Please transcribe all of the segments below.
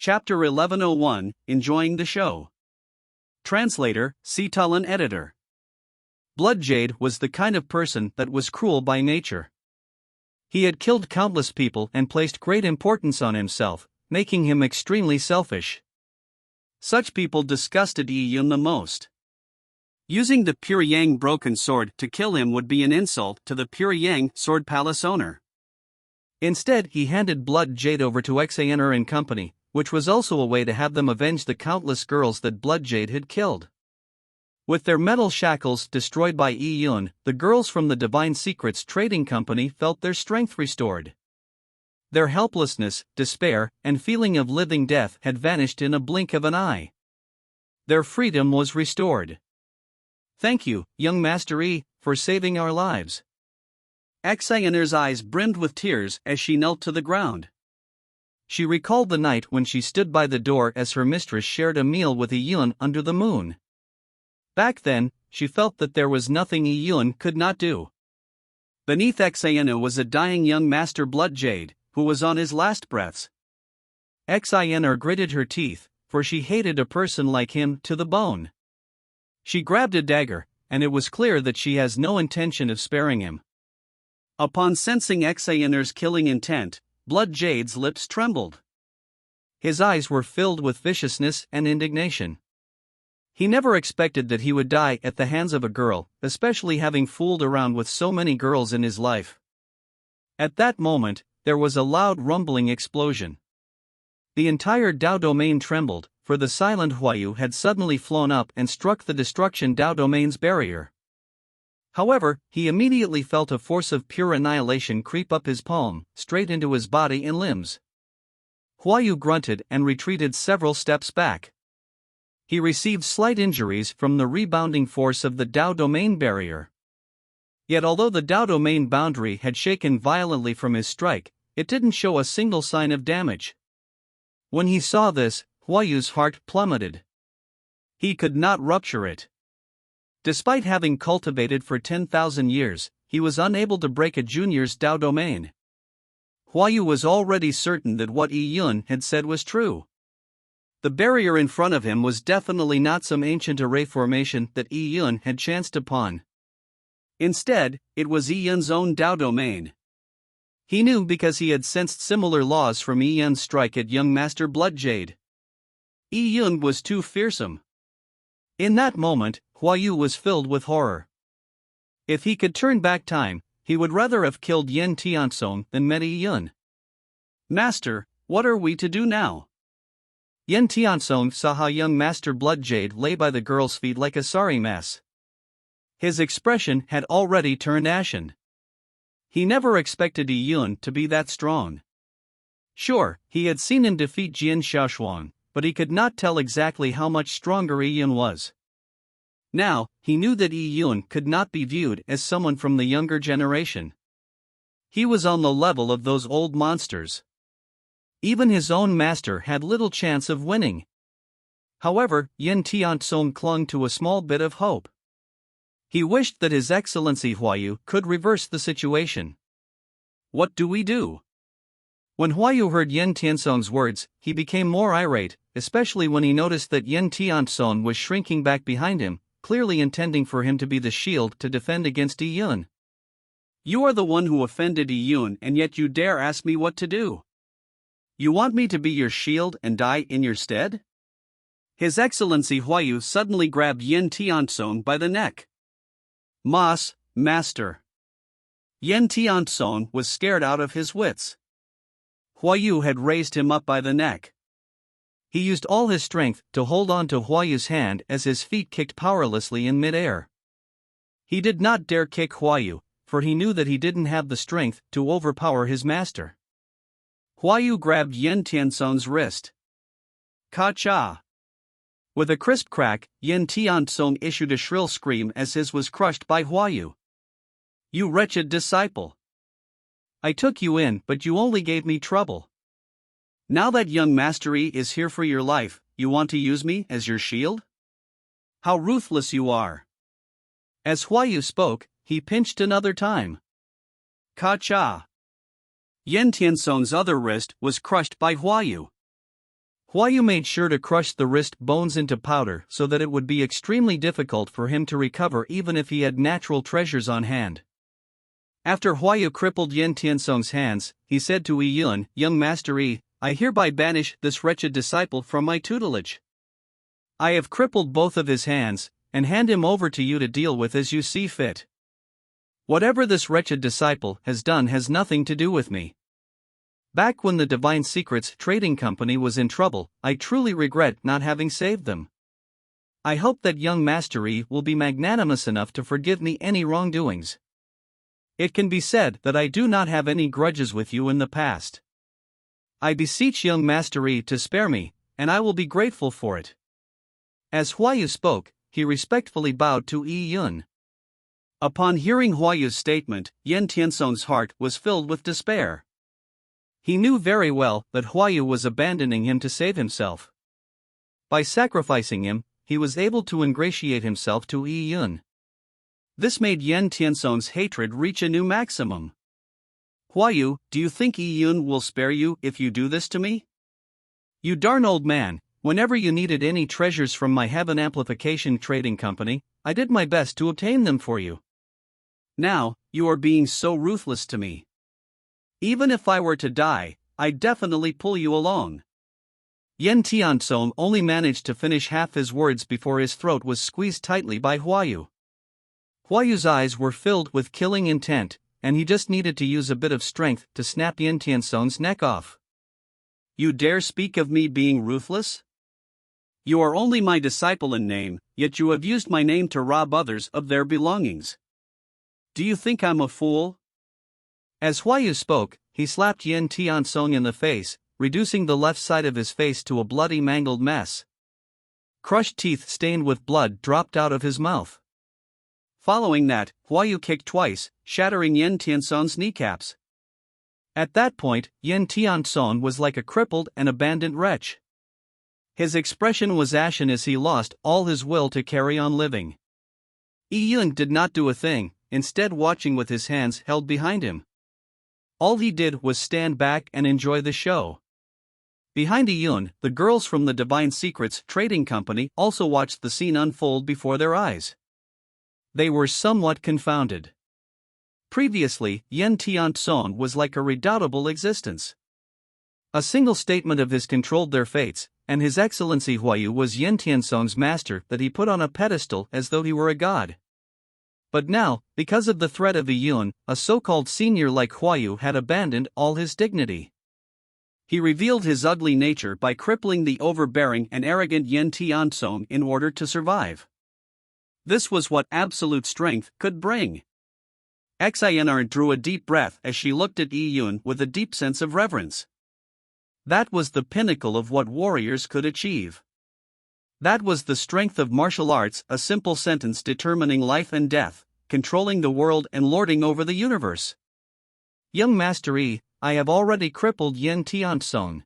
Chapter 1101, Enjoying the Show. Translator, Sitalan Editor. Bloodjade was the kind of person that was cruel by nature. He had killed countless people and placed great importance on himself, making him extremely selfish. Such people disgusted Yi Yun the most. Using the Pure Yang broken sword to kill him would be an insult to the Pure Yang sword palace owner. Instead, he handed Bloodjade over to Xaner and company, which was also a way to have them avenge the countless girls that Bloodjade had killed. With their metal shackles destroyed by Yi Yun, the girls from the Divine Secrets Trading Company felt their strength restored. Their helplessness, despair, and feeling of living death had vanished in a blink of an eye. Their freedom was restored. "Thank you, young Master Yi, for saving our lives." Xaner's eyes brimmed with tears as she knelt to the ground. She recalled the night when she stood by the door as her mistress shared a meal with Yi Yun under the moon. Back then, she felt that there was nothing Yi Yun could not do. Beneath Xaner was a dying young Master Bloodjade, who was on his last breaths. Xaner gritted her teeth, for she hated a person like him to the bone. She grabbed a dagger, and it was clear that she has no intention of sparing him. Upon sensing Xaner's killing intent, Bloodjade's lips trembled. His eyes were filled with viciousness and indignation. He never expected that he would die at the hands of a girl, especially having fooled around with so many girls in his life. At that moment, there was a loud rumbling explosion. The entire Dao domain trembled, for the silent Huayu had suddenly flown up and struck the destruction Dao domain's barrier. However, he immediately felt a force of pure annihilation creep up his palm, straight into his body and limbs. Huayu grunted and retreated several steps back. He received slight injuries from the rebounding force of the Dao domain barrier. Yet although the Dao domain boundary had shaken violently from his strike, it didn't show a single sign of damage. When he saw this, Huayu's heart plummeted. He could not rupture it. Despite having cultivated for 10,000 years, he was unable to break a junior's Dao domain. Huayu was already certain that what Yi Yun had said was true. The barrier in front of him was definitely not some ancient array formation that Yi Yun had chanced upon. Instead, it was Yi Yun's own Dao domain. He knew because he had sensed similar laws from Yi Yun's strike at young Master Bloodjade. Yi Yun was too fearsome. In that moment, Huayu was filled with horror. If he could turn back time, he would rather have killed Yen Tiansong than met Yi Yun. "Master, what are we to do now?" Yen Tiansong saw how young Master Bloodjade lay by the girl's feet like a sorry mess. His expression had already turned ashen. He never expected Yi Yun to be that strong. Sure, he had seen him defeat Jian Xiaoshuang, but he could not tell exactly how much stronger Yi Yun was. Now, he knew that Yi Yun could not be viewed as someone from the younger generation. He was on the level of those old monsters. Even his own master had little chance of winning. However, Yen Tiansong clung to a small bit of hope. He wished that His Excellency Huayu could reverse the situation. "What do we do?" When Huayu heard Yen Tiansong's words, he became more irate, especially when he noticed that Yen Tiansong was shrinking back behind him, clearly intending for him to be the shield to defend against Yi Yun. "You are the one who offended Yi Yun, and yet you dare ask me what to do? You want me to be your shield and die in your stead?" His Excellency Huayu suddenly grabbed Yen Tiansong by the neck. Master." Yen Tiansong was scared out of his wits. Huayu had raised him up by the neck. He used all his strength to hold on to Huayu's hand as his feet kicked powerlessly in midair. He did not dare kick Huayu, for he knew that he didn't have the strength to overpower his master. Huayu grabbed Yen Tiansong's wrist. Ka-cha! With a crisp crack, Yen Tiansong issued a shrill scream as his was crushed by Huayu. "You wretched disciple! I took you in, but you only gave me trouble. Now that young Master Yi is here for your life, you want to use me as your shield? How ruthless you are!" As Huayu spoke, he pinched another time. Ka-cha! Yen Tiansong's other wrist was crushed by Huayu. Huayu made sure to crush the wrist bones into powder so that it would be extremely difficult for him to recover even if he had natural treasures on hand. After Huayu crippled Yen Tiansong's hands, he said to Yi Yun, "Young Master Yi, I hereby banish this wretched disciple from my tutelage. I have crippled both of his hands, and hand him over to you to deal with as you see fit. Whatever this wretched disciple has done has nothing to do with me. Back when the Divine Secrets Trading Company was in trouble, I truly regret not having saved them. I hope that young Master Yi will be magnanimous enough to forgive me any wrongdoings. It can be said that I do not have any grudges with you in the past. I beseech young Master Yi to spare me, and I will be grateful for it." As Huayu spoke, he respectfully bowed to Yi Yun. Upon hearing Huayu's statement, Yen Tiansong's heart was filled with despair. He knew very well that Huayu was abandoning him to save himself. By sacrificing him, he was able to ingratiate himself to Yi Yun. This made Yen Tiansong's hatred reach a new maximum. "Huayu, do you think Yi Yun will spare you if you do this to me? You darn old man, whenever you needed any treasures from my Heaven Amplification Trading Company, I did my best to obtain them for you. Now, you are being so ruthless to me. Even if I were to die, I'd definitely pull you along." Yen Tiansong only managed to finish half his words before his throat was squeezed tightly by Huayu. Huayu's eyes were filled with killing intent, and he just needed to use a bit of strength to snap Yen Tiansong's neck off. "You dare speak of me being ruthless? You are only my disciple in name, yet you have used my name to rob others of their belongings. Do you think I'm a fool?" As Huayu spoke, he slapped Yen Tiansong in the face, reducing the left side of his face to a bloody mangled mess. Crushed teeth stained with blood dropped out of his mouth. Following that, Huayu kicked twice, shattering Yen Tiansong's kneecaps. At that point, Yen Tiansong was like a crippled and abandoned wretch. His expression was ashen as he lost all his will to carry on living. Yi Yun did not do a thing, instead watching with his hands held behind him. All he did was stand back and enjoy the show. Behind Yi Yun, the girls from the Divine Secrets Trading Company also watched the scene unfold before their eyes. They were somewhat confounded. Previously, Yen Tiansong was like a redoubtable existence. A single statement of his controlled their fates, and His Excellency Huayu was Yen Tiansong's master that he put on a pedestal as though he were a god. But now, because of the threat of Yi Yun, a so-called senior like Huayu had abandoned all his dignity. He revealed his ugly nature by crippling the overbearing and arrogant Yen Tiansong in order to survive. This was what absolute strength could bring. Xinr drew a deep breath as she looked at Yi Yun with a deep sense of reverence. That was the pinnacle of what warriors could achieve. That was the strength of martial arts, a simple sentence determining life and death, controlling the world and lording over the universe. "Young Master Yi, I have already crippled Yen Tiansong.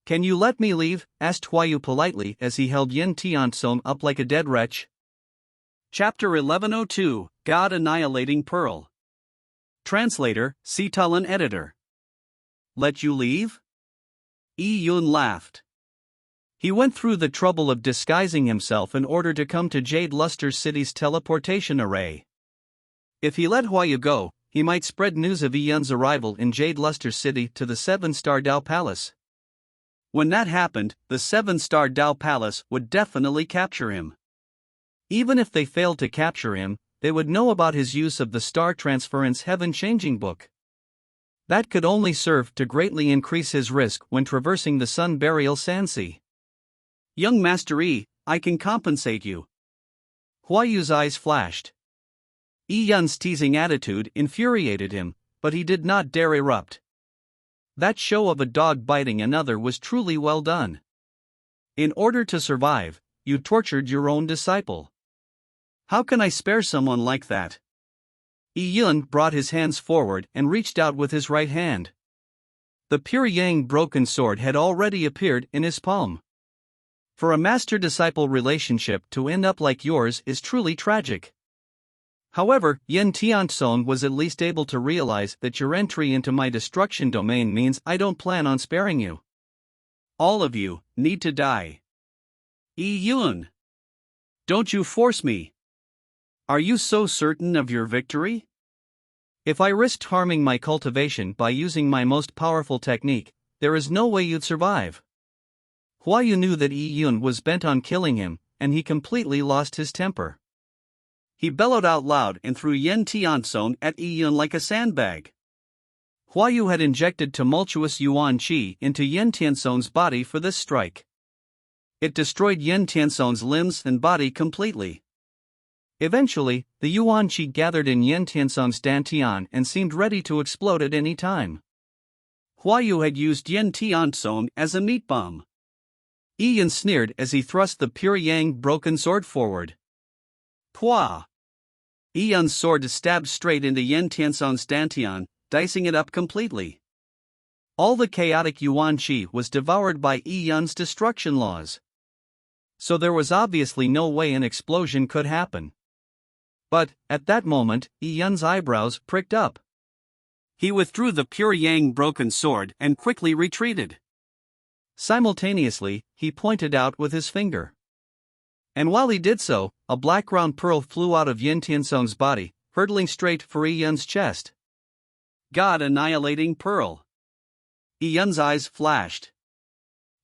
Can you let me leave?" asked Huayu politely as he held Yen Tiansong up like a dead wretch. Chapter 1102, God Annihilating Pearl. Translator, Sitalan Editor. "Let you leave?" Yi Yun laughed. He went through the trouble of disguising himself in order to come to Jade Luster City's teleportation array. If he let Huayu go, he might spread news of Yi Yun's arrival in Jade Luster City to the 7-star Dao Palace. When that happened, the 7-star Dao Palace would definitely capture him. Even if they failed to capture him, they would know about his use of the Star Transference Heaven Changing Book. That could only serve to greatly increase his risk when traversing the Sun Burial Sandsea. "Young Master Yi, I can compensate you." Huayu's eyes flashed. Yi Yun's teasing attitude infuriated him, but he did not dare erupt. That show of a dog biting another was truly well done. In order to survive, you tortured your own disciple. How can I spare someone like that? Yi Yun brought his hands forward and reached out with his right hand. The pure Yang broken sword had already appeared in his palm. For a master-disciple relationship to end up like yours is truly tragic. However, Yen Tiansong was at least able to realize that your entry into my destruction domain means I don't plan on sparing you. All of you need to die. Yi Yun! Don't you force me! Are you so certain of your victory? If I risked harming my cultivation by using my most powerful technique, there is no way you'd survive. Hua Yu knew that Yi Yun was bent on killing him, and he completely lost his temper. He bellowed out loud and threw Yen Tianzong at Yi Yun like a sandbag. Hua Yu had injected tumultuous Yuan Qi into Yen Tianzong's body for this strike. It destroyed Yen Tianzong's limbs and body completely. Eventually, the Yuan Qi gathered in Yen Tianzong's dantian and seemed ready to explode at any time. Hua Yu had used Yen Tianzong as a meat bomb. Yi Yun sneered as he thrust the pure yang broken sword forward. Pua! Yi Yun's sword stabbed straight into Yen Tianzong's dantian, dicing it up completely. All the chaotic Yuan Qi was devoured by Yi Yun's destruction laws. So there was obviously no way an explosion could happen. But, at that moment, Yi Yun's eyebrows pricked up. He withdrew the pure yang broken sword and quickly retreated. Simultaneously, he pointed out with his finger. And while he did so, a black round pearl flew out of Yen Tianzong's body, hurtling straight for Yi Yun's chest. God-annihilating pearl! Yi Yun's eyes flashed.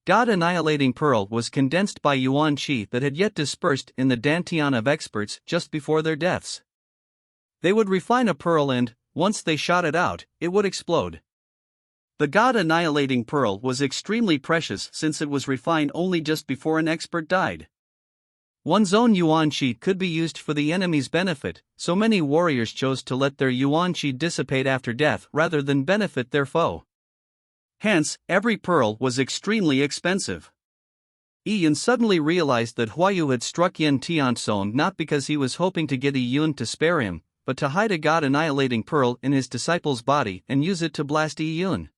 God-annihilating pearl was condensed by Yuan Qi that had yet dispersed in the dantian of experts just before their deaths. They would refine a pearl and, once they shot it out, it would explode. The God-annihilating pearl was extremely precious since it was refined only just before an expert died. One's own Yuan Qi could be used for the enemy's benefit, so many warriors chose to let their Yuan Qi dissipate after death rather than benefit their foe. Hence, every pearl was extremely expensive. Yi Yun suddenly realized that Hua Yu had struck Yen Tianzong not because he was hoping to get Yi Yun to spare him, but to hide a God-annihilating pearl in his disciple's body and use it to blast Yi Yun.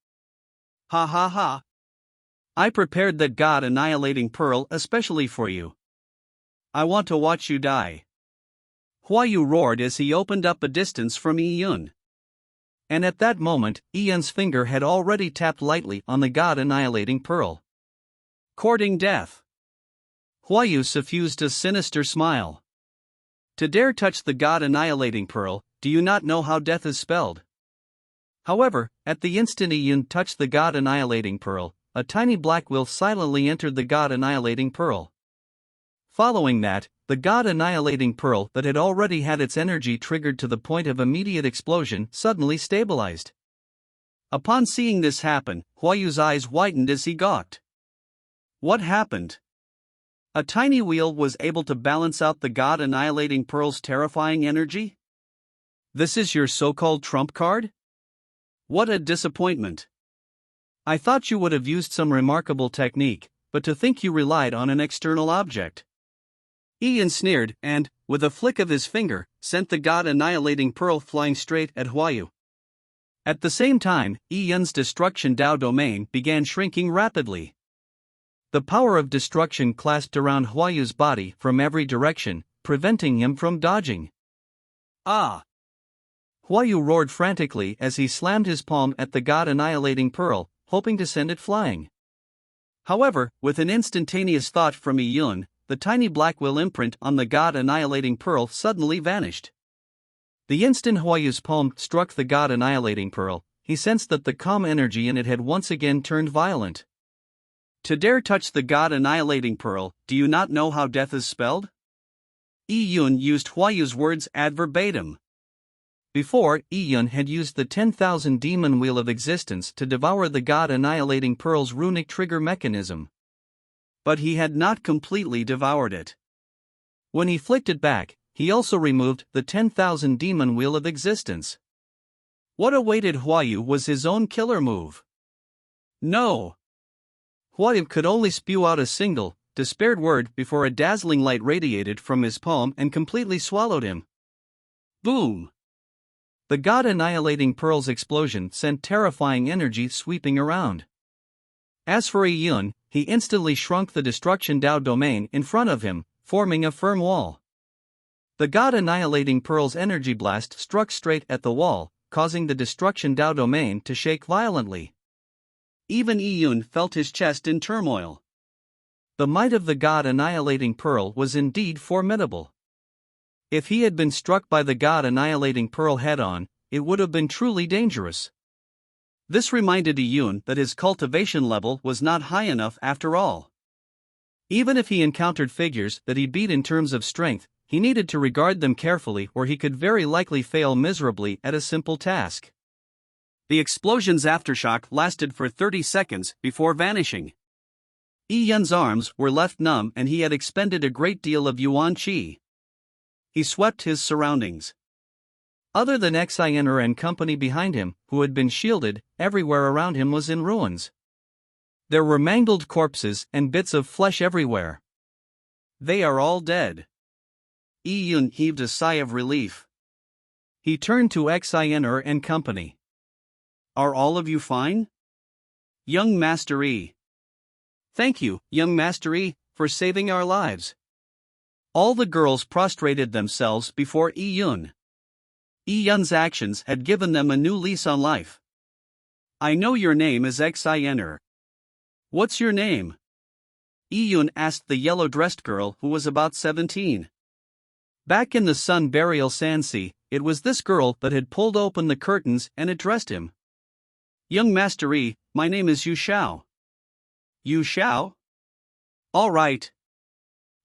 Ha ha ha! I prepared that God-annihilating pearl especially for you. I want to watch you die. Hua Yu roared as he opened up a distance from Yi Yun. And at that moment, Yi Yun's finger had already tapped lightly on the God-annihilating pearl. Courting death. Hua Yu suffused a sinister smile. To dare touch the God-annihilating pearl, do you not know how death is spelled? However, at the instant Yi Yun touched the God-annihilating pearl, a tiny black will silently entered the God-annihilating pearl. Following that, the God-annihilating pearl that had already had its energy triggered to the point of immediate explosion suddenly stabilized. Upon seeing this happen, Hua Yu's eyes widened as he gawked. What happened? A tiny wheel was able to balance out the God-annihilating pearl's terrifying energy? This is your so-called trump card? What a disappointment. I thought you would have used some remarkable technique, but to think you relied on an external object. Yi Yun sneered and, with a flick of his finger, sent the God-annihilating pearl flying straight at Hua Yu. At the same time, Yi Yun's destruction Dao domain began shrinking rapidly. The power of destruction clasped around Hua Yu's body from every direction, preventing him from dodging. Ah! Hua Yu roared frantically as he slammed his palm at the God-annihilating pearl, hoping to send it flying. However, with an instantaneous thought from Yi Yun, the tiny black will imprint on the God-annihilating pearl suddenly vanished. The instant Hua Yu's palm struck the God-annihilating pearl, he sensed that the calm energy in it had once again turned violent. To dare touch the God-annihilating pearl, do you not know how death is spelled? Yi Yun used Hua Yu's words ad verbatim. Before, Yi Yun had used the 10,000 demon wheel of existence to devour the God-annihilating pearl's runic trigger mechanism. But he had not completely devoured it. When he flicked it back, he also removed the 10,000 demon wheel of existence. What awaited Hua Yu was his own killer move. No! Hua Yu could only spew out a single, despaired word before a dazzling light radiated from his palm and completely swallowed him. Boom! The God-annihilating pearl's explosion sent terrifying energy sweeping around. As for Yi Yun, he instantly shrunk the destruction Dao domain in front of him, forming a firm wall. The God-annihilating pearl's energy blast struck straight at the wall, causing the destruction Dao domain to shake violently. Even Iyun felt his chest in turmoil. The might of the God-annihilating pearl was indeed formidable. If he had been struck by the God-annihilating pearl head-on, it would have been truly dangerous. This reminded Iyun that his cultivation level was not high enough after all. Even if he encountered figures that he beat in terms of strength, he needed to regard them carefully or he could very likely fail miserably at a simple task. The explosion's aftershock lasted for 30 seconds before vanishing. Iyun's arms were left numb and he had expended a great deal of Yuan Qi. He swept his surroundings. Other than Xiner and company behind him, who had been shielded, everywhere around him was in ruins. There were mangled corpses and bits of flesh everywhere. They are all dead. Iyun heaved a sigh of relief. He turned to Xiner and company. Are all of you fine? Young Master Yi. Thank you, young Master Yi, for saving our lives. All the girls prostrated themselves before Iyun. Iyun's actions had given them a new lease on life. I know your name is Xiner. What's your name? Iyun asked the yellow-dressed girl who was about 17. Back in the Sun Burial Sansi, it was this girl that had pulled open the curtains and addressed him. Young Master Yi, my name is Yu Shao. Yu Shao? All right.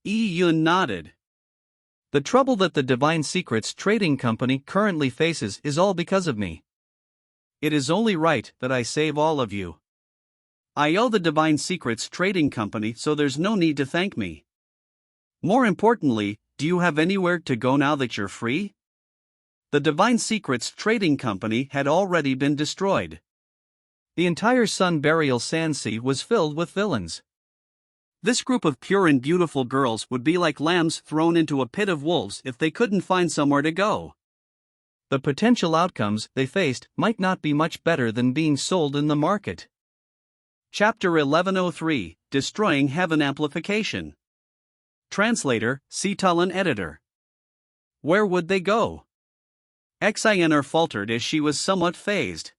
Iyun nodded. The trouble that the Divine Secrets Trading Company currently faces is all because of me. It is only right that I save all of you. I owe the Divine Secrets Trading Company, so there's no need to thank me. More importantly, do you have anywhere to go now that you're free? The Divine Secrets Trading Company had already been destroyed. The entire Sun Burial Sansi was filled with villains. This group of pure and beautiful girls would be like lambs thrown into a pit of wolves if they couldn't find somewhere to go. The potential outcomes they faced might not be much better than being sold in the market. Chapter 1103, Destroying Heaven Amplification. Translator, Citalan Editor. Where would they go? Xiner faltered as she was somewhat phased.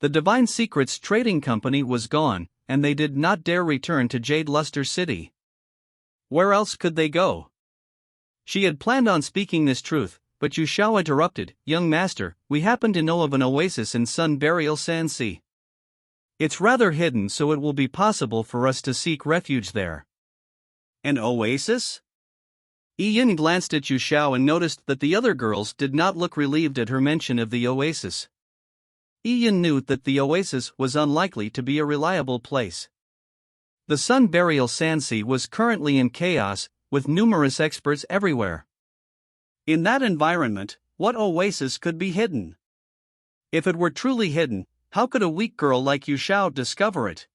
The Divine Secrets Trading Company was gone, and they did not dare return to Jade Luster City. Where else could they go? She had planned on speaking this truth, but Yu Shao interrupted. Young master, we happen to know of an oasis in Sun Burial Sansi. It's rather hidden, so it will be possible for us to seek refuge there. An oasis? Iyun glanced at Yu Shao and noticed that the other girls did not look relieved at her mention of the oasis. Iyun knew that the oasis was unlikely to be a reliable place. The Sun Burial Sansi was currently in chaos, with numerous experts everywhere. In that environment, what oasis could be hidden? If it were truly hidden, how could a weak girl like Yu Shao discover it?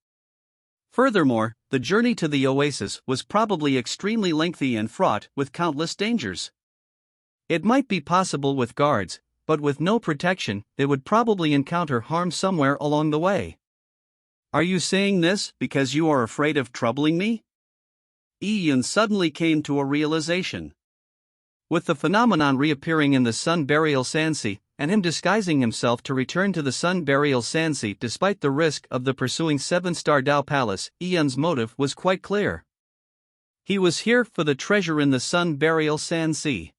Furthermore, the journey to the oasis was probably extremely lengthy and fraught with countless dangers. It might be possible with guards, but with no protection, they would probably encounter harm somewhere along the way. Are you saying this because you are afraid of troubling me? Iyun suddenly came to a realization. With the phenomenon reappearing in the Sun Burial Sansi, and him disguising himself to return to the Sun Burial Sansi despite the risk of the pursuing 7-star Dao Palace, Iyun's motive was quite clear. He was here for the treasure in the Sun Burial Sansi.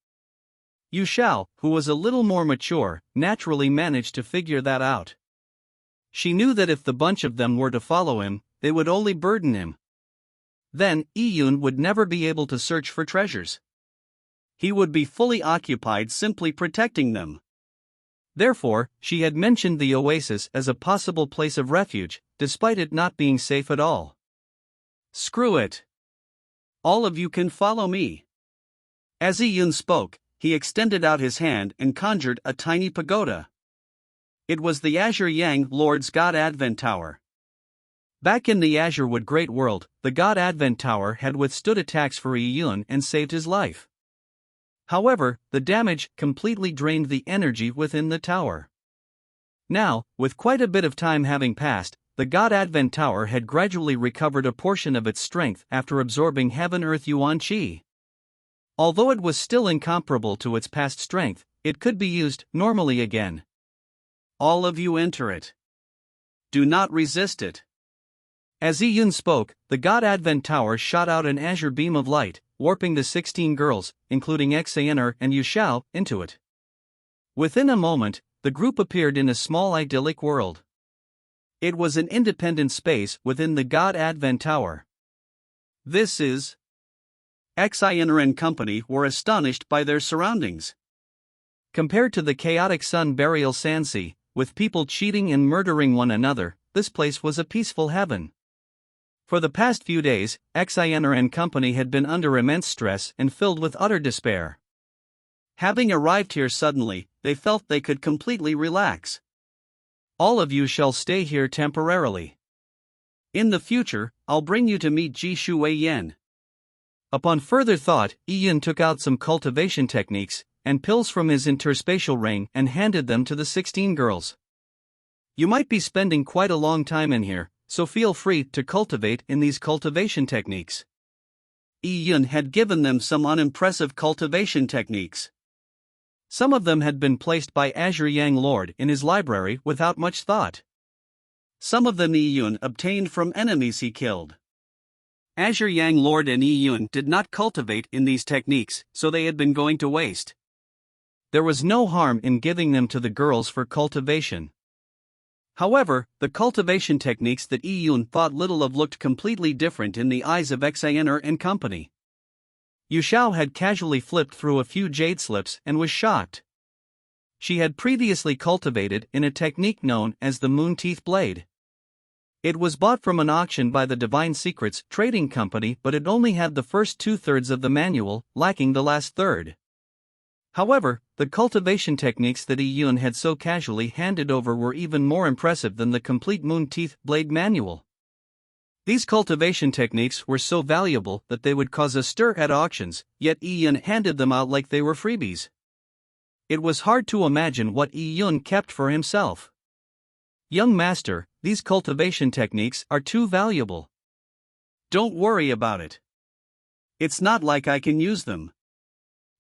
Yu Shao, who was a little more mature, naturally managed to figure that out. She knew that if the bunch of them were to follow him, they would only burden him. Then, Iyun would never be able to search for treasures. He would be fully occupied simply protecting them. Therefore, she had mentioned the oasis as a possible place of refuge, despite it not being safe at all. Screw it. All of you can follow me. As Iyun spoke, he extended out his hand and conjured a tiny pagoda. It was the Azure Yang Lord's God Advent Tower. Back in the Azurewood Great World, the God Advent Tower had withstood attacks for Iyun and saved his life. However, the damage completely drained the energy within the tower. Now, with quite a bit of time having passed, the God Advent Tower had gradually recovered a portion of its strength after absorbing Heaven-Earth Yuan Qi. Although it was still incomparable to its past strength, it could be used normally again. All of you enter it. Do not resist it. As Yi Yun spoke, the God Advent Tower shot out an azure beam of light, warping the 16 girls, including Xander and Yu Xiao, into it. Within a moment, the group appeared in a small idyllic world. It was an independent space within the God Advent Tower. This is... Xander and company were astonished by their surroundings. Compared to the chaotic Sun Burial Sandsea, with people cheating and murdering one another, this place was a peaceful heaven. For the past few days, Xander and company had been under immense stress and filled with utter despair. Having arrived here suddenly, they felt they could completely relax. All of you shall stay here temporarily. In the future, I'll bring you to meet Ji Shui Yen. Upon further thought, Yi Yun took out some cultivation techniques and pills from his interspatial ring and handed them to the 16 girls. You might be spending quite a long time in here, so feel free to cultivate in these cultivation techniques. Yi Yun had given them some unimpressive cultivation techniques. Some of them had been placed by Azure Yang Lord in his library without much thought. Some of them Yi Yun obtained from enemies he killed. Azure Yang Lord and Yi Yun did not cultivate in these techniques, so they had been going to waste. There was no harm in giving them to the girls for cultivation. However, the cultivation techniques that Yi Yun thought little of looked completely different in the eyes of Xander and company. Yu Xiao had casually flipped through a few jade slips and was shocked. She had previously cultivated in a technique known as the Moon Teeth Blade. It was bought from an auction by the Divine Secrets Trading Company, but it only had the first 2/3 of the manual, lacking the last third. However, the cultivation techniques that Yi Yun had so casually handed over were even more impressive than the complete Moon Teeth Blade manual. These cultivation techniques were so valuable that they would cause a stir at auctions, yet Yi Yun handed them out like they were freebies. It was hard to imagine what Yi Yun kept for himself. Young master, these cultivation techniques are too valuable. Don't worry about it. It's not like I can use them.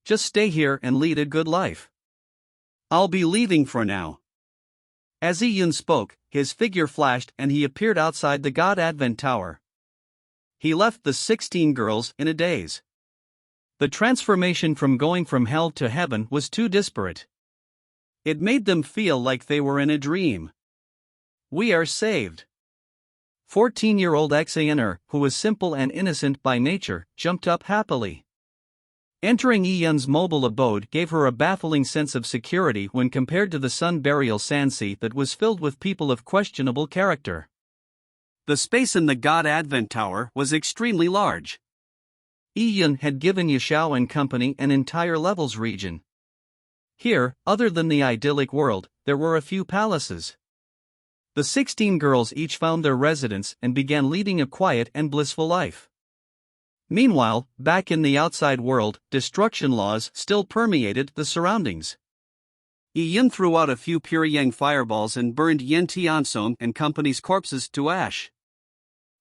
Just stay here and lead a good life. I'll be leaving for now. As Yi Yun spoke, his figure flashed and he appeared outside the God Advent Tower. He left the 16 girls in a daze. The transformation from going from hell to heaven was too disparate. It made them feel like they were in a dream. We are saved. 14-year-old Xander, who was simple and innocent by nature, jumped up happily. Entering Yi Yun's mobile abode gave her a baffling sense of security when compared to the Sun Burial Sandsea that was filled with people of questionable character. The space in the God Advent Tower was extremely large. Yi Yun had given Yu Xiao and company an entire levels region. Here, other than the idyllic world, there were a few palaces. The 16 girls each found their residence and began leading a quiet and blissful life. Meanwhile, back in the outside world, destruction laws still permeated the surroundings. Yi Yun threw out a few pure yang fireballs and burned Yen Tianzong and company's corpses to ash.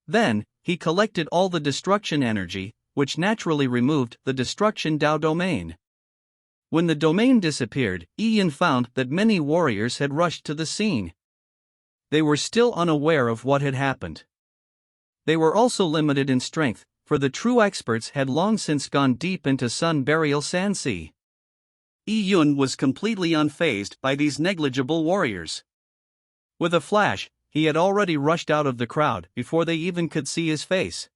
Then, he collected all the destruction energy, which naturally removed the destruction Dao domain. When the domain disappeared, Yi Yun found that many warriors had rushed to the scene. They were still unaware of what had happened. They were also limited in strength, for the true experts had long since gone deep into Sun Burial Sandsea. Yi Yun was completely unfazed by these negligible warriors. With a flash, he had already rushed out of the crowd before they even could see his face.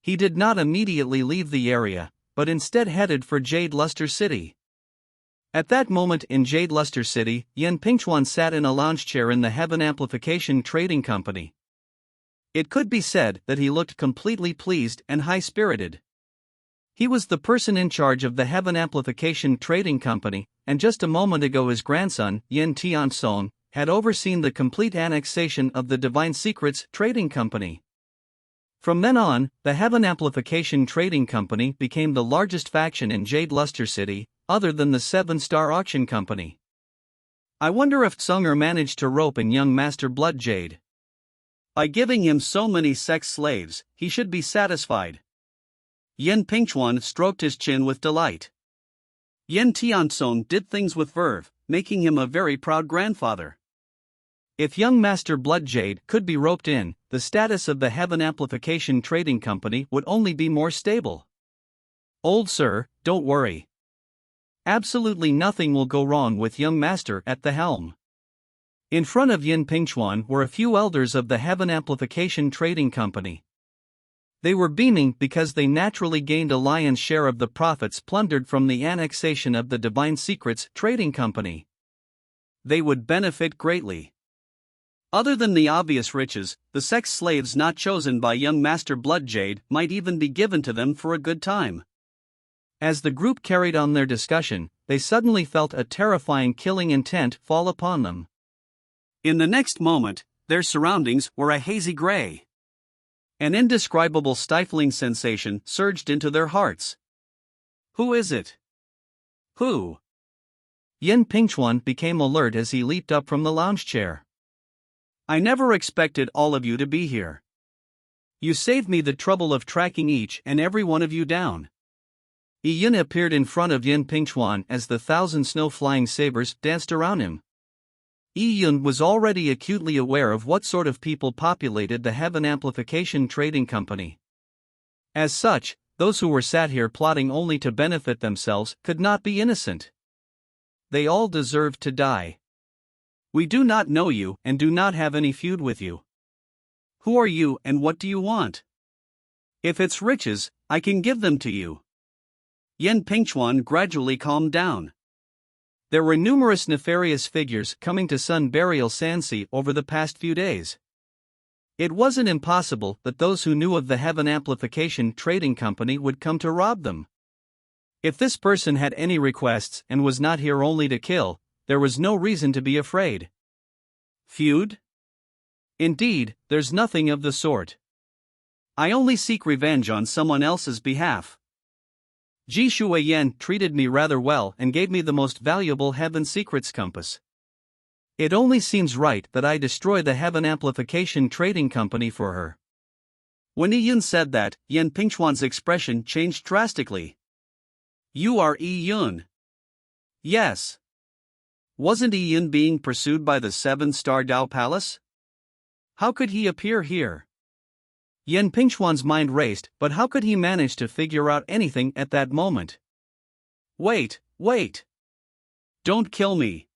He did not immediately leave the area, but instead headed for Jade Luster City. At that moment in Jade Luster City, Yen Pingchuan sat in a lounge chair in the Heaven Amplification Trading Company. It could be said that he looked completely pleased and high-spirited. He was the person in charge of the Heaven Amplification Trading Company, and just a moment ago his grandson, Yen Tianzong, had overseen the complete annexation of the Divine Secrets Trading Company. From then on, the Heaven Amplification Trading Company became the largest faction in Jade Luster City, other than the 7-Star Auction Company. I wonder if Tsunger managed to rope in young Master Blood Jade. By giving him so many sex slaves, he should be satisfied. Yen Pingchuan stroked his chin with delight. Yen Tianzong did things with verve, making him a very proud grandfather. If young Master Bloodjade could be roped in, the status of the Heaven Amplification Trading Company would only be more stable. Old sir, don't worry. Absolutely nothing will go wrong with young Master at the helm. In front of Yin Pingchuan were a few elders of the Heaven Amplification Trading Company. They were beaming because they naturally gained a lion's share of the profits plundered from the annexation of the Divine Secrets Trading Company. They would benefit greatly. Other than the obvious riches, the sex slaves not chosen by young Master Bloodjade might even be given to them for a good time. As the group carried on their discussion, they suddenly felt a terrifying killing intent fall upon them. In the next moment, their surroundings were a hazy gray. An indescribable stifling sensation surged into their hearts. Who is it? Who? Yin Pingchuan became alert as he leaped up from the lounge chair. I never expected all of you to be here. You saved me the trouble of tracking each and every one of you down. Yi Yun appeared in front of Yin Pingchuan as the thousand snow-flying sabers danced around him. Yi Yun was already acutely aware of what sort of people populated the Heaven Amplification Trading Company. As such, those who were sat here plotting only to benefit themselves could not be innocent. They all deserved to die. We do not know you and do not have any feud with you. Who are you and what do you want? If it's riches, I can give them to you. Yin Pingchuan gradually calmed down. There were numerous nefarious figures coming to Sun Burial Sansi over the past few days. It wasn't impossible that those who knew of the Heaven Amplification Trading Company would come to rob them. If this person had any requests and was not here only to kill, there was no reason to be afraid. Feud? Indeed, there's nothing of the sort. I only seek revenge on someone else's behalf. Ji Shuiyan treated me rather well and gave me the most valuable Heaven Secrets compass. It only seems right that I destroy the Heaven Amplification Trading Company for her. When Yi Yun said that, Yin Pingchuan's expression changed drastically. You are Yi Yun. Yes. Wasn't Yi Yun being pursued by the 7-star Dao Palace? How could he appear here? Yin Pingchuan's mind raced, but how could he manage to figure out anything at that moment? Wait. Don't kill me.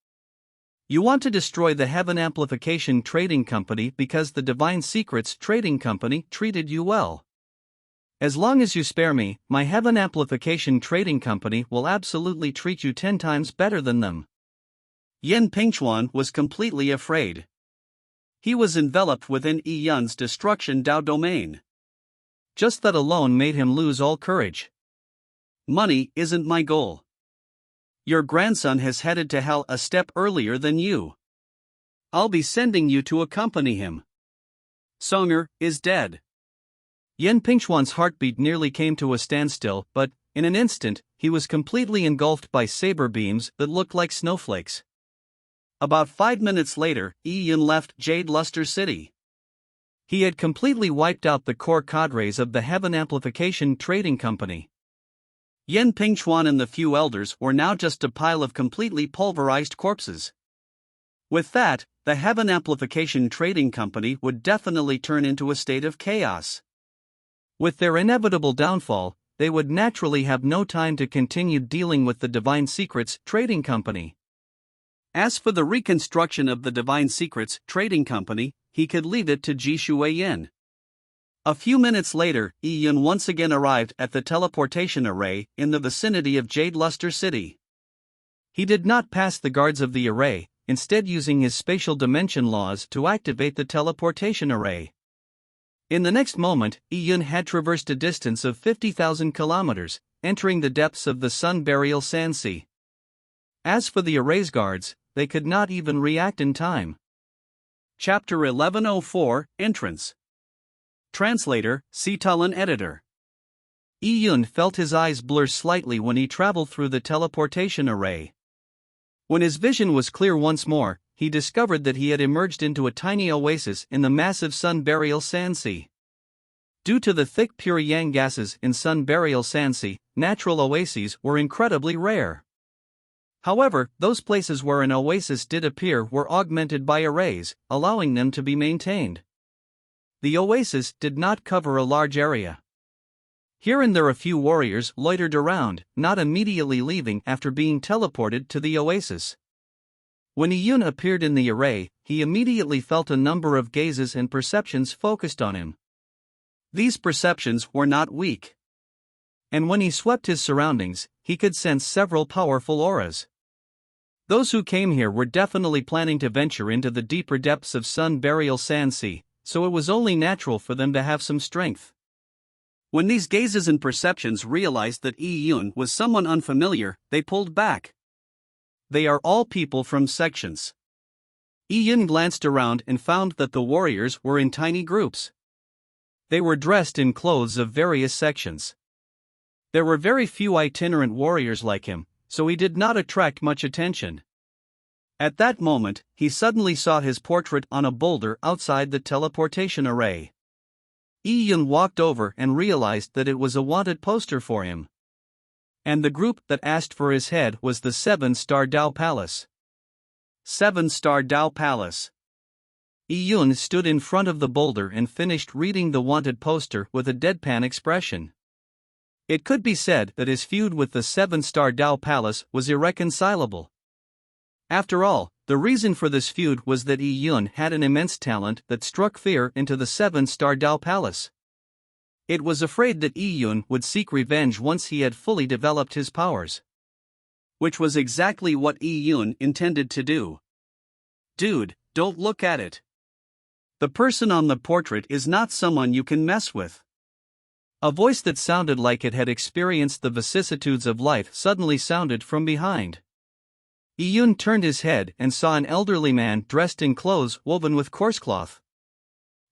You want to destroy the Heaven Amplification Trading Company because the Divine Secrets Trading Company treated you well. As long as you spare me, my Heaven Amplification Trading Company will absolutely treat you 10 times better than them. Yin Pingchuan was completely afraid. He was enveloped within Yi Yun's destruction Dao domain. Just that alone made him lose all courage. Money isn't my goal. Your grandson has headed to hell a step earlier than you. I'll be sending you to accompany him. Songer is dead. Yin Pingchuan's heartbeat nearly came to a standstill, but, in an instant, he was completely engulfed by saber beams that looked like snowflakes. About 5 minutes later, Yi Yun left Jade Luster City. He had completely wiped out the core cadres of the Heaven Amplification Trading Company. Yin Pingchuan and the few elders were now just a pile of completely pulverized corpses. With that, the Heaven Amplification Trading Company would definitely turn into a state of chaos. With their inevitable downfall, they would naturally have no time to continue dealing with the Divine Secrets Trading Company. As for the reconstruction of the Divine Secrets Trading Company, he could leave it to Ji Shuiyan. A few minutes later, Yi Yun once again arrived at the teleportation array in the vicinity of Jade Luster City. He did not pass the guards of the array, instead using his spatial dimension laws to activate the teleportation array. In the next moment, Yi Yun had traversed a distance of 50,000 kilometers, entering the depths of the Sun Burial Sansi. As for the array's guards, they could not even react in time. Chapter 1104, Entrance. Translator, Sitalan Editor. Yi Yun felt his eyes blur slightly when he traveled through the teleportation array. When his vision was clear once more, he discovered that he had emerged into a tiny oasis in the massive Sun Burial Sansi. Due to the thick pure yang gases in Sun Burial Sansi, natural oases were incredibly rare. However, those places where an oasis did appear were augmented by arrays, allowing them to be maintained. The oasis did not cover a large area. Here and there a few warriors loitered around, not immediately leaving after being teleported to the oasis. When Iyun appeared in the array, he immediately felt a number of gazes and perceptions focused on him. These perceptions were not weak. And when he swept his surroundings, he could sense several powerful auras. Those who came here were definitely planning to venture into the deeper depths of Sun Burial Sand Sea, so it was only natural for them to have some strength. When these gazes and perceptions realized that Iyun was someone unfamiliar, they pulled back. They are all people from sections. Iyun glanced around and found that the warriors were in tiny groups. They were dressed in clothes of various sections. There were very few itinerant warriors like him, so he did not attract much attention. At that moment, he suddenly saw his portrait on a boulder outside the teleportation array. Iyun walked over and realized that it was a wanted poster for him. And the group that asked for his head was the 7-Star Dao Palace. 7-Star Dao Palace. Iyun stood in front of the boulder and finished reading the wanted poster with a deadpan expression. It could be said that his feud with the 7-Star Dao Palace was irreconcilable. After all, the reason for this feud was that Iyun had an immense talent that struck fear into the 7-Star Dao Palace. It was afraid that Iyun would seek revenge once he had fully developed his powers. Which was exactly what Iyun intended to do. Dude, don't look at it. The person on the portrait is not someone you can mess with. A voice that sounded like it had experienced the vicissitudes of life suddenly sounded from behind. Iyun turned his head and saw an elderly man dressed in clothes woven with coarse cloth.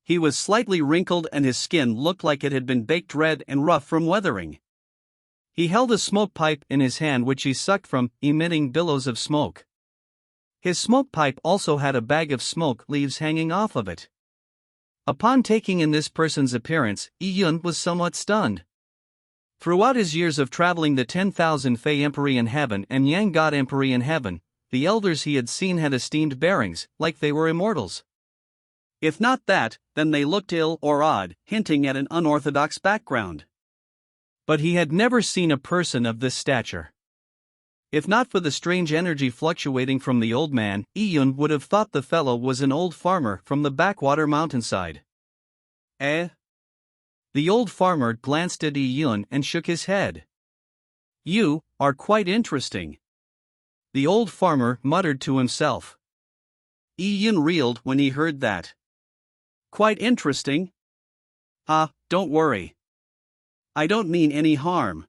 He was slightly wrinkled and his skin looked like it had been baked red and rough from weathering. He held a smoke pipe in his hand which he sucked from, emitting billows of smoke. His smoke pipe also had a bag of smoke leaves hanging off of it. Upon taking in this person's appearance, Iyun was somewhat stunned. Throughout his years of traveling the 10,000 Fey Empery in heaven and Yang God Empery in heaven, the elders he had seen had esteemed bearings, like they were immortals. If not that, then they looked ill or odd, hinting at an unorthodox background. But he had never seen a person of this stature. If not for the strange energy fluctuating from the old man, Iyun would have thought the fellow was an old farmer from the backwater mountainside. Eh? The old farmer glanced at Iyun and shook his head. You are quite interesting. The old farmer muttered to himself. Iyun reeled when he heard that. Quite interesting? Don't worry. I don't mean any harm.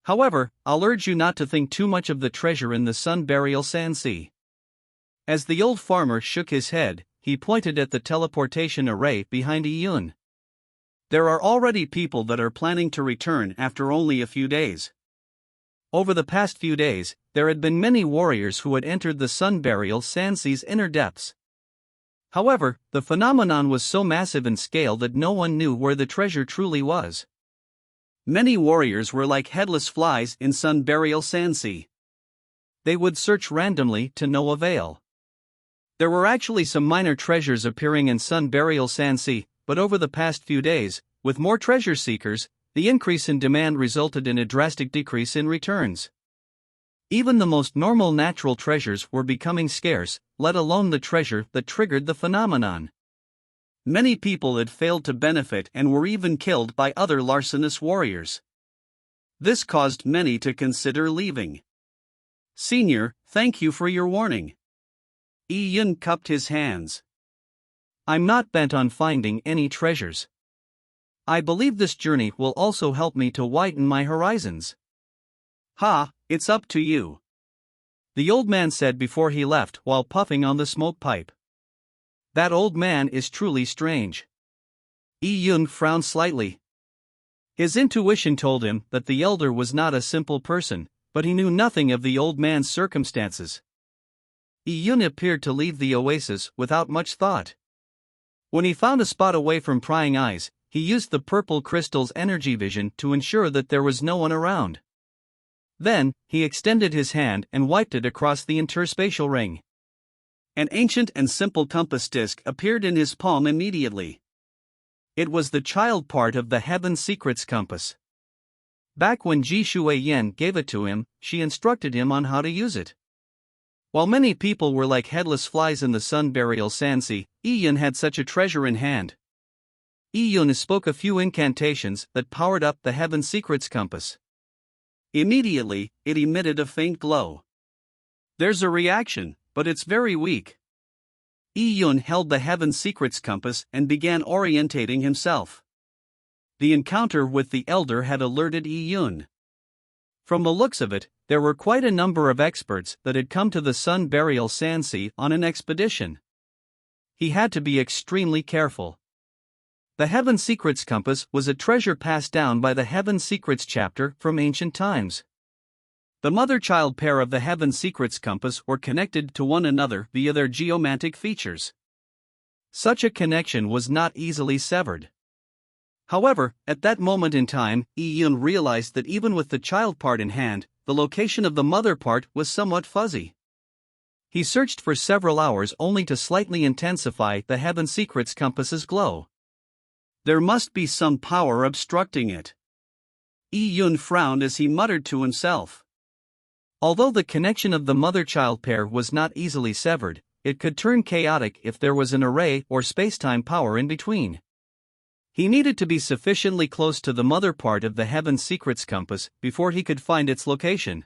However, I'll urge you not to think too much of the treasure in the Sun Burial Sand Sea. As the old farmer shook his head, he pointed at the teleportation array behind Iyun. There are already people that are planning to return after only a few days. Over the past few days, there had been many warriors who had entered the Sun Burial Sand Sea's inner depths. However, the phenomenon was so massive in scale that no one knew where the treasure truly was. Many warriors were like headless flies in Sun Burial Sand Sea. They would search randomly to no avail. There were actually some minor treasures appearing in Sun Burial Sand Sea, but over the past few days, with more treasure seekers, the increase in demand resulted in a drastic decrease in returns. Even the most normal natural treasures were becoming scarce, let alone the treasure that triggered the phenomenon. Many people had failed to benefit and were even killed by other larcenous warriors. This caused many to consider leaving. Senior, thank you for your warning. Iyun cupped his hands. I'm not bent on finding any treasures. I believe this journey will also help me to widen my horizons. It's up to you. The old man said before he left while puffing on the smoke pipe. That old man is truly strange. Iyun frowned slightly. His intuition told him that the elder was not a simple person, but he knew nothing of the old man's circumstances. Iyun appeared to leave the oasis without much thought. When he found a spot away from prying eyes, he used the purple crystal's energy vision to ensure that there was no one around. Then, he extended his hand and wiped it across the interspatial ring. An ancient and simple compass disc appeared in his palm immediately. It was the child part of the Heaven Secrets compass. Back when Ji Shuai-yen gave it to him, she instructed him on how to use it. While many people were like headless flies in the Sun Burial Sansi, Yi-yun had such a treasure in hand. Yi-yun spoke a few incantations that powered up the Heaven Secrets compass. Immediately, it emitted a faint glow. There's a reaction, but it's very weak. Yi-yun held the Heaven Secrets compass and began orientating himself. The encounter with the elder had alerted Yi-yun. From the looks of it, there were quite a number of experts that had come to the Sun Burial Sansi on an expedition. He had to be extremely careful. The Heaven Secrets compass was a treasure passed down by the Heaven Secrets chapter from ancient times. The mother-child pair of the Heaven Secrets compass were connected to one another via their geomantic features. Such a connection was not easily severed. However, at that moment in time, Yi-yun realized that even with the child part in hand, the location of the mother part was somewhat fuzzy. He searched for several hours only to slightly intensify the Heaven Secrets compass's glow. There must be some power obstructing it. Yi-yun frowned as he muttered to himself. Although the connection of the mother-child pair was not easily severed, it could turn chaotic if there was an array or space-time power in between. He needed to be sufficiently close to the mother part of the Heaven Secrets compass before he could find its location.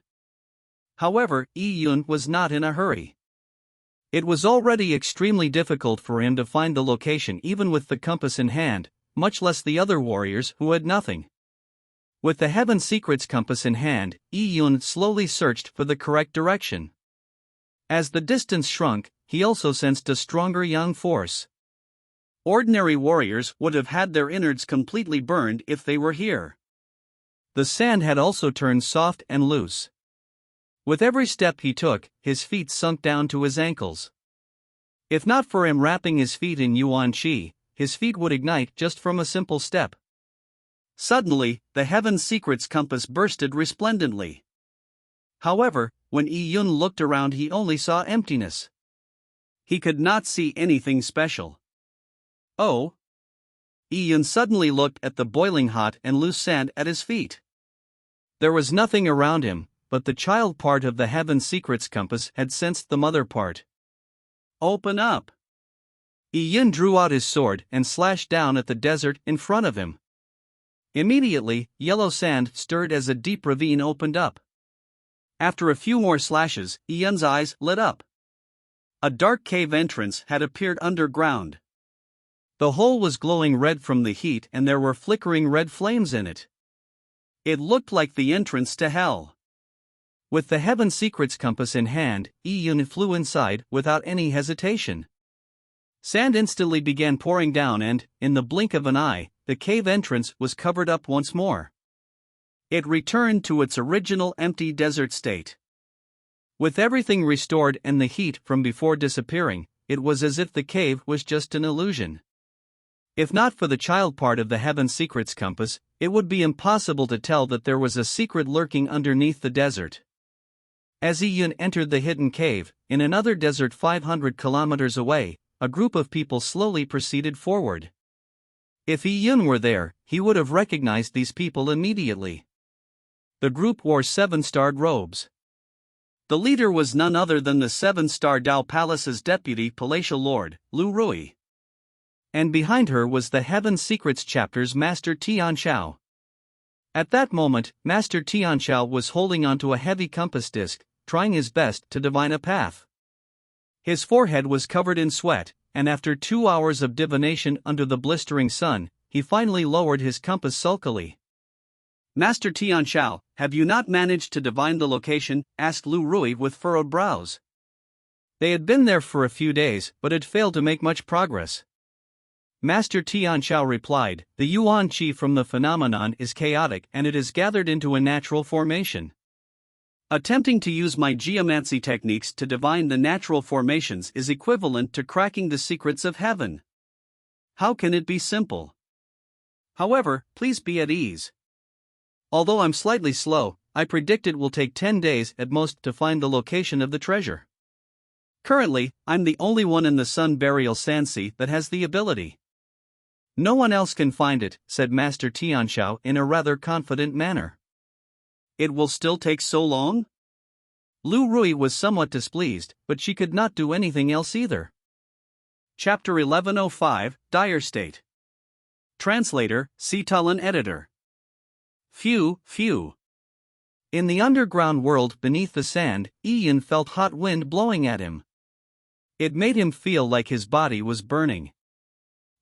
However, Yi-yun was not in a hurry. It was already extremely difficult for him to find the location even with the compass in hand, much less the other warriors who had nothing. With the Heaven Secrets compass in hand, Yi-yun slowly searched for the correct direction. As the distance shrunk, he also sensed a stronger yang force. Ordinary warriors would have had their innards completely burned if they were here. The sand had also turned soft and loose. With every step he took, his feet sunk down to his ankles. If not for him wrapping his feet in yuan qi, his feet would ignite just from a simple step. Suddenly, the Heaven Secrets compass bursted resplendently. However, when Yi-yun looked around he only saw emptiness. He could not see anything special. Oh! Yi-yun suddenly looked at the boiling hot and loose sand at his feet. There was nothing around him, but the child part of the Heaven Secrets compass had sensed the mother part. Open up! Yi-yun drew out his sword and slashed down at the desert in front of him. Immediately, yellow sand stirred as a deep ravine opened up. After a few more slashes, Yi-yun's eyes lit up. A dark cave entrance had appeared underground. The hole was glowing red from the heat and there were flickering red flames in it. It looked like the entrance to hell. With the Heaven Secrets compass in hand, Yi-yun flew inside without any hesitation. Sand instantly began pouring down and, in the blink of an eye, the cave entrance was covered up once more. It returned to its original empty desert state. With everything restored and the heat from before disappearing, it was as if the cave was just an illusion. If not for the child part of the Heaven Secrets compass, it would be impossible to tell that there was a secret lurking underneath the desert. As Yi-yun entered the hidden cave, in another desert 500 kilometers away, a group of people slowly proceeded forward. If Yi-yun were there, he would have recognized these people immediately. The group wore 7-starred robes. The leader was none other than the 7-star Dao Palace's deputy palatial lord, Lu Rui. And behind her was the Heaven Secrets chapter's Master Tianxiao. At that moment, Master Tianxiao was holding onto a heavy compass disc, trying his best to divine a path. His forehead was covered in sweat, and after 2 hours of divination under the blistering sun, he finally lowered his compass sulkily. Master Tianxiao, have you not managed to divine the location? Asked Lu Rui with furrowed brows. They had been there for a few days but had failed to make much progress. Master Tianxiao replied, the yuan qi from the phenomenon is chaotic and it is gathered into a natural formation. Attempting to use my geomancy techniques to divine the natural formations is equivalent to cracking the secrets of heaven. How can it be simple? However, please be at ease. Although I'm slightly slow, I predict it will take 10 days at most to find the location of the treasure. Currently, I'm the only one in the Sun Burial Sandsea that has the ability. No one else can find it, said Master Tianxiao in a rather confident manner. It will still take so long? Lu Rui was somewhat displeased, but she could not do anything else either. Chapter 1105, Dire State. Translator, Sitalan Editor. Phew. In the underground world beneath the sand, Ian felt hot wind blowing at him. It made him feel like his body was burning.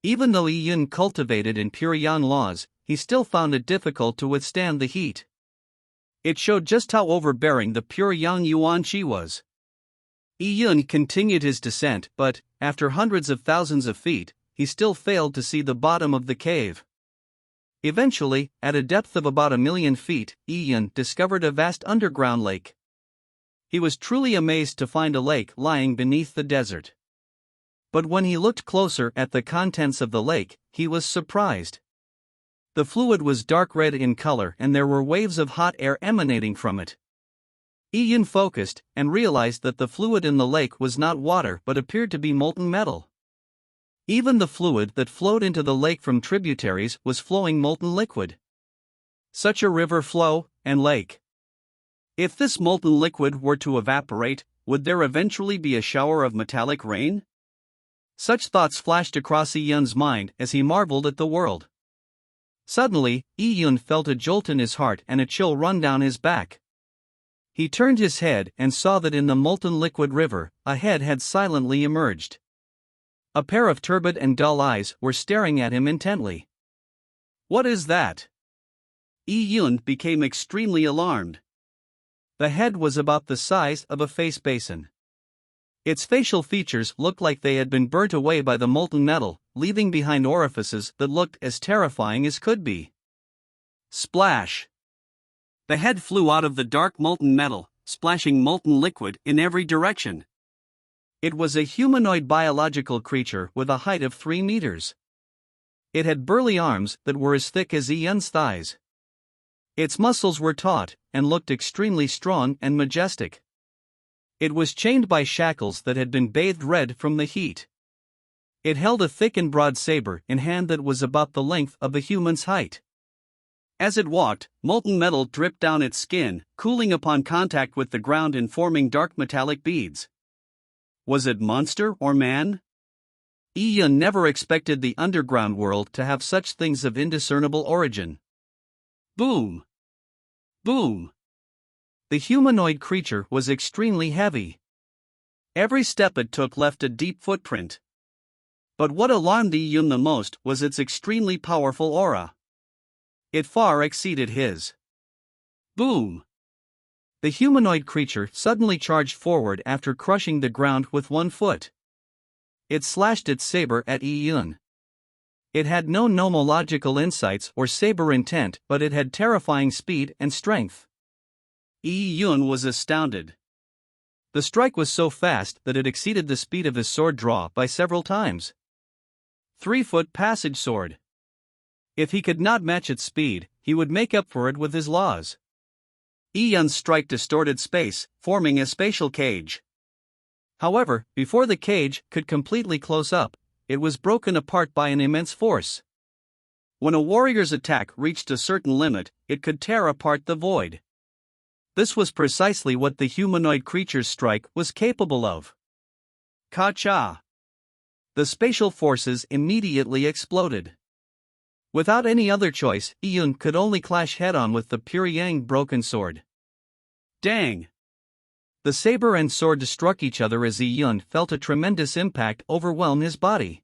Even though Ian cultivated in pure yang laws, he still found it difficult to withstand the heat. It showed just how overbearing the pure yang Yuan Qi was. Ian continued his descent, but, after hundreds of thousands of feet, he still failed to see the bottom of the cave. Eventually, at a depth of about 1,000,000 feet, Ian discovered a vast underground lake. He was truly amazed to find a lake lying beneath the desert. But when he looked closer at the contents of the lake, he was surprised. The fluid was dark red in color and there were waves of hot air emanating from it. Ian focused and realized that the fluid in the lake was not water but appeared to be molten metal. Even the fluid that flowed into the lake from tributaries was flowing molten liquid. Such a river flow, and lake. If this molten liquid were to evaporate, would there eventually be a shower of metallic rain? Such thoughts flashed across Ian's mind as he marveled at the world. Suddenly, Ian felt a jolt in his heart and a chill run down his back. He turned his head and saw that in the molten liquid river, a head had silently emerged. A pair of turbid and dull eyes were staring at him intently. What is that? Ian became extremely alarmed. The head was about the size of a face basin. Its facial features looked like they had been burnt away by the molten metal, leaving behind orifices that looked as terrifying as could be. Splash! The head flew out of the dark molten metal, splashing molten liquid in every direction. It was a humanoid biological creature with a height of 3 meters. It had burly arms that were as thick as Ian's thighs. Its muscles were taut and looked extremely strong and majestic. It was chained by shackles that had been bathed red from the heat. It held a thick and broad saber in hand that was about the length of a human's height. As it walked, molten metal dripped down its skin, cooling upon contact with the ground and forming dark metallic beads. Was it monster or man? Ian never expected the underground world to have such things of indiscernible origin. Boom! Boom! The humanoid creature was extremely heavy. Every step it took left a deep footprint. But what alarmed Ian the most was its extremely powerful aura. It far exceeded his. Boom! The humanoid creature suddenly charged forward after crushing the ground with one foot. It slashed its saber at Ian. It had no nomological insights or saber intent, but it had terrifying speed and strength. Ian was astounded. The strike was so fast that it exceeded the speed of his sword draw by several times. 3-foot passage sword. If he could not match its speed, he would make up for it with his laws. Ian's strike distorted space, forming a spatial cage. However, before the cage could completely close up, it was broken apart by an immense force. When a warrior's attack reached a certain limit, it could tear apart the void. This was precisely what the humanoid creature's strike was capable of. Ka-cha! The spatial forces immediately exploded. Without any other choice, Ian could only clash head-on with the pure yang broken sword. Dang! The saber and sword struck each other as Ian felt a tremendous impact overwhelm his body.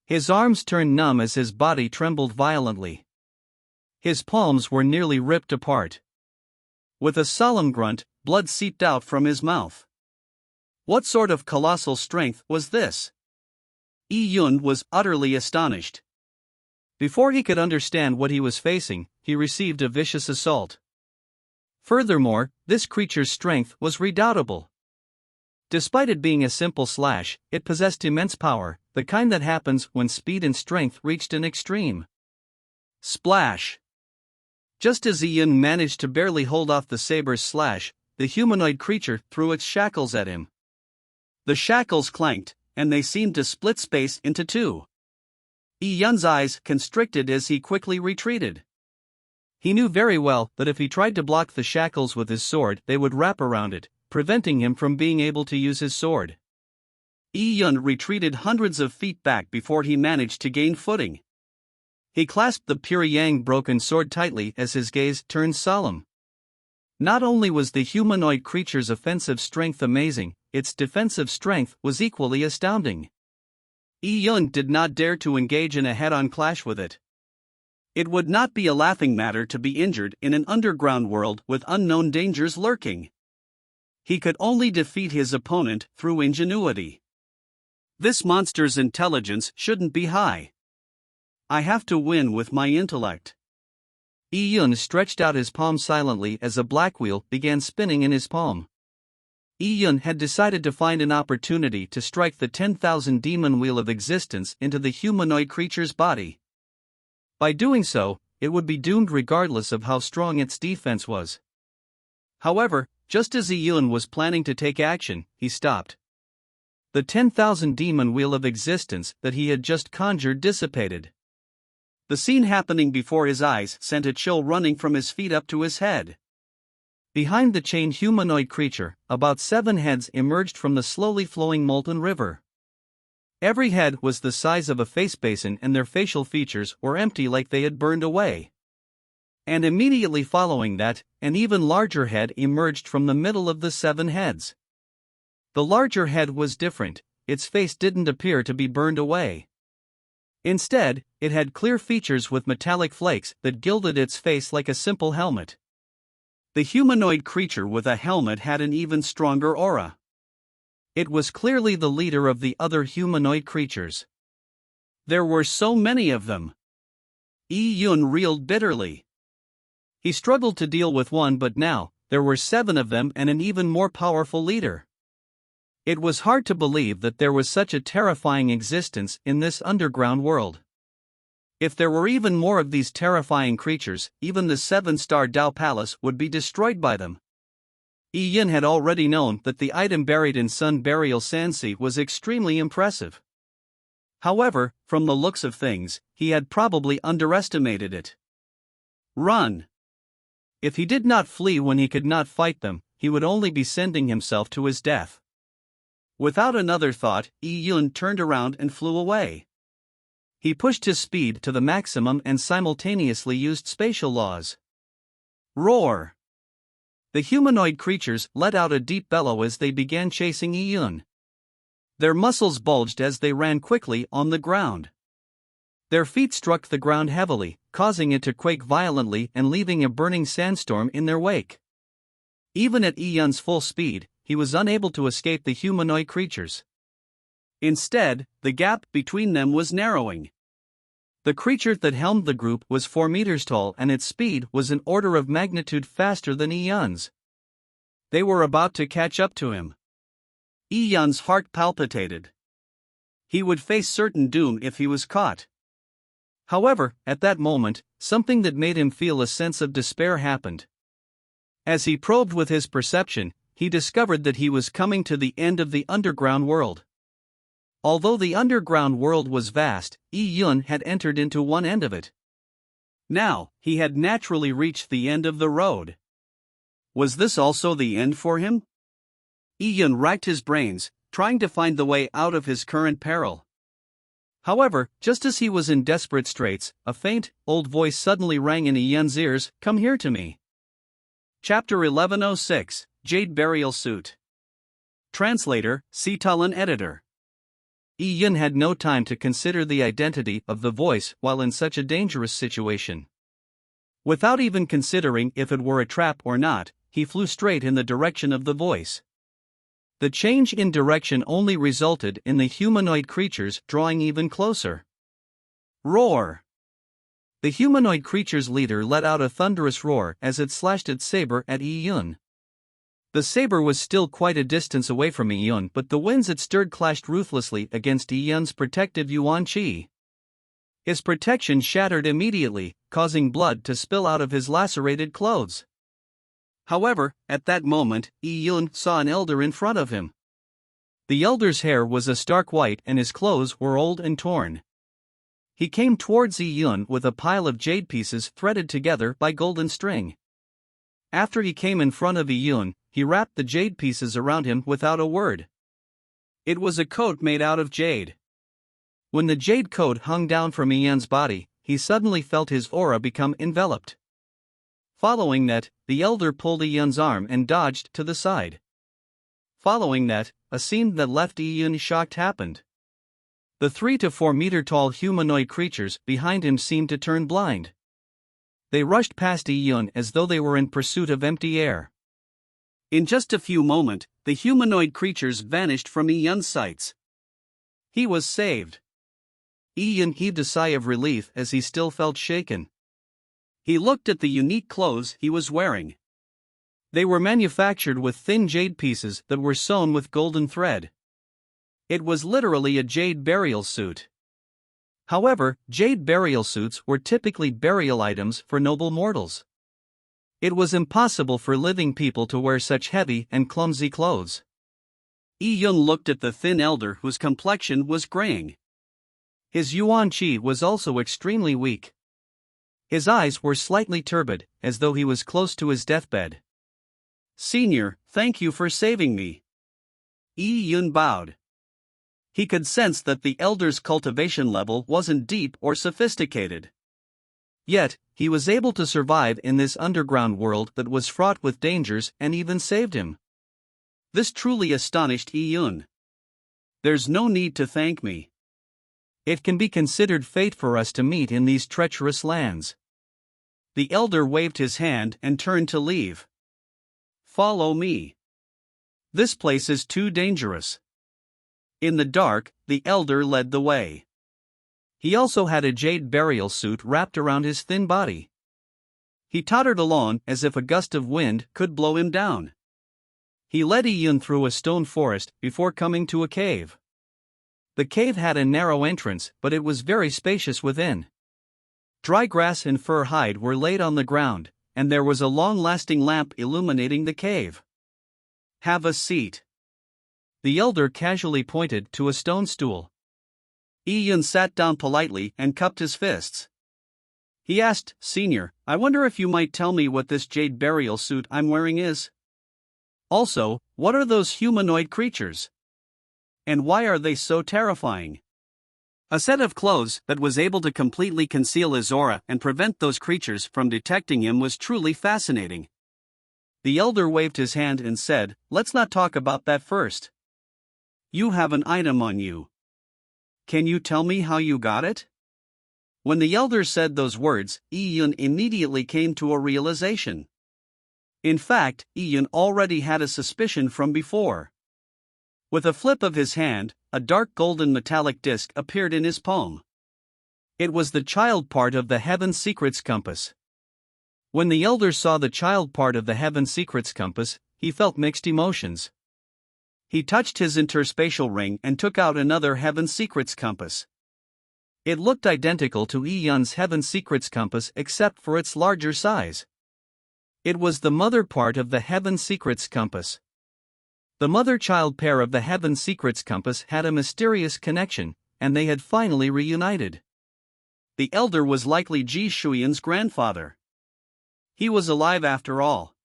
His arms turned numb as his body trembled violently. His palms were nearly ripped apart. With a solemn grunt, blood seeped out from his mouth. What sort of colossal strength was this? Ian was utterly astonished. Before he could understand what he was facing, he received a vicious assault. Furthermore, this creature's strength was redoubtable. Despite it being a simple slash, it possessed immense power, the kind that happens when speed and strength reached an extreme. Splash! Just as Yi-Yun managed to barely hold off the saber's slash, the humanoid creature threw its shackles at him. The shackles clanked, and they seemed to split space into two. Yi-Yun's eyes constricted as he quickly retreated. He knew very well that if he tried to block the shackles with his sword, they would wrap around it, preventing him from being able to use his sword. Yi-Yun retreated hundreds of feet back before he managed to gain footing. He clasped the Pure Yang broken sword tightly as his gaze turned solemn. Not only was the humanoid creature's offensive strength amazing, its defensive strength was equally astounding. Yi-Yun did not dare to engage in a head-on clash with it. It would not be a laughing matter to be injured in an underground world with unknown dangers lurking. He could only defeat his opponent through ingenuity. This monster's intelligence shouldn't be high. I have to win with my intellect. Yi-Yun stretched out his palm silently as a black wheel began spinning in his palm. Yi-Yun had decided to find an opportunity to strike the 10,000 demon wheel of existence into the humanoid creature's body. By doing so, it would be doomed regardless of how strong its defense was. However, just as Yi-Yun was planning to take action, he stopped. The 10,000 demon wheel of existence that he had just conjured dissipated. The scene happening before his eyes sent a chill running from his feet up to his head. Behind the chained humanoid creature, about 7 heads emerged from the slowly flowing molten river. Every head was the size of a face basin and their facial features were empty like they had burned away. And immediately following that, an even larger head emerged from the middle of the 7 heads. The larger head was different, its face didn't appear to be burned away. Instead, it had clear features with metallic flakes that gilded its face like a simple helmet. The humanoid creature with a helmet had an even stronger aura. It was clearly the leader of the other humanoid creatures. There were so many of them. Yi-Yun reeled bitterly. He struggled to deal with one, but now, there were 7 of them and an even more powerful leader. It was hard to believe that there was such a terrifying existence in this underground world. If there were even more of these terrifying creatures, even the 7-star Dao Palace would be destroyed by them. Yi-Yun had already known that the item buried in Sun Burial Sandsea was extremely impressive. However, from the looks of things, he had probably underestimated it. Run! If he did not flee when he could not fight them, he would only be sending himself to his death. Without another thought, Yi-Yun turned around and flew away. He pushed his speed to the maximum and simultaneously used spatial laws. Roar! The humanoid creatures let out a deep bellow as they began chasing Yi-Yun. Their muscles bulged as they ran quickly on the ground. Their feet struck the ground heavily, causing it to quake violently and leaving a burning sandstorm in their wake. Even at Yi-Yun's full speed, he was unable to escape the humanoid creatures. Instead, the gap between them was narrowing. The creature that helmed the group was 4 meters tall and its speed was an order of magnitude faster than Yi-Yun's. They were about to catch up to him. Yi-Yun's heart palpitated. He would face certain doom if he was caught. However, at that moment, something that made him feel a sense of despair happened. As he probed with his perception, he discovered that he was coming to the end of the underground world. Although the underground world was vast, Yi-Yun had entered into one end of it. Now, he had naturally reached the end of the road. Was this also the end for him? Yi-Yun racked his brains, trying to find the way out of his current peril. However, just as he was in desperate straits, a faint, old voice suddenly rang in Yi-Yun's ears, "Come here to me." Chapter 1106, Jade Burial Suit. Translator, Seetalan Editor. Yi-Yun had no time to consider the identity of the voice while in such a dangerous situation. Without even considering if it were a trap or not, he flew straight in the direction of the voice. The change in direction only resulted in the humanoid creatures drawing even closer. Roar! The humanoid creature's leader let out a thunderous roar as it slashed its saber at Yi-Yun. The saber was still quite a distance away from Yi-Yun, but the winds it stirred clashed ruthlessly against Yi-Yun's protective Yuan Qi. His protection shattered immediately, causing blood to spill out of his lacerated clothes. However, at that moment, Yi Yun saw an elder in front of him. The elder's hair was a stark white and his clothes were old and torn. He came towards Yi Yun with a pile of jade pieces threaded together by golden string. After he came in front of Yi Yun, he wrapped the jade pieces around him without a word. It was a coat made out of jade. When the jade coat hung down from Yi Yun's body, he suddenly felt his aura become enveloped. Following that, the elder pulled Yi Yun's arm and dodged to the side. Following that, a scene that left Yi Yun shocked happened. The 3 to 4 meter tall humanoid creatures behind him seemed to turn blind. They rushed past Yi Yun as though they were in pursuit of empty air. In just a few moments, the humanoid creatures vanished from Yi Yun's sights. He was saved. Yi Yun heaved a sigh of relief as he still felt shaken. He looked at the unique clothes he was wearing. They were manufactured with thin jade pieces that were sewn with golden thread. It was literally a jade burial suit. However, jade burial suits were typically burial items for noble mortals. It was impossible for living people to wear such heavy and clumsy clothes. Yi Yun looked at the thin elder whose complexion was graying. His yuan qi was also extremely weak. His eyes were slightly turbid, as though he was close to his deathbed. "Senior, thank you for saving me." Yi Yun bowed. He could sense that the elder's cultivation level wasn't deep or sophisticated. Yet, he was able to survive in this underground world that was fraught with dangers and even saved him. This truly astonished Yi Yun. "There's no need to thank me. It can be considered fate for us to meet in these treacherous lands." The elder waved his hand and turned to leave. "Follow me. This place is too dangerous." In the dark, the elder led the way. He also had a jade burial suit wrapped around his thin body. He tottered along as if a gust of wind could blow him down. He led Yi Yun through a stone forest before coming to a cave. The cave had a narrow entrance, but it was very spacious within. Dry grass and fur hide were laid on the ground, and there was a long-lasting lamp illuminating the cave. "Have a seat." The elder casually pointed to a stone stool. Yi Yun sat down politely and cupped his fists. He asked, "Senior, I wonder if you might tell me what this jade burial suit I'm wearing is? Also, what are those humanoid creatures? And why are they so terrifying?" A set of clothes that was able to completely conceal his aura and prevent those creatures from detecting him was truly fascinating. The elder waved his hand and said, "Let's not talk about that first. You have an item on you. Can you tell me how you got it?" When the elder said those words, Yi Yun immediately came to a realization. In fact, Yi Yun already had a suspicion from before. With a flip of his hand, a dark golden metallic disc appeared in his palm. It was the child part of the Heaven Secrets Compass. When the elder saw the child part of the Heaven Secrets Compass, he felt mixed emotions. He touched his interspatial ring and took out another Heaven Secrets Compass. It looked identical to Yi Yun's Heaven Secrets Compass except for its larger size. It was the mother part of the Heaven Secrets Compass. The mother-child pair of the Heaven Secrets Compass had a mysterious connection, and they had finally reunited. The elder was likely Ji Shuyan's grandfather. He was alive after all.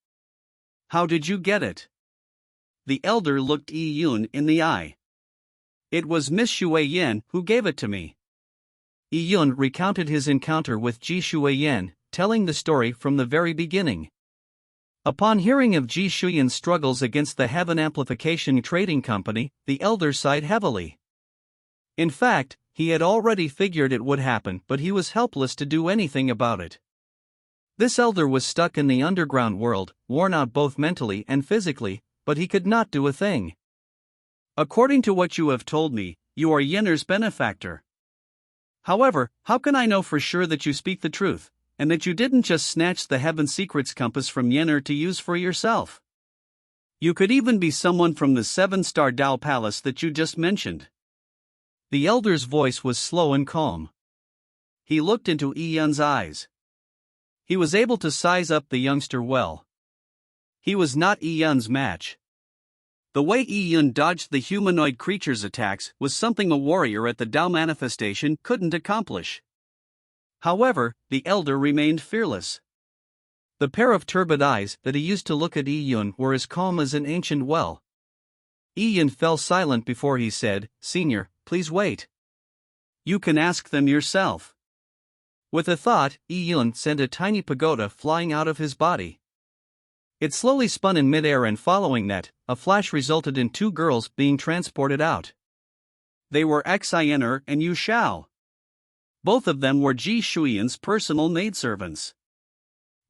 "How did you get it?" The elder looked Yi Yun in the eye. "It was Miss Shui Yan who gave it to me." Yi Yun recounted his encounter with Ji Shui Yan, telling the story from the very beginning. Upon hearing of Ji Shuyan's struggles against the Heaven Amplification Trading Company, the elder sighed heavily. In fact, he had already figured it would happen, but he was helpless to do anything about it. This elder was stuck in the underground world, worn out both mentally and physically, but he could not do a thing. "According to what you have told me, you are Yenner's benefactor. However, how can I know for sure that you speak the truth, and that you didn't just snatch the Heaven Secrets Compass from Yenner to use for yourself? You could even be someone from the 7-star Dao Palace that you just mentioned." The elder's voice was slow and calm. he looked into Yun's eyes. He was able to size up the youngster well. He was not Yun's match. The way Yun dodged the humanoid creature's attacks was something a warrior at the Dao manifestation couldn't accomplish. However, the elder remained fearless. The pair of turbid eyes that he used to look at Yun were as calm as an ancient well. Yun fell silent before he said, "Senior, please wait. You can ask them yourself." With a thought, Yun sent a tiny pagoda flying out of his body. It slowly spun in midair, and following that, a flash resulted in two girls being transported out. They were Xiner and Yu Shao. Both of them were Ji Shuyan's personal maidservants.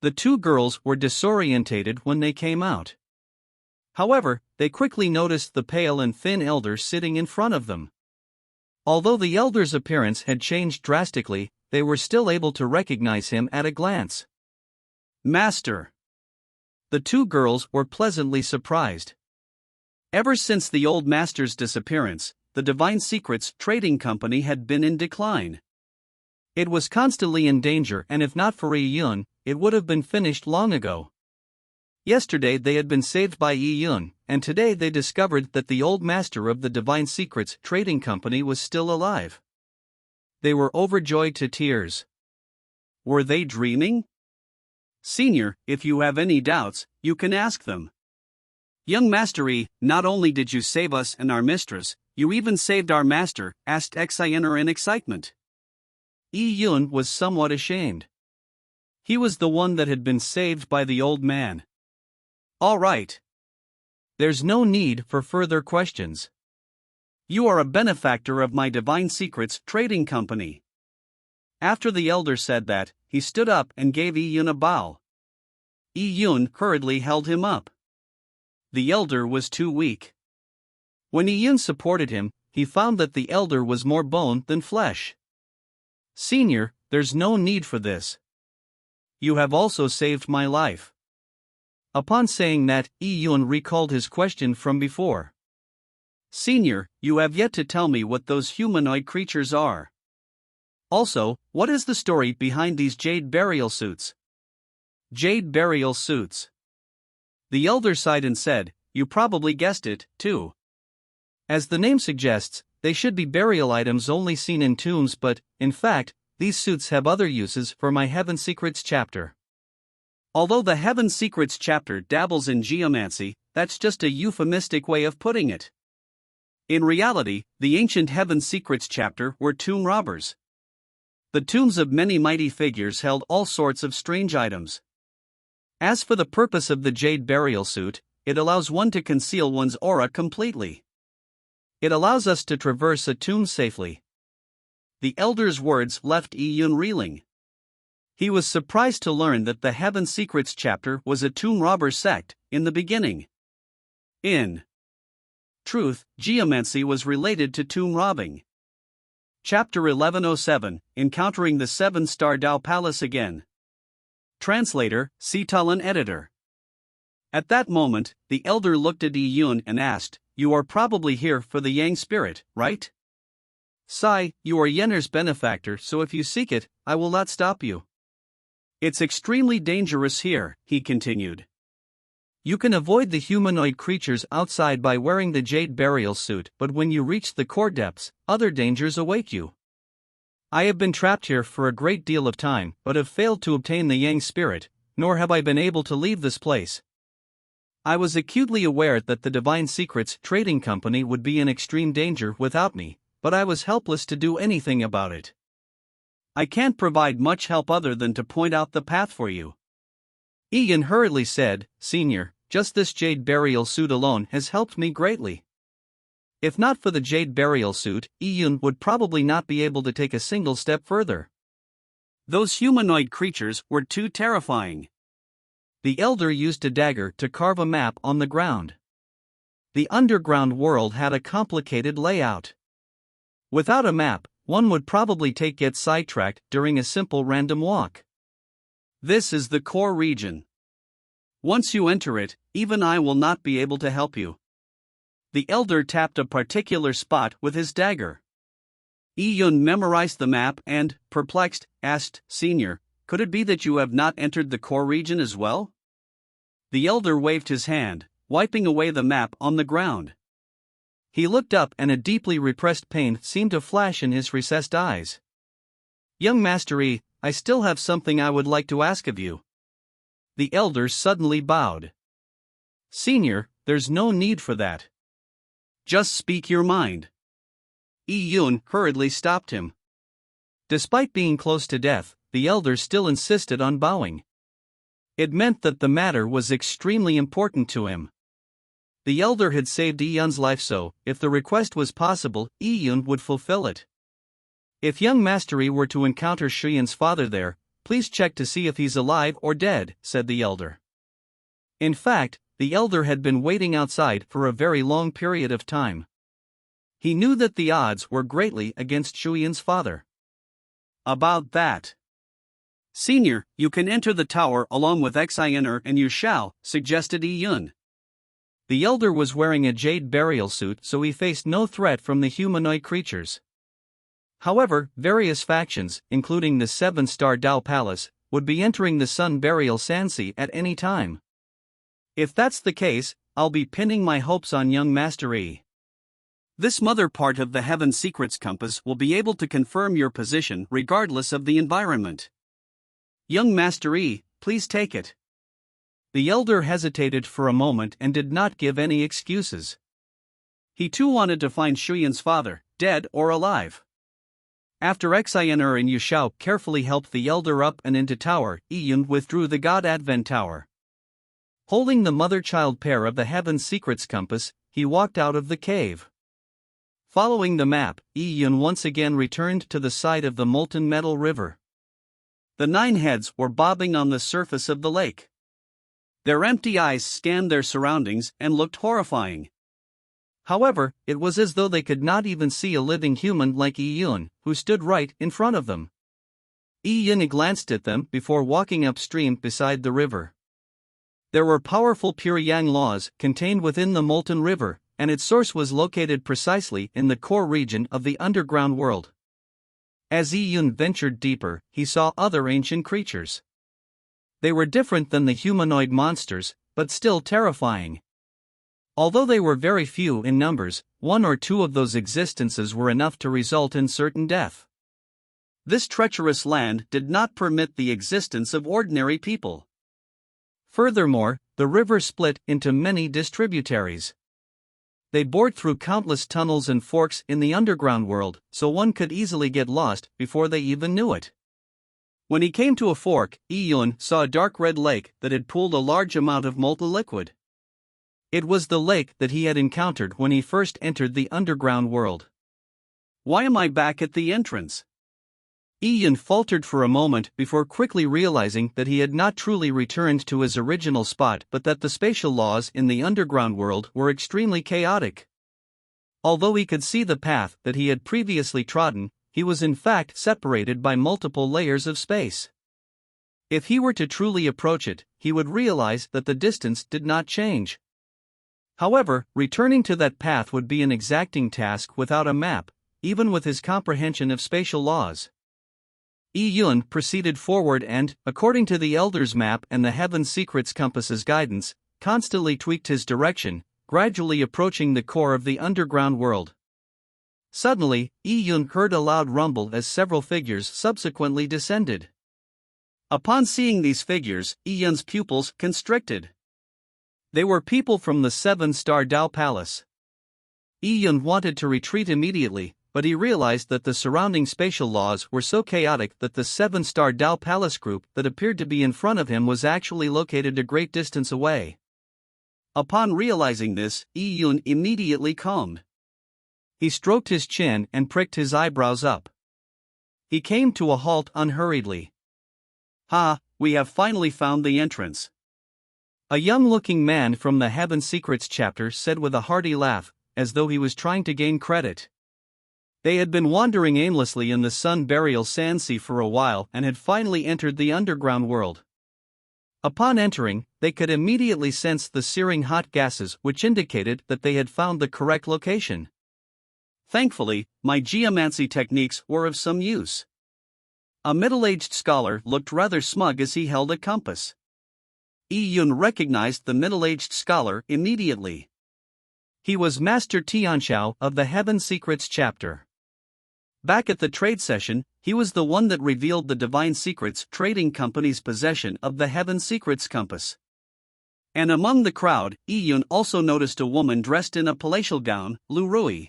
The two girls were disorientated when they came out. However, they quickly noticed the pale and thin elder sitting in front of them. Although the elder's appearance had changed drastically, they were still able to recognize him at a glance. "Master." The two girls were pleasantly surprised. Ever since the old master's disappearance, the Divine Secrets Trading Company had been in decline. It was constantly in danger, and if not for Yun, it would have been finished long ago. Yesterday they had been saved by Yun, and today they discovered that the old master of the Divine Secrets Trading Company was still alive. They were overjoyed to tears. Were they dreaming? "Senior, if you have any doubts, you can ask them." "Young Master Yi, not only did you save us and our mistress, you even saved our master," asked Xiner in excitement. Yun was somewhat ashamed. He was the one that had been saved by the old man. "All right. There's no need for further questions. You are a benefactor of my Divine Secrets Trading Company." After the elder said that, he stood up and gave Yun a bow. Yun hurriedly held him up. The elder was too weak. When Yun supported him, he found that the elder was more bone than flesh. "Senior, there's no need for this. You have also saved my life." Upon saying that, Yun recalled his question from before. "Senior, you have yet to tell me what those humanoid creatures are. Also, what is the story behind these jade burial suits?" "Jade burial suits." The elder sighed and said, "You probably guessed it, too. As the name suggests, they should be burial items only seen in tombs, but, in fact, these suits have other uses for my Heaven Secrets chapter." Although the Heaven Secrets chapter dabbles in geomancy, that's just a euphemistic way of putting it. In reality, the ancient Heaven Secrets chapter were tomb robbers. The tombs of many mighty figures held all sorts of strange items. As for the purpose of the jade burial suit, it allows one to conceal one's aura completely. It allows us to traverse a tomb safely. The elder's words left Yun reeling. He was surprised to learn that the Heaven Secrets chapter was a tomb robber sect in the beginning. In truth, geomancy was related to tomb robbing. Chapter 1107, Encountering the Seven-Star Dao Palace Again. Translator, Sitalan Editor. At that moment, the elder looked at Yun and asked, "You are probably here for the Yang spirit, right?" "Sai, you are Yenner's benefactor, so if you seek it, I will not stop you." "It's extremely dangerous here," he continued. "You can avoid the humanoid creatures outside by wearing the jade burial suit, but when you reach the core depths, other dangers await you. I have been trapped here for a great deal of time, but have failed to obtain the Yang spirit, nor have I been able to leave this place. I was acutely aware that the Divine Secrets Trading Company would be in extreme danger without me, but I was helpless to do anything about it. I can't provide much help other than to point out the path for you." Yun hurriedly said, "Senior, just this jade burial suit alone has helped me greatly. If not for the jade burial suit, Yun would probably not be able to take a single step further. Those humanoid creatures were too terrifying." The elder used a dagger to carve a map on the ground. The underground world had a complicated layout. Without a map, one would probably get sidetracked during a simple random walk. This is the core region. Once you enter it, even I will not be able to help you. The elder tapped a particular spot with his dagger. Yun memorized the map and, perplexed, asked, "Senior, could it be that you have not entered the core region as well?" The elder waved his hand, wiping away the map on the ground. He looked up and a deeply repressed pain seemed to flash in his recessed eyes. "Young Master Yi, I still have something I would like to ask of you." The elder suddenly bowed. "Senior, there's no need for that. Just speak your mind." Yun hurriedly stopped him. Despite being close to death, the elder still insisted on bowing. It meant that the matter was extremely important to him. The elder had saved Yun's life, so, if the request was possible, Yun would fulfill it. "If young Master Yi were to encounter Shuyin's father there, please check to see if he's alive or dead," said the elder. In fact, the elder had been waiting outside for a very long period of time. He knew that the odds were greatly against Shuyin's father. "About that, Senior, you can enter the tower along with Xiner and Yu Shao," suggested Yun. The elder was wearing a jade burial suit, so he faced no threat from the humanoid creatures. However, various factions, including the 7-star Dao Palace, would be entering the Sun Burial Sansi at any time. "If that's the case, I'll be pinning my hopes on young Master Yi. This mother part of the Heaven Secrets Compass will be able to confirm your position regardless of the environment. Young Master Yi, please take it." The elder hesitated for a moment and did not give any excuses. He too wanted to find Shuyin's father, dead or alive. After Xiner and Yu Shao carefully helped the elder up and into tower, Yun withdrew the God Advent Tower. Holding the mother-child pair of the Heaven Secrets Compass, he walked out of the cave. Following the map, Yun once again returned to the side of the molten metal river. The 9 heads were bobbing on the surface of the lake. Their empty eyes scanned their surroundings and looked horrifying. However, it was as though they could not even see a living human like Yun, who stood right in front of them. Yun glanced at them before walking upstream beside the river. There were powerful pure yang laws contained within the molten river, and its source was located precisely in the core region of the underground world. As Yun ventured deeper, he saw other ancient creatures. They were different than the humanoid monsters, but still terrifying. Although they were very few in numbers, 1 or 2 of those existences were enough to result in certain death. This treacherous land did not permit the existence of ordinary people. Furthermore, the river split into many distributaries. They bored through countless tunnels and forks in the underground world, so one could easily get lost before they even knew it. When he came to a fork, Yun saw a dark red lake that had pooled a large amount of molten liquid. It was the lake that he had encountered when he first entered the underground world. "Why am I back at the entrance?" Yun faltered for a moment before quickly realizing that he had not truly returned to his original spot but that the spatial laws in the underground world were extremely chaotic. Although he could see the path that he had previously trodden, he was in fact separated by multiple layers of space. If he were to truly approach it, he would realize that the distance did not change. However, returning to that path would be an exacting task without a map, even with his comprehension of spatial laws. Yun proceeded forward and, according to the Elder's map and the Heaven Secrets Compass's guidance, constantly tweaked his direction, gradually approaching the core of the underground world. Suddenly, Yun heard a loud rumble as several figures subsequently descended. Upon seeing these figures, Yun's pupils constricted. They were people from the 7-star Dao Palace. Yun wanted to retreat immediately, but he realized that the surrounding spatial laws were so chaotic that the 7-star Dao Palace group that appeared to be in front of him was actually located a great distance away. Upon realizing this, Yun immediately calmed. He stroked his chin and pricked his eyebrows up. He came to a halt unhurriedly. "Ha, we have finally found the entrance," a young-looking man from the Heaven Secrets chapter said with a hearty laugh, as though he was trying to gain credit. They had been wandering aimlessly in the Sun Burial Sansi for a while and had finally entered the underground world. Upon entering, they could immediately sense the searing hot gases which indicated that they had found the correct location. Thankfully, my geomancy techniques were of some use. A middle-aged scholar looked rather smug as he held a compass. Yi Yun recognized the middle-aged scholar immediately. He was Master Tianxiao of the Heaven Secrets chapter. Back at the trade session, he was the one that revealed the Divine Secrets Trading Company's possession of the Heaven Secrets compass. And among the crowd, Yi Yun also noticed a woman dressed in a palatial gown, Lu Rui.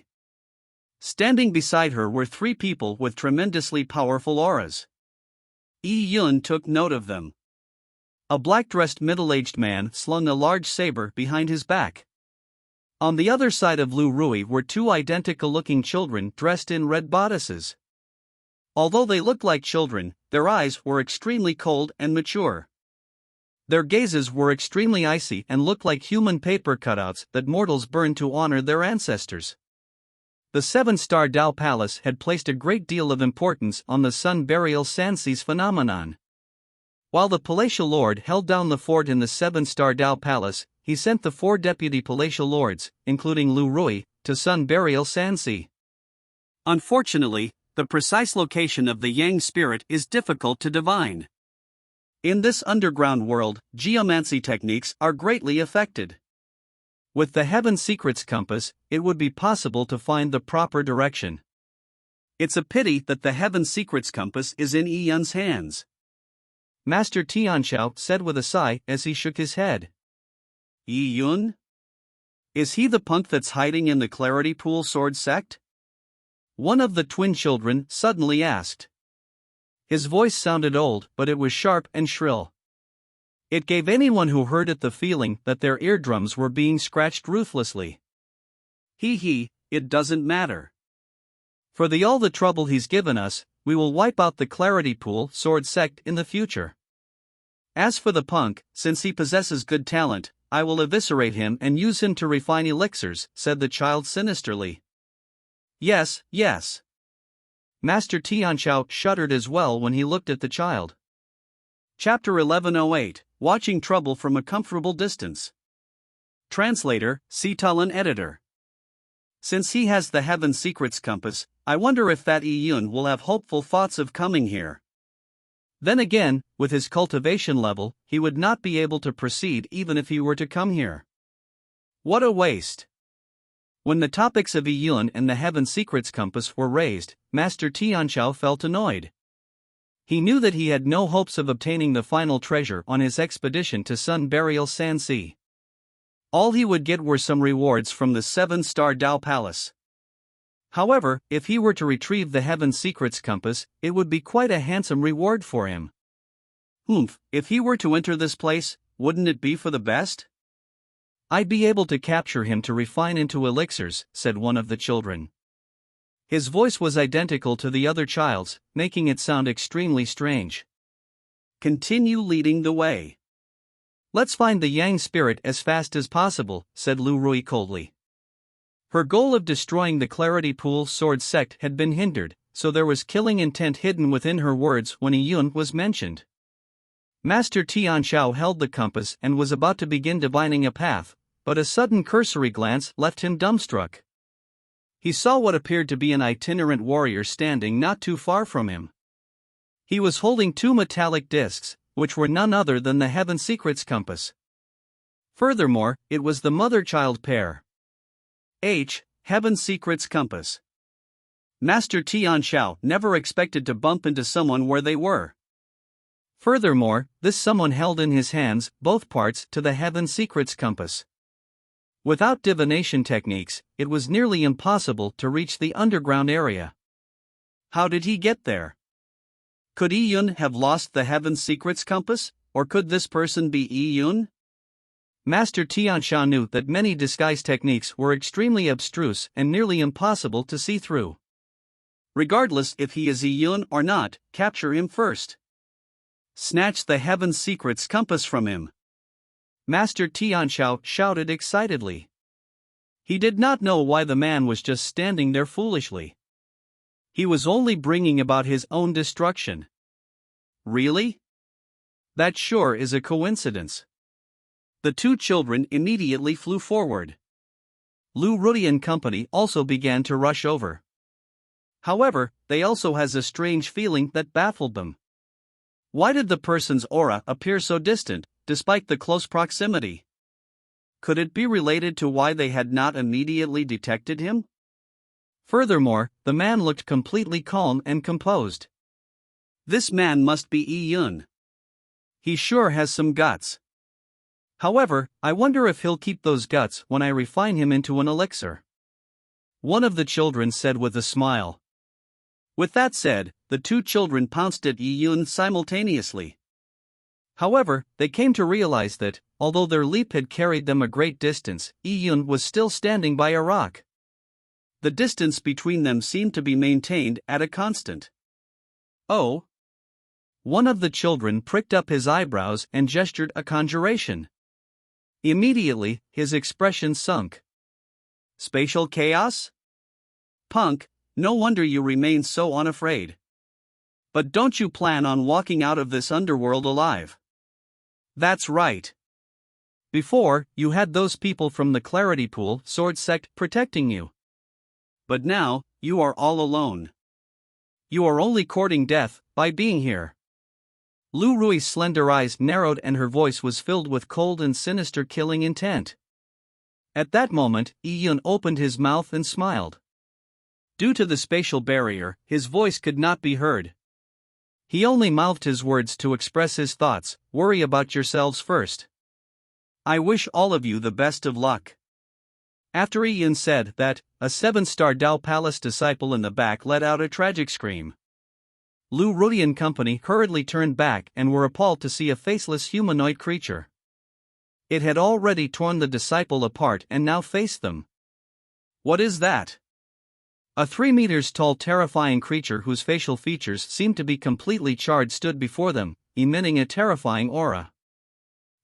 Standing beside her were three people with tremendously powerful auras. Yi Yun took note of them. A black-dressed middle-aged man slung a large saber behind his back. On the other side of Lu Rui were two identical-looking children dressed in red bodices. Although they looked like children, their eyes were extremely cold and mature. Their gazes were extremely icy and looked like human paper cutouts that mortals burned to honor their ancestors. The Seven-Star Dao Palace had placed a great deal of importance on the Sun Burial Sanxi phenomenon. While the palatial lord held down the fort in the Seven-Star Dao Palace, he sent the four deputy palatial lords, including Lu Rui, to Sun Burial Sanxi. Unfortunately, the precise location of the Yang spirit is difficult to divine. In this underground world, geomancy techniques are greatly affected. With the Heaven Secrets compass, it would be possible to find the proper direction. It's a pity that the Heaven Secrets compass is in Yi Yun's hands, Master Tianxiao said with a sigh as he shook his head. Yi Yun? Is he the punk that's hiding in the Clarity Pool Sword sect? One of the twin children suddenly asked. His voice sounded old, but it was sharp and shrill. It gave anyone who heard it the feeling that their eardrums were being scratched ruthlessly. It doesn't matter. For all the trouble he's given us, we will wipe out the Clarity Pool Sword sect in the future. As for the punk, since he possesses good talent, I will eviscerate him and use him to refine elixirs, said the child sinisterly. Yes. Master Tianxiao shuddered as well when he looked at the child. Chapter 1108, Watching Trouble from a Comfortable Distance. Translator, Citulin Editor. Since he has the Heaven Secrets compass, I wonder if that Yi Yun will have hopeful thoughts of coming here. Then again, with his cultivation level, he would not be able to proceed even if he were to come here. What a waste! When the topics of Yi Yun and the Heaven Secrets compass were raised, Master Tianxiao felt annoyed. He knew that he had no hopes of obtaining the final treasure on his expedition to Sun Burial Sanxi. All he would get were some rewards from the Seven-Star Dao Palace. However, if he were to retrieve the Heaven Secrets compass, it would be quite a handsome reward for him. If he were to enter this place, wouldn't it be for the best? I'd be able to capture him to refine into elixirs, said one of the children. His voice was identical to the other child's, making it sound extremely strange. Continue leading the way. Let's find the Yang spirit as fast as possible, said Lu Rui coldly. Her goal of destroying the Clarity Pool Sword sect had been hindered, so there was killing intent hidden within her words when Yi Yun was mentioned. Master Tianxiao held the compass and was about to begin divining a path, but a sudden cursory glance left him dumbstruck. He saw what appeared to be an itinerant warrior standing not too far from him. He was holding two metallic discs, which were none other than the Heaven Secrets compass. Furthermore, it was the mother-child pair. Heaven Secrets compass. Master Tianxiao never expected to bump into someone where they were. Furthermore, this someone held in his hands both parts to the Heaven Secrets compass. Without divination techniques, it was nearly impossible to reach the underground area. How did he get there? Could Yi Yun have lost the Heaven Secrets compass, or could this person be Yi Yun? Master Tianxiao knew that many disguise techniques were extremely abstruse and nearly impossible to see through. Regardless if he is Yi Yun or not, capture him first. Snatch the Heaven Secrets compass from him. Master Tianxiao shouted excitedly. He did not know why the man was just standing there foolishly. He was only bringing about his own destruction. Really? That sure is a coincidence. The two children immediately flew forward. Lu Ruti and company also began to rush over. However, they also has a strange feeling that baffled them. Why did the person's aura appear so distant, despite the close proximity? Could it be related to why they had not immediately detected him? Furthermore, the man looked completely calm and composed. This man must be Yi Yun. He sure has some guts. However, I wonder if he'll keep those guts when I refine him into an elixir. One of the children said with a smile. With that said, the two children pounced at Yi Yun simultaneously. However, they came to realize that, although their leap had carried them a great distance, Yi Yun was still standing by a rock. The distance between them seemed to be maintained at a constant. Oh! One of the children pricked up his eyebrows and gestured a conjuration. Immediately, his expression sunk. Spatial chaos? Punk, no wonder you remain so unafraid. But don't you plan on walking out of this underworld alive? That's right. Before, you had those people from the Clarity Pool Sword Sect protecting you. But now, you are all alone. You are only courting death by being here. Lu Rui's slender eyes narrowed and her voice was filled with cold and sinister killing intent. At that moment, Yi Yun opened his mouth and smiled. Due to the spatial barrier, his voice could not be heard. He only mouthed his words to express his thoughts. Worry about yourselves first. I wish all of you the best of luck. After Yi Yun said that, a 7-star Dao Palace disciple in the back let out a tragic scream. Lu Ruti and company hurriedly turned back and were appalled to see a faceless humanoid creature. It had already torn the disciple apart and now faced them. What is that? A 3 meters tall terrifying creature whose facial features seemed to be completely charred stood before them, emitting a terrifying aura.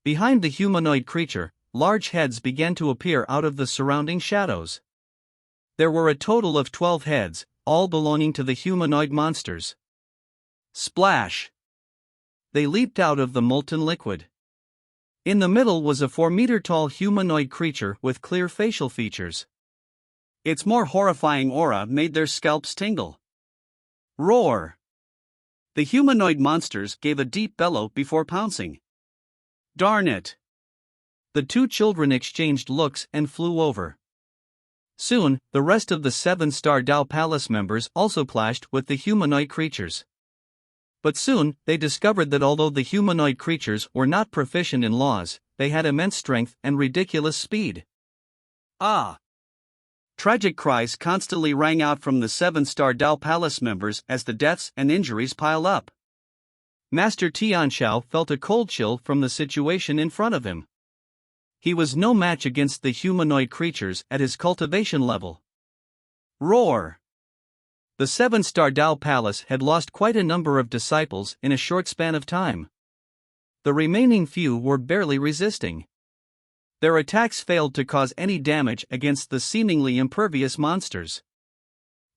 Behind the humanoid creature, large heads began to appear out of the surrounding shadows. There were a total of 12 heads, all belonging to the humanoid monsters. Splash! They leaped out of the molten liquid. In the middle was a 4-meter-tall humanoid creature with clear facial features. Its more horrifying aura made their scalps tingle. Roar! The humanoid monsters gave a deep bellow before pouncing. Darn it! The two children exchanged looks and flew over. Soon, the rest of the 7-star Dao Palace members also clashed with the humanoid creatures. But soon, they discovered that although the humanoid creatures were not proficient in laws, they had immense strength and ridiculous speed. Ah! Tragic cries constantly rang out from the 7-star Dao Palace members as the deaths and injuries piled up. Master Tianxiao felt a cold chill from the situation in front of him. He was no match against the humanoid creatures at his cultivation level. Roar! The 7-star Dao Palace had lost quite a number of disciples in a short span of time. The remaining few were barely resisting. Their attacks failed to cause any damage against the seemingly impervious monsters.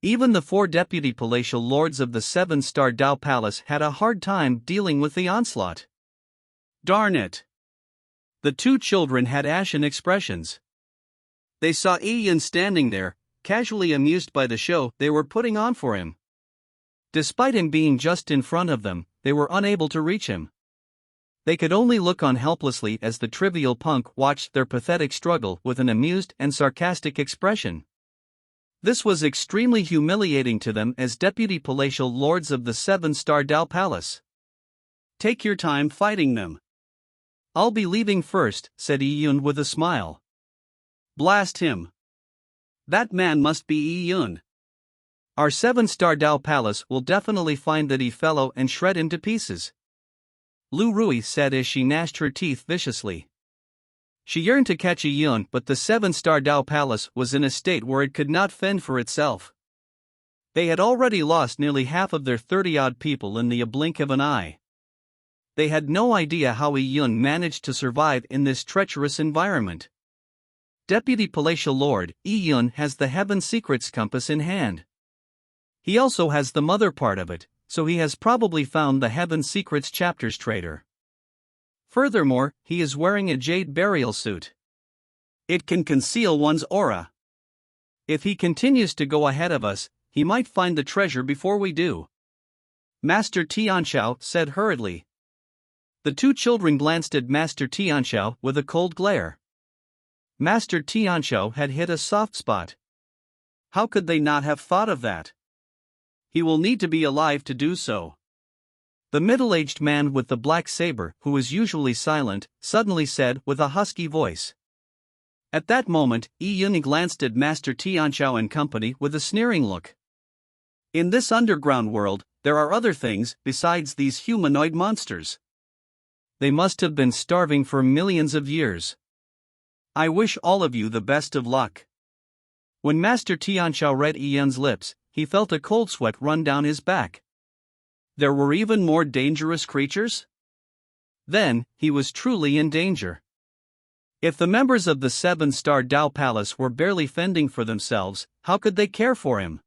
Even the 4 deputy palatial lords of the 7-star Dao Palace had a hard time dealing with the onslaught. Darn it! The two children had ashen expressions. They saw Yi Yun standing there, casually amused by the show they were putting on for him. Despite him being just in front of them, they were unable to reach him. They could only look on helplessly as the trivial punk watched their pathetic struggle with an amused and sarcastic expression. This was extremely humiliating to them as deputy palatial lords of the 7-star Dao Palace. Take your time fighting them. I'll be leaving first, said Yi Yun with a smile. Blast him. That man must be Yi Yun. Our 7-star Dao Palace will definitely find that he fellow and shred him to pieces. Lu Rui said as she gnashed her teeth viciously. She yearned to catch Yi Yun, but the 7-star Dao Palace was in a state where it could not fend for itself. They had already lost nearly half of their 30-odd people in the blink of an eye. They had no idea how Yi Yun managed to survive in this treacherous environment. Deputy Palatial Lord, Yi Yun has the Heaven Secrets compass in hand. He also has the mother part of it, so he has probably found the Heaven Secrets chapters traitor. Furthermore, he is wearing a jade burial suit. It can conceal one's aura. If he continues to go ahead of us, he might find the treasure before we do," Master Tianxiao said hurriedly. The two children glanced at Master Tianxiao with a cold glare. Master Tianxiao had hit a soft spot. How could they not have thought of that? He will need to be alive to do so. The middle-aged man with the black saber, who was usually silent, suddenly said with a husky voice. At that moment, Yi Yun glanced at Master Tianxiao and company with a sneering look. In this underground world, there are other things besides these humanoid monsters. They must have been starving for millions of years. I wish all of you the best of luck. When Master Tianxiao read Yi Yun's lips, he felt a cold sweat run down his back. There were even more dangerous creatures? Then, he was truly in danger. If the members of the 7-star Dao Palace were barely fending for themselves, how could they care for him?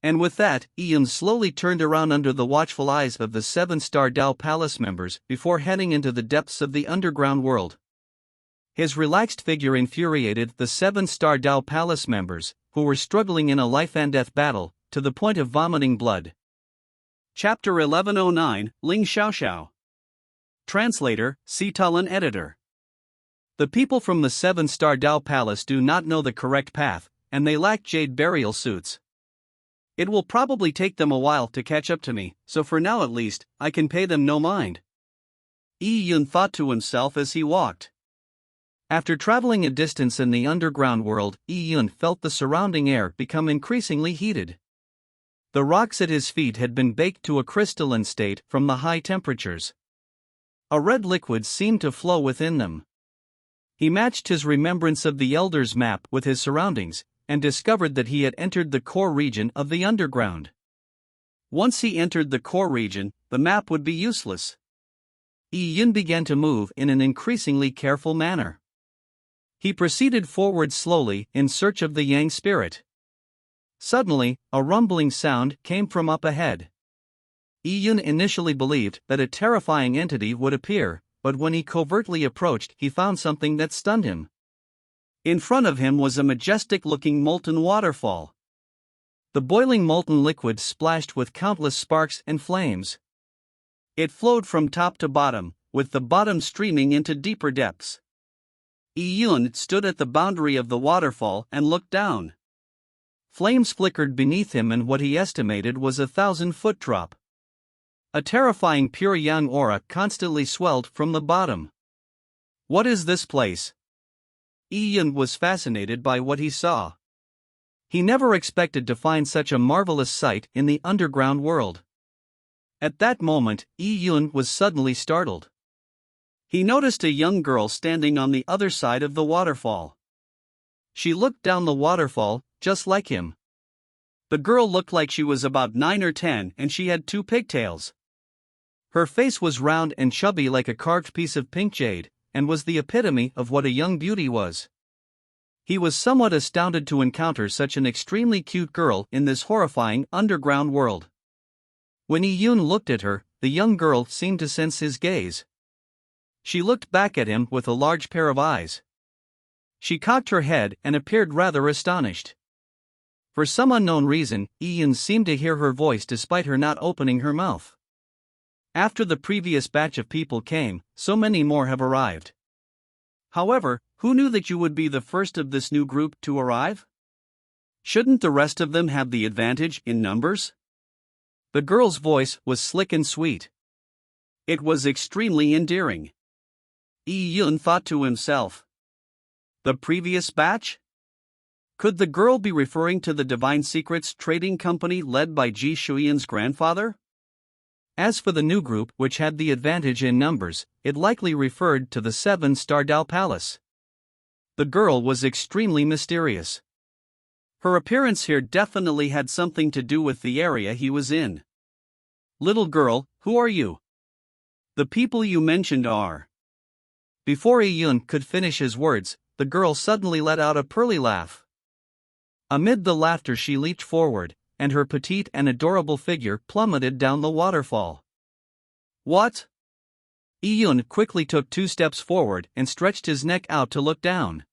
And with that, Yi Yun slowly turned around under the watchful eyes of the 7-star Dao Palace members before heading into the depths of the underground world. His relaxed figure infuriated the 7-star Dao Palace members, who were struggling in a life-and-death battle, to the point of vomiting blood. Chapter 1109, Ling Xiaoxiao. Translator, Citulin Editor. The people from the 7-star Dao Palace do not know the correct path, and they lack jade burial suits. It will probably take them a while to catch up to me, so for now at least, I can pay them no mind. Yi Yun thought to himself as he walked. After traveling a distance in the underground world, Yi Yun felt the surrounding air become increasingly heated. The rocks at his feet had been baked to a crystalline state from the high temperatures. A red liquid seemed to flow within them. He matched his remembrance of the Elder's map with his surroundings, and discovered that he had entered the core region of the underground. Once he entered the core region, the map would be useless. Yi Yun began to move in an increasingly careful manner. He proceeded forward slowly in search of the Yang spirit. Suddenly, a rumbling sound came from up ahead. Yi Yun initially believed that a terrifying entity would appear, but when he covertly approached, he found something that stunned him. In front of him was a majestic-looking molten waterfall. The boiling molten liquid splashed with countless sparks and flames. It flowed from top to bottom, with the bottom streaming into deeper depths. Yi Yun stood at the boundary of the waterfall and looked down. Flames flickered beneath him and what he estimated was a 1,000-foot drop. A terrifying pure yang aura constantly swelled from the bottom. What is this place? Yi Yun was fascinated by what he saw. He never expected to find such a marvelous sight in the underground world. At that moment, Yi Yun was suddenly startled. He noticed a young girl standing on the other side of the waterfall. She looked down the waterfall, just like him. The girl looked like she was about 9 or 10 and she had 2 pigtails. Her face was round and chubby like a carved piece of pink jade, and was the epitome of what a young beauty was. He was somewhat astounded to encounter such an extremely cute girl in this horrifying underground world. When Yi Yun looked at her, the young girl seemed to sense his gaze. She looked back at him with a large pair of eyes. She cocked her head and appeared rather astonished. For some unknown reason, Yi Yun seemed to hear her voice despite her not opening her mouth. After the previous batch of people came, so many more have arrived. However, who knew that you would be the first of this new group to arrive? Shouldn't the rest of them have the advantage in numbers? The girl's voice was slick and sweet. It was extremely endearing. Yi Yun thought to himself. The previous batch? Could the girl be referring to the Divine Secrets trading company led by Ji Shuyan's grandfather? As for the new group which had the advantage in numbers, it likely referred to the 7-star Dao Palace. The girl was extremely mysterious. Her appearance here definitely had something to do with the area he was in. Little girl, who are you? The people you mentioned are. Before Yi Yun could finish his words, the girl suddenly let out a pearly laugh. Amid the laughter she leaped forward, and her petite and adorable figure plummeted down the waterfall. What? Yi Yun quickly took 2 steps forward and stretched his neck out to look down.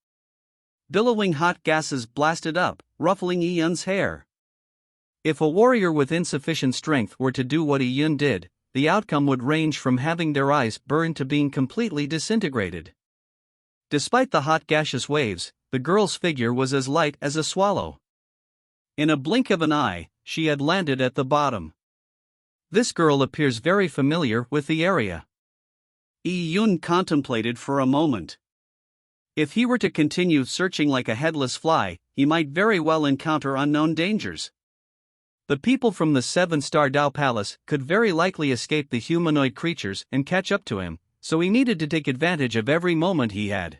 Billowing hot gases blasted up, ruffling Iyun's hair. If a warrior with insufficient strength were to do what Iyun did, the outcome would range from having their eyes burned to being completely disintegrated. Despite the hot gaseous waves, the girl's figure was as light as a swallow. In a blink of an eye, she had landed at the bottom. This girl appears very familiar with the area. Iyun contemplated for a moment. If he were to continue searching like a headless fly, he might very well encounter unknown dangers. The people from the 7-star Dao Palace could very likely escape the humanoid creatures and catch up to him, so he needed to take advantage of every moment he had.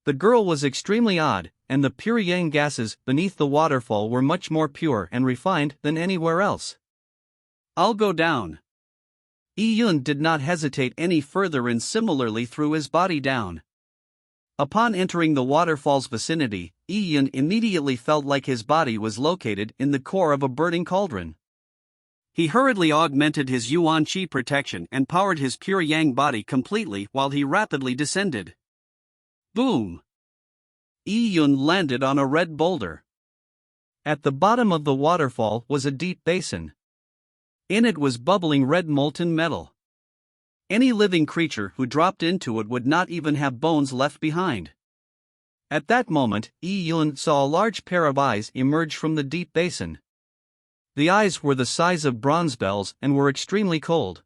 The girl was extremely odd, and the pure yang gases beneath the waterfall were much more pure and refined than anywhere else. "I'll go down." Iyun did not hesitate any further and similarly threw his body down. Upon entering the waterfall's vicinity, Iyun immediately felt like his body was located in the core of a burning cauldron. He hurriedly augmented his Yuan Qi protection and powered his pure yang body completely while he rapidly descended. Boom! Iyun landed on a red boulder. At the bottom of the waterfall was a deep basin. In it was bubbling red molten metal. Any living creature who dropped into it would not even have bones left behind. At that moment, Iyun saw a large pair of eyes emerge from the deep basin. The eyes were the size of bronze bells and were extremely cold.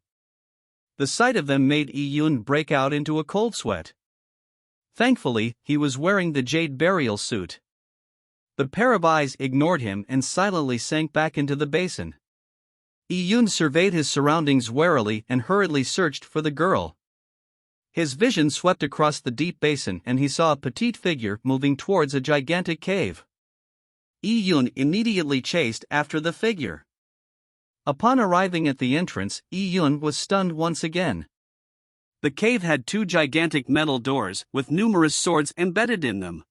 The sight of them made Iyun break out into a cold sweat. Thankfully, he was wearing the jade burial suit. The pair of eyes ignored him and silently sank back into the basin. Iyun surveyed his surroundings warily and hurriedly searched for the girl. His vision swept across the deep basin and he saw a petite figure moving towards a gigantic cave. Iyun immediately chased after the figure. Upon arriving at the entrance, Iyun was stunned once again. The cave had 2 gigantic metal doors with numerous swords embedded in them.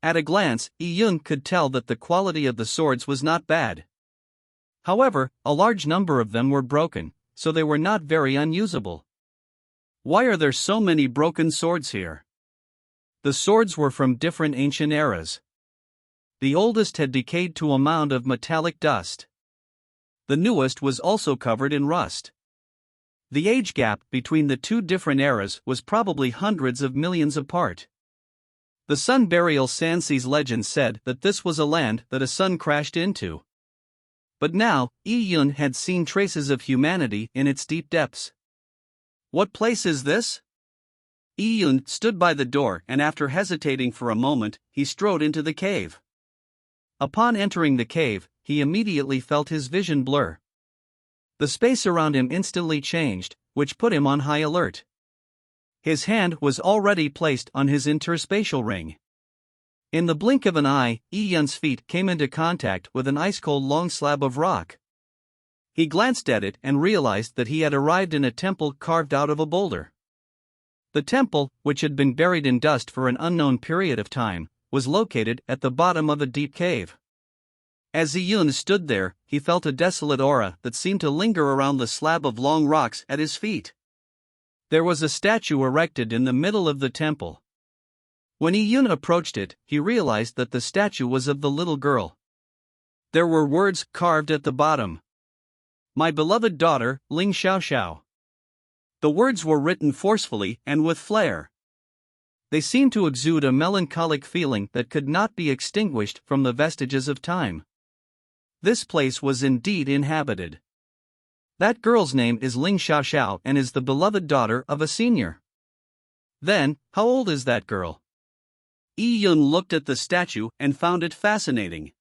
At a glance, Iyun could tell that the quality of the swords was not bad. However, a large number of them were broken, so they were not very unusable. Why are there so many broken swords here? The swords were from different ancient eras. The oldest had decayed to a mound of metallic dust. The newest was also covered in rust. The age gap between the 2 different eras was probably hundreds of millions apart. The Sun Burial Sanxi's legend said that this was a land that a sun crashed into. But now, Iyun had seen traces of humanity in its deep depths. What place is this? Iyun stood by the door and after hesitating for a moment, he strode into the cave. Upon entering the cave, he immediately felt his vision blur. The space around him instantly changed, which put him on high alert. His hand was already placed on his interspatial ring. In the blink of an eye, Iyun's feet came into contact with an ice-cold long slab of rock. He glanced at it and realized that he had arrived in a temple carved out of a boulder. The temple, which had been buried in dust for an unknown period of time, was located at the bottom of a deep cave. As Iyun stood there, he felt a desolate aura that seemed to linger around the slab of long rocks at his feet. There was a statue erected in the middle of the temple. When Iyun approached it, he realized that the statue was of the little girl. There were words carved at the bottom. "My beloved daughter, Ling Xiaoxiao." The words were written forcefully and with flair. They seemed to exude a melancholic feeling that could not be extinguished from the vestiges of time. This place was indeed inhabited. That girl's name is Ling Xiaoxiao and is the beloved daughter of a senior. Then, how old is that girl? Iyun looked at the statue and found it fascinating.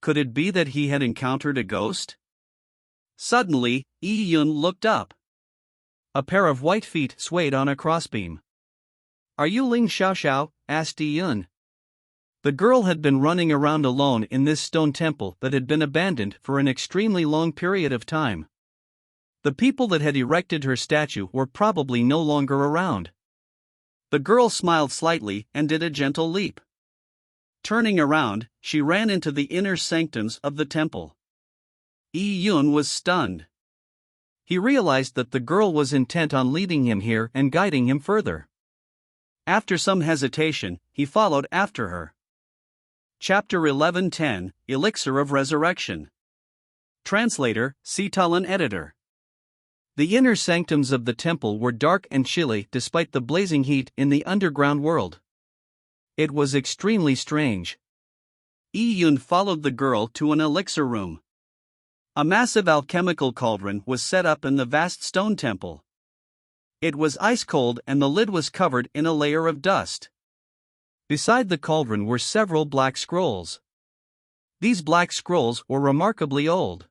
Could it be that he had encountered a ghost? Suddenly, Iyun looked up. A pair of white feet swayed on a crossbeam. "Are you Ling Xiaoxiao?" asked Iyun. The girl had been running around alone in this stone temple that had been abandoned for an extremely long period of time. The people that had erected her statue were probably no longer around. The girl smiled slightly and did a gentle leap. Turning around, she ran into the inner sanctums of the temple. Iyun was stunned. He realized that the girl was intent on leading him here and guiding him further. After some hesitation, he followed after her. Chapter 11:10, Elixir of Resurrection. Translator, Sitalan Editor. The inner sanctums of the temple were dark and chilly despite the blazing heat in the underground world. It was extremely strange. Yi-Yun followed the girl to an elixir room. A massive alchemical cauldron was set up in the vast stone temple. It was ice cold and the lid was covered in a layer of dust. Beside the cauldron were several black scrolls. These black scrolls were remarkably old.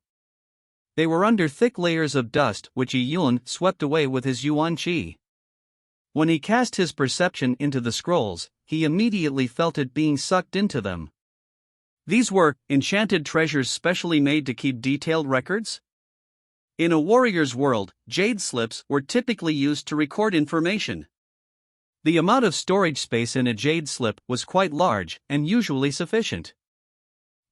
They were under thick layers of dust which Yi-Yun swept away with his Yuan Qi. When he cast his perception into the scrolls, he immediately felt it being sucked into them. These were enchanted treasures specially made to keep detailed records? In a warrior's world, jade slips were typically used to record information. The amount of storage space in a jade slip was quite large and usually sufficient.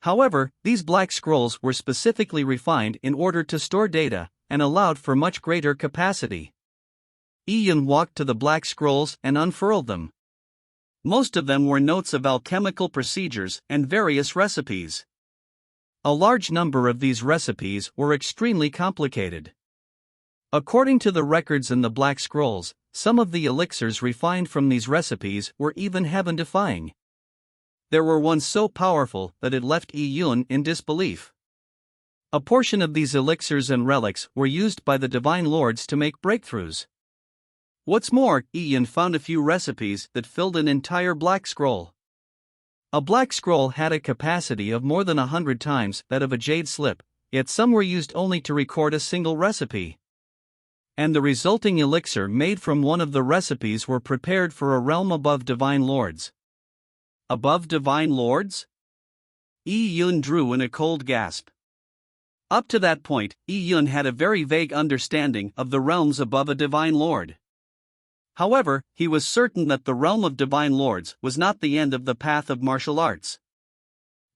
However, these black scrolls were specifically refined in order to store data and allowed for much greater capacity. Yi-Yun walked to the black scrolls and unfurled them. Most of them were notes of alchemical procedures and various recipes. A large number of these recipes were extremely complicated. According to the records in the Black Scrolls, some of the elixirs refined from these recipes were even heaven-defying. There were ones so powerful that it left Yi-Yun in disbelief. A portion of these elixirs and relics were used by the Divine Lords to make breakthroughs. What's more, Yi-Yun found a few recipes that filled an entire black scroll. A black scroll had a capacity of more than 100 times that of a jade slip, yet some were used only to record a single recipe. And the resulting elixir made from one of the recipes were prepared for a realm above Divine Lords. Above Divine Lords? Yi-Yun drew in a cold gasp. Up to that point, Yi-Yun had a very vague understanding of the realms above a Divine Lord. However, he was certain that the realm of Divine Lords was not the end of the path of martial arts.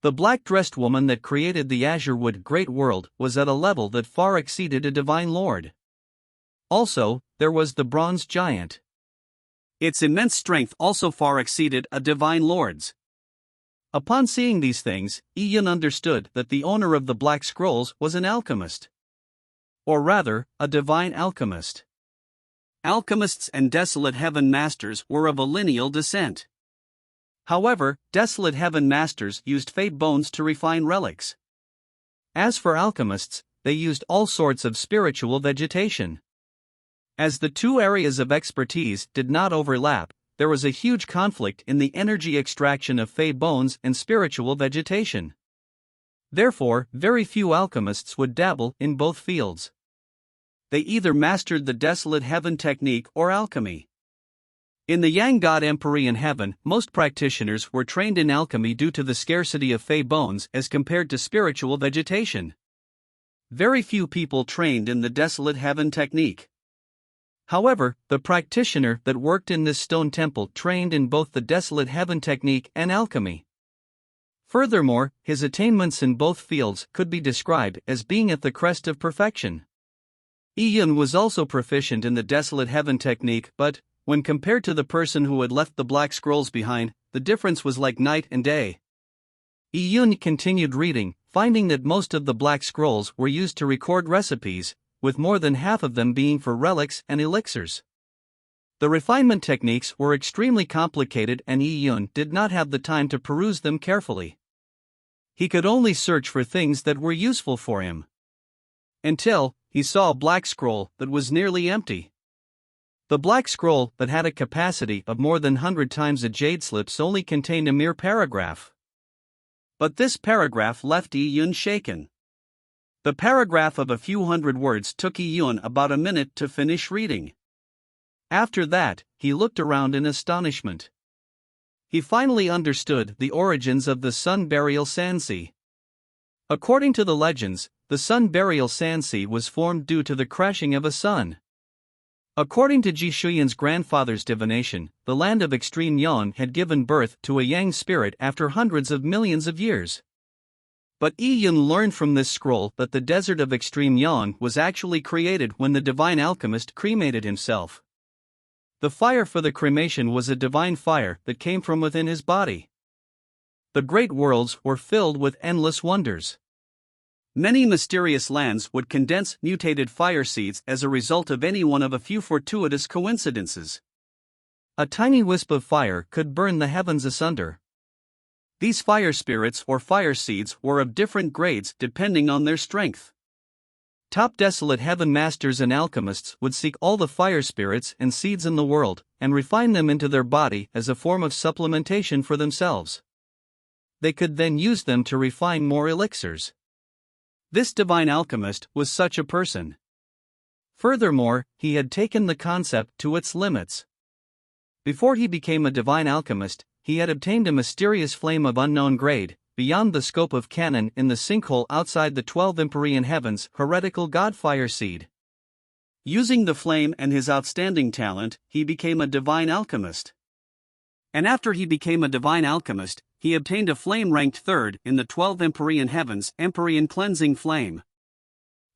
The black-dressed woman that created the Azurewood Great World was at a level that far exceeded a Divine Lord. Also, there was the Bronze Giant. Its immense strength also far exceeded a Divine Lord's. Upon seeing these things, Yi-Yun understood that the owner of the Black Scrolls was an alchemist. Or rather, a divine alchemist. Alchemists and Desolate Heaven Masters were of a lineal descent. However, Desolate Heaven Masters used fade bones to refine relics. As for alchemists, they used all sorts of spiritual vegetation. As the two areas of expertise did not overlap, there was a huge conflict in the energy extraction of fade bones and spiritual vegetation. Therefore, very few alchemists would dabble in both fields. They either mastered the Desolate Heaven technique or alchemy. In the Yang God Empyrean Heaven, most practitioners were trained in alchemy due to the scarcity of fey bones as compared to spiritual vegetation. Very few people trained in the Desolate Heaven technique. However, the practitioner that worked in this stone temple trained in both the Desolate Heaven technique and alchemy. Furthermore, his attainments in both fields could be described as being at the crest of perfection. Yi-Yun was also proficient in the Desolate Heaven technique, but, when compared to the person who had left the Black Scrolls behind, the difference was like night and day. Yi-Yun continued reading, finding that most of the Black Scrolls were used to record recipes, with more than half of them being for relics and elixirs. The refinement techniques were extremely complicated and Yi-Yun did not have the time to peruse them carefully. He could only search for things that were useful for him. Until he saw a black scroll that was nearly empty. The black scroll that had a capacity of more than 100 times a jade slips only contained a mere paragraph. But this paragraph left Yi-Yun shaken. The paragraph of a few hundred words took Yi-Yun about a minute to finish reading. After that, he looked around in astonishment. He finally understood the origins of the Sun Burial Sandsea. According to the legends, the Sun Burial Sandsea was formed due to the crashing of a sun. According to Ji Shuyan's grandfather's divination, the land of Extreme Yang had given birth to a Yang spirit after hundreds of millions of years. But Yi-Yun learned from this scroll that the desert of Extreme Yang was actually created when the divine alchemist cremated himself. The fire for the cremation was a divine fire that came from within his body. The great worlds were filled with endless wonders. Many mysterious lands would condense mutated fire seeds as a result of any one of a few fortuitous coincidences. A tiny wisp of fire could burn the heavens asunder. These fire spirits or fire seeds were of different grades depending on their strength. Top desolate heaven masters and alchemists would seek all the fire spirits and seeds in the world and refine them into their body as a form of supplementation for themselves. They could then use them to refine more elixirs. This divine alchemist was such a person. Furthermore, he had taken the concept to its limits. Before he became a divine alchemist, he had obtained a mysterious flame of unknown grade, beyond the scope of canon in the sinkhole outside the 12 Empyrean heavens, heretical godfire seed. Using the flame and his outstanding talent, he became a divine alchemist. And after he became a divine alchemist, he obtained a flame ranked third in the 12 Empyrean heavens, Empyrean cleansing flame.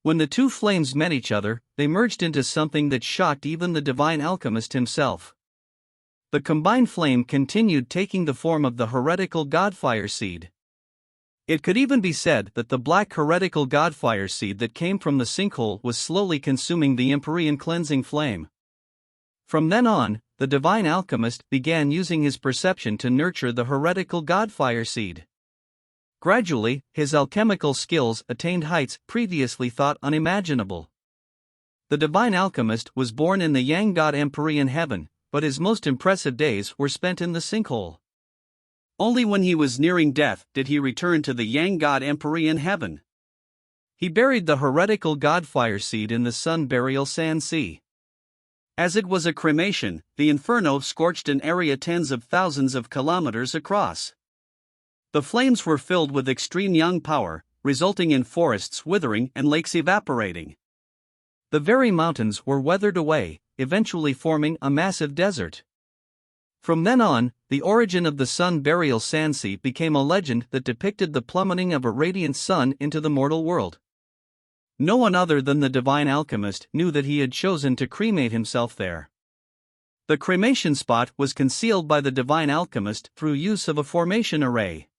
When the two flames met each other, they merged into something that shocked even the divine alchemist himself. The combined flame continued taking the form of the heretical godfire seed. It could even be said that the black heretical godfire seed that came from the sinkhole was slowly consuming the Empyrean cleansing flame. From then on, the divine alchemist began using his perception to nurture the heretical godfire seed. Gradually, his alchemical skills attained heights previously thought unimaginable. The divine alchemist was born in the Yang God Empyrean heaven, but his most impressive days were spent in the sinkhole. Only when he was nearing death did he return to the Yang God Empyrean heaven. He buried the heretical godfire seed in the Sun Burial Sand Sea. As it was a cremation, the inferno scorched an area tens of thousands of kilometers across. The flames were filled with extreme yang power, resulting in forests withering and lakes evaporating. The very mountains were weathered away, eventually forming a massive desert. From then on, the origin of the Sun Burial Sand Sea became a legend that depicted the plummeting of a radiant sun into the mortal world. No one other than the divine alchemist knew that he had chosen to cremate himself there. The cremation spot was concealed by the divine alchemist through use of a formation array.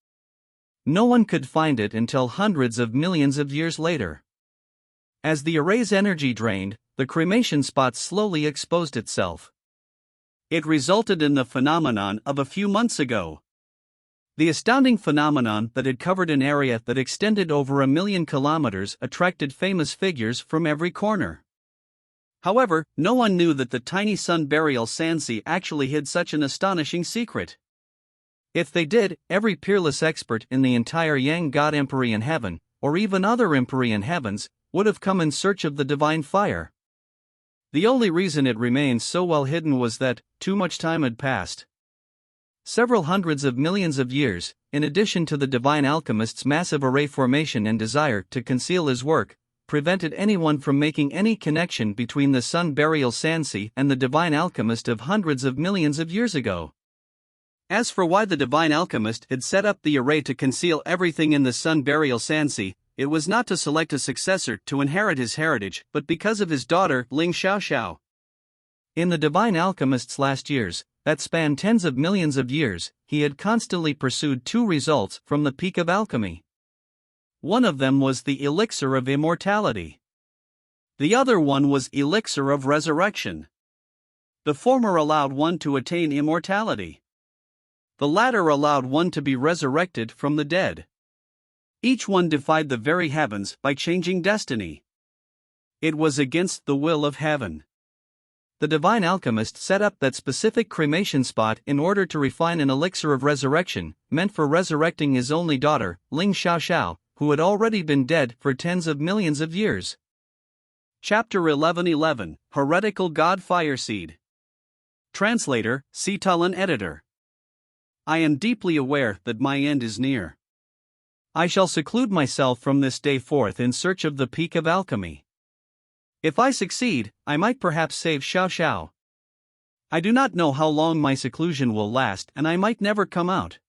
No one could find it until hundreds of millions of years later. As the array's energy drained, the cremation spot slowly exposed itself. It resulted in the phenomenon of a few months ago. The astounding phenomenon that had covered an area that extended over 1 million kilometers attracted famous figures from every corner. However, no one knew that the tiny Sun Burial Sand Sea actually hid such an astonishing secret. If they did, every peerless expert in the entire Yang God Empyrean heaven, or even other Empyrean heavens, would have come in search of the divine fire. The only reason it remained so well hidden was that too much time had passed. Several hundreds of millions of years, in addition to the divine alchemist's massive array formation and desire to conceal his work, prevented anyone from making any connection between the Sun Burial Sand Sea and the divine alchemist of hundreds of millions of years ago. As for why the divine alchemist had set up the array to conceal everything in the Sun Burial Sand Sea, it was not to select a successor to inherit his heritage, but because of his daughter Ling Xiaoxiao. In the divine alchemist's last years, that spanned tens of millions of years, he had constantly pursued two results from the peak of alchemy. One of them was the elixir of immortality. The other one was elixir of resurrection. The former allowed one to attain immortality. The latter allowed one to be resurrected from the dead. Each one defied the very heavens by changing destiny. It was against the will of heaven. The divine alchemist set up that specific cremation spot in order to refine an elixir of resurrection, meant for resurrecting his only daughter, Ling Xiaoxiao, who had already been dead for tens of millions of years. Chapter 11:11, Heretical God Fireseed. Translator, Citulin Editor. I am deeply aware that my end is near. I shall seclude myself from this day forth in search of the peak of alchemy. If I succeed, I might perhaps save Xiaoxiao. I do not know how long my seclusion will last, and I might never come out.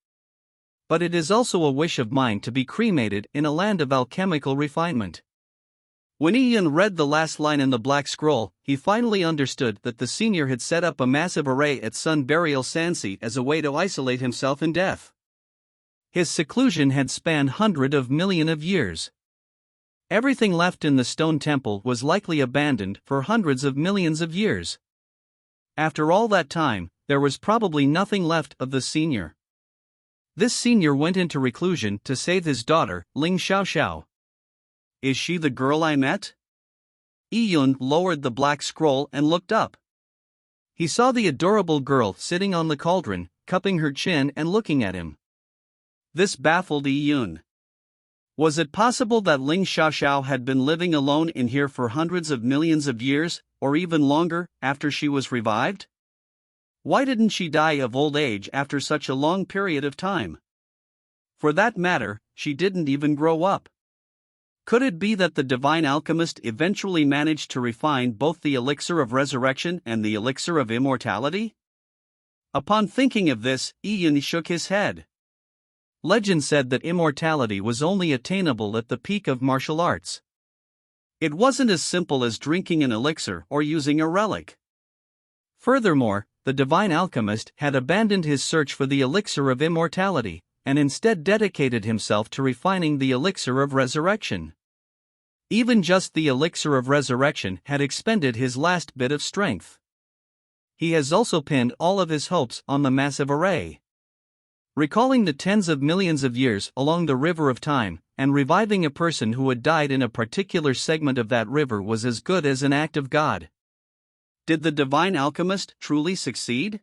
But it is also a wish of mine to be cremated in a land of alchemical refinement. When Yi-Yun read the last line in the Black Scroll, he finally understood that the senior had set up a massive array at Sun Burial Sandseat as a way to isolate himself in death. His seclusion had spanned hundreds of millions of years. Everything left in the stone temple was likely abandoned for hundreds of millions of years. After all that time, there was probably nothing left of the senior. This senior went into reclusion to save his daughter, Ling Xiaoxiao. Is she the girl I met? Yi-Yun lowered the Black Scroll and looked up. He saw the adorable girl sitting on the cauldron, cupping her chin and looking at him. This baffled Yi-Yun. Was it possible that Ling Xiaoxiao had been living alone in here for hundreds of millions of years, or even longer, after she was revived? Why didn't she die of old age after such a long period of time? For that matter, she didn't even grow up. Could it be that the divine alchemist eventually managed to refine both the elixir of resurrection and the elixir of immortality? Upon thinking of this, Yi-Yun shook his head. Legend said that immortality was only attainable at the peak of martial arts. It wasn't as simple as drinking an elixir or using a relic. Furthermore, the divine alchemist had abandoned his search for the elixir of immortality, and instead dedicated himself to refining the elixir of resurrection. Even just the elixir of resurrection had expended his last bit of strength. He has also pinned all of his hopes on the massive array. Recalling the tens of millions of years along the river of time, and reviving a person who had died in a particular segment of that river was as good as an act of God. Did the divine alchemist truly succeed?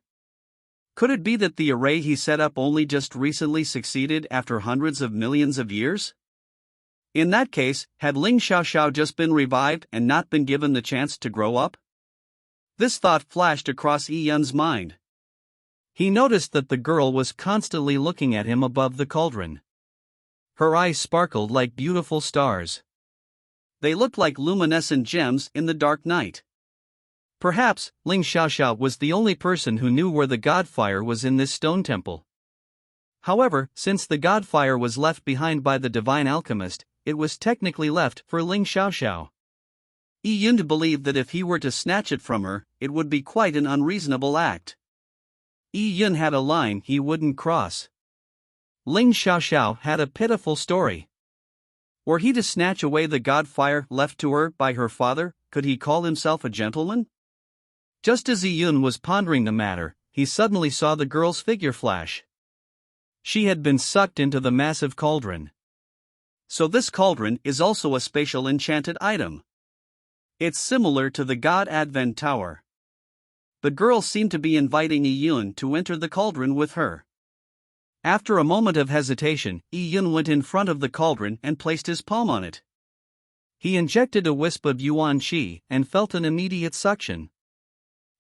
Could it be that the array he set up only just recently succeeded after hundreds of millions of years? In that case, had Ling Xiaoxiao just been revived and not been given the chance to grow up? This thought flashed across Yi-Yun's mind. He noticed that the girl was constantly looking at him above the cauldron. Her eyes sparkled like beautiful stars. They looked like luminescent gems in the dark night. Perhaps, Ling Xiaoxiao was the only person who knew where the god fire was in this stone temple. However, since the god fire was left behind by the divine alchemist, it was technically left for Ling Xiaoxiao. Yi-Yun believed that if he were to snatch it from her, it would be quite an unreasonable act. Yi-Yun had a line he wouldn't cross. Ling Xiaoxiao had a pitiful story. Were he to snatch away the god fire left to her by her father, could he call himself a gentleman? Just as Yi-Yun was pondering the matter, he suddenly saw the girl's figure flash. She had been sucked into the massive cauldron. So this cauldron is also a spatial enchanted item. It's similar to the God Advent Tower. The girl seemed to be inviting Yi-Yun to enter the cauldron with her. After a moment of hesitation, Yi-Yun went in front of the cauldron and placed his palm on it. He injected a wisp of yuan qi and felt an immediate suction.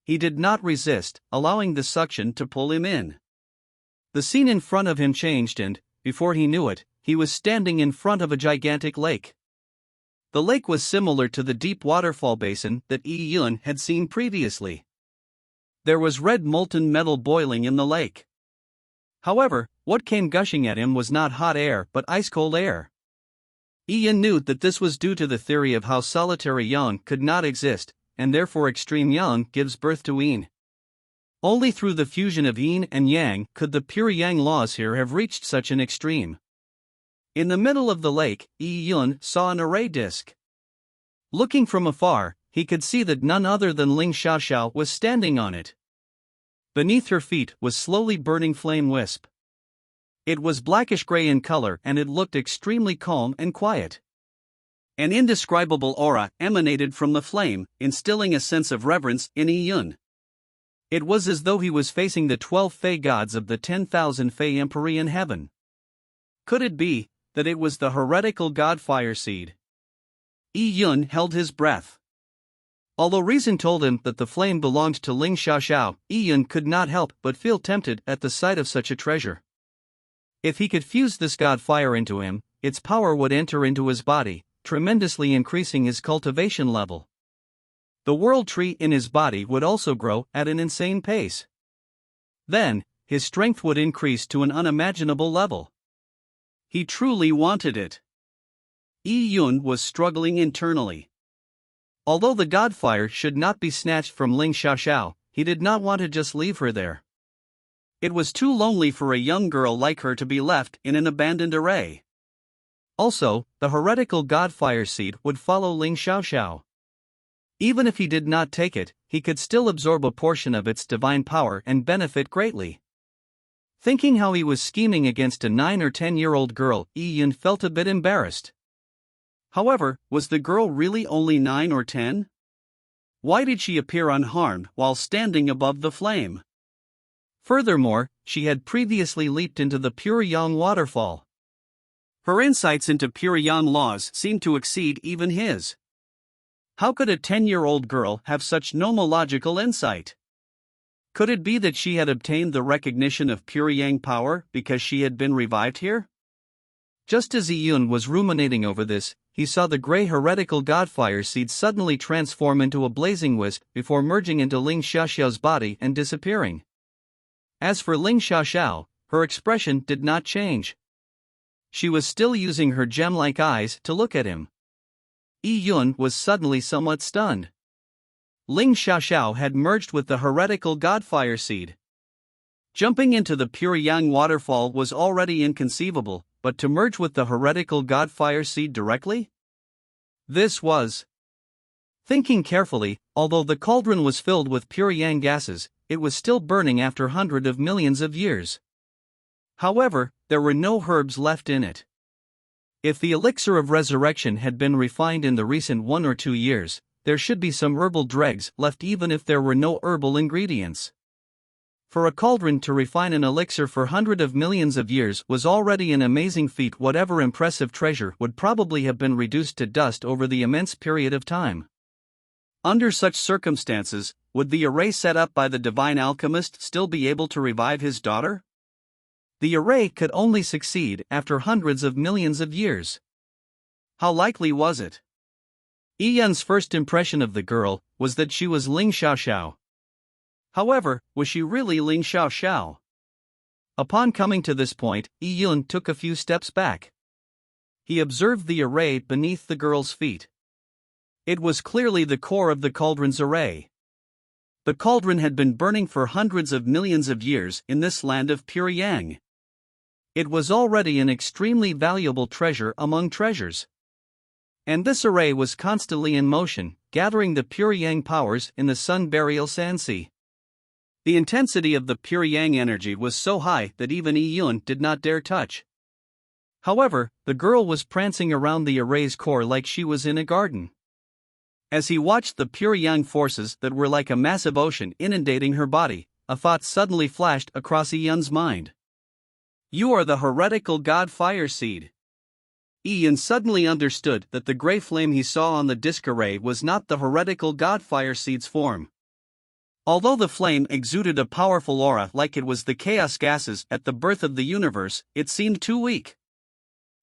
He did not resist, allowing the suction to pull him in. The scene in front of him changed and, before he knew it, he was standing in front of a gigantic lake. The lake was similar to the deep waterfall basin that Yi-Yun had seen previously. There was red molten metal boiling in the lake. However, what came gushing at him was not hot air but ice-cold air. Yi-Yun knew that this was due to the theory of how solitary yang could not exist, and therefore extreme yang gives birth to yin. Only through the fusion of yin and yang could the pure yang laws here have reached such an extreme. In the middle of the lake, Yi-Yun saw an array disk. Looking from afar, he could see that none other than Ling Xiaoxiao was standing on it. Beneath her feet was slowly burning flame wisp. It was blackish-gray in color and it looked extremely calm and quiet. An indescribable aura emanated from the flame, instilling a sense of reverence in Yi-Yun. It was as though he was facing the 12 Fey gods of the 10,000 Fey Empery in heaven. Could it be that it was the heretical god Fire Seed? Yi-Yun held his breath. Although reason told him that the flame belonged to Ling Xiaoxiao, Yi-Yun could not help but feel tempted at the sight of such a treasure. If he could fuse this god fire into him, its power would enter into his body, tremendously increasing his cultivation level. The world tree in his body would also grow at an insane pace. Then, his strength would increase to an unimaginable level. He truly wanted it. Yi Yun was struggling internally. Although the Godfire should not be snatched from Ling Xiaoxiao, he did not want to just leave her there. It was too lonely for a young girl like her to be left in an abandoned array. Also, the heretical Godfire seed would follow Ling Xiaoxiao. Even if he did not take it, he could still absorb a portion of its divine power and benefit greatly. Thinking how he was scheming against a 9 or 10-year-old girl, Yi Yun felt a bit embarrassed. However, was the girl really only 9 or 10? Why did she appear unharmed while standing above the flame? Furthermore, she had previously leaped into the Pure Yang waterfall. Her insights into Pure Yang laws seemed to exceed even his. How could a 10-year-old girl have such nomological insight? Could it be that she had obtained the recognition of Pure Yang power because she had been revived here? Just as Yi Yun was ruminating over this, he saw the grey heretical Godfire seed suddenly transform into a blazing wisp before merging into Ling Xiaoxiao's body and disappearing. As for Ling Xiaoxiao, her expression did not change. She was still using her gem-like eyes to look at him. Yi Yun was suddenly somewhat stunned. Ling Xiaoxiao had merged with the heretical Godfire seed. Jumping into the Pure Yang waterfall was already inconceivable, but to merge with the heretical Godfire seed directly? This was. Thinking carefully, although the cauldron was filled with Pure Yang gases, it was still burning after hundreds of millions of years. However, there were no herbs left in it. If the elixir of resurrection had been refined in the recent 1 or 2 years, there should be some herbal dregs left even if there were no herbal ingredients. For a cauldron to refine an elixir for hundreds of millions of years was already an amazing feat. Whatever impressive treasure would probably have been reduced to dust over the immense period of time. Under such circumstances, would the array set up by the divine alchemist still be able to revive his daughter? The array could only succeed after hundreds of millions of years. How likely was it? Yi Yun's first impression of the girl was that she was Ling Xiaoxiao. However, was she really Ling Xiaoxiao? Upon coming to this point, Yi Yun took a few steps back. He observed the array beneath the girl's feet. It was clearly the core of the cauldron's array. The cauldron had been burning for hundreds of millions of years in this land of Pure Yang. It was already an extremely valuable treasure among treasures. And this array was constantly in motion, gathering the Pure Yang powers in the Sun Burial Sand Sea. The intensity of the Pure Yang energy was so high that even Yi Yun did not dare touch. However, the girl was prancing around the array's core like she was in a garden. As he watched the Pure Yang forces that were like a massive ocean inundating her body, a thought suddenly flashed across Yi Yun's mind. You are the heretical Godfire seed. Yi Yun suddenly understood that the grey flame he saw on the disc array was not the heretical Godfire seed's form. Although the flame exuded a powerful aura like it was the chaos gases at the birth of the universe, it seemed too weak.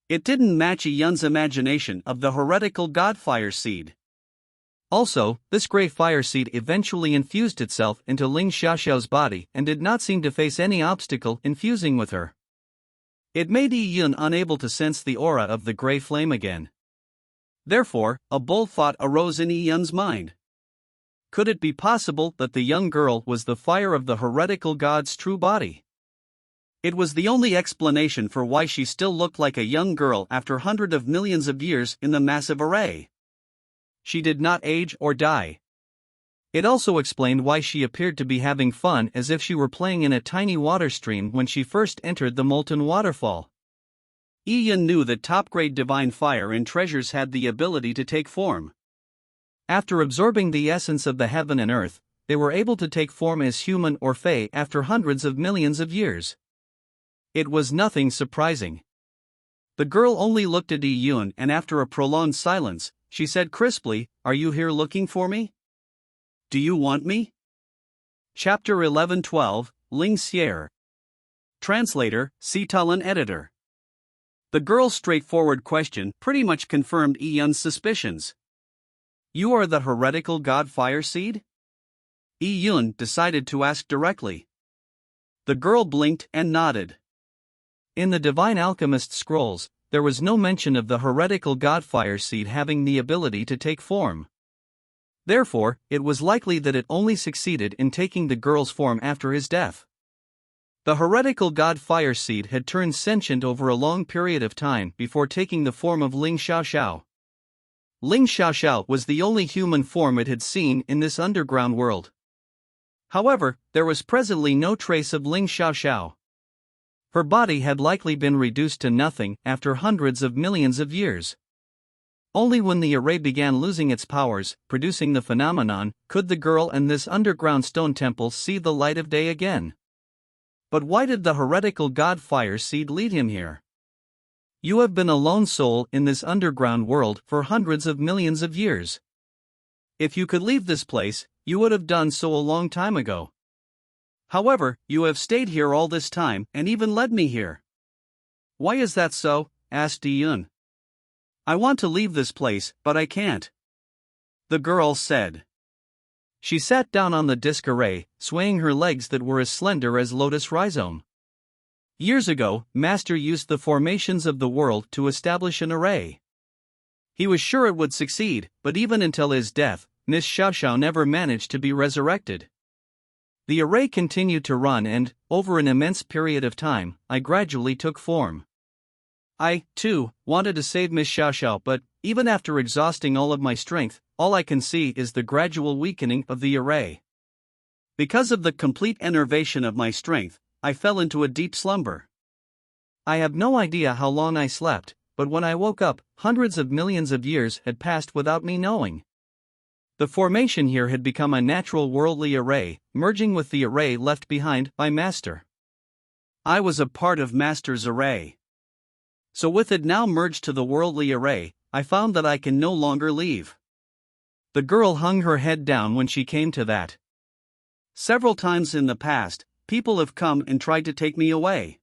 It didn't match Yi Yun's imagination of the heretical Godfire seed. Also, this grey fire seed eventually infused itself into Ling Xiaoxiao's body and did not seem to face any obstacle in fusing with her. It made Yi Yun unable to sense the aura of the grey flame again. Therefore, a bold thought arose in Yi Yun's mind. Could it be possible that the young girl was the fire of the heretical god's true body? It was the only explanation for why she still looked like a young girl after hundreds of millions of years in the massive array. She did not age or die. It also explained why she appeared to be having fun as if she were playing in a tiny water stream when she first entered the molten waterfall. Yi Yun knew that top-grade divine fire and treasures had the ability to take form. After absorbing the essence of the heaven and earth, they were able to take form as human or fae after hundreds of millions of years. It was nothing surprising. The girl only looked at Yi Yun and after a prolonged silence, she said crisply, "Are you here looking for me? Do you want me?" Chapter 11-12, Ling Xier. Translator, Sitalan Editor. The girl's straightforward question pretty much confirmed Yi Yun's suspicions. You are the heretical Godfire seed? Yi Yun decided to ask directly. The girl blinked and nodded. In the Divine Alchemist scrolls, there was no mention of the heretical god fire seed having the ability to take form. Therefore, it was likely that it only succeeded in taking the girl's form after his death. The heretical god fire seed had turned sentient over a long period of time before taking the form of Ling Xiaoxiao. Ling Xiaoxiao was the only human form it had seen in this underground world. However, there was presently no trace of Ling Xiaoxiao. Her body had likely been reduced to nothing after hundreds of millions of years. Only when the array began losing its powers, producing the phenomenon, could the girl and this underground stone temple see the light of day again. But why did the heretical god fire seed lead him here? You have been a lone soul in this underground world for hundreds of millions of years. If you could leave this place, you would have done so a long time ago. However, you have stayed here all this time and even led me here. Why is that so? Asked Yi Yun. I want to leave this place, but I can't. The girl said. She sat down on the disc array, swaying her legs that were as slender as lotus rhizome. Years ago, Master used the formations of the world to establish an array. He was sure it would succeed, but even until his death, Miss Xiaoxiao never managed to be resurrected. The array continued to run and, over an immense period of time, I gradually took form. I, too, wanted to save Miss Xiaoxiao, but, even after exhausting all of my strength, all I can see is the gradual weakening of the array. Because of the complete enervation of my strength, I fell into a deep slumber. I have no idea how long I slept, but when I woke up, hundreds of millions of years had passed without me knowing. The formation here had become a natural worldly array, merging with the array left behind by Master. I was a part of Master's array. So with it now merged to the worldly array, I found that I can no longer leave. The girl hung her head down when she came to that. Several times in the past, people have come and tried to take me away.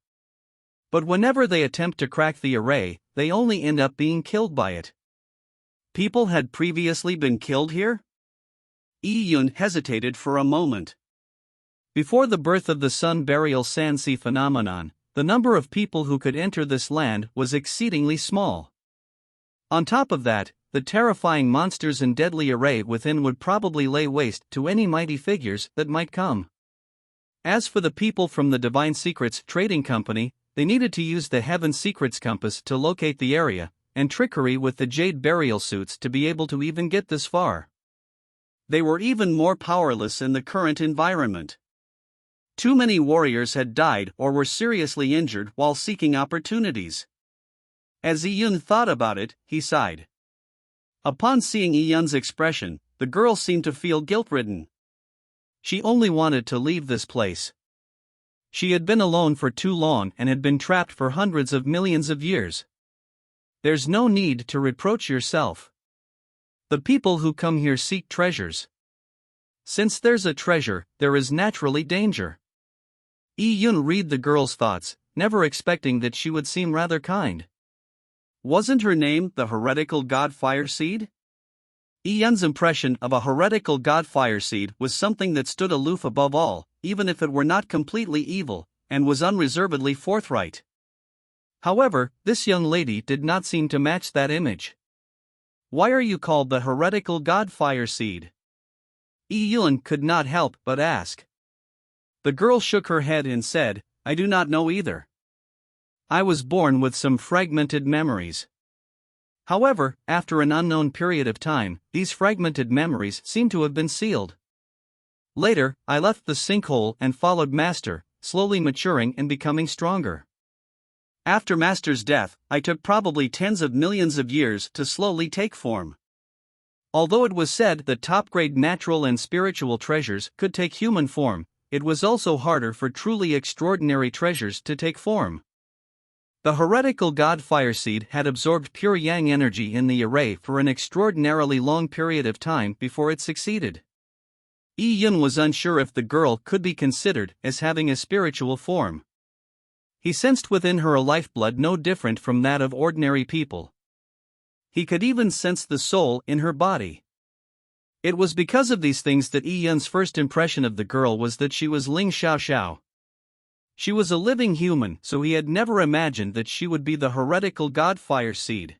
But whenever they attempt to crack the array, they only end up being killed by it. People had previously been killed here? Yi Yun hesitated for a moment. Before the birth of the Sun Burial Sansi phenomenon, the number of people who could enter this land was exceedingly small. On top of that, the terrifying monsters and deadly array within would probably lay waste to any mighty figures that might come. As for the people from the Divine Secrets Trading Company, they needed to use the Heaven Secrets Compass to locate the area, and trickery with the Jade Burial Suits to be able to even get this far. They were even more powerless in the current environment. Too many warriors had died or were seriously injured while seeking opportunities. As Yi Yun thought about it, he sighed. Upon seeing Yi Yun's expression, the girl seemed to feel guilt-ridden. She only wanted to leave this place. She had been alone for too long and had been trapped for hundreds of millions of years. There's no need to reproach yourself. The people who come here seek treasures. Since there's a treasure, there is naturally danger. Yi Yun read the girl's thoughts, never expecting that she would seem rather kind. Wasn't her name the heretical god fire seed? Yi Yun's impression of a heretical god fire seed was something that stood aloof above all, even if it were not completely evil, and was unreservedly forthright. However, this young lady did not seem to match that image. Why are you called the heretical god fire seed? Yi Yun could not help but ask. The girl shook her head and said, I do not know either. I was born with some fragmented memories. However, after an unknown period of time, these fragmented memories seem to have been sealed. Later, I left the sinkhole and followed Master, slowly maturing and becoming stronger. After Master's death, I took probably tens of millions of years to slowly take form. Although it was said that top-grade natural and spiritual treasures could take human form, it was also harder for truly extraordinary treasures to take form. The heretical god fire seed had absorbed pure yang energy in the array for an extraordinarily long period of time before it succeeded. Yi Yun was unsure if the girl could be considered as having a spiritual form. He sensed within her a lifeblood no different from that of ordinary people. He could even sense the soul in her body. It was because of these things that Yi Yun's first impression of the girl was that she was Ling Xiaoxiao. She was a living human, so he had never imagined that she would be the heretical god Fire Seed.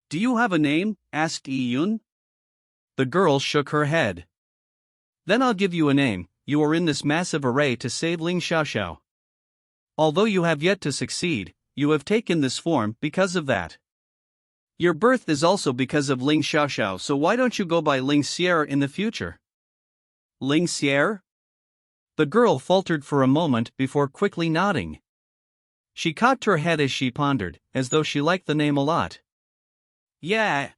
"Do you have a name?" asked Yi-Yun. The girl shook her head. "Then I'll give you a name. You are in this massive array to save Ling Xiaoxiao. Although you have yet to succeed, you have taken this form because of that. Your birth is also because of Ling Xiaoxiao, so why don't you go by Ling Xier in the future?" "Ling Xier?" The girl faltered for a moment before quickly nodding. She cocked her head as she pondered, as though she liked the name a lot. "Yeah."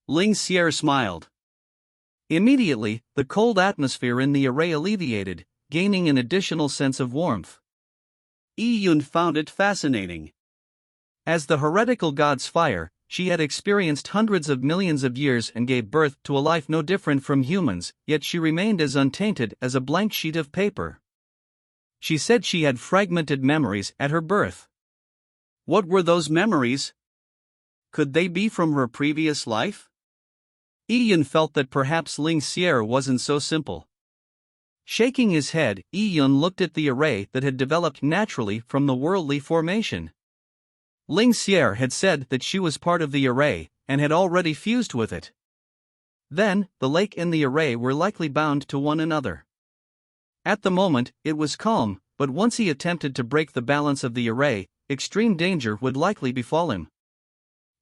Ling Xier smiled. Immediately, the cold atmosphere in the array alleviated, gaining an additional sense of warmth. Yi-Yun found it fascinating. As the heretical god's fire, she had experienced hundreds of millions of years and gave birth to a life no different from humans, yet she remained as untainted as a blank sheet of paper. She said she had fragmented memories at her birth. What were those memories? Could they be from her previous life? Yi-Yun felt that perhaps Ling Xier wasn't so simple. Shaking his head, Yi-Yun looked at the array that had developed naturally from the worldly formation. Ling Xier had said that she was part of the array, and had already fused with it. Then, the lake and the array were likely bound to one another. At the moment, it was calm, but once he attempted to break the balance of the array, extreme danger would likely befall him.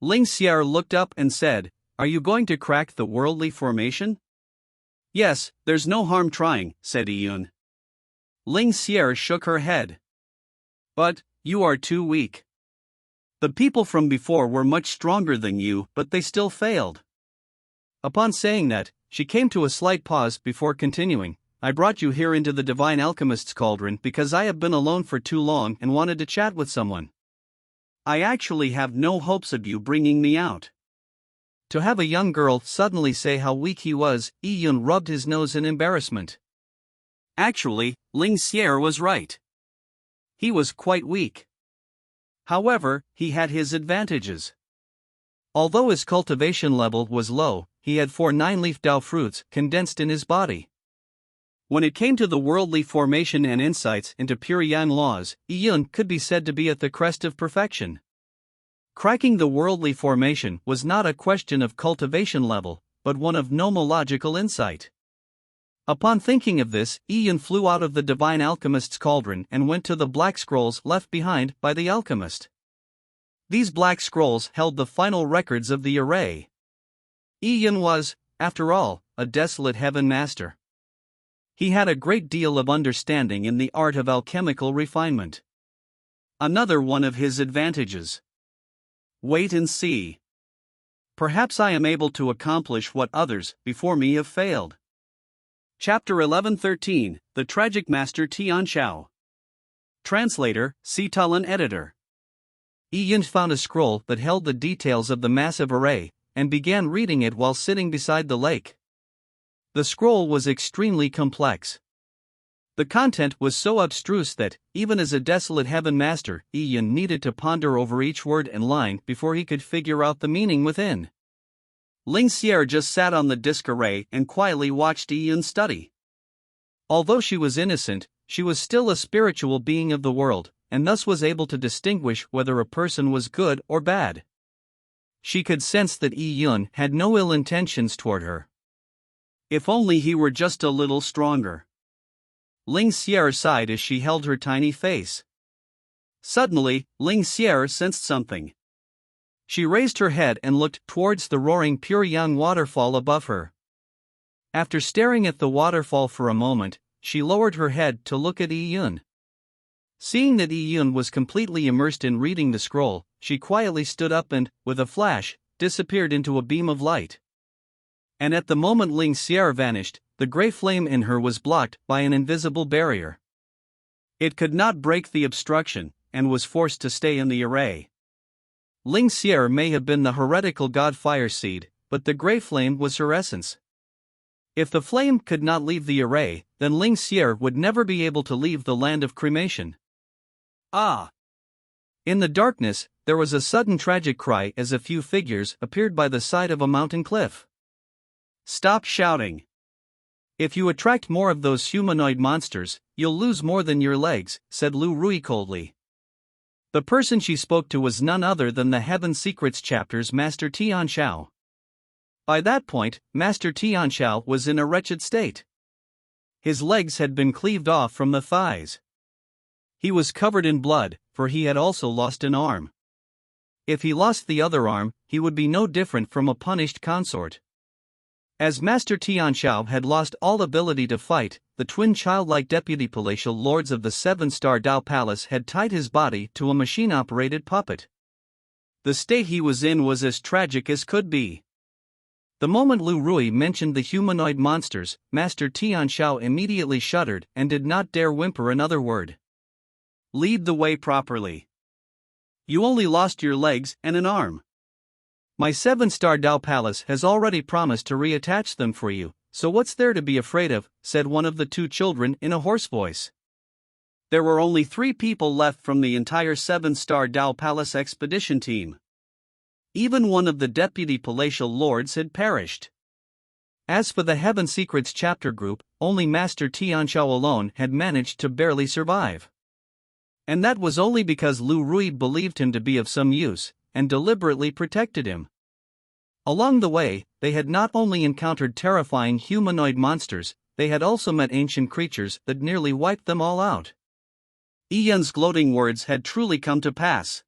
Ling Xier looked up and said, "Are you going to crack the worldly formation?" "Yes, there's no harm trying," said Yi-Yun. Ling Xier shook her head. "But, you are too weak. The people from before were much stronger than you, but they still failed." Upon saying that, she came to a slight pause before continuing, "I brought you here into the Divine Alchemist's cauldron because I have been alone for too long and wanted to chat with someone. I actually have no hopes of you bringing me out." To have a young girl suddenly say how weak he was, Yi-Yun rubbed his nose in embarrassment. Actually, Ling Xier was right. He was quite weak. However, he had his advantages. Although his cultivation level was low, he had 4 9-leaf Dao fruits condensed in his body. When it came to the worldly formation and insights into pure Yang laws, Yi-Yun could be said to be at the crest of perfection. Cracking the worldly formation was not a question of cultivation level, but one of nomological insight. Upon thinking of this, Yi-Yun flew out of the Divine Alchemist's cauldron and went to the black scrolls left behind by the alchemist. These black scrolls held the final records of the array. Yi-Yun was, after all, a desolate heaven master. He had a great deal of understanding in the art of alchemical refinement. Another one of his advantages. Wait and see. Perhaps I am able to accomplish what others before me have failed. Chapter 11-13, The Tragic Master Tian Xiao. Translator, Citulin Editor. Yi-Yun found a scroll that held the details of the massive array, and began reading it while sitting beside the lake. The scroll was extremely complex. The content was so abstruse that, even as a desolate heaven master, Yi-Yun needed to ponder over each word and line before he could figure out the meaning within. Ling Xier just sat on the disc array and quietly watched Yi-Yun study. Although she was innocent, she was still a spiritual being of the world, and thus was able to distinguish whether a person was good or bad. She could sense that Yi-Yun had no ill intentions toward her. If only he were just a little stronger. Ling Xier sighed as she held her tiny face. Suddenly, Ling Xier sensed something. She raised her head and looked towards the roaring pure Yang waterfall above her. After staring at the waterfall for a moment, she lowered her head to look at Yi-Yun. Seeing that Yi-Yun was completely immersed in reading the scroll, she quietly stood up and, with a flash, disappeared into a beam of light. And at the moment Ling Xier vanished, the gray flame in her was blocked by an invisible barrier. It could not break the obstruction, and was forced to stay in the array. Ling Xier may have been the heretical god Fire Seed, but the gray flame was her essence. If the flame could not leave the array, then Ling Xier would never be able to leave the land of cremation. Ah! In the darkness, there was a sudden tragic cry as a few figures appeared by the side of a mountain cliff. Stop shouting! If you attract more of those humanoid monsters, you'll lose more than your legs, said Lu Rui coldly. The person she spoke to was none other than the Heaven Secrets chapter's Master Tianxiao. By that point, Master Tianxiao was in a wretched state. His legs had been cleaved off from the thighs. He was covered in blood, for he had also lost an arm. If he lost the other arm, he would be no different from a punished consort. As Master Tianxiao had lost all ability to fight, the twin childlike deputy palatial lords of the 7-star Dao Palace had tied his body to a machine-operated puppet. The state he was in was as tragic as could be. The moment Lu Rui mentioned the humanoid monsters, Master Tianxiao immediately shuddered and did not dare whimper another word. Lead the way properly. You only lost your legs and an arm. My 7-star Dao Palace has already promised to reattach them for you, so what's there to be afraid of, said one of the two children in a hoarse voice. There were only 3 people left from the entire 7-star Dao Palace expedition team. Even one of the deputy palatial lords had perished. As for the Heaven Secrets chapter group, only Master Tianxiao alone had managed to barely survive. And that was only because Lu Rui believed him to be of some use, and deliberately protected him. Along the way, they had not only encountered terrifying humanoid monsters, they had also met ancient creatures that nearly wiped them all out. Yi Yun's gloating words had truly come to pass.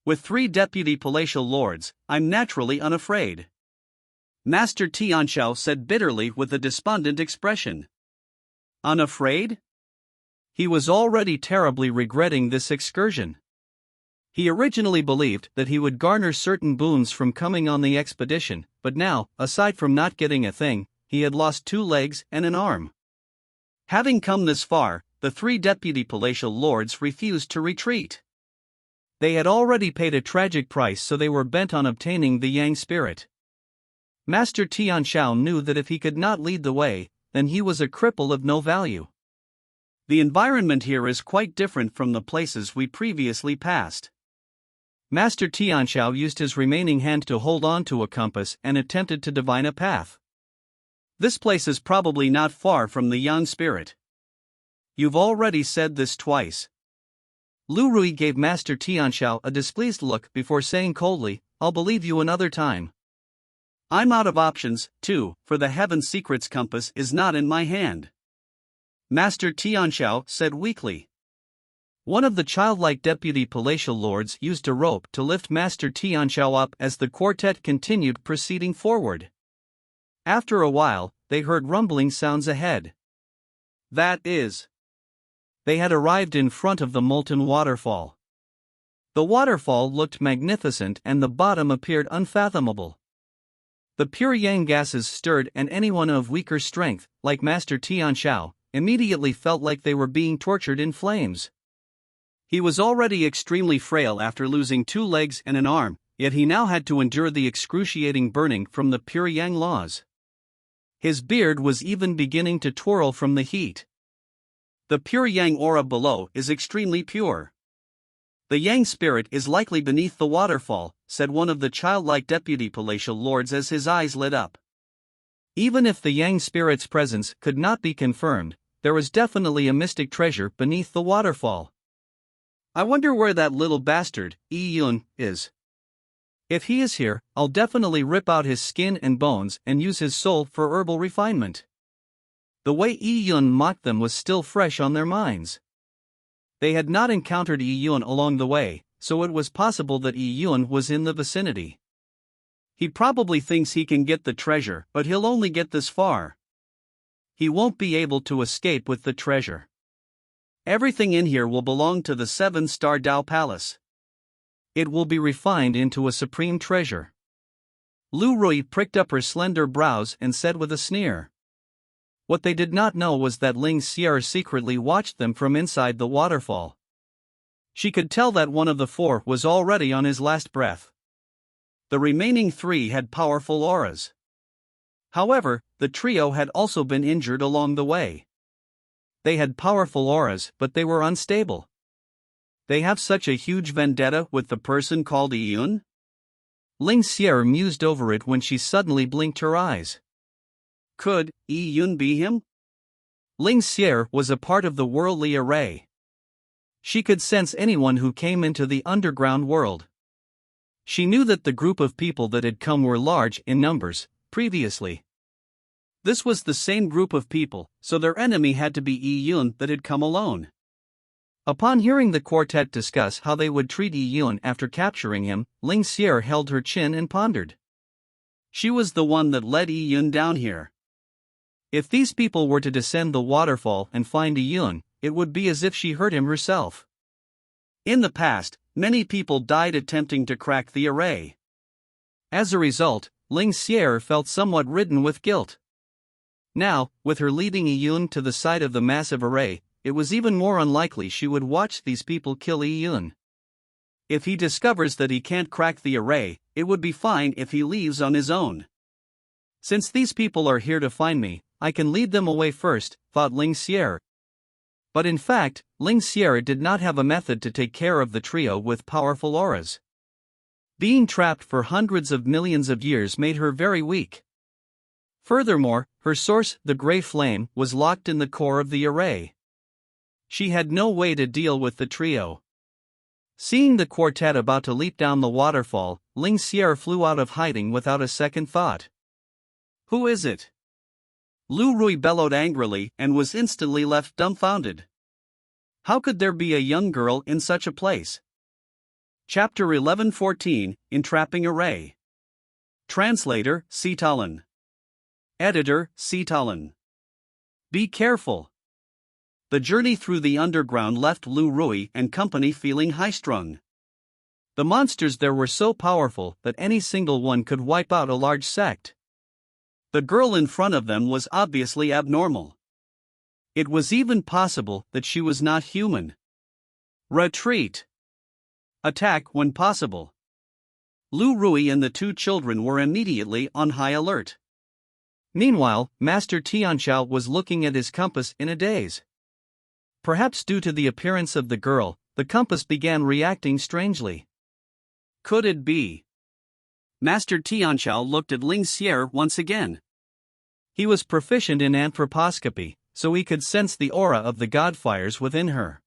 With 3 deputy palatial lords, I'm naturally unafraid. Master Tianxiao said bitterly with a despondent expression. Unafraid? He was already terribly regretting this excursion. He originally believed that he would garner certain boons from coming on the expedition, but now, aside from not getting a thing, he had lost 2 legs and an arm. Having come this far, the 3 deputy palatial lords refused to retreat. They had already paid a tragic price, so they were bent on obtaining the Yang spirit. Master Tianxiao knew that if he could not lead the way, then he was a cripple of no value. The environment here is quite different from the places we previously passed. Master Tianxiao used his remaining hand to hold on to a compass and attempted to divine a path. This place is probably not far from the Yang spirit. You've already said this twice. Lu Rui gave Master Tianxiao a displeased look before saying coldly, I'll believe you another time. I'm out of options, too, for the Heaven Secrets compass is not in my hand. Master Tianxiao said weakly. One of the childlike deputy palatial lords used a rope to lift Master Tianxiao up as the quartet continued proceeding forward. After a while, they heard rumbling sounds ahead. That is. They had arrived in front of the molten waterfall. The waterfall looked magnificent and the bottom appeared unfathomable. The pure yang gases stirred, and anyone of weaker strength, like Master Tianxiao, immediately felt like they were being tortured in flames. He was already extremely frail after losing 2 legs and an arm, yet he now had to endure the excruciating burning from the pure yang laws. His beard was even beginning to twirl from the heat. The pure yang aura below is extremely pure. The yang spirit is likely beneath the waterfall, said one of the childlike deputy palatial lords as his eyes lit up. Even if the yang spirit's presence could not be confirmed, there was definitely a mystic treasure beneath the waterfall. I wonder where that little bastard, Yi Yun, is. If he is here, I'll definitely rip out his skin and bones and use his soul for herbal refinement. The way Yi Yun mocked them was still fresh on their minds. They had not encountered Yi Yun along the way, so it was possible that Yi Yun was in the vicinity. He probably thinks he can get the treasure, but he'll only get this far. He won't be able to escape with the treasure. Everything in here will belong to the 7-star Dao Palace. It will be refined into a supreme treasure. Lu Rui pricked up her slender brows and said with a sneer. What they did not know was that Ling Xier secretly watched them from inside the waterfall. She could tell that one of the 4 was already on his last breath. The remaining 3 had powerful auras. However, the trio had also been injured along the way. They had powerful auras, but they were unstable. They have such a huge vendetta with the person called Yi Yun? Ling Xier mused over it when she suddenly blinked her eyes. Could Yi Yun be him? Ling Xier was a part of the worldly array. She could sense anyone who came into the underground world. She knew that the group of people that had come were large in numbers, previously. This was the same group of people, so their enemy had to be Yi Yun that had come alone. Upon hearing the quartet discuss how they would treat Yi Yun after capturing him, Ling Xier held her chin and pondered. She was the one that led Yi Yun down here. If these people were to descend the waterfall and find Yi Yun, it would be as if she hurt him herself. In the past, many people died attempting to crack the array. As a result, Ling Xier felt somewhat ridden with guilt. Now, with her leading Yi Yun to the side of the massive array, it was even more unlikely she would watch these people kill Yi Yun. If he discovers that he can't crack the array, it would be fine if he leaves on his own. Since these people are here to find me, I can lead them away first, thought Ling Xier. But in fact, Ling Xier did not have a method to take care of the trio with powerful auras. Being trapped for hundreds of millions of years made her very weak. Furthermore, her source, the Grey Flame, was locked in the core of the array. She had no way to deal with the trio. Seeing the quartet about to leap down the waterfall, Ling Xier flew out of hiding without a second thought. Who is it? Lu Rui bellowed angrily and was instantly left dumbfounded. How could there be a young girl in such a place? Chapter 11:14, Entrapping Array. Translator, Sitalan. Editor, Sitalan. Be careful. The journey through the underground left Lu Rui and company feeling high-strung. The monsters there were so powerful that any single one could wipe out a large sect. The girl in front of them was obviously abnormal. It was even possible that she was not human. Retreat. Attack when possible. Lu Rui and the two children were immediately on high alert. Meanwhile, Master Tianxiao was looking at his compass in a daze. Perhaps due to the appearance of the girl, the compass began reacting strangely. Could it be? Master Tianxiao looked at Ling Xier once again. He was proficient in anthroposcopy, so he could sense the aura of the godfires within her.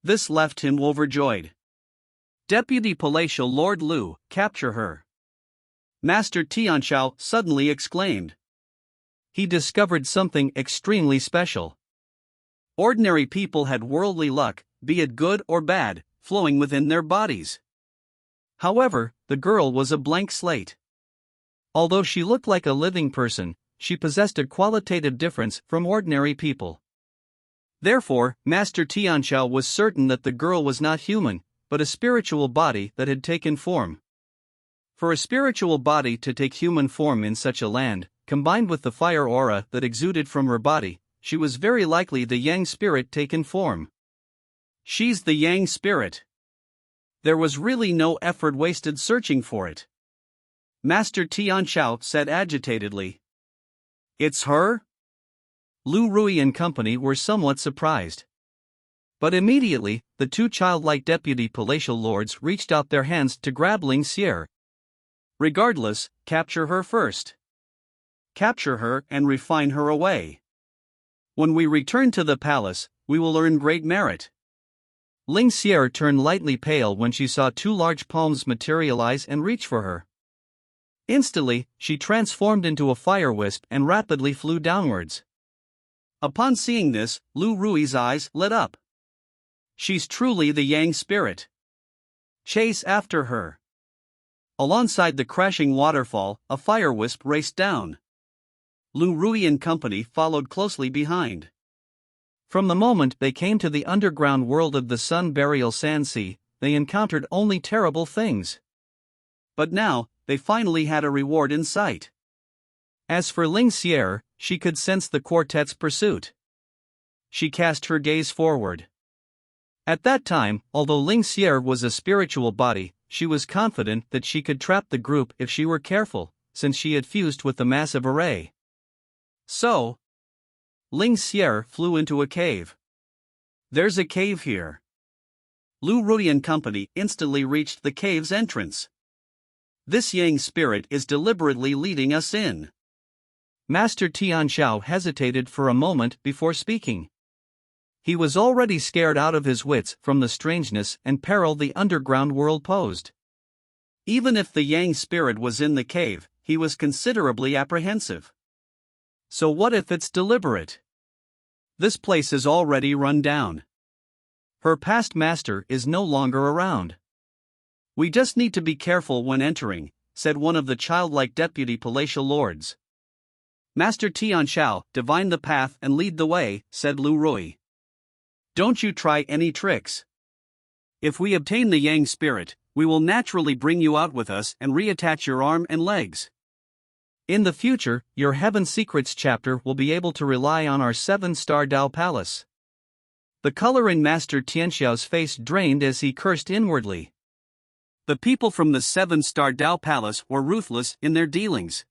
This left him overjoyed. Deputy Palatial Lord Lu, capture her. Master Tianxiao suddenly exclaimed. He discovered something extremely special. Ordinary people had worldly luck, be it good or bad, flowing within their bodies. However, the girl was a blank slate. Although she looked like a living person, she possessed a qualitative difference from ordinary people. Therefore, Master Tianxiao was certain that the girl was not human, but a spiritual body that had taken form. For a spiritual body to take human form in such a land, combined with the fire aura that exuded from her body, she was very likely the Yang spirit taken form. She's the Yang spirit. There was really no effort wasted searching for it. Master Tianxiao said agitatedly. It's her? Lu Rui and company were somewhat surprised. But immediately, the two childlike deputy palatial lords reached out their hands to grab Ling Xier. Regardless, capture her first. Capture her and refine her away. When we return to the palace, we will earn great merit. Ling Xier turned lightly pale when she saw two large palms materialize and reach for her. Instantly, she transformed into a fire wisp and rapidly flew downwards. Upon seeing this, Lu Rui's eyes lit up. She's truly the Yang spirit. Chase after her. Alongside the crashing waterfall, a fire wisp raced down. Lu Rui and company followed closely behind. From the moment they came to the underground world of the Sun Burial Sand Sea, they encountered only terrible things. But now, they finally had a reward in sight. As for Ling Xier, she could sense the quartet's pursuit. She cast her gaze forward. At that time, although Ling Xier was a spiritual body, she was confident that she could trap the group if she were careful, since she had fused with the massive array. So, Ling Xier flew into a cave. There's a cave here. Lu Rui and company instantly reached the cave's entrance. This Yang spirit is deliberately leading us in. Master Tianxiao hesitated for a moment before speaking. He was already scared out of his wits from the strangeness and peril the underground world posed. Even if the Yang spirit was in the cave, he was considerably apprehensive. So what if it's deliberate? This place is already run down. Her past master is no longer around. We just need to be careful when entering, said one of the childlike deputy palatial lords. Master Tianxiao, divine the path and lead the way, said Lu Rui. Don't you try any tricks. If we obtain the Yang spirit, we will naturally bring you out with us and reattach your arm and legs. In the future, your Heaven Secrets chapter will be able to rely on our 7-star Dao Palace. The color in Master Tianxiao's face drained as he cursed inwardly. The people from the 7-star Dao Palace were ruthless in their dealings.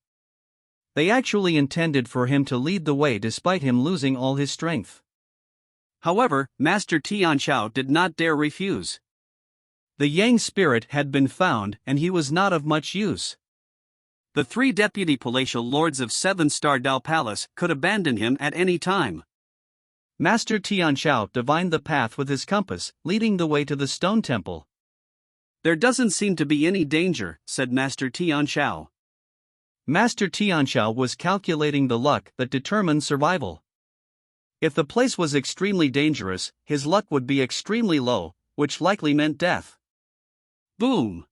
They actually intended for him to lead the way despite him losing all his strength. However, Master Tianxiao did not dare refuse. The Yang spirit had been found and he was not of much use. The 3 deputy palatial lords of 7-star Dao Palace could abandon him at any time. Master Tianxiao divined the path with his compass, leading the way to the stone temple. There doesn't seem to be any danger, said Master Tianxiao. Master Tianxiao was calculating the luck that determined survival. If the place was extremely dangerous, his luck would be extremely low, which likely meant death. Boom!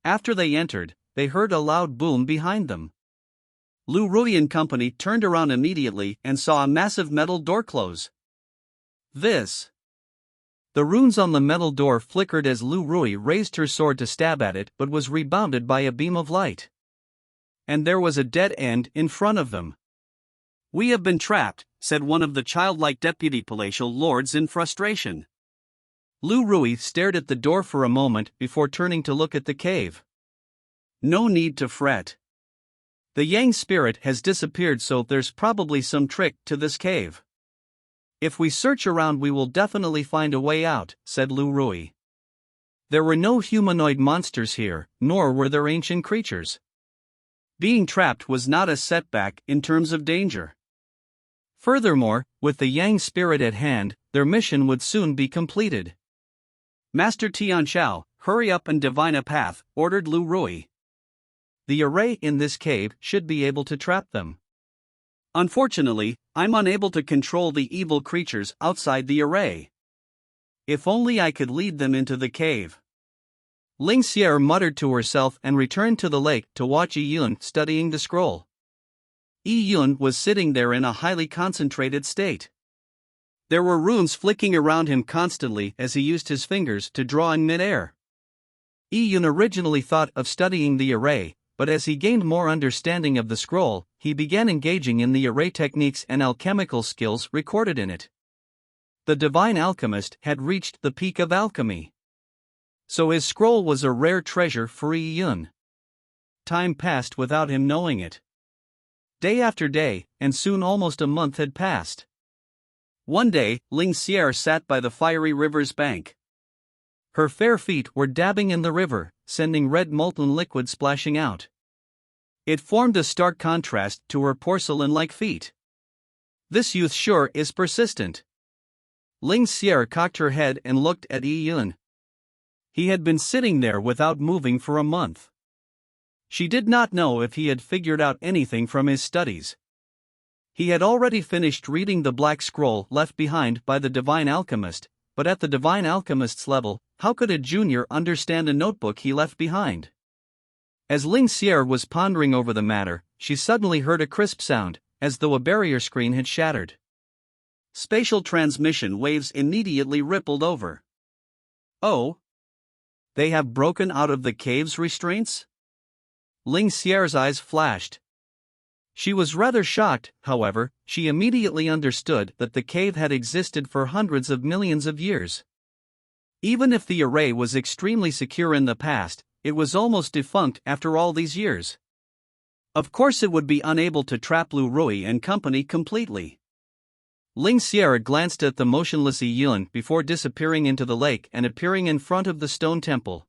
After they entered, they heard a loud boom behind them. Lu Rui and company turned around immediately and saw a massive metal door close. The runes on the metal door flickered as Lu Rui raised her sword to stab at it but was rebounded by a beam of light. And there was a dead end in front of them. We have been trapped, said one of the childlike deputy palatial lords in frustration. Lu Rui stared at the door for a moment before turning to look at the cave. No need to fret. The Yang spirit has disappeared, so there's probably some trick to this cave. If we search around we will definitely find a way out, said Lu Rui. There were no humanoid monsters here, nor were there ancient creatures. Being trapped was not a setback in terms of danger. Furthermore, with the Yang spirit at hand, their mission would soon be completed. Master Tianxiao, hurry up and divine a path, ordered Lu Rui. The array in this cave should be able to trap them. Unfortunately, I'm unable to control the evil creatures outside the array. If only I could lead them into the cave. Ling Xier muttered to herself and returned to the lake to watch Yi Yun studying the scroll. Yi Yun was sitting there in a highly concentrated state. There were runes flicking around him constantly as he used his fingers to draw in mid-air. Yi Yun originally thought of studying the array, but as he gained more understanding of the scroll, he began engaging in the array techniques and alchemical skills recorded in it. The divine alchemist had reached the peak of alchemy. So his scroll was a rare treasure for Yi Yun. Time passed without him knowing it. Day after day, and soon almost a month had passed. One day, Ling Xier sat by the fiery river's bank. Her fair feet were dabbing in the river, sending red molten liquid splashing out. It formed a stark contrast to her porcelain-like feet. This youth sure is persistent. Ling Xier cocked her head and looked at Yi Yun. He had been sitting there without moving for a month. She did not know if he had figured out anything from his studies. He had already finished reading the black scroll left behind by the divine alchemist, but at the divine alchemist's level, how could a junior understand a notebook he left behind? As Ling Xier was pondering over the matter, she suddenly heard a crisp sound, as though a barrier screen had shattered. Spatial transmission waves immediately rippled over. Oh! They have broken out of the cave's restraints? Ling Xier's eyes flashed. She was rather shocked, however. She immediately understood that the cave had existed for hundreds of millions of years. Even if the array was extremely secure in the past, it was almost defunct after all these years. Of course it would be unable to trap Lu Rui and company completely. Ling Xier glanced at the motionless Yi Yun before disappearing into the lake and appearing in front of the stone temple.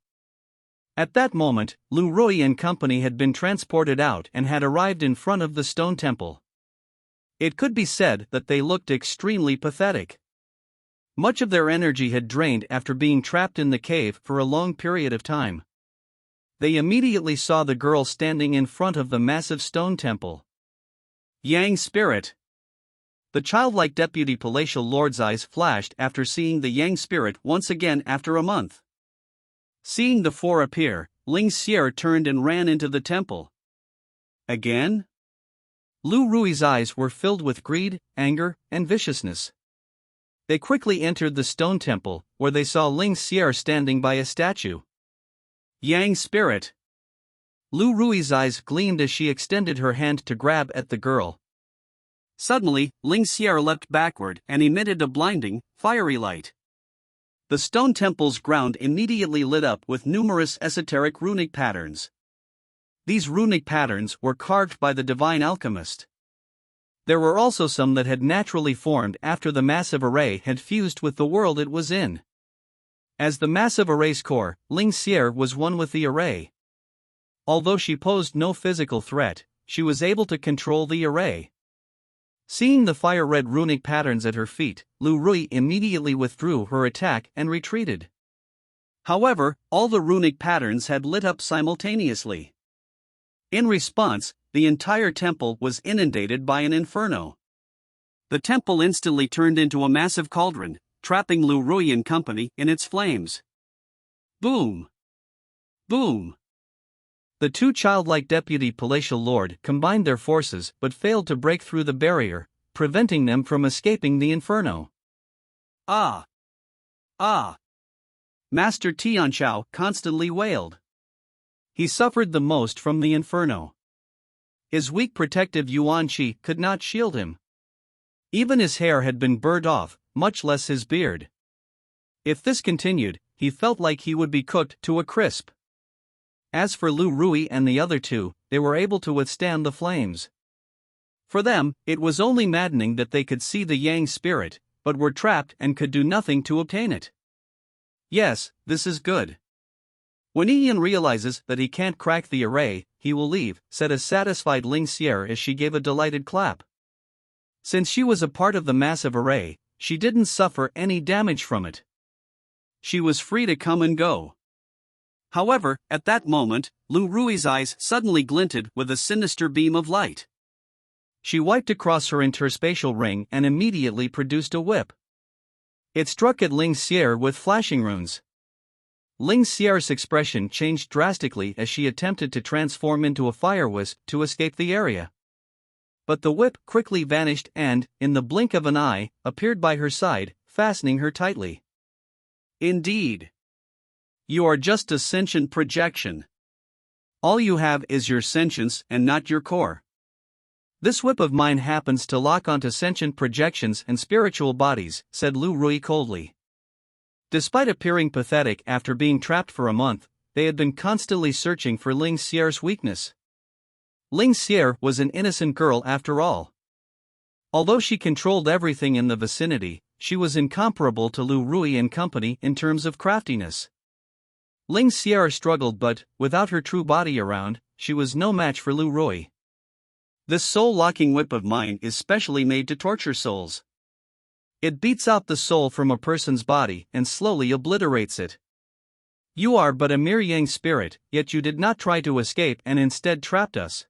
At that moment, Lu Rui and company had been transported out and had arrived in front of the stone temple. It could be said that they looked extremely pathetic. Much of their energy had drained after being trapped in the cave for a long period of time. They immediately saw the girl standing in front of the massive stone temple. Yang Spirit. The childlike deputy palatial lord's eyes flashed after seeing the Yang Spirit once again after a month. Seeing the four appear, Ling Xier turned and ran into the temple. Again? Lu Rui's eyes were filled with greed, anger, and viciousness. They quickly entered the stone temple, where they saw Ling Xier standing by a statue. Yang Spirit. Lu Rui's eyes gleamed as she extended her hand to grab at the girl. Suddenly, Ling Xier leapt backward and emitted a blinding, fiery light. The stone temple's ground immediately lit up with numerous esoteric runic patterns. These runic patterns were carved by the divine alchemist. There were also some that had naturally formed after the massive array had fused with the world it was in. As the massive array's core, Ling Xier was one with the array. Although she posed no physical threat, she was able to control the array. Seeing the fire-red runic patterns at her feet, Lu Rui immediately withdrew her attack and retreated. However, all the runic patterns had lit up simultaneously. In response, the entire temple was inundated by an inferno. The temple instantly turned into a massive cauldron, trapping Lu Rui and company in its flames. Boom! Boom! The two childlike deputy palatial lord combined their forces but failed to break through the barrier, preventing them from escaping the inferno. Ah! Ah! Master Tianchao constantly wailed. He suffered the most from the inferno. His weak protective Yuan Qi could not shield him. Even his hair had been burned off, much less his beard. If this continued, he felt like he would be cooked to a crisp. As for Lu Rui and the other two, they were able to withstand the flames. For them, it was only maddening that they could see the Yang Spirit, but were trapped and could do nothing to obtain it. Yes, this is good. When Ian realizes that he can't crack the array, he will leave, said a satisfied Ling Xier as she gave a delighted clap. Since she was a part of the massive array, she didn't suffer any damage from it. She was free to come and go. However, at that moment, Lu Rui's eyes suddenly glinted with a sinister beam of light. She wiped across her interspatial ring and immediately produced a whip. It struck at Ling Xier with flashing runes. Ling Xier's expression changed drastically as she attempted to transform into a fire wisp to escape the area. But the whip quickly vanished and, in the blink of an eye, appeared by her side, fastening her tightly. Indeed. You are just a sentient projection. All you have is your sentience and not your core. This whip of mine happens to lock onto sentient projections and spiritual bodies, said Lu Rui coldly. Despite appearing pathetic after being trapped for a month, they had been constantly searching for Ling Xier's weakness. Ling Xier was an innocent girl after all. Although she controlled everything in the vicinity, she was incomparable to Lu Rui and company in terms of craftiness. Ling Xier struggled but, without her true body around, she was no match for Lu Rui. This soul-locking whip of mine is specially made to torture souls. It beats out the soul from a person's body and slowly obliterates it. You are but a mere Yang Spirit, yet you did not try to escape and instead trapped us.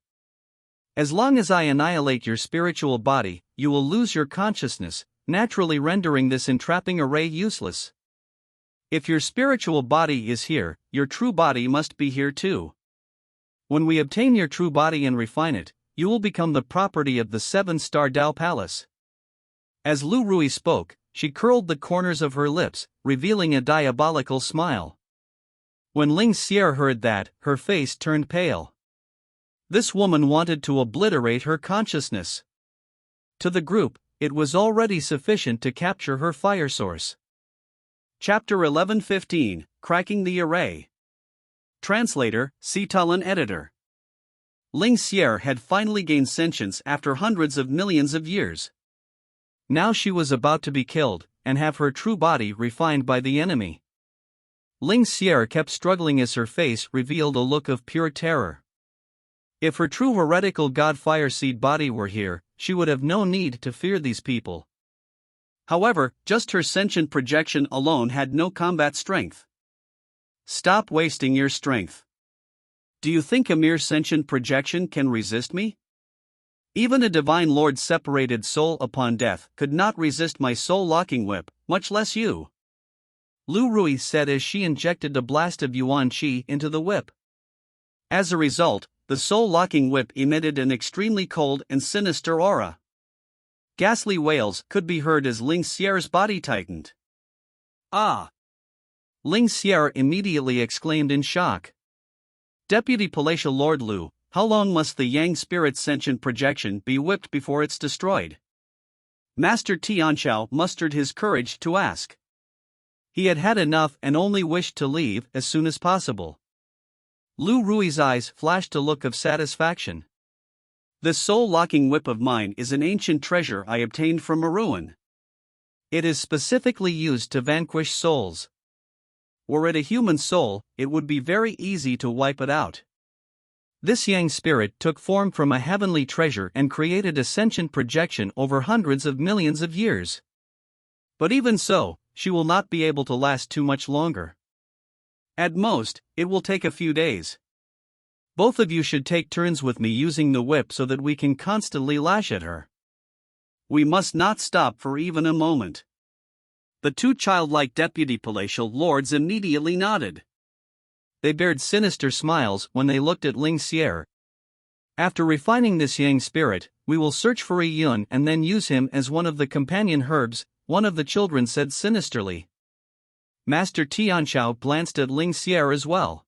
As long as I annihilate your spiritual body, you will lose your consciousness, naturally rendering this entrapping array useless. If your spiritual body is here, your true body must be here too. When we obtain your true body and refine it, you will become the property of the 7-star Dao Palace. As Lu Rui spoke, she curled the corners of her lips, revealing a diabolical smile. When Ling Xier heard that, her face turned pale. This woman wanted to obliterate her consciousness. To the group, it was already sufficient to capture her fire source. Chapter 11:15, Cracking the Array. Translator, Citalan Editor. Ling Xier had finally gained sentience after hundreds of millions of years. Now she was about to be killed, and have her true body refined by the enemy. Ling Xier kept struggling as her face revealed a look of pure terror. If her true heretical god Fireseed body were here, she would have no need to fear these people. However, just her sentient projection alone had no combat strength. Stop wasting your strength. Do you think a mere sentient projection can resist me? Even a divine lord separated soul upon death could not resist my soul-locking whip, much less you. Lu Rui said as she injected a blast of Yuan Qi into the whip. As a result, the soul-locking whip emitted an extremely cold and sinister aura. Ghastly wails could be heard as Ling Xier's body tightened. Ah! Ling Xier immediately exclaimed in shock. Deputy Palatial Lord Lu, how long must the Yang Spirit's sentient projection be whipped before it's destroyed? Master Tianxiao mustered his courage to ask. He had had enough and only wished to leave as soon as possible. Lu Rui's eyes flashed a look of satisfaction. This soul-locking whip of mine is an ancient treasure I obtained from a ruin. It is specifically used to vanquish souls. Were it a human soul, it would be very easy to wipe it out. This Yang spirit took form from a heavenly treasure and created a sentient projection over hundreds of millions of years. But even so, she will not be able to last too much longer. At most, it will take a few days. Both of you should take turns with me using the whip so that we can constantly lash at her. We must not stop for even a moment. The two childlike deputy palatial lords immediately nodded. They bared sinister smiles when they looked at Ling Xier. After refining this Yang spirit, we will search for Yi Yun and then use him as one of the companion herbs, one of the children said sinisterly. Master Tianxiao glanced at Ling Xier as well.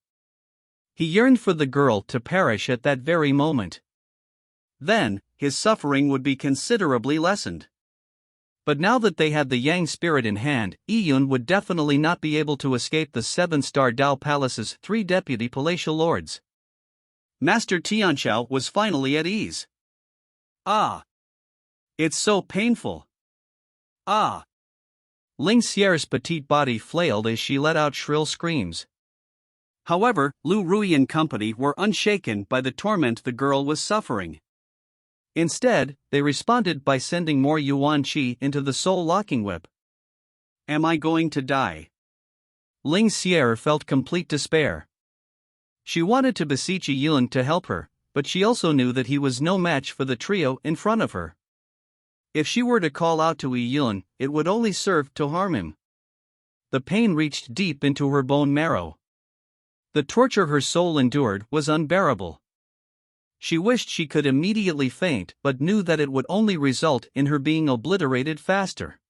He yearned for the girl to perish at that very moment. Then, his suffering would be considerably lessened. But now that they had the Yang spirit in hand, Yi Yun would definitely not be able to escape the 7-star Dao Palace's 3 deputy palatial lords. Master Tianxiao was finally at ease. Ah! It's so painful. Ah! Ling Xier's petite body flailed as she let out shrill screams. However, Lu Rui and company were unshaken by the torment the girl was suffering. Instead, they responded by sending more Yuan Qi into the soul-locking whip. Am I going to die? Ling Xier felt complete despair. She wanted to beseech Yi Yun to help her, but she also knew that he was no match for the trio in front of her. If she were to call out to Yi Yun, it would only serve to harm him. The pain reached deep into her bone marrow. The torture her soul endured was unbearable. She wished she could immediately faint but knew that it would only result in her being obliterated faster.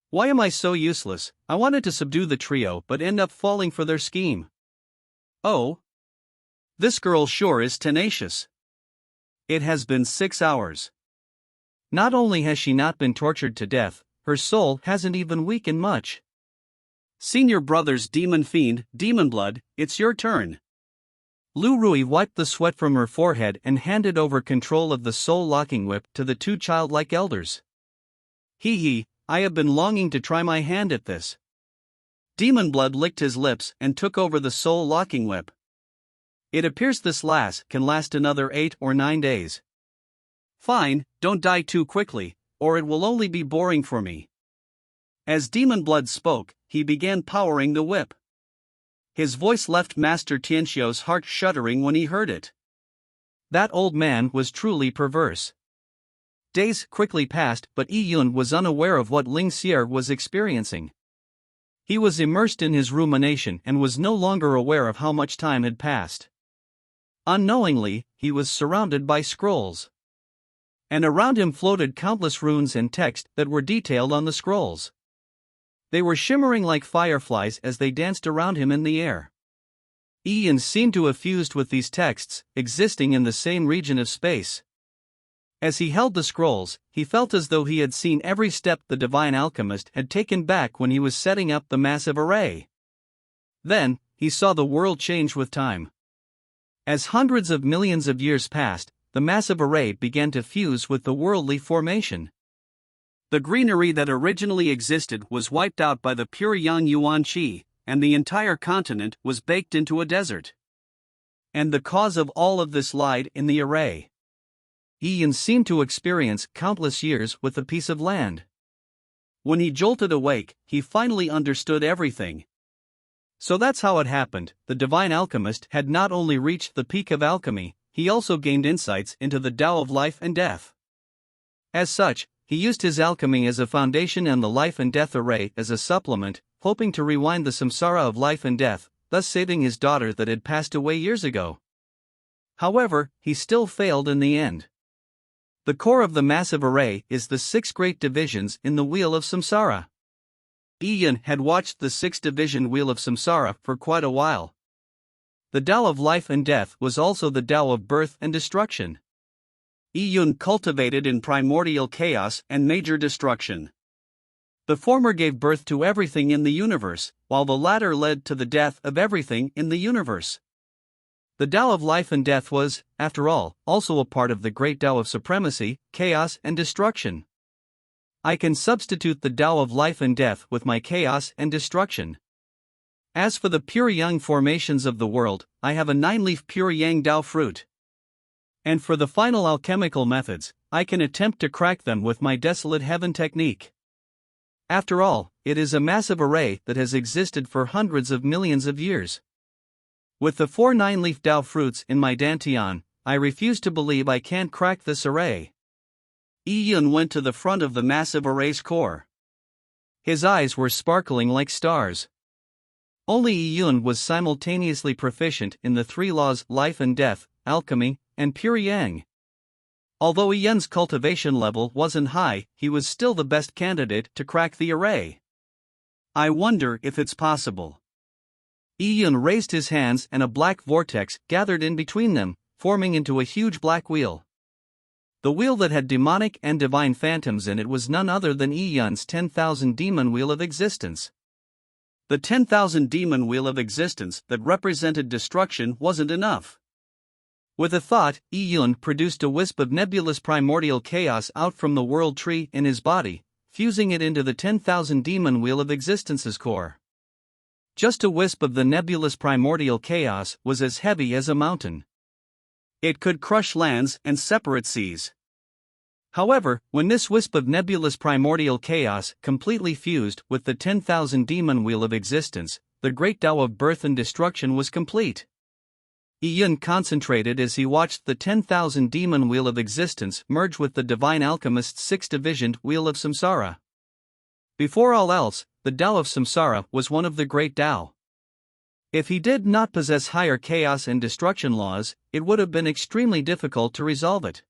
Why am I so useless? I wanted to subdue the trio but end up falling for their scheme. Oh. This girl sure is tenacious. It has been 6 hours. Not only has she not been tortured to death, her soul hasn't even weakened much. Senior brother's demon fiend, Demon Blood, it's your turn. Lu Rui wiped the sweat from her forehead and handed over control of the soul-locking whip to the 2 childlike elders. Hee, I have been longing to try my hand at this. Demon Blood licked his lips and took over the soul-locking whip. It appears this lass can last another 8 or 9 days. Fine, don't die too quickly, or it will only be boring for me. As Demon Blood spoke, he began powering the whip. His voice left Master Tianxiao's heart shuddering when he heard it. That old man was truly perverse. Days quickly passed, but Yi Yun was unaware of what Ling Xier was experiencing. He was immersed in his rumination and was no longer aware of how much time had passed. Unknowingly, he was surrounded by scrolls. And around him floated countless runes and text that were detailed on the scrolls. They were shimmering like fireflies as they danced around him in the air. Yi Yun seemed to have fused with these texts, existing in the same region of space. As he held the scrolls, he felt as though he had seen every step the divine alchemist had taken back when he was setting up the massive array. Then, he saw the world change with time. As hundreds of millions of years passed, the massive array began to fuse with the worldly formation. The greenery that originally existed was wiped out by the pure Yang Yuan Qi, and the entire continent was baked into a desert. And the cause of all of this lied in the array. Ian seemed to experience countless years with a piece of land. When he jolted awake, he finally understood everything. So that's how it happened. The divine alchemist had not only reached the peak of alchemy, he also gained insights into the Tao of life and death. As such, he used his alchemy as a foundation and the life and death array as a supplement, hoping to rewind the samsara of life and death, thus saving his daughter that had passed away years ago. However, he still failed in the end. The core of the massive array is the 6 great divisions in the Wheel of Samsara. Ian had watched the 6-division Wheel of Samsara for quite a while. The Tao of life and death was also the Tao of birth and destruction. Iyun cultivated in primordial chaos and major destruction. The former gave birth to everything in the universe, while the latter led to the death of everything in the universe. The Tao of life and death was, after all, also a part of the great Tao of supremacy, chaos and destruction. I can substitute the Tao of life and death with my chaos and destruction. As for the pure yang formations of the world, I have a 9-leaf pure yang Tao fruit. And for the final alchemical methods, I can attempt to crack them with my desolate heaven technique. After all, it is a massive array that has existed for hundreds of millions of years. With the 4 9-leaf Tao fruits in my dantian, I refuse to believe I can't crack this array. Iyun went to the front of the massive array's core. His eyes were sparkling like stars. Only Iyun was simultaneously proficient in the 3 laws: life and death, alchemy, and pure yang. Although Iyun's cultivation level wasn't high, he was still the best candidate to crack the array. I wonder if it's possible. Iyun raised his hands and a black vortex gathered in between them, forming into a huge black wheel. The wheel that had demonic and divine phantoms in it was none other than Iyun's 10,000 demon wheel of existence. The 10,000 demon wheel of existence that represented destruction wasn't enough. With a thought, Iyun produced a wisp of nebulous primordial chaos out from the world tree in his body, fusing it into the 10,000 demon wheel of existence's core. Just a wisp of the nebulous primordial chaos was as heavy as a mountain. It could crush lands and separate seas. However, when this wisp of nebulous primordial chaos completely fused with the 10,000 demon wheel of existence, the great Tao of birth and destruction was complete. Iyun concentrated as he watched the 10,000 demon wheel of existence merge with the divine alchemist's 6-divisioned wheel of samsara. Before all else, the Tao of samsara was one of the great Tao. If he did not possess higher chaos and destruction laws, it would have been extremely difficult to resolve it.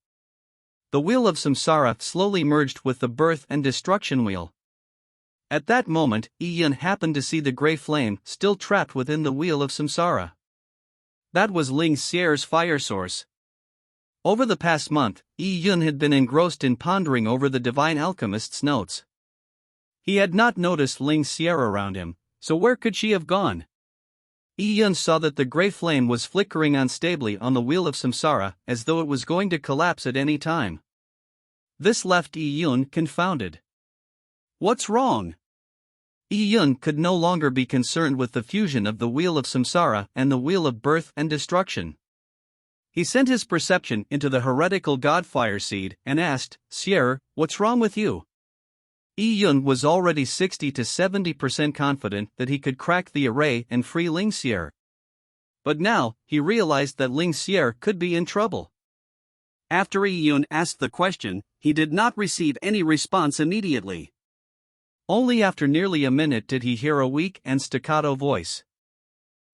The wheel of samsara slowly merged with the birth and destruction wheel. At that moment, Iyun happened to see the grey flame still trapped within the wheel of samsara. That was Ling Xier's fire source. Over the past month, Iyun had been engrossed in pondering over the divine alchemist's notes. He had not noticed Ling Xier around him, so where could she have gone? Iyun saw that the grey flame was flickering unstably on the wheel of samsara as though it was going to collapse at any time. This left Iyun confounded. What's wrong? Iyun could no longer be concerned with the fusion of the wheel of samsara and the wheel of birth and destruction. He sent his perception into the heretical god Fireseed and asked, "Xier, what's wrong with you?" Iyun was already 60 to 70% confident that he could crack the array and free Ling Xier. But now, he realized that Ling Xier could be in trouble. After Iyun asked the question, he did not receive any response immediately. Only after nearly a minute did he hear a weak and staccato voice.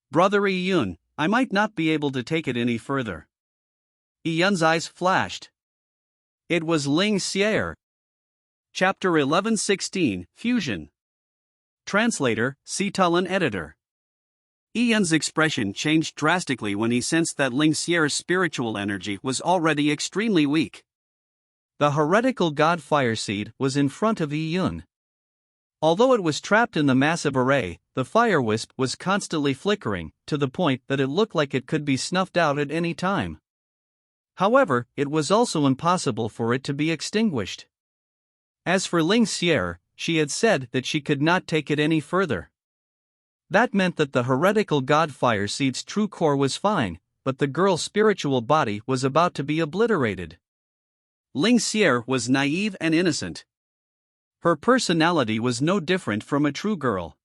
"Brother Iyun, I might not be able to take it any further." Iyun's eyes flashed. It was Ling Xier. Chapter 11:16, Fusion. Translator, Sitalan Editor. Iyun's expression changed drastically when he sensed that Ling Xier's spiritual energy was already extremely weak. The heretical god Fireseed was in front of Iyun. Although it was trapped in the massive array, the fire wisp was constantly flickering, to the point that it looked like it could be snuffed out at any time. However, it was also impossible for it to be extinguished. As for Ling Xier, she had said that she could not take it any further. That meant that the heretical god Fireseed's true core was fine, but the girl's spiritual body was about to be obliterated. Ling Xier was naive and innocent. Her personality was no different from a true girl.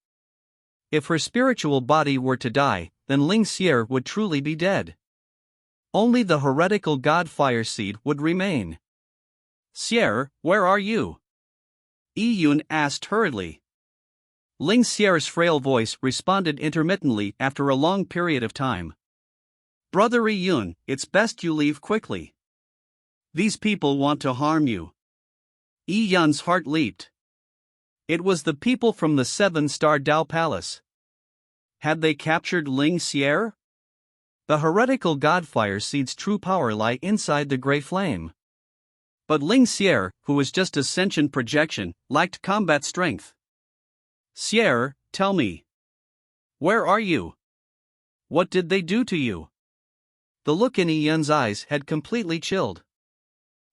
If her spiritual body were to die, then Ling Xier would truly be dead. Only the heretical god Fireseed would remain. "Xier, where are you?" Yi Yun asked hurriedly. Ling Xier's frail voice responded intermittently after a long period of time. "Brother Yi Yun, it's best you leave quickly. These people want to harm you." Yi Yun's heart leaped. It was the people from the 7-star Dao Palace. Had they captured Ling Xier? The heretical god Fireseed's true power lay inside the Grey Flame. But Ling Xier, who was just a sentient projection, lacked combat strength. "Xier, tell me. Where are you? What did they do to you?" The look in Yi Yun's eyes had completely chilled.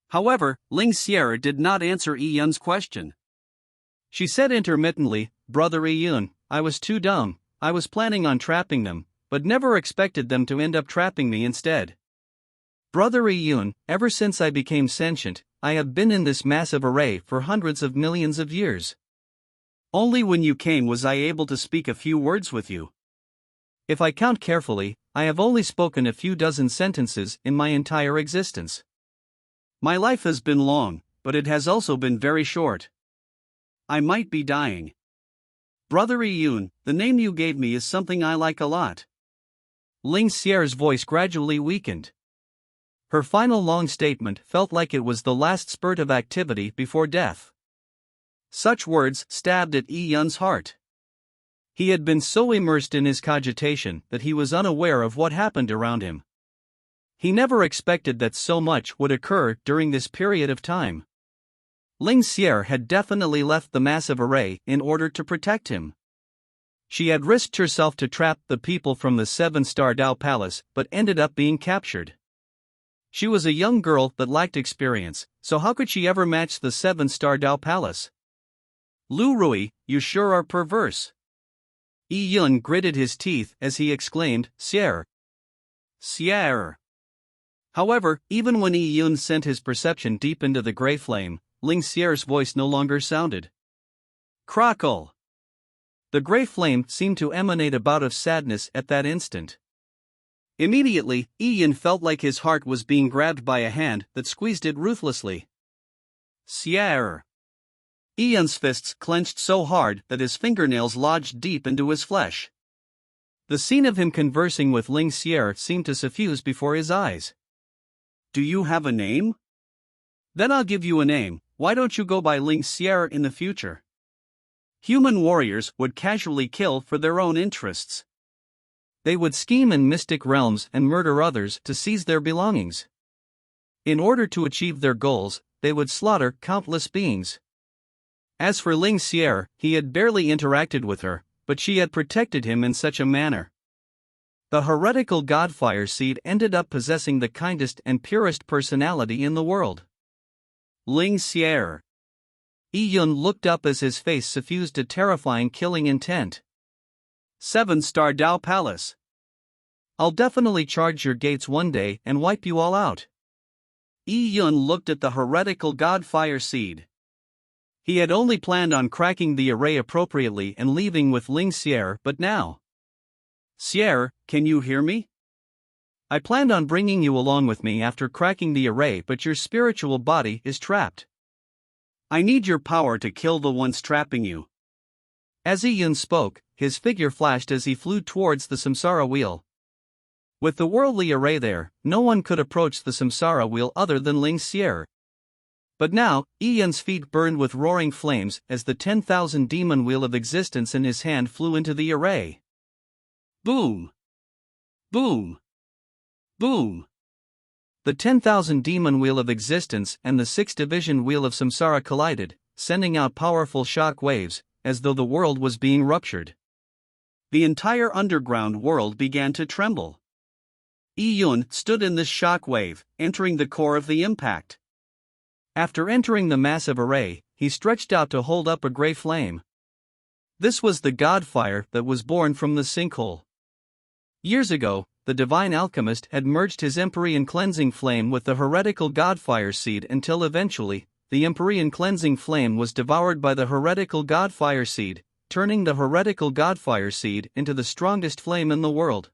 However, Ling Xier did not answer Yi Yun's question. She said intermittently, "Brother Yi Yun, I was too dumb. I was planning on trapping them, but never expected them to end up trapping me instead. Brother Yi Yun, ever since I became sentient, I have been in this massive array for hundreds of millions of years. Only when you came was I able to speak a few words with you. If I count carefully, I have only spoken a few dozen sentences in my entire existence. My life has been long, but it has also been very short. I might be dying. Brother Yi Yun, the name you gave me is something I like a lot." Ling Xier's voice gradually weakened. Her final long statement felt like it was the last spurt of activity before death. Such words stabbed at Yi Yun's heart. He had been so immersed in his cogitation that he was unaware of what happened around him. He never expected that so much would occur during this period of time. Ling Xier had definitely left the massive array in order to protect him. She had risked herself to trap the people from the 7-star Dao Palace but ended up being captured. She was a young girl that lacked experience, so how could she ever match the 7-star Dao Palace? "Lu Rui, you sure are perverse." Yi Yun gritted his teeth as he exclaimed, "Xier! Xier!" However, even when Yi Yun sent his perception deep into the Grey Flame, Ling Xier's voice no longer sounded. Crackle! The Grey Flame seemed to emanate a bout of sadness at that instant. Immediately, Yi Yun felt like his heart was being grabbed by a hand that squeezed it ruthlessly. "Xier!" Yi Yun's fists clenched so hard that his fingernails lodged deep into his flesh. The scene of him conversing with Ling Xier seemed to suffuse before his eyes. "Do you have a name? Then I'll give you a name. Why don't you go by Ling Xier in the future?" Human warriors would casually kill for their own interests. They would scheme in mystic realms and murder others to seize their belongings. In order to achieve their goals, they would slaughter countless beings. As for Ling Xier, he had barely interacted with her, but she had protected him in such a manner. The heretical god Fireseed ended up possessing the kindest and purest personality in the world. Ling Xier. Yi Yun looked up as his face suffused a terrifying killing intent. 7-star Dao Palace. I'll definitely charge your gates one day and wipe you all out. Yi Yun looked at the heretical god Fireseed. He had only planned on cracking the array appropriately and leaving with Ling Xier, but now. "Xier, can you hear me? I planned on bringing you along with me after cracking the array, but your spiritual body is trapped. I need your power to kill the ones trapping you." As Yi Yun spoke, his figure flashed as he flew towards the Samsara wheel. With the worldly array there, no one could approach the Samsara wheel other than Ling Xier. But now, Yi Yun's feet burned with roaring flames as the 10,000 demon wheel of existence in his hand flew into the array. Boom! Boom! Boom! The 10,000 demon wheel of existence and the 6th division wheel of Samsara collided, sending out powerful shock waves, as though the world was being ruptured. The entire underground world began to tremble. Yi Yun stood in this shock wave, entering the core of the impact. After entering the massive array, he stretched out to hold up a grey flame. This was the god fire that was born from the sinkhole. Years ago, the divine alchemist had merged his Empyrean cleansing flame with the heretical god fire seed until eventually, the Empyrean cleansing flame was devoured by the heretical god fire seed, turning the heretical god fire seed into the strongest flame in the world.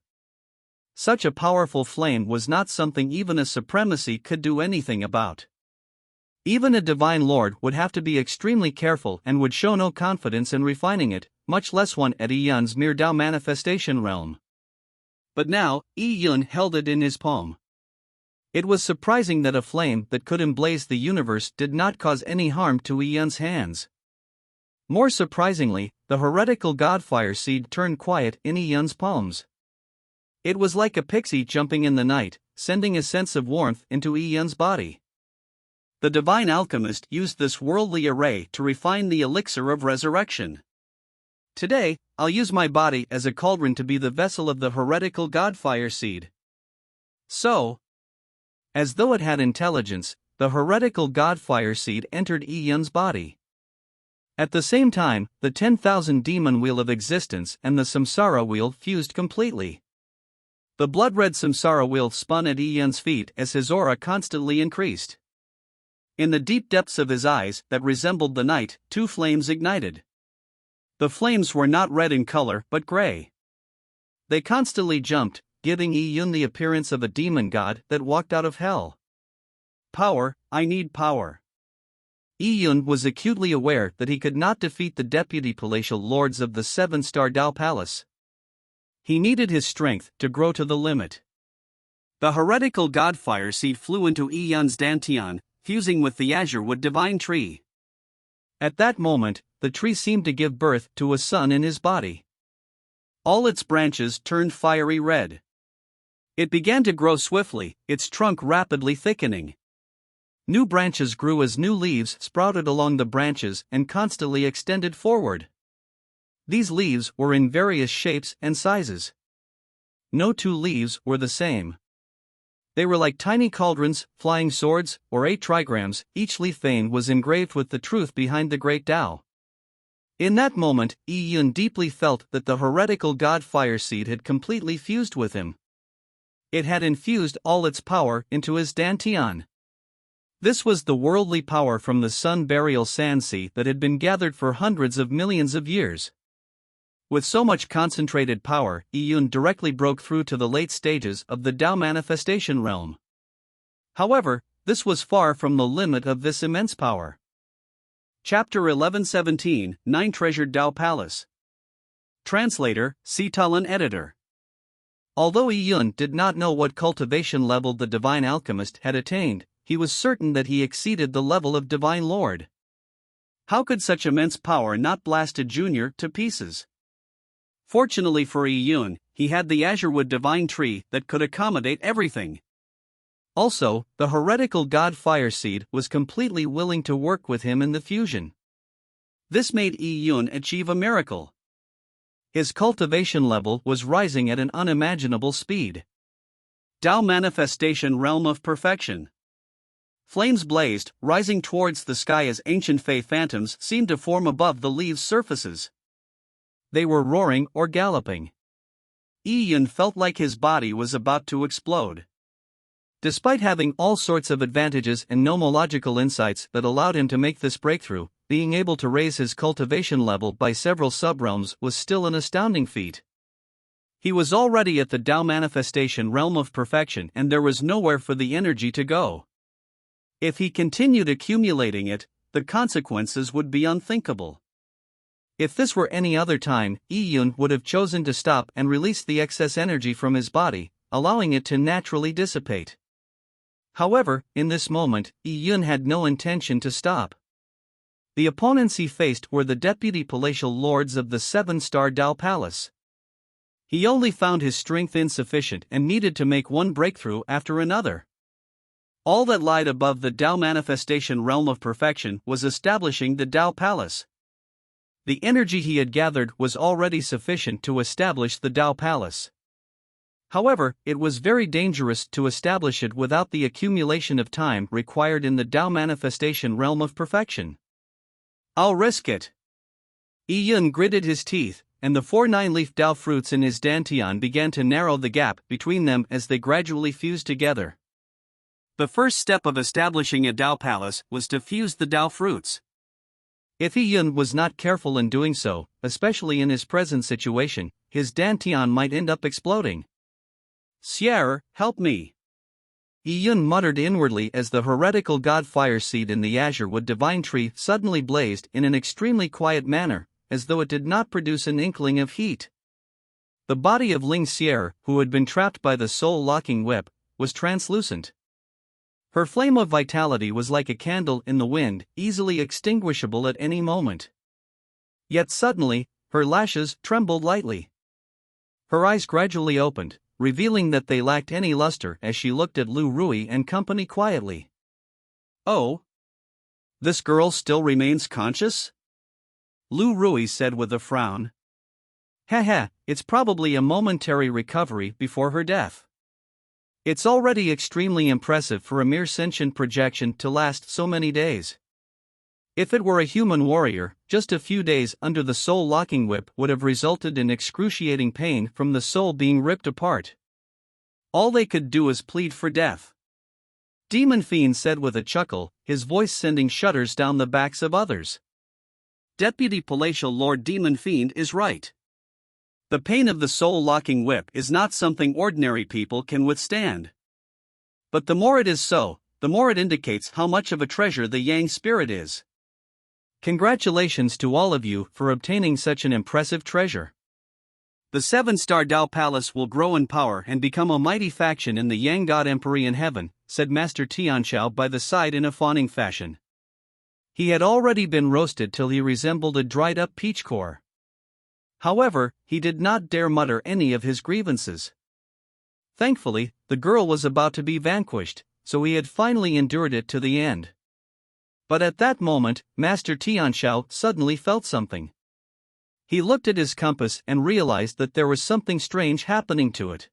Such a powerful flame was not something even a supremacy could do anything about. Even a divine lord would have to be extremely careful and would show no confidence in refining it, much less one at Yi Yun's mere Tao manifestation realm. But now, Yi Yun held it in his palm. It was surprising that a flame that could emblaze the universe did not cause any harm to Yi Yun's hands. More surprisingly, the heretical godfire seed turned quiet in Yi Yun's palms. It was like a pixie jumping in the night, sending a sense of warmth into Yi Yun's body. The divine alchemist used this worldly array to refine the elixir of resurrection. Today, I'll use my body as a cauldron to be the vessel of the heretical godfire seed. So, as though it had intelligence, the heretical godfire seed entered Yi Yun's body. At the same time, the 10,000 demon wheel of existence and the samsara wheel fused completely. The blood-red samsara wheel spun at Yi Yun's feet as his aura constantly increased. In the deep depths of his eyes that resembled the night, two flames ignited. The flames were not red in color but gray. They constantly jumped, giving Yi Yun the appearance of a demon god that walked out of hell. Power, I need power. Yi Yun was acutely aware that he could not defeat the deputy palatial lords of the seven-star Tao Palace. He needed his strength to grow to the limit. The heretical godfire seed flew into Yi Yun's dantian, fusing with the azure wood divine tree. At that moment, the tree seemed to give birth to a sun in his body. All its branches turned fiery red. It began to grow swiftly, its trunk rapidly thickening. New branches grew as new leaves sprouted along the branches and constantly extended forward. These leaves were in various shapes and sizes. No two leaves were the same. They were like tiny cauldrons, flying swords, or 8 trigrams. Each leaf vein was engraved with the truth behind the great Tao. In that moment, Yi Yun deeply felt that the heretical god fire seed had completely fused with him. It had infused all its power into his dantian. This was the worldly power from the sun burial sand sea that had been gathered for hundreds of millions of years. With so much concentrated power, Yi Yun directly broke through to the late stages of the Tao manifestation realm. However, this was far from the limit of this immense power. Chapter 1117, 9 Treasured Tao Palace. Translator, Sitalan Editor. Although Yi Yun did not know what cultivation level the divine alchemist had attained, he was certain that he exceeded the level of divine lord. How could such immense power not blast a junior to pieces? Fortunately for Yi Yun, he had the azurewood divine tree that could accommodate everything. Also, the heretical god fire seed was completely willing to work with him in the fusion. This made Yi Yun achieve a miracle. His cultivation level was rising at an unimaginable speed. Tao manifestation realm of perfection. Flames blazed, rising towards the sky as ancient fey phantoms seemed to form above the leaves' surfaces. They were roaring or galloping. Yi Yun felt like his body was about to explode. Despite having all sorts of advantages and nomological insights that allowed him to make this breakthrough, being able to raise his cultivation level by several subrealms was still an astounding feat. He was already at the Tao manifestation realm of perfection and there was nowhere for the energy to go. If he continued accumulating it, the consequences would be unthinkable. If this were any other time, Yi Yun would have chosen to stop and release the excess energy from his body, allowing it to naturally dissipate. However, in this moment, Yi Yun had no intention to stop. The opponents he faced were the deputy palatial lords of the 7-star Tao Palace. He only found his strength insufficient and needed to make one breakthrough after another. All that lied above the Tao manifestation realm of perfection was establishing the Tao Palace. The energy he had gathered was already sufficient to establish the Tao Palace. However, it was very dangerous to establish it without the accumulation of time required in the Tao manifestation realm of perfection. I'll risk it. Yi Yun gritted his teeth, and the 4 9-leaf Dao fruits in his dantian began to narrow the gap between them as they gradually fused together. The first step of establishing a Dao palace was to fuse the Dao fruits. If Yi Yun was not careful in doing so, especially in his present situation, his dantian might end up exploding. "Sierra, help me!" Yi Yun muttered inwardly as the heretical god fire seed in the azure wood divine tree suddenly blazed in an extremely quiet manner, as though it did not produce an inkling of heat. The body of Ling Sierra, who had been trapped by the soul-locking whip, was translucent. Her flame of vitality was like a candle in the wind, easily extinguishable at any moment. Yet suddenly, her lashes trembled lightly. Her eyes gradually opened, revealing that they lacked any luster as she looked at Lu Rui and company quietly. "Oh? This girl still remains conscious?" Lu Rui said with a frown. "Haha, it's probably a momentary recovery before her death. It's already extremely impressive for a mere sentient projection to last so many days. If it were a human warrior, just a few days under the soul-locking whip would have resulted in excruciating pain from the soul being ripped apart. All they could do is plead for death." Demon Fiend said with a chuckle, his voice sending shudders down the backs of others. Deputy Palatial Lord Demon Fiend is right. The pain of the soul-locking whip is not something ordinary people can withstand. But the more it is so, the more it indicates how much of a treasure the Yang spirit is. Congratulations to all of you for obtaining such an impressive treasure. The 7-star Dao Palace will grow in power and become a mighty faction in the Yang God Emperor in heaven, said Master Tianshao by the side in a fawning fashion. He had already been roasted till he resembled a dried-up peach core. However, he did not dare mutter any of his grievances. Thankfully, the girl was about to be vanquished, so he had finally endured it to the end. But at that moment, Master Tianshao suddenly felt something. He looked at his compass and realized that there was something strange happening to it.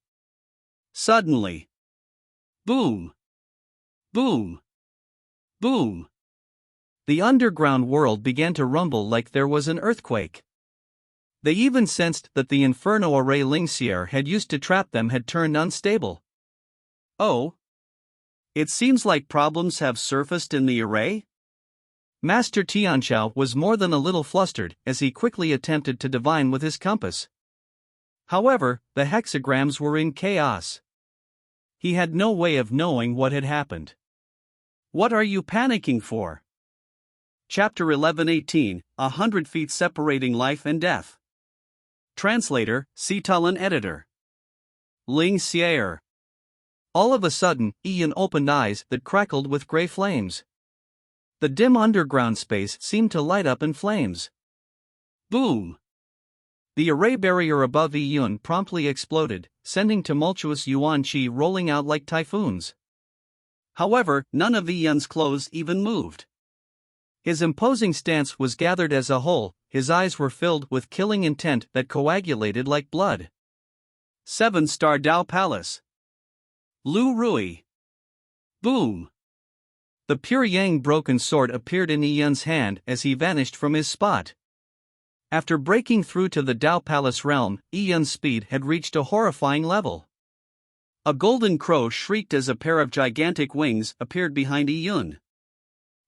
Suddenly, boom! Boom! Boom! The underground world began to rumble like there was an earthquake. They even sensed that the inferno array Ling Sierra had used to trap them had turned unstable. "Oh? It seems like problems have surfaced in the array?" Master Tianshao was more than a little flustered as he quickly attempted to divine with his compass. However, the hexagrams were in chaos. He had no way of knowing what had happened. "What are you panicking for?" Chapter 11:18, 100 feet separating life and death. Translator, Sitalan Editor. Ling Sierra. All of a sudden, Yi Yun opened eyes that crackled with gray flames. The dim underground space seemed to light up in flames. Boom! The array barrier above Yi Yun promptly exploded, sending tumultuous yuan qi rolling out like typhoons. However, none of Yi Yun's clothes even moved. His imposing stance was gathered as a whole, his eyes were filled with killing intent that coagulated like blood. 7-star Dao Palace. Lu Rui. Boom! The pure Yang broken sword appeared in Yi Yun's hand as he vanished from his spot. After breaking through to the Dao Palace realm, Yi Yun's speed had reached a horrifying level. A golden crow shrieked as a pair of gigantic wings appeared behind Yi Yun.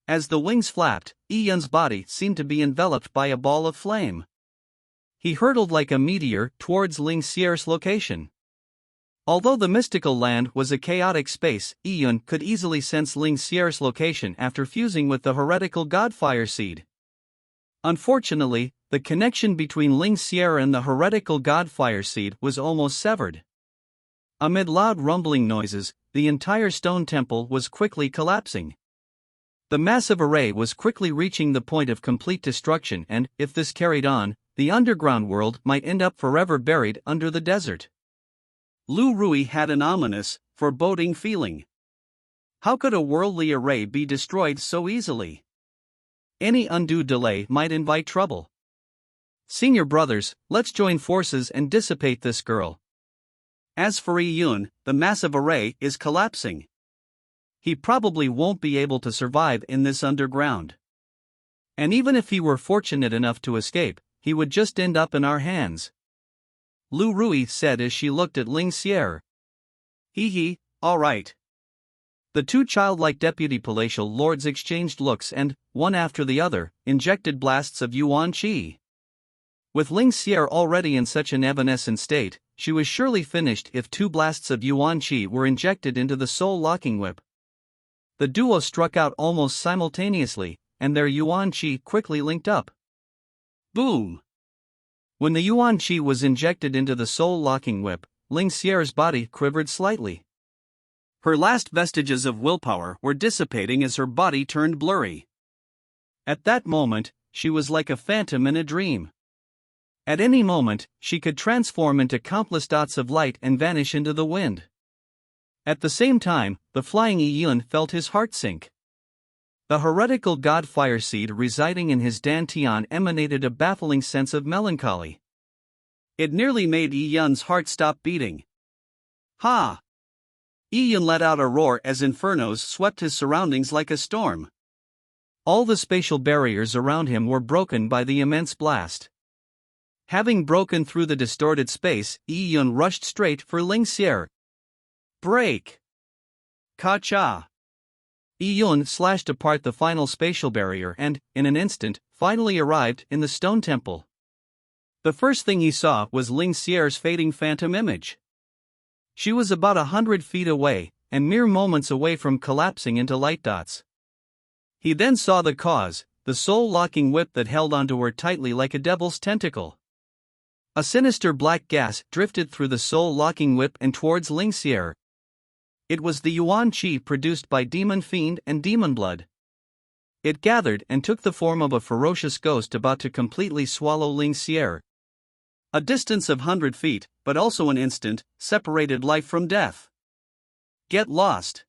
As the wings flapped, Yi Yun's body seemed to be enveloped by a ball of flame. He hurtled like a meteor towards Ling Sierra's location. Although the mystical land was a chaotic space, Yi Yun could easily sense Ling Sierra's location after fusing with the heretical god fire seed. Unfortunately, the connection between Ling Sierra and the heretical god fire seed was almost severed. Amid loud rumbling noises, the entire stone temple was quickly collapsing. The massive array was quickly reaching the point of complete destruction, and, if this carried on, the underground world might end up forever buried under the desert. Lu Rui had an ominous, foreboding feeling. How could a worldly array be destroyed so easily? Any undue delay might invite trouble. Senior brothers, let's join forces and dissipate this girl. As for Yi Yun, the massive array is collapsing. He probably won't be able to survive in this underground. And even if he were fortunate enough to escape, he would just end up in our hands," Lu Rui said as she looked at Ling Xier. "Hee, all right." The two childlike deputy palatial lords exchanged looks and, one after the other, injected blasts of Yuan Qi. With Ling Xier already in such an evanescent state, she was surely finished if 2 blasts of Yuan Qi were injected into the soul-locking whip. The duo struck out almost simultaneously, and their Yuan Qi quickly linked up. Boom! When the Yuan Qi was injected into the soul-locking whip, Ling Xier's body quivered slightly. Her last vestiges of willpower were dissipating as her body turned blurry. At that moment, she was like a phantom in a dream. At any moment, she could transform into countless dots of light and vanish into the wind. At the same time, the flying Yi Yun felt his heart sink. The heretical god fire seed residing in his dantian emanated a baffling sense of melancholy. It nearly made Yi Yun's heart stop beating. Ha! Yi Yun let out a roar as infernos swept his surroundings like a storm. All the spatial barriers around him were broken by the immense blast. Having broken through the distorted space, Yi Yun rushed straight for Ling Xier. Break! Ka-cha! Yi Yun slashed apart the final spatial barrier and, in an instant, finally arrived in the stone temple. The first thing he saw was Ling Xier's fading phantom image. She was about 100 feet away, and mere moments away from collapsing into light dots. He then saw the cause, the soul-locking whip that held onto her tightly like a devil's tentacle. A sinister black gas drifted through the soul-locking whip and towards Ling Xier. It was the Yuan Qi produced by Demon Fiend and Demon Blood. It gathered and took the form of a ferocious ghost about to completely swallow Ling Xier. A distance of 100 feet, but also an instant, separated life from death. Get lost!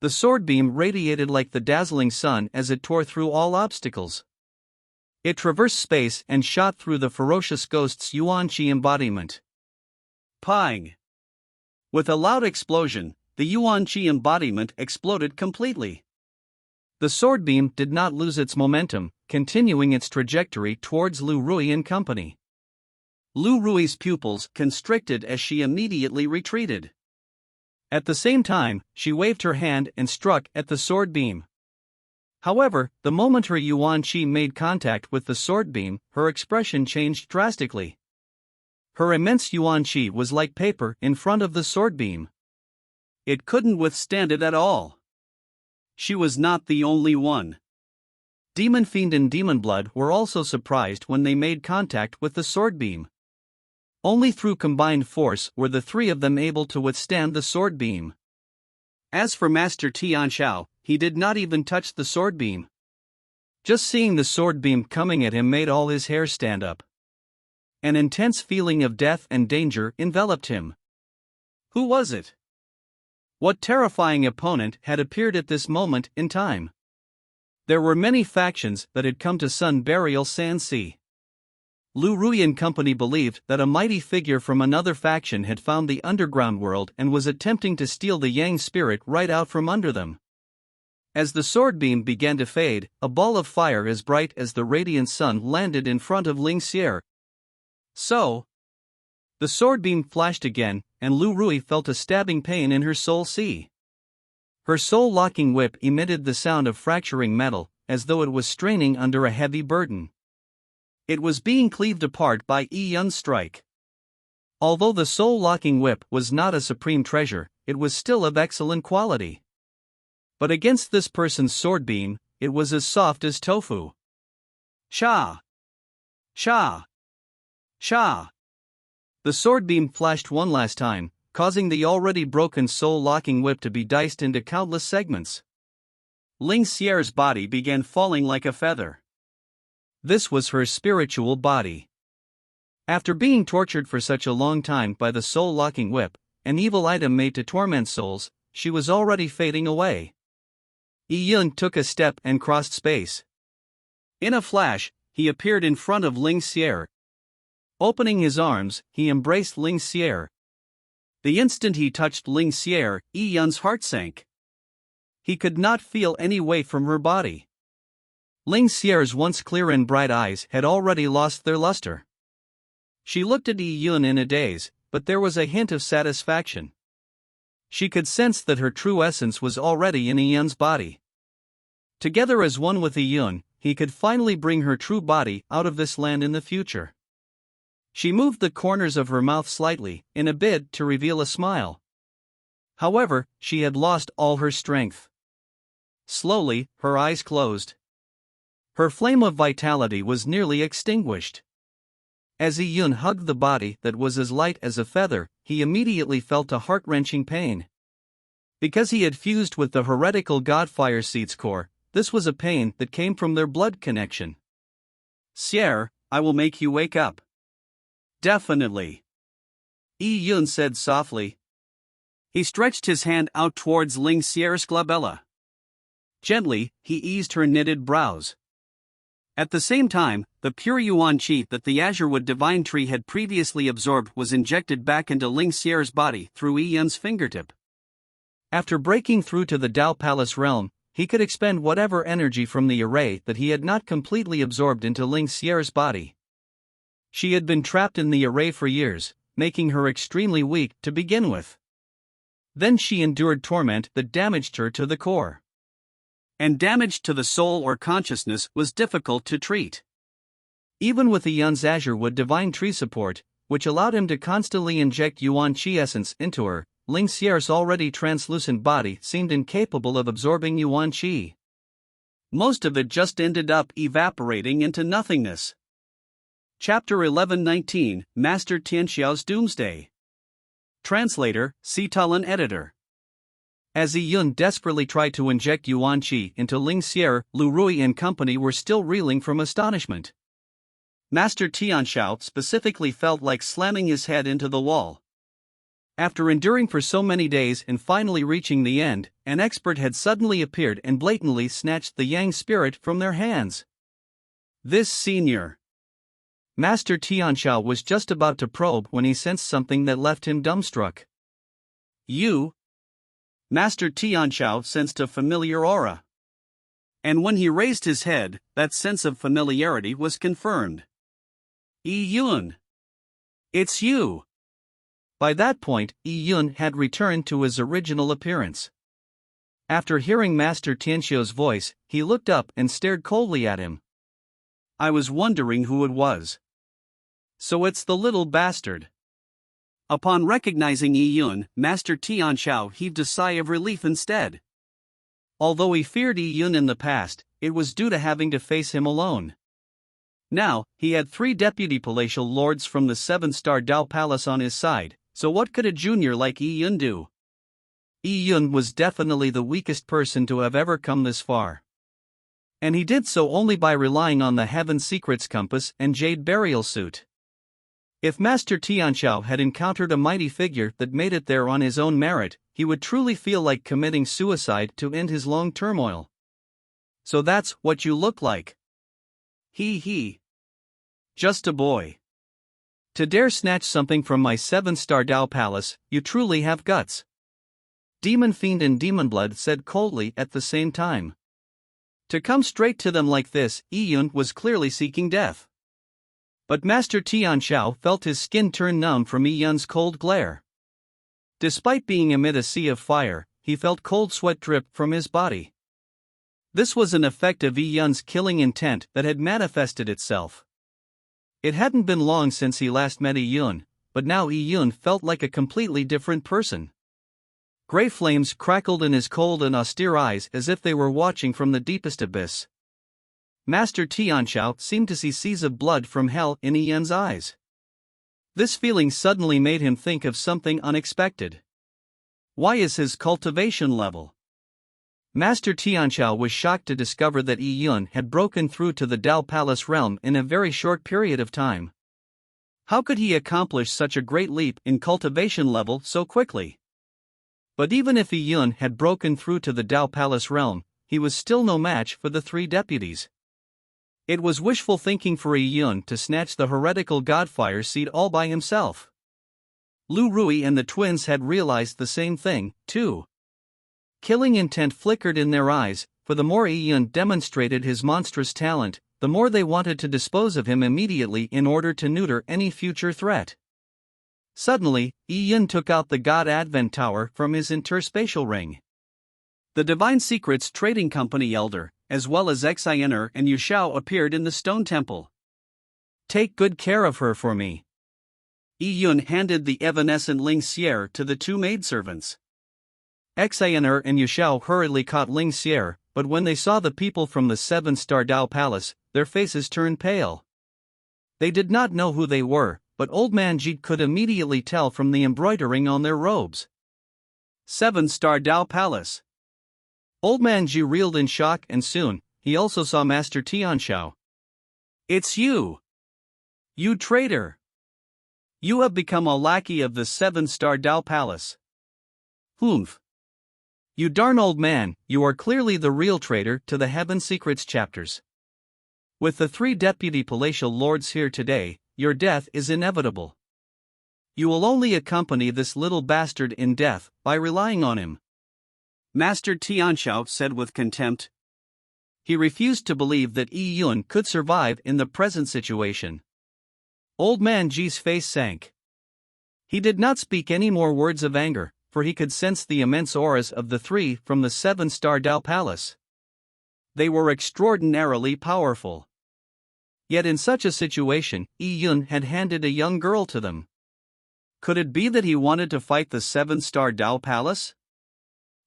The sword beam radiated like the dazzling sun as it tore through all obstacles. It traversed space and shot through the ferocious ghost's Yuan Qi embodiment. Pang! With a loud explosion, the Yuan Qi embodiment exploded completely. The sword beam did not lose its momentum, continuing its trajectory towards Lu Rui and company. Lu Rui's pupils constricted as she immediately retreated. At the same time, she waved her hand and struck at the sword beam. However, the moment her Yuan Qi made contact with the sword beam, her expression changed drastically. Her immense Yuan Qi was like paper in front of the sword beam. It couldn't withstand it at all. She was not the only one. Demon Fiend and Demon Blood were also surprised when they made contact with the sword beam. Only through combined force were the 3 of them able to withstand the sword beam. As for Master Tianxiao, he did not even touch the sword beam. Just seeing the sword beam coming at him made all his hair stand up. An intense feeling of death and danger enveloped him. Who was it? What terrifying opponent had appeared at this moment in time? There were many factions that had come to Sun Burial Sanxi. Lu Rui and company believed that a mighty figure from another faction had found the underground world and was attempting to steal the Yang spirit right out from under them. As the sword beam began to fade, a ball of fire as bright as the radiant sun landed in front of Ling Xier. So, the sword beam flashed again, and Lu Rui felt a stabbing pain in her soul sea. Her soul-locking whip emitted the sound of fracturing metal, as though it was straining under a heavy burden. It was being cleaved apart by Yi Yun's strike. Although the soul-locking whip was not a supreme treasure, it was still of excellent quality. But against this person's sword beam, it was as soft as tofu. Sha! Sha! Sha! The sword beam flashed one last time, causing the already broken soul-locking whip to be diced into countless segments. Ling Xier's body began falling like a feather. This was her spiritual body. After being tortured for such a long time by the soul-locking whip, an evil item made to torment souls, she was already fading away. Yi Yun took a step and crossed space. In a flash, he appeared in front of Ling Xier. Opening his arms, he embraced Ling Xier. The instant he touched Ling Xier, Yi Yun's heart sank. He could not feel any weight from her body. Ling Xier's once clear and bright eyes had already lost their luster. She looked at Yi Yun in a daze, but there was a hint of satisfaction. She could sense that her true essence was already in Yi Yun's body. Together as one with Yi Yun, he could finally bring her true body out of this land in the future. She moved the corners of her mouth slightly, in a bid to reveal a smile. However, she had lost all her strength. Slowly, her eyes closed. Her flame of vitality was nearly extinguished. As Yi Yun hugged the body that was as light as a feather, he immediately felt a heart-wrenching pain. Because he had fused with the heretical god Fire Seed's core, this was a pain that came from their blood connection. "Xier, I will make you wake up." "Definitely," Yi Yun said softly. He stretched his hand out towards Ling Xier's glabella. Gently, he eased her knitted brows. At the same time, the pure Yuan Qi that the Azurewood Divine Tree had previously absorbed was injected back into Ling Xier's body through Yi Yun's fingertip. After breaking through to the Dao Palace realm, he could expend whatever energy from the array that he had not completely absorbed into Ling Xier's body. She had been trapped in the array for years, making her extremely weak to begin with. Then she endured torment that damaged her to the core. And damage to the soul or consciousness was difficult to treat. Even with Yi Yun's Azurewood Divine Tree support, which allowed him to constantly inject Yuan Qi essence into her, Ling Xier's already translucent body seemed incapable of absorbing Yuan Qi. Most of it just ended up evaporating into nothingness. Chapter 1119, Master Tianxiao's Doomsday. Translator, Citalin Editor. As Yi Yun desperately tried to inject Yuan Qi into Ling Xier, Lu Rui and company were still reeling from astonishment. Master Tianxiao specifically felt like slamming his head into the wall. After enduring for so many days and finally reaching the end, an expert had suddenly appeared and blatantly snatched the Yang spirit from their hands. This senior Master Tianxiao was just about to probe when he sensed something that left him dumbstruck. "You?" Master Tianxiao sensed a familiar aura. And when he raised his head, that sense of familiarity was confirmed. "Yi Yun! It's you!" By that point, Yi Yun had returned to his original appearance. After hearing Master Tianxiao's voice, he looked up and stared coldly at him. "I was wondering who it was. So it's the little bastard." Upon recognizing Yi Yun, Master Tianxiao heaved a sigh of relief instead. Although he feared Yi Yun in the past, it was due to having to face him alone. Now, he had 3 deputy palatial lords from the 7-star Dao Palace on his side, so what could a junior like Yi Yun do? Yi Yun was definitely the weakest person to have ever come this far. And he did so only by relying on the Heaven Secrets Compass and Jade Burial Suit. If Master Tianxiao had encountered a mighty figure that made it there on his own merit, he would truly feel like committing suicide to end his long turmoil. "So that's what you look like. He. Just a boy. To dare snatch something from my 7-star Dao Palace, you truly have guts." Demon Fiend and Demon Blood said coldly at the same time. To come straight to them like this, Yi Yun was clearly seeking death. But Master Tianxiao felt his skin turn numb from Yi Yun's cold glare. Despite being amid a sea of fire, he felt cold sweat drip from his body. This was an effect of Yi Yun's killing intent that had manifested itself. It hadn't been long since he last met Yi Yun, but now Yi Yun felt like a completely different person. Gray flames crackled in his cold and austere eyes as if they were watching from the deepest abyss. Master Tianxiao seemed to see seas of blood from hell in Yi Yun's eyes. This feeling suddenly made him think of something unexpected. Why is his cultivation level? Master Tianxiao was shocked to discover that Yi Yun had broken through to the Dao Palace realm in a very short period of time. How could he accomplish such a great leap in cultivation level so quickly? But even if Yi Yun had broken through to the Dao Palace realm, he was still no match for the 3 deputies. It was wishful thinking for Yi Yun to snatch the heretical Godfire Seed all by himself. Lu Rui and the twins had realized the same thing, too. Killing intent flickered in their eyes, for the more Yi Yun demonstrated his monstrous talent, the more they wanted to dispose of him immediately in order to neuter any future threat. Suddenly, Yi Yun took out the God Advent Tower from his interspatial ring. The Divine Secrets Trading Company elder, as well as Xiner and Yu Shao, appeared in the stone temple. "Take good care of her for me." Yi Yun handed the evanescent Ling Xier to the two maidservants. Xiner and Yu Shao hurriedly caught Ling Xier, but when they saw the people from the Seven-Star Dao Palace, their faces turned pale. They did not know who they were, but Old Man Ji could immediately tell from the embroidering on their robes. Seven-Star Dao Palace. Old Man Ji reeled in shock, and soon, he also saw Master Tianshao. "It's you! You traitor! You have become a lackey of the Seven-Star Dao Palace. Humph! You darn old man, you are clearly the real traitor to the Heaven Secrets chapters. With the 3 deputy palatial lords here today, your death is inevitable. You will only accompany this little bastard in death by relying on him," Master Tianshao said with contempt. He refused to believe that Yi Yun could survive in the present situation. Old Man Ji's face sank. He did not speak any more words of anger, for he could sense the immense auras of the 3 from the Seven-Star Dao Palace. They were extraordinarily powerful. Yet in such a situation, Yi Yun had handed a young girl to them. Could it be that he wanted to fight the Seven-Star Dao Palace?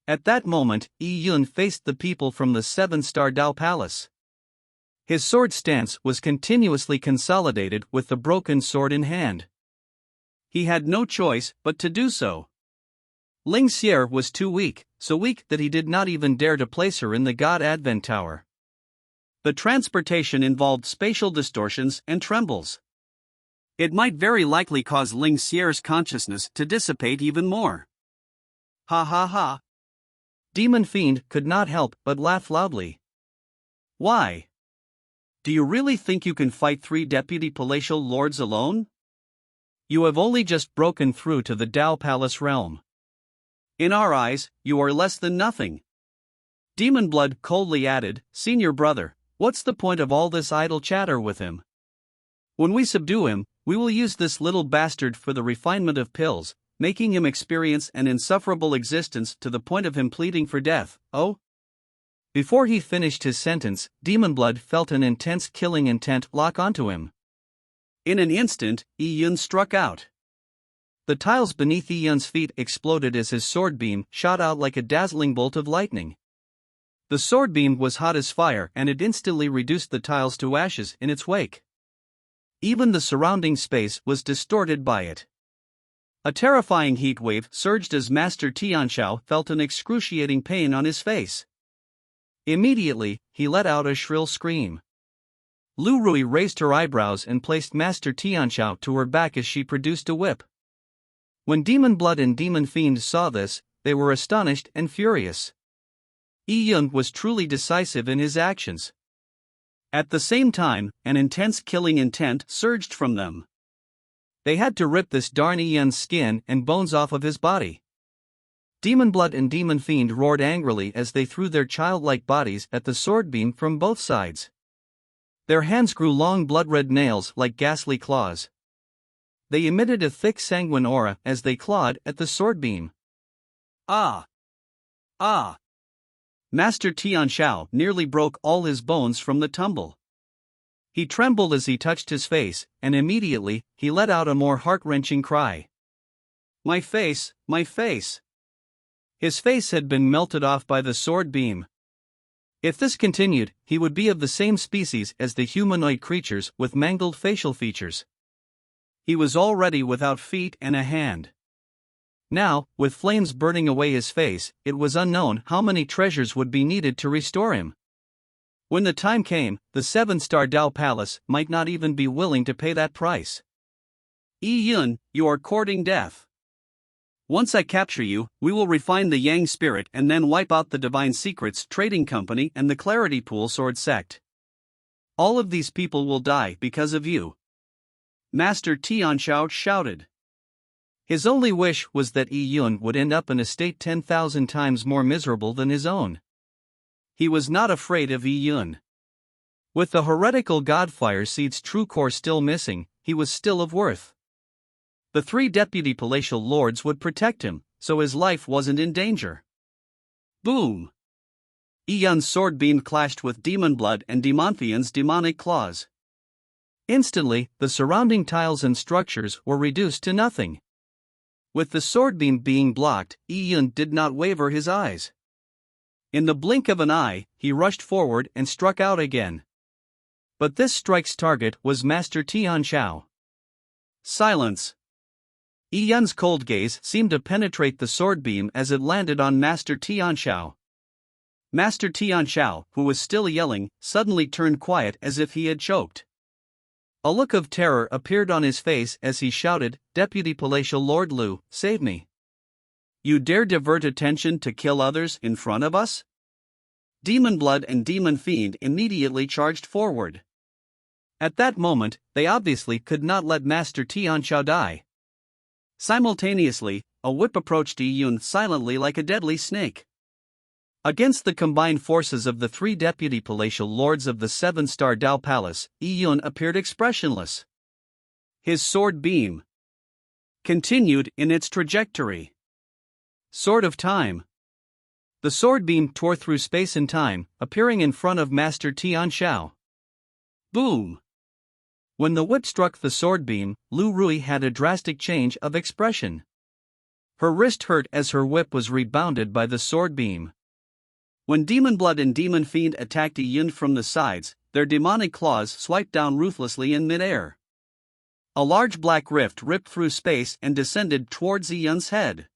At that moment, Yi Yun faced the people from the Seven-Star Dao Palace. His sword stance was continuously consolidated with the broken sword in hand. He had no choice but to do so. Ling Xier was too weak, so weak that he did not even dare to place her in the God Advent Tower. The transportation involved spatial distortions and trembles. It might very likely cause Ling Xier's consciousness to dissipate even more. Ha ha ha. Demon Fiend could not help but laugh loudly. Why? Do you really think you can fight 3 deputy palatial lords alone? You have only just broken through to the Dao Palace realm. In our eyes, you are less than nothing. Demon Blood coldly added, "Senior brother, what's the point of all this idle chatter with him? When we subdue him, we will use this little bastard for the refinement of pills, making him experience an insufferable existence to the point of him pleading for death." Oh? Before he finished his sentence, Demon Blood felt an intense killing intent lock onto him. In an instant, Yi Yun struck out. The tiles beneath Yi Yun's feet exploded as his sword beam shot out like a dazzling bolt of lightning. The sword beam was hot as fire, and it instantly reduced the tiles to ashes in its wake. Even the surrounding space was distorted by it. A terrifying heat wave surged as Master Tianshao felt an excruciating pain on his face. Immediately, he let out a shrill scream. Lu Rui raised her eyebrows and placed Master Tianshao to her back as she produced a whip. When Demon Blood and Demon Fiend saw this, they were astonished and furious. Yi Yun was truly decisive in his actions. At the same time, an intense killing intent surged from them. They had to rip this darn Yi Yun's skin and bones off of his body. Demon Blood and Demon Fiend roared angrily as they threw their childlike bodies at the sword beam from both sides. Their hands grew long blood-red nails like ghastly claws. They emitted a thick sanguine aura as they clawed at the sword beam. Ah! Ah! Master Tianshao nearly broke all his bones from the tumble. He trembled as he touched his face, and immediately, he let out a more heart-wrenching cry. My face, my face! His face had been melted off by the sword beam. If this continued, he would be of the same species as the humanoid creatures with mangled facial features. He was already without feet and a hand. Now, with flames burning away his face, it was unknown how many treasures would be needed to restore him. When the time came, the Seven-Star Dao Palace might not even be willing to pay that price. Yi Yun, you are courting death. Once I capture you, we will refine the Yang spirit and then wipe out the Divine Secrets Trading Company and the Clarity Pool Sword Sect. All of these people will die because of you. Master Tianshao shouted. His only wish was that Yi Yun would end up in a state 10,000 times more miserable than his own. he was not afraid of Yi Yun. With the heretical Godfire Seed's true core still missing, he was still of worth. The 3 deputy palatial lords would protect him, so his life wasn't in danger. Boom! Yi Yun's sword beam clashed with Demon Blood and Demonphian's demonic claws. Instantly, the surrounding tiles and structures were reduced to nothing. With the sword beam being blocked, Yi Yun did not waver his eyes. In the blink of an eye, he rushed forward and struck out again. But this strike's target was Master Tianxiao. Silence! Yi Yun's cold gaze seemed to penetrate the sword beam as it landed on Master Tianxiao. Master Tianxiao, who was still yelling, suddenly turned quiet as if he had choked. A look of terror appeared on his face as he shouted, "Deputy Palatial Lord Lu, save me! You dare divert attention to kill others in front of us?" Demon Blood and Demon Fiend immediately charged forward. At that moment, they obviously could not let Master Tianxiao die. Simultaneously, a whip approached Yi Yun silently like a deadly snake. Against the combined forces of the 3 deputy palatial lords of the 7-star Dao Palace, Yi Yun appeared expressionless. His sword beam continued in its trajectory. Sword of Time. The sword beam tore through space and time, appearing in front of Master Tianxiao. Boom! When the whip struck the sword beam, Lu Rui had a drastic change of expression. Her wrist hurt as her whip was rebounded by the sword beam. When Demon Blood and Demon Fiend attacked Yi Yun from the sides, their demonic claws swiped down ruthlessly in midair. A large black rift ripped through space and descended towards Yi Yun's head.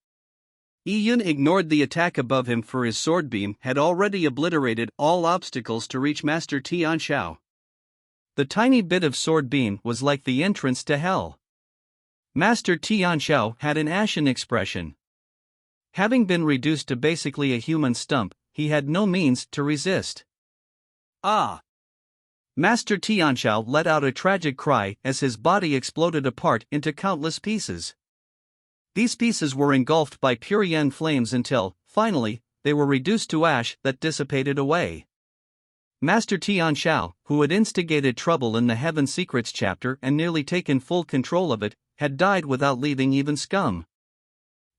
Yi Yun ignored the attack above him, for his sword beam had already obliterated all obstacles to reach Master Tianxiao. The tiny bit of sword beam was like the entrance to hell. Master Tianxiao had an ashen expression. Having been reduced to basically a human stump, he had no means to resist. Ah! Master Tianxiao let out a tragic cry as his body exploded apart into countless pieces. These pieces were engulfed by pure yen flames until, finally, they were reduced to ash that dissipated away. Master Tianxiao, who had instigated trouble in the Heaven Secrets chapter and nearly taken full control of it, had died without leaving even scum.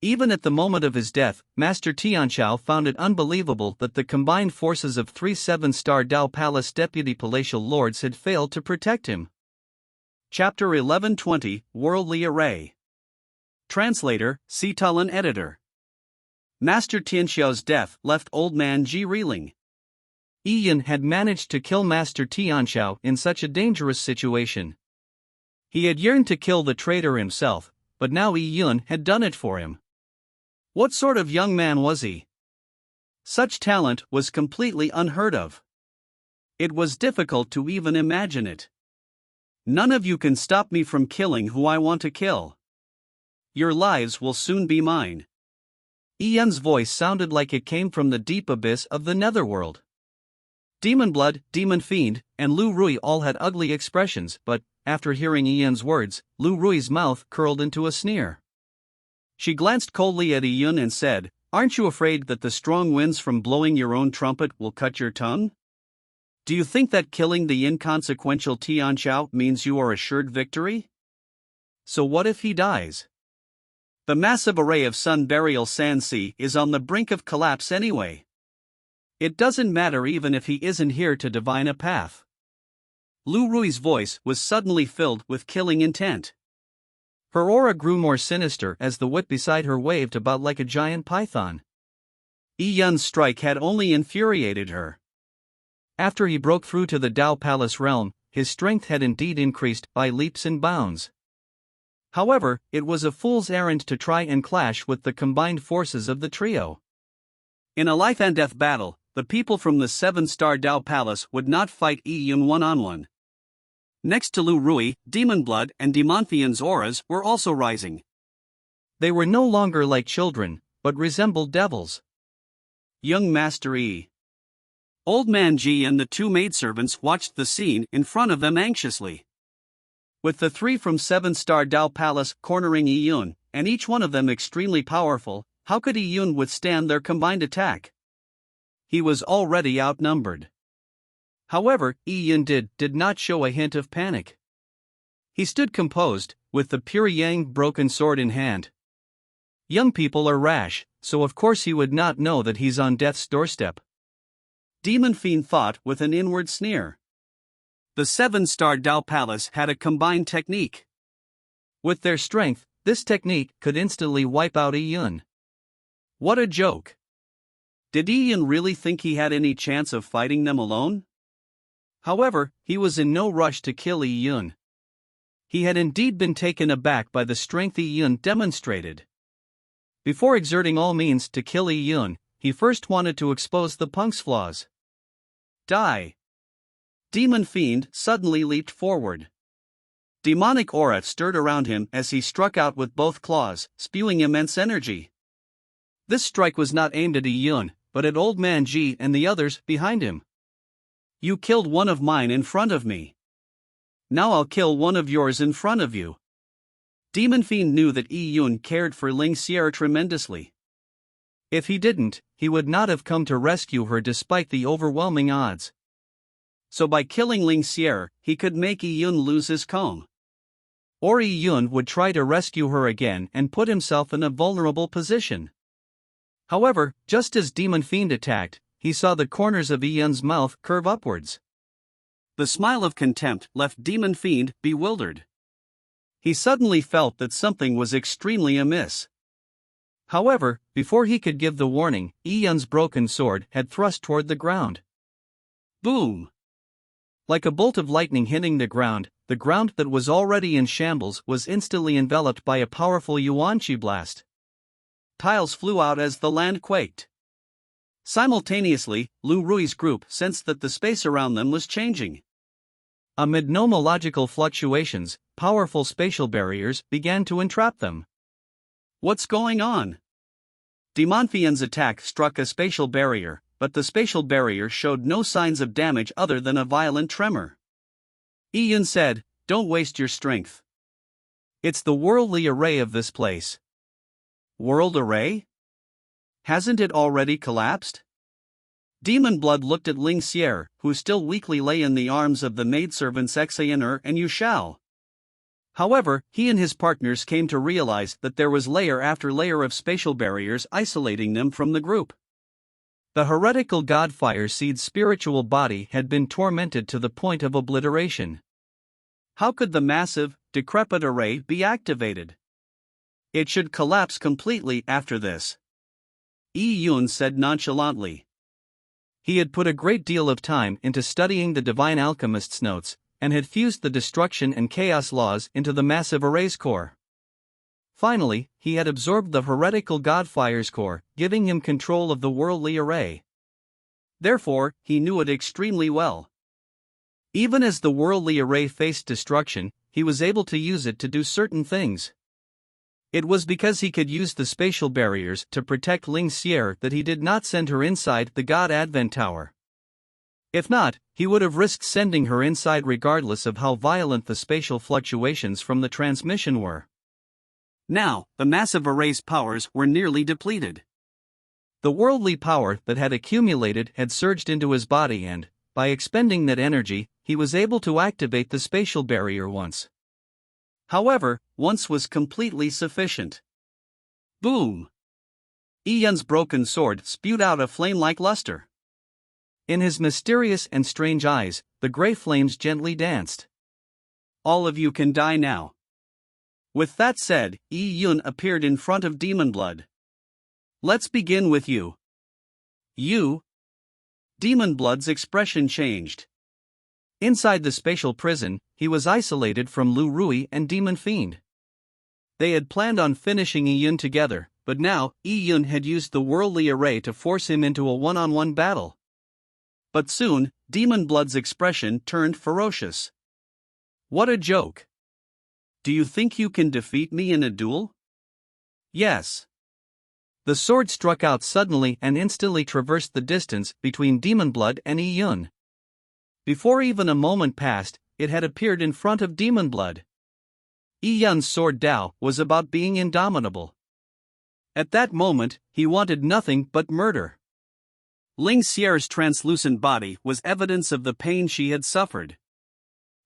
Even at the moment of his death, Master Tianxiao found it unbelievable that the combined forces of 3 7-star Dao Palace deputy palatial lords had failed to protect him. Chapter 1120, Worldly Array. Translator, Sitalan Editor. Master Tianxiao's death left Old Man Ji reeling. Yi Yun had managed to kill Master Tianxiao in such a dangerous situation. He had yearned to kill the traitor himself, but now Yi Yun had done it for him. What sort of young man was he? Such talent was completely unheard of. It was difficult to even imagine it. None of you can stop me from killing who I want to kill. Your lives will soon be mine. Yi Yun's voice sounded like it came from the deep abyss of the netherworld. Demon Blood, Demon Fiend, and Lu Rui all had ugly expressions, but, after hearing Yi Yun's words, Lu Rui's mouth curled into a sneer. She glanced coldly at Yi Yun and said, "Aren't you afraid that the strong winds from blowing your own trumpet will cut your tongue? Do you think that killing the inconsequential Tianxiao means you are assured victory? So what if he dies? The massive array of Sun Burial Sand Sea is on the brink of collapse anyway. It doesn't matter even if he isn't here to divine a path." Lu Rui's voice was suddenly filled with killing intent. Her aura grew more sinister as the whip beside her waved about like a giant python. Yi Yun's strike had only infuriated her. After he broke through to the Dao Palace realm, his strength had indeed increased by leaps and bounds. However, it was a fool's errand to try and clash with the combined forces of the trio. In a life-and-death battle, the people from the 7-star Dao Palace would not fight Yi Yun one-on-one. Next to Lu Rui, Demon Blood and Demonphian's auras were also rising. They were no longer like children, but resembled devils. Young Master Yi. Old Man Ji and the 2 maidservants watched the scene in front of them anxiously. With the 3 from 7-star Dao Palace cornering Yi Yun, and each one of them extremely powerful, how could Yi Yun withstand their combined attack? he was already outnumbered. However, Yi Yun did not show a hint of panic. He stood composed, with the pure yang broken sword in hand. Young people are rash, so of course he would not know that he's on death's doorstep. Demon Fiend thought with an inward sneer. The 7-star Dao Palace had a combined technique. With their strength, this technique could instantly wipe out Yi Yun. What a joke! Did Yi Yun really think he had any chance of fighting them alone? However, he was in no rush to kill Yi Yun. He had indeed been taken aback by the strength Yi Yun demonstrated. Before exerting all means to kill Yi Yun, he first wanted to expose the punk's flaws. Die! Demon Fiend suddenly leaped forward. Demonic aura stirred around him as he struck out with both claws, spewing immense energy. This strike was not aimed at Yi Yun, but at Old Man Ji and the others behind him. You killed one of mine in front of me. Now I'll kill one of yours in front of you. Demon Fiend knew that Yi Yun cared for Ling Xier tremendously. If he didn't, he would not have come to rescue her despite the overwhelming odds. So by killing Ling Xier, he could make Yi Yun lose his calm. Or Yi Yun would try to rescue her again and put himself in a vulnerable position. However, just as Demon Fiend attacked, he saw the corners of Yi Yun's mouth curve upwards. The smile of contempt left Demon Fiend bewildered. He suddenly felt that something was extremely amiss. However, before he could give the warning, Yi Yun's broken sword had thrust toward the ground. Boom! Like a bolt of lightning hitting the ground that was already in shambles was instantly enveloped by a powerful Yuan-Chi blast. Tiles flew out as the land quaked. Simultaneously, Lu Rui's group sensed that the space around them was changing. Amid nomological fluctuations, powerful spatial barriers began to entrap them. What's going on? Demon Fiend's attack struck a spatial barrier, but the spatial barrier showed no signs of damage other than a violent tremor. Yi Yun said, "Don't waste your strength. It's the worldly array of this place." World array? Hasn't it already collapsed? Demon Blood looked at Ling Xier, who still weakly lay in the arms of the maidservants Xayan and Yu Shao. However, he and his partners came to realize that there was layer after layer of spatial barriers isolating them from the group. The heretical Godfire Seed's spiritual body had been tormented to the point of obliteration. How could the massive, decrepit array be activated? It should collapse completely after this. Yi Yun said nonchalantly. He had put a great deal of time into studying the Divine Alchemist's notes, and had fused the destruction and chaos laws into the massive array's core. Finally, he had absorbed the heretical Godfire's core, giving him control of the worldly array. Therefore, he knew it extremely well. Even as the worldly array faced destruction, he was able to use it to do certain things. It was because he could use the spatial barriers to protect Ling Xier that he did not send her inside the God Advent Tower. If not, he would have risked sending her inside regardless of how violent the spatial fluctuations from the transmission were. Now, the massive array's powers were nearly depleted. The worldly power that had accumulated had surged into his body and, by expending that energy, he was able to activate the spatial barrier once. However, once was completely sufficient. Boom! Yi Yun's broken sword spewed out a flame-like luster. In his mysterious and strange eyes, the gray flames gently danced. All of you can die now. With that said, Yi Yun appeared in front of Demon Blood. Let's begin with you. You? Demon Blood's expression changed. Inside the spatial prison, he was isolated from Lu Rui and Demon Fiend. They had planned on finishing Yi Yun together, but now, Yi Yun had used the worldly array to force him into a one-on-one battle. But soon, Demon Blood's expression turned ferocious. What a joke! Do you think you can defeat me in a duel? Yes. The sword struck out suddenly and instantly traversed the distance between Demon Blood and Yi Yun. Before even a moment passed, it had appeared in front of Demon Blood. Yi Yun's sword Dao was about being indomitable. At that moment, he wanted nothing but murder. Ling Xier's translucent body was evidence of the pain she had suffered.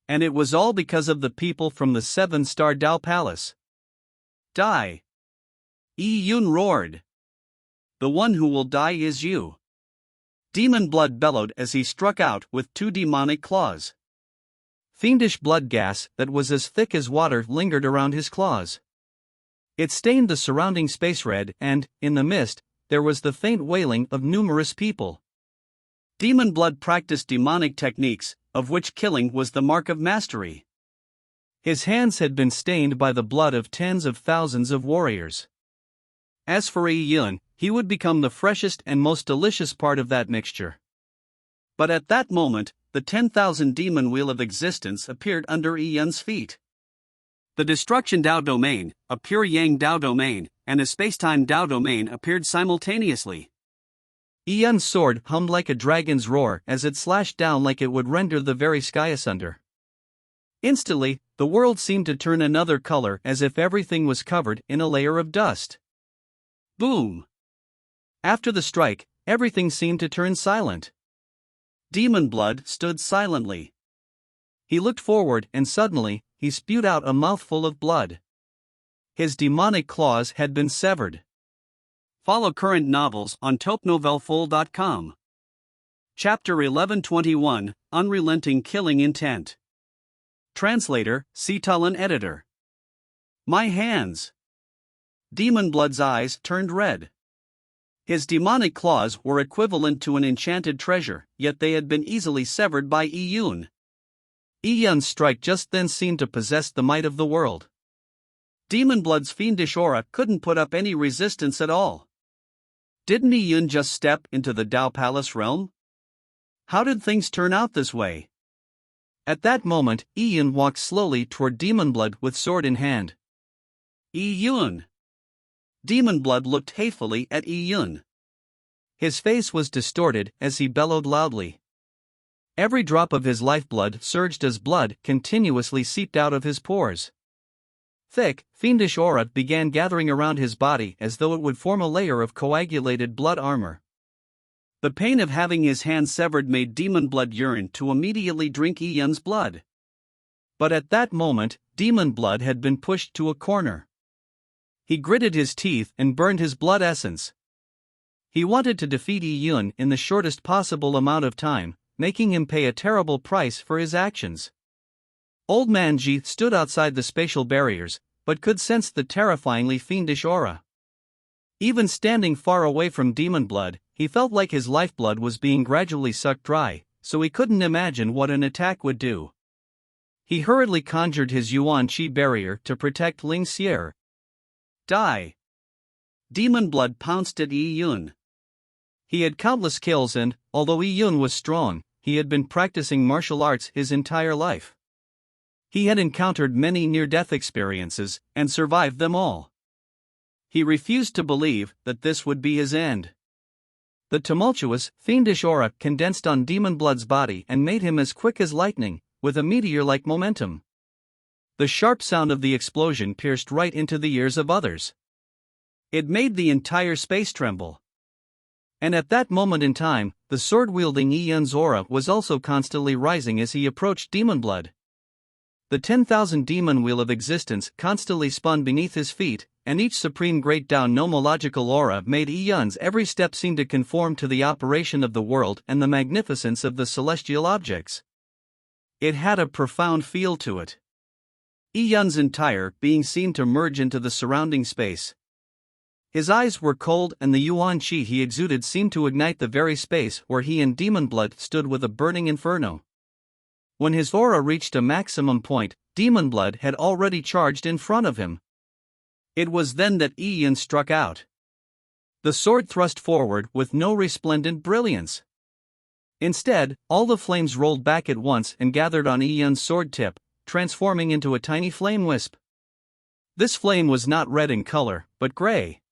And it was all because of the people from the 7-star Dao Palace. Die! Yi Yun roared. The one who will die is you. Demon blood bellowed as he struck out with 2 demonic claws. Fiendish blood gas that was as thick as water lingered around his claws. It stained the surrounding space red, and, in the mist, there was the faint wailing of numerous people. Demon blood practiced demonic techniques, of which killing was the mark of mastery. His hands had been stained by the blood of tens of thousands of warriors. As for Yi Yun, he would become the freshest and most delicious part of that mixture. But at that moment, the 10,000 demon wheel of existence appeared under Yi Yun's feet. The Destruction Dao Domain, a Pure Yang Dao Domain, and a Spacetime Dao Domain appeared simultaneously. Yi Yun's sword hummed like a dragon's roar as it slashed down like it would render the very sky asunder. Instantly, the world seemed to turn another color as if everything was covered in a layer of dust. Boom! After the strike, everything seemed to turn silent. Demon blood stood silently. He looked forward and suddenly, he spewed out a mouthful of blood. His demonic claws had been severed. Follow current novels on topnovelfull.com. Chapter 1121, Unrelenting Killing Intent. Translator, Citulin Editor. My hands! Demon blood's eyes turned red. His demonic claws were equivalent to an enchanted treasure, yet they had been easily severed by Yi Yun. Yi Yun's strike just then seemed to possess the might of the world. Demon blood's fiendish aura couldn't put up any resistance at all. Didn't Yi Yun just step into the Dao Palace realm? How did things turn out this way? At that moment, Yi Yun walked slowly toward Demon blood with sword in hand. Yi Yun! Demon blood looked hatefully at Yi Yun. His face was distorted as he bellowed loudly. Every drop of his lifeblood surged as blood continuously seeped out of his pores. Thick, fiendish aura began gathering around his body as though it would form a layer of coagulated blood armor. The pain of having his hand severed made demon blood yearn to immediately drink Yi Yun's blood. But at that moment, demon blood had been pushed to a corner. He gritted his teeth and burned his blood essence. He wanted to defeat Yi Yun in the shortest possible amount of time, making him pay a terrible price for his actions. Old Man Ji stood outside the spatial barriers, but could sense the terrifyingly fiendish aura. Even standing far away from demon blood, he felt like his lifeblood was being gradually sucked dry, so he couldn't imagine what an attack would do. He hurriedly conjured his Yuan Qi barrier to protect Ling Xier. Die! Demon blood pounced at Yi Yun. He had countless kills and, although Yi Yun was strong, he had been practicing martial arts his entire life. He had encountered many near-death experiences and survived them all. He refused to believe that this would be his end. The tumultuous, fiendish aura condensed on demon blood's body and made him as quick as lightning, with a meteor-like momentum. The sharp sound of the explosion pierced right into the ears of others. It made the entire space tremble. And at that moment in time, the sword-wielding Yi Yun's aura was also constantly rising as he approached demon blood. The 10,000 demon wheel of existence constantly spun beneath his feet, and each supreme great Dao nomological aura made Yi Yun's every step seem to conform to the operation of the world and the magnificence of the celestial objects. It had a profound feel to it. Yi Yun's entire being seemed to merge into the surrounding space. His eyes were cold and the Yuan Qi he exuded seemed to ignite the very space where he and demon blood stood with a burning inferno. When his aura reached a maximum point, demon blood had already charged in front of him. It was then that Yi Yun struck out. The sword thrust forward with no resplendent brilliance. Instead, all the flames rolled back at once and gathered on Yi Yun's sword tip, transforming into a tiny flame wisp. This flame was not red in color, but gray.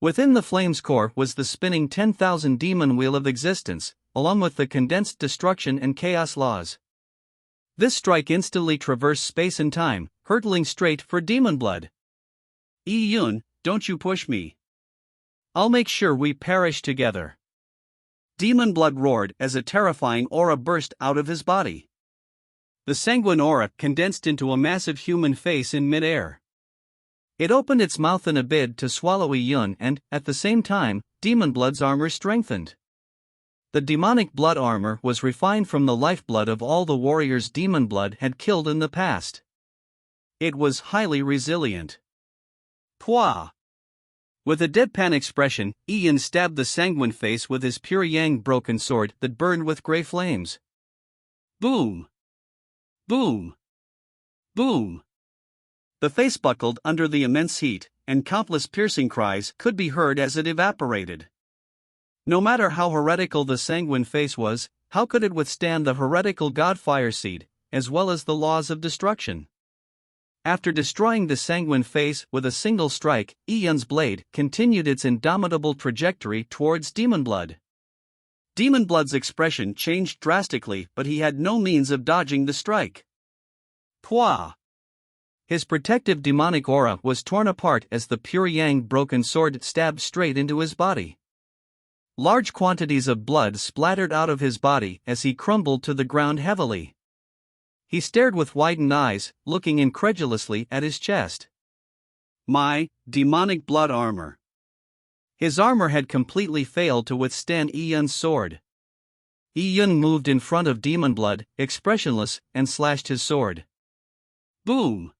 Within the flame's core was the spinning 10,000 demon wheel of existence, along with the condensed destruction and chaos laws. This strike instantly traversed space and time, hurtling straight for demon blood. Yi Yun, don't you push me. I'll make sure we perish together. Demon blood roared as a terrifying aura burst out of his body. The sanguine aura condensed into a massive human face in mid-air. It opened its mouth in a bid to swallow Yun, and, at the same time, Demon Blood's armor strengthened. The demonic blood armor was refined from the lifeblood of all the warriors Demon Blood had killed in the past. It was highly resilient. Pwah! With a deadpan expression, Ian stabbed the sanguine face with his pure yang broken sword that burned with grey flames. Boom! Boom! Boom! The face buckled under the immense heat, and countless piercing cries could be heard as it evaporated. No matter how heretical the sanguine face was, how could it withstand the heretical god Fireseed, as well as the laws of destruction? After destroying the sanguine face with a single strike, Ian's blade continued its indomitable trajectory towards Demon Blood. Demon Blood's expression changed drastically, but he had no means of dodging the strike. Pwah! His protective demonic aura was torn apart as the pure yang broken sword stabbed straight into his body. Large quantities of blood splattered out of his body as he crumbled to the ground heavily. He stared with widened eyes, looking incredulously at his chest. My demonic blood armor. His armor had completely failed to withstand Ian's sword. Ian moved in front of Demon Blood, expressionless, and slashed his sword. Boom!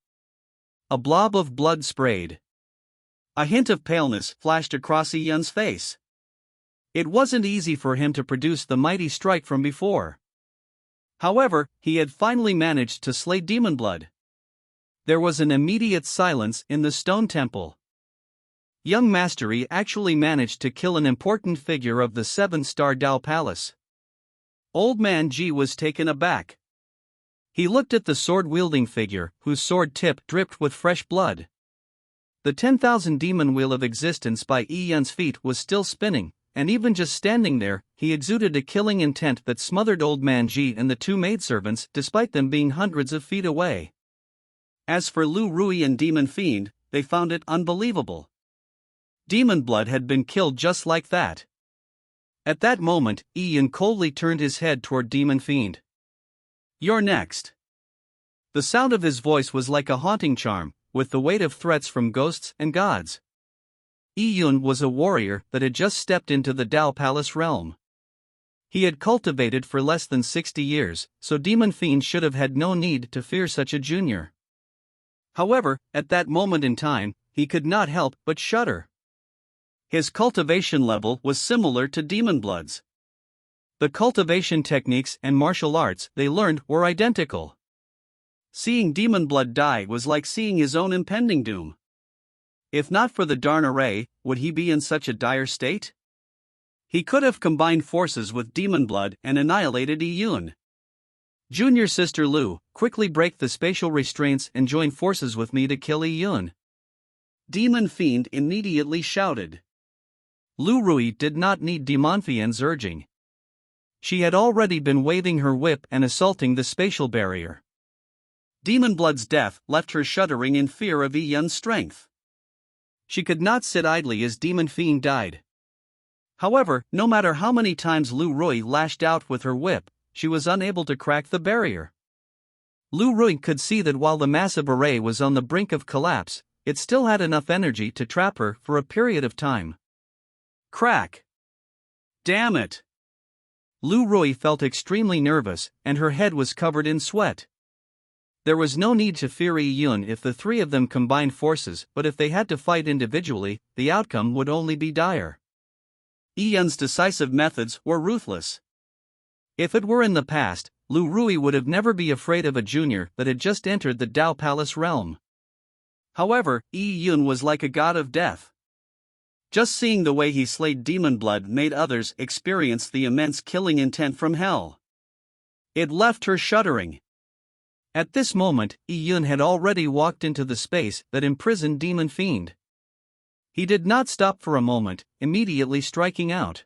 A blob of blood sprayed. A hint of paleness flashed across Ian's face. It wasn't easy for him to produce the mighty strike from before. However, he had finally managed to slay Demon Blood. There was an immediate silence in the stone temple. Young Mastery actually managed to kill an important figure of the 7-star Dao Palace. Old Man Ji was taken aback. He looked at the sword-wielding figure, whose sword tip dripped with fresh blood. The 10,000 demon wheel of existence by Ian's feet was still spinning, and even just standing there, he exuded a killing intent that smothered Old Man Ji and the two maidservants despite them being hundreds of feet away. As for Lu Rui and Demon Fiend, they found it unbelievable. Demon Blood had been killed just like that. At that moment, Ian coldly turned his head toward Demon Fiend. You're next. The sound of his voice was like a haunting charm, with the weight of threats from ghosts and gods. Yun was a warrior that had just stepped into the Dao Palace realm. He had cultivated for less than 60 years, so Demon Fiend should have had no need to fear such a junior. However, at that moment in time, he could not help but shudder. His cultivation level was similar to Demon Blood's. The cultivation techniques and martial arts they learned were identical. Seeing Demon Blood die was like seeing his own impending doom. If not for the Darn Array, would he be in such a dire state? He could have combined forces with Demon Blood and annihilated Yun. Junior Sister Lu, quickly break the spatial restraints and join forces with me to kill Yun. Demon Fiend immediately shouted. Lu Rui did not need Demonfien's urging. She had already been waving her whip and assaulting the spatial barrier. Demon Blood's death left her shuddering in fear of Yun's strength. She could not sit idly as Demon Fiend died. However, no matter how many times Lu Rui lashed out with her whip, she was unable to crack the barrier. Lu Rui could see that while the massive array was on the brink of collapse, it still had enough energy to trap her for a period of time. Crack! Damn it! Lu Rui felt extremely nervous, and her head was covered in sweat. There was no need to fear Yun if the three of them combined forces, but if they had to fight individually, the outcome would only be dire. Yun's decisive methods were ruthless. If it were in the past, Lu Rui would have never be afraid of a junior that had just entered the Dao Palace realm. However, Yun was like a god of death. Just seeing the way he slayed Demon Blood made others experience the immense killing intent from hell. It left her shuddering. At this moment, Yun had already walked into the space that imprisoned Demon Fiend. He did not stop for a moment, immediately striking out.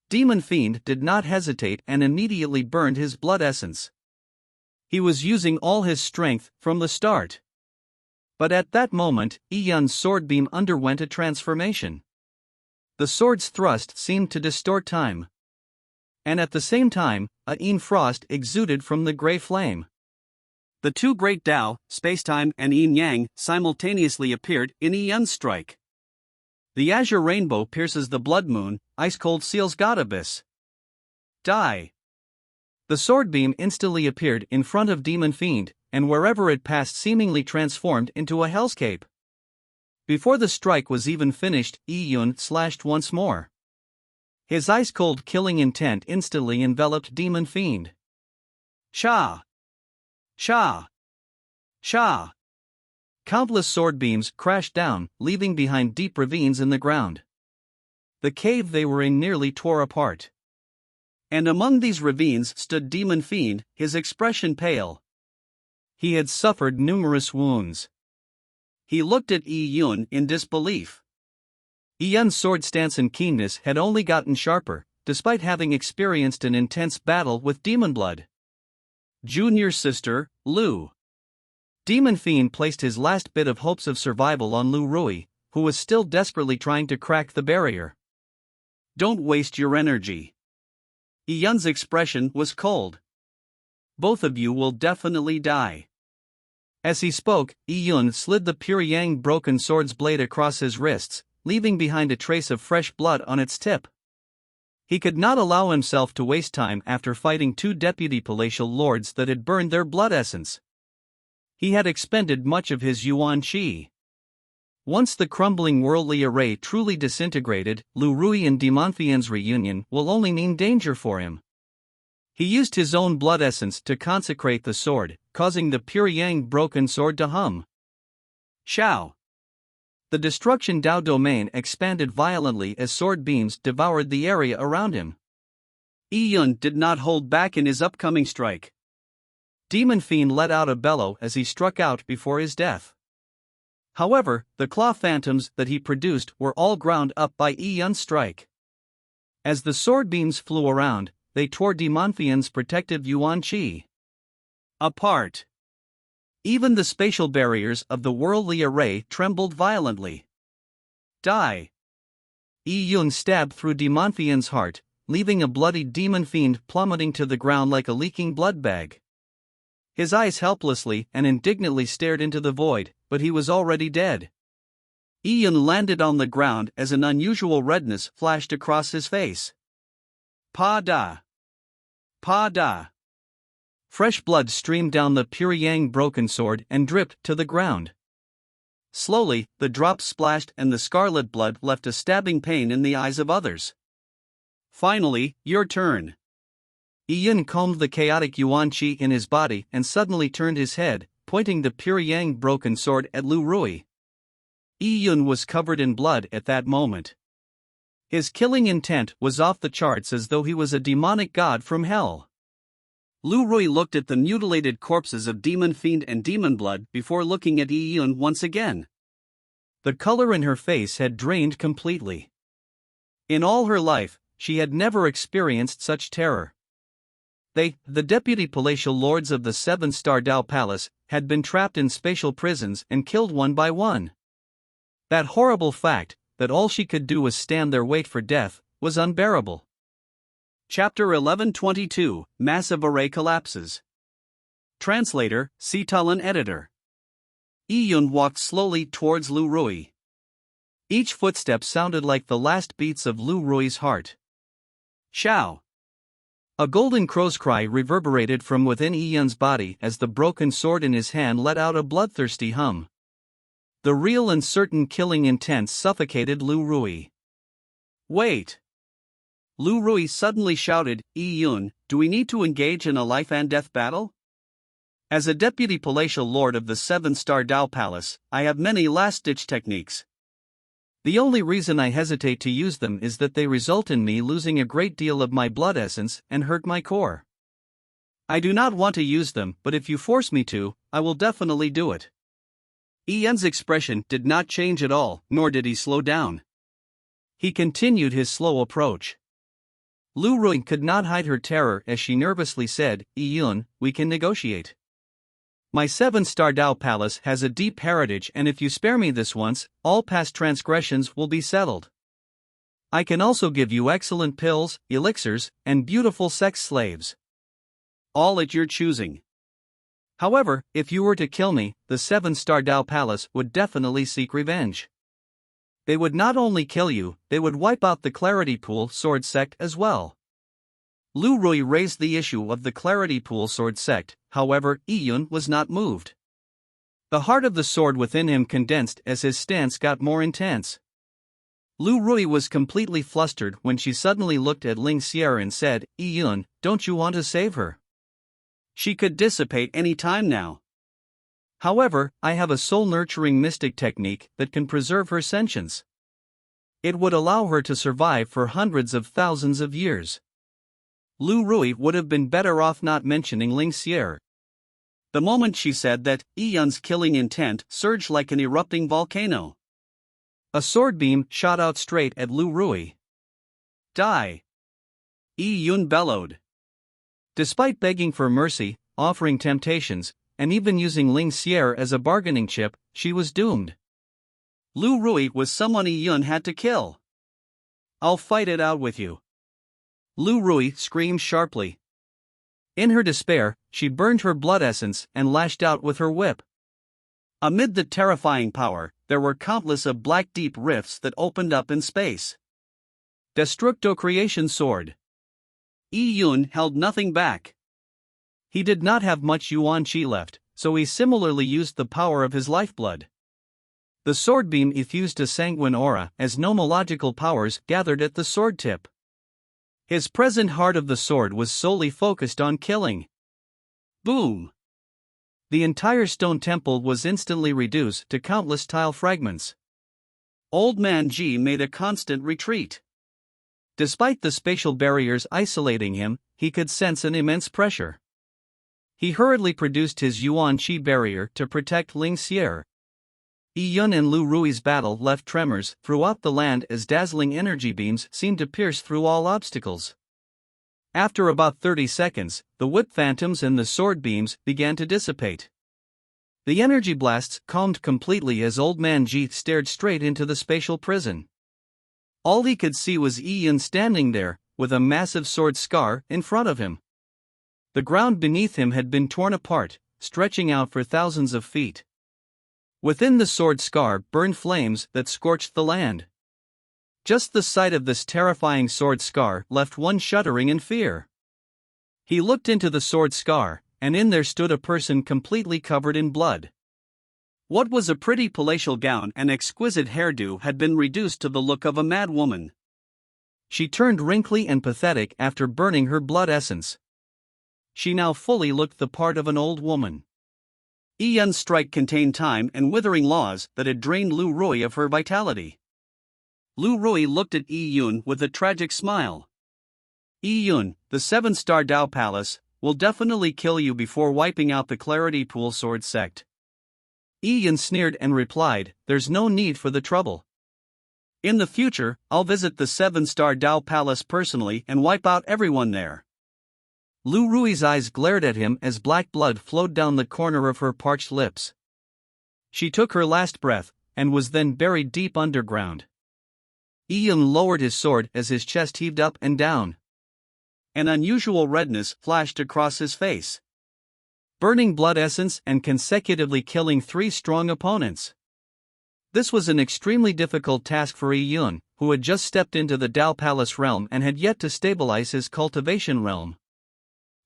Demon Fiend did not hesitate and immediately burned his blood essence. He was using all his strength from the start. But at that moment, Yun's sword beam underwent a transformation. The sword's thrust seemed to distort time. and at the same time, a yin frost exuded from the gray flame. The two great Tao, spacetime and yin-yang, simultaneously appeared in Yun's strike. The azure rainbow pierces the blood moon, ice-cold seals God abyss. Die! The sword beam instantly appeared in front of Demon Fiend, and wherever it passed seemingly transformed into a hellscape. Before the strike was even finished, Yun slashed once more. His ice-cold killing intent instantly enveloped Demon Fiend. Sha! Sha! Sha! Countless sword beams crashed down, leaving behind deep ravines in the ground. The cave they were in nearly tore apart. And among these ravines stood Demon Fiend, his expression pale. He had suffered numerous wounds. He looked at Yun in disbelief. Yun's sword stance and keenness had only gotten sharper, despite having experienced an intense battle with Demon Blood. Junior sister, Lu. Demon Fiend placed his last bit of hopes of survival on Lu Rui, who was still desperately trying to crack the barrier. Don't waste your energy. Yun's expression was cold. Both of you will definitely die. As he spoke, Yun slid the pure yang broken sword's blade across his wrists, leaving behind a trace of fresh blood on its tip. He could not allow himself to waste time after fighting two deputy palatial lords that had burned their blood essence. He had expended much of his yuan qi. Once the crumbling worldly array truly disintegrated, Lu Rui and Demonfian's reunion will only mean danger for him. He used his own blood essence to consecrate the sword, causing the pure yang broken sword to hum. Shao! The destruction Dao domain expanded violently as sword beams devoured the area around him. Yun did not hold back in his upcoming strike. Demon Fiend let out a bellow as he struck out before his death. However, the claw phantoms that he produced were all ground up by Yun's strike. As the sword beams flew around, they tore Demonfian's protective yuan qi apart. Even the spatial barriers of the worldly array trembled violently. Die! Yun stabbed through Demonfian's heart, leaving a bloodied Demon Fiend plummeting to the ground like a leaking blood bag. His eyes helplessly and indignantly stared into the void, but he was already dead. Yun landed on the ground as an unusual redness flashed across his face. Pa da! Pa da! Fresh blood streamed down the pure yang broken sword and dripped to the ground. Slowly, the drops splashed and the scarlet blood left a stabbing pain in the eyes of others. Finally, your turn. Yun combed the chaotic yuan qi in his body and suddenly turned his head, pointing the pure yang broken sword at Lu Rui. Yun was covered in blood at that moment. His killing intent was off the charts, as though he was a demonic god from hell. Lu Rui looked at the mutilated corpses of Demon Fiend and Demon Blood before looking at Yun once again. The color in her face had drained completely. In all her life, she had never experienced such terror. They, the deputy palatial lords of the Seven-Star Dao Palace, had been trapped in spatial prisons and killed one by one. That horrible fact, that all she could do was stand there wait for death, was unbearable. Chapter 1122, Massive Array Collapses. Translator, Sitalan Editor. Yun walked slowly towards Lu Rui. Each footstep sounded like the last beats of Lu Rui's heart. Shao! A golden crow's cry reverberated from within Yun's body as the broken sword in his hand let out a bloodthirsty hum. The real and certain killing intent suffocated Lu Rui. Wait! Lu Rui suddenly shouted, Yun, do we need to engage in a life-and-death battle? As a deputy palatial lord of the Seven-Star Dao Palace, I have many last-ditch techniques. The only reason I hesitate to use them is that they result in me losing a great deal of my blood essence and hurt my core. I do not want to use them, but if you force me to, I will definitely do it. Yun's expression did not change at all, nor did he slow down. He continued his slow approach. Lu Rui could not hide her terror as she nervously said, Yun, we can negotiate. My Seven-Star Dao Palace has a deep heritage, and if you spare me this once, all past transgressions will be settled. I can also give you excellent pills, elixirs, and beautiful sex slaves. All at your choosing. However, if you were to kill me, the 7-star Dao Palace would definitely seek revenge. They would not only kill you, they would wipe out the Clarity Pool Sword Sect as well. Lu Rui raised the issue of the Clarity Pool Sword Sect, however, Yun was not moved. The heart of the sword within him condensed as his stance got more intense. Lu Rui was completely flustered when she suddenly looked at Ling Xier and said, Yun, don't you want to save her? She could dissipate any time now. However, I have a soul-nurturing mystic technique that can preserve her sentience. It would allow her to survive for hundreds of thousands of years. Lu Rui would have been better off not mentioning Ling Xier. The moment she said that, Yun's killing intent surged like an erupting volcano. A sword beam shot out straight at Lu Rui. Die! Yun bellowed. Despite begging for mercy, offering temptations, and even using Ling Xier as a bargaining chip, she was doomed. Lu Rui was someone Yun had to kill. I'll fight it out with you. Lu Rui screamed sharply. In her despair, she burned her blood essence and lashed out with her whip. Amid the terrifying power, there were countless of black deep rifts that opened up in space. Destructo Creation Sword. Yun held nothing back. He did not have much Yuan Qi left, so he similarly used the power of his lifeblood. The sword beam effused a sanguine aura as nomological powers gathered at the sword tip. His present heart of the sword was solely focused on killing. Boom! The entire stone temple was instantly reduced to countless tile fragments. Old Man Ji made a constant retreat. Despite the spatial barriers isolating him, he could sense an immense pressure. He hurriedly produced his Yuan Qi barrier to protect Ling Xier. Yun and Lu Rui's battle left tremors throughout the land as dazzling energy beams seemed to pierce through all obstacles. After about 30 seconds, the whip phantoms and the sword beams began to dissipate. The energy blasts calmed completely as Old Man Ji stared straight into the spatial prison. All he could see was Yun standing there, with a massive sword scar in front of him. The ground beneath him had been torn apart, stretching out for thousands of feet. Within the sword scar burned flames that scorched the land. Just the sight of this terrifying sword scar left one shuddering in fear. He looked into the sword scar, and in there stood a person completely covered in blood. What was a pretty palatial gown and exquisite hairdo had been reduced to the look of a mad woman. She turned wrinkly and pathetic after burning her blood essence. She now fully looked the part of an old woman. Yun's strike contained time and withering laws that had drained Lu Rui of her vitality. Lu Rui looked at Yun with a tragic smile. Yun, the 7-star Dao Palace, will definitely kill you before wiping out the Clarity Pool Sword Sect. Yun sneered and replied, there's no need for the trouble. In the future, I'll visit the 7-star Dao Palace personally and wipe out everyone there. Lu Rui's eyes glared at him as black blood flowed down the corner of her parched lips. She took her last breath, and was then buried deep underground. Yun lowered his sword as his chest heaved up and down. An unusual redness flashed across his face. Burning blood essence and consecutively killing 3 strong opponents. This was an extremely difficult task for Yun, who had just stepped into the Dao Palace realm and had yet to stabilize his cultivation realm.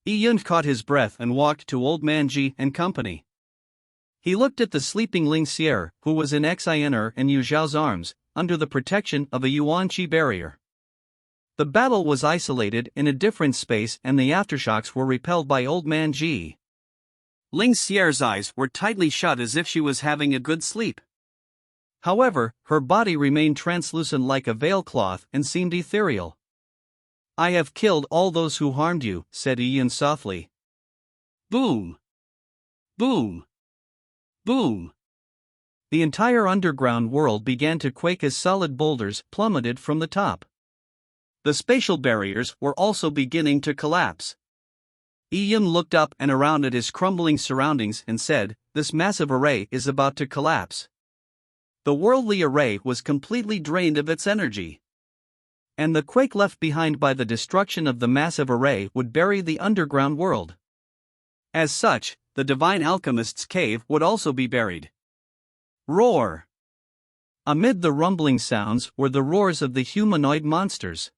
Yun caught his breath and walked to Old Man Ji and company. He looked at the sleeping Ling Xier, who was in Xin'er and Yu Zhao's arms, under the protection of a Yuan Qi barrier. The battle was isolated in a different space and the aftershocks were repelled by Old Man Ji. Ling Xier's eyes were tightly shut as if she was having a good sleep. However, her body remained translucent like a veil cloth and seemed ethereal. I have killed all those who harmed you, said Yun softly. Boom! Boom! Boom! The entire underground world began to quake as solid boulders plummeted from the top. The spatial barriers were also beginning to collapse. Yun looked up and around at his crumbling surroundings and said, this massive array is about to collapse. The worldly array was completely drained of its energy. And the quake left behind by the destruction of the massive array would bury the underground world. As such, the divine alchemist's cave would also be buried. Roar! Amid the rumbling sounds were the roars of the humanoid monsters.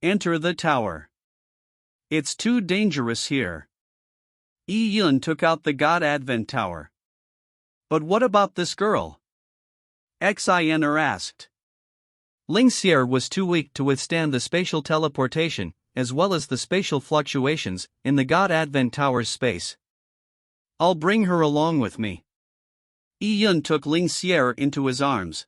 Enter the tower. It's too dangerous here. Yi Yun took out the God Advent Tower. But what about this girl? Xiner asked. Ling Xier was too weak to withstand the spatial teleportation, as well as the spatial fluctuations, in the God Advent Tower's space. I'll bring her along with me. Yi Yun took Ling Xier into his arms.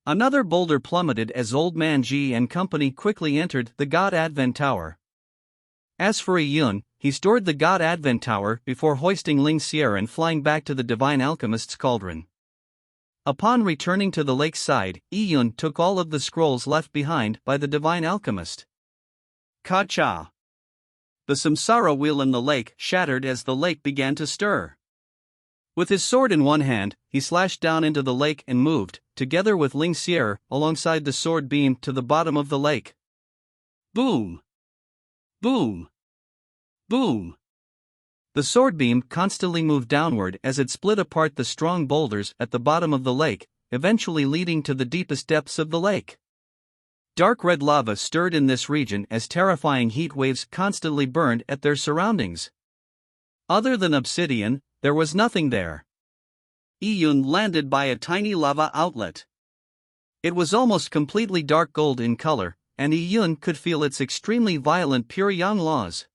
Another boulder plummeted as Old Man Ji and company quickly entered the God Advent Tower. As for Yi Yun, he stored the God Advent Tower before hoisting Ling Xier and flying back to the Divine Alchemist's cauldron. Upon returning to the lake's side, Yi Yun took all of the scrolls left behind by the Divine Alchemist. Ka-cha! The samsara wheel in the lake shattered as the lake began to stir. With his sword in one hand, he slashed down into the lake and moved, together with Ling Xier, alongside the sword beam to the bottom of the lake. Boom! Boom! Boom! The sword beam constantly moved downward as it split apart the strong boulders at the bottom of the lake, eventually leading to the deepest depths of the lake. Dark red lava stirred in this region as terrifying heat waves constantly burned at their surroundings. Other than obsidian, there was nothing there. Yi Yun landed by a tiny lava outlet. It was almost completely dark gold in color, and Yi Yun could feel its extremely violent pure yang laws.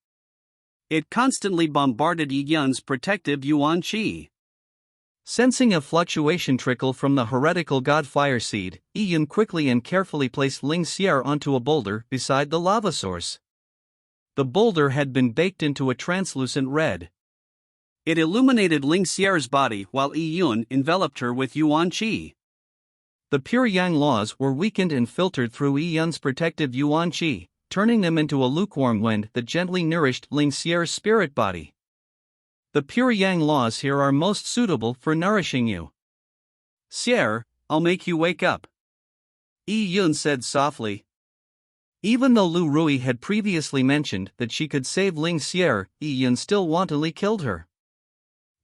It constantly bombarded Yi Yun's protective Yuan Qi. Sensing a fluctuation trickle from the heretical god fire seed, Yi Yun quickly and carefully placed Ling Xier onto a boulder beside the lava source. The boulder had been baked into a translucent red. It illuminated Ling Xier's body while Yi Yun enveloped her with Yuan Qi. The pure yang laws were weakened and filtered through Yi Yun's protective Yuan Qi, turning them into a lukewarm wind that gently nourished Ling Xier's spirit body. The pure yang laws here are most suitable for nourishing you. Xier, I'll make you wake up. Yi Yun said softly. Even though Lu Rui had previously mentioned that she could save Ling Xier, Yi Yun still wantonly killed her.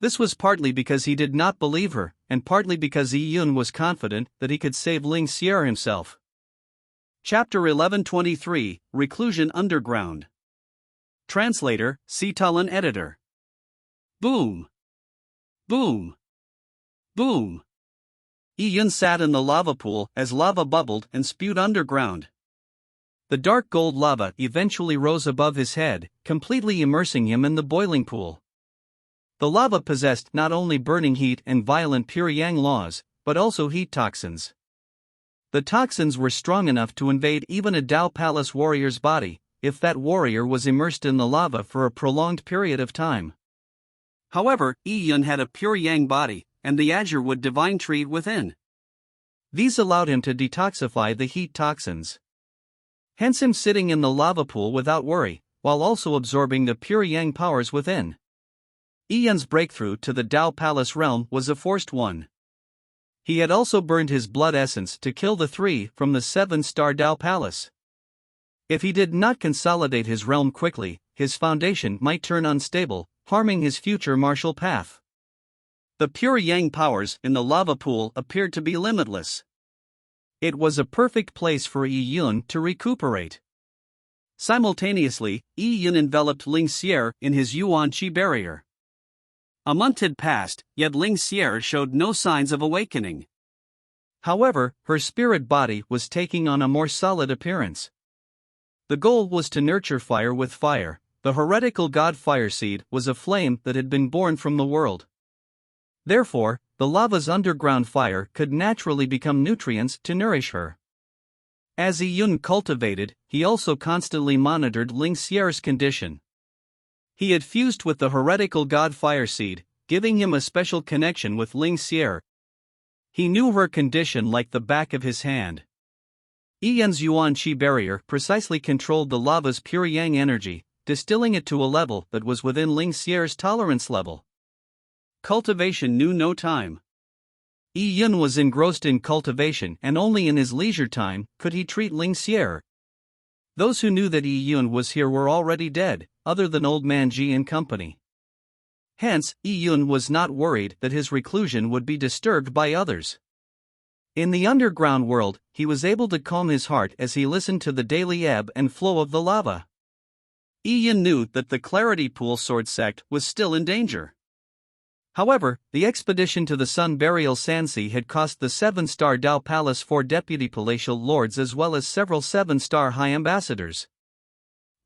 This was partly because he did not believe her, and partly because Yi Yun was confident that he could save Ling Xier himself. Chapter 1123, Reclusion Underground. Translator, Citulin Editor. Boom! Boom! Boom! Yi Yun sat in the lava pool as lava bubbled and spewed underground. The dark gold lava eventually rose above his head, completely immersing him in the boiling pool. The lava possessed not only burning heat and violent pure yang laws, but also heat toxins. The toxins were strong enough to invade even a Dao Palace warrior's body, if that warrior was immersed in the lava for a prolonged period of time. However, Yi Yun had a pure yang body, and the azure wood divine tree within. These allowed him to detoxify the heat toxins. Hence him sitting in the lava pool without worry, while also absorbing the pure yang powers within. Yi Yun's breakthrough to the Dao Palace realm was a forced one. He had also burned his blood essence to kill the 3 from the 7-star Dao Palace. If he did not consolidate his realm quickly, his foundation might turn unstable, harming his future martial path. The pure yang powers in the lava pool appeared to be limitless. It was a perfect place for Yi Yun to recuperate. Simultaneously, Yi Yun enveloped Ling Xier in his Yuan Qi barrier. A month had passed, yet Ling Xier showed no signs of awakening. However, her spirit body was taking on a more solid appearance. The goal was to nurture fire with fire. The heretical god fire seed was a flame that had been born from the world. Therefore, the lava's underground fire could naturally become nutrients to nourish her. As Yi Yun cultivated, he also constantly monitored Ling Xier's condition. He had fused with the heretical god fire seed, giving him a special connection with Ling Xier. He knew her condition like the back of his hand. Yi Yun's Yuan Qi barrier precisely controlled the lava's pure yang energy, distilling it to a level that was within Ling Xier's tolerance level. Cultivation knew no time. Yi Yun was engrossed in cultivation, and only in his leisure time could he treat Ling Xier. Those who knew that Yi Yun was here were already dead, other than Old Man Ji and company. Hence, Yi Yun was not worried that his reclusion would be disturbed by others. In the underground world, he was able to calm his heart as he listened to the daily ebb and flow of the lava. Yi Yun knew that the Clarity Pool Sword sect was still in danger. However, the expedition to the Sun Burial Sansi had cost the 7-star Dao Palace 4 deputy palatial lords as well as several 7-star high ambassadors.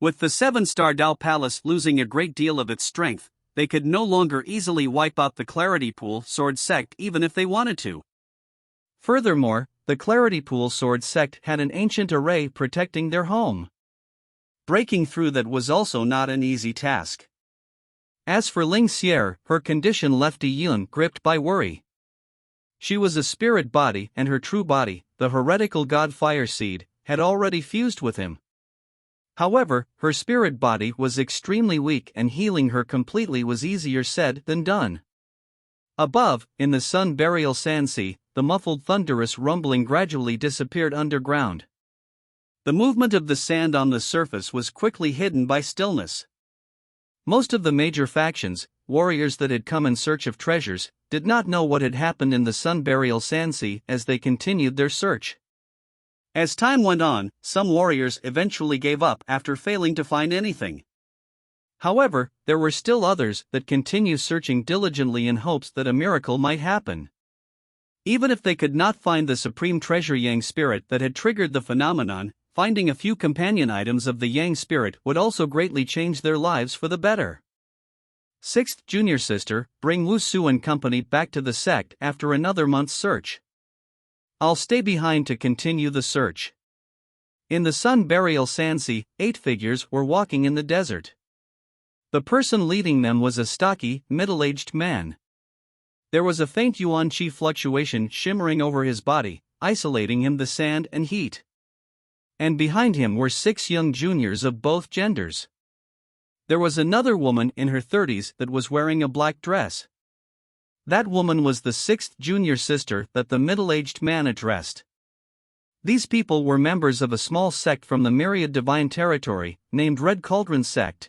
With the 7-star Dao Palace losing a great deal of its strength, they could no longer easily wipe out the Clarity Pool Sword sect even if they wanted to. Furthermore, the Clarity Pool Sword sect had an ancient array protecting their home. Breaking through that was also not an easy task. As for Ling Xier, her condition left Yi Yun gripped by worry. She was a spirit body, and her true body, the heretical god Fire Seed, had already fused with him. However, her spirit body was extremely weak, and healing her completely was easier said than done. Above, in the Sun Burial Sansi, the muffled thunderous rumbling gradually disappeared underground. The movement of the sand on the surface was quickly hidden by stillness. Most of the major factions, warriors that had come in search of treasures, did not know what had happened in the Sun Burial Sansi as they continued their search. As time went on, some warriors eventually gave up after failing to find anything. However, there were still others that continued searching diligently in hopes that a miracle might happen. Even if they could not find the supreme treasure Yang spirit that had triggered the phenomenon, finding a few companion items of the Yang spirit would also greatly change their lives for the better. 6th junior sister, bring Wu Su and company back to the sect after another month's search. I'll stay behind to continue the search. In the Sun Burial Sansi, 8 figures were walking in the desert. The person leading them was a stocky, middle-aged man. There was a faint yuan qi fluctuation shimmering over his body, isolating him the sand and heat. And behind him were 6 young juniors of both genders. There was another woman in her 30s that was wearing a black dress. That woman was the 6th junior sister that the middle-aged man addressed. These people were members of a small sect from the Myriad Divine Territory, named Red Cauldron Sect.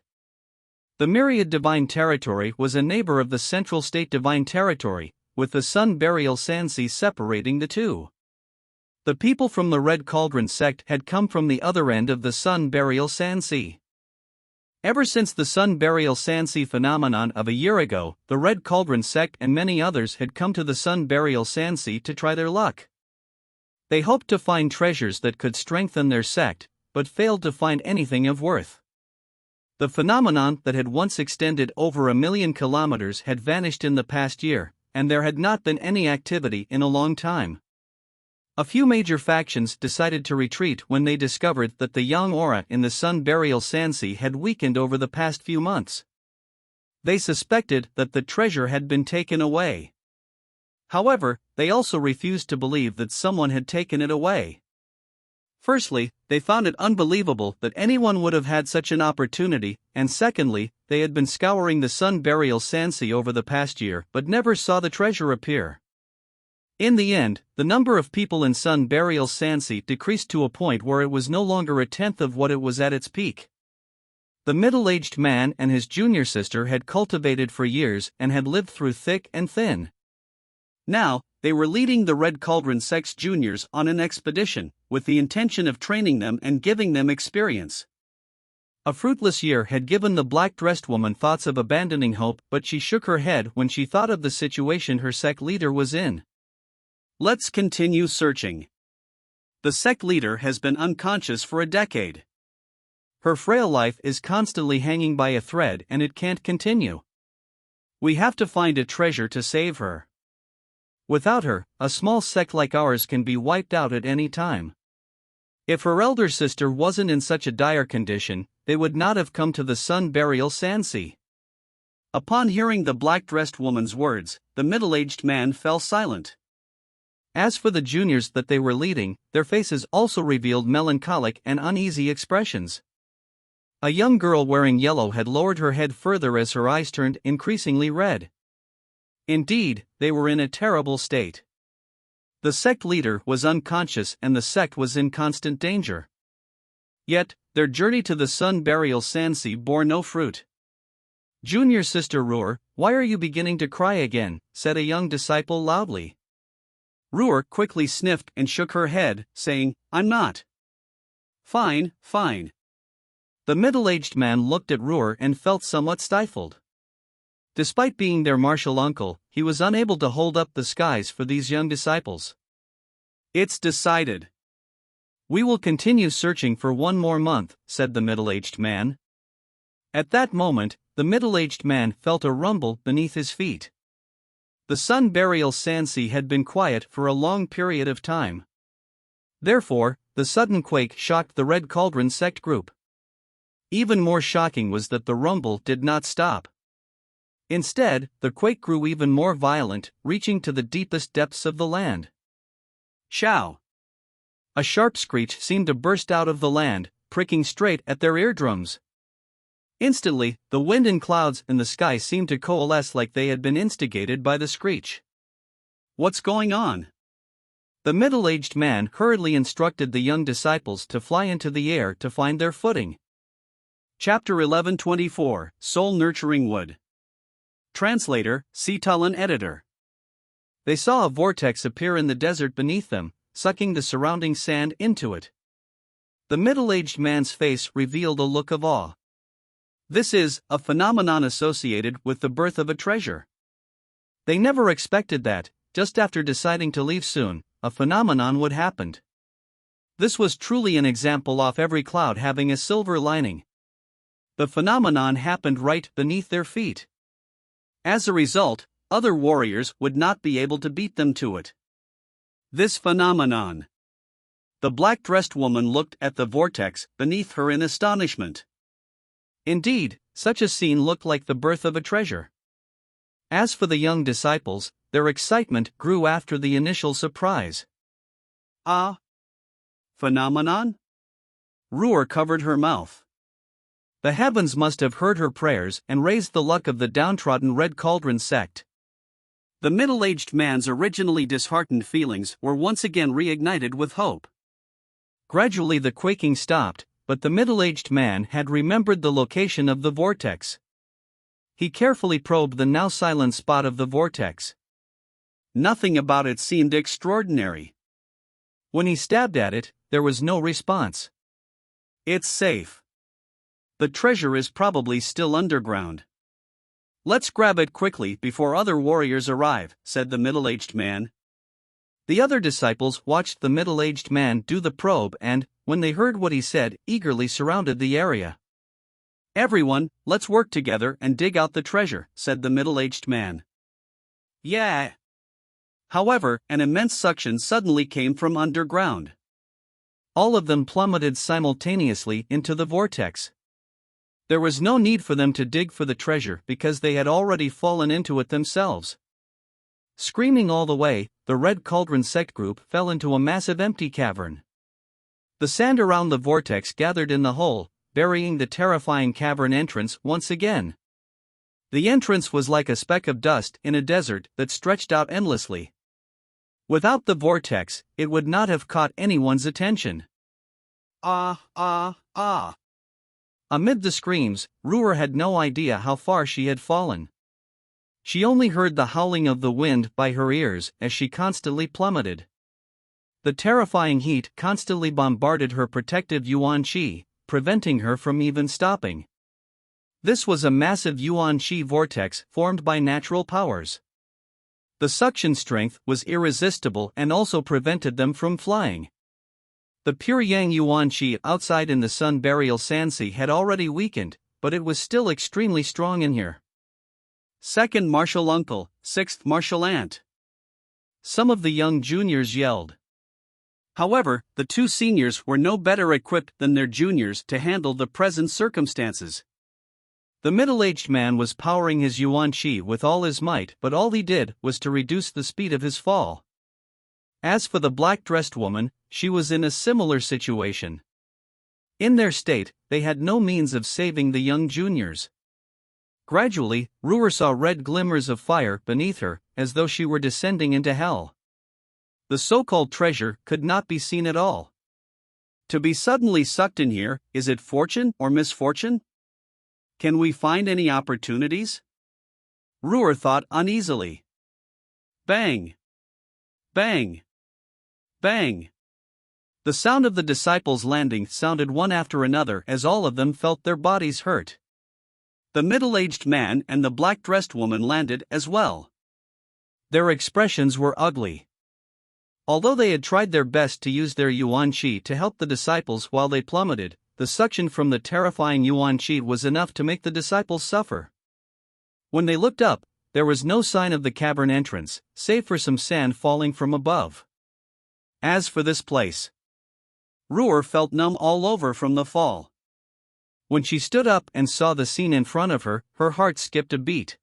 The Myriad Divine Territory was a neighbor of the Central State Divine Territory, with the Sun Burial Sansi separating the two. The people from the Red Cauldron sect had come from the other end of the Sun Burial Sansi. Ever since the Sun Burial Sansi phenomenon of a year ago, the Red Cauldron sect and many others had come to the Sun Burial Sansi to try their luck. They hoped to find treasures that could strengthen their sect, but failed to find anything of worth. The phenomenon that had once extended over 1,000,000 kilometers had vanished in the past year, and there had not been any activity in a long time. A few major factions decided to retreat when they discovered that the yang aura in the Sun Burial Sansi had weakened over the past few months. They suspected that the treasure had been taken away. However, they also refused to believe that someone had taken it away. Firstly, they found it unbelievable that anyone would have had such an opportunity, and secondly, they had been scouring the Sun Burial Sansi over the past year but never saw the treasure appear. In the end, the number of people in Sun Burial Sansi decreased to a point where it was no longer a tenth of what it was at its peak. The middle-aged man and his junior sister had cultivated for years and had lived through thick and thin. Now, they were leading the Red Cauldron sect's juniors on an expedition, with the intention of training them and giving them experience. A fruitless year had given the black-dressed woman thoughts of abandoning hope, but she shook her head when she thought of the situation her sect leader was in. Let's continue searching. The sect leader has been unconscious for a decade. Her frail life is constantly hanging by a thread and it can't continue. We have to find a treasure to save her. Without her, a small sect like ours can be wiped out at any time. If her elder sister wasn't in such a dire condition, they would not have come to the Sun Burial Sansi. Upon hearing the black-dressed woman's words, the middle-aged man fell silent. As for the juniors that they were leading, their faces also revealed melancholic and uneasy expressions. A young girl wearing yellow had lowered her head further as her eyes turned increasingly red. Indeed, they were in a terrible state. The sect leader was unconscious and the sect was in constant danger. Yet, their journey to the Sun Burial Sansi bore no fruit. "Junior Sister Ruhr, why are you beginning to cry again?" said a young disciple loudly. Ruhr quickly sniffed and shook her head, saying, "I'm not." "Fine, fine." The middle-aged man looked at Ruhr and felt somewhat stifled. Despite being their martial uncle, he was unable to hold up the skies for these young disciples. "It's decided. We will continue searching for 1 more month," said the middle-aged man. At that moment, the middle-aged man felt a rumble beneath his feet. The Sun Burial Sansi had been quiet for a long period of time. Therefore, the sudden quake shocked the Red Cauldron sect group. Even more shocking was that the rumble did not stop. Instead, the quake grew even more violent, reaching to the deepest depths of the land. Chow! A sharp screech seemed to burst out of the land, pricking straight at their eardrums. Instantly, the wind and clouds in the sky seemed to coalesce like they had been instigated by the screech. "What's going on?" The middle-aged man hurriedly instructed the young disciples to fly into the air to find their footing. Chapter 11:24, Soul-Nurturing Wood. Translator, Seetalon Editor. They saw a vortex appear in the desert beneath them, sucking the surrounding sand into it. The middle-aged man's face revealed a look of awe. This is a phenomenon associated with the birth of a treasure. They never expected that, just after deciding to leave soon, a phenomenon would happen. This was truly an example of every cloud having a silver lining. The phenomenon happened right beneath their feet. As a result, other warriors would not be able to beat them to it. This phenomenon. The black-dressed woman looked at the vortex beneath her in astonishment. Indeed, such a scene looked like the birth of a treasure. As for the young disciples, their excitement grew after the initial surprise. "Ah! Phenomenon?" Ruhr covered her mouth. The heavens must have heard her prayers and raised the luck of the downtrodden Red Cauldron sect. The middle-aged man's originally disheartened feelings were once again reignited with hope. Gradually the quaking stopped, but the middle-aged man had remembered the location of the vortex. He carefully probed the now silent spot of the vortex. Nothing about it seemed extraordinary. When he stabbed at it, there was no response. "It's safe. The treasure is probably still underground. Let's grab it quickly before other warriors arrive," said the middle-aged man. The other disciples watched the middle-aged man do the probe and, when they heard what he said, eagerly surrounded the area. "Everyone, let's work together and dig out the treasure," said the middle-aged man. "Yeah." However, an immense suction suddenly came from underground. All of them plummeted simultaneously into the vortex. There was no need for them to dig for the treasure because they had already fallen into it themselves. Screaming all the way, the Red Cauldron sect group fell into a massive empty cavern. The sand around the vortex gathered in the hole, burying the terrifying cavern entrance once again. The entrance was like a speck of dust in a desert that stretched out endlessly. Without the vortex, it would not have caught anyone's attention. "Ah, ah, ah." Amid the screams, Ruhr had no idea how far she had fallen. She only heard the howling of the wind by her ears as she constantly plummeted. The terrifying heat constantly bombarded her protective Yuan Qi, preventing her from even stopping. This was a massive Yuan Qi vortex formed by natural powers. The suction strength was irresistible and also prevented them from flying. The pure Yang Yuan Qi outside in the Sun Burial Sansi had already weakened, but it was still extremely strong in here. "Second martial uncle, sixth martial aunt." Some of the young juniors yelled. However, the two seniors were no better equipped than their juniors to handle the present circumstances. The middle-aged man was powering his Yuan Qi with all his might, but all he did was to reduce the speed of his fall. As for the black-dressed woman, she was in a similar situation. In their state, they had no means of saving the young juniors. Gradually, Ruhr saw red glimmers of fire beneath her, as though she were descending into hell. The so-called treasure could not be seen at all. To be suddenly sucked in here, is it fortune or misfortune? Can we find any opportunities? Ruhr thought uneasily. Bang! Bang! Bang! The sound of the disciples landing sounded one after another as all of them felt their bodies hurt. The middle-aged man and the black-dressed woman landed as well. Their expressions were ugly. Although they had tried their best to use their yuan qi to help the disciples while they plummeted, the suction from the terrifying yuan qi was enough to make the disciples suffer. When they looked up, there was no sign of the cavern entrance, save for some sand falling from above. As for this place, Ruhr felt numb all over from the fall. When she stood up and saw the scene in front of her, her heart skipped a beat.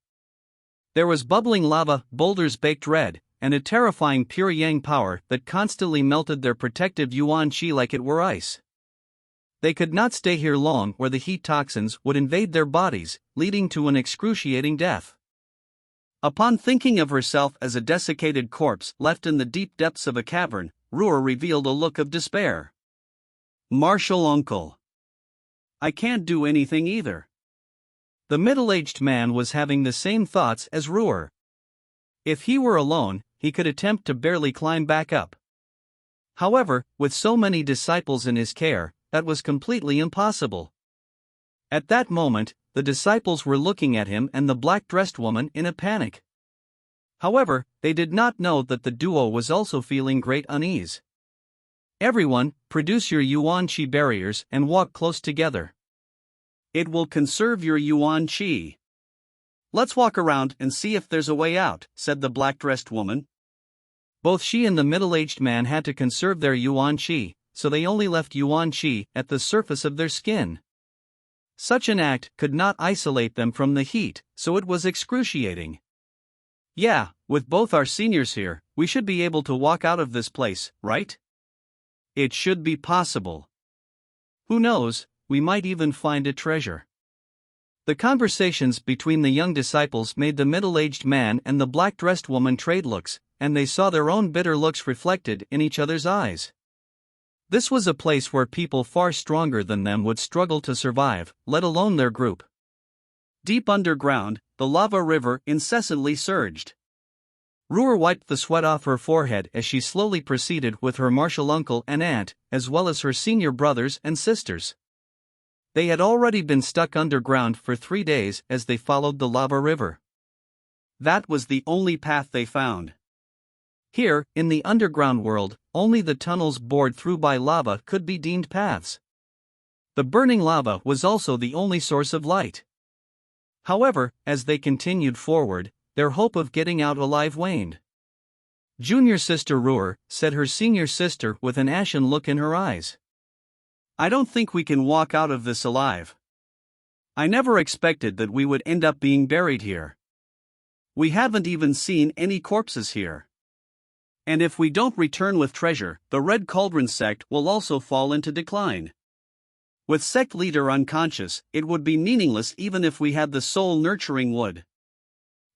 There was bubbling lava, boulders baked red, and a terrifying pure yang power that constantly melted their protective yuan qi like it were ice. They could not stay here long or the heat toxins would invade their bodies, leading to an excruciating death. Upon thinking of herself as a desiccated corpse left in the deep depths of a cavern, Ruhr revealed a look of despair. Marshal uncle. I can't do anything either. The middle-aged man was having the same thoughts as Ruhr. If he were alone, he could attempt to barely climb back up. However, with so many disciples in his care, that was completely impossible. At that moment, the disciples were looking at him and the black-dressed woman in a panic. However, they did not know that the duo was also feeling great unease. Everyone, produce your yuan qi barriers and walk close together. It will conserve your yuan qi. Let's walk around and see if there's a way out, said the black-dressed woman. Both she and the middle-aged man had to conserve their yuan qi, so they only left yuan qi at the surface of their skin. Such an act could not isolate them from the heat, so it was excruciating. Yeah, with both our seniors here, we should be able to walk out of this place, right? It should be possible. Who knows, we might even find a treasure. The conversations between the young disciples made the middle-aged man and the black-dressed woman trade looks, and they saw their own bitter looks reflected in each other's eyes. This was a place where people far stronger than them would struggle to survive, let alone their group. Deep underground, the lava river incessantly surged. Ruhr wiped the sweat off her forehead as she slowly proceeded with her martial uncle and aunt, as well as her senior brothers and sisters. They had already been stuck underground for 3 days as they followed the lava river. That was the only path they found. Here, in the underground world, only the tunnels bored through by lava could be deemed paths. The burning lava was also the only source of light. However, as they continued forward, their hope of getting out alive waned. Junior sister Ruhr, said her senior sister with an ashen look in her eyes. I don't think we can walk out of this alive. I never expected that we would end up being buried here. We haven't even seen any corpses here. And if we don't return with treasure, the Red Cauldron sect will also fall into decline. With sect leader unconscious, it would be meaningless even if we had the soul-nurturing wood.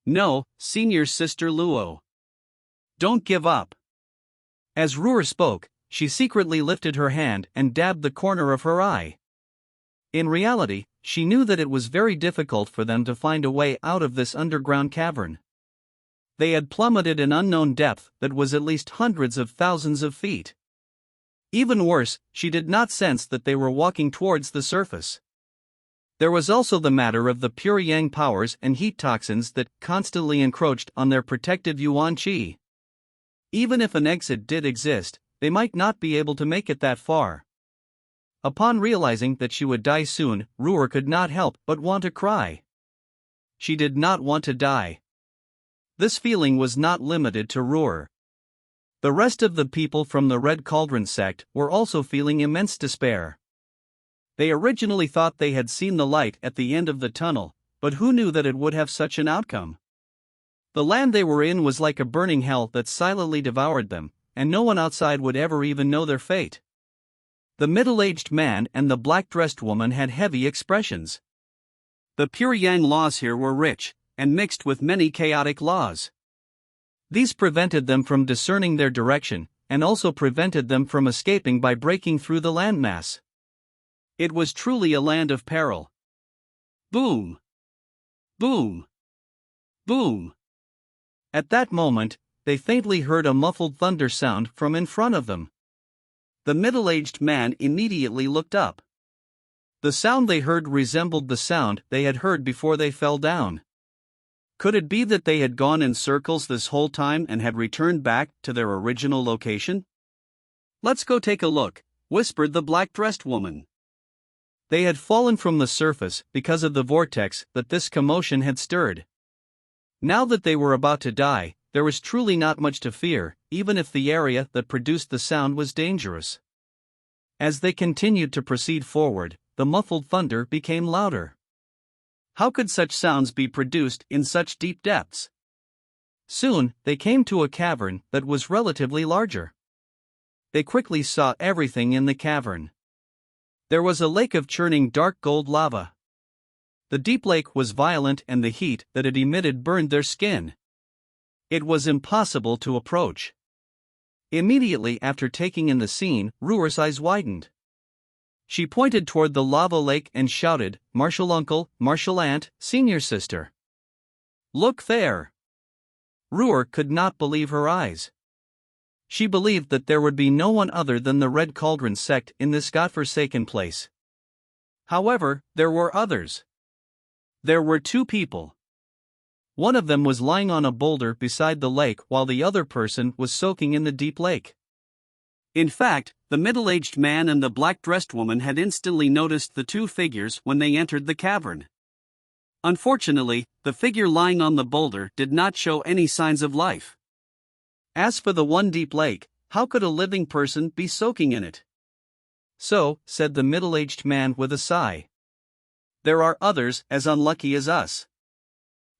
No, senior sister Luo. Don't give up. As Ruhr spoke, she secretly lifted her hand and dabbed the corner of her eye. In reality, she knew that it was very difficult for them to find a way out of this underground cavern. They had plummeted an unknown depth that was at least hundreds of thousands of feet. Even worse, she did not sense that they were walking towards the surface. There was also the matter of the pure yang powers and heat toxins that constantly encroached on their protective yuan qi. Even if an exit did exist, they might not be able to make it that far. Upon realizing that she would die soon, Ruhr could not help but want to cry. She did not want to die. This feeling was not limited to Ruhr. The rest of the people from the Red Cauldron sect were also feeling immense despair. They originally thought they had seen the light at the end of the tunnel, but who knew that it would have such an outcome? The land they were in was like a burning hell that silently devoured them, and no one outside would ever even know their fate. The middle-aged man and the black-dressed woman had heavy expressions. The pure yang laws here were rich, and mixed with many chaotic laws. These prevented them from discerning their direction, and also prevented them from escaping by breaking through the landmass. It was truly a land of peril. Boom! Boom! Boom! At that moment, they faintly heard a muffled thunder sound from in front of them. The middle-aged man immediately looked up. The sound they heard resembled the sound they had heard before they fell down. Could it be that they had gone in circles this whole time and had returned back to their original location? "Let's go take a look," whispered the black-dressed woman. They had fallen from the surface because of the vortex that this commotion had stirred. Now that they were about to die, there was truly not much to fear, even if the area that produced the sound was dangerous. As they continued to proceed forward, the muffled thunder became louder. How could such sounds be produced in such deep depths? Soon, they came to a cavern that was relatively larger. They quickly saw everything in the cavern. There was a lake of churning dark gold lava. The deep lake was violent and the heat that it emitted burned their skin. It was impossible to approach. Immediately after taking in the scene, Ruar's eyes widened. She pointed toward the lava lake and shouted, "Martial uncle, martial aunt, senior sister. Look there!" Ruar could not believe her eyes. She believed that there would be no one other than the Red Cauldron sect in this godforsaken place. However, there were others. There were two people. One of them was lying on a boulder beside the lake while the other person was soaking in the deep lake. In fact, the middle-aged man and the black-dressed woman had instantly noticed the two figures when they entered the cavern. Unfortunately, the figure lying on the boulder did not show any signs of life. As for the one deep lake, how could a living person be soaking in it? "So," said the middle-aged man with a sigh, "there are others as unlucky as us.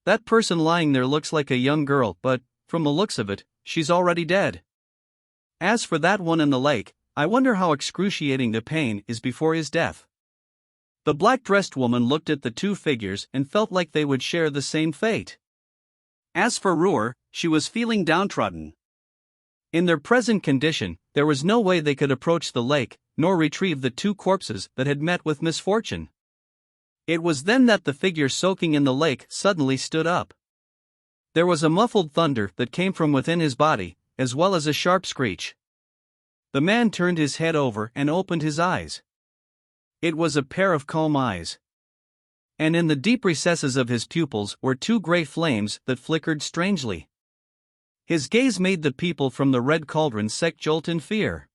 That person lying there looks like a young girl, but, from the looks of it, she's already dead. As for that one in the lake, I wonder how excruciating the pain is before his death." The black-dressed woman looked at the two figures and felt like they would share the same fate. As for Ruar, she was feeling downtrodden. In their present condition, there was no way they could approach the lake, nor retrieve the two corpses that had met with misfortune. It was then that the figure soaking in the lake suddenly stood up. There was a muffled thunder that came from within his body, as well as a sharp screech. The man turned his head over and opened his eyes. It was a pair of calm eyes. And in the deep recesses of his pupils were two gray flames that flickered strangely. His gaze made the people from the Red Cauldron sect jolt in fear.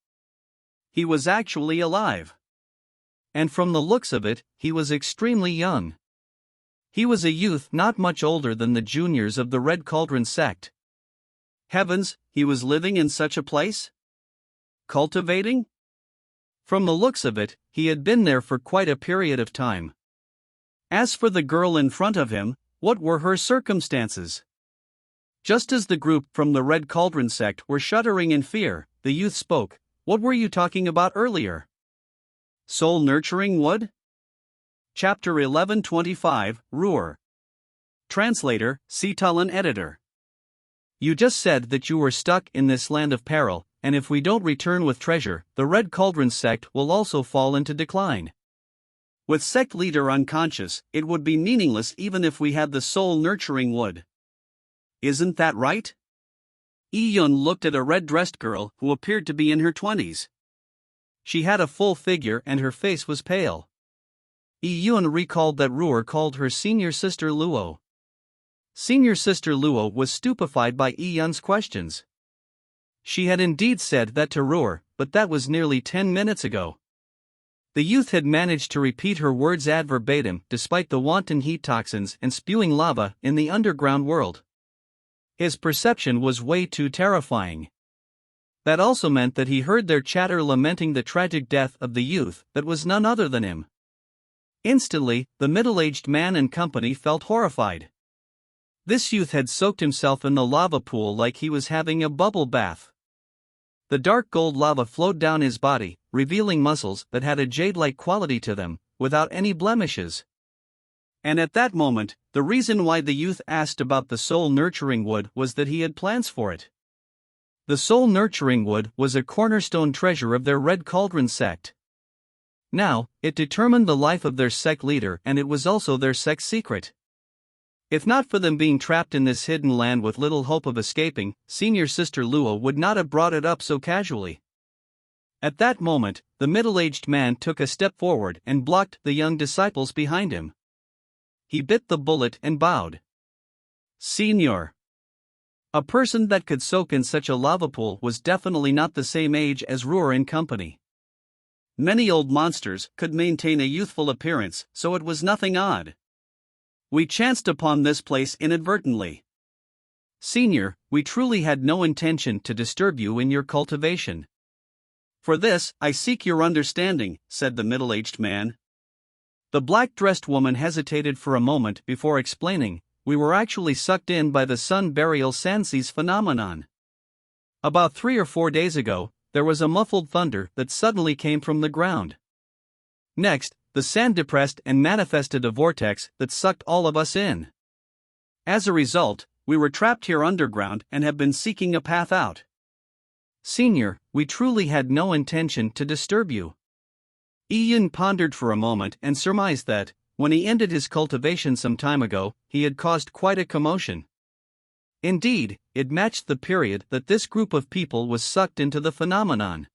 He was actually alive. And from the looks of it, he was extremely young. He was a youth not much older than the juniors of the Red Cauldron sect. Heavens, he was living in such a place? Cultivating? From the looks of it, he had been there for quite a period of time. As for the girl in front of him, what were her circumstances? Just as the group from the Red Cauldron sect were shuddering in fear, the youth spoke. "What were you talking about earlier? Soul-nurturing wood?" Chapter 1125, Ruar. Translator, C-Tullen Editor. You just said that you were stuck in this land of peril, and if we don't return with treasure, the Red Cauldron sect will also fall into decline. With sect leader unconscious, it would be meaningless even if we had the soul-nurturing wood. Isn't that right? Yi-Yun looked at a red-dressed girl who appeared to be in her 20s. She had a full figure and her face was pale. Yi-Yun recalled that Ruar called her senior sister Luo. Senior sister Luo was stupefied by Yi-Yun's questions. She had indeed said that to Ruar, but that was nearly 10 minutes ago. The youth had managed to repeat her words ad verbatim despite the wanton heat toxins and spewing lava in the underground world. His perception was way too terrifying. That also meant that he heard their chatter lamenting the tragic death of the youth that was none other than him. Instantly, the middle-aged man and company felt horrified. This youth had soaked himself in the lava pool like he was having a bubble bath. The dark gold lava flowed down his body, revealing muscles that had a jade-like quality to them, without any blemishes. And at that moment, the reason why the youth asked about the soul-nurturing wood was that he had plans for it. The soul-nurturing wood was a cornerstone treasure of their Red Cauldron sect. Now, it determined the life of their sect leader, and it was also their sect's secret. If not for them being trapped in this hidden land with little hope of escaping, Senior Sister Lua would not have brought it up so casually. At that moment, the middle-aged man took a step forward and blocked the young disciples behind him. He bit the bullet and bowed. Senior. A person that could soak in such a lava pool was definitely not the same age as Ruhr and company. Many old monsters could maintain a youthful appearance, so it was nothing odd. We chanced upon this place inadvertently. Senior, we truly had no intention to disturb you in your cultivation. For this, I seek your understanding, said the middle-aged man. The black-dressed woman hesitated for a moment before explaining, we were actually sucked in by the sun burial Sanseas phenomenon. About 3 or 4 days ago, there was a muffled thunder that suddenly came from the ground. Next, the sand depressed and manifested a vortex that sucked all of us in. As a result, we were trapped here underground and have been seeking a path out. Senior, we truly had no intention to disturb you. Ian pondered for a moment and surmised that, when he ended his cultivation some time ago, he had caused quite a commotion. Indeed, it matched the period that this group of people was sucked into the phenomenon.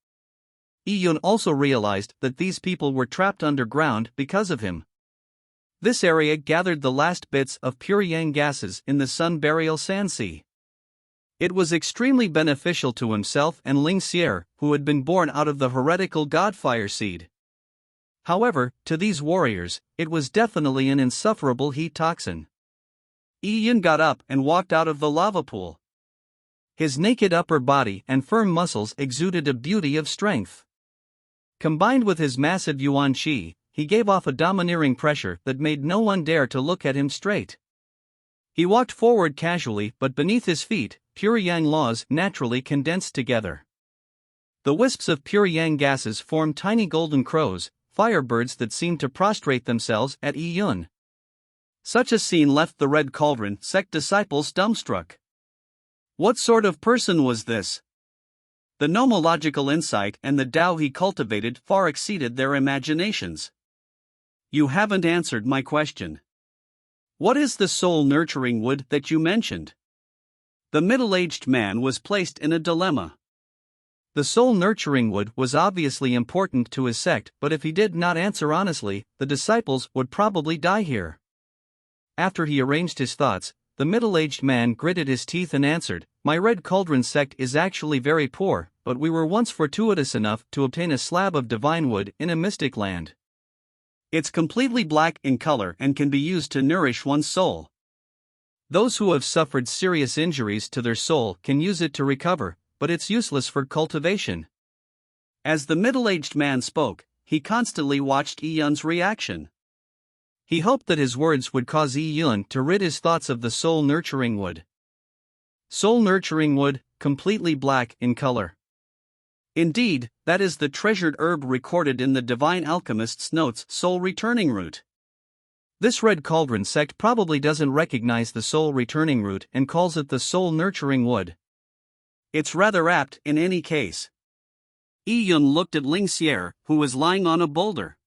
Ian also realized that these people were trapped underground because of him. This area gathered the last bits of pure yang gases in the sun burial Sansea. It was extremely beneficial to himself and Ling Xier, who had been born out of the heretical Godfire seed. However, to these warriors, it was definitely an insufferable heat toxin. Ian got up and walked out of the lava pool. His naked upper body and firm muscles exuded a beauty of strength. Combined with his massive yuan qi, he gave off a domineering pressure that made no one dare to look at him straight. He walked forward casually, but beneath his feet, pure yang laws naturally condensed together. The wisps of pure yang gases formed tiny golden crows, firebirds that seemed to prostrate themselves at Yun. Such a scene left the Red Cauldron sect disciples dumbstruck. What sort of person was this? The nomological insight and the Tao he cultivated far exceeded their imaginations. You haven't answered my question. What is the soul-nurturing wood that you mentioned? The middle-aged man was placed in a dilemma. The soul-nurturing wood was obviously important to his sect, but if he did not answer honestly, the disciples would probably die here. After he arranged his thoughts, the middle-aged man gritted his teeth and answered, my Red Cauldron sect is actually very poor, but we were once fortuitous enough to obtain a slab of divine wood in a mystic land. It's completely black in color and can be used to nourish one's soul. Those who have suffered serious injuries to their soul can use it to recover, but it's useless for cultivation. As the middle-aged man spoke, he constantly watched Yun's reaction. He hoped that his words would cause Yun to rid his thoughts of the soul-nurturing wood. Soul-nurturing wood, completely black in color. Indeed, that is the treasured herb recorded in the Divine Alchemist's notes, soul-returning root. This Red Cauldron sect probably doesn't recognize the soul-returning root and calls it the soul-nurturing wood. It's rather apt in any case. Yun looked at Ling Xier, who was lying on a boulder.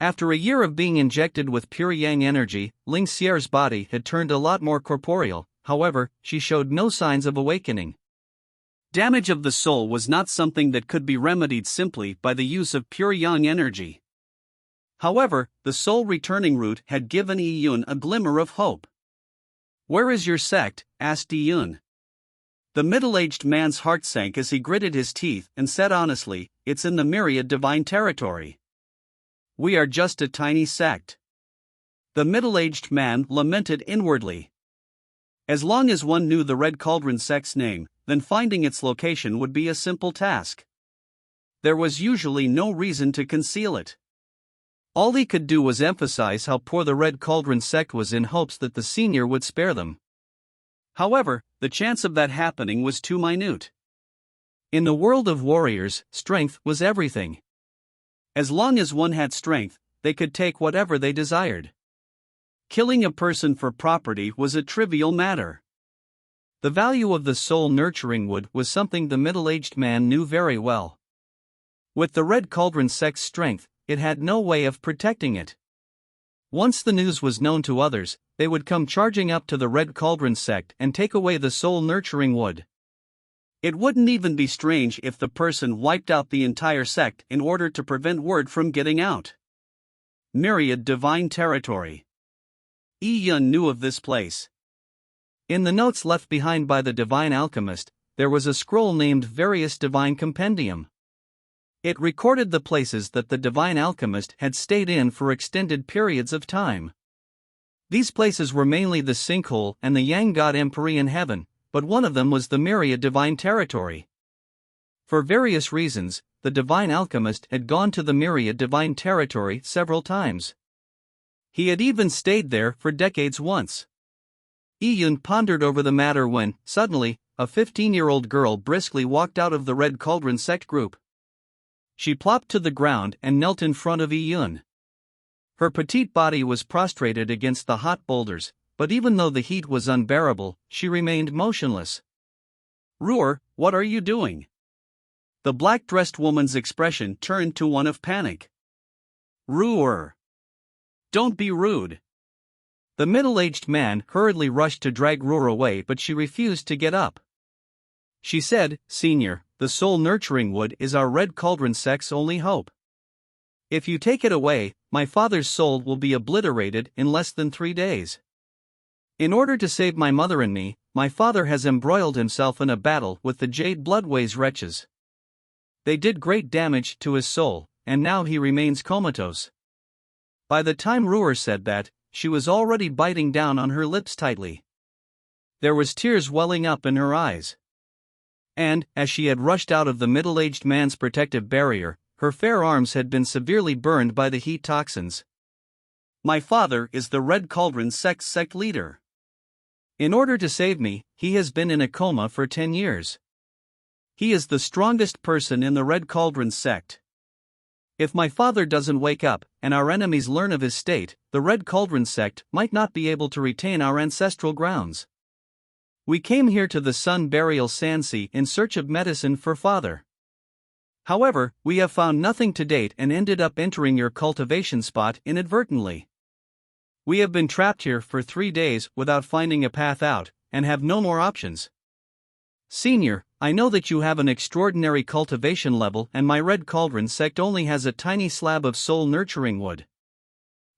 After a year of being injected with pure yang energy, Ling Xier's body had turned a lot more corporeal, however, she showed no signs of awakening. Damage of the soul was not something that could be remedied simply by the use of pure yang energy. However, the soul-returning root had given Yun a glimmer of hope. Where is your sect? Asked Yun. The middle-aged man's heart sank as he gritted his teeth and said honestly, it's in the myriad divine territory. We are just a tiny sect. The middle-aged man lamented inwardly. As long as one knew the Red Cauldron sect's name, then finding its location would be a simple task. There was usually no reason to conceal it. All he could do was emphasize how poor the Red Cauldron sect was in hopes that the senior would spare them. However, the chance of that happening was too minute. In the world of warriors, strength was everything. As long as one had strength, they could take whatever they desired. Killing a person for property was a trivial matter. The value of the soul-nurturing wood was something the middle-aged man knew very well. With the Red Cauldron sect's strength, it had no way of protecting it. Once the news was known to others, they would come charging up to the Red Cauldron sect and take away the soul-nurturing wood. It wouldn't even be strange if the person wiped out the entire sect in order to prevent word from getting out. Myriad Divine Territory. Yi Yun knew of this place. In the notes left behind by the Divine Alchemist, there was a scroll named Various Divine Compendium. It recorded the places that the Divine Alchemist had stayed in for extended periods of time. These places were mainly the Sinkhole and the Yang God Empyrean Heaven, but one of them was the Myriad Divine Territory. For various reasons, the Divine Alchemist had gone to the Myriad Divine Territory several times. He had even stayed there for decades once. Yi Yun pondered over the matter when, suddenly, a 15-year-old girl briskly walked out of the Red Cauldron sect group. She plopped to the ground and knelt in front of Yi Yun. Her petite body was prostrated against the hot boulders, but even though the heat was unbearable, she remained motionless. "Ruor, what are you doing?" The black-dressed woman's expression turned to one of panic. "Ruor, don't be rude." The middle-aged man hurriedly rushed to drag Ruor away, but she refused to get up. She said, "Senior, the soul-nurturing wood is our Red Cauldron sect's only hope. If you take it away, my father's soul will be obliterated in less than 3 days. In order to save my mother and me, my father has embroiled himself in a battle with the Jade Bloodways wretches. They did great damage to his soul, and now he remains comatose." By the time Ruor said that, she was already biting down on her lips tightly. There was tears welling up in her eyes. And, as she had rushed out of the middle-aged man's protective barrier, her fair arms had been severely burned by the heat toxins. "My father is the Red Cauldron sect leader. In order to save me, he has been in a coma for 10 years. He is the strongest person in the Red Cauldron sect. If my father doesn't wake up, and our enemies learn of his state, the Red Cauldron sect might not be able to retain our ancestral grounds. We came here to the Sun Burial Sandsea in search of medicine for father. However, we have found nothing to date and ended up entering your cultivation spot inadvertently. We have been trapped here for 3 days without finding a path out, and have no more options. Senior, I know that you have an extraordinary cultivation level and my Red Cauldron sect only has a tiny slab of soul-nurturing wood.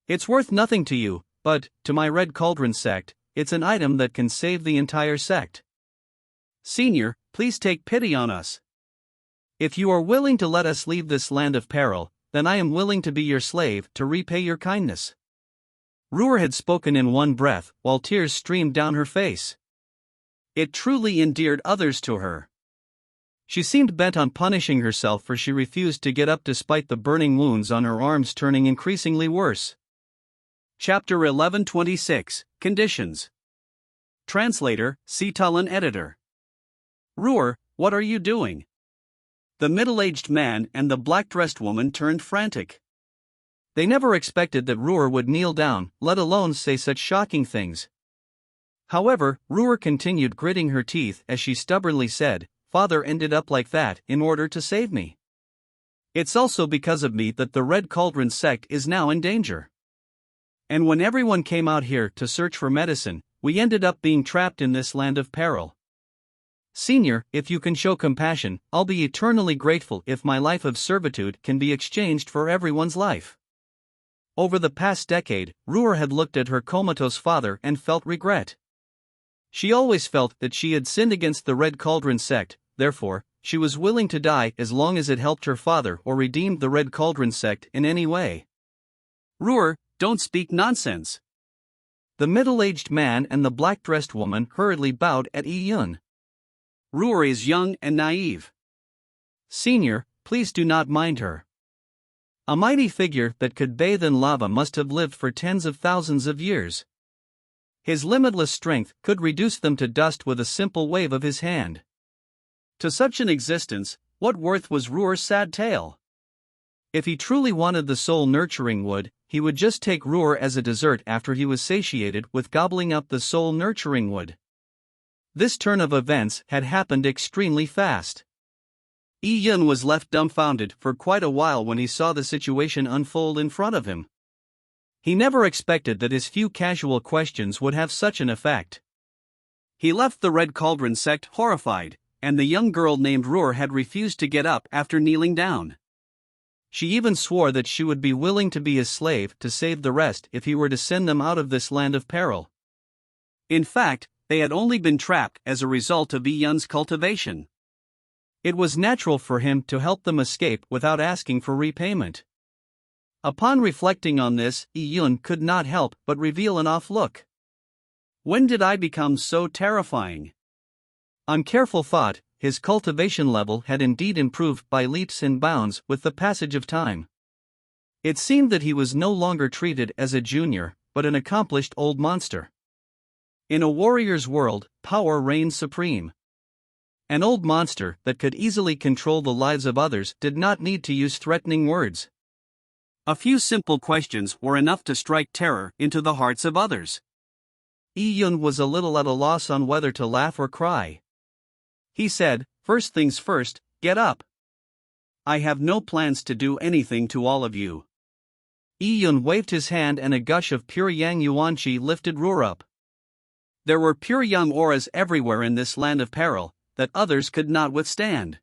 It's worth nothing to you, but, to my Red Cauldron sect, it's an item that can save the entire sect. Senior, please take pity on us. If you are willing to let us leave this land of peril, then I am willing to be your slave to repay your kindness." Ruor had spoken in one breath, while tears streamed down her face. It truly endeared others to her. She seemed bent on punishing herself, for she refused to get up despite the burning wounds on her arms turning increasingly worse. Chapter 1126, Conditions. Translator, Sitalan Editor. "Ruor, what are you doing?" The middle-aged man and the black-dressed woman turned frantic. They never expected that Ruor would kneel down, let alone say such shocking things. However, Ruor continued gritting her teeth as she stubbornly said, "Father ended up like that in order to save me. It's also because of me that the Red Cauldron sect is now in danger. And when everyone came out here to search for medicine, we ended up being trapped in this land of peril. Senior, if you can show compassion, I'll be eternally grateful if my life of servitude can be exchanged for everyone's life." Over the past decade, Ruor had looked at her comatose father and felt regret. She always felt that she had sinned against the Red Cauldron sect, therefore, she was willing to die as long as it helped her father or redeemed the Red Cauldron sect in any way. "Ruor, don't speak nonsense." The middle-aged man and the black-dressed woman hurriedly bowed at Yi Yun. "Ruor is young and naive. Senior, please do not mind her. A mighty figure that could bathe in lava must have lived for tens of thousands of years. His limitless strength could reduce them to dust with a simple wave of his hand. To such an existence, what worth was Ruor's sad tale? If he truly wanted the soul-nurturing wood, he would just take Ruhr as a dessert after he was satiated with gobbling up the soul-nurturing wood. This turn of events had happened extremely fast. Yi Yun was left dumbfounded for quite a while when he saw the situation unfold in front of him. He never expected that his few casual questions would have such an effect. He left the Red Cauldron sect horrified, and the young girl named Ruhr had refused to get up after kneeling down. She even swore that she would be willing to be his slave to save the rest if he were to send them out of this land of peril. In fact, they had only been trapped as a result of Yi Yun's cultivation. It was natural for him to help them escape without asking for repayment. Upon reflecting on this, Yi Yun could not help but reveal an off look. When did I become so terrifying? On careful thought, his cultivation level had indeed improved by leaps and bounds with the passage of time. It seemed that he was no longer treated as a junior, but an accomplished old monster. In a warrior's world, power reigns supreme. An old monster that could easily control the lives of others did not need to use threatening words. A few simple questions were enough to strike terror into the hearts of others. Yi Yun was a little at a loss on whether to laugh or cry. He said, "First things first, get up. I have no plans to do anything to all of you." Yi Yun waved his hand and a gush of pure yang yuan qi lifted Ruhr up. There were pure yang auras everywhere in this land of peril that others could not withstand.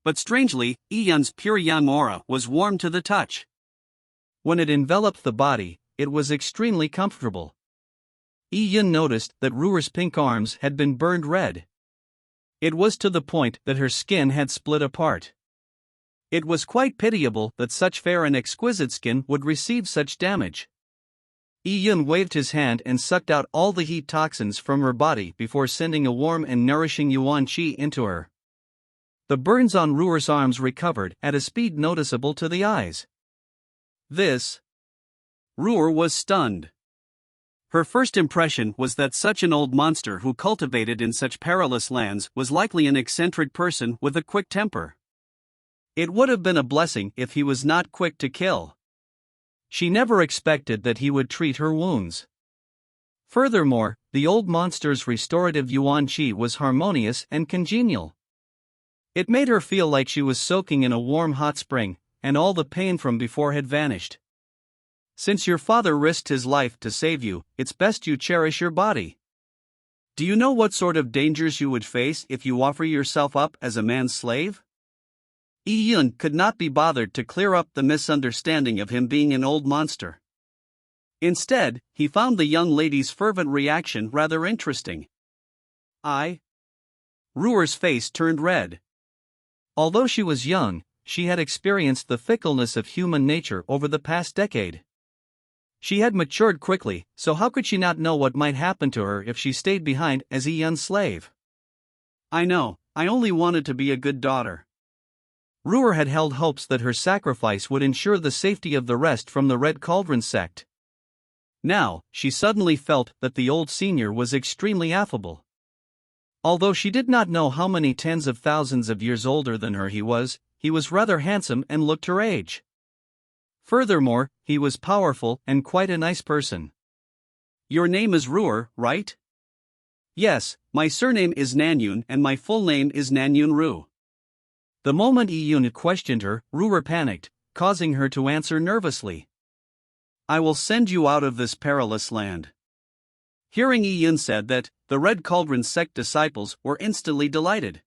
But strangely, Yi Yun's pure yang aura was warm to the touch. When it enveloped the body, it was extremely comfortable. Yi Yun noticed that Ruhr's pink arms had been burned red. It was to the point that her skin had split apart. It was quite pitiable that such fair and exquisite skin would receive such damage. Yi Yun waved his hand and sucked out all the heat toxins from her body before sending a warm and nourishing yuan qi into her. The burns on Ruhr's arms recovered at a speed noticeable to the eyes. Ruhr was stunned. Her first impression was that such an old monster who cultivated in such perilous lands was likely an eccentric person with a quick temper. It would have been a blessing if he was not quick to kill. She never expected that he would treat her wounds. Furthermore, the old monster's restorative yuan qi was harmonious and congenial. It made her feel like she was soaking in a warm hot spring, and all the pain from before had vanished. Since your father risked his life to save you, it's best you cherish your body. Do you know what sort of dangers you would face if you offer yourself up as a man's slave? Yi Yun could not be bothered to clear up the misunderstanding of him being an old monster. Instead, he found the young lady's fervent reaction rather interesting. Ruhr's face turned red. Although she was young, she had experienced the fickleness of human nature over the past decade. She had matured quickly, so how could she not know what might happen to her if she stayed behind as Yi Yun's slave? I know, I only wanted to be a good daughter. Ruhr had held hopes that her sacrifice would ensure the safety of the rest from the Red Cauldron sect. Now, she suddenly felt that the old senior was extremely affable. Although she did not know how many tens of thousands of years older than her he was rather handsome and looked her age. Furthermore, he was powerful and quite a nice person. Your name is Ruhr, right? Yes, my surname is Nanyun and my full name is Nanyun Ru. The moment Yi Yun questioned her, Ruhr panicked, causing her to answer nervously. I will send you out of this perilous land. Hearing Yi Yun said that, the Red Cauldron sect disciples were instantly delighted.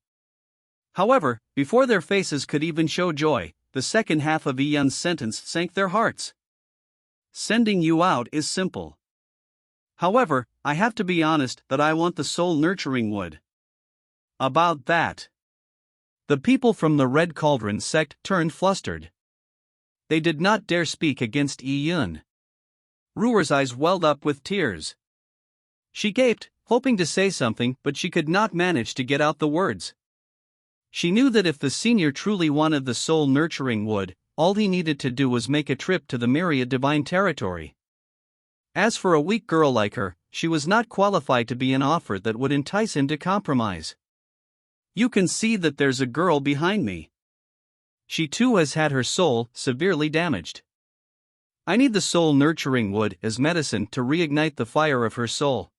However, before their faces could even show joy, the second half of Yi Yun's sentence sank their hearts. Sending you out is simple. However, I have to be honest that I want the soul-nurturing wood. About that. The people from the Red Cauldron sect turned flustered. They did not dare speak against Yi Yun. Ruhr's eyes welled up with tears. She gaped, hoping to say something, but she could not manage to get out the words. She knew that if the senior truly wanted the soul-nurturing wood, all he needed to do was make a trip to the Myriad Divine Territory. As for a weak girl like her, she was not qualified to be an offer that would entice him to compromise. You can see that there's a girl behind me. She too has had her soul severely damaged. I need the soul-nurturing wood as medicine to reignite the fire of her soul.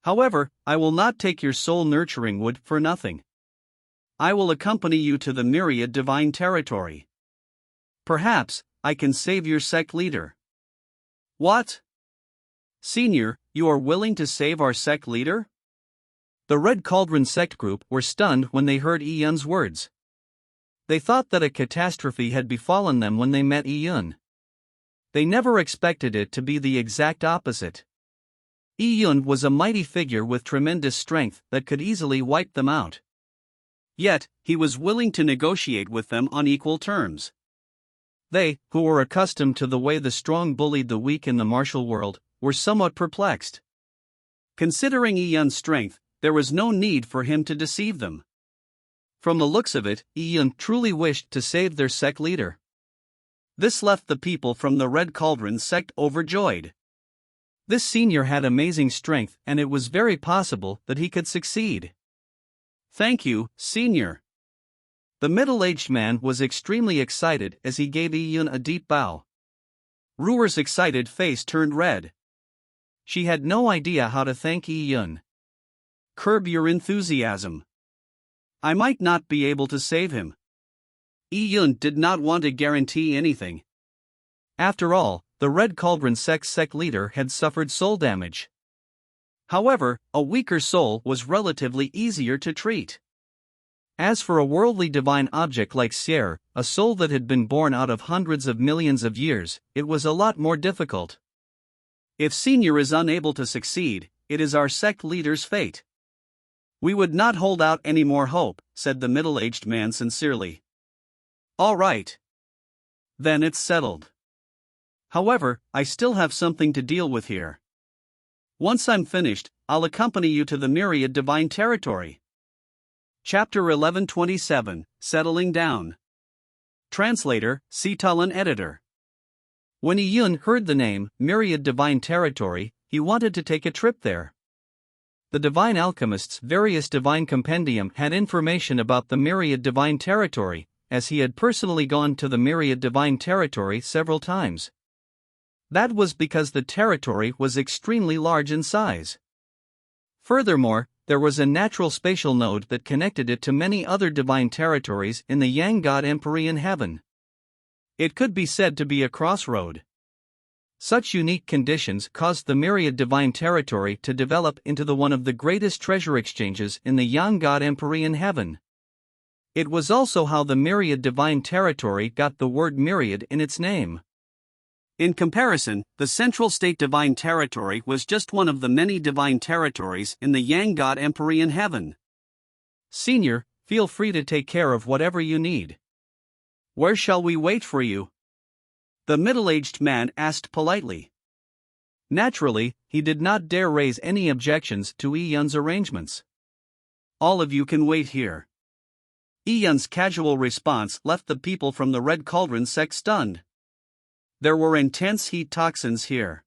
However, I will not take your soul-nurturing wood for nothing. I will accompany you to the Myriad Divine Territory. Perhaps I can save your sect leader. What? Senior, you are willing to save our sect leader? The Red Cauldron sect group were stunned when they heard Yun's words. They thought that a catastrophe had befallen them when they met Yun. They never expected it to be the exact opposite. Yun was a mighty figure with tremendous strength that could easily wipe them out. Yet, he was willing to negotiate with them on equal terms. They, who were accustomed to the way the strong bullied the weak in the martial world, were somewhat perplexed. Considering Yun's strength, there was no need for him to deceive them. From the looks of it, Yun truly wished to save their sect leader. This left the people from the Red Cauldron sect overjoyed. This senior had amazing strength, and it was very possible that he could succeed. Thank you, senior. The middle-aged man was extremely excited as he gave Yun a deep bow. Ruer's excited face turned red. She had no idea how to thank Yun. Curb your enthusiasm. I might not be able to save him. Yun did not want to guarantee anything. After all, the Red Cauldron sect leader had suffered soul damage. However, a weaker soul was relatively easier to treat. As for a worldly divine object like Sierre, a soul that had been born out of hundreds of millions of years, it was a lot more difficult. If Senior is unable to succeed, it is our sect leader's fate. We would not hold out any more hope, said the middle-aged man sincerely. All right. Then it's settled. However, I still have something to deal with here. Once I'm finished, I'll accompany you to the Myriad Divine Territory. Chapter 1127, Settling Down. Translator, Citulin Editor. When Yun heard the name, Myriad Divine Territory, he wanted to take a trip there. The Divine Alchemist's various divine compendium had information about the Myriad Divine Territory, as he had personally gone to the Myriad Divine Territory several times. That was because the territory was extremely large in size. Furthermore, there was a natural spatial node that connected it to many other divine territories in the Yang God Empyrean heaven. It could be said to be a crossroad. Such unique conditions caused the Myriad Divine Territory to develop into one of the greatest treasure exchanges in the Yang God Empyrean heaven. It was also how the Myriad Divine Territory got the word myriad in its name. In comparison, the Central State Divine Territory was just one of the many divine territories in the Yang God Empyrean heaven. Senior, feel free to take care of whatever you need. Where shall we wait for you? The middle-aged man asked politely. Naturally, he did not dare raise any objections to Yun's arrangements. All of you can wait here. Yun's casual response left the people from the Red Cauldron sect stunned. There were intense heat toxins here.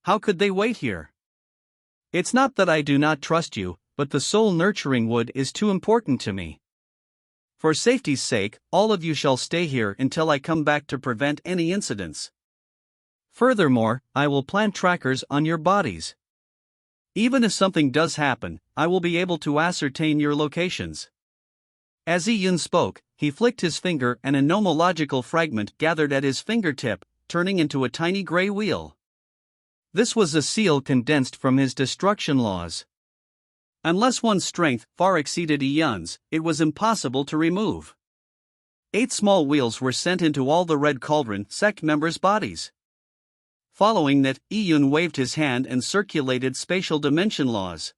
How could they wait here? It's not that I do not trust you, but the soul-nurturing wood is too important to me. For safety's sake, all of you shall stay here until I come back to prevent any incidents. Furthermore, I will plant trackers on your bodies. Even if something does happen, I will be able to ascertain your locations. As Yun spoke, he flicked his finger and a nomological fragment gathered at his fingertip, turning into a tiny gray wheel. This was a seal condensed from his destruction laws. Unless one's strength far exceeded Yun's, it was impossible to remove. 8 small wheels were sent into all the Red Cauldron sect members' bodies. Following that, Yun waved his hand and circulated spatial dimension laws.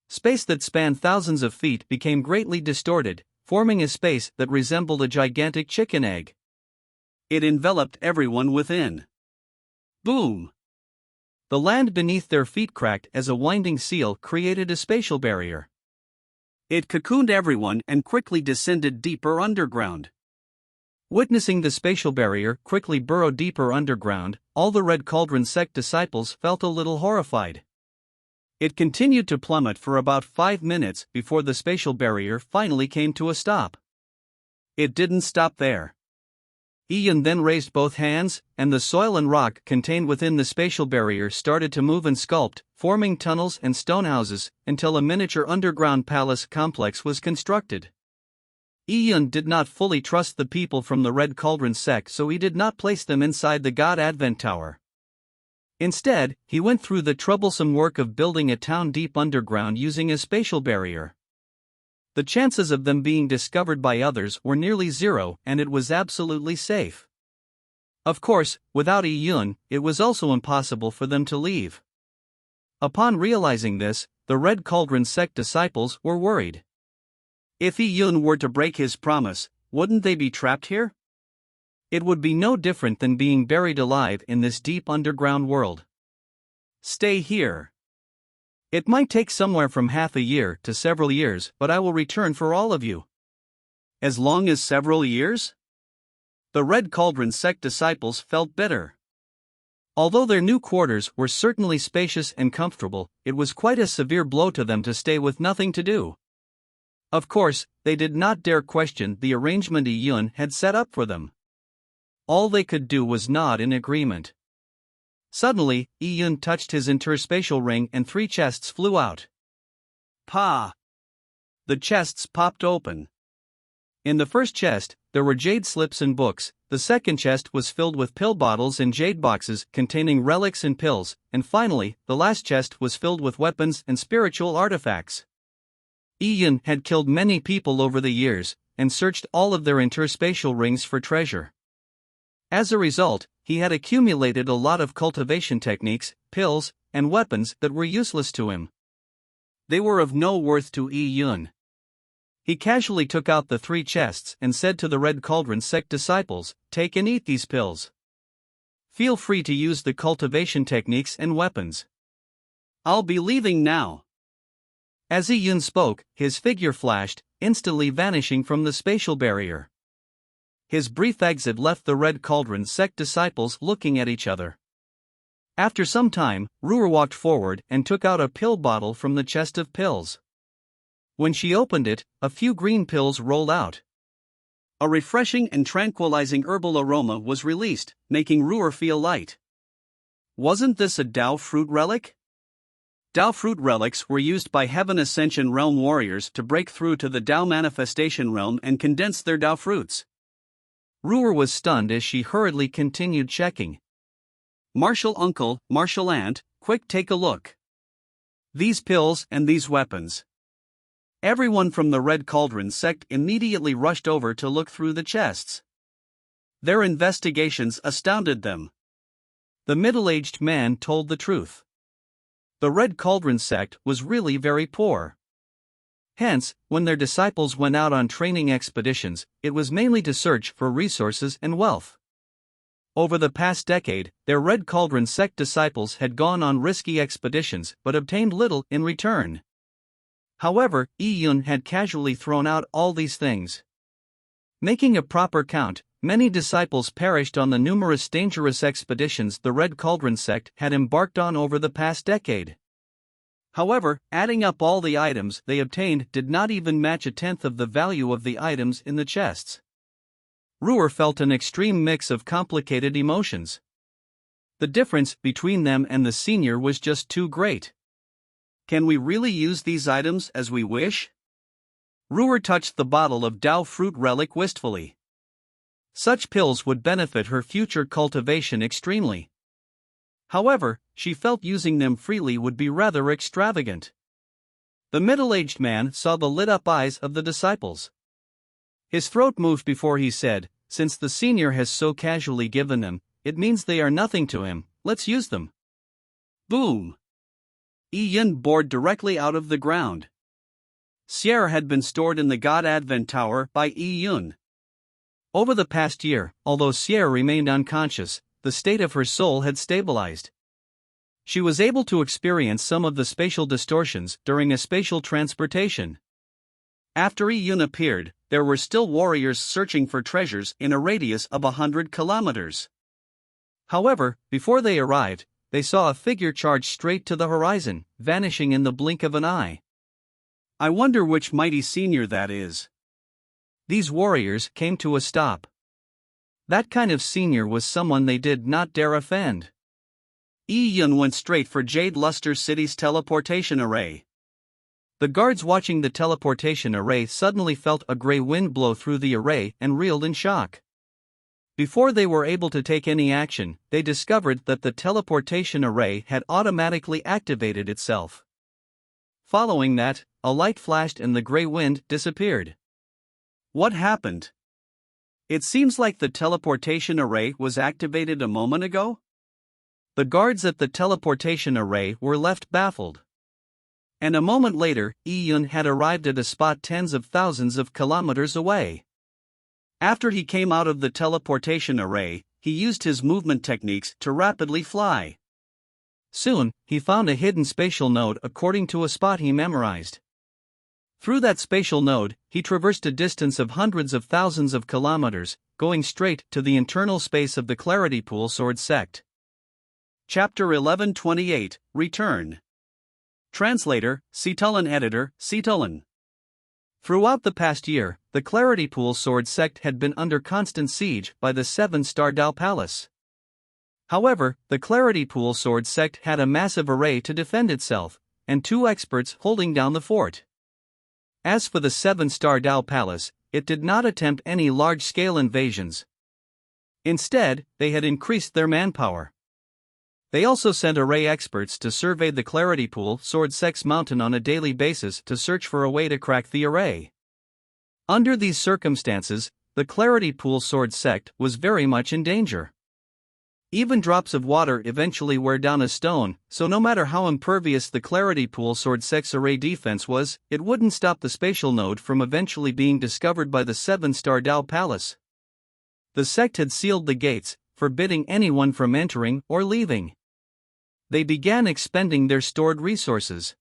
Space that spanned thousands of feet became greatly distorted, forming a space that resembled a gigantic chicken egg. It enveloped everyone within. Boom! The land beneath their feet cracked as a winding seal created a spatial barrier. It cocooned everyone and quickly descended deeper underground. Witnessing the spatial barrier quickly burrow deeper underground, all the Red Cauldron sect disciples felt a little horrified. It continued to plummet for about 5 minutes before the spatial barrier finally came to a stop. It didn't stop there. Ian then raised both hands, and the soil and rock contained within the spatial barrier started to move and sculpt, forming tunnels and stone houses, until a miniature underground palace complex was constructed. Ian did not fully trust the people from the Red Cauldron sect, so he did not place them inside the God Advent Tower. Instead, he went through the troublesome work of building a town deep underground using a spatial barrier. The chances of them being discovered by others were nearly zero, and it was absolutely safe. Of course, without Iyun, it was also impossible for them to leave. Upon realizing this, the Red Cauldron sect disciples were worried. If Iyun were to break his promise, wouldn't they be trapped here? It would be no different than being buried alive in this deep underground world. Stay here. It might take somewhere from half a year to several years, but I will return for all of you. As long as several years? The Red Cauldron sect disciples felt bitter. Although their new quarters were certainly spacious and comfortable, it was quite a severe blow to them to stay with nothing to do. Of course, they did not dare question the arrangement Iyun had set up for them. All they could do was nod in agreement. Suddenly, Iyun touched his interspatial ring and 3 chests flew out. Pa! The chests popped open. In the first chest, there were jade slips and books, the second chest was filled with pill bottles and jade boxes containing relics and pills, and finally, the last chest was filled with weapons and spiritual artifacts. Iyun had killed many people over the years, and searched all of their interspatial rings for treasure. As a result, he had accumulated a lot of cultivation techniques, pills, and weapons that were useless to him. They were of no worth to Iyun. He casually took out the 3 chests and said to the Red Cauldron sect disciples, "Take and eat these pills. Feel free to use the cultivation techniques and weapons. I'll be leaving now." As Iyun spoke, his figure flashed, instantly vanishing from the spatial barrier. His brief exit left the Red Cauldron sect disciples looking at each other. After some time, Ruer walked forward and took out a pill bottle from the chest of pills. When she opened it, a few green pills rolled out. A refreshing and tranquilizing herbal aroma was released, making Ruer feel light. Wasn't this a Dao fruit relic? Dao fruit relics were used by Heaven Ascension Realm warriors to break through to the Dao Manifestation Realm and condense their Dao fruits. Ruer was stunned as she hurriedly continued checking. "Martial uncle, martial aunt, quick take a look. These pills and these weapons." Everyone from the Red Cauldron sect immediately rushed over to look through the chests. Their investigations astounded them. The middle-aged man told the truth. The Red Cauldron sect was really very poor. Hence, when their disciples went out on training expeditions, it was mainly to search for resources and wealth. Over the past decade, their Red Cauldron sect disciples had gone on risky expeditions but obtained little in return. However, Iyun had casually thrown out all these things. Making a proper count, many disciples perished on the numerous dangerous expeditions the Red Cauldron sect had embarked on over the past decade. However, adding up all the items they obtained did not even match a tenth of the value of the items in the chests. Ruer felt an extreme mix of complicated emotions. The difference between them and the senior was just too great. Can we really use these items as we wish? Ruer touched the bottle of Dao fruit relic wistfully. Such pills would benefit her future cultivation extremely. However, she felt using them freely would be rather extravagant. The middle-aged man saw the lit-up eyes of the disciples. His throat moved before he said, "Since the senior has so casually given them, it means they are nothing to him, let's use them." Boom! Iyun bored directly out of the ground. Sierra had been stored in the God Advent Tower by Iyun. Over the past year, although Sierra remained unconscious, the state of her soul had stabilized. She was able to experience some of the spatial distortions during a spatial transportation. After Iyun appeared, there were still warriors searching for treasures in a radius of 100 kilometers. However, before they arrived, they saw a figure charge straight to the horizon, vanishing in the blink of an eye. I wonder which mighty senior that is. These warriors came to a stop. That kind of senior was someone they did not dare offend. Yi Yun went straight for Jade Luster City's teleportation array. The guards watching the teleportation array suddenly felt a gray wind blow through the array and reeled in shock. Before they were able to take any action, they discovered that the teleportation array had automatically activated itself. Following that, a light flashed and the gray wind disappeared. What happened? It seems like the teleportation array was activated a moment ago? The guards at the teleportation array were left baffled. And a moment later, Yi Yun had arrived at a spot tens of thousands of kilometers away. After he came out of the teleportation array, he used his movement techniques to rapidly fly. Soon, he found a hidden spatial node according to a spot he memorized. Through that spatial node, he traversed a distance of hundreds of thousands of kilometers, going straight to the internal space of the Clarity Pool Sword Sect. Chapter 1128, Return. Translator, Seetulin. Editor, Seetulin. Throughout the past year, the Clarity Pool Sword Sect had been under constant siege by the Seven-Star Dao Palace. However, the Clarity Pool Sword Sect had a massive array to defend itself, and 2 experts holding down the fort. As for the Seven-Star Dao Palace, it did not attempt any large-scale invasions. Instead, they had increased their manpower. They also sent array experts to survey the Clarity Pool Sword Sect's mountain on a daily basis to search for a way to crack the array. Under these circumstances, the Clarity Pool Sword Sect was very much in danger. Even drops of water eventually wear down a stone, so no matter how impervious the Clarity Pool Sword Sect's array defense was, it wouldn't stop the spatial node from eventually being discovered by the Seven-Star Dao Palace. The sect had sealed the gates, forbidding anyone from entering or leaving. They began expending their stored resources.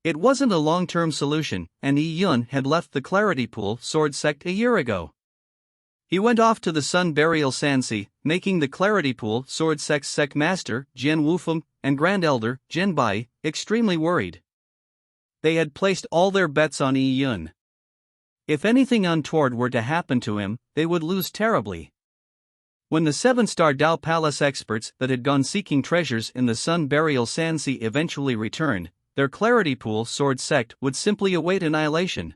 It wasn't a long-term solution, and Yi Yun had left the Clarity Pool Sword Sect a year ago. He went off to the Sun Burial Sansi, making the Clarity Pool Sword Sect's Sect Master, Jian Wufeng, and Grand Elder, Jian Bai, extremely worried. They had placed all their bets on Yi Yun. If anything untoward were to happen to him, they would lose terribly. When the Seven-Star Dao Palace experts that had gone seeking treasures in the Sun Burial Sansi eventually returned, their Clarity Pool Sword Sect would simply await annihilation.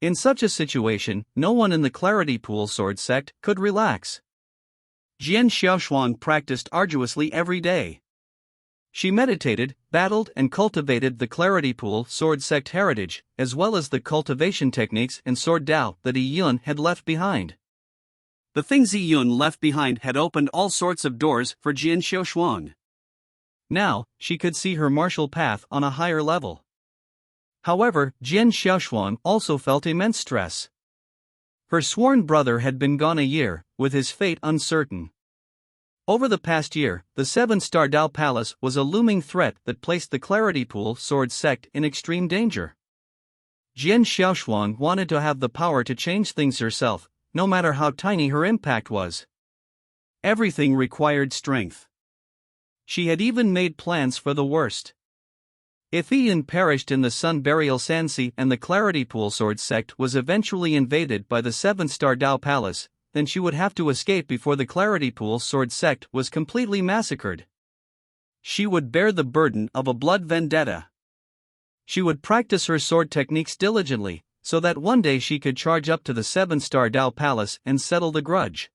In such a situation, no one in the Clarity Pool Sword Sect could relax. Jian Xiaoshuang practiced arduously every day. She meditated, battled, and cultivated the Clarity Pool Sword Sect heritage, as well as the cultivation techniques and sword Dao that Yi Yun had left behind. The things Yi Yun left behind had opened all sorts of doors for Jian Xiaoshuang. Now, she could see her martial path on a higher level. However, Jian Xiaoshuang also felt immense stress. Her sworn brother had been gone a year, with his fate uncertain. Over the past year, the Seven-Star Dao Palace was a looming threat that placed the Clarity Pool Sword Sect in extreme danger. Jian Xiaoshuang wanted to have the power to change things herself, no matter how tiny her impact was. Everything required strength. She had even made plans for the worst. If Yi Yun perished in the Sun Burial Sansi and the Clarity Pool Sword Sect was eventually invaded by the Seven-Star Dao Palace, then she would have to escape before the Clarity Pool Sword Sect was completely massacred. She would bear the burden of a blood vendetta. She would practice her sword techniques diligently, so that one day she could charge up to the Seven-Star Dao Palace and settle the grudge.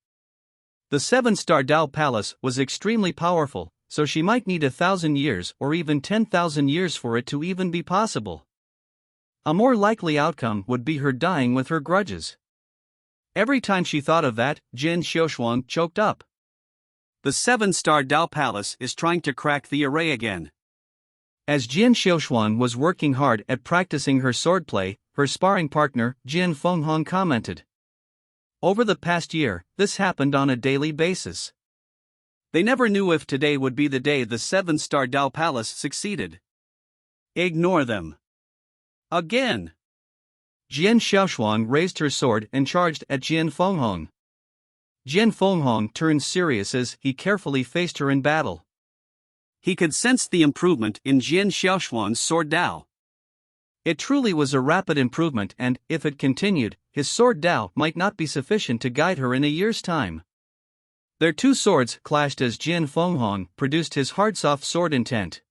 The Seven-Star Dao Palace was extremely powerful, so she might need 1,000 years or even 10,000 years for it to even be possible. A more likely outcome would be her dying with her grudges. Every time she thought of that, Jian Xiaoshuang choked up. The Seven-Star Dao Palace is trying to crack the array again. As Jian Xiaoshuang was working hard at practicing her swordplay, her sparring partner, Jian Fenghong, commented. Over the past year, this happened on a daily basis. They never knew if today would be the day the Seven-Star Dao Palace succeeded. Ignore them. Again. Jian Xiaoshuang raised her sword and charged at Jian Fenghong. Jian Fenghong turned serious as he carefully faced her in battle. He could sense the improvement in Jian Xiaoshuang's sword Dao. It truly was a rapid improvement and, if it continued, his sword Dao might not be sufficient to guide her in a year's time. Their two swords clashed as Jian Fenghong produced his hard-soft sword intent.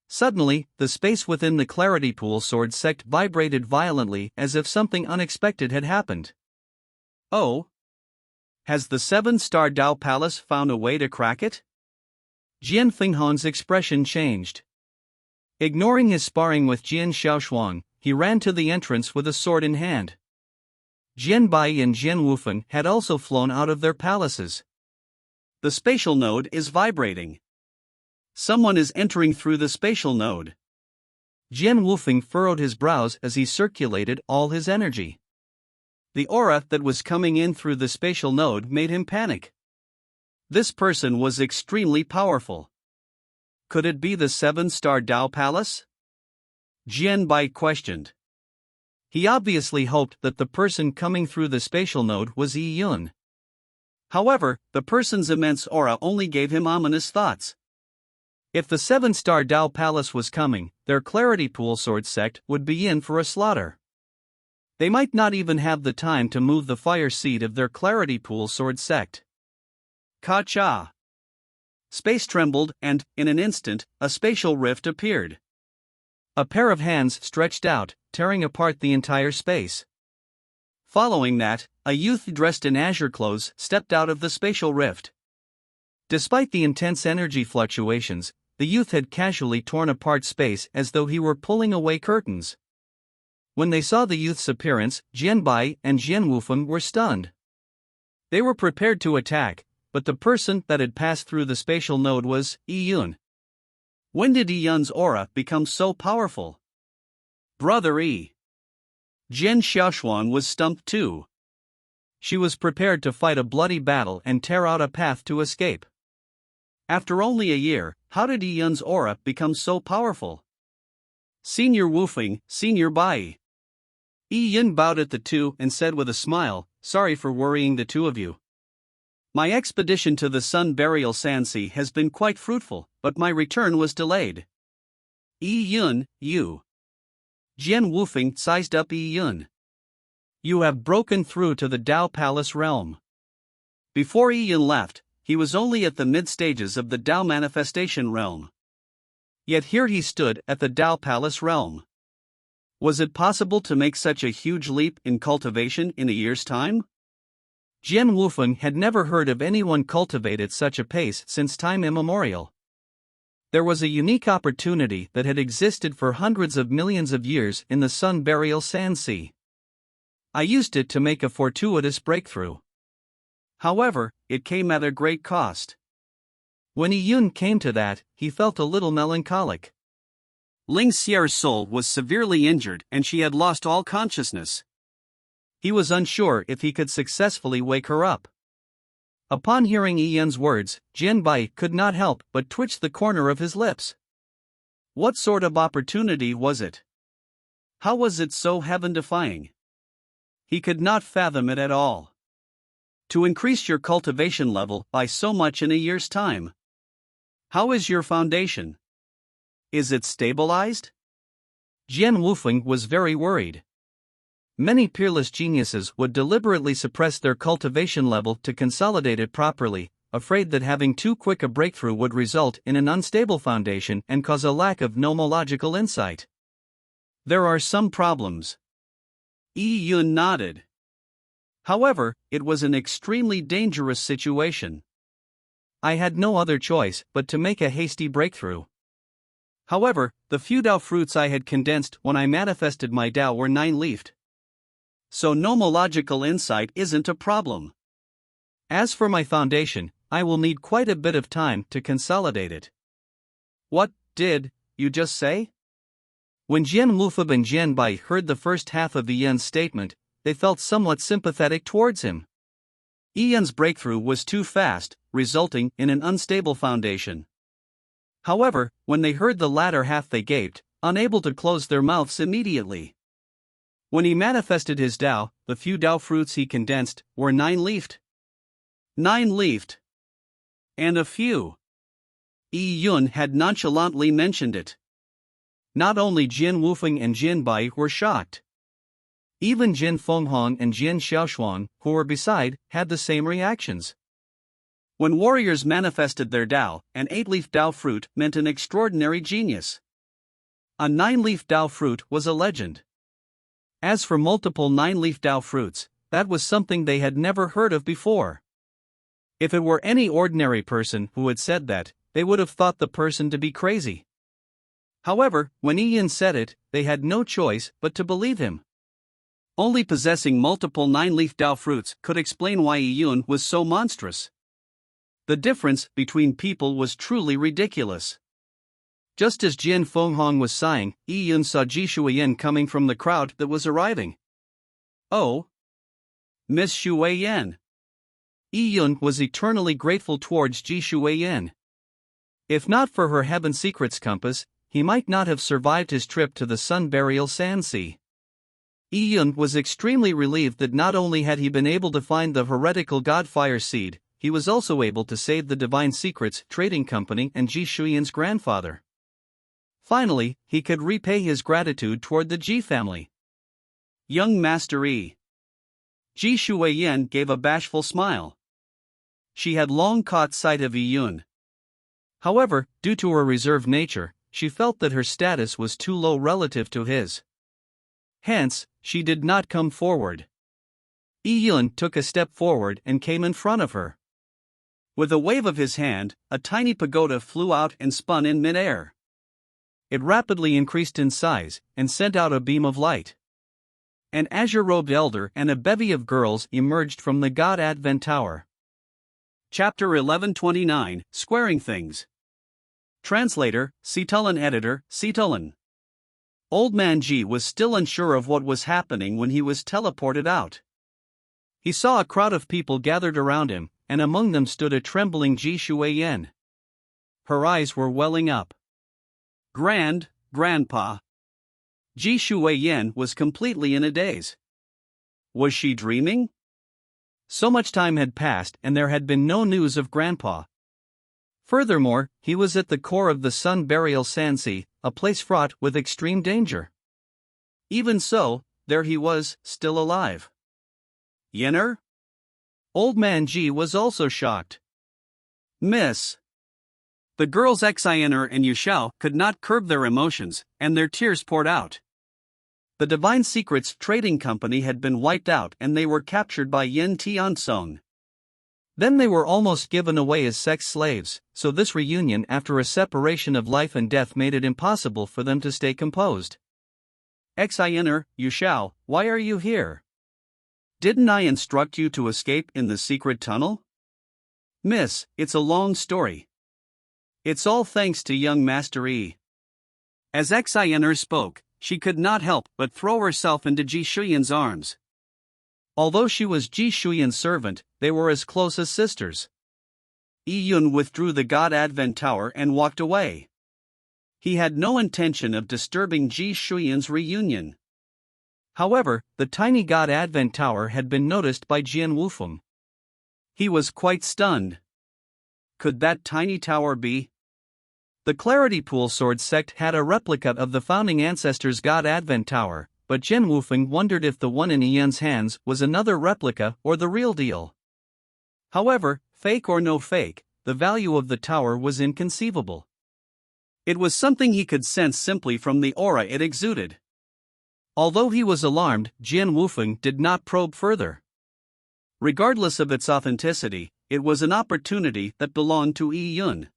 Suddenly, the space within the clarity pool sword sect vibrated violently as if something unexpected had happened. Oh? Has the seven-star Dao Palace found a way to crack it? Jian Fenghong's expression changed. Ignoring his sparring with Jian Xiaoshuang, he ran to the entrance with a sword in hand. Jian Bai and Jian Wufeng had also flown out of their palaces. The spatial node is vibrating. Someone is entering through the spatial node. Jian Wufeng furrowed his brows as he circulated all his energy. The aura that was coming in through the spatial node made him panic. This person was extremely powerful. Could it be the seven-star Dao Palace? Jian Bai questioned. He obviously hoped that the person coming through the spatial node was Yi Yun. However, the person's immense aura only gave him ominous thoughts. If the seven-star Dao Palace was coming, their Clarity Pool Sword sect would be in for a slaughter. They might not even have the time to move the fire seed of their Clarity Pool Sword sect. Ka-cha! Space trembled and, in an instant, a spatial rift appeared. A pair of hands stretched out, tearing apart the entire space. Following that, a youth dressed in azure clothes stepped out of the spatial rift. Despite the intense energy fluctuations, the youth had casually torn apart space as though he were pulling away curtains. When they saw the youth's appearance, Jian Bai and Jian Wufeng were stunned. They were prepared to attack, but the person that had passed through the spatial node was Yi Yun. When did Yi Yun's aura become so powerful? Brother Yi. Jian Xiaoshuang was stumped too. She was prepared to fight a bloody battle and tear out a path to escape. After only a year, how did Yi Yun's aura become so powerful? Senior Wufeng, Senior Bai. Yi Yun bowed at the two and said with a smile, "Sorry for worrying the two of you. My expedition to the Sun Burial Sandsea has been quite fruitful, but my return was delayed." Yi Yun, you. Jian Wufeng sized up Yi Yun. You have broken through to the Dao Palace realm. Before Yi Yun left, he was only at the mid-stages of the Dao Manifestation realm. Yet here he stood at the Dao Palace realm. Was it possible to make such a huge leap in cultivation in a year's time? Jian Wufeng had never heard of anyone cultivate at such a pace since time immemorial. There was a unique opportunity that had existed for hundreds of millions of years in the Sun Burial Sandsea. I used it to make a fortuitous breakthrough. However, it came at a great cost. When Yi Yun came to that, he felt a little melancholic. Ling Xier's soul was severely injured and she had lost all consciousness. He was unsure if he could successfully wake her up. Upon hearing Yi Yun's words, Jian Bai could not help but twitch the corner of his lips. What sort of opportunity was it? How was it so heaven-defying? He could not fathom it at all. To increase your cultivation level by so much in a year's time. How is your foundation? Is it stabilized? Jian Wufeng was very worried. Many peerless geniuses would deliberately suppress their cultivation level to consolidate it properly, afraid that having too quick a breakthrough would result in an unstable foundation and cause a lack of nomological insight. There are some problems. Yi Yun nodded. However, it was an extremely dangerous situation. I had no other choice but to make a hasty breakthrough. However, the few Dao fruits I had condensed when I manifested my Dao were 9-leafed. So nomological insight isn't a problem. As for my foundation, I will need quite a bit of time to consolidate it. What did you just say? When Jian Wufeng and Jian Bai heard the first half of Yi Yun's statement, they felt somewhat sympathetic towards him. Yi Yun's breakthrough was too fast, resulting in an unstable foundation. However, when they heard the latter half they gaped, unable to close their mouths immediately. When he manifested his Dao, the few Dao fruits he condensed were 9-leafed. 9-leafed. And a few. Yi Yun had nonchalantly mentioned it. Not only Jian Wufeng and Jian Bai were shocked. Even Jin Fenghong and Jin Xiaoshuang, who were beside, had the same reactions. When warriors manifested their Dao, an 8-leaf Dao fruit meant an extraordinary genius. A 9-leaf Dao fruit was a legend. As for multiple 9-leaf Dao fruits, that was something they had never heard of before. If it were any ordinary person who had said that, they would have thought the person to be crazy. However, when Yi Yun said it, they had no choice but to believe him. Only possessing multiple 9-leaf Dao fruits could explain why Yi Yun was so monstrous. The difference between people was truly ridiculous. Just as Jin Fenghong was sighing, Yi Yun saw Ji Shuiyan coming from the crowd that was arriving. "Oh, Miss Shuiyan." Yi Yun was eternally grateful towards Ji Shuiyan. If not for her Heaven Secrets compass, he might not have survived his trip to the Sun Burial Sand Sea. Yi Yun was extremely relieved that not only had he been able to find the heretical God Fire Seed, he was also able to save the Divine Secrets Trading Company and Ji Shuiyan's grandfather. Finally, he could repay his gratitude toward the Ji family. Young Master Yi. Ji Shuiyan gave a bashful smile. She had long caught sight of Yi Yun. However, due to her reserved nature, she felt that her status was too low relative to his. Hence, she did not come forward. Yi Yun took a step forward and came in front of her. With a wave of his hand, a tiny pagoda flew out and spun in midair. It rapidly increased in size and sent out a beam of light. An azure-robed elder and a bevy of girls emerged from the God Advent Tower. Chapter 1129, Squaring Things. Translator, Sitalan Editor, Sitalan. Old Man Ji was still unsure of what was happening when he was teleported out. He saw a crowd of people gathered around him, and among them stood a trembling Ji Shuiyan. Her eyes were welling up. Grandpa. Ji Shuiyan was completely in a daze. Was she dreaming? So much time had passed and there had been no news of Grandpa. Furthermore, he was at the core of the Sun Burial Sand Sea, a place fraught with extreme danger. Even so, there he was, still alive. Yenner? Old Man Ji was also shocked. Miss. The girls Xian'er and Yushao could not curb their emotions, and their tears poured out. The Divine Secrets Trading Company had been wiped out and they were captured by Yin Tiansong. Then they were almost given away as sex slaves, so this reunion after a separation of life and death made it impossible for them to stay composed. Xian'er, Yushao, why are you here? Didn't I instruct you to escape in the secret tunnel? Miss, it's a long story. It's all thanks to young Master Yi. As Xian'er spoke, she could not help but throw herself into Ji Shuiyan's arms. Although she was Ji Shuiyan's servant, they were as close as sisters. Yi Yun withdrew the God Advent Tower and walked away. He had no intention of disturbing Ji Shuiyan's reunion. However, the tiny God Advent Tower had been noticed by Jian Wufeng. He was quite stunned. Could that tiny tower be? The Clarity Pool Sword sect had a replica of the founding ancestors' God Advent Tower, but Jian Wufeng wondered if the one in Yian's hands was another replica or the real deal. However, fake or no fake, the value of the tower was inconceivable. It was something he could sense simply from the aura it exuded. Although he was alarmed, Jian Wufeng did not probe further. Regardless of its authenticity, it was an opportunity that belonged to Yi Yun.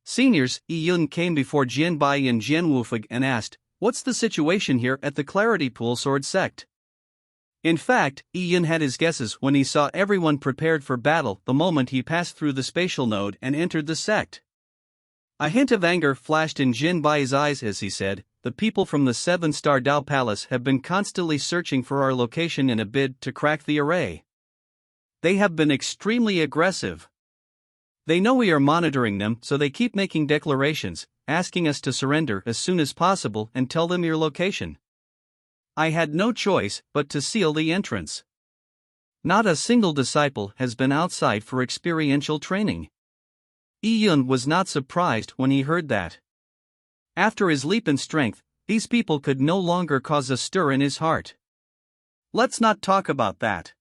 Seniors, Yi Yun came before Jian Bai and Jian Wufeng and asked, "What's the situation here at the Clarity Pool Sword sect?" In fact, Yi Yun had his guesses when he saw everyone prepared for battle the moment he passed through the spatial node and entered the sect. A hint of anger flashed in Jian Bai's eyes as he said, "The people from the 7-star Dao Palace have been constantly searching for our location in a bid to crack the array. They have been extremely aggressive. They know we are monitoring them, so they keep making declarations, asking us to surrender as soon as possible and tell them your location. I had no choice but to seal the entrance. Not a single disciple has been outside for experiential training." Yi Yun was not surprised when he heard that. After his leap in strength, these people could no longer cause a stir in his heart. Let's not talk about that.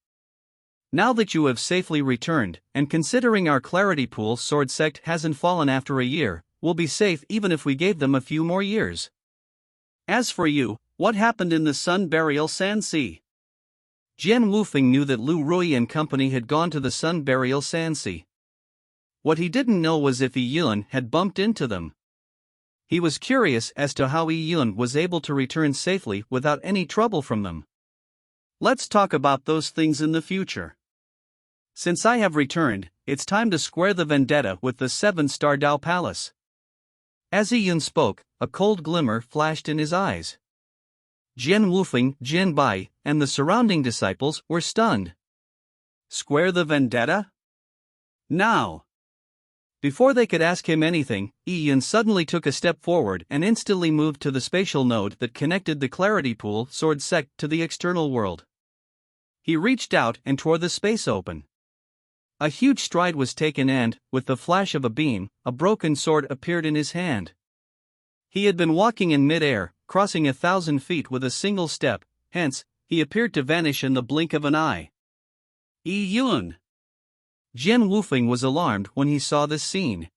Now that you have safely returned, and considering our Clarity Pool sword sect hasn't fallen after a year, we'll be safe even if we gave them a few more years. As for you, what happened in the Sun Burial Sand Sea? Jian Wufeng knew that Lu Rui and company had gone to the Sun Burial Sand Sea. What he didn't know was if Yi Yun had bumped into them. He was curious as to how Yi Yun was able to return safely without any trouble from them. Let's talk about those things in the future. Since I have returned, it's time to square the vendetta with the 7-star Dao Palace. As Yi Yun spoke, a cold glimmer flashed in his eyes. Jian Wufeng, Jian Bai, and the surrounding disciples were stunned. Square the vendetta? Now! Before they could ask him anything, Yi Yun suddenly took a step forward and instantly moved to the spatial node that connected the Clarity Pool sword sect to the external world. He reached out and tore the space open. A huge stride was taken and, with the flash of a beam, a broken sword appeared in his hand. He had been walking in mid-air, crossing 1,000 feet with a single step, hence, he appeared to vanish in the blink of an eye. Yi Yun! Jian Wufeng was alarmed when he saw this scene.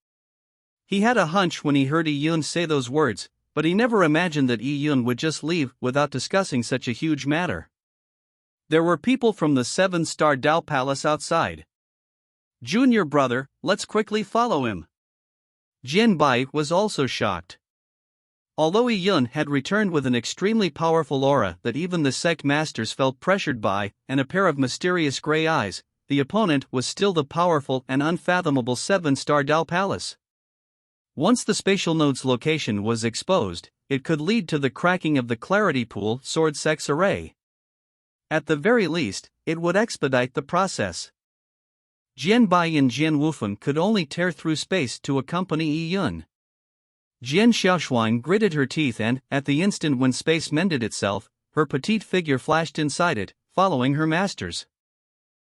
He had a hunch when he heard Yi Yun say those words, but he never imagined that Yi Yun would just leave without discussing such a huge matter. There were people from the 7-star Dao Palace outside. Junior brother, let's quickly follow him. Jian Bai was also shocked. Although Yi Yun had returned with an extremely powerful aura that even the sect masters felt pressured by, and a pair of mysterious gray eyes, the opponent was still the powerful and unfathomable 7-star Dao Palace. Once the spatial node's location was exposed, it could lead to the cracking of the Clarity Pool sword sect's array. At the very least, it would expedite the process. Jian Bai and Jian Wufeng could only tear through space to accompany Yi Yun. Jian Xiaoshuan gritted her teeth and, at the instant when space mended itself, her petite figure flashed inside it, following her masters.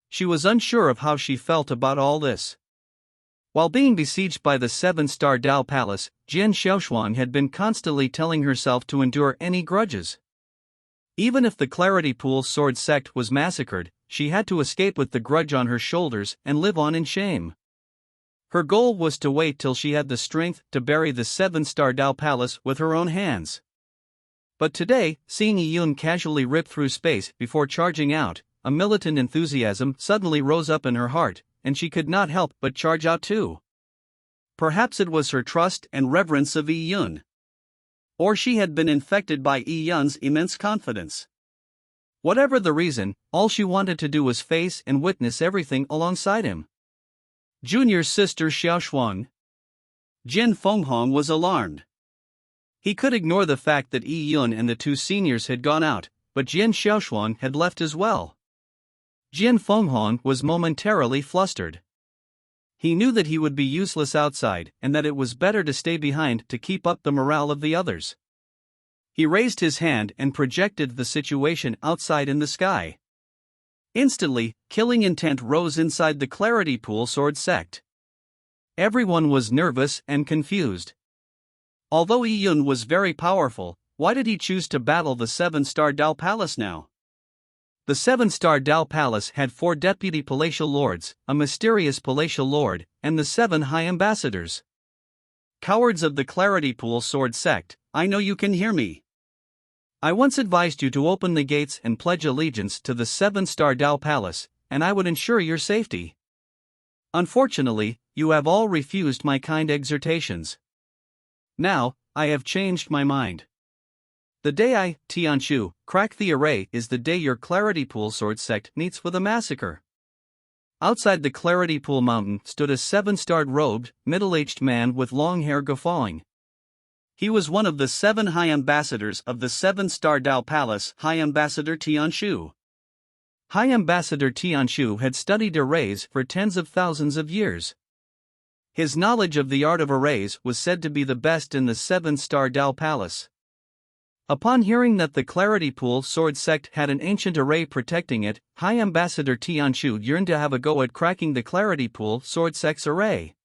She was unsure of how she felt about all this. While being besieged by the 7-star Dao Palace, Jian Xiaoshuan had been constantly telling herself to endure any grudges. Even if the Clarity Pool sword sect was massacred, she had to escape with the grudge on her shoulders and live on in shame. Her goal was to wait till she had the strength to bury the 7-star Dao Palace with her own hands. But today, seeing Yi Yun casually rip through space before charging out, a militant enthusiasm suddenly rose up in her heart, and she could not help but charge out too. Perhaps it was her trust and reverence of Yi Yun. Or she had been infected by Yi Yun's immense confidence. Whatever the reason, all she wanted to do was face and witness everything alongside him. Junior sister Xiaoshuang. Jian Fenghong was alarmed. He could ignore the fact that Yi Yun and the two seniors had gone out, but Jian Xiaoshuan had left as well. Jian Fenghong was momentarily flustered. He knew that he would be useless outside and that it was better to stay behind to keep up the morale of the others. He raised his hand and projected the situation outside in the sky. Instantly, killing intent rose inside the Clarity Pool sword sect. Everyone was nervous and confused. Although Yi Yun was very powerful, why did he choose to battle the 7-star Dao Palace now? The 7-star Dao Palace had 4 deputy palatial lords, a mysterious palatial lord, and the 7 high ambassadors. Cowards of the Clarity Pool sword sect, I know you can hear me. I once advised you to open the gates and pledge allegiance to the 7-star Dao Palace, and I would ensure your safety. Unfortunately, you have all refused my kind exhortations. Now, I have changed my mind. The day I, Tianshu, crack the array is the day your Clarity Pool sword sect meets with a massacre. Outside the Clarity Pool mountain stood a 7-starred robed, middle-aged man with long hair guffawing. He was one of the 7 high ambassadors of the 7-star Dao Palace, High Ambassador Tianshu. High Ambassador Tianshu had studied arrays for tens of thousands of years. His knowledge of the art of arrays was said to be the best in the 7-star Dao Palace. Upon hearing that the Clarity Pool sword sect had an ancient array protecting it, High Ambassador Tianshu yearned to have a go at cracking the Clarity Pool sword sect's array.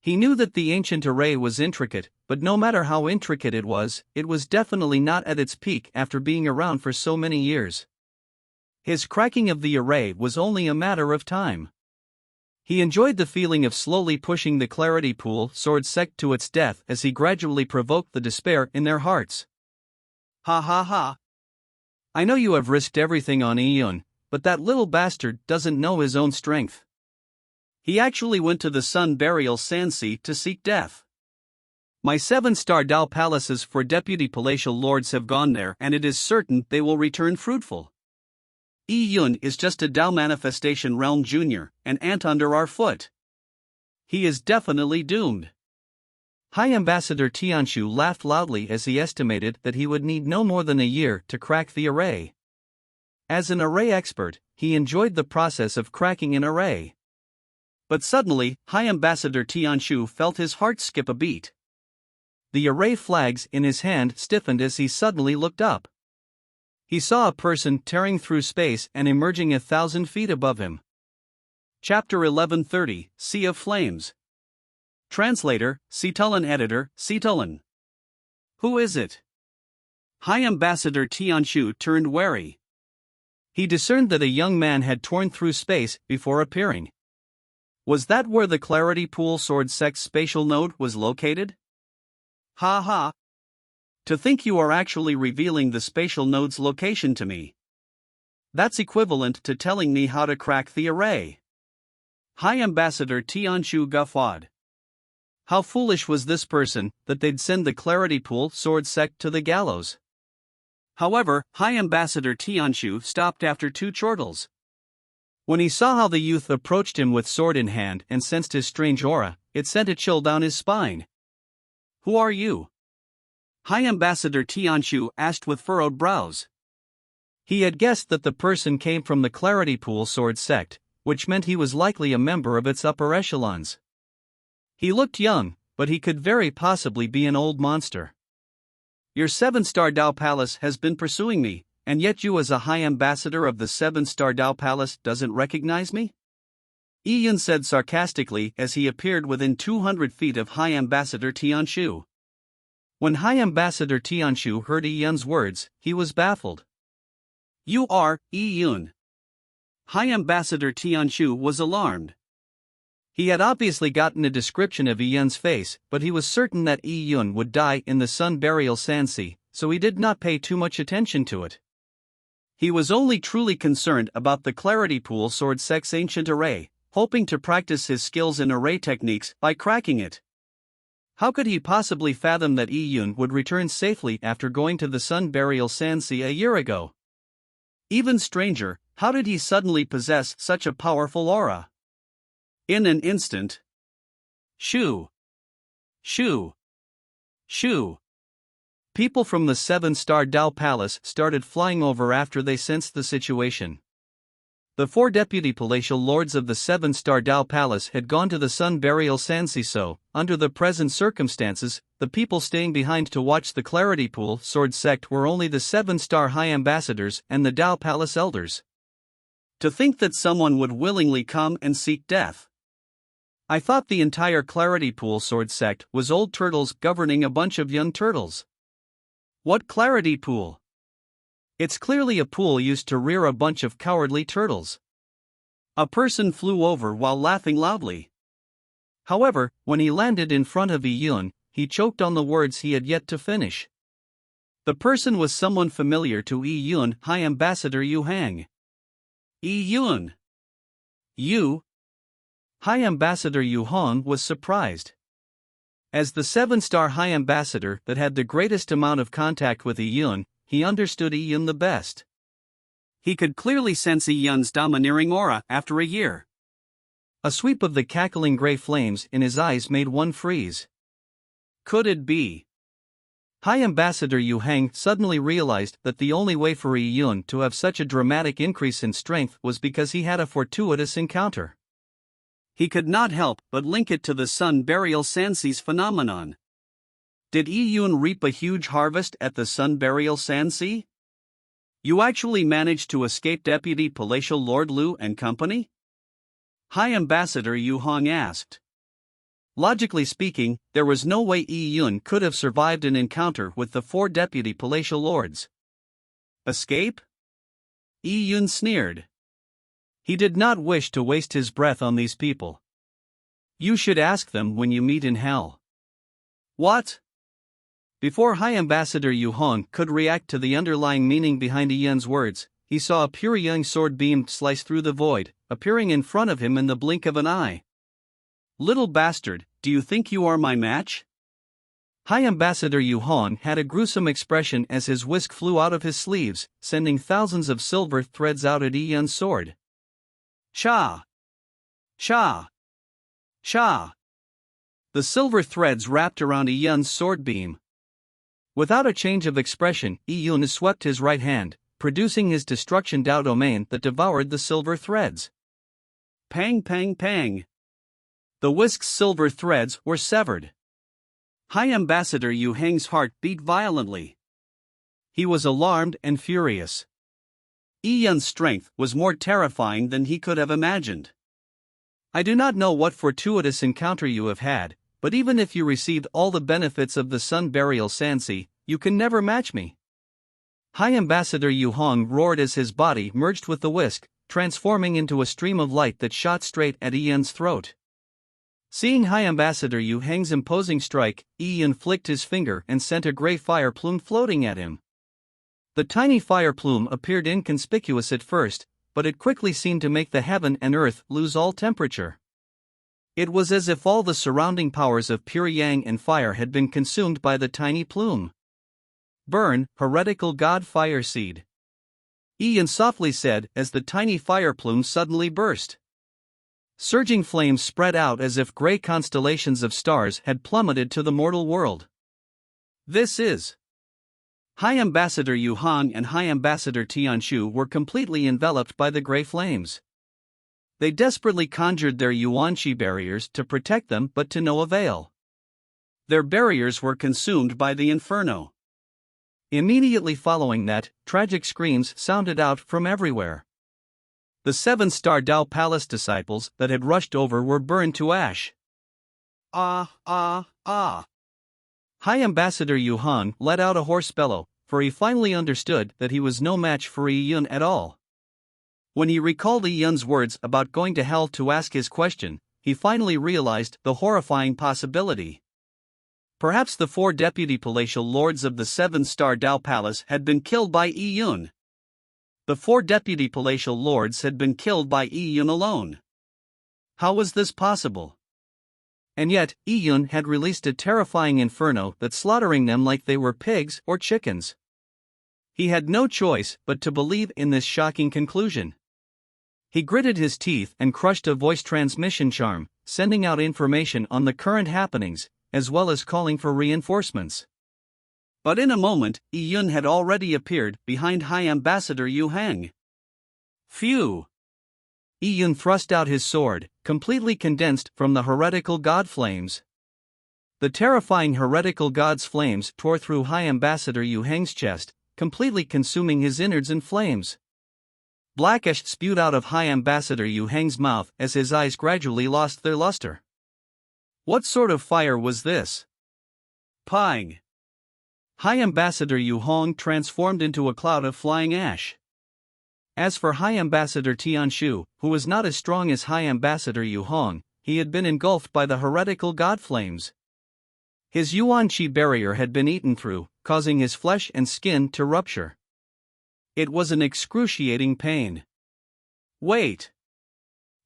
He knew that the ancient array was intricate, but no matter how intricate it was definitely not at its peak after being around for so many years. His cracking of the array was only a matter of time. He enjoyed the feeling of slowly pushing the clarity pool sword sect to its death as he gradually provoked the despair in their hearts. Ha ha ha. I know you have risked everything on Iyun, but that little bastard doesn't know his own strength. He actually went to the Sun Burial Sansi to seek death. My 7-star Dao palaces for deputy palatial lords have gone there, and it is certain they will return fruitful. Iyun is just a Dao manifestation realm junior, an ant under our foot. He is definitely doomed. High Ambassador Tianshu laughed loudly as he estimated that he would need no more than a year to crack the array. As an array expert, he enjoyed the process of cracking an array. But suddenly, High Ambassador Tianshu felt his heart skip a beat. The array flags in his hand stiffened as he suddenly looked up. He saw a person tearing through space and emerging 1,000 feet above him. Chapter 1130, Sea of Flames. Translator, Seetulin Editor, Seetulin. Who is it? High Ambassador Tianshu turned wary. He discerned that a young man had torn through space before appearing. Was that where the Clarity Pool Sword Sect's spatial node was located? Ha ha. To think you are actually revealing the spatial node's location to me. That's equivalent to telling me how to crack the array. High Ambassador Tianshu guffawed. How foolish was this person that they'd send the Clarity Pool Sword Sect to the gallows. However, High Ambassador Tianshu stopped after 2 chortles. When he saw how the youth approached him with sword in hand and sensed his strange aura, it sent a chill down his spine. Who are you? High Ambassador Tianshu asked with furrowed brows. He had guessed that the person came from the Clarity Pool Sword Sect, which meant he was likely a member of its upper echelons. He looked young, but he could very possibly be an old monster. Your 7-star Dao Palace has been pursuing me, and yet you as a High Ambassador of the 7-star Dao Palace doesn't recognize me? Iyun said sarcastically as he appeared within 200 feet of High Ambassador Tianshu. When High Ambassador Tianshu heard Iyun's words, he was baffled. You are Iyun. High Ambassador Tianshu was alarmed. He had obviously gotten a description of Iyun's face, but he was certain that Iyun would die in the Sun Burial Sansi, so he did not pay too much attention to it. He was only truly concerned about the Clarity Pool Sword Sect's ancient array, hoping to practice his skills in array techniques by cracking it. How could he possibly fathom that Iyun would return safely after going to the Sun Burial Sansi a year ago? Even stranger, how did he suddenly possess such a powerful aura? In an instant. Shoo! Shoo! Shoo! People from the 7-star Dao Palace started flying over after they sensed the situation. The 4 deputy palatial lords of the 7-star Dao Palace had gone to the Sun Burial Sansi, so, under the present circumstances, the people staying behind to watch the Clarity Pool Sword Sect were only the 7-star High Ambassadors and the Dao Palace elders. To think that someone would willingly come and seek death. I thought the entire Clarity Pool Sword Sect was old turtles governing a bunch of young turtles. What Clarity Pool? It's clearly a pool used to rear a bunch of cowardly turtles. A person flew over while laughing loudly. However, when he landed in front of Iyun, he choked on the words he had yet to finish. The person was someone familiar to Iyun, High Ambassador Yu Hang. Iyun! You? High Ambassador Yu Hong was surprised. As the 7-star High Ambassador that had the greatest amount of contact with Iyun, he understood Iyun the best. He could clearly sense Iyun's domineering aura after a year. A sweep of the cackling gray flames in his eyes made one freeze. Could it be? High Ambassador Yu Hang suddenly realized that the only way for Iyun to have such a dramatic increase in strength was because he had a fortuitous encounter. He could not help but link it to the Sun Burial Sansi's phenomenon. Did Iyun reap a huge harvest at the Sun Burial Sansi? You actually managed to escape Deputy Palatial Lord Lu and company? High Ambassador Yu Hong asked. Logically speaking, there was no way Iyun could have survived an encounter with the 4 Deputy Palatial Lords. Escape? Yi Yun sneered. He did not wish to waste his breath on these people. You should ask them when you meet in hell. What? Before High Ambassador Yu Hong could react to the underlying meaning behind Yi Yun's words, he saw a pure yang sword beam slice through the void, appearing in front of him in the blink of an eye. Little bastard, do you think you are my match? High Ambassador Yu Hong had a gruesome expression as his whisk flew out of his sleeves, sending thousands of silver threads out at Yi Yun's sword. Sha! Sha! Sha! The silver threads wrapped around Yi Yun's sword beam. Without a change of expression, Yi Yun swept his right hand, producing his destruction Dao domain that devoured the silver threads. Pang pang pang! The whisk's silver threads were severed. High Ambassador Yu Hang's heart beat violently. He was alarmed and furious. Yi Yun's strength was more terrifying than he could have imagined. I do not know what fortuitous encounter you have had, but even if you received all the benefits of the Sun Burial Sansi, you can never match me. High Ambassador Yu Hong roared as his body merged with the whisk, transforming into a stream of light that shot straight at Yi Yun's throat. Seeing High Ambassador Yu Hang's imposing strike, Yi Yun flicked his finger and sent a gray fire plume floating at him. The tiny fire plume appeared inconspicuous at first, but it quickly seemed to make the heaven and earth lose all temperature. It was as if all the surrounding powers of pure yang and fire had been consumed by the tiny plume. Burn, heretical god fire seed. Yi Yun softly said as the tiny fire plume suddenly burst. Surging flames spread out as if gray constellations of stars had plummeted to the mortal world. This is. High Ambassador Yu Hong and High Ambassador Tianshu were completely enveloped by the gray flames. They desperately conjured their Yuanqi barriers to protect them, but to no avail. Their barriers were consumed by the inferno. Immediately following that, tragic screams sounded out from everywhere. The 7-star Dao Palace disciples that had rushed over were burned to ash. Ah, ah, ah. High Ambassador Yu Hong let out a hoarse bellow, for he finally understood that he was no match for Yi Yun at all. When he recalled Yi Yun's words about going to hell to ask his question, he finally realized the horrifying possibility. Perhaps the 4 deputy palatial lords of the 7-star Dao Palace had been killed by Yi Yun. The 4 deputy palatial lords had been killed by Yi Yun alone. How was this possible? And yet, Yi Yun had released a terrifying inferno that slaughtering them like they were pigs or chickens. He had no choice but to believe in this shocking conclusion. He gritted his teeth and crushed a voice transmission charm, sending out information on the current happenings, as well as calling for reinforcements. But in a moment, Yi Yun had already appeared behind High Ambassador Yu Hang. Phew! Yi Yun thrust out his sword, completely condensed from the heretical god flames. The terrifying heretical god's flames tore through High Ambassador Yu Hang's chest, completely consuming his innards in flames. Black ash spewed out of High Ambassador Yu Hang's mouth as his eyes gradually lost their luster. What sort of fire was this? Pang! High Ambassador Yu Hong transformed into a cloud of flying ash. As for High Ambassador Tianshu, who was not as strong as High Ambassador Yu Hong, he had been engulfed by the heretical god flames. His Yuanqi barrier had been eaten through, causing his flesh and skin to rupture. It was an excruciating pain. Wait!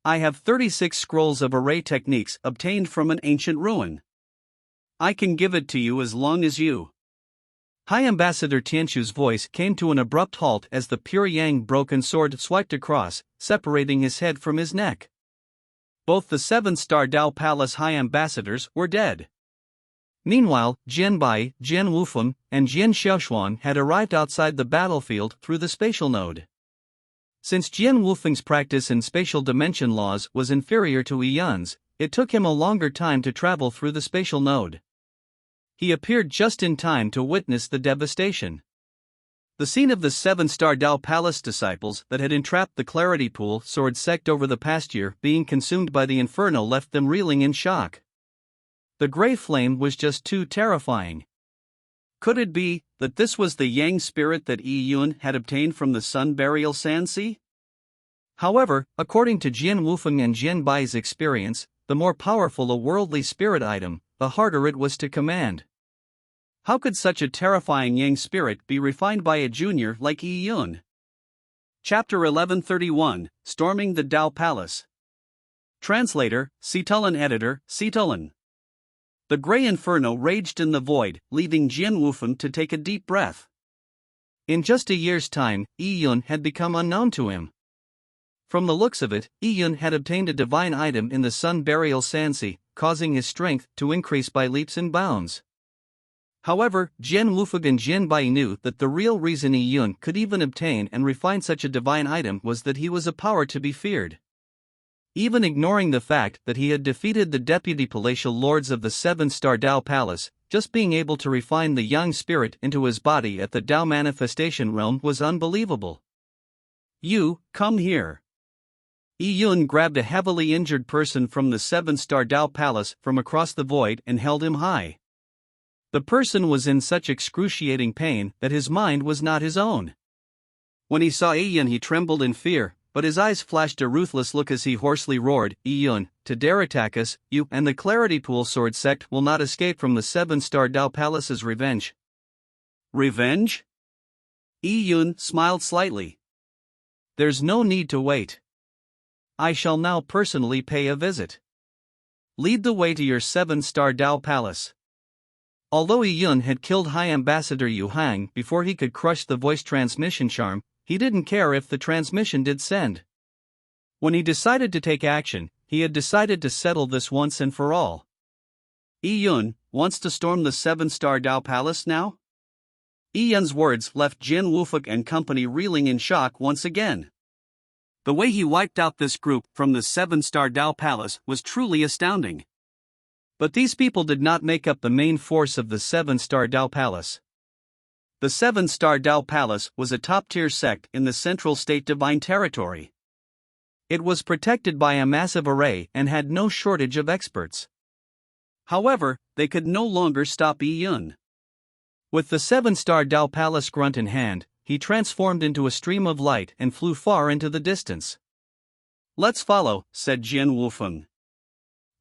I have 36 scrolls of array techniques obtained from an ancient ruin. I can give it to you as long as you. High Ambassador Tianshu's voice came to an abrupt halt as the pure yang broken sword swiped across, separating his head from his neck. Both the 7-star Dao Palace High Ambassadors were dead. Meanwhile, Jian Bai, Jian Wufeng, and Jian Xiaoshuan had arrived outside the battlefield through the spatial node. Since Jian Wufeng's practice in spatial dimension laws was inferior to Yi Yun's, it took him a longer time to travel through the spatial node. He appeared just in time to witness the devastation. The scene of the 7-star Dao Palace disciples that had entrapped the Clarity Pool sword sect over the past year being consumed by the inferno left them reeling in shock. The gray flame was just too terrifying. Could it be that this was the yang spirit that Yi Yun had obtained from the Sun Burial Sansi? However, according to Jian Wufeng and Jian Bai's experience, the more powerful a worldly spirit item, the harder it was to command. How could such a terrifying yang spirit be refined by a junior like Yi Yun? Chapter 1131, Storming the Dao Palace. Translator, Citulin Editor, Citulin. The Grey Inferno raged in the void, leaving Jian Wufeng to take a deep breath. In just a year's time, Yi Yun had become unknown to him. From the looks of it, Yi Yun had obtained a divine item in the Sun Burial Sansi, causing his strength to increase by leaps and bounds. However, Jian Wufeng and Jian Bai knew that the real reason Yi Yun could even obtain and refine such a divine item was that he was a power to be feared. Even ignoring the fact that he had defeated the deputy palatial lords of the Seven-Star Dao Palace, just being able to refine the yang spirit into his body at the Dao manifestation realm was unbelievable. You, come here. Yi Yun grabbed a heavily injured person from the Seven-Star Dao Palace from across the void and held him high. The person was in such excruciating pain that his mind was not his own. When he saw Yi Yun, he trembled in fear, but his eyes flashed a ruthless look as he hoarsely roared, "Yi Yun, to dare attack us, you and the Clarity Pool Sword sect will not escape from the Seven-Star Dao Palace's revenge." Revenge? Yi Yun smiled slightly. There's no need to wait. I shall now personally pay a visit. Lead the way to your Seven-Star Dao Palace. Although Yi Yun had killed High Ambassador Yu Hang before he could crush the voice transmission charm, he didn't care if the transmission did send. When he decided to take action, he had decided to settle this once and for all. Yi Yun wants to storm the Seven-Star Dao Palace now? Yi Yun's words left Jian Wufeng and company reeling in shock once again. The way he wiped out this group from the Seven-Star Dao Palace was truly astounding. But these people did not make up the main force of the Seven-Star Dao Palace. The Seven-Star Dao Palace was a top-tier sect in the Central State Divine Territory. It was protected by a massive array and had no shortage of experts. However, they could no longer stop Yi Yun. With the Seven-Star Dao Palace grunt in hand, he transformed into a stream of light and flew far into the distance. "Let's follow," said Jian Wufeng.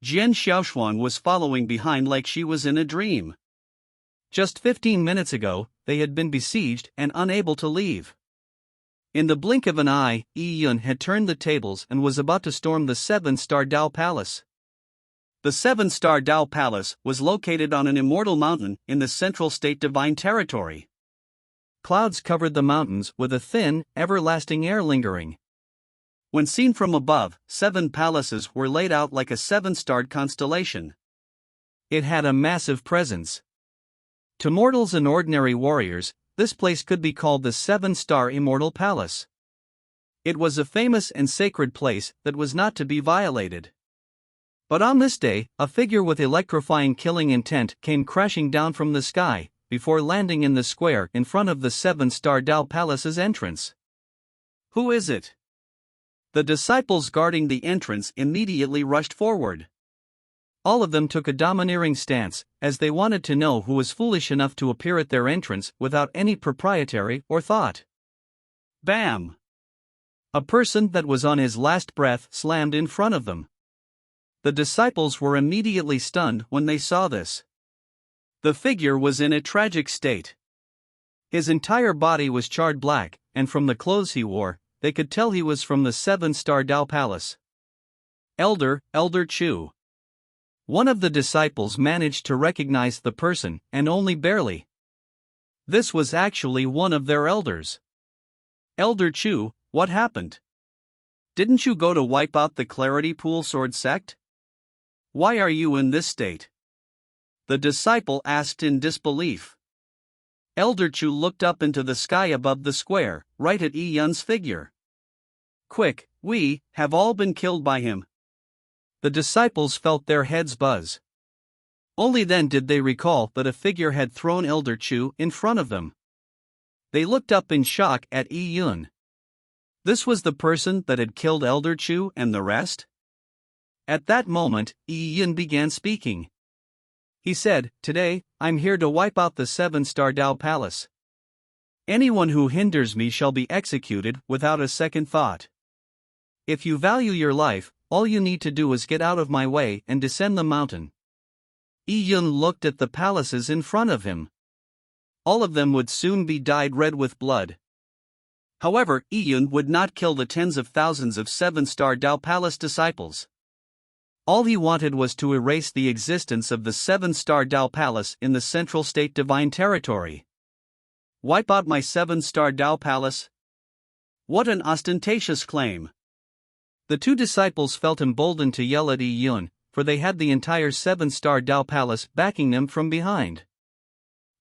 Jian Xiaoshuan was following behind like she was in a dream. Just 15 minutes ago, they had been besieged and unable to leave. In the blink of an eye, Yi Yun had turned the tables and was about to storm the Seven-Star Dao Palace. The Seven-Star Dao Palace was located on an immortal mountain in the Central State Divine Territory. Clouds covered the mountains with a thin, everlasting air lingering. When seen from above, 7 palaces were laid out like a 7-starred constellation. It had a massive presence. To mortals and ordinary warriors, this place could be called the 7-Star Immortal Palace. It was a famous and sacred place that was not to be violated. But on this day, a figure with electrifying killing intent came crashing down from the sky, before landing in the square in front of the Seven-Star Dao Palace's entrance. Who is it? The disciples guarding the entrance immediately rushed forward. All of them took a domineering stance, as they wanted to know who was foolish enough to appear at their entrance without any proprietary or thought. Bam! A person that was on his last breath slammed in front of them. The disciples were immediately stunned when they saw this. The figure was in a tragic state. His entire body was charred black, and from the clothes he wore, they could tell he was from the Seven-Star Dao Palace. Elder Chu. One of the disciples managed to recognize the person, and only barely. This was actually one of their elders. Elder Chu, what happened? Didn't you go to wipe out the Clarity Pool Sword sect? Why are you in this state? The disciple asked in disbelief. Elder Chu looked up into the sky above the square, right at Yi Yun's figure. Quick, we have all been killed by him. The disciples felt their heads buzz. Only then did they recall that a figure had thrown Elder Chu in front of them. They looked up in shock at Yi Yun. This was the person that had killed Elder Chu and the rest? At that moment, Yi Yun began speaking. He said, "Today, I'm here to wipe out the 7-star Dao Palace. Anyone who hinders me shall be executed without a second thought. If you value your life, all you need to do is get out of my way and descend the mountain." Yi Yun looked at the palaces in front of him. All of them would soon be dyed red with blood. However, Yi Yun would not kill the tens of thousands of 7-star Dao Palace disciples. All he wanted was to erase the existence of the 7-star Dao Palace in the Central State Divine Territory. Wipe out my 7-star Dao Palace? What an ostentatious claim! The two disciples felt emboldened to yell at Yi Yun, for they had the entire 7-star Dao Palace backing them from behind.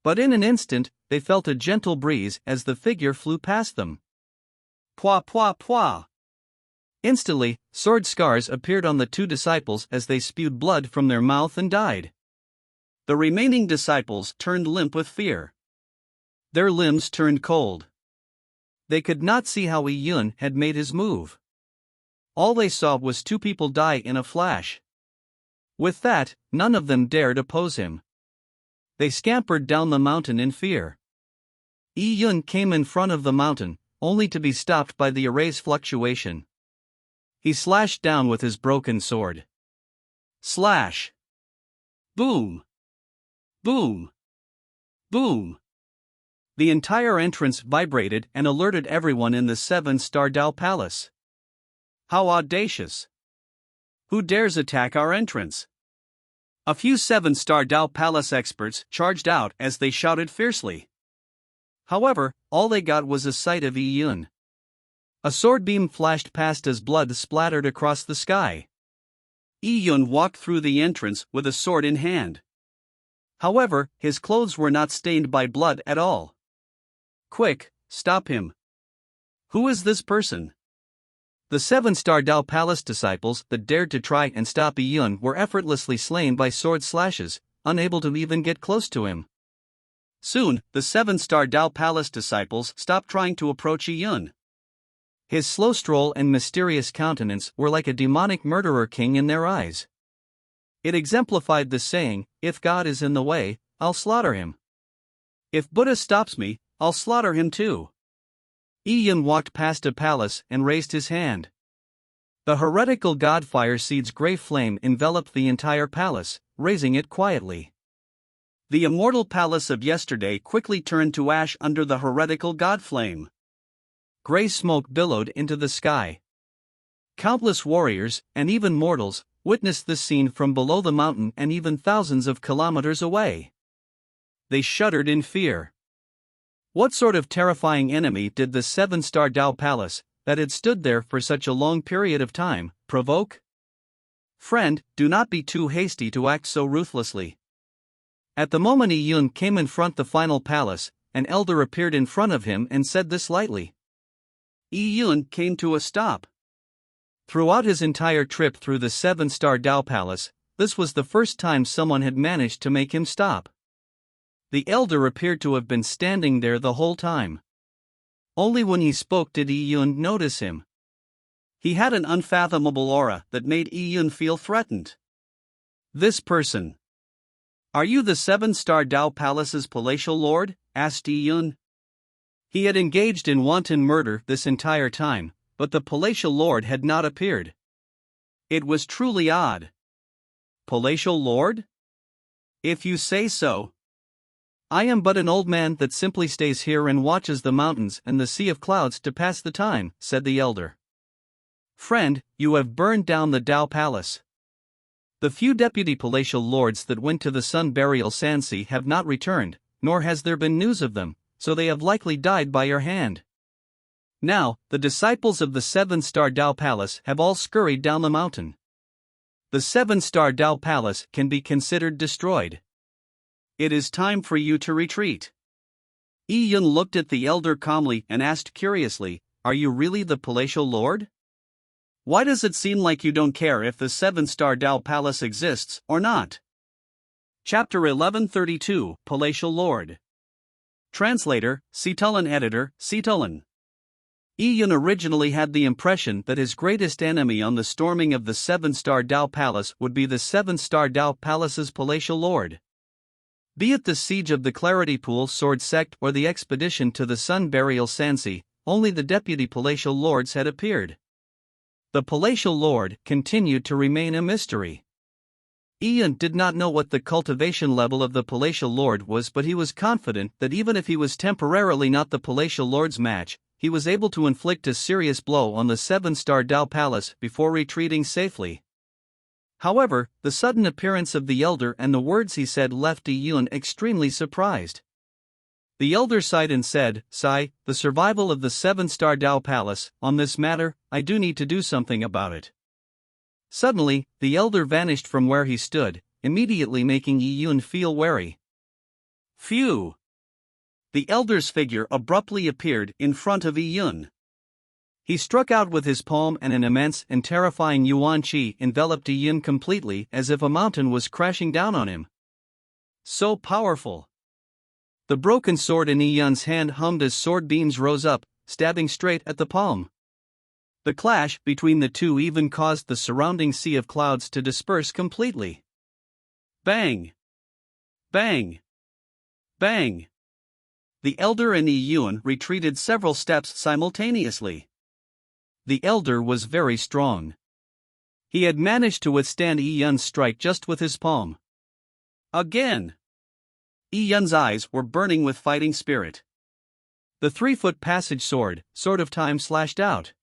But in an instant, they felt a gentle breeze as the figure flew past them. Pwa pwa pwa! Instantly, sword scars appeared on the two disciples as they spewed blood from their mouth and died. The remaining disciples turned limp with fear. Their limbs turned cold. They could not see how Yi Yun had made his move. All they saw was two people die in a flash. With that, none of them dared oppose him. They scampered down the mountain in fear. Yi Yun came in front of the mountain, only to be stopped by the erase fluctuation. He slashed down with his broken sword. Slash! Boom! Boom! Boom! The entire entrance vibrated and alerted everyone in the 7-star Dao Palace. How audacious! Who dares attack our entrance? A few 7-star Dao Palace experts charged out as they shouted fiercely. However, all they got was a sight of Yi Yun. A sword beam flashed past as blood splattered across the sky. Yi Yun walked through the entrance with a sword in hand. However, his clothes were not stained by blood at all. Quick, stop him! Who is this person? The 7-star Dao Palace disciples that dared to try and stop Yi Yun were effortlessly slain by sword slashes, unable to even get close to him. Soon, the 7-star Dao Palace disciples stopped trying to approach Yi Yun. His slow stroll and mysterious countenance were like a demonic murderer king in their eyes. It exemplified the saying, "If God is in the way, I'll slaughter him. If Buddha stops me, I'll slaughter him too." Yi Yun walked past a palace and raised his hand. The heretical god fire seed's gray flame enveloped the entire palace, raising it quietly. The immortal palace of yesterday quickly turned to ash under the heretical god flame. Gray smoke billowed into the sky. Countless warriors, and even mortals, witnessed this scene from below the mountain and even thousands of kilometers away. They shuddered in fear. What sort of terrifying enemy did the 7-star Dao Palace, that had stood there for such a long period of time, provoke? Friend, do not be too hasty to act so ruthlessly. At the moment Yi Yun came in front the final palace, an elder appeared in front of him and said this lightly. Yi Yun came to a stop. Throughout his entire trip through the 7-star Dao Palace, this was the first time someone had managed to make him stop. The elder appeared to have been standing there the whole time. Only when he spoke did Yi Yun notice him. He had an unfathomable aura that made Yi Yun feel threatened. This person. Are you the 7-star Dao Palace's palatial lord? Asked Yi Yun. He had engaged in wanton murder this entire time, but the palatial lord had not appeared. It was truly odd. Palatial lord? If you say so. I am but an old man that simply stays here and watches the mountains and the sea of clouds to pass the time, said the elder. Friend, you have burned down the Dao Palace. The few deputy palatial lords that went to the Sun Burial Sansi have not returned, nor has there been news of them, so they have likely died by your hand. Now, the disciples of the 7-star Dao Palace have all scurried down the mountain. The 7-star Dao Palace can be considered destroyed. It is time for you to retreat. Yi Yun looked at the elder calmly and asked curiously, Are you really the palatial lord? Why does it seem like you don't care if the 7-star Dao Palace exists or not? Chapter 1132, Palatial Lord. Translator, Sitalan Editor, Sitalan. Yi Yun originally had the impression that his greatest enemy on the storming of the 7-star Dao Palace would be the 7-star Dao Palace's palatial lord. Be it the siege of the Clarity Pool sword sect or the expedition to the Sun Burial Sansi, only the deputy palatial lords had appeared. The palatial lord continued to remain a mystery. Ian did not know what the cultivation level of the palatial lord was, but he was confident that even if he was temporarily not the palatial lord's match, he was able to inflict a serious blow on the 7-star Dao Palace before retreating safely. However, the sudden appearance of the elder and the words he said left Yun extremely surprised. The elder sighed and said, "Sai, the survival of the 7-star Dao Palace, on this matter, I do need to do something about it." Suddenly, the elder vanished from where he stood, immediately making Yun feel wary. Phew! The elder's figure abruptly appeared in front of Yun. He struck out with his palm and an immense and terrifying yuan qi enveloped Yun completely, as if a mountain was crashing down on him. So powerful! The broken sword in Yun's hand hummed as sword beams rose up, stabbing straight at the palm. The clash between the two even caused the surrounding sea of clouds to disperse completely. Bang! Bang! Bang! The elder and Yun retreated several steps simultaneously. The elder was very strong. He had managed to withstand Yun's strike just with his palm. Again! Yun's eyes were burning with fighting spirit. The 3-foot passage sword of time slashed out.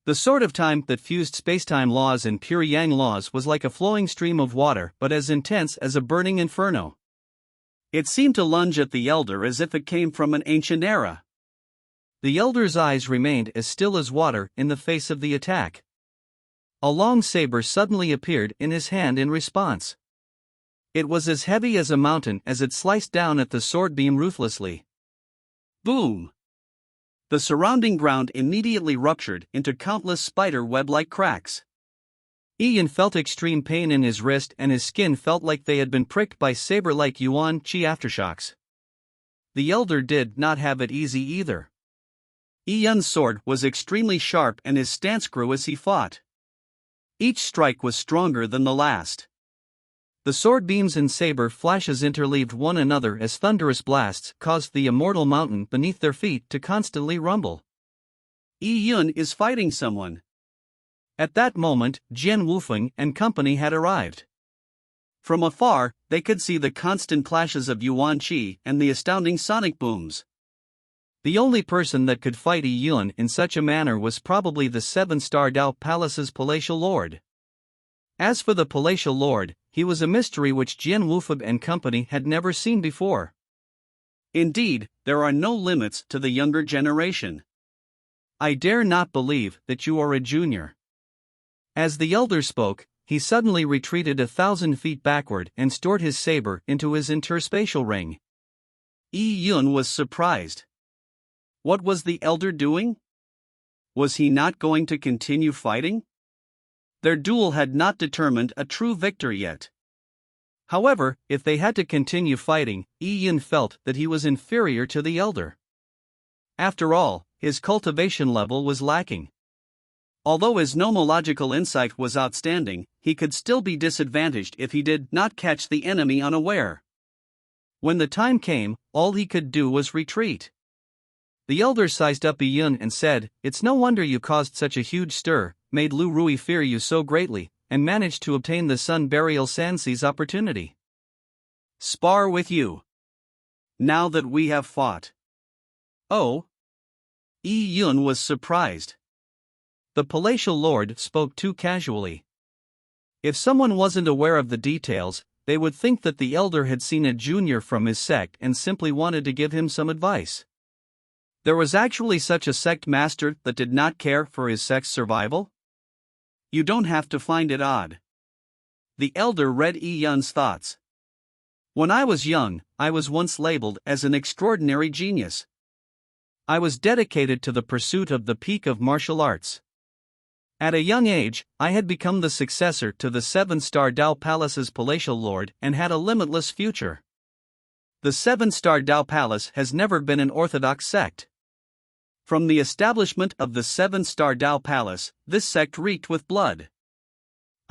The sword of time that fused spacetime laws and pure yang laws was like a flowing stream of water, but as intense as a burning inferno. It seemed to lunge at the elder as if it came from an ancient era. The elder's eyes remained as still as water in the face of the attack. A long saber suddenly appeared in his hand in response. It was as heavy as a mountain as it sliced down at the sword beam ruthlessly. Boom! The surrounding ground immediately ruptured into countless spider web-like cracks. Ian felt extreme pain in his wrist and his skin felt like they had been pricked by saber-like yuan qi aftershocks. The elder did not have it easy either. Ian's sword was extremely sharp and his stance grew as he fought. Each strike was stronger than the last. The sword beams and saber flashes interleaved one another as thunderous blasts caused the immortal mountain beneath their feet to constantly rumble. Yun is fighting someone. At that moment, Jian Wufeng and company had arrived. From afar, they could see the constant clashes of yuan qi and the astounding sonic booms. The only person that could fight Yun in such a manner was probably the 7-star Dao Palace's palatial lord. As for the palatial lord, he was a mystery which Jian Wufeng and company had never seen before. Indeed, there are no limits to the younger generation. I dare not believe that you are a junior. As the elder spoke, he suddenly retreated 1,000 feet backward and stored his saber into his interspatial ring. Yun was surprised. What was the elder doing? Was he not going to continue fighting? Their duel had not determined a true victor yet. However, if they had to continue fighting, Yun felt that he was inferior to the elder. After all, his cultivation level was lacking. Although his nomological insight was outstanding, he could still be disadvantaged if he did not catch the enemy unaware. When the time came, all he could do was retreat. The elder sized up Yun and said, "It's no wonder you caused such a huge stir, made Lu Rui fear you so greatly, and managed to obtain the Sun Burial Sansi's opportunity. Spar with you. Now that we have fought." Oh? Yun was surprised. The palatial lord spoke too casually. If someone wasn't aware of the details, they would think that the elder had seen a junior from his sect and simply wanted to give him some advice. There was actually such a sect master that did not care for his sect's survival? You don't have to find it odd. The elder read Yun's thoughts. When I was young, I was once labeled as an extraordinary genius. I was dedicated to the pursuit of the peak of martial arts. At a young age, I had become the successor to the 7-star Dao Palace's palatial lord and had a limitless future. The 7-star Dao Palace has never been an orthodox sect. From the establishment of the 7-star Dao Palace, this sect reeked with blood.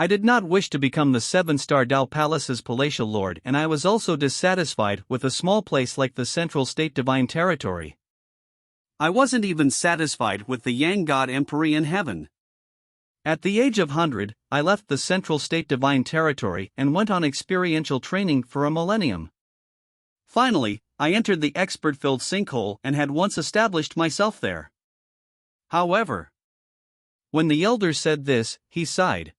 I did not wish to become the seven-star Dao Palace's palatial lord, and I was also dissatisfied with a small place like the Central State Divine Territory. I wasn't even satisfied with the Yang God Emperor in heaven. At the age of 100, I left the Central State Divine Territory and went on experiential training for a millennium. Finally, I entered the expert-filled sinkhole and had once established myself there. However, when the elder said this, he sighed.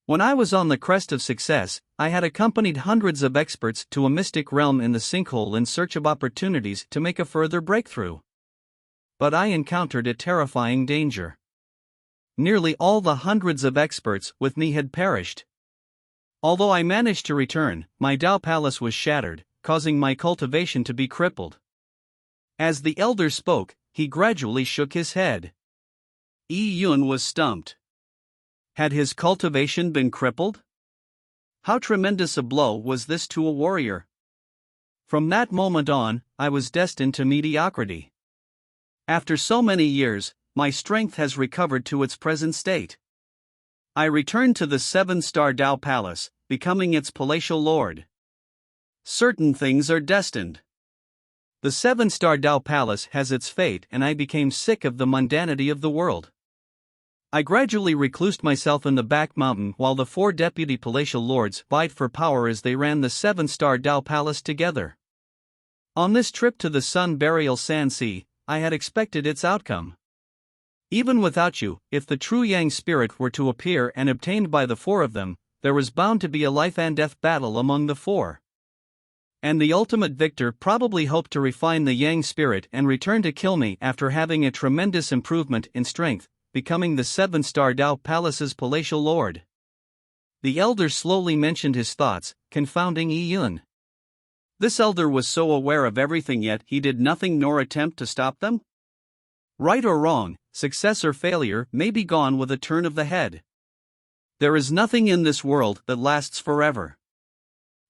When I was on the crest of success, I had accompanied hundreds of experts to a mystic realm in the sinkhole in search of opportunities to make a further breakthrough. But I encountered a terrifying danger. Nearly all the hundreds of experts with me had perished. Although I managed to return, my Dao Palace was shattered, causing my cultivation to be crippled. As the elder spoke, he gradually shook his head. Yi Yun was stumped. Had his cultivation been crippled? How tremendous a blow was this to a warrior? From that moment on, I was destined to mediocrity. After so many years, my strength has recovered to its present state. I returned to the seven-star Dao Palace, becoming its palatial lord. Certain things are destined. The seven-star Dao Palace has its fate, and I became sick of the mundanity of the world. I gradually reclused myself in the back mountain while the 4 deputy palatial lords vied for power as they ran the seven-star Dao Palace together. On this trip to the Sun Burial Sand Sea, I had expected its outcome. Even without you, if the true Yang spirit were to appear and obtained by the 4 of them, there was bound to be a life-and-death battle among the 4. And the ultimate victor probably hoped to refine the Yang spirit and return to kill me after having a tremendous improvement in strength, becoming the seven-star Dao Palace's palatial lord. The elder slowly mentioned his thoughts, confounding Yi Yun. This elder was so aware of everything, yet he did nothing nor attempt to stop them? Right or wrong, success or failure may be gone with a turn of the head. There is nothing in this world that lasts forever.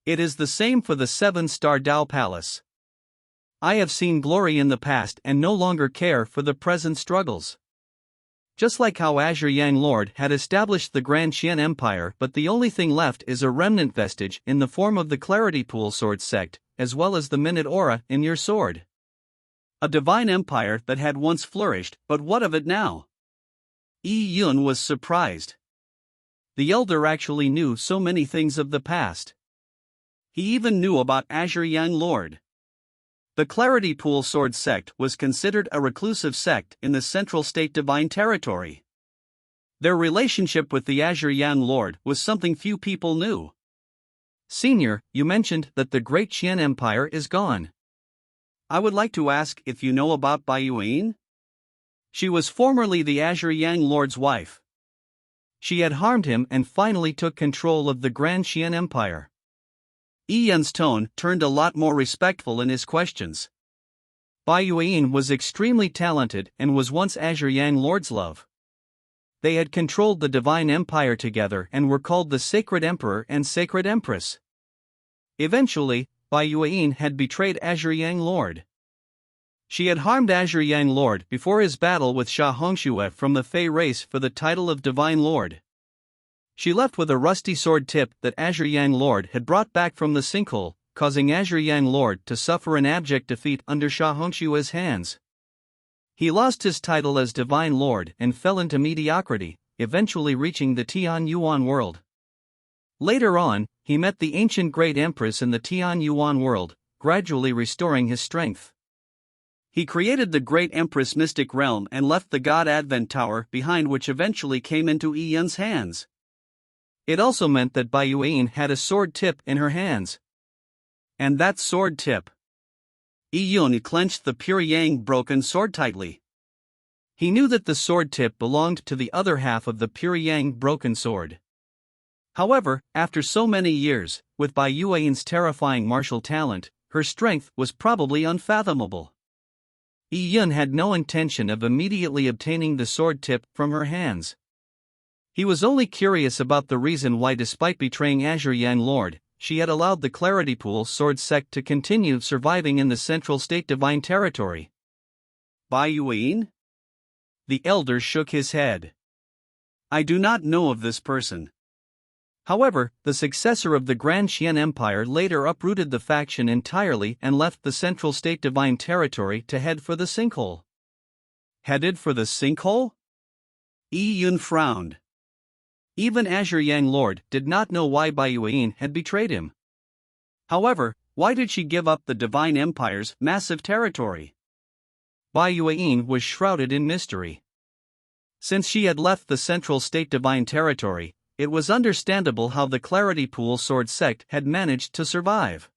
It is the same for the seven-star Dao Palace. I have seen glory in the past and no longer care for the present struggles. Just like how Azure Yang Lord had established the Grand Qian Empire, but the only thing left is a remnant vestige in the form of the Clarity Pool Sword sect, as well as the Minute Aura in your sword. A divine empire that had once flourished, but what of it now? Yi Yun was surprised. The elder actually knew so many things of the past. He even knew about Azure Yang Lord. The Clarity Pool Sword sect was considered a reclusive sect in the Central State Divine Territory. Their relationship with the Azure Yang Lord was something few people knew. Senior, you mentioned that the Great Qian Empire is gone. I would like to ask if you know about Bai Yuan? She was formerly the Azure Yang Lord's wife. She had harmed him and finally took control of the Grand Qian Empire. Yi Yun's tone turned a lot more respectful in his questions. Bai Yuan was extremely talented and was once Azure Yang Lord's love. They had controlled the divine empire together and were called the Sacred Emperor and Sacred Empress. Eventually, Bai Yuan had betrayed Azure Yang Lord. She had harmed Azure Yang Lord before his battle with Sha Hongxue from the Fei race for the title of Divine Lord. She left with a rusty sword tip that Azure Yang Lord had brought back from the sinkhole, causing Azure Yang Lord to suffer an abject defeat under Sha Hongxue's hands. He lost his title as Divine Lord and fell into mediocrity, eventually reaching the Tian Yuan world. Later on, he met the ancient Great Empress in the Tian Yuan world, gradually restoring his strength. He created the Great Empress Mystic Realm and left the God Advent Tower behind, which eventually came into Yi Yun's hands. It also meant that Bai Yuan had a sword tip in her hands. And that sword tip. Yi Yun clenched the pure Yang broken sword tightly. He knew that the sword tip belonged to the other half of the pure Yang broken sword. However, after so many years, with Bai Yuan's terrifying martial talent, her strength was probably unfathomable. Yi Yun had no intention of immediately obtaining the sword tip from her hands. He was only curious about the reason why, despite betraying Azure Yang Lord, she had allowed the Clarity Pool Sword sect to continue surviving in the Central State Divine Territory. Bai Yuan? The elder shook his head. I do not know of this person. However, the successor of the Grand Qian Empire later uprooted the faction entirely and left the Central State Divine Territory to head for the sinkhole. Headed for the sinkhole? Yi Yun frowned. Even Azure Yang Lord did not know why Baiyuan had betrayed him. However, why did she give up the Divine Empire's massive territory? Baiyuan was shrouded in mystery. Since she had left the Central State Divine Territory, it was understandable how the Clarity Pool Sword Sect had managed to survive.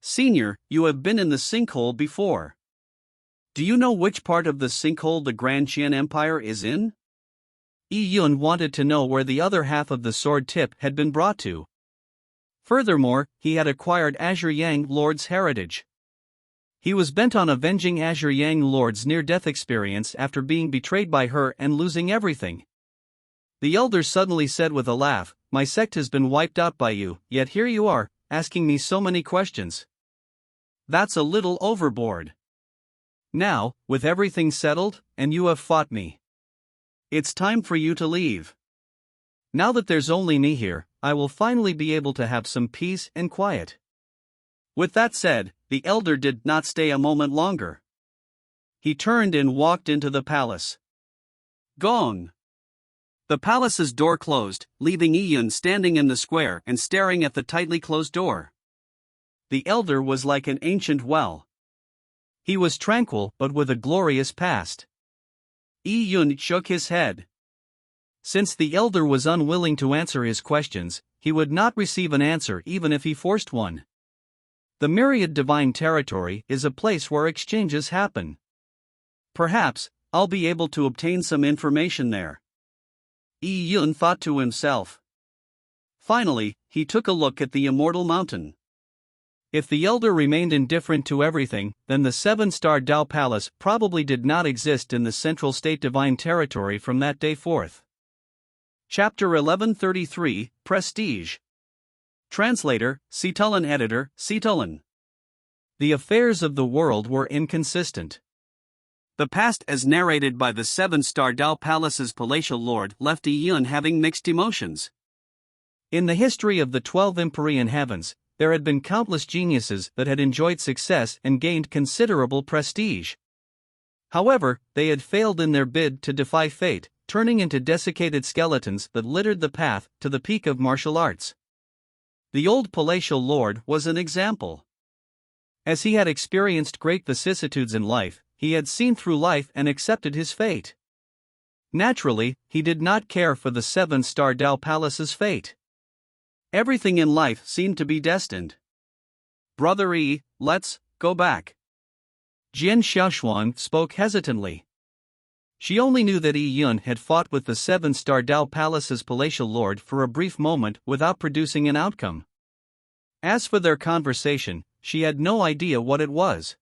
Senior, you have been in the sinkhole before. Do you know which part of the sinkhole the Grand Qian Empire is in? Yi Yun wanted to know where the other half of the sword tip had been brought to. Furthermore, he had acquired Azure Yang Lord's heritage. He was bent on avenging Azure Yang Lord's near-death experience after being betrayed by her and losing everything. The elder suddenly said with a laugh, "My sect has been wiped out by you, yet here you are, asking me so many questions. That's a little overboard. Now, with everything settled, and you have fought me, it's time for you to leave. Now that there's only me here, I will finally be able to have some peace and quiet." With that said, the elder did not stay a moment longer. He turned and walked into the palace. Gong! The palace's door closed, leaving Yi Yun standing in the square and staring at the tightly closed door. The elder was like an ancient well. He was tranquil but with a glorious past. Yi Yun shook his head. Since the elder was unwilling to answer his questions, he would not receive an answer even if he forced one. The Myriad Divine Territory is a place where exchanges happen. Perhaps I'll be able to obtain some information there. Yi Yun thought to himself. Finally, he took a look at the Immortal Mountain. If the elder remained indifferent to everything, then the 7-star Dao Palace probably did not exist in the Central State Divine Territory from that day forth. Chapter 1133, Prestige. Translator, Citulin. Editor, Citulin. The affairs of the world were inconsistent. The past as narrated by the 7-star Dao Palace's palatial lord left Yi Yun having mixed emotions. In the history of the 12 Empyrean heavens, there had been countless geniuses that had enjoyed success and gained considerable prestige. However, they had failed in their bid to defy fate, turning into desiccated skeletons that littered the path to the peak of martial arts. The old palatial lord was an example. As he had experienced great vicissitudes in life, he had seen through life and accepted his fate. Naturally, he did not care for the 7-star Dao Palace's fate. Everything in life seemed to be destined. Brother Yi, let's go back. Jian Xiaoshuan spoke hesitantly. She only knew that Yi Yun had fought with the 7-star Dao Palace's palatial lord for a brief moment without producing an outcome. As for their conversation, she had no idea what it was.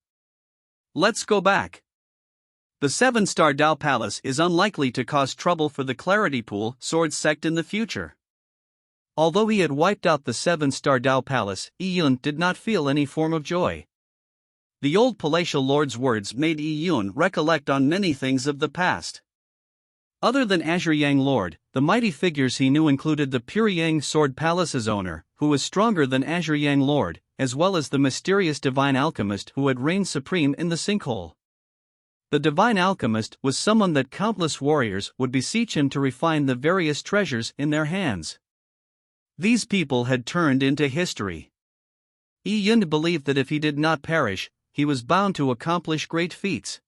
Let's go back. The 7-star Dao Palace is unlikely to cause trouble for the Clarity Pool Sword Sect in the future. Although he had wiped out the 7-star Dao Palace, Yi Yun did not feel any form of joy. The old palatial lord's words made Yi Yun recollect on many things of the past. Other than Azure Yang Lord, the mighty figures he knew included the Pure Yang Sword Palace's owner, who was stronger than Azure Yang Lord, as well as the mysterious divine alchemist who had reigned supreme in the sinkhole. The divine alchemist was someone that countless warriors would beseech him to refine the various treasures in their hands. These people had turned into history. Yi Yun believed that if he did not perish, he was bound to accomplish great feats.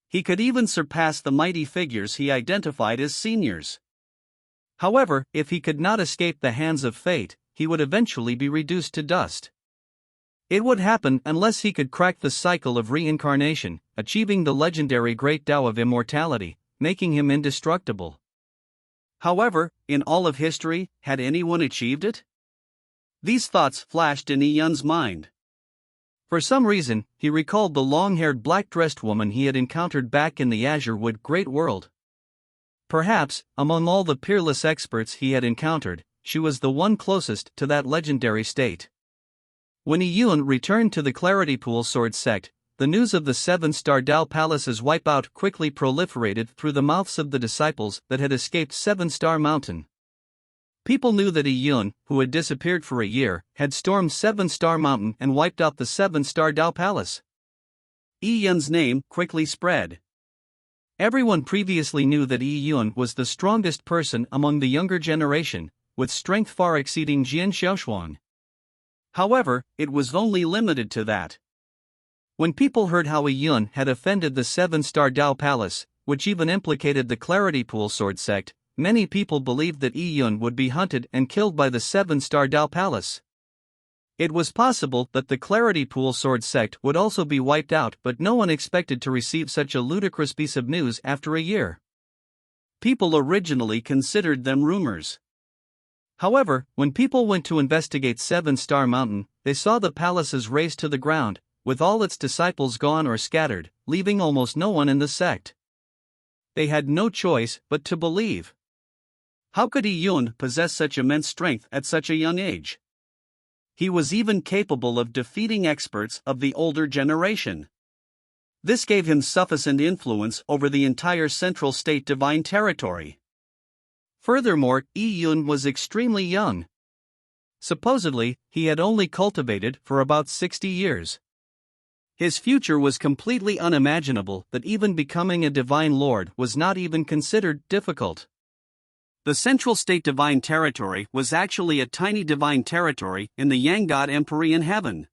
He could even surpass the mighty figures he identified as seniors. However, if he could not escape the hands of fate, he would eventually be reduced to dust. It would happen unless he could crack the cycle of reincarnation, achieving the legendary Great Tao of Immortality, making him indestructible. However, in all of history, had anyone achieved it? These thoughts flashed in Yi Yun's mind. For some reason, he recalled the long-haired black-dressed woman he had encountered back in the Azure Wood Great World. Perhaps, among all the peerless experts he had encountered, she was the one closest to that legendary state. When Yi Yun returned to the Clarity Pool Sword Sect, the news of the 7-star Dao Palace's wipeout quickly proliferated through the mouths of the disciples that had escaped 7-Star Mountain. People knew that Yun, who had disappeared for a year, had stormed Seven Star Mountain and wiped out the Seven-Star Dao Palace. Yun's name quickly spread. Everyone previously knew that Yun was the strongest person among the younger generation, with strength far exceeding Jian Xiaoshuang. However, it was only limited to that. When people heard how Yun had offended the Seven-Star Dao Palace, which even implicated the Clarity Pool Sword sect, many people believed that Yun would be hunted and killed by the Seven-Star Dao Palace. It was possible that the Clarity Pool Sword sect would also be wiped out, but no one expected to receive such a ludicrous piece of news after a year. People originally considered them rumors. However, when people went to investigate Seven Star Mountain, they saw the palaces razed to the ground, with all its disciples gone or scattered, leaving almost no one in the sect. They had no choice but to believe. How could Yun possess such immense strength at such a young age? He was even capable of defeating experts of the older generation. This gave him sufficient influence over the entire Central State Divine Territory. Furthermore, Yun was extremely young. Supposedly, he had only cultivated for about 60 years. His future was completely unimaginable, that even becoming a divine lord was not even considered difficult. The Central State Divine Territory was actually a tiny divine territory in the Yang God Empyrean heaven.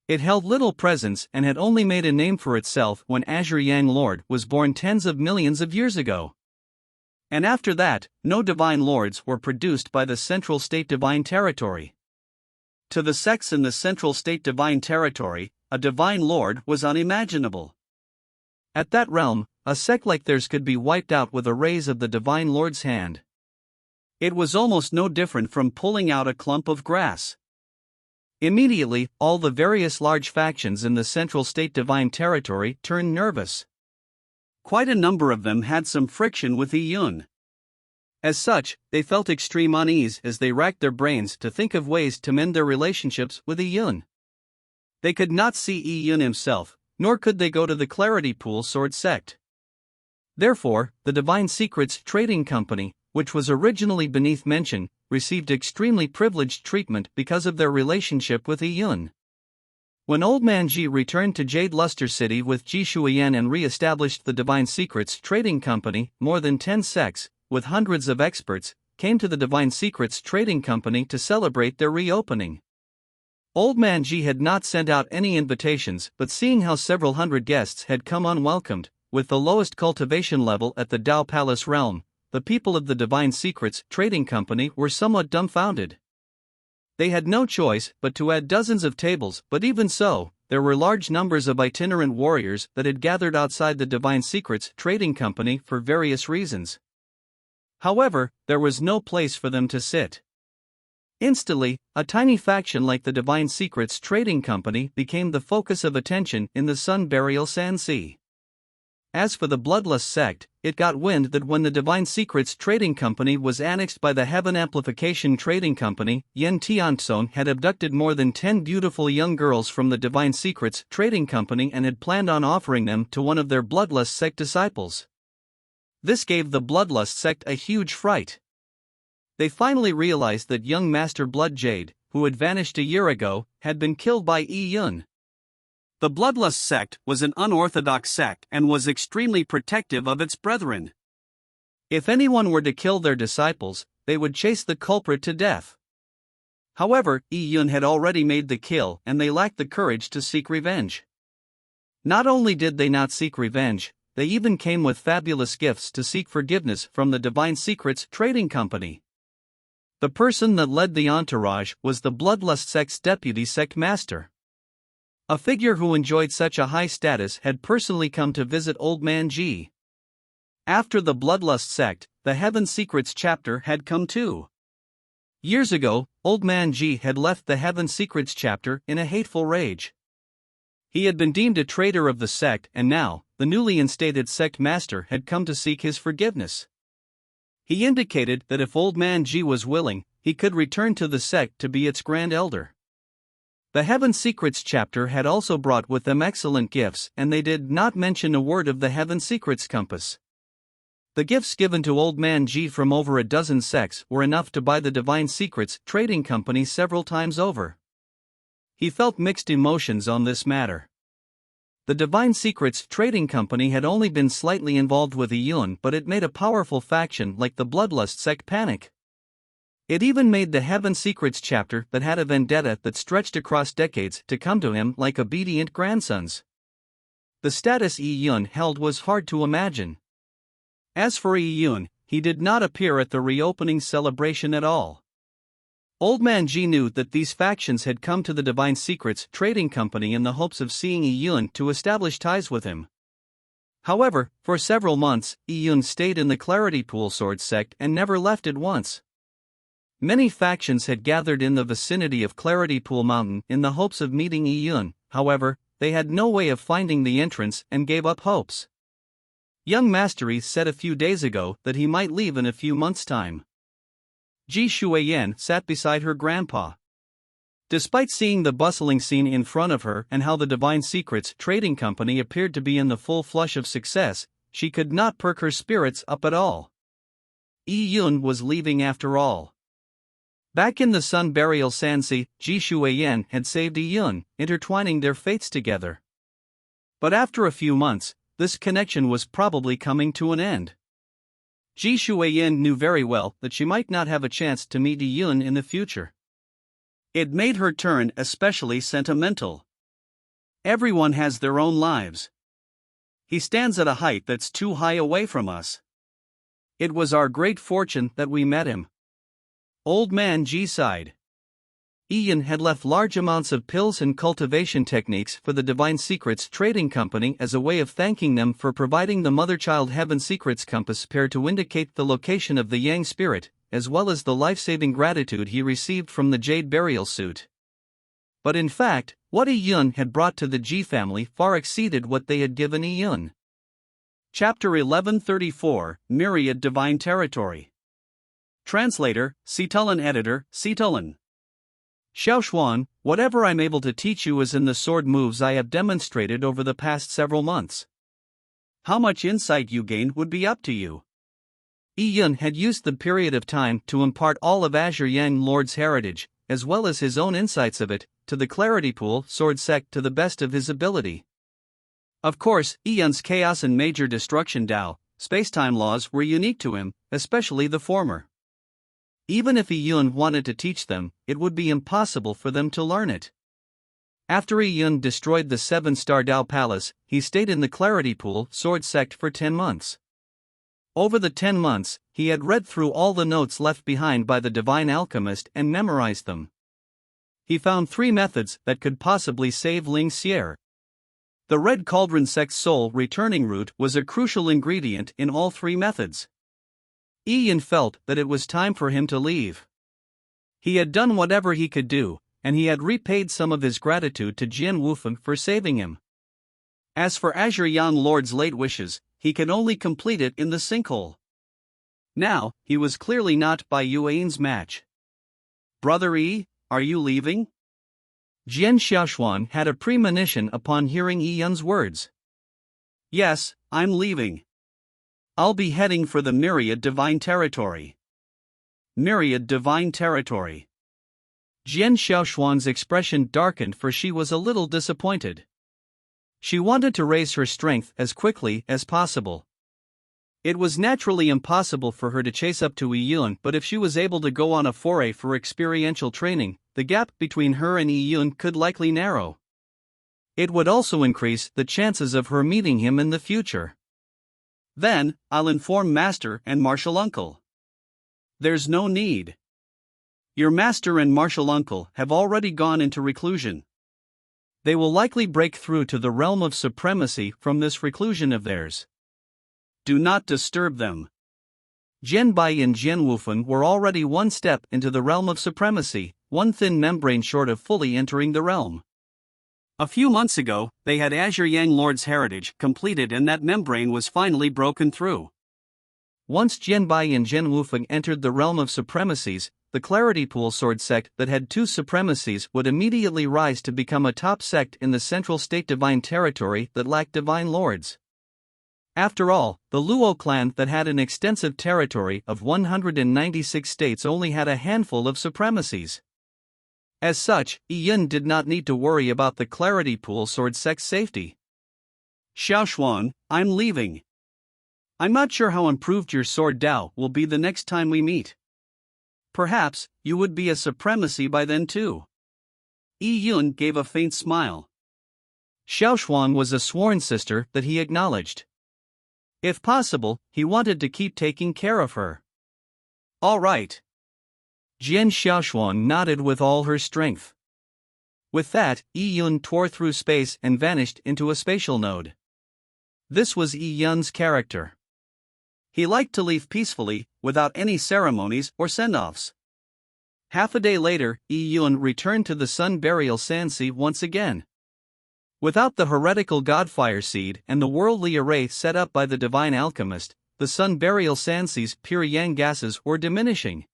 It held little presence and had only made a name for itself when Azure Yang Lord was born tens of millions of years ago. And after that, no divine lords were produced by the Central State Divine Territory. To the sects in the Central State Divine Territory, a divine lord was unimaginable. At that realm, a sect like theirs could be wiped out with a raise of the divine lord's hand. It was almost no different from pulling out a clump of grass. Immediately, all the various large factions in the Central State Divine Territory turned nervous. Quite a number of them had some friction with Yun. As such, they felt extreme unease as they racked their brains to think of ways to mend their relationships with Yun. They could not see Yun himself, nor could they go to the Clarity Pool Sword sect. Therefore, the Divine Secrets Trading Company, which was originally beneath mention, received extremely privileged treatment because of their relationship with Yun. When Old Man Ji returned to Jade Luster City with Ji Shuyan and re-established the Divine Secrets Trading Company, more than 10 sects, with hundreds of experts, came to the Divine Secrets Trading Company to celebrate their reopening. Old Man Ji had not sent out any invitations, but seeing how several hundred guests had come unwelcomed, with the lowest cultivation level at the Dao Palace realm, the people of the Divine Secrets Trading Company were somewhat dumbfounded. They had no choice but to add dozens of tables, but even so, there were large numbers of itinerant warriors that had gathered outside the Divine Secrets Trading Company for various reasons. However, there was no place for them to sit. Instantly, a tiny faction like the Divine Secrets Trading Company became the focus of attention in the Sun Burial Sand Sea. As for the Bloodlust sect, it got wind that when the Divine Secrets Trading Company was annexed by the Heaven Amplification Trading Company, Yen Tianzong had abducted more than 10 beautiful young girls from the Divine Secrets Trading Company and had planned on offering them to one of their Bloodlust sect disciples. This gave the Bloodlust sect a huge fright. They finally realized that young Master Blood Jade, who had vanished a year ago, had been killed by Yun. The Bloodlust sect was an unorthodox sect and was extremely protective of its brethren. If anyone were to kill their disciples, they would chase the culprit to death. However, Yun had already made the kill and they lacked the courage to seek revenge. Not only did they not seek revenge, they even came with fabulous gifts to seek forgiveness from the Divine Secrets Trading Company. The person that led the entourage was the Bloodlust sect's deputy sect master. A figure who enjoyed such a high status had personally come to visit Old Man Ji. After the Bloodlust sect, the Heaven Secrets chapter had come too. Years ago, Old Man Ji had left the Heaven Secrets chapter in a hateful rage. He had been deemed a traitor of the sect and now, the newly instated sect master had come to seek his forgiveness. He indicated that if Old Man Ji was willing, he could return to the sect to be its grand elder. The Heaven Secrets chapter had also brought with them excellent gifts and they did not mention a word of the Heaven Secrets compass. The gifts given to Old Man G from over a dozen sects were enough to buy the Divine Secrets Trading Company several times over. He felt mixed emotions on this matter. The Divine Secrets Trading Company had only been slightly involved with Iyun, but it made a powerful faction like the Bloodlust sect panic. It even made the Heaven Secrets chapter that had a vendetta that stretched across decades to come to him like obedient grandsons. The status Iyun held was hard to imagine. As for Iyun, he did not appear at the reopening celebration at all. Old Man G knew that these factions had come to the Divine Secrets Trading Company in the hopes of seeing Iyun to establish ties with him. However, for several months, Iyun stayed in the Clarity Pool Sword sect and never left it once. Many factions had gathered in the vicinity of Clarity Pool Mountain in the hopes of meeting Iyun, however, they had no way of finding the entrance and gave up hopes. Young Mastery said a few days ago that he might leave in a few months' time. Ji Shuiyan sat beside her grandpa. Despite seeing the bustling scene in front of her and how the Divine Secrets Trading Company appeared to be in the full flush of success, she could not perk her spirits up at all. Iyun was leaving after all. Back in the Sun Burial Sansi, Ji Shuiyan had saved Iyun, intertwining their fates together. But after a few months, this connection was probably coming to an end. Ji Shuiyan knew very well that she might not have a chance to meet Iyun in the future. It made her turn especially sentimental. Everyone has their own lives. He stands at a height that's too high away from us. It was our great fortune that we met him. Old Man G sighed. Iyun had left large amounts of pills and cultivation techniques for the Divine Secrets Trading Company as a way of thanking them for providing the Mother-Child Heaven Secrets Compass pair to indicate the location of the Yang Spirit, as well as the life-saving gratitude he received from the Jade Burial Suit. But in fact, what Iyun had brought to the G family far exceeded what they had given Iyun. Chapter 1134, Myriad Divine Territory. Translator, Sitalan Editor, Sitalan. Xiaoshuan, whatever I'm able to teach you is in the sword moves I have demonstrated over the past several months. How much insight you gain would be up to you. Iyun had used the period of time to impart all of Azure Yang Lord's heritage, as well as his own insights of it, to the Clarity Pool Sword sect to the best of his ability. Of course, Iyun's Chaos and Major Destruction Dao, space-time laws were unique to him, especially the former. Even if Iyun wanted to teach them, it would be impossible for them to learn it. After Iyun destroyed the 7-star Dao Palace, he stayed in the Clarity Pool Sword sect for 10 months. Over the 10 months, he had read through all the notes left behind by the Divine Alchemist and memorized them. He found 3 methods that could possibly save Ling Xier. The Red Cauldron sect's soul returning route was a crucial ingredient in all 3 methods. Iyun felt that it was time for him to leave. He had done whatever he could do, and he had repaid some of his gratitude to Jian Wufeng for saving him. As for Azure Yang Lord's late wishes, he can only complete it in the sinkhole. Now, he was clearly not by Yuan's match. Brother Yi, are you leaving? Jian Xiaoshuan had a premonition upon hearing Iyun's words. Yes, I'm leaving. I'll be heading for the Myriad Divine Territory. Myriad Divine Territory. Jian Xiaoshuan's expression darkened, for she was a little disappointed. She wanted to raise her strength as quickly as possible. It was naturally impossible for her to chase up to Iyun, but if she was able to go on a foray for experiential training, the gap between her and Iyun could likely narrow. It would also increase the chances of her meeting him in the future. Then, I'll inform Master and Martial Uncle. There's no need. Your Master and Martial Uncle have already gone into reclusion. They will likely break through to the realm of supremacy from this reclusion of theirs. Do not disturb them. Jian Bai and Jian Wufeng were already one step into the realm of supremacy, one thin membrane short of fully entering the realm. A few months ago, they had Azure Yang Lord's heritage completed, and that membrane was finally broken through. Once Jian Bai and Jian Wufeng entered the realm of supremacies, the Clarity Pool Sword sect that had 2 supremacies would immediately rise to become a top sect in the Central State Divine Territory that lacked divine lords. After all, the Luo clan that had an extensive territory of 196 states only had a handful of supremacies. As such, Yi Yun did not need to worry about the Clarity Pool sword sect's safety. Xiaoshuan, I'm leaving. I'm not sure how improved your sword Dao will be the next time we meet. Perhaps, you would be a supremacy by then too. Yi Yun gave a faint smile. Xiaoshuan was a sworn sister that he acknowledged. If possible, he wanted to keep taking care of her. All right. Jian Xiaoshuan nodded with all her strength. With that, Yi Yun tore through space and vanished into a spatial node. This was Yi Yun's character. He liked to leave peacefully, without any ceremonies or send-offs. Half a day later, Yi Yun returned to the Sun Burial Sandseed once again. Without the heretical Godfire Seed and the worldly array set up by the Divine Alchemist, the Sun Burial Sandseed's pure yang gases were diminishing.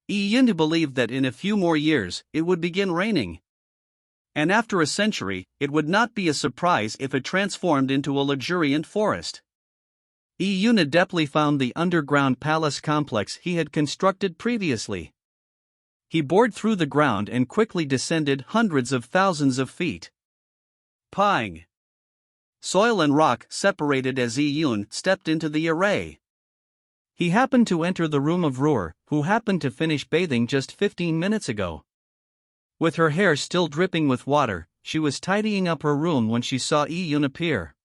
Yi Yun believed that in a few more years, it would begin raining. And after a century, it would not be a surprise if it transformed into a luxuriant forest. Yi Yun adeptly found the underground palace complex he had constructed previously. He bored through the ground and quickly descended hundreds of thousands of feet. Pang! Soil and rock separated as Yi Yun stepped into the array. He happened to enter the room of Ruer, who happened to finish bathing just 15 minutes ago. With her hair still dripping with water, she was tidying up her room when she saw Yi Yun appear.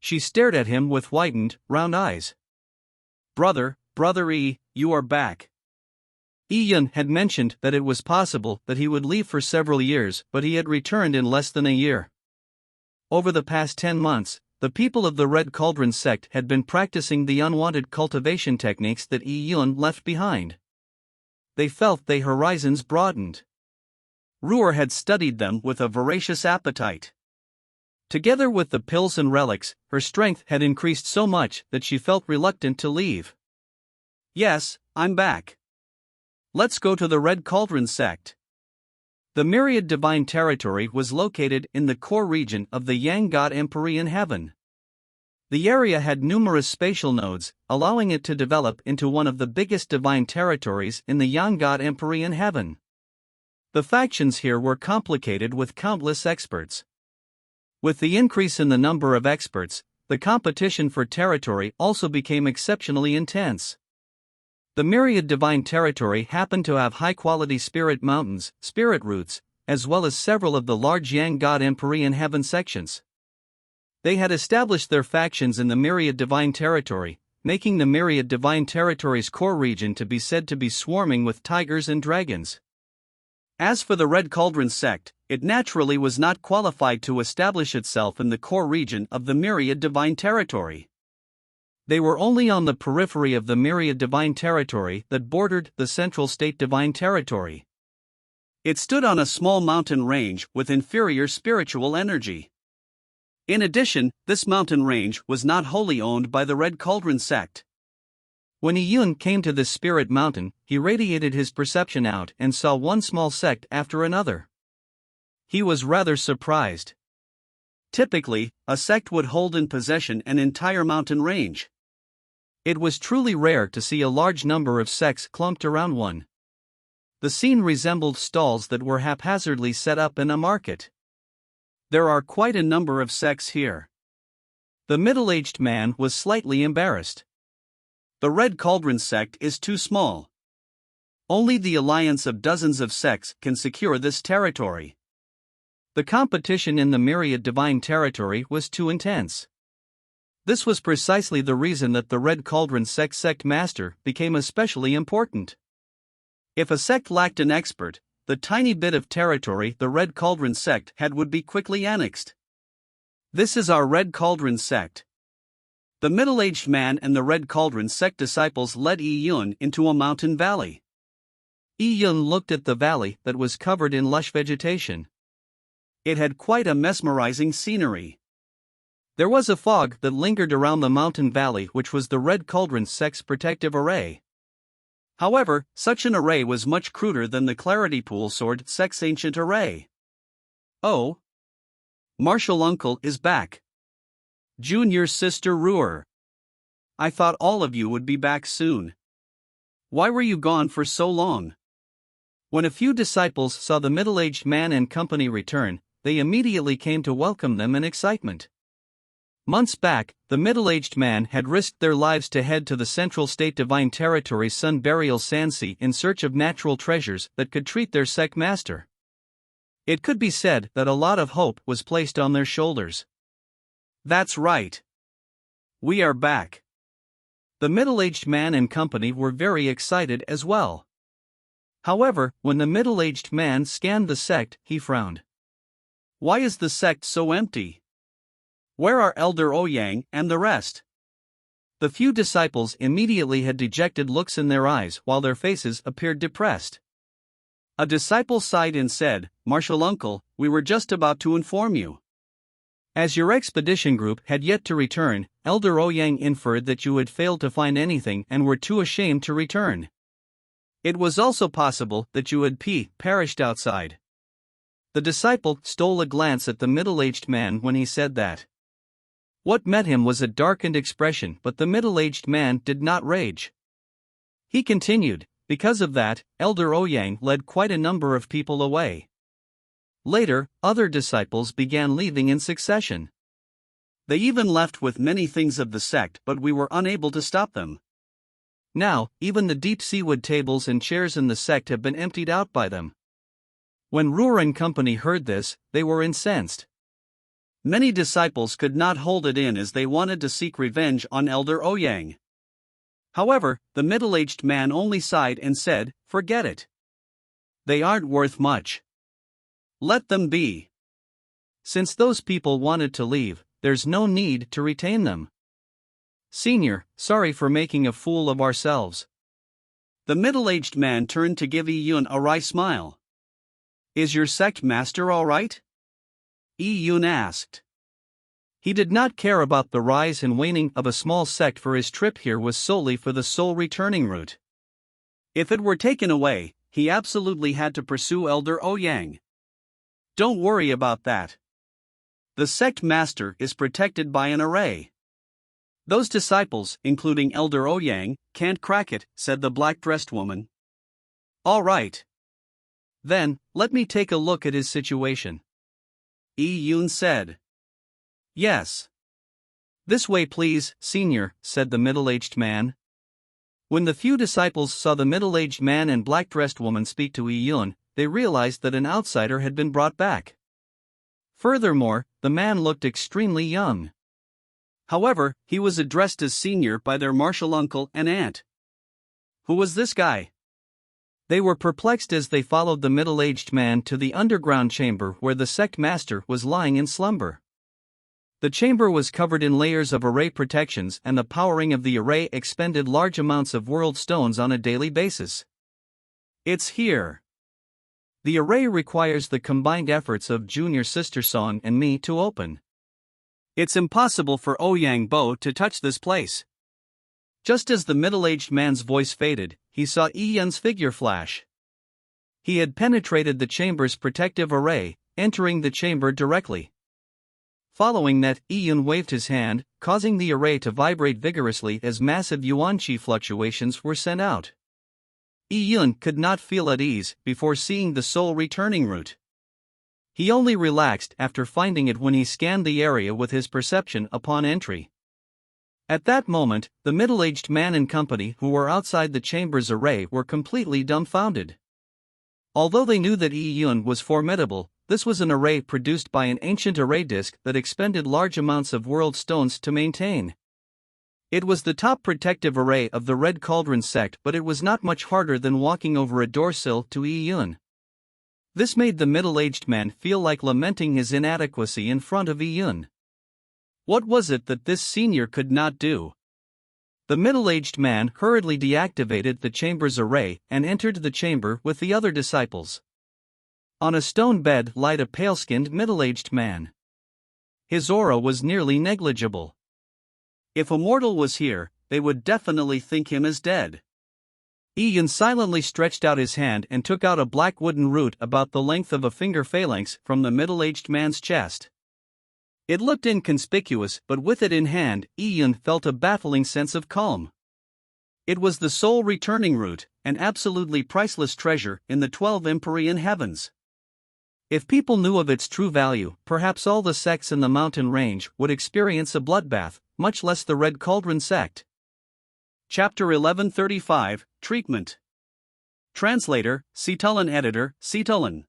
She stared at him with whitened, round eyes. Brother Yi, you are back. Yi Yun had mentioned that it was possible that he would leave for several years, but he had returned in less than a year. Over the past 10 months, the people of the Red Cauldron sect had been practicing the unwanted cultivation techniques that Yi Yun left behind. They felt their horizons broadened. Ruer had studied them with a voracious appetite. Together with the pills and relics, her strength had increased so much that she felt reluctant to leave. Yes, I'm back. Let's go to the Red Cauldron sect. The Myriad Divine Territory was located in the core region of the Yang God Empyrean Heaven. The area had numerous spatial nodes, allowing it to develop into one of the biggest divine territories in the Yang God Empyrean Heaven. The factions here were complicated with countless experts. With the increase in the number of experts, the competition for territory also became exceptionally intense. The Myriad Divine Territory happened to have high-quality spirit mountains, spirit roots, as well as several of the large Yang God Empyrean Heaven sections. They had established their factions in the Myriad Divine Territory, making the Myriad Divine Territory's core region to be said to be swarming with tigers and dragons. As for the Red Cauldron sect, it naturally was not qualified to establish itself in the core region of the Myriad Divine Territory. They were only on the periphery of the Myriad Divine Territory that bordered the Central State Divine Territory. It stood on a small mountain range with inferior spiritual energy. In addition, this mountain range was not wholly owned by the Red Cauldron sect. When Yi Yun came to this spirit mountain, he radiated his perception out and saw one small sect after another. He was rather surprised. Typically, a sect would hold in possession an entire mountain range. It was truly rare to see a large number of sects clumped around one. The scene resembled stalls that were haphazardly set up in a market. There are quite a number of sects here. The middle-aged man was slightly embarrassed. The Red Cauldron sect is too small. Only the alliance of dozens of sects can secure this territory. The competition in the Myriad Divine Territory was too intense. This was precisely the reason that the Red Cauldron sect master became especially important. If a sect lacked an expert, the tiny bit of territory the Red Cauldron sect had would be quickly annexed. This is our Red Cauldron sect. The middle-aged man and the Red Cauldron sect disciples led Yi Yun into a mountain valley. Yi Yun looked at the valley that was covered in lush vegetation. It had quite a mesmerizing scenery. There was a fog that lingered around the mountain valley, which was the Red Cauldron sect's protective array. However, such an array was much cruder than the Clarity Pool Sword sect's ancient array. Oh! Martial Uncle is back. Junior's sister Ruhr. I thought all of you would be back soon. Why were you gone for so long? When a few disciples saw the middle-aged man and company return, they immediately came to welcome them in excitement. Months back, the middle-aged man had risked their lives to head to the Central State Divine Territory's Sun Burial Sandsea in search of natural treasures that could treat their sect master. It could be said that a lot of hope was placed on their shoulders. That's right. We are back. The middle-aged man and company were very excited as well. However, when the middle-aged man scanned the sect, he frowned. Why is the sect so empty? Where are Elder Ouyang and the rest? The few disciples immediately had dejected looks in their eyes while their faces appeared depressed. A disciple sighed and said, "Martial uncle, we were just about to inform you. As your expedition group had yet to return, Elder Ouyang inferred that you had failed to find anything and were too ashamed to return. It was also possible that you had perished outside." The disciple stole a glance at the middle-aged man when he said that. What met him was a darkened expression, but the middle-aged man did not rage. He continued, "Because of that, Elder Ouyang led quite a number of people away. Later, other disciples began leaving in succession. They even left with many things of the sect, but we were unable to stop them. Now, even the deep seawood tables and chairs in the sect have been emptied out by them." When Ruhr and company heard this, they were incensed. Many disciples could not hold it in as they wanted to seek revenge on Elder Ouyang. However, the middle-aged man only sighed and said, "Forget it. They aren't worth much. Let them be. Since those people wanted to leave, there's no need to retain them. Senior, sorry for making a fool of ourselves." The middle-aged man turned to give Yi-Yun a wry smile. "Is your sect master all right?" Yi-Yun asked. He did not care about the rise and waning of a small sect, for his trip here was solely for the soul returning route. If it were taken away, he absolutely had to pursue Elder Ouyang. "Don't worry about that. The sect master is protected by an array. Those disciples, including Elder Ouyang, can't crack it," said the black-dressed woman. "All right. Then, let me take a look at his situation," Yi-Yun said. "Yes. This way please, senior," said the middle-aged man. When the few disciples saw the middle-aged man and black-dressed woman speak to Yi-Yun, they realized that an outsider had been brought back. Furthermore, the man looked extremely young. However, he was addressed as senior by their martial uncle and aunt. Who was this guy? They were perplexed as they followed the middle-aged man to the underground chamber where the sect master was lying in slumber. The chamber was covered in layers of array protections, and the powering of the array expended large amounts of world stones on a daily basis. "It's here. The array requires the combined efforts of Junior Sister Song and me to open. It's impossible for Ouyang Bo to touch this place." Just as the middle-aged man's voice faded, he saw Yi-Yun's figure flash. He had penetrated the chamber's protective array, entering the chamber directly. Following that, Yi-Yun waved his hand, causing the array to vibrate vigorously as massive yuan-chi fluctuations were sent out. Yi-Yun could not feel at ease before seeing the soul returning route. He only relaxed after finding it when he scanned the area with his perception upon entry. At that moment, the middle-aged man and company who were outside the chamber's array were completely dumbfounded. Although they knew that Yi-Yun was formidable, this was an array produced by an ancient array disk that expended large amounts of world stones to maintain. It was the top protective array of the Red Cauldron sect, but it was not much harder than walking over a doorsill to Yi-Yun. This made the middle-aged man feel like lamenting his inadequacy in front of Yi-Yun. What was it that this senior could not do? The middle-aged man hurriedly deactivated the chamber's array and entered the chamber with the other disciples. On a stone bed lied a pale-skinned middle-aged man. His aura was nearly negligible. If a mortal was here, they would definitely think him as dead. Yi-Yun silently stretched out his hand and took out a black wooden root about the length of a finger phalanx from the middle-aged man's chest. It looked inconspicuous, but with it in hand, Iyun felt a baffling sense of calm. It was the soul returning route, an absolutely priceless treasure in the 12 Empyrean heavens. If people knew of its true value, perhaps all the sects in the mountain range would experience a bloodbath, much less the Red Cauldron sect. Chapter 1135, Treatment. Translator, Cetulin. Editor, Cetulin.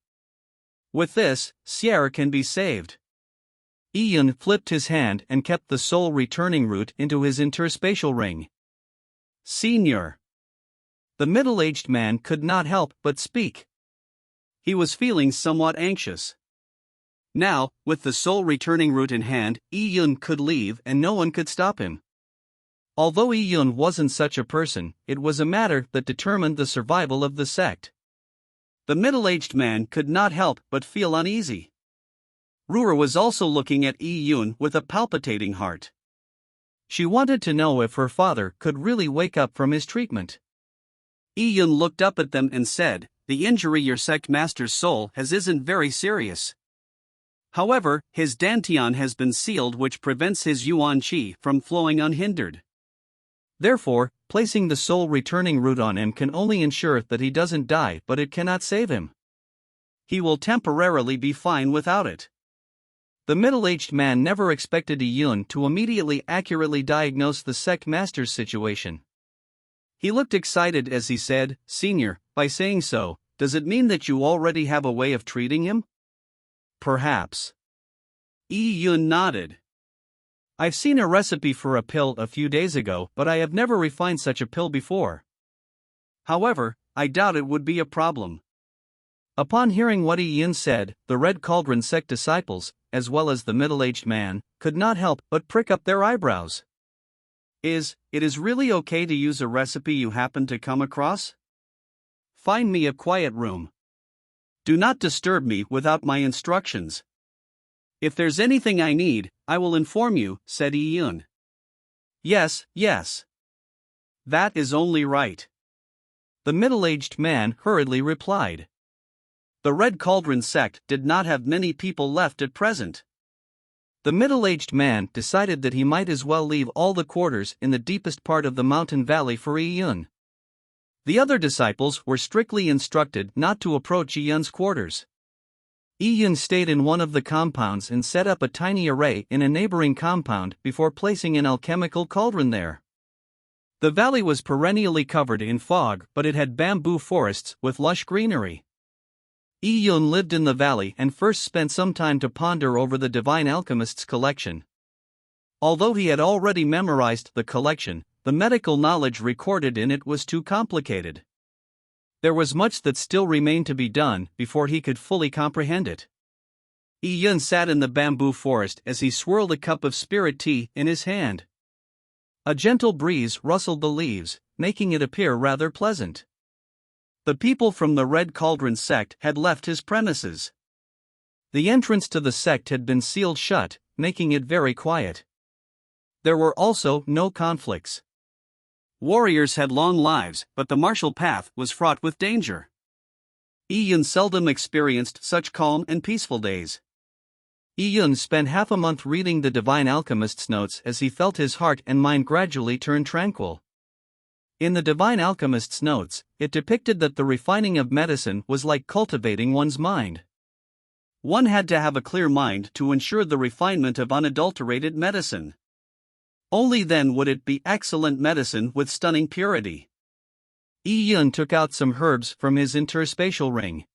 With this, Sierra can be saved. Iyun flipped his hand and kept the soul returning route into his interspatial ring. Senior. The middle-aged man could not help but speak. He was feeling somewhat anxious. Now, with the soul returning route in hand, Iyun could leave and no one could stop him. Although Iyun wasn't such a person, it was a matter that determined the survival of the sect. The middle-aged man could not help but feel uneasy. Ruhr was also looking at Iyun with a palpitating heart. She wanted to know if her father could really wake up from his treatment. Iyun looked up at them and said, "The injury your sect master's soul has isn't very serious. However, his dantian has been sealed, which prevents his yuan qi from flowing unhindered. Therefore, placing the soul returning route on him can only ensure that he doesn't die, but it cannot save him. He will temporarily be fine without it." The middle-aged man never expected Iyun to immediately accurately diagnose the sect master's situation. He looked excited as he said, "Senior, by saying so, does it mean that you already have a way of treating him?" "Perhaps." Iyun nodded. "I've seen a recipe for a pill a few days ago, but I have never refined such a pill before. However, I doubt it would be a problem." Upon hearing what Iyun said, the Red Cauldron sect disciples, as well as the middle-aged man, could not help but prick up their eyebrows. It is really okay to use a recipe you happen to come across? Find me a quiet room. Do not disturb me without my instructions. If there's anything I need, I will inform you," said Iyun. Yes. That is only right." The middle-aged man hurriedly replied. The Red Cauldron sect did not have many people left at present. The middle-aged man decided that he might as well leave all the quarters in the deepest part of the mountain valley for Iyun. The other disciples were strictly instructed not to approach Iyun's quarters. Iyun stayed in one of the compounds and set up a tiny array in a neighboring compound before placing an alchemical cauldron there. The valley was perennially covered in fog, but it had bamboo forests with lush greenery. Iyun lived in the valley and first spent some time to ponder over the Divine Alchemist's collection. Although he had already memorized the collection, the medical knowledge recorded in it was too complicated. There was much that still remained to be done before he could fully comprehend it. Iyun sat in the bamboo forest as he swirled a cup of spirit tea in his hand. A gentle breeze rustled the leaves, making it appear rather pleasant. The people from the Red Cauldron sect had left his premises. The entrance to the sect had been sealed shut, making it very quiet. There were also no conflicts. Warriors had long lives, but the martial path was fraught with danger. Iyun seldom experienced such calm and peaceful days. Iyun spent half a month reading the Divine Alchemist's notes as he felt his heart and mind gradually turn tranquil. In the Divine Alchemist's notes, it depicted that the refining of medicine was like cultivating one's mind. One had to have a clear mind to ensure the refinement of unadulterated medicine. Only then would it be excellent medicine with stunning purity. Iyun took out some herbs from his interspatial ring.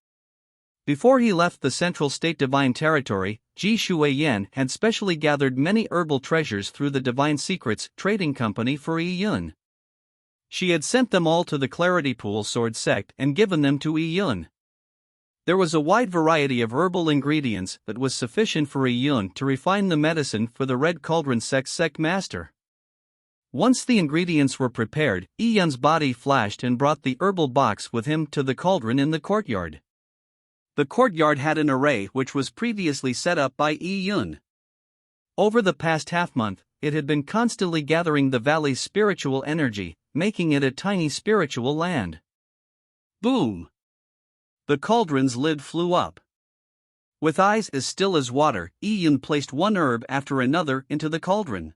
Before he left the Central State Divine Territory, Ji Shuiyan had specially gathered many herbal treasures through the Divine Secrets Trading Company for Iyun. She had sent them all to the Clarity Pool Sword sect and given them to Iyun. There was a wide variety of herbal ingredients that was sufficient for Iyun to refine the medicine for the Red Cauldron sect's sect master. Once the ingredients were prepared, Iyun's body flashed and brought the herbal box with him to the cauldron in the courtyard. The courtyard had an array which was previously set up by Iyun. Over the past half-month, it had been constantly gathering the valley's spiritual energy, making it a tiny spiritual land. Boom! The cauldron's lid flew up. With eyes as still as water, Yi-Yun placed one herb after another into the cauldron.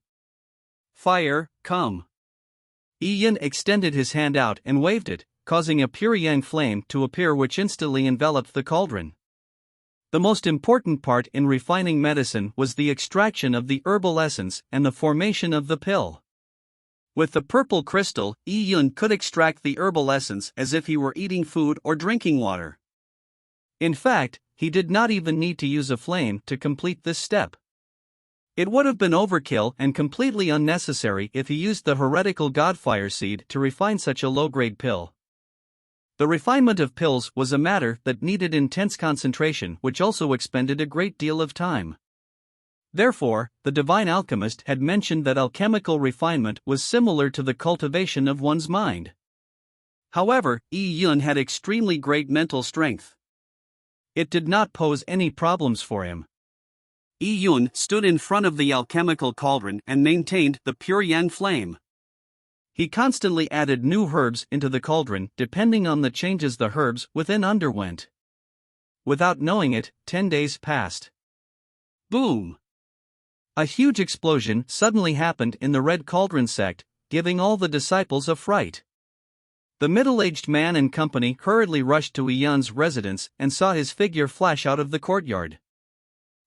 Fire, come. Yi-Yun extended his hand out and waved it, causing a pure yang flame to appear which instantly enveloped the cauldron. The most important part in refining medicine was the extraction of the herbal essence and the formation of the pill. With the purple crystal, Yi-Yun could extract the herbal essence as if he were eating food or drinking water. In fact, he did not even need to use a flame to complete this step. It would have been overkill and completely unnecessary if he used the heretical godfire seed to refine such a low-grade pill. The refinement of pills was a matter that needed intense concentration, which also expended a great deal of time. Therefore, the divine alchemist had mentioned that alchemical refinement was similar to the cultivation of one's mind. However, Yi-Yun had extremely great mental strength. It did not pose any problems for him. Yi-Yun stood in front of the alchemical cauldron and maintained the pure yang flame. He constantly added new herbs into the cauldron depending on the changes the herbs within underwent. Without knowing it, 10 days passed. Boom! A huge explosion suddenly happened in the Red Cauldron sect, giving all the disciples a fright. The middle-aged man and company hurriedly rushed to Yi-Yun's residence and saw his figure flash out of the courtyard.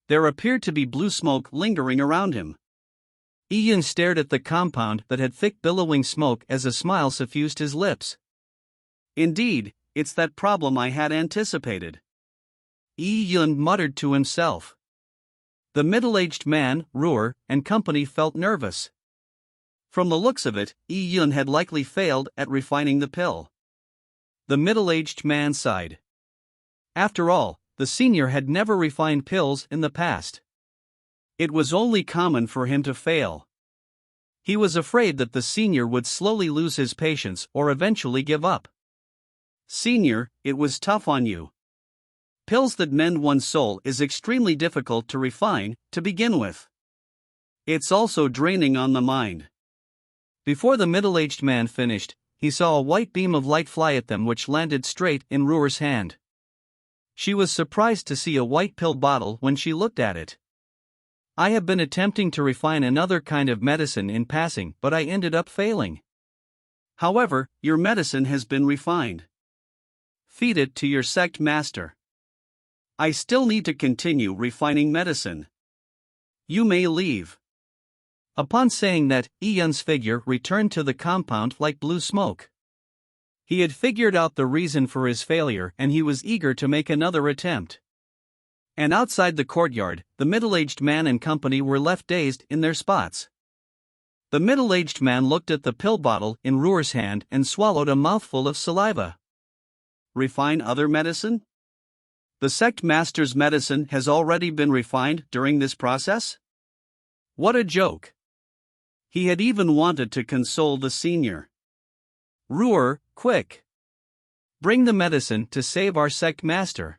There appeared to be blue smoke lingering around him. Yi-Yun stared at the compound that had thick billowing smoke as a smile suffused his lips. Indeed, it's that problem I had anticipated. Yi-Yun muttered to himself. The middle-aged man, Ruhr, and company felt nervous. From the looks of it, Yi-Yun had likely failed at refining the pill. The middle-aged man sighed. After all, the senior had never refined pills in the past. It was only common for him to fail. He was afraid that the senior would slowly lose his patience or eventually give up. Senior, it was tough on you. Pills that mend one's soul is extremely difficult to refine, to begin with. It's also draining on the mind. Before the middle-aged man finished, he saw a white beam of light fly at them which landed straight in Ruhr's hand. She was surprised to see a white pill bottle when she looked at it. I have been attempting to refine another kind of medicine in passing, but I ended up failing. However, your medicine has been refined. Feed it to your sect master. I still need to continue refining medicine. You may leave. Upon saying that, Yi-Yun's figure returned to the compound like blue smoke. He had figured out the reason for his failure and he was eager to make another attempt. And outside the courtyard, the middle-aged man and company were left dazed in their spots. The middle-aged man looked at the pill bottle in Ruhr's hand and swallowed a mouthful of saliva. Refine other medicine? The sect master's medicine has already been refined during this process? What a joke! He had even wanted to console the senior. Ruhr, quick! Bring the medicine to save our sect master.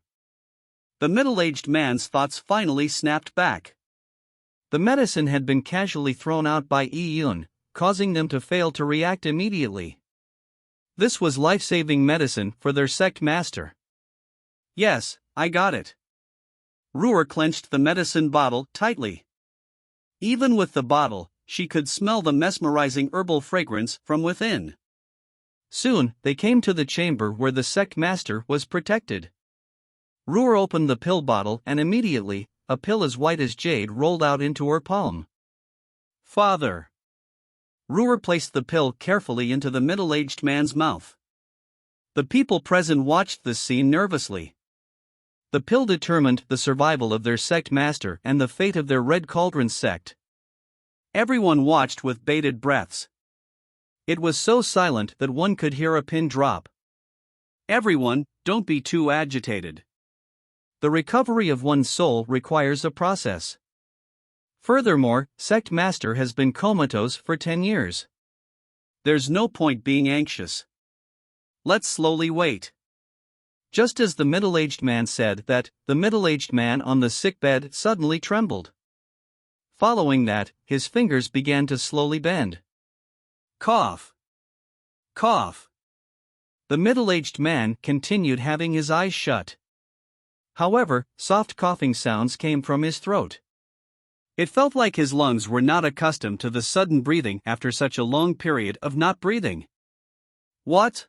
The middle-aged man's thoughts finally snapped back. The medicine had been casually thrown out by Yi-Yun, causing them to fail to react immediately. This was life-saving medicine for their sect master. Yes, I got it. Ruhr clenched the medicine bottle tightly. Even with the bottle, she could smell the mesmerizing herbal fragrance from within. Soon, they came to the chamber where the sect master was protected. Ruhr opened the pill bottle and immediately, a pill as white as jade rolled out into her palm. Father! Ruhr placed the pill carefully into the middle-aged man's mouth. The people present watched this scene nervously. The pill determined the survival of their sect master and the fate of their Red Cauldron sect. Everyone watched with bated breaths. It was so silent that one could hear a pin drop. Everyone, don't be too agitated. The recovery of one's soul requires a process. Furthermore, sect master has been comatose for 10 years. There's no point being anxious. Let's slowly wait. Just as the middle-aged man said that, the middle-aged man on the sickbed suddenly trembled. Following that, his fingers began to slowly bend. Cough. Cough. The middle-aged man continued having his eyes shut. However, soft coughing sounds came from his throat. It felt like his lungs were not accustomed to the sudden breathing after such a long period of not breathing. What?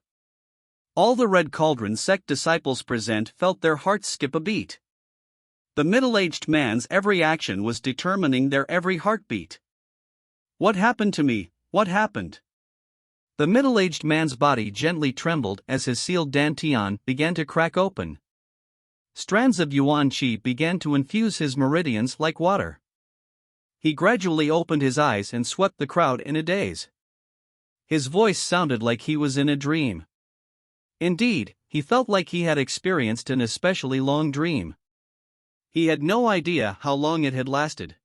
All the Red Cauldron sect disciples present felt their hearts skip a beat. The middle-aged man's every action was determining their every heartbeat. What happened to me? What happened? The middle-aged man's body gently trembled as his sealed dantian began to crack open. Strands of yuan qi began to infuse his meridians like water. He gradually opened his eyes and swept the crowd in a daze. His voice sounded like he was in a dream. Indeed, he felt like he had experienced an especially long dream. He had no idea how long it had lasted.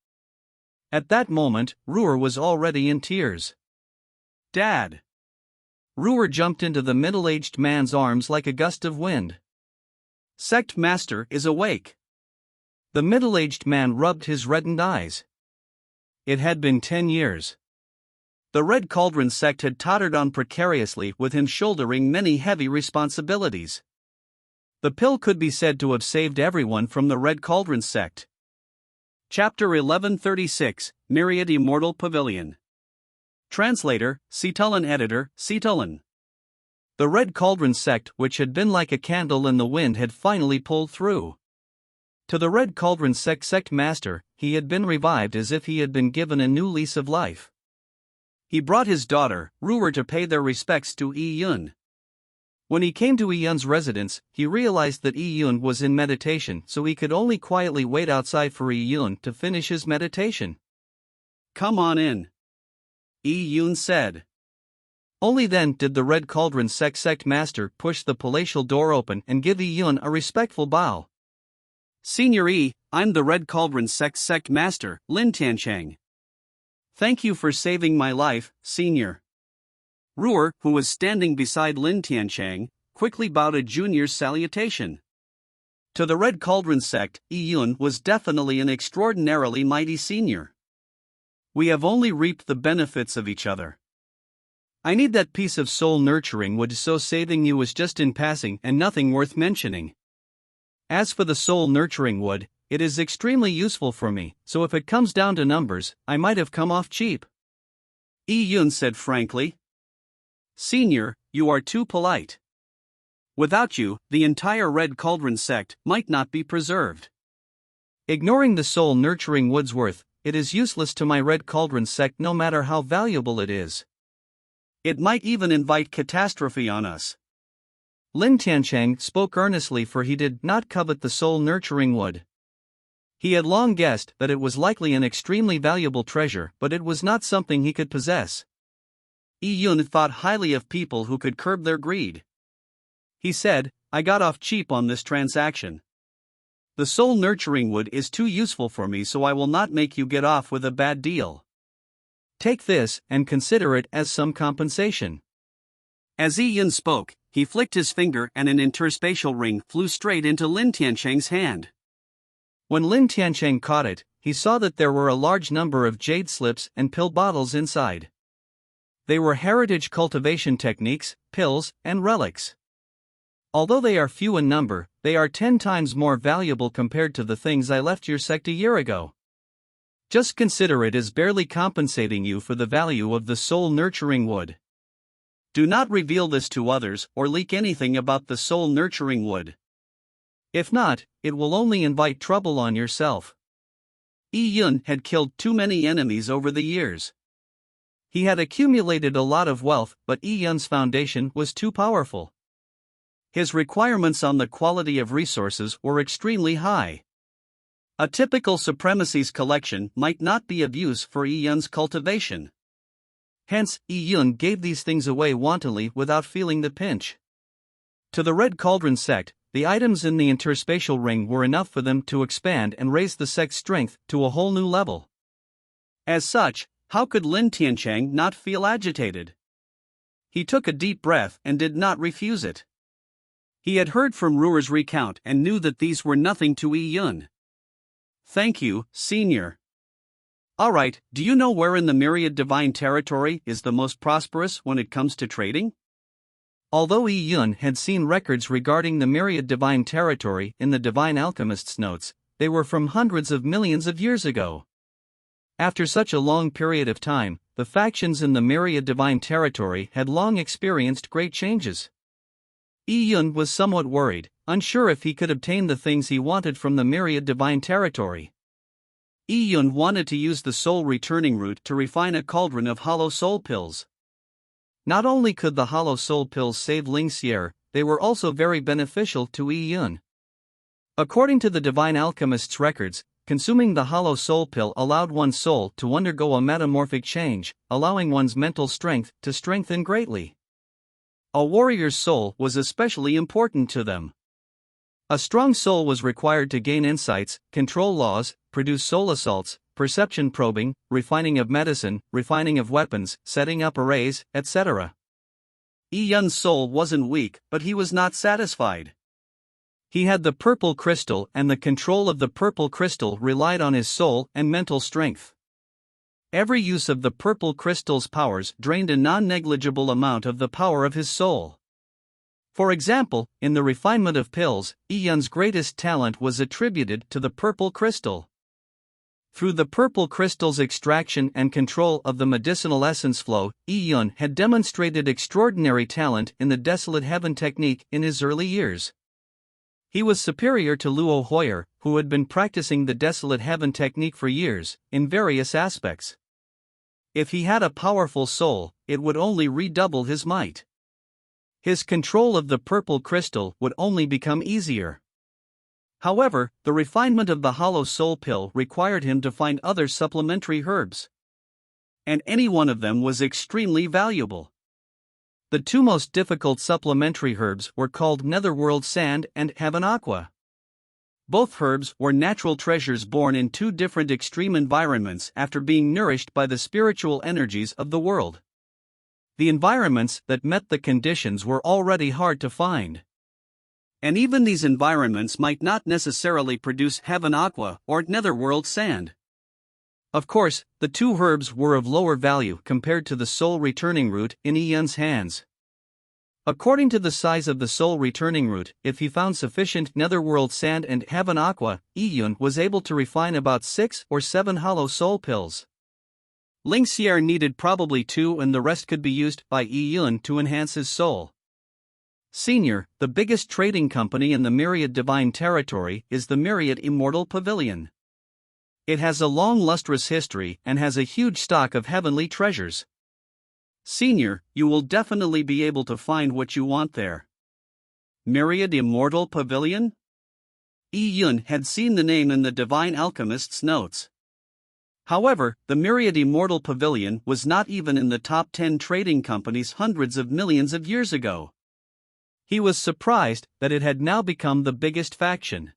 At that moment, Ruhr was already in tears. Dad! Ruhr jumped into the middle-aged man's arms like a gust of wind. Sect Master is awake. The middle-aged man rubbed his reddened eyes. It had been 10 years. The Red Cauldron sect had tottered on precariously with him shouldering many heavy responsibilities. The pill could be said to have saved everyone from the Red Cauldron sect. Chapter 1136, Myriad Immortal Pavilion. Translator, Cetulin. Editor, Cetulin. The Red Cauldron sect, which had been like a candle in the wind, had finally pulled through. To the Red Cauldron sect master, he had been revived as if he had been given a new lease of life. He brought his daughter, Ruhr, to pay their respects to Yi Yun. When he came to Yi Yun's residence, he realized that Yi Yun was in meditation, so he could only quietly wait outside for Yi Yun to finish his meditation. Come on in, Yi Yun said. Only then did the Red Cauldron sect master push the palatial door open and give Yi Yun a respectful bow. Senior Yi, I'm the Red Cauldron sect master, Lin Tiancheng. Thank you for saving my life, Senior. Ruhr, who was standing beside Lin Tiancheng, quickly bowed a junior's salutation. To the Red Cauldron sect, Yi Yun was definitely an extraordinarily mighty senior. We have only reaped the benefits of each other. I need that piece of soul nurturing wood, so saving you was just in passing and nothing worth mentioning. As for the soul nurturing wood, it is extremely useful for me, so if it comes down to numbers, I might have come off cheap. Yi Yun said frankly. Senior, you are too polite. Without you, the entire Red Cauldron sect might not be preserved. Ignoring the soul nurturing wood's worth, it is useless to my Red Cauldron sect no matter how valuable it is. It might even invite catastrophe on us. Lin Tiancheng spoke earnestly, for he did not covet the soul nurturing wood. He had long guessed that it was likely an extremely valuable treasure, but it was not something he could possess. Yi Yun thought highly of people who could curb their greed. He said, I got off cheap on this transaction. The soul nurturing wood is too useful for me, so I will not make you get off with a bad deal. Take this and consider it as some compensation. As Yi Yun spoke, he flicked his finger and an interspatial ring flew straight into Lin Tiancheng's hand. When Lin Tiancheng caught it, he saw that there were a large number of jade slips and pill bottles inside. They were heritage cultivation techniques, pills, and relics. Although they are few in number, they are 10 times more valuable compared to the things I left your sect a year ago. Just consider it as barely compensating you for the value of the soul nurturing wood. Do not reveal this to others or leak anything about the soul nurturing wood. If not, it will only invite trouble on yourself. Yi Yun had killed too many enemies over the years. He had accumulated a lot of wealth, but Yi Yun's foundation was too powerful. His requirements on the quality of resources were extremely high. A typical supremacies collection might not be of use for Yi Yun's cultivation. Hence, Yi Yun gave these things away wantonly without feeling the pinch. To the Red Cauldron sect, the items in the interspatial ring were enough for them to expand and raise the sect's strength to a whole new level. As such, how could Lin Tiancheng not feel agitated? He took a deep breath and did not refuse it. He had heard from Ruhr's recount and knew that these were nothing to Yi Yun. Thank you, Senior. Alright, do you know where in the Myriad Divine Territory is the most prosperous when it comes to trading? Although Yi Yun had seen records regarding the myriad divine territory in the Divine Alchemist's notes, they were from hundreds of millions of years ago. After such a long period of time, the factions in the myriad divine territory had long experienced great changes. Yi Yun was somewhat worried, unsure if he could obtain the things he wanted from the myriad divine territory. Yi Yun wanted to use the soul returning route to refine a cauldron of hollow soul pills. Not only could the hollow soul pills save Ling Xier, they were also very beneficial to Yi Yun. According to the Divine Alchemist's records, consuming the hollow soul pill allowed one's soul to undergo a metamorphic change, allowing one's mental strength to strengthen greatly. A warrior's soul was especially important to them. A strong soul was required to gain insights, control laws, produce soul assaults, perception probing, refining of medicine, refining of weapons, setting up arrays, etc. Yi Yun's soul wasn't weak, but he was not satisfied. He had the purple crystal, and the control of the purple crystal relied on his soul and mental strength. Every use of the purple crystal's powers drained a non-negligible amount of the power of his soul. For example, in the refinement of pills, Yi Yun's greatest talent was attributed to the purple crystal. Through the purple crystal's extraction and control of the medicinal essence flow, Yi Yun had demonstrated extraordinary talent in the Desolate Heaven technique in his early years. He was superior to Luo Hoyer, who had been practicing the Desolate Heaven technique for years, in various aspects. If he had a powerful soul, it would only redouble his might. His control of the purple crystal would only become easier. However, the refinement of the hollow soul pill required him to find other supplementary herbs. And any one of them was extremely valuable. The two most difficult supplementary herbs were called Netherworld Sand and Heaven Aqua. Both herbs were natural treasures born in two different extreme environments after being nourished by the spiritual energies of the world. The environments that met the conditions were already hard to find. And even these environments might not necessarily produce Heaven Aqua or Netherworld Sand. Of course, the two herbs were of lower value compared to the soul returning root in Yi Yun's hands. According to the size of the soul returning root, if he found sufficient Netherworld Sand and Heaven Aqua, Yi Yun was able to refine about 6 or 7 hollow soul pills. Ling Xier needed probably 2, and the rest could be used by Yi Yun to enhance his soul. Senior, the biggest trading company in the Myriad Divine Territory, is the Myriad Immortal Pavilion. It has a long lustrous history and has a huge stock of heavenly treasures. Senior, you will definitely be able to find what you want there. Myriad Immortal Pavilion? Yi Yun had seen the name in the Divine Alchemist's notes. However, the Myriad Immortal Pavilion was not even in the top 10 trading companies hundreds of millions of years ago. He was surprised that it had now become the biggest faction.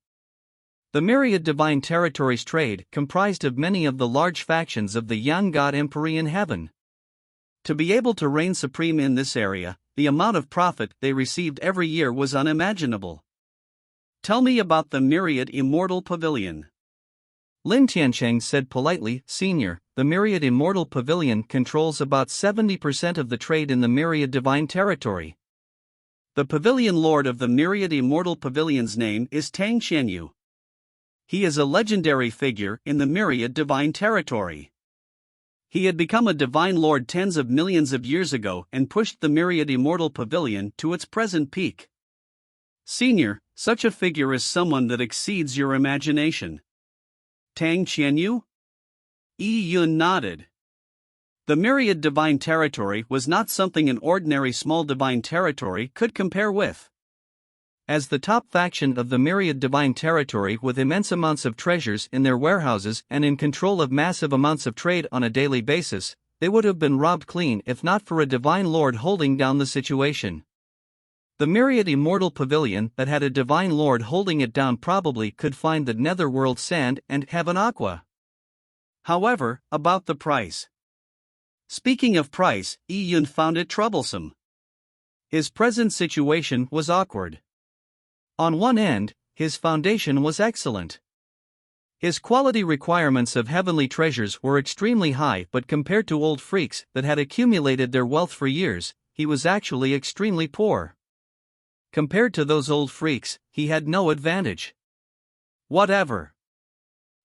The Myriad Divine Territories trade comprised of many of the large factions of the Yang God Emperor in heaven. To be able to reign supreme in this area, the amount of profit they received every year was unimaginable. Tell me about the Myriad Immortal Pavilion. Lin Tiancheng said politely, Senior, the Myriad Immortal Pavilion controls about 70% of the trade in the Myriad Divine Territory. The Pavilion Lord of the Myriad Immortal Pavilion's name is Tang Qianyu. He is a legendary figure in the Myriad Divine Territory. He had become a divine lord tens of millions of years ago and pushed the Myriad Immortal Pavilion to its present peak. Senior, such a figure is someone that exceeds your imagination. Tang Qianyu? Yi Yun nodded. The Myriad Divine Territory was not something an ordinary small divine territory could compare with. As the top faction of the Myriad Divine Territory with immense amounts of treasures in their warehouses and in control of massive amounts of trade on a daily basis, they would have been robbed clean if not for a divine lord holding down the situation. The Myriad Immortal Pavilion that had a divine lord holding it down probably could find the Netherworld Sand and Heaven Aqua. However, about the price. Speaking of price, Yi Yun found it troublesome. His present situation was awkward. On one end, his foundation was excellent. His quality requirements of heavenly treasures were extremely high, but compared to old freaks that had accumulated their wealth for years, he was actually extremely poor. Compared to those old freaks, he had no advantage. Whatever.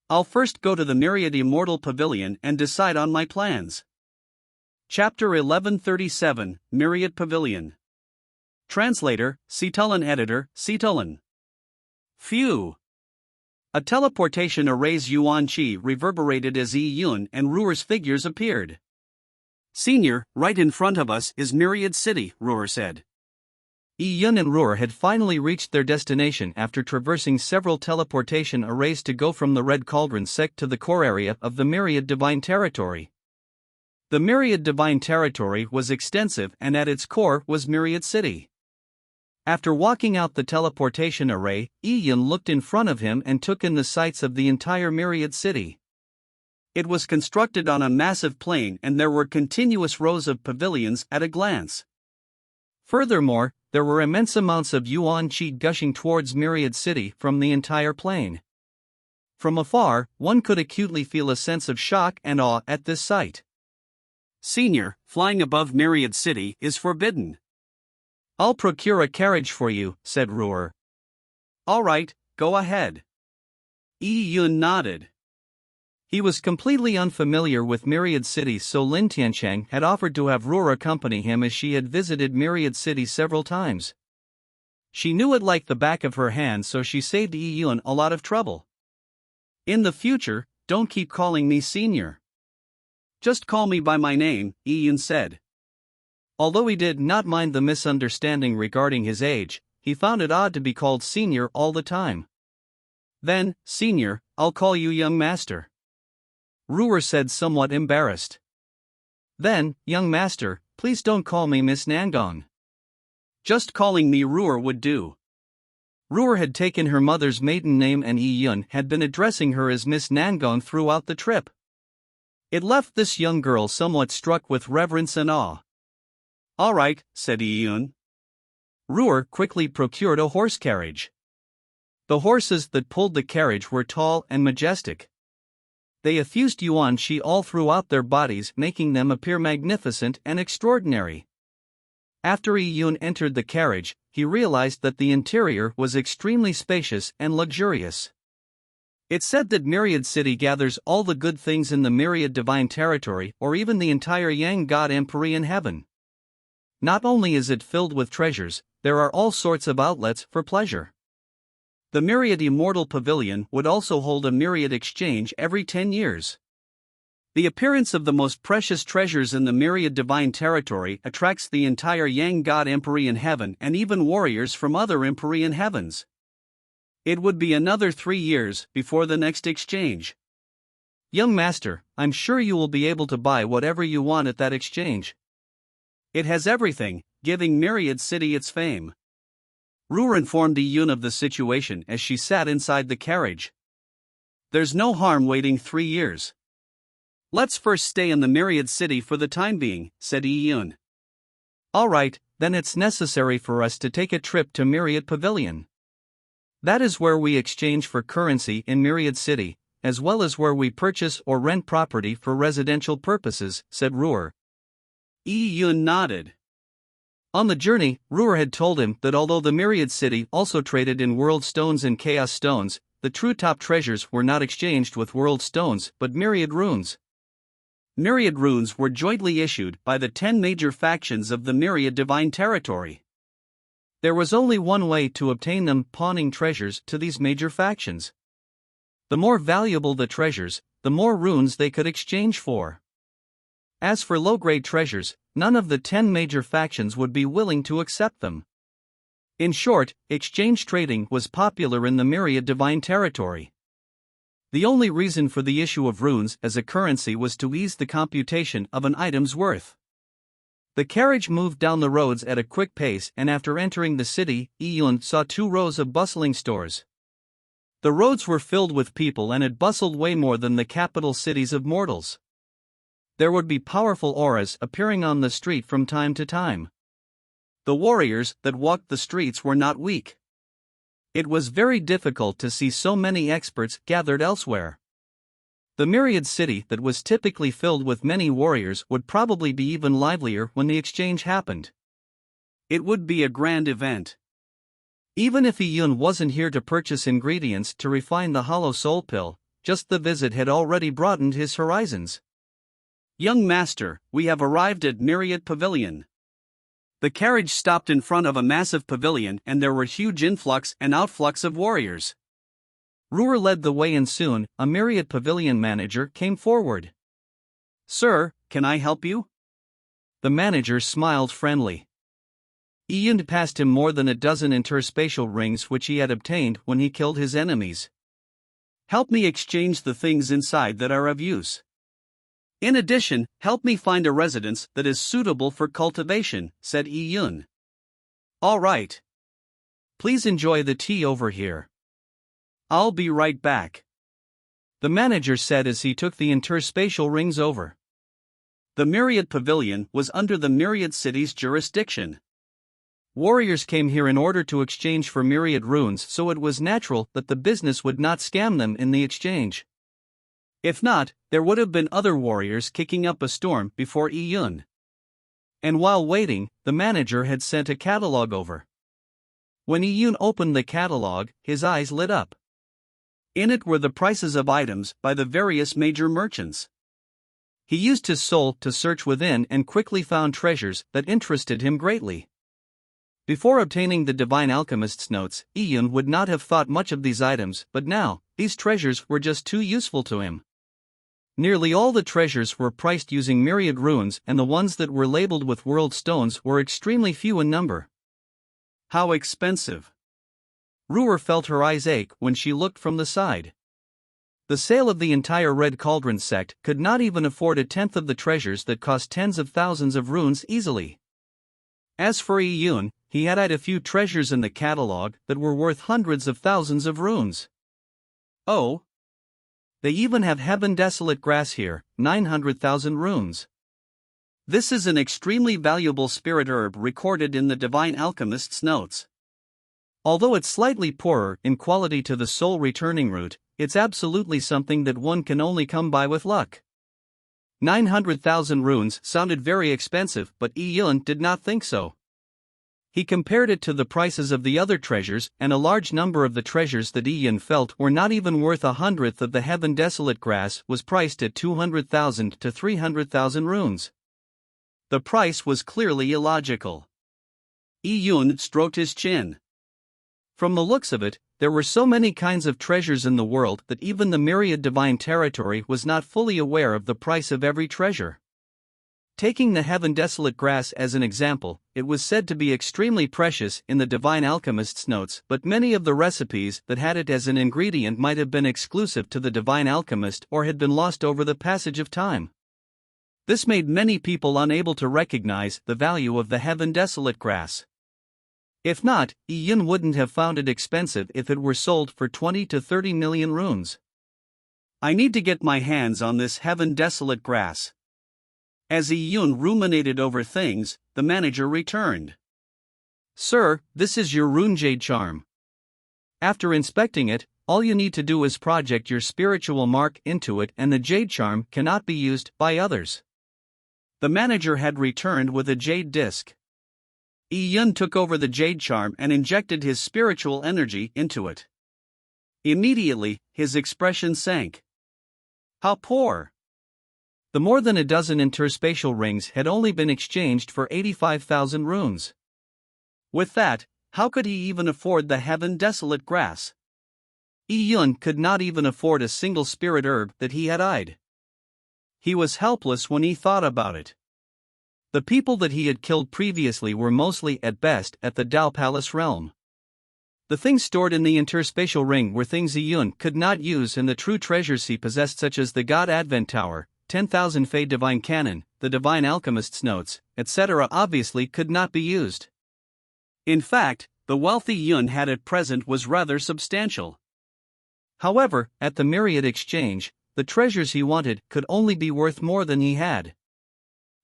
I'll first go to the Myriad Immortal Pavilion and decide on my plans. Chapter 1137, Myriad Pavilion. Translator, Citulin Editor, Citulin. Phew. A teleportation array's Yuan Qi reverberated as Yi Yun and Ruer's figures appeared. Senior, right in front of us is Myriad City, Ruer said. Yi Yun and Ruer had finally reached their destination after traversing several teleportation arrays to go from the Red Cauldron sect to the core area of the Myriad Divine Territory. The Myriad Divine Territory was extensive and at its core was Myriad City. After walking out the teleportation array, Yi Yun looked in front of him and took in the sights of the entire Myriad City. It was constructed on a massive plain and there were continuous rows of pavilions at a glance. Furthermore, there were immense amounts of Yuan Qi gushing towards Myriad City from the entire plain. From afar, one could acutely feel a sense of shock and awe at this sight. Senior, flying above Myriad City is forbidden. I'll procure a carriage for you, said Ruer. All right, go ahead. Yi Yun nodded. He was completely unfamiliar with Myriad City, so Lin Tiancheng had offered to have Ruer accompany him as she had visited Myriad City several times. She knew it like the back of her hand, so she saved Yi Yun a lot of trouble. In the future, don't keep calling me senior. Just call me by my name, Yi Yun said. Although he did not mind the misunderstanding regarding his age, he found it odd to be called senior all the time. Then, senior, I'll call you young master. Ruer said, somewhat embarrassed. Then, young master, please don't call me Miss Nangong. Just calling me Ruer would do. Ruer had taken her mother's maiden name and Yi Yun had been addressing her as Miss Nangong throughout the trip. It left this young girl somewhat struck with reverence and awe. All right, said Yi Yun. Ruer quickly procured a horse carriage. The horses that pulled the carriage were tall and majestic. They effused Yuan Qi all throughout their bodies, making them appear magnificent and extraordinary. After Yi Yun entered the carriage, he realized that the interior was extremely spacious and luxurious. It's said that Myriad City gathers all the good things in the Myriad Divine Territory or even the entire Yang God Empyrean Heaven. Not only is it filled with treasures, there are all sorts of outlets for pleasure. The Myriad Immortal Pavilion would also hold a Myriad exchange every 10 years. The appearance of the most precious treasures in the Myriad Divine Territory attracts the entire Yang God Empyrean Heaven and even warriors from other Empyrean heavens. It would be another 3 years before the next exchange. Young master, I'm sure you will be able to buy whatever you want at that exchange. It has everything, giving Myriad City its fame. Ruer informed Yi Yun of the situation as she sat inside the carriage. There's no harm waiting 3 years. Let's first stay in the Myriad City for the time being, said Yi Yun. All right, then it's necessary for us to take a trip to Myriad Pavilion. That is where we exchange for currency in Myriad City, as well as where we purchase or rent property for residential purposes, said Ruer. Yi Yun nodded. On the journey, Ruer had told him that although the Myriad City also traded in World Stones and Chaos Stones, the true top treasures were not exchanged with World Stones but Myriad Runes. Myriad Runes were jointly issued by the 10 major factions of the Myriad Divine Territory. There was only one way to obtain them: pawning treasures to these major factions. The more valuable the treasures, the more runes they could exchange for. As for low-grade treasures, none of the 10 major factions would be willing to accept them. In short, exchange trading was popular in the Myriad Divine Territory. The only reason for the issue of runes as a currency was to ease the computation of an item's worth. The carriage moved down the roads at a quick pace, and after entering the city, Yi Yun saw 2 rows of bustling stores. The roads were filled with people and it bustled way more than the capital cities of mortals. There would be powerful auras appearing on the street from time to time. The warriors that walked the streets were not weak. It was very difficult to see so many experts gathered elsewhere. The Myriad City that was typically filled with many warriors would probably be even livelier when the exchange happened. It would be a grand event. Even if Iyun wasn't here to purchase ingredients to refine the hollow soul pill, just the visit had already broadened his horizons. Young master, we have arrived at Myriad Pavilion. The carriage stopped in front of a massive pavilion and there were huge influx and outflux of warriors. Ruhr led the way and soon, a Myriad Pavilion manager came forward. Sir, can I help you? The manager smiled friendly. Iyun passed him more than a dozen interspatial rings which he had obtained when he killed his enemies. Help me exchange the things inside that are of use. In addition, help me find a residence that is suitable for cultivation, said Iyun. All right. Please enjoy the tea over here. I'll be right back. The manager said as he took the interspatial rings over. The Myriad Pavilion was under the Myriad City's jurisdiction. Warriors came here in order to exchange for Myriad runes, so it was natural that the business would not scam them in the exchange. If not, there would have been other warriors kicking up a storm before Iyun. And while waiting, the manager had sent a catalog over. When Iyun opened the catalog, his eyes lit up. In it were the prices of items by the various major merchants. He used his soul to search within and quickly found treasures that interested him greatly. Before obtaining the Divine Alchemist's notes, Iyun would not have thought much of these items, but now, these treasures were just too useful to him. Nearly all the treasures were priced using myriad runes, and the ones that were labeled with world stones were extremely few in number. How expensive! Ruhr felt her eyes ache when she looked from the side. The sale of the entire Red Cauldron sect could not even afford a tenth of the treasures that cost tens of thousands of runes easily. As for Iyun, he had a few treasures in the catalog that were worth hundreds of thousands of runes. Oh! They even have Heaven Desolate Grass here, 900,000 runes. This is an extremely valuable spirit herb recorded in the Divine Alchemist's notes. Although it's slightly poorer in quality to the soul returning root, it's absolutely something that one can only come by with luck. 900,000 runes sounded very expensive, but Iyun did not think so. He compared it to the prices of the other treasures, and a large number of the treasures that Iyun felt were not even worth 1/100th of the Heaven Desolate Grass was priced at 200,000 to 300,000 runes. The price was clearly illogical. Iyun stroked his chin. From the looks of it, there were so many kinds of treasures in the world that even the Myriad Divine Territory was not fully aware of the price of every treasure. Taking the Heaven Desolate Grass as an example, it was said to be extremely precious in the Divine Alchemist's notes, but many of the recipes that had it as an ingredient might have been exclusive to the Divine Alchemist or had been lost over the passage of time. This made many people unable to recognize the value of the Heaven Desolate Grass. If not, Iyun wouldn't have found it expensive if it were sold for 20 to 30 million runes. I need to get my hands on this Heaven Desolate Grass. As Iyun ruminated over things, the manager returned. Sir, this is your rune jade charm. After inspecting it, all you need to do is project your spiritual mark into it and the jade charm cannot be used by others. The manager had returned with a jade disc. Iyun took over the jade charm and injected his spiritual energy into it. Immediately, his expression sank. How poor! The more than a dozen interspatial rings had only been exchanged for 85,000 runes. With that, how could he even afford the Heaven Desolate Grass? Iyun could not even afford a single spirit herb that he had eyed. He was helpless when he thought about it. The people that he had killed previously were mostly, at best, at the Dao Palace realm. The things stored in the interspatial ring were things Iyun could not use, and the true treasures he possessed, such as the God Advent Tower, 10,000 Fey Divine Canon, the Divine Alchemist's notes, etc., obviously could not be used. In fact, the wealth Iyun had at present was rather substantial. However, at the Myriad Exchange, the treasures he wanted could only be worth more than he had.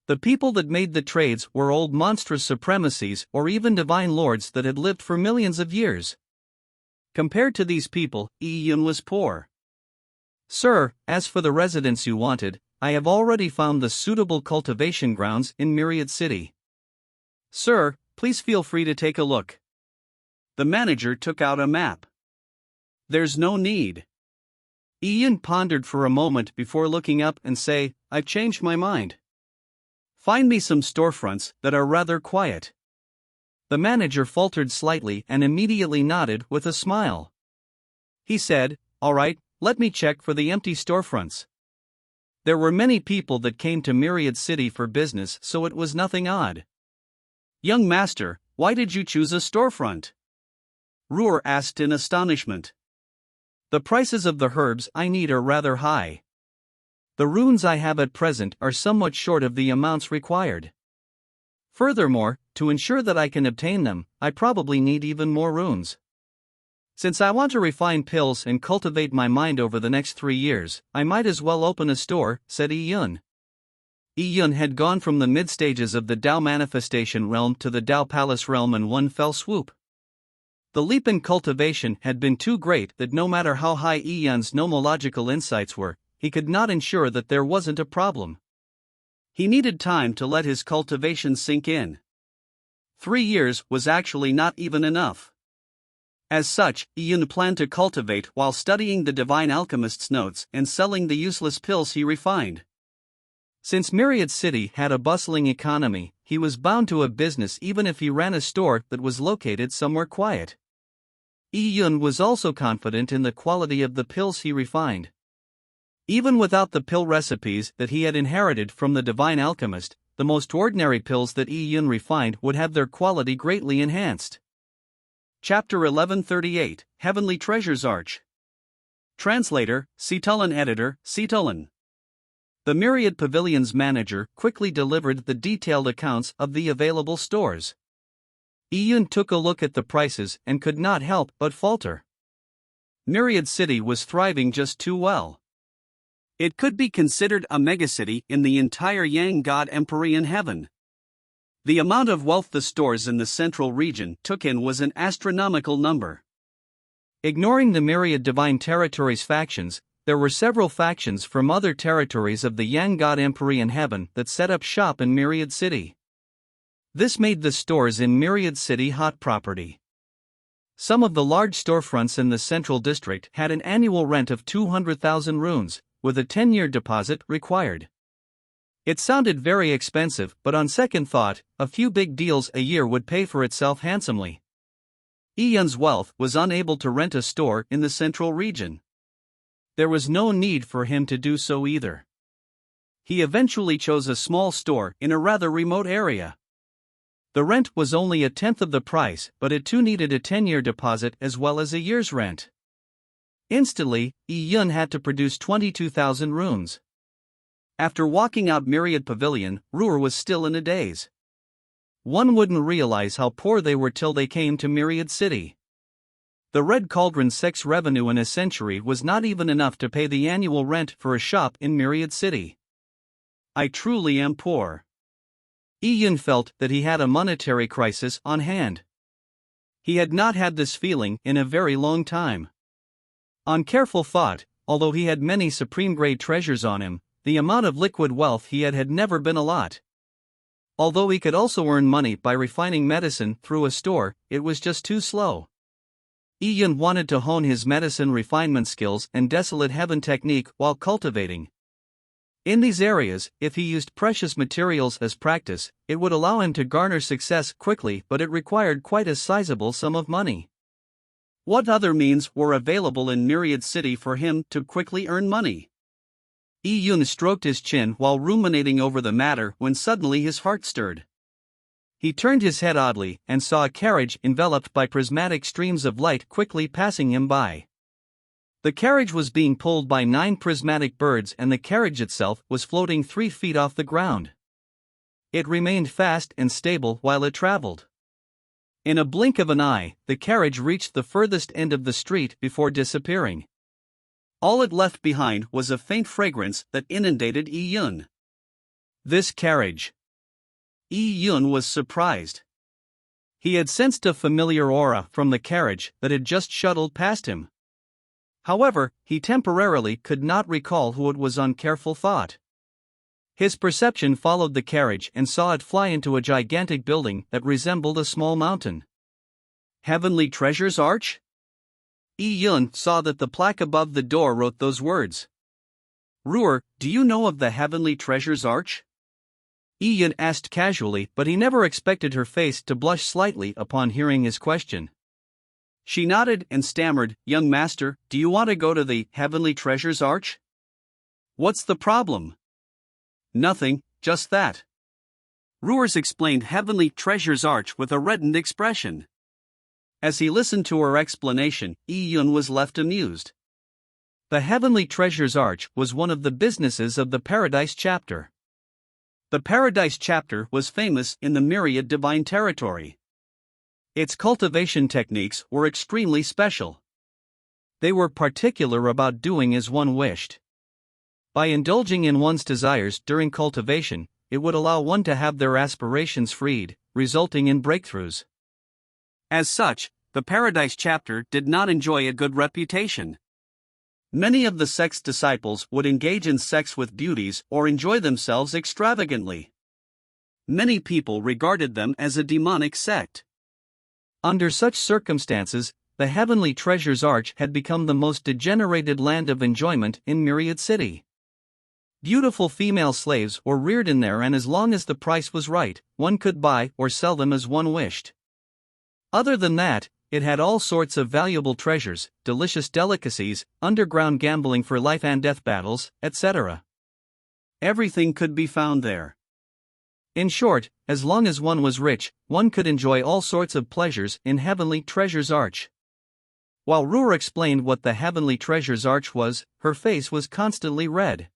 The people that made the trades were old monstrous supremacies or even divine lords that had lived for millions of years. Compared to these people, Iyun was poor. Sir, as for the residence you wanted, I have already found the suitable cultivation grounds in Myriad City. Sir, please feel free to take a look. The manager took out a map. There's no need. Ian pondered for a moment before looking up and say, I've changed my mind. Find me some storefronts that are rather quiet. The manager faltered slightly and immediately nodded with a smile. He said, all right, let me check for the empty storefronts. There were many people that came to Myriad City for business, so it was nothing odd. Young master, why did you choose a storefront? Ruhr asked in astonishment. The prices of the herbs I need are rather high. The runes I have at present are somewhat short of the amounts required. Furthermore, to ensure that I can obtain them, I probably need even more runes. Since I want to refine pills and cultivate my mind over the next 3 years, I might as well open a store, said Yun. Yun had gone from the mid-stages of the Dao manifestation realm to the Dao palace realm in one fell swoop. The leap in cultivation had been too great that no matter how high Yun's nomological insights were, he could not ensure that there wasn't a problem. He needed time to let his cultivation sink in. 3 years was actually not even enough. As such, Yun planned to cultivate while studying the Divine Alchemist's notes and selling the useless pills he refined. Since Myriad City had a bustling economy, he was bound to a business even if he ran a store that was located somewhere quiet. Yun was also confident in the quality of the pills he refined. Even without the pill recipes that he had inherited from the Divine Alchemist, the most ordinary pills that Yun refined would have their quality greatly enhanced. Chapter 1138, Heavenly Treasures Arch. Translator, Cetulin. Editor, Cetulin. The Myriad Pavilion's manager quickly delivered the detailed accounts of the available stores. Yun took a look at the prices and could not help but falter. Myriad City was thriving just too well. It could be considered a megacity in the entire Yang God Empyrean heaven. The amount of wealth the stores in the central region took in was an astronomical number. Ignoring the Myriad Divine Territories factions, there were several factions from other territories of the Yang God Empyrean heaven that set up shop in Myriad City. This made the stores in Myriad City hot property. Some of the large storefronts in the central district had an annual rent of 200,000 runes, with a 10-year deposit required. It sounded very expensive, but on second thought, a few big deals a year would pay for itself handsomely. Yun's wealth was unable to rent a store in the central region. There was no need for him to do so either. He eventually chose a small store in a rather remote area. The rent was only a tenth of the price, but it too needed a 10-year deposit as well as a year's rent. Instantly, Yun had to produce 22,000 runes. After walking out Myriad Pavilion, Ruhr was still in a daze. One wouldn't realize how poor they were till they came to Myriad City. The Red Cauldron sex revenue in a century was not even enough to pay the annual rent for a shop in Myriad City. I truly am poor. Yun felt that he had a monetary crisis on hand. He had not had this feeling in a very long time. On careful thought, although he had many supreme-grade treasures on him, the amount of liquid wealth he had never been a lot. Although he could also earn money by refining medicine through a store, it was just too slow. Yun wanted to hone his medicine refinement skills and desolate heaven technique while cultivating. In these areas, if he used precious materials as practice, it would allow him to garner success quickly, but it required quite a sizable sum of money. What other means were available in Myriad City for him to quickly earn money? Yun stroked his chin while ruminating over the matter when suddenly his heart stirred. He turned his head oddly and saw a carriage enveloped by prismatic streams of light quickly passing him by. The carriage was being pulled by 9 prismatic birds and the carriage itself was floating 3 feet off the ground. It remained fast and stable while it traveled. In a blink of an eye, the carriage reached the furthest end of the street before disappearing. All it left behind was a faint fragrance that inundated Yun. This carriage. Yun was surprised. He had sensed a familiar aura from the carriage that had just shuttled past him. However, he temporarily could not recall who it was on careful thought. His perception followed the carriage and saw it fly into a gigantic building that resembled a small mountain. Heavenly Treasures Arch? Yi-Yun saw that the plaque above the door wrote those words. Ruer, do you know of the Heavenly Treasures Arch? Yi-Yun asked casually, but he never expected her face to blush slightly upon hearing his question. She nodded and stammered, Young master, do you want to go to the Heavenly Treasures Arch? What's the problem? Nothing, just that. Ruers explained Heavenly Treasures Arch with a reddened expression. As he listened to her explanation, Yi-Yun was left amused. The Heavenly Treasures Arch was one of the businesses of the Paradise Chapter. The Paradise Chapter was famous in the Myriad Divine Territory. Its cultivation techniques were extremely special. They were particular about doing as one wished. By indulging in one's desires during cultivation, it would allow one to have their aspirations freed, resulting in breakthroughs. As such, the Paradise Chapter did not enjoy a good reputation. Many of the sect's disciples would engage in sex with beauties or enjoy themselves extravagantly. Many people regarded them as a demonic sect. Under such circumstances, the Heavenly Treasures Arch had become the most degenerated land of enjoyment in Myriad City. Beautiful female slaves were reared in there, and as long as the price was right, one could buy or sell them as one wished. Other than that, it had all sorts of valuable treasures, delicious delicacies, underground gambling for life and death battles, etc. Everything could be found there. In short, as long as one was rich, one could enjoy all sorts of pleasures in Heavenly Treasures Arch. While Ruer explained what the Heavenly Treasures Arch was, her face was constantly red.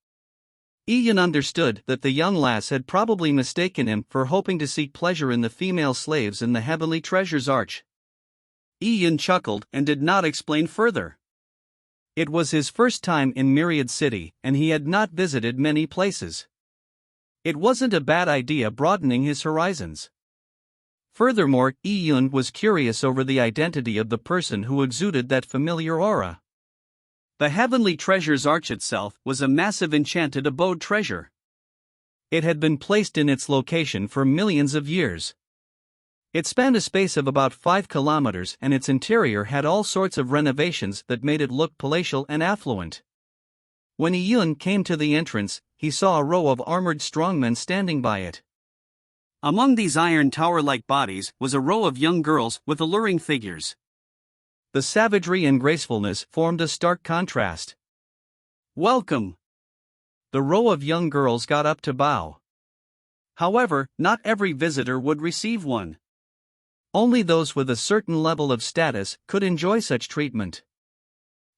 Yi-Yun understood that the young lass had probably mistaken him for hoping to seek pleasure in the female slaves in the Heavenly Treasures Arch. Yi-Yun chuckled and did not explain further. It was his first time in Myriad City, and he had not visited many places. It wasn't a bad idea broadening his horizons. Furthermore, Yi-Yun was curious over the identity of the person who exuded that familiar aura. The Heavenly Treasures Arch itself was a massive enchanted abode treasure. It had been placed in its location for millions of years. It spanned a space of about 5 kilometers, and its interior had all sorts of renovations that made it look palatial and affluent. When Yi-Yun came to the entrance, he saw a row of armored strongmen standing by it. Among these iron tower-like bodies was a row of young girls with alluring figures. The savagery and gracefulness formed a stark contrast. Welcome! The row of young girls got up to bow. However, not every visitor would receive one. Only those with a certain level of status could enjoy such treatment.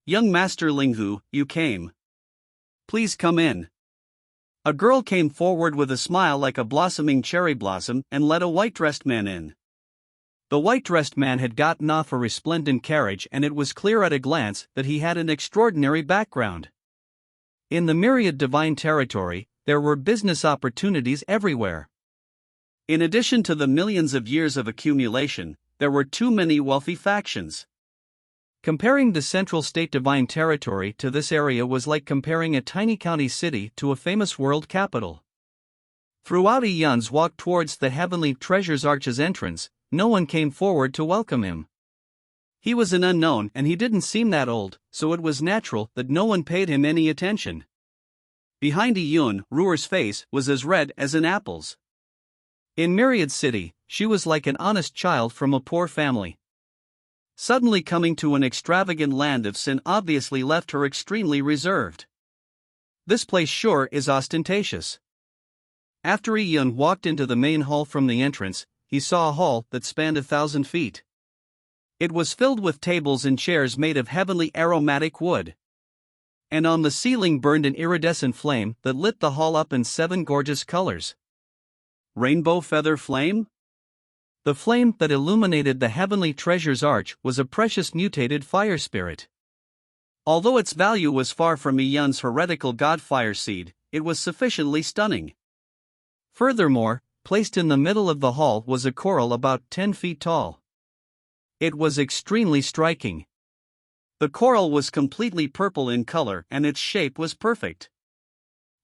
Young Master Linghu, you came. Please come in. A girl came forward with a smile like a blossoming cherry blossom and led a white-dressed man in. The white-dressed man had gotten off a resplendent carriage, and it was clear at a glance that he had an extraordinary background. In the Myriad Divine Territory, there were business opportunities everywhere. In addition to the millions of years of accumulation, there were too many wealthy factions. Comparing the Central State Divine Territory to this area was like comparing a tiny county city to a famous world capital. Throughout Yi-Yun's walk towards the Heavenly Treasures Arch's entrance, no one came forward to welcome him. He was an unknown, and he didn't seem that old, so it was natural that no one paid him any attention. Behind Yi-Yun, Ruer's face was as red as an apple's. In Myriad City, she was like an honest child from a poor family. Suddenly coming to an extravagant land of sin obviously left her extremely reserved. This place sure is ostentatious. After Yi-Yun walked into the main hall from the entrance, he saw a hall that spanned 1,000 feet. It was filled with tables and chairs made of heavenly aromatic wood. And on the ceiling burned an iridescent flame that lit the hall up in 7 gorgeous colors. Rainbow feather flame? The flame that illuminated the Heavenly Treasures Arch was a precious mutated fire spirit. Although its value was far from Yi-Yun's heretical god fire seed, it was sufficiently stunning. Furthermore, placed in the middle of the hall was a coral about 10 feet tall. It was extremely striking. The coral was completely purple in color and its shape was perfect.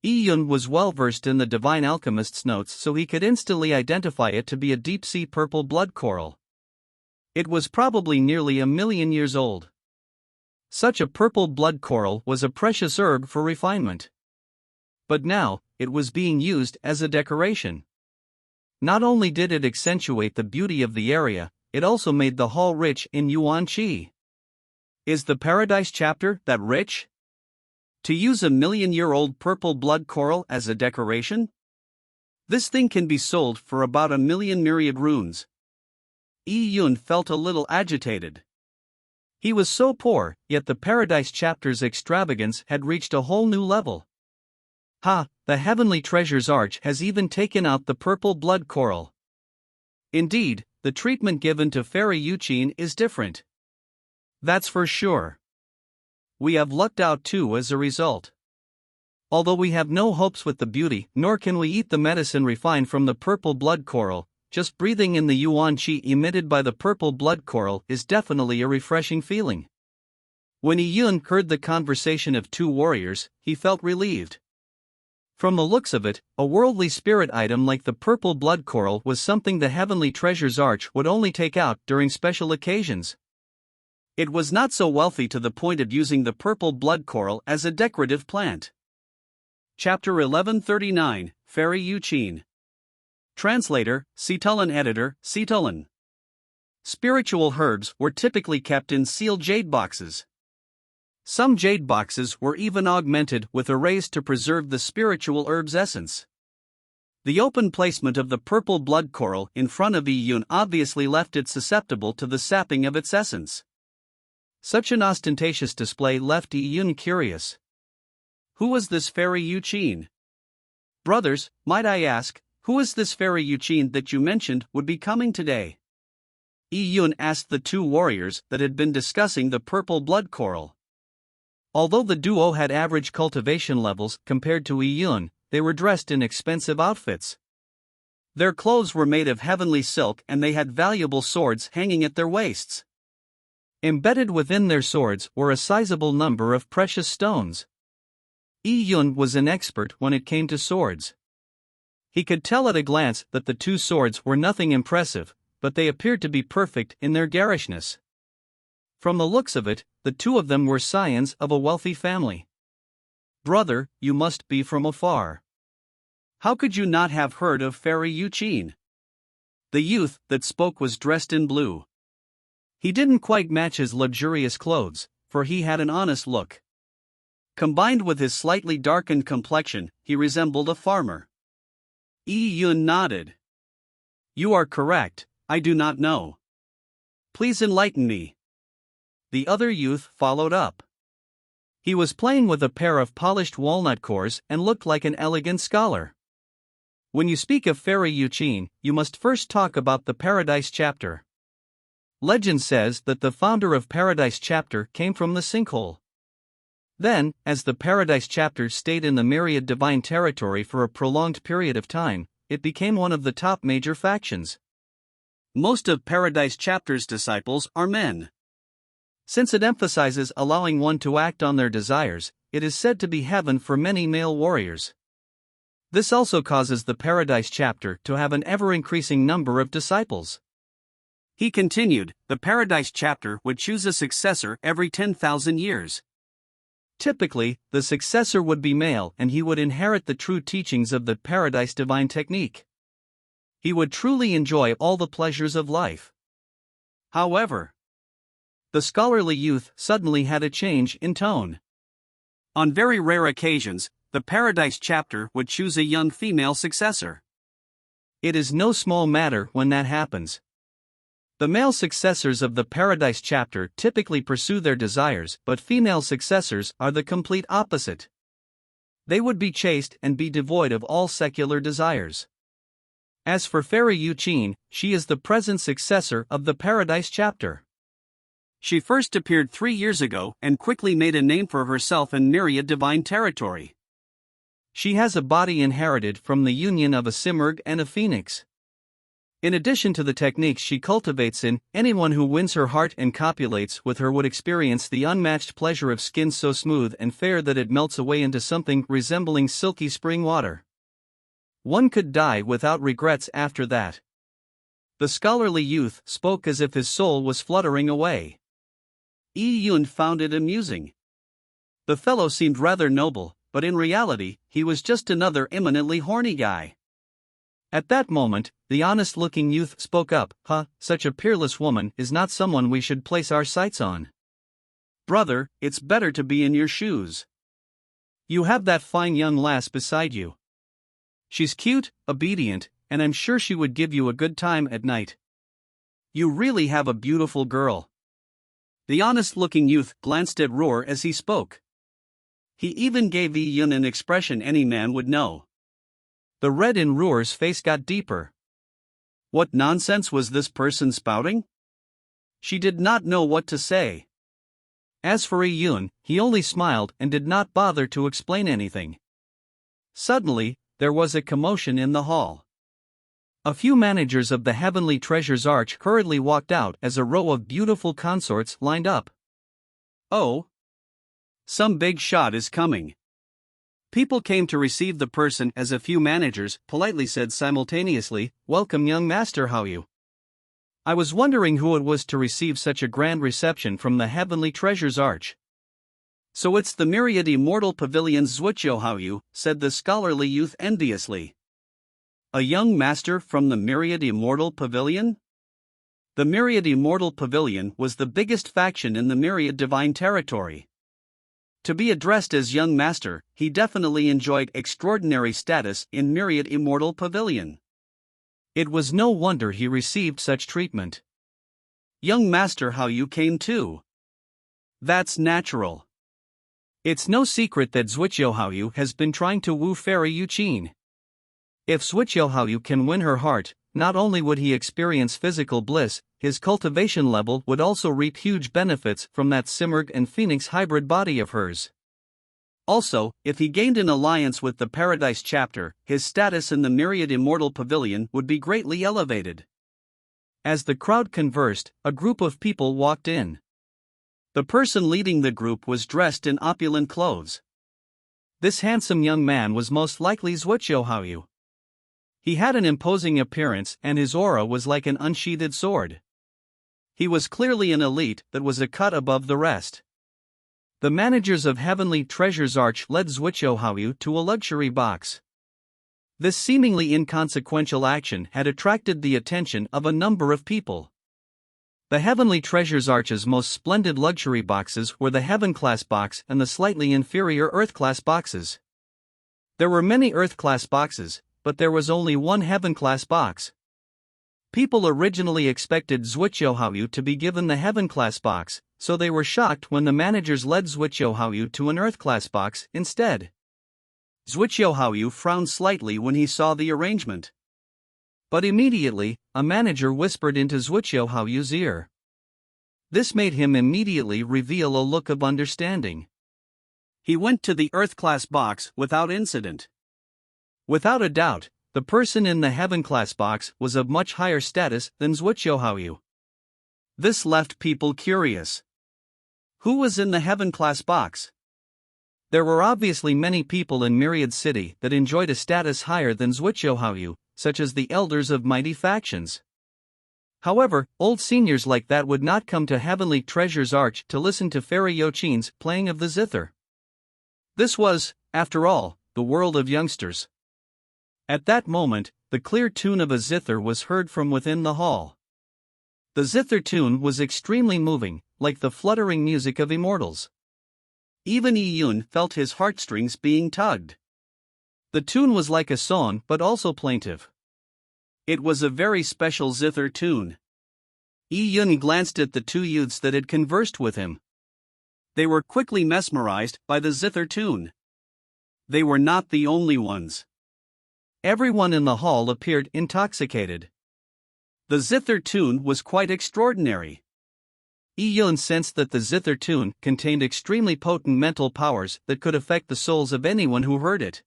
Iyun was well versed in the Divine Alchemist's notes, so he could instantly identify it to be a deep-sea purple blood coral. It was probably nearly 1,000,000 years old. Such a purple blood coral was a precious herb for refinement. But now, it was being used as a decoration. Not only did it accentuate the beauty of the area, it also made the hall rich in yuan qi. Is the Paradise Chapter that rich? To use 1,000,000-year-old purple blood coral as a decoration? This thing can be sold for about 1,000,000 myriad runes. Iyun felt a little agitated. He was so poor, yet the Paradise Chapter's extravagance had reached a whole new level. Ha, the Heavenly Treasures Arch has even taken out the purple blood coral. Indeed, the treatment given to Fairy Yuqin is different. That's for sure. We have lucked out too as a result. Although we have no hopes with the beauty, nor can we eat the medicine refined from the purple blood coral, just breathing in the yuan qi emitted by the purple blood coral is definitely a refreshing feeling. When Iyun heard the conversation of two warriors, he felt relieved. From the looks of it, a worldly spirit item like the purple blood coral was something the Heavenly Treasures Arch would only take out during special occasions. It was not so wealthy to the point of using the purple blood coral as a decorative plant. Chapter 1139, Fairy Yuqin. Translator, Sitalan Editor, Sitalan. Spiritual herbs were typically kept in sealed jade boxes. Some jade boxes were even augmented with arrays to preserve the spiritual herb's essence. The open placement of the purple blood coral in front of Iyun obviously left it susceptible to the sapping of its essence. Such an ostentatious display left Iyun curious. Who was this Fairy Yuqin? Brothers, might I ask, who is this Fairy Yuqin that you mentioned would be coming today? Iyun asked the two warriors that had been discussing the purple blood coral. Although the duo had average cultivation levels compared to Iyun, they were dressed in expensive outfits. Their clothes were made of heavenly silk and they had valuable swords hanging at their waists. Embedded within their swords were a sizable number of precious stones. Iyun was an expert when it came to swords. He could tell at a glance that the two swords were nothing impressive, but they appeared to be perfect in their garishness. From the looks of it, the two of them were scions of a wealthy family. Brother, you must be from afar. How could you not have heard of Fairy Yuqin? The youth that spoke was dressed in blue. He didn't quite match his luxurious clothes, for he had an honest look. Combined with his slightly darkened complexion, he resembled a farmer. Iyun nodded. You are correct, I do not know. Please enlighten me. The other youth followed up. He was playing with a pair of polished walnut cores and looked like an elegant scholar. When you speak of Fairy Yuqin, you must first talk about the Paradise Chapter. Legend says that the founder of Paradise Chapter came from the sinkhole. Then, as the Paradise Chapter stayed in the Myriad Divine territory for a prolonged period of time, it became one of the top major factions. Most of Paradise Chapter's disciples are men. Since it emphasizes allowing one to act on their desires, it is said to be heaven for many male warriors. This also causes the Paradise Chapter to have an ever-increasing number of disciples. He continued, the Paradise Chapter would choose a successor every 10,000 years. Typically, the successor would be male and he would inherit the true teachings of the Paradise Divine Technique. He would truly enjoy all the pleasures of life. However, the scholarly youth suddenly had a change in tone. On very rare occasions, the Paradise Chapter would choose a young female successor. It is no small matter when that happens. The male successors of the Paradise Chapter typically pursue their desires, but female successors are the complete opposite. They would be chaste and be devoid of all secular desires. As for Fairy Yuqin, she is the present successor of the Paradise Chapter. She first appeared 3 years ago and quickly made a name for herself in Myriad Divine territory. She has a body inherited from the union of a Simurgh and a phoenix. In addition to the techniques she cultivates anyone who wins her heart and copulates with her would experience the unmatched pleasure of skin so smooth and fair that it melts away into something resembling silky spring water. One could die without regrets after that. The scholarly youth spoke as if his soul was fluttering away. Yi Yun found it amusing. The fellow seemed rather noble, but in reality, he was just another eminently horny guy. At that moment, the honest-looking youth spoke up. Such a peerless woman is not someone we should place our sights on. Brother, it's better to be in your shoes. You have that fine young lass beside you. She's cute, obedient, and I'm sure she would give you a good time at night. You really have a beautiful girl. The honest-looking youth glanced at Roar as he spoke. He even gave Yi Yun an expression any man would know. The red in Roar's face got deeper. What nonsense was this person spouting? She did not know what to say. As for Yi Yun, he only smiled and did not bother to explain anything. Suddenly, there was a commotion in the hall. A few managers of the Heavenly Treasures Arch hurriedly walked out as a row of beautiful consorts lined up. Oh! Some big shot is coming. People came to receive the person as a few managers politely said simultaneously, "Welcome, young master, how you?" I was wondering who it was to receive such a grand reception from the Heavenly Treasures Arch. So it's the Myriad Immortal Pavilion's Zhuqiu Haoyu, said the scholarly youth enviously. A young master from the Myriad Immortal Pavilion? The Myriad Immortal Pavilion was the biggest faction in the Myriad Divine Territory. To be addressed as young master, he definitely enjoyed extraordinary status in Myriad Immortal Pavilion. It was no wonder he received such treatment. Young master, how you came too? That's natural. It's no secret that Zhuqiu Haoyu has been trying to woo Fairy Yuqin. If Zhuqiu Haoyu can win her heart, not only would he experience physical bliss, his cultivation level would also reap huge benefits from that Simurgh and Phoenix hybrid body of hers. Also, if he gained an alliance with the Paradise chapter, his status in the Myriad Immortal Pavilion would be greatly elevated. As the crowd conversed, a group of people walked in. The person leading the group was dressed in opulent clothes. This handsome young man was most likely Zhuqiu Haoyu. He had an imposing appearance and his aura was like an unsheathed sword. He was clearly an elite that was a cut above the rest. The managers of Heavenly Treasures Arch led Zhuqiu Haoyu to a luxury box. This seemingly inconsequential action had attracted the attention of a number of people. The Heavenly Treasures Arch's most splendid luxury boxes were the Heaven-class box and the slightly inferior Earth-class boxes. There were many Earth-class boxes, but there was only one Heaven-class box. People originally expected Zhuqiu Haoyu to be given the Heaven-class box, so they were shocked when the managers led Zhuqiu Haoyu to an Earth-class box instead. Zhuqiu Haoyu frowned slightly when he saw the arrangement. But immediately, a manager whispered into Zhuqiu Haoyu's ear. This made him immediately reveal a look of understanding. He went to the Earth-class box without incident. Without a doubt, the person in the Heaven-class box was of much higher status than Zhuqiu Haoyu. This left people curious. Who was in the Heaven-class box? There were obviously many people in Myriad City that enjoyed a status higher than Zhuqiu Haoyu, such as the elders of mighty factions. However, old seniors like that would not come to Heavenly Treasures Arch to listen to Fairy Yuqin's playing of the zither. This was, after all, the world of youngsters. At that moment, the clear tune of a zither was heard from within the hall. The zither tune was extremely moving, like the fluttering music of immortals. Even Yi Yun felt his heartstrings being tugged. The tune was like a song but also plaintive. It was a very special zither tune. Yi Yun glanced at the two youths that had conversed with him. They were quickly mesmerized by the zither tune. They were not the only ones. Everyone in the hall appeared intoxicated. The zither tune was quite extraordinary. Yi Yun sensed that the zither tune contained extremely potent mental powers that could affect the souls of anyone who heard it.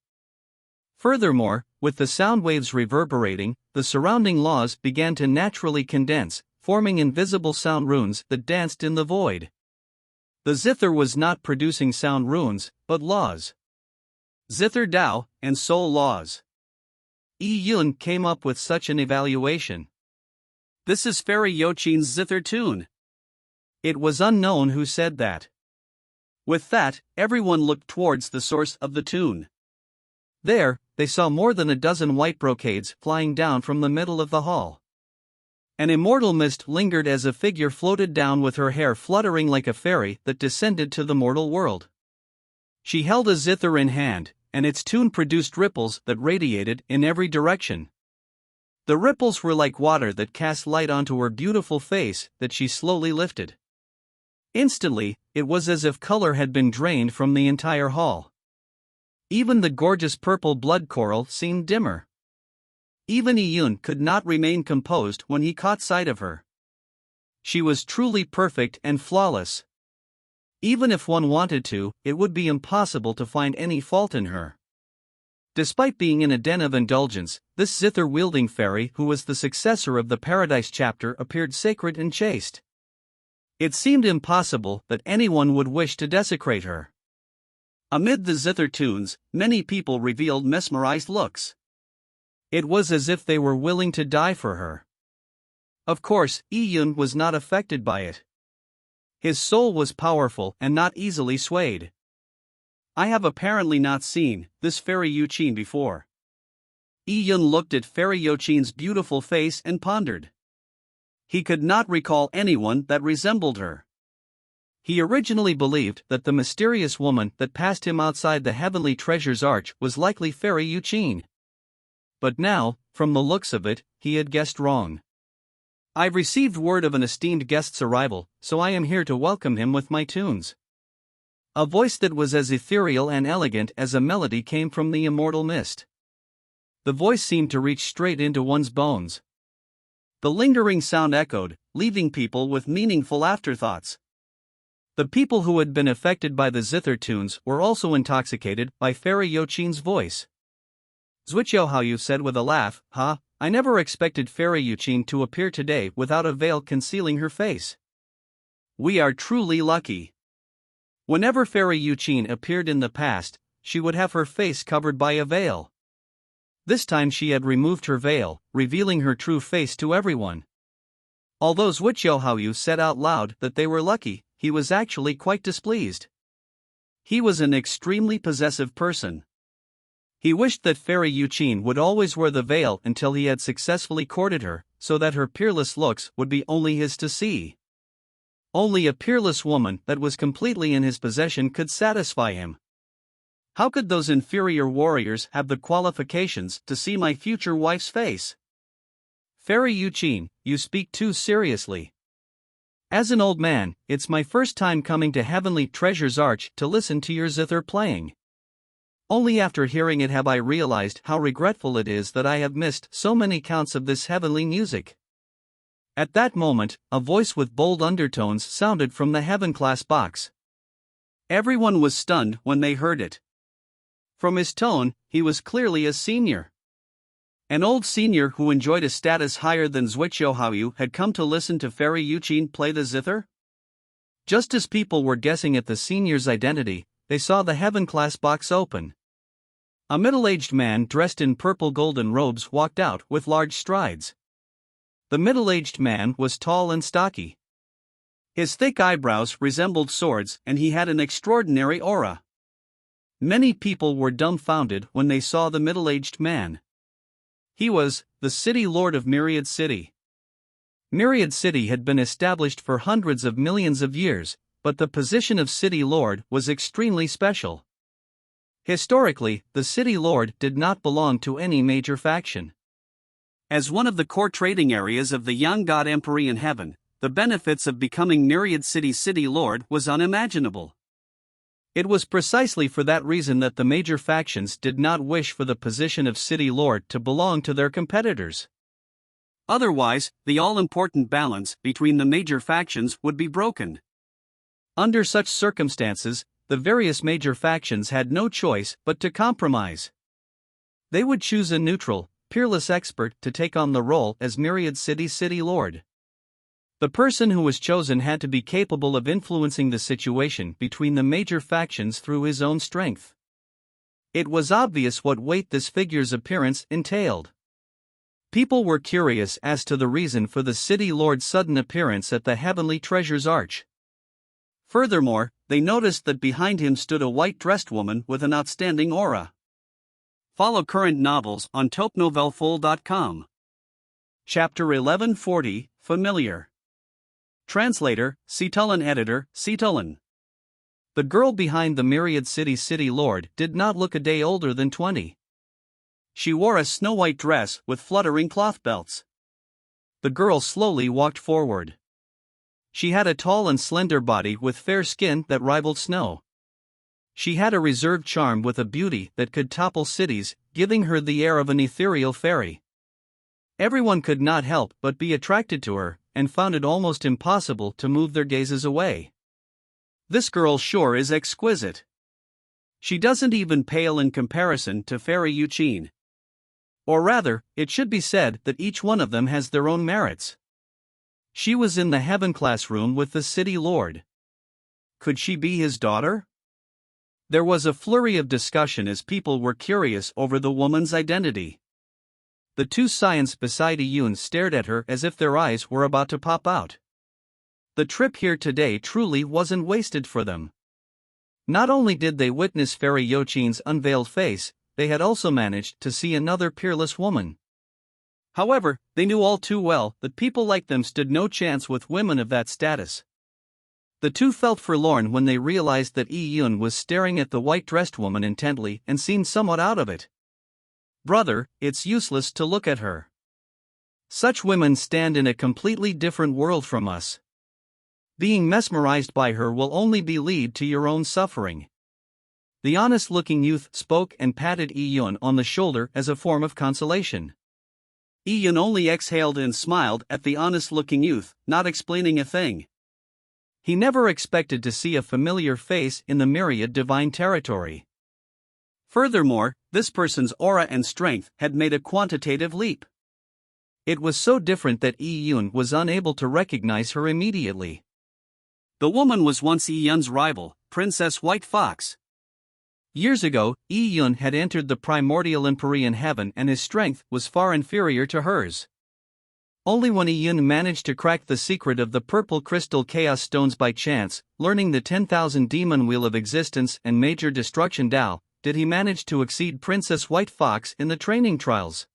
Furthermore, with the sound waves reverberating, the surrounding laws began to naturally condense, forming invisible sound runes that danced in the void. The zither was not producing sound runes, but laws. Zither Dao and soul laws. Yi Yun came up with such an evaluation. This is Fairy Yoqin's zither tune. It was unknown who said that. With that, everyone looked towards the source of the tune. There, they saw more than a dozen white brocades flying down from the middle of the hall. An immortal mist lingered as a figure floated down with her hair fluttering like a fairy that descended to the mortal world. She held a zither in hand, and its tune produced ripples that radiated in every direction. The ripples were like water that cast light onto her beautiful face that she slowly lifted. Instantly, it was as if color had been drained from the entire hall. Even the gorgeous purple blood coral seemed dimmer. Even Yi Yun could not remain composed when he caught sight of her. She was truly perfect and flawless. Even if one wanted to, it would be impossible to find any fault in her. Despite being in a den of indulgence, this zither-wielding fairy who was the successor of the Paradise chapter appeared sacred and chaste. It seemed impossible that anyone would wish to desecrate her. Amid the zither tunes, many people revealed mesmerized looks. It was as if they were willing to die for her. Of course, Yi Yun was not affected by it. His soul was powerful and not easily swayed. I have apparently not seen this Fairy Yoqin before. Yi Yun looked at Fairy Yoqin's beautiful face and pondered. He could not recall anyone that resembled her. He originally believed that the mysterious woman that passed him outside the Heavenly Treasures Arch was likely Fairy Yoqin. But now, from the looks of it, he had guessed wrong. I've received word of an esteemed guest's arrival, so I am here to welcome him with my tunes. A voice that was as ethereal and elegant as a melody came from the immortal mist. The voice seemed to reach straight into one's bones. The lingering sound echoed, leaving people with meaningful afterthoughts. The people who had been affected by the zither tunes were also intoxicated by Fairy Yoqin's voice. Zhuqiuhaoyu said with a laugh, I never expected Fairy Yoqin to appear today without a veil concealing her face. We are truly lucky. Whenever Fairy Yoqin appeared in the past, she would have her face covered by a veil. This time she had removed her veil, revealing her true face to everyone. Although Zhuqiuhaoyu said out loud that they were lucky, he was actually quite displeased. He was an extremely possessive person. He wished that Fairy Yoqin would always wear the veil until he had successfully courted her, so that her peerless looks would be only his to see. Only a peerless woman that was completely in his possession could satisfy him. How could those inferior warriors have the qualifications to see my future wife's face? Fairy Yoqin, you speak too seriously. As an old man, it's my first time coming to Heavenly Treasures Arch to listen to your zither playing. Only after hearing it have I realized how regretful it is that I have missed so many counts of this heavenly music. At that moment, a voice with bold undertones sounded from the heaven class box. Everyone was stunned when they heard it. From his tone, he was clearly a senior. An old senior who enjoyed a status higher than Zhuqiuhaoyu had come to listen to Fairy Yoqin play the zither? Just as people were guessing at the senior's identity, they saw the heaven class box open. A middle-aged man dressed in purple golden robes walked out with large strides. The middle-aged man was tall and stocky. His thick eyebrows resembled swords and he had an extraordinary aura. Many people were dumbfounded when they saw the middle-aged man. He was the city lord of Myriad City. Myriad City had been established for hundreds of millions of years, but the position of city lord was extremely special. Historically, the city lord did not belong to any major faction. As one of the core trading areas of the young god Emperor in heaven, the benefits of becoming Myriad City's city lord was unimaginable. It was precisely for that reason that the major factions did not wish for the position of city lord to belong to their competitors. Otherwise, the all-important balance between the major factions would be broken. Under such circumstances, the various major factions had no choice but to compromise. They would choose a neutral, peerless expert to take on the role as Myriad City's city lord. The person who was chosen had to be capable of influencing the situation between the major factions through his own strength. It was obvious what weight this figure's appearance entailed. People were curious as to the reason for the city lord's sudden appearance at the Heavenly Treasures Arch. Furthermore, they noticed that behind him stood a white-dressed woman with an outstanding aura. Follow current novels on topnovelfull.com. Chapter 1140, Familiar. Translator, Ctullen. Editor, Ctullen. The girl behind the Myriad City Lord did not look a day older than 20. She wore a snow-white dress with fluttering cloth belts. The girl slowly walked forward. She had a tall and slender body with fair skin that rivaled snow. She had a reserved charm with a beauty that could topple cities, giving her the air of an ethereal fairy. Everyone could not help but be attracted to her, and found it almost impossible to move their gazes away. This girl sure is exquisite. She doesn't even pale in comparison to Fairy Yuqin. Or rather, it should be said that each one of them has their own merits. She was in the heaven classroom with the city lord. Could she be his daughter? There was a flurry of discussion as people were curious over the woman's identity. The two scions beside Iyun stared at her as if their eyes were about to pop out. The trip here today truly wasn't wasted for them. Not only did they witness Fairy Yuqin's unveiled face, they had also managed to see another peerless woman. However, they knew all too well that people like them stood no chance with women of that status. The two felt forlorn when they realized that Iyun was staring at the white-dressed woman intently and seemed somewhat out of it. Brother, it's useless to look at her. Such women stand in a completely different world from us. Being mesmerized by her will only be lead to your own suffering. The honest-looking youth spoke and patted Iyun on the shoulder as a form of consolation. Iyun only exhaled and smiled at the honest-looking youth, not explaining a thing. He never expected to see a familiar face in the Myriad Divine territory. Furthermore, this person's aura and strength had made a quantitative leap. It was so different that Iyun was unable to recognize her immediately. The woman was once Iyun's rival, Princess White Fox. Years ago, Iyun had entered the primordial Empyrean heaven and his strength was far inferior to hers. Only when Iyun managed to crack the secret of the purple crystal chaos stones by chance, learning the 10,000 demon wheel of existence and major destruction Tao, did he manage to exceed Princess White Fox in the training trials.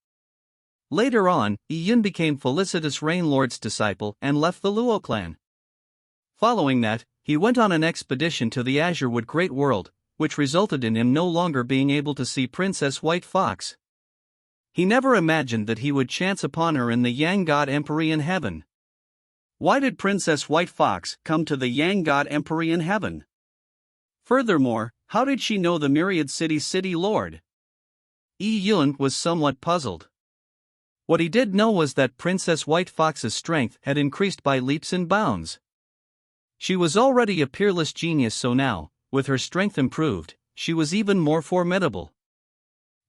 Later on, Iyun became Felicitas Rainlord's disciple and left the Luo clan. Following that, he went on an expedition to the Azurewood Great World, which resulted in him no longer being able to see Princess White Fox. He never imagined that he would chance upon her in the Yang God Empyrean heaven. Why did Princess White Fox come to the Yang God Empyrean heaven? Furthermore, how did she know the Myriad City Lord? Iyun was somewhat puzzled. What he did know was that Princess White Fox's strength had increased by leaps and bounds. She was already a peerless genius, so now, with her strength improved, she was even more formidable.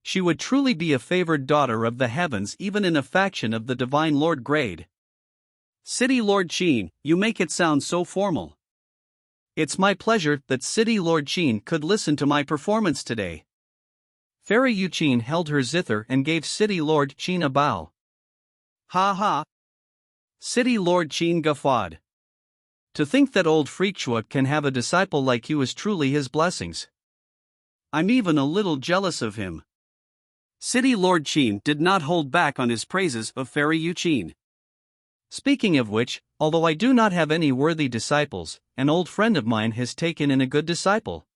She would truly be a favored daughter of the heavens even in a faction of the Divine Lord grade. City Lord Qin, you make it sound so formal. It's my pleasure that City Lord Qin could listen to my performance today. Fairy Yuqin held her zither and gave City Lord Qin a bow. Ha ha! City Lord Qin guffawed. To think that old Freakshua can have a disciple like you is truly his blessings. I'm even a little jealous of him. City Lord Qin did not hold back on his praises of Fairy Yuqin. Speaking of which, although I do not have any worthy disciples, an old friend of mine has taken in a good disciple.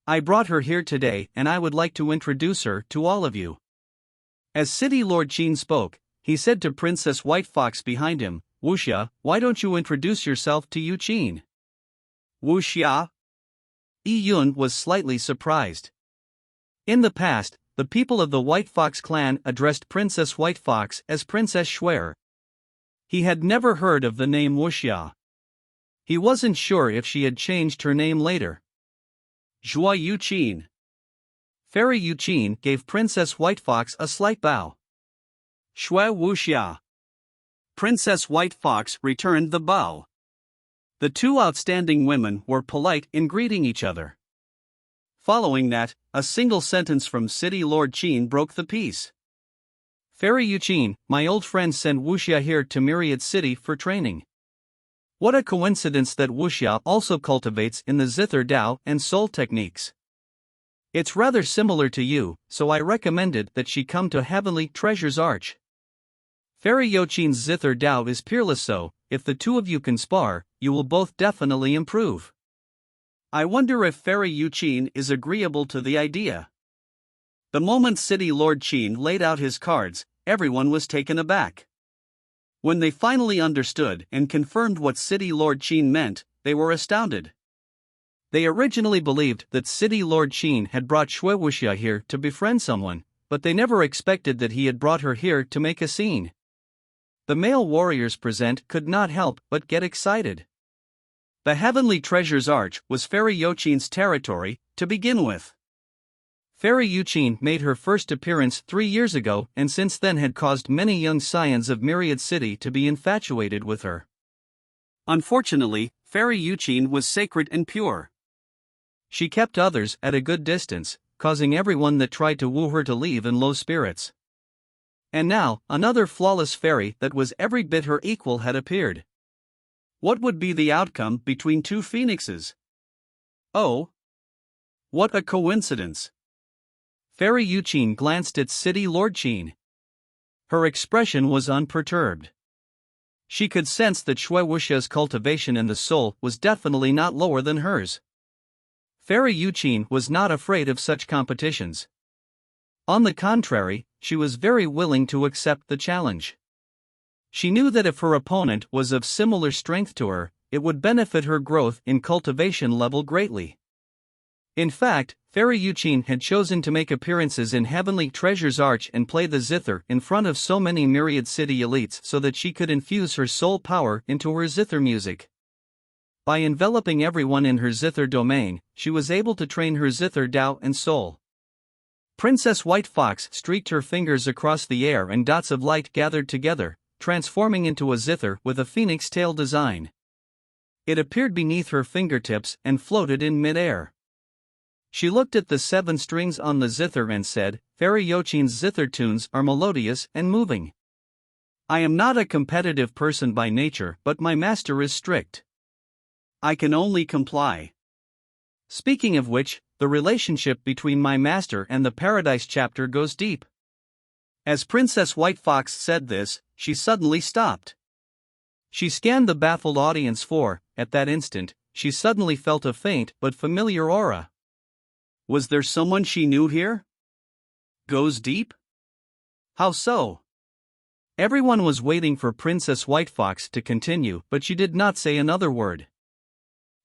I brought her here today and I would like to introduce her to all of you. As City Lord Qin spoke, he said to Princess White Fox behind him, Wuxia, why don't you introduce yourself to Yuqin? Wuxia? Iyun was slightly surprised. In the past, the people of the White Fox clan addressed Princess White Fox as Princess Xuer. He had never heard of the name Wuxia. He wasn't sure if she had changed her name later. Zhua Yuqin. Fairy Yuqin gave Princess White Fox a slight bow. Shui wuxia. Princess White Fox returned the bow. The two outstanding women were polite in greeting each other. Following that, a single sentence from City Lord Qin broke the peace. Fairy Yuqin, my old friend sent Wuxia here to Myriad City for training. What a coincidence that Wuxia also cultivates in the Zither Dao and Soul techniques. It's rather similar to you, so I recommended that she come to Heavenly Treasures Arch. Fairy Yuqin's Zither Dao is peerless, so if the two of you can spar, you will both definitely improve. I wonder if Fairy Yuqin is agreeable to the idea. The moment City Lord Qin laid out his cards, everyone was taken aback. When they finally understood and confirmed what City Lord Qin meant, they were astounded. They originally believed that City Lord Qin had brought Shui Wuxia here to befriend someone, but they never expected that he had brought her here to make a scene. The male warriors present could not help but get excited. The Heavenly Treasures Arch was Fairy Yuqin's territory, to begin with. Fairy Yuqin made her first appearance 3 years ago and since then had caused many young scions of Myriad City to be infatuated with her. Unfortunately, Fairy Yuqin was sacred and pure. She kept others at a good distance, causing everyone that tried to woo her to leave in low spirits. And now, another flawless fairy that was every bit her equal had appeared. What would be the outcome between two phoenixes? Oh! What a coincidence! Fairy Yuqin glanced at City Lord Qin. Her expression was unperturbed. She could sense that Shui Wuxia's cultivation in the soul was definitely not lower than hers. Fairy Yuqin was not afraid of such competitions. On the contrary, she was very willing to accept the challenge. She knew that if her opponent was of similar strength to her, it would benefit her growth in cultivation level greatly. In fact, Fairy Yuqin had chosen to make appearances in Heavenly Treasures Arch and play the zither in front of so many Myriad City elites so that she could infuse her soul power into her zither music. By enveloping everyone in her zither domain, she was able to train her zither Dao and soul. Princess White Fox streaked her fingers across the air and dots of light gathered together, transforming into a zither with a phoenix tail design. It appeared beneath her fingertips and floated in mid-air. She looked at the 7 strings on the zither and said, Fairy Yuqin's zither tunes are melodious and moving. I am not a competitive person by nature, but my master is strict. I can only comply. Speaking of which, the relationship between my master and the Paradise chapter goes deep. As Princess White Fox said this, she suddenly stopped. She scanned the baffled audience for, at that instant, she suddenly felt a faint but familiar aura. Was there someone she knew here? Goes deep? How so? Everyone was waiting for Princess White Fox to continue, but she did not say another word.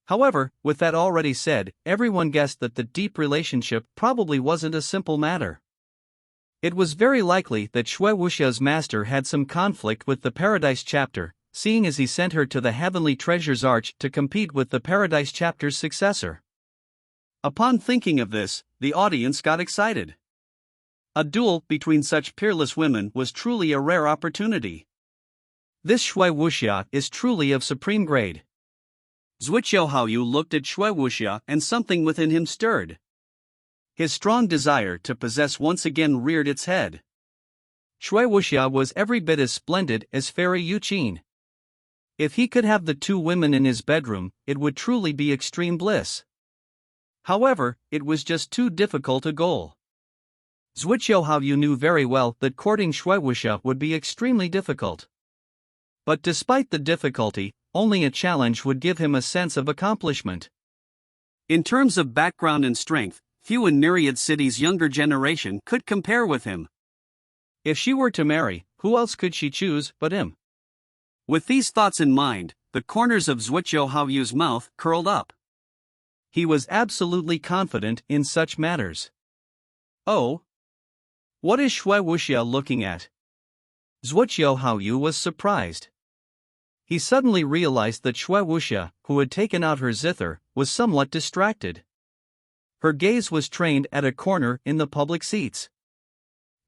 However, with that already said, everyone guessed that the deep relationship probably wasn't a simple matter. It was very likely that Shui Wuxia's master had some conflict with the Paradise chapter, seeing as he sent her to the Heavenly Treasures Arch to compete with the Paradise chapter's successor. Upon thinking of this, the audience got excited. A duel between such peerless women was truly a rare opportunity. This Shui Wuxia is truly of supreme grade. Zhuqiu Haoyu looked at Shui Wuxia and something within him stirred. His strong desire to possess once again reared its head. Shui Wuxia was every bit as splendid as Fairy Yuqin. If he could have the 2 women in his bedroom, it would truly be extreme bliss. However, it was just too difficult a goal. Zhuqiu Haoyu knew very well that courting Shui Wuxia would be extremely difficult. But despite the difficulty, only a challenge would give him a sense of accomplishment. In terms of background and strength, few in Myriad City's younger generation could compare with him. If she were to marry, who else could she choose but him? With these thoughts in mind, the corners of Zhuqiu Haoyu's mouth curled up. He was absolutely confident in such matters. Oh? What is Shui Wuxia looking at? Zhuqiu Haoyu was surprised. He suddenly realized that Shui Wuxia, who had taken out her zither, was somewhat distracted. Her gaze was trained at a corner in the public seats.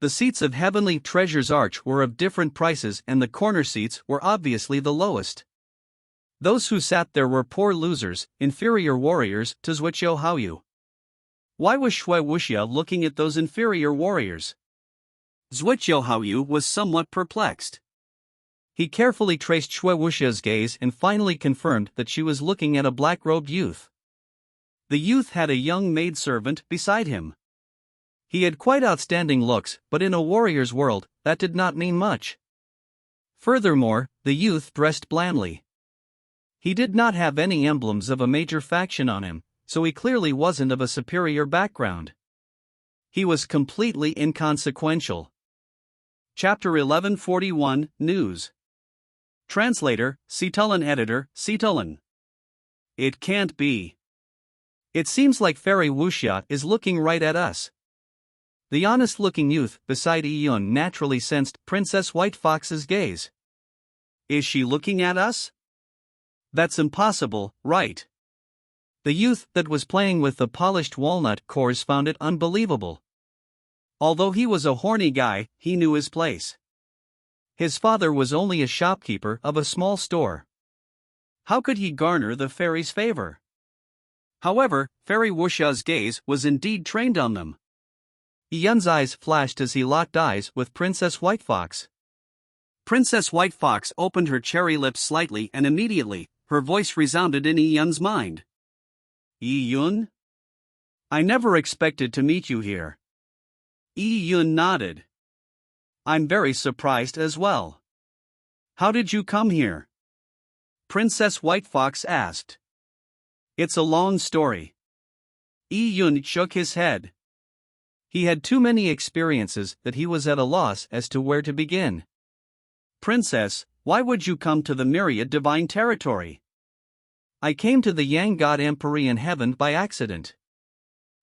The seats of Heavenly Treasures Arch were of different prices, and the corner seats were obviously the lowest. Those who sat there were poor losers, inferior warriors to Zhuqiu Haoyu. Why was Shui Wuxia looking at those inferior warriors? Zhuqiu Haoyu was somewhat perplexed. He carefully traced Shui Wuxia's gaze and finally confirmed that she was looking at a black-robed youth. The youth had a young maidservant beside him. He had quite outstanding looks, but in a warrior's world, that did not mean much. Furthermore, the youth dressed blandly. He did not have any emblems of a major faction on him, so he clearly wasn't of a superior background. He was completely inconsequential. Chapter 1141, News. Translator, Citullin. Editor, Citullin. It can't be. It seems like Fairy Wuxia is looking right at us. The honest-looking youth beside Yi Yun naturally sensed Princess White Fox's gaze. Is she looking at us? That's impossible, right? The youth that was playing with the polished walnut cores found it unbelievable. Although he was a horny guy, he knew his place. His father was only a shopkeeper of a small store. How could he garner the fairy's favor? However, Fairy Wuxia's gaze was indeed trained on them. Yi Yun's eyes flashed as he locked eyes with Princess White Fox. Princess White Fox opened her cherry lips slightly, and immediately, her voice resounded in Yi Yun's mind. Yi Yun? I never expected to meet you here. Yi Yun nodded. I'm very surprised as well. How did you come here? Princess White Fox asked. It's a long story. Yi Yun shook his head. He had too many experiences that he was at a loss as to where to begin. Princess, why would you come to the Myriad Divine Territory? I came to the Yang God Empyrean Heaven by accident.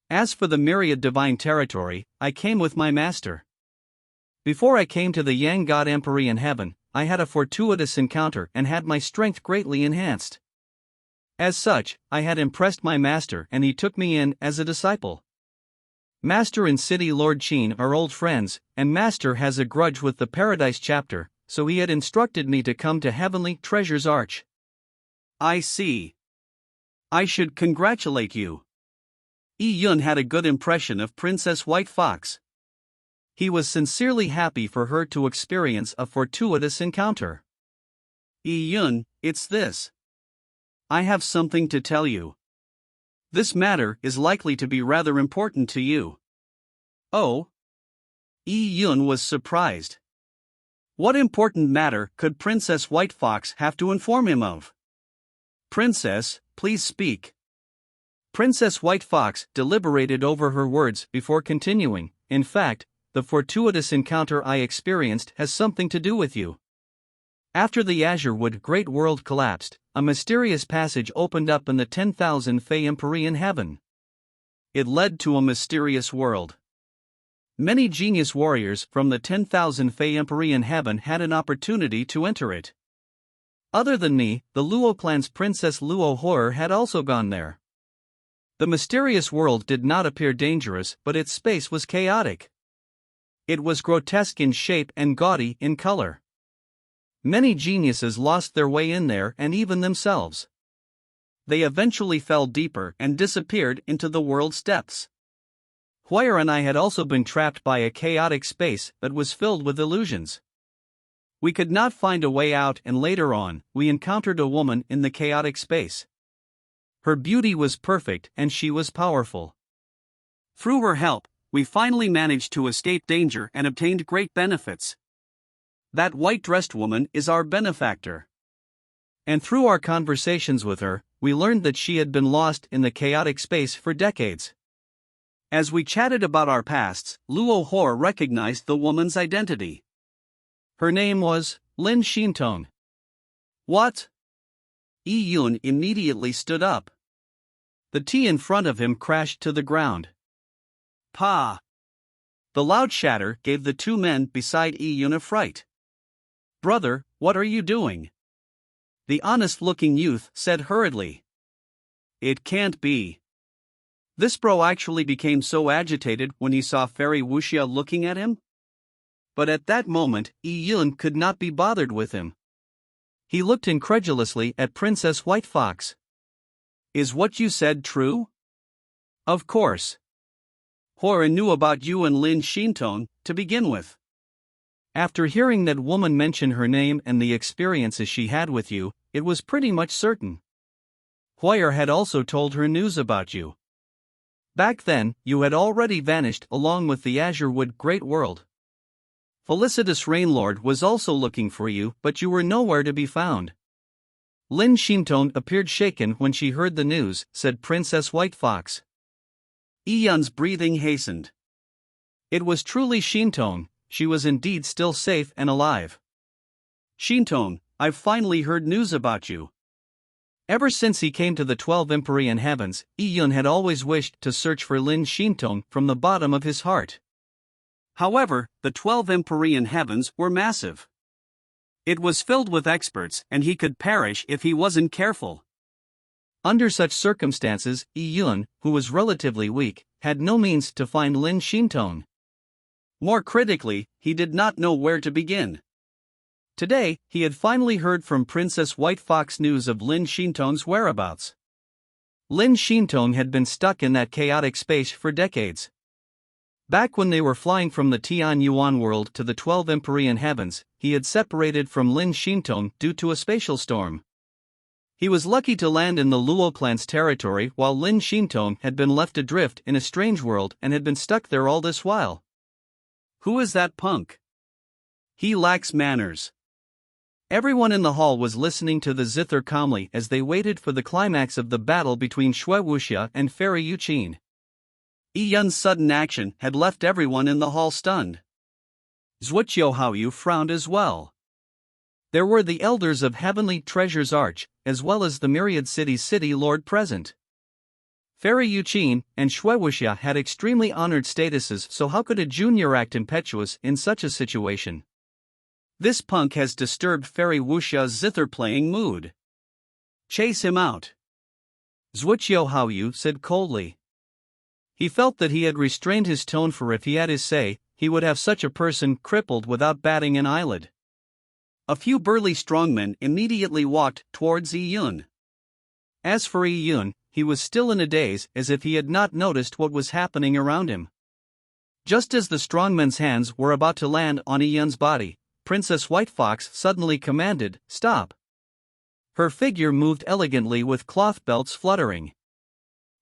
As for the Myriad Divine Territory, I came with my master. Before I came to the Yang God Empyrean Heaven, I had a fortuitous encounter and had my strength greatly enhanced. As such, I had impressed my master and he took me in as a disciple. Master and City Lord Qin are old friends, and Master has a grudge with the Paradise chapter, so he had instructed me to come to Heavenly Treasures Arch. I see. I should congratulate you. Yi Yun had a good impression of Princess White Fox. He was sincerely happy for her to experience a fortuitous encounter. Yi Yun, it's this. I have something to tell you. This matter is likely to be rather important to you. Oh? Yi Yun was surprised. What important matter could Princess White Fox have to inform him of? Princess, please speak. Princess White Fox deliberated over her words before continuing. In fact, the fortuitous encounter I experienced has something to do with you. After the Azure Wood Great World collapsed, a mysterious passage opened up in the 10,000 Fey Empyrean Heaven. It led to a mysterious world. Many genius warriors from the 10,000 Fey Empyrean Heaven had an opportunity to enter it. Other than me, the Luo clan's Princess Luo Hor had also gone there. The mysterious world did not appear dangerous, but its space was chaotic. It was grotesque in shape and gaudy in color. Many geniuses lost their way in there and even themselves. They eventually fell deeper and disappeared into the world's depths. Huayr and I had also been trapped by a chaotic space that was filled with illusions. We could not find a way out, and later on, we encountered a woman in the chaotic space. Her beauty was perfect and she was powerful. Through her help, we finally managed to escape danger and obtained great benefits. That white-dressed woman is our benefactor. And through our conversations with her, we learned that she had been lost in the chaotic space for decades. As we chatted about our pasts, Luo Hor recognized the woman's identity. Her name was Lin Xintong. What? Yi Yun immediately stood up. The tea in front of him crashed to the ground. Pa! The loud shatter gave the two men beside Yi Yun a fright. Brother, what are you doing? The honest-looking youth said hurriedly. It can't be. This bro actually became so agitated when he saw Fairy Wuxia looking at him. But at that moment, Yi Yun could not be bothered with him. He looked incredulously at Princess White Fox. Is what you said true? Of course. Huara knew about you and Lin Xintong, to begin with. After hearing that woman mention her name and the experiences she had with you, it was pretty much certain. Huara had also told her news about you. Back then, you had already vanished along with the Azurewood Great World. Felicitous Rainlord was also looking for you, but you were nowhere to be found. Lin Xintong appeared shaken when she heard the news, said Princess White Fox. Yi Yun's breathing hastened. It was truly Xintong, she was indeed still safe and alive. Xintong, I've finally heard news about you. Ever since he came to the 12 Empyrean Heavens, Yi Yun had always wished to search for Lin Xintong from the bottom of his heart. However, the 12 Empyrean Heavens were massive. It was filled with experts and he could perish if he wasn't careful. Under such circumstances, Yi Yun, who was relatively weak, had no means to find Lin Xintong. More critically, he did not know where to begin. Today, he had finally heard from Princess White Fox news of Lin Xintong's whereabouts. Lin Xintong had been stuck in that chaotic space for decades. Back when they were flying from the Tian Yuan world to the 12 Empyrean Heavens, he had separated from Lin Xintong due to a spatial storm. He was lucky to land in the Luo clan's territory while Lin Xintong had been left adrift in a strange world and had been stuck there all this while. Who is that punk? He lacks manners. Everyone in the hall was listening to the zither calmly as they waited for the climax of the battle between Shui Wuxia and Fairy Yuqin. Yi Yun's sudden action had left everyone in the hall stunned. Zhuqiu Haoyu frowned as well. There were the elders of Heavenly Treasures Arch, as well as the Myriad City's city lord present. Fairy Yuqin and Shui Wuxia had extremely honored statuses, so how could a junior act impetuous in such a situation? This punk has disturbed Fairy Wuxia's zither-playing mood. Chase him out. Zhuqiu Haoyu said coldly. He felt that he had restrained his tone, for if he had his say, he would have such a person crippled without batting an eyelid. A few burly strongmen immediately walked towards Yi Yun. As for Yi Yun, he was still in a daze, as if he had not noticed what was happening around him. Just as the strongmen's hands were about to land on Yi Yun's body, Princess White Fox suddenly commanded, "Stop!" Her figure moved elegantly with cloth belts fluttering.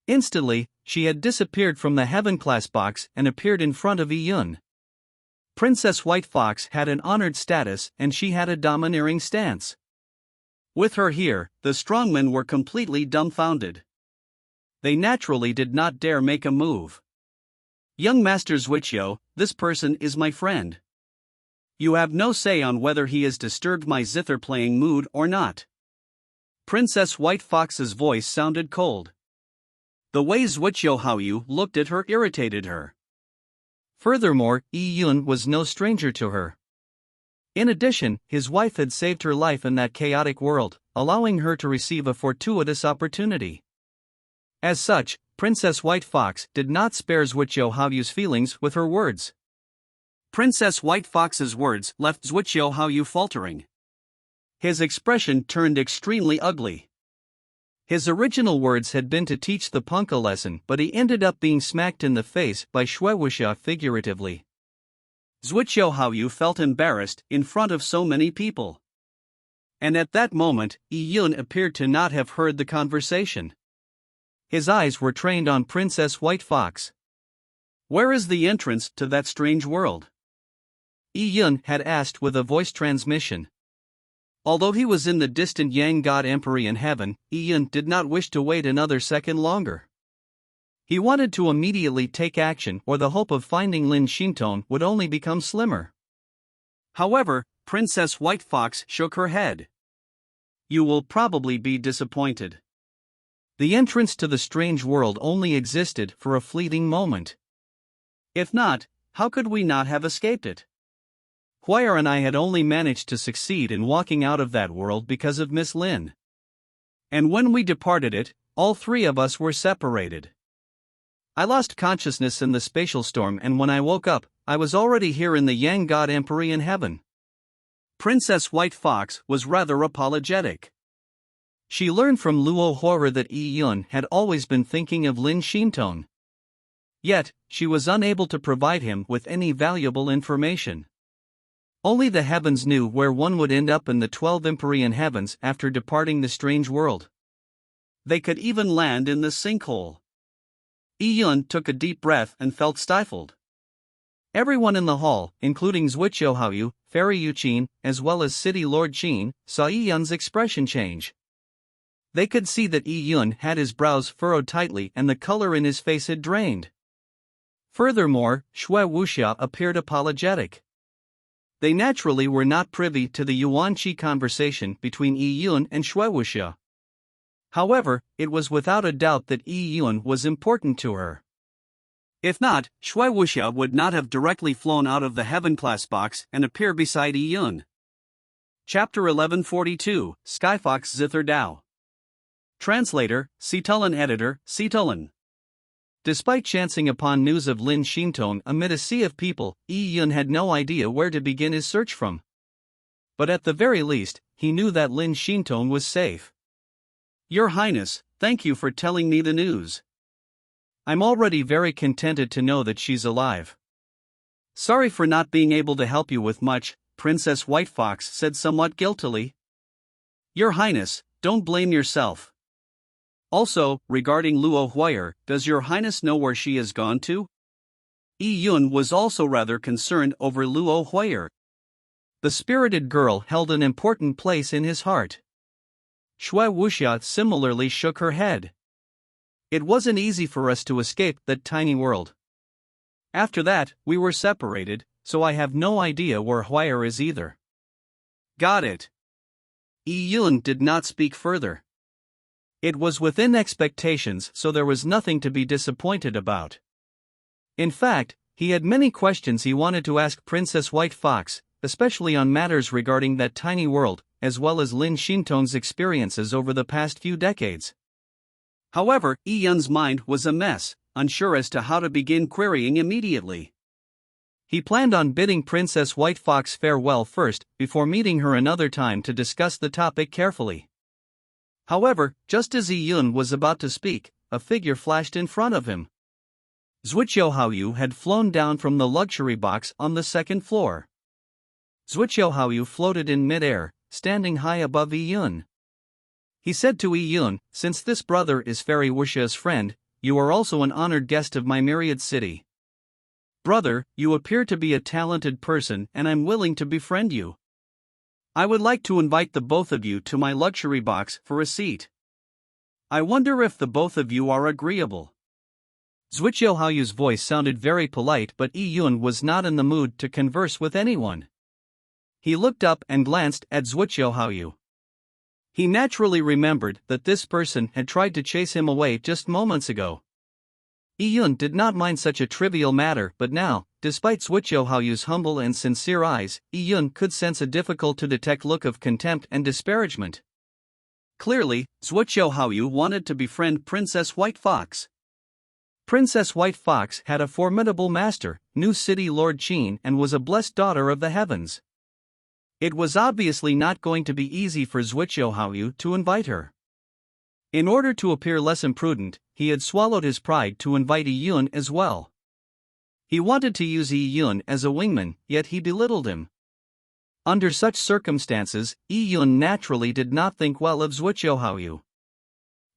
Instantly, she had disappeared from the heaven-class box and appeared in front of Yi Yun. Princess White Fox had an honored status and she had a domineering stance. With her here, the strongmen were completely dumbfounded. They naturally did not dare make a move. Young Master Zhuqiu, this person is my friend. You have no say on whether he has disturbed my zither-playing mood or not. Princess White Fox's voice sounded cold. The way Zhuqiu Haoyu looked at her irritated her. Furthermore, Yi Yun was no stranger to her. In addition, his wife had saved her life in that chaotic world, allowing her to receive a fortuitous opportunity. As such, Princess White Fox did not spare Zhuqiu Haoyu's feelings with her words. Princess White Fox's words left Zhuqiu Haoyu faltering. His expression turned extremely ugly. His original words had been to teach the punk a lesson, but he ended up being smacked in the face by Shui Wuxia figuratively. Zhuqiu Haoyu felt embarrassed in front of so many people. And at that moment, Yi Yun appeared to not have heard the conversation. His eyes were trained on Princess White Fox. Where is the entrance to that strange world? Yi Yun had asked with a voice transmission. Although he was in the distant Yang God Empyrean Heaven, Yi Yun did not wish to wait another second longer. He wanted to immediately take action, or the hope of finding Lin Xintong would only become slimmer. However, Princess White Fox shook her head. You will probably be disappointed. The entrance to the strange world only existed for a fleeting moment. If not, how could we not have escaped it? Huara and I had only managed to succeed in walking out of that world because of Miss Lin. And when we departed it, all three of us were separated. I lost consciousness in the spatial storm, and when I woke up, I was already here in the Yang God Emperor in heaven. Princess White Fox was rather apologetic. She learned from Luo Huara that Yi Yun had always been thinking of Lin Xintong. Yet, she was unable to provide him with any valuable information. Only the heavens knew where one would end up in the 12 Empyrean heavens after departing the strange world. They could even land in the sinkhole. Yi Yun took a deep breath and felt stifled. Everyone in the hall, including Zhuqiu Haoyu, Fairy Yuqin, as well as City Lord Qin, saw Yi Yun's expression change. They could see that Yi Yun had his brows furrowed tightly and the color in his face had drained. Furthermore, Xue Wuxia appeared apologetic. They naturally were not privy to the Yuanqi conversation between Yi Yun and Xue Wuxia. However, it was without a doubt that Yi Yun was important to her. If not, Xue Wuxia would not have directly flown out of the heaven-class box and appear beside Yi Yun. Chapter 1142, Skyfox Zither Dao. Translator, Citulin Editor, Citulin. Despite chancing upon news of Lin Xintong amid a sea of people, Yi Yun had no idea where to begin his search from. But at the very least, he knew that Lin Xintong was safe. Your Highness, thank you for telling me the news. I'm already very contented to know that she's alive. Sorry for not being able to help you with much, Princess White Fox said somewhat guiltily. Your Highness, don't blame yourself. Also, regarding Luo Huara, does your Highness know where she has gone to? Yi Yun was also rather concerned over Luo Huara. The spirited girl held an important place in his heart. Xue Wuxia similarly shook her head. It wasn't easy for us to escape that tiny world. After that, we were separated, so I have no idea where Huara is either. Got it. Yi Yun did not speak further. It was within expectations, so there was nothing to be disappointed about. In fact, he had many questions he wanted to ask Princess White Fox, especially on matters regarding that tiny world, as well as Lin Xintong's experiences over the past few decades. However, Yi Yun's mind was a mess, unsure as to how to begin querying immediately. He planned on bidding Princess White Fox farewell first, before meeting her another time to discuss the topic carefully. However, just as Yi Yun was about to speak, a figure flashed in front of him. Zhuqiu Haoyu had flown down from the luxury box on the second floor. Zhuqiu Haoyu floated in mid-air, standing high above Yi Yun. He said to Yi Yun, "Since this brother is Fairy Wuxia's friend, you are also an honored guest of my myriad city. Brother, you appear to be a talented person and I'm willing to befriend you. I would like to invite the both of you to my luxury box for a seat. I wonder if the both of you are agreeable." Zhuqiu Haoyu's voice sounded very polite, but Yi Yun was not in the mood to converse with anyone. He looked up and glanced at Zhuqiu Haoyu. He naturally remembered that this person had tried to chase him away just moments ago. Yi Yun did not mind such a trivial matter, but now, despite Zhuqiu Haoyu's humble and sincere eyes, Yi Yun could sense a difficult-to-detect look of contempt and disparagement. Clearly, Zhuqiu Haoyu wanted to befriend Princess White Fox. Princess White Fox had a formidable master, New City Lord Qin, and was a blessed daughter of the heavens. It was obviously not going to be easy for Zhuqiu Haoyu to invite her. In order to appear less imprudent, he had swallowed his pride to invite Yi Yun as well. He wanted to use Yi Yun as a wingman, yet he belittled him. Under such circumstances, Yi Yun naturally did not think well of Zhuqiu Haoyu.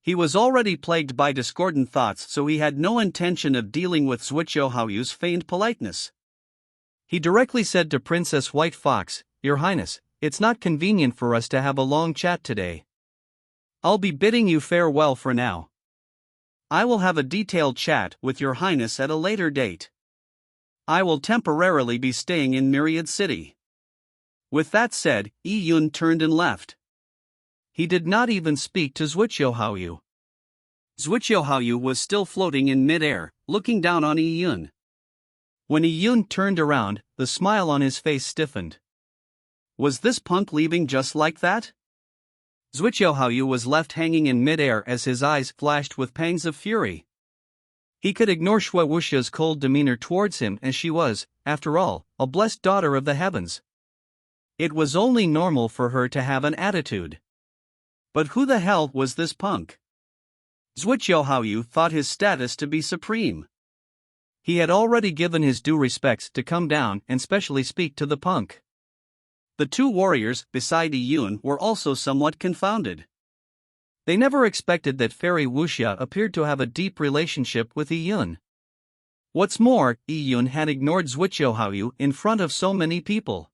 He was already plagued by discordant thoughts, so he had no intention of dealing with Zhuqiu Haoyu's feigned politeness. He directly said to Princess White Fox, "Your Highness, it's not convenient for us to have a long chat today. I'll be bidding you farewell for now. I will have a detailed chat with your Highness at a later date. I will temporarily be staying in Myriad City." With that said, Yi Yun turned and left. He did not even speak to Zhuqiu Haoyu. Zhuqiu Haoyu was still floating in mid-air, looking down on Yi Yun. When Yi Yun turned around, the smile on his face stiffened. Was this punk leaving just like that? Zhuqiu Haoyu was left hanging in mid-air as his eyes flashed with pangs of fury. He could ignore Shui Wuxia's cold demeanor towards him, as she was, after all, a blessed daughter of the heavens. It was only normal for her to have an attitude. But who the hell was this punk? Zhuqiu Haoyu thought his status to be supreme. He had already given his due respects to come down and specially speak to the punk. The two warriors beside Yi Yun were also somewhat confounded. They never expected that Fairy Wuxia appeared to have a deep relationship with Yi Yun. What's more, Yi Yun had ignored Zhuqiu Haoyu in front of so many people.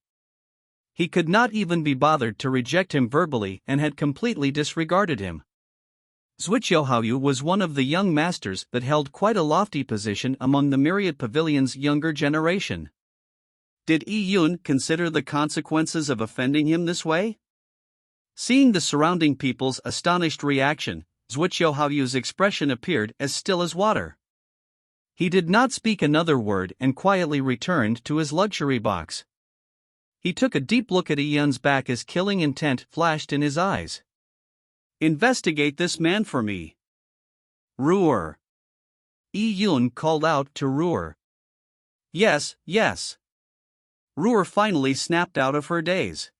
He could not even be bothered to reject him verbally and had completely disregarded him. Zhuqiu Haoyu was one of the young masters that held quite a lofty position among the Myriad Pavilion's younger generation. Did Yi Yun consider the consequences of offending him this way? Seeing the surrounding people's astonished reaction, Zhuqiu Haoyu's expression appeared as still as water. He did not speak another word and quietly returned to his luxury box. He took a deep look at Yi Yun's back as killing intent flashed in his eyes. "Investigate this man for me." "Ruer." Yi Yun called out to Ruer. "Yes, yes." Ruer finally snapped out of her daze.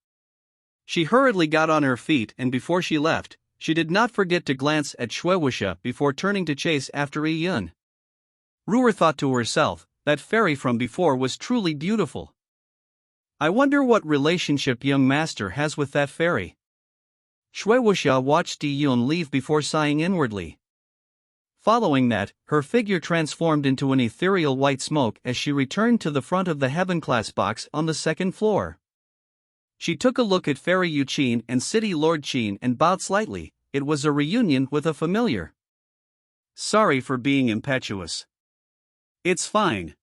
She hurriedly got on her feet, and before she left, she did not forget to glance at Shui Wuxia before turning to chase after Yi Yun. Ruer thought to herself, that fairy from before was truly beautiful. I wonder what relationship young master has with that fairy. Shui Wuxia watched Yi Yun leave before sighing inwardly. Following that, her figure transformed into an ethereal white smoke as she returned to the front of the heaven-class box on the second floor. She took a look at Fairy Yu Qin and City Lord Qin and bowed slightly. It was a reunion with a familiar. "Sorry for being impetuous." "It's fine,"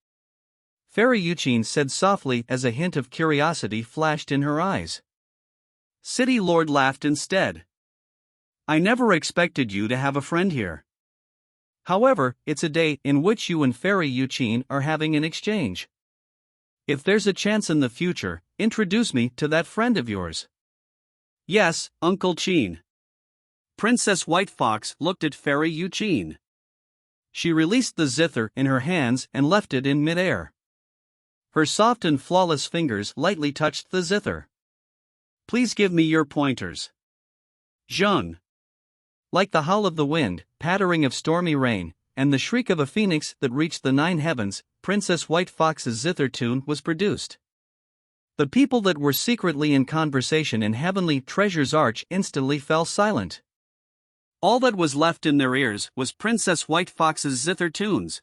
Fairy Yu Qin said softly as a hint of curiosity flashed in her eyes. City Lord laughed instead. "I never expected you to have a friend here. However, it's a day in which you and Fairy Yu Qin are having an exchange. If there's a chance in the future, introduce me to that friend of yours." "Yes, Uncle Qin." Princess White Fox looked at Fairy Yu Qin. She released the zither in her hands and left it in midair. Her soft and flawless fingers lightly touched the zither. "Please give me your pointers." "Zheng." Like the howl of the wind, pattering of stormy rain, and the shriek of a phoenix that reached the 9 heavens, Princess White Fox's zither tune was produced. The people that were secretly in conversation in Heavenly Treasure's Arch instantly fell silent. All that was left in their ears was Princess White Fox's zither tunes.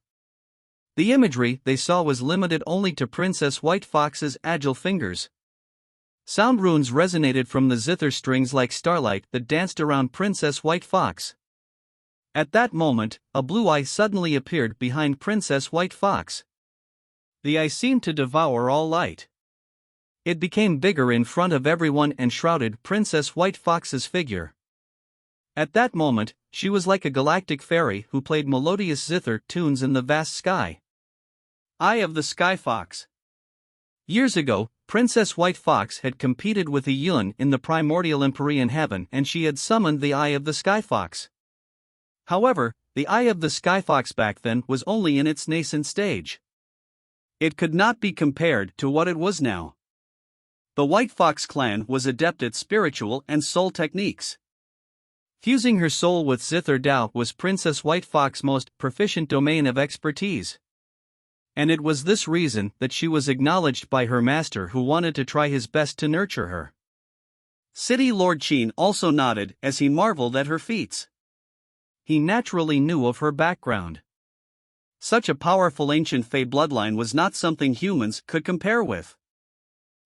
The imagery they saw was limited only to Princess White Fox's agile fingers. Sound runes resonated from the zither strings like starlight that danced around Princess White Fox. At that moment, a blue eye suddenly appeared behind Princess White Fox. The eye seemed to devour all light. It became bigger in front of everyone and shrouded Princess White Fox's figure. At that moment, she was like a galactic fairy who played melodious zither tunes in the vast sky. Eye of the Sky Fox. Years ago, Princess White Fox had competed with Yi Yun in the primordial Empyrean heaven, and she had summoned the Eye of the Sky Fox. However, the Eye of the Sky Fox back then was only in its nascent stage. It could not be compared to what it was now. The White Fox clan was adept at spiritual and soul techniques. Fusing her soul with Zither Dao was Princess White Fox's most proficient domain of expertise. And it was this reason that she was acknowledged by her master, who wanted to try his best to nurture her. City Lord Qin also nodded as he marveled at her feats. He naturally knew of her background. Such a powerful ancient Fey bloodline was not something humans could compare with.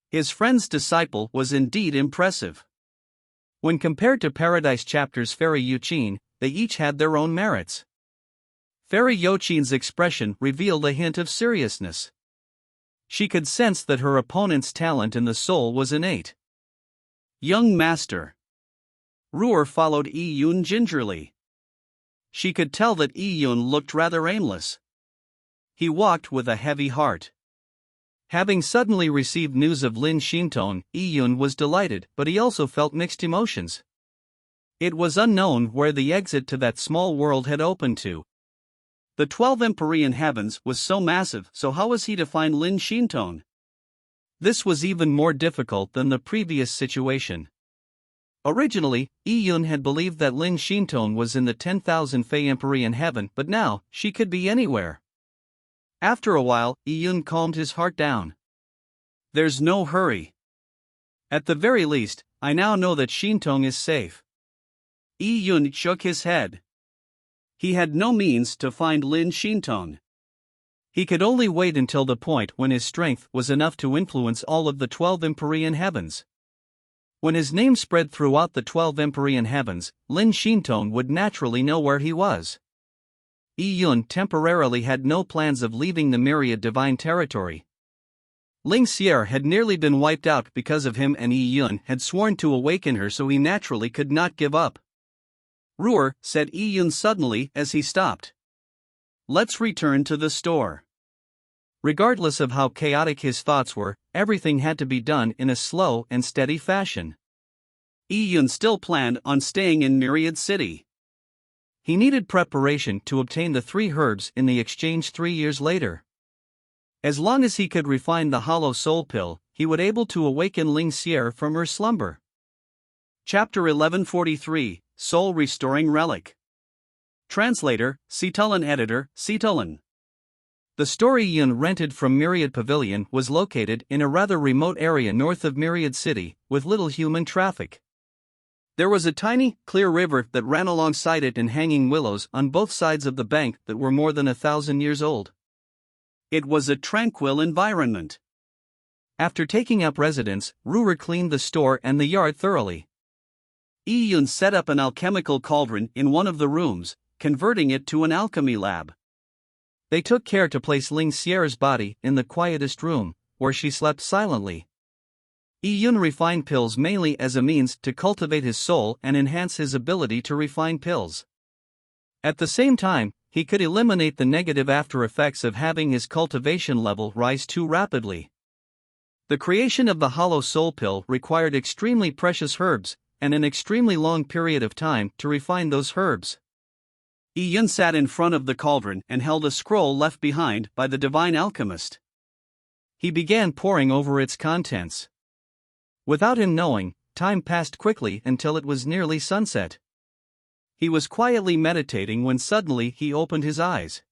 His friend's disciple was indeed impressive. When compared to Paradise Chapter's Fairy Yu Qin, they each had their own merits. Fairy Yu Qin's expression revealed a hint of seriousness. She could sense that her opponent's talent in the soul was innate. Young master. Ruer followed Yi Yun gingerly. She could tell that Yi Yun looked rather aimless. He walked with a heavy heart. Having suddenly received news of Lin Xintong, Yi Yun was delighted, but he also felt mixed emotions. It was unknown where the exit to that small world had opened to. The 12 empyrean heavens was so massive, so how was he to find Lin Shinton? This was even more difficult than the previous situation. Originally, Yi-Yun had believed that Lin Shinton was in the 10,000 Fei empyrean heaven, but now, she could be anywhere. After a while, Yi-Yun calmed his heart down. There's no hurry. At the very least, I now know that Shinton is safe. Yi-Yun shook his head. He had no means to find Lin Shinton. He could only wait until the point when his strength was enough to influence all of the 12 empyrean heavens. When his name spread throughout the 12 empyrean heavens, Lin Shinton would naturally know where he was. Yi-Yun temporarily had no plans of leaving the myriad divine territory. Ling Xier had nearly been wiped out because of him, and Yi-Yun had sworn to awaken her, so he naturally could not give up. Ruer, said Yi-Yun suddenly as he stopped. Let's return to the store. Regardless of how chaotic his thoughts were, everything had to be done in a slow and steady fashion. Yi-Yun still planned on staying in Myriad City. He needed preparation to obtain the 3 herbs in the exchange 3 years later. As long as he could refine the hollow soul pill, he would able to awaken Ling Xier from her slumber. Chapter 1143, Soul Restoring Relic. Translator, Situlin. Editor, Situlin. The store Yi-Yun rented from Myriad Pavilion was located in a rather remote area north of Myriad City, with little human traffic. There was a tiny, clear river that ran alongside it and hanging willows on both sides of the bank that were more than 1,000 years old. It was a tranquil environment. After taking up residence, Ruer cleaned the store and the yard thoroughly. Yi-Yun set up an alchemical cauldron in one of the rooms, converting it to an alchemy lab. They took care to place Ling Xier's body in the quietest room, where she slept silently. Yi-Yun refined pills mainly as a means to cultivate his soul and enhance his ability to refine pills. At the same time, he could eliminate the negative after effects of having his cultivation level rise too rapidly. The creation of the hollow soul pill required extremely precious herbs, and an extremely long period of time to refine those herbs. Yi-Yun sat in front of the cauldron and held a scroll left behind by the divine alchemist. He began poring over its contents. Without him knowing, time passed quickly until it was nearly sunset. He was quietly meditating when suddenly he opened his eyes.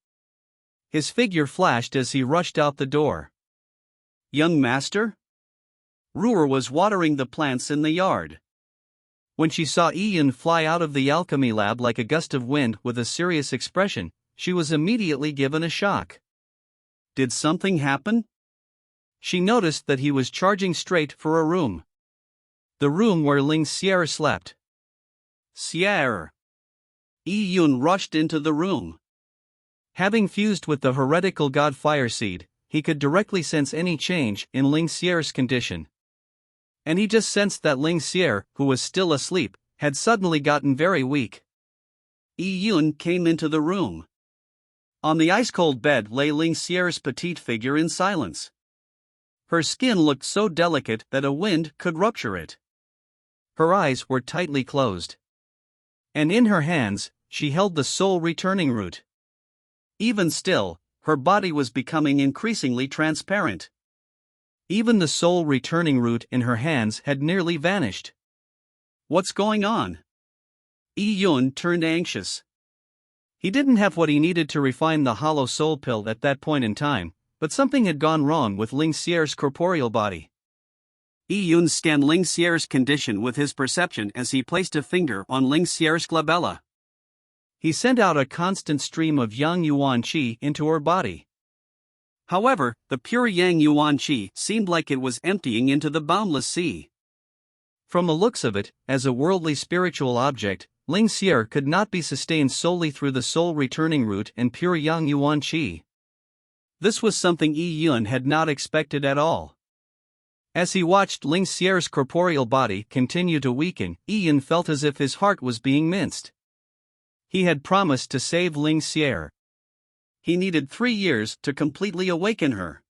His figure flashed as he rushed out the door. Young master? Ruer was watering the plants in the yard. When she saw Yi-Yun fly out of the alchemy lab like a gust of wind with a serious expression, she was immediately given a shock. Did something happen? She noticed that he was charging straight for a room. The room where Ling Xier slept. Xier! Yi-Yun rushed into the room. Having fused with the heretical god Fireseed, he could directly sense any change in Ling Xier's condition. And he just sensed that Ling Xier, who was still asleep, had suddenly gotten very weak. Yi-Yun came into the room. On the ice-cold bed lay Ling Xier's petite figure in silence. Her skin looked so delicate that a wind could rupture it. Her eyes were tightly closed. And in her hands, she held the soul returning root. Even still, her body was becoming increasingly transparent. Even the soul returning root in her hands had nearly vanished. What's going on? Yi-Yun turned anxious. He didn't have what he needed to refine the hollow soul pill at that point in time, but something had gone wrong with Ling Xier's corporeal body. Yi-Yun scanned Ling Xier's condition with his perception as he placed a finger on Ling Xier's glabella. He sent out a constant stream of Yang Yuan Qi into her body. However, the pure Yang Yuan Qi seemed like it was emptying into the boundless sea. From the looks of it, as a worldly spiritual object, Ling Xier could not be sustained solely through the soul returning root and pure Yang Yuan Qi. This was something Yi-Yun had not expected at all. As he watched Ling Xier's corporeal body continue to weaken, Yi-Yun felt as if his heart was being minced. He had promised to save Ling Xier. He needed 3 years to completely awaken her.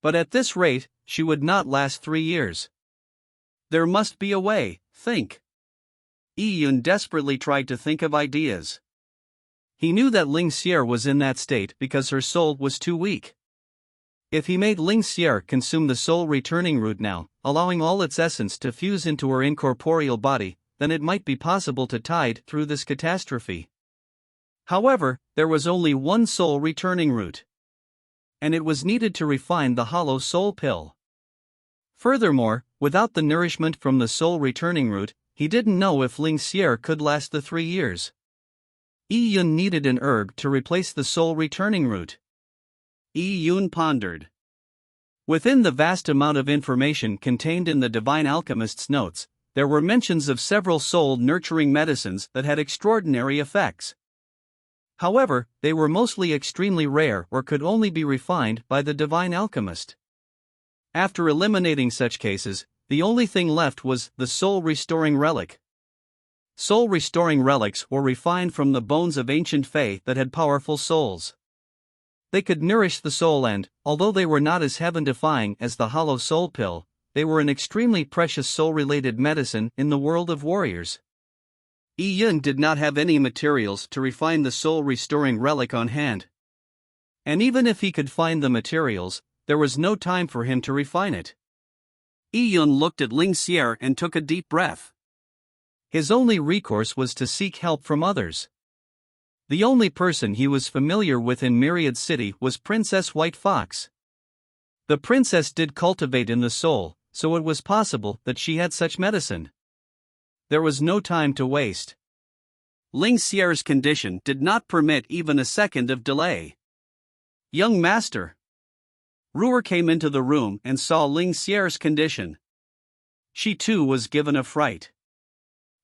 But at this rate, she would not last 3 years. There must be a way, think. Yi-Yun desperately tried to think of ideas. He knew that Ling Xier was in that state because her soul was too weak. If he made Ling Xier consume the soul returning root now, allowing all its essence to fuse into her incorporeal body, then it might be possible to tide through this catastrophe. However, there was only one soul returning root, and it was needed to refine the hollow soul pill. Furthermore, without the nourishment from the soul returning root, he didn't know if Ling Xier could last the 3 years. Yi Yun needed an herb to replace the soul returning root. Yi Yun pondered. Within the vast amount of information contained in the Divine Alchemist's notes, there were mentions of several soul-nurturing medicines that had extraordinary effects. However, they were mostly extremely rare or could only be refined by the Divine Alchemist. After eliminating such cases, the only thing left was the soul-restoring relic. Soul-restoring relics were refined from the bones of ancient Fae that had powerful souls. They could nourish the soul and, although they were not as heaven-defying as the hollow soul pill, they were an extremely precious soul-related medicine in the world of warriors. Yi Yun did not have any materials to refine the soul-restoring relic on hand. And even if he could find the materials, there was no time for him to refine it. Yi Yun looked at Ling Xier and took a deep breath. His only recourse was to seek help from others. The only person he was familiar with in Myriad City was Princess White Fox. The princess did cultivate in the soul, so it was possible that she had such medicine. There was no time to waste. Ling Xier's condition did not permit even a second of delay. Young master. Ruer came into the room and saw Ling Xier's condition. She too was given a fright.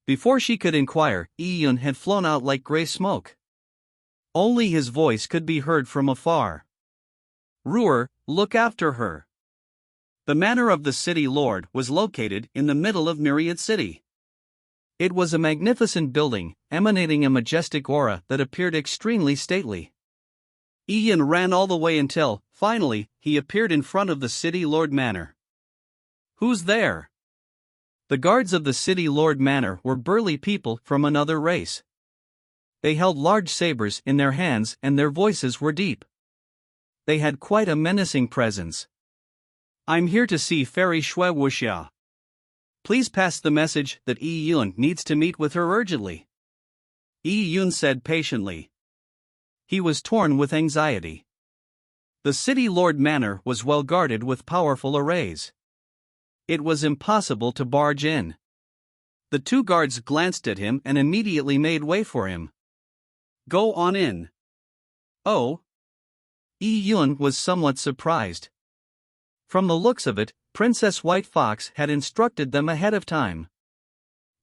Before she could inquire, Yi Yun had flown out like gray smoke. Only his voice could be heard from afar. Ruer, look after her. The manor of the city lord was located in the middle of Myriad City. It was a magnificent building, emanating a majestic aura that appeared extremely stately. Yi Yun ran all the way until, finally, he appeared in front of the city lord manor. Who's there? The guards of the city lord manor were burly people from another race. They held large sabers in their hands and their voices were deep. They had quite a menacing presence. I'm here to see Fairy Shui Wuxia. Please pass the message that Yi Yun needs to meet with her urgently. Yi Yun said patiently. He was torn with anxiety. The city lord manor was well guarded with powerful arrays. It was impossible to barge in. The 2 guards glanced at him and immediately made way for him. Go on in. Oh. Yi Yun was somewhat surprised. From the looks of it, Princess White Fox had instructed them ahead of time.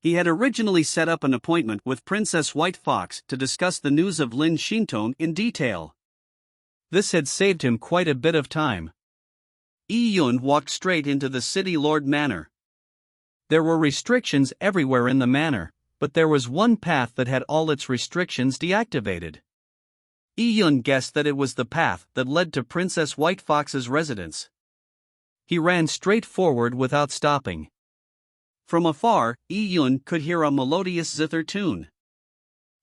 He had originally set up an appointment with Princess White Fox to discuss the news of Lin Xintong in detail. This had saved him quite a bit of time. Yi Yun walked straight into the city lord manor. There were restrictions everywhere in the manor, but there was one path that had all its restrictions deactivated. Yi Yun guessed that it was the path that led to Princess White Fox's residence. He ran straight forward without stopping. From afar, Yi Yun could hear a melodious zither tune.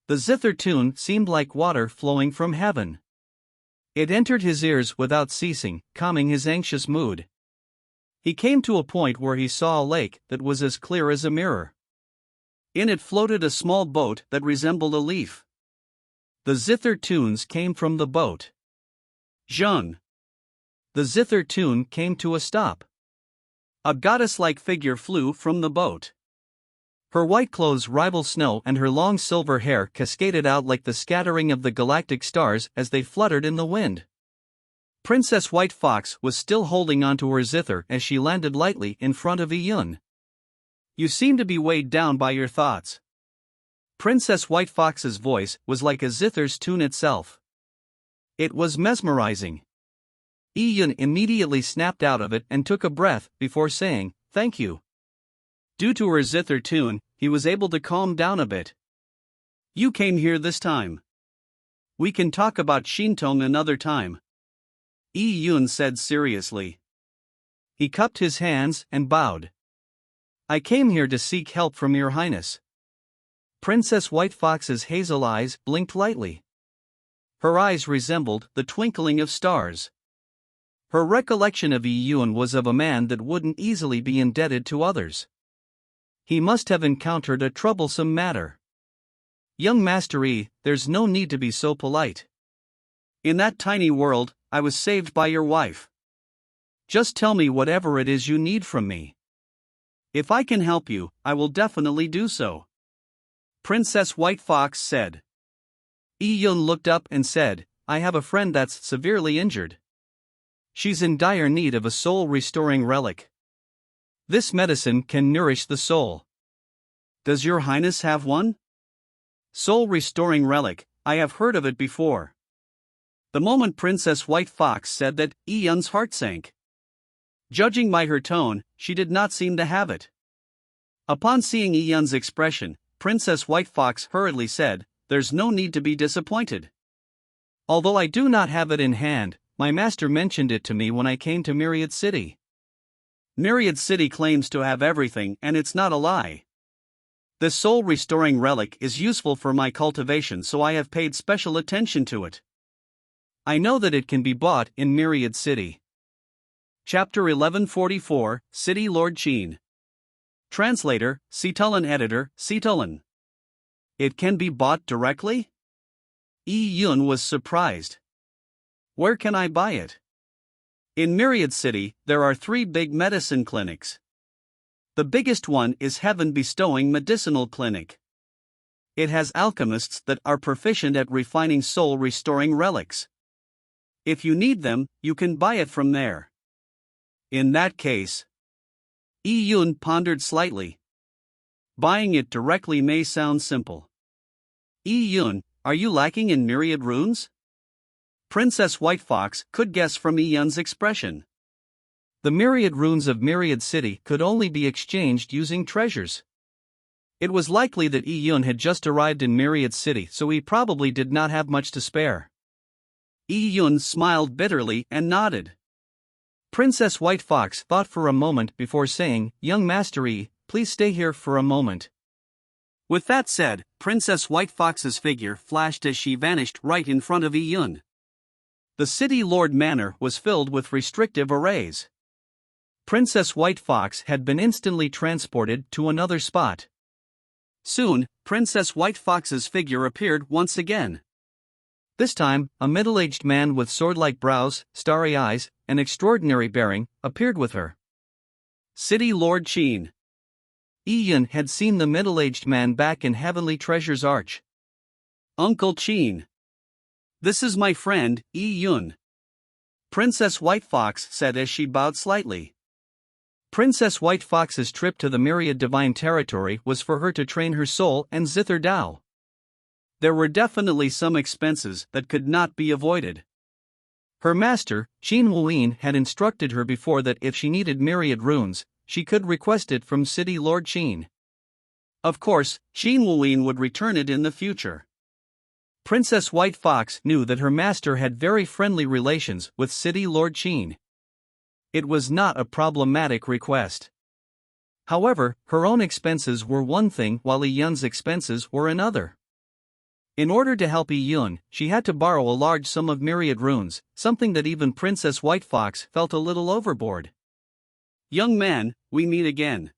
The zither tune seemed like water flowing from heaven. It entered his ears without ceasing, calming his anxious mood. He came to a point where he saw a lake that was as clear as a mirror. In it floated a small boat that resembled a leaf. The zither tunes came from the boat. Zheng. The zither tune came to a stop. A goddess-like figure flew from the boat. Her white clothes rivaled snow and her long silver hair cascaded out like the scattering of the galactic stars as they fluttered in the wind. Princess White Fox was still holding onto her zither as she landed lightly in front of Yi Yun. You seem to be weighed down by your thoughts. Princess White Fox's voice was like a zither's tune itself. It was mesmerizing. Yi Yun immediately snapped out of it and took a breath before saying, "Thank you." Due to her zither tune, he was able to calm down a bit. You came here this time. We can talk about Xintong another time. Yi Yun said seriously. He cupped his hands and bowed. I came here to seek help from your highness. Princess White Fox's hazel eyes blinked lightly. Her eyes resembled the twinkling of stars. Her recollection of Yi Yun was of a man that wouldn't easily be indebted to others. He must have encountered a troublesome matter. Young Master Yi, there's no need to be so polite. In that tiny world, I was saved by your wife. Just tell me whatever it is you need from me. If I can help you, I will definitely do so. Princess White Fox said. Yi Yun looked up and said, I have a friend that's severely injured. She's in dire need of a soul-restoring relic. This medicine can nourish the soul. Does your highness have one? Soul-restoring relic, I have heard of it before. The moment Princess White Fox said that, Yi Yun's heart sank. Judging by her tone, she did not seem to have it. Upon seeing Yi Yun's expression, Princess White Fox hurriedly said, There's no need to be disappointed. Although I do not have it in hand, my master mentioned it to me when I came to Myriad City. Myriad City claims to have everything, and it's not a lie. This soul-restoring relic is useful for my cultivation, so I have paid special attention to it. I know that it can be bought in Myriad City. Chapter 1144, City Lord Qin. Translator, Situlin. Editor, Situlin. It can be bought directly? Yi Yun was surprised. Where can I buy it? In Myriad City, there are 3 big medicine clinics. The biggest one is Heaven Bestowing Medicinal Clinic. It has alchemists that are proficient at refining soul-restoring relics. If you need them, you can buy it from there. In that case, Yi Yun pondered slightly. Buying it directly may sound simple. Yi Yun, are you lacking in myriad runes? Princess White Fox could guess from Yi Yun's expression. The myriad runes of Myriad City could only be exchanged using treasures. It was likely that Yi Yun had just arrived in Myriad City, so he probably did not have much to spare. Yi Yun smiled bitterly and nodded. Princess White Fox thought for a moment before saying, Young Master Yi, please stay here for a moment. With that said, Princess White Fox's figure flashed as she vanished right in front of Yi Yun. The City Lord Manor was filled with restrictive arrays. Princess White Fox had been instantly transported to another spot. Soon, Princess White Fox's figure appeared once again. This time, a middle-aged man with sword-like brows, starry eyes, and extraordinary bearing, appeared with her. City Lord Qin. Yi Yun had seen the middle-aged man back in Heavenly Treasure's Arch. Uncle Qin. This is my friend, Yi Yun. Princess White Fox said as she bowed slightly. Princess White Fox's trip to the Myriad Divine Territory was for her to train her soul and Zither Dao. There were definitely some expenses that could not be avoided. Her master, Qin Wuyin, had instructed her before that if she needed myriad runes, she could request it from City Lord Qin. Of course, Qin Wuyin would return it in the future. Princess White Fox knew that her master had very friendly relations with City Lord Qin. It was not a problematic request. However, her own expenses were one thing while Yi Yun's expenses were another. In order to help Yi Yun, she had to borrow a large sum of myriad runes, something that even Princess White Fox felt a little overboard. Young man, we meet again.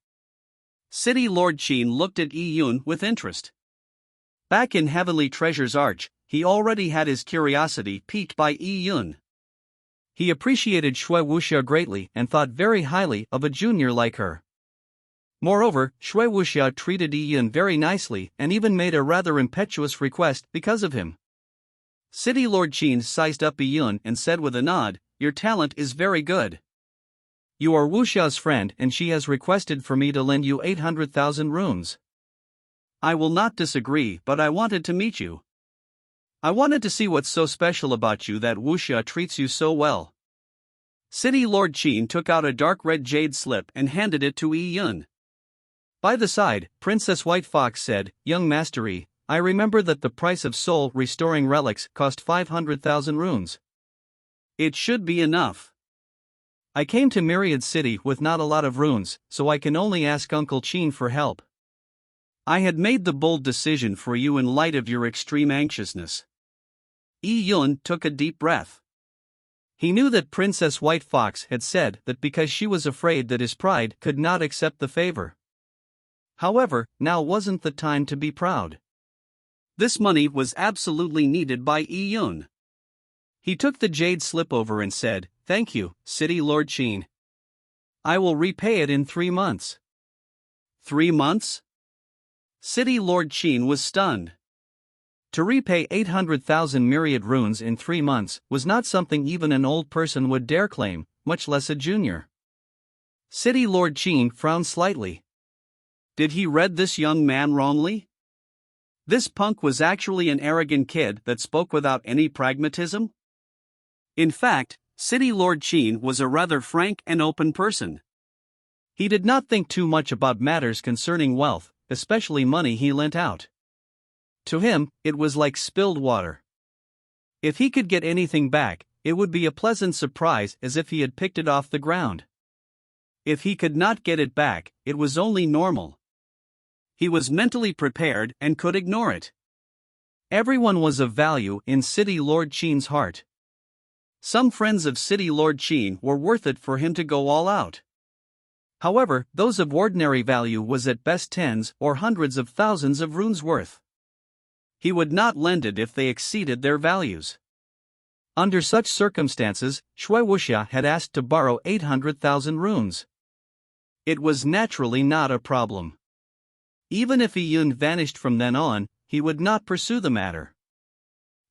City Lord Qin looked at Yi Yun with interest. Back in Heavenly Treasure's Arch, he already had his curiosity piqued by Yi Yun. He appreciated Shui Wuxia greatly and thought very highly of a junior like her. Moreover, Shui Wuxia treated Yi Yun very nicely and even made a rather impetuous request because of him. City Lord Qin sized up Yi Yun and said with a nod, Your talent is very good. You are Wuxia's friend and she has requested for me to lend you 800,000 runes. I will not disagree, but I wanted to meet you. I wanted to see what's so special about you that Wuxia treats you so well. City Lord Qin took out a dark red jade slip and handed it to Yi Yun. By the side, Princess White Fox said, Young Master Yi, I remember that the price of soul-restoring relics cost 500,000 runes. It should be enough. I came to Myriad City with not a lot of runes, so I can only ask Uncle Qin for help. I had made the bold decision for you in light of your extreme anxiousness. Yi Yun took a deep breath. He knew that Princess White Fox had said that because she was afraid that his pride could not accept the favor. However, now wasn't the time to be proud. This money was absolutely needed by Yi Yun. He took the jade slip over and said, "Thank you, City Lord Qin. I will repay it in 3 months." 3 months? City Lord Qin was stunned. To repay 800,000 myriad runes in 3 months was not something even an old person would dare claim, much less a junior. City Lord Qin frowned slightly. Did he read this young man wrongly? This punk was actually an arrogant kid that spoke without any pragmatism? In fact, City Lord Qin was a rather frank and open person. He did not think too much about matters concerning wealth, especially money he lent out. To him, it was like spilled water. If he could get anything back, it would be a pleasant surprise, as if he had picked it off the ground. If he could not get it back, it was only normal. He was mentally prepared and could ignore it. Everyone was of value in City Lord Qin's heart. Some friends of City Lord Qin were worth it for him to go all out. However, those of ordinary value was at best tens or hundreds of thousands of runes worth. He would not lend it if they exceeded their values. Under such circumstances, Shui Wuxia had asked to borrow 800,000 runes. It was naturally not a problem. Even if Yi Yun vanished from then on, he would not pursue the matter.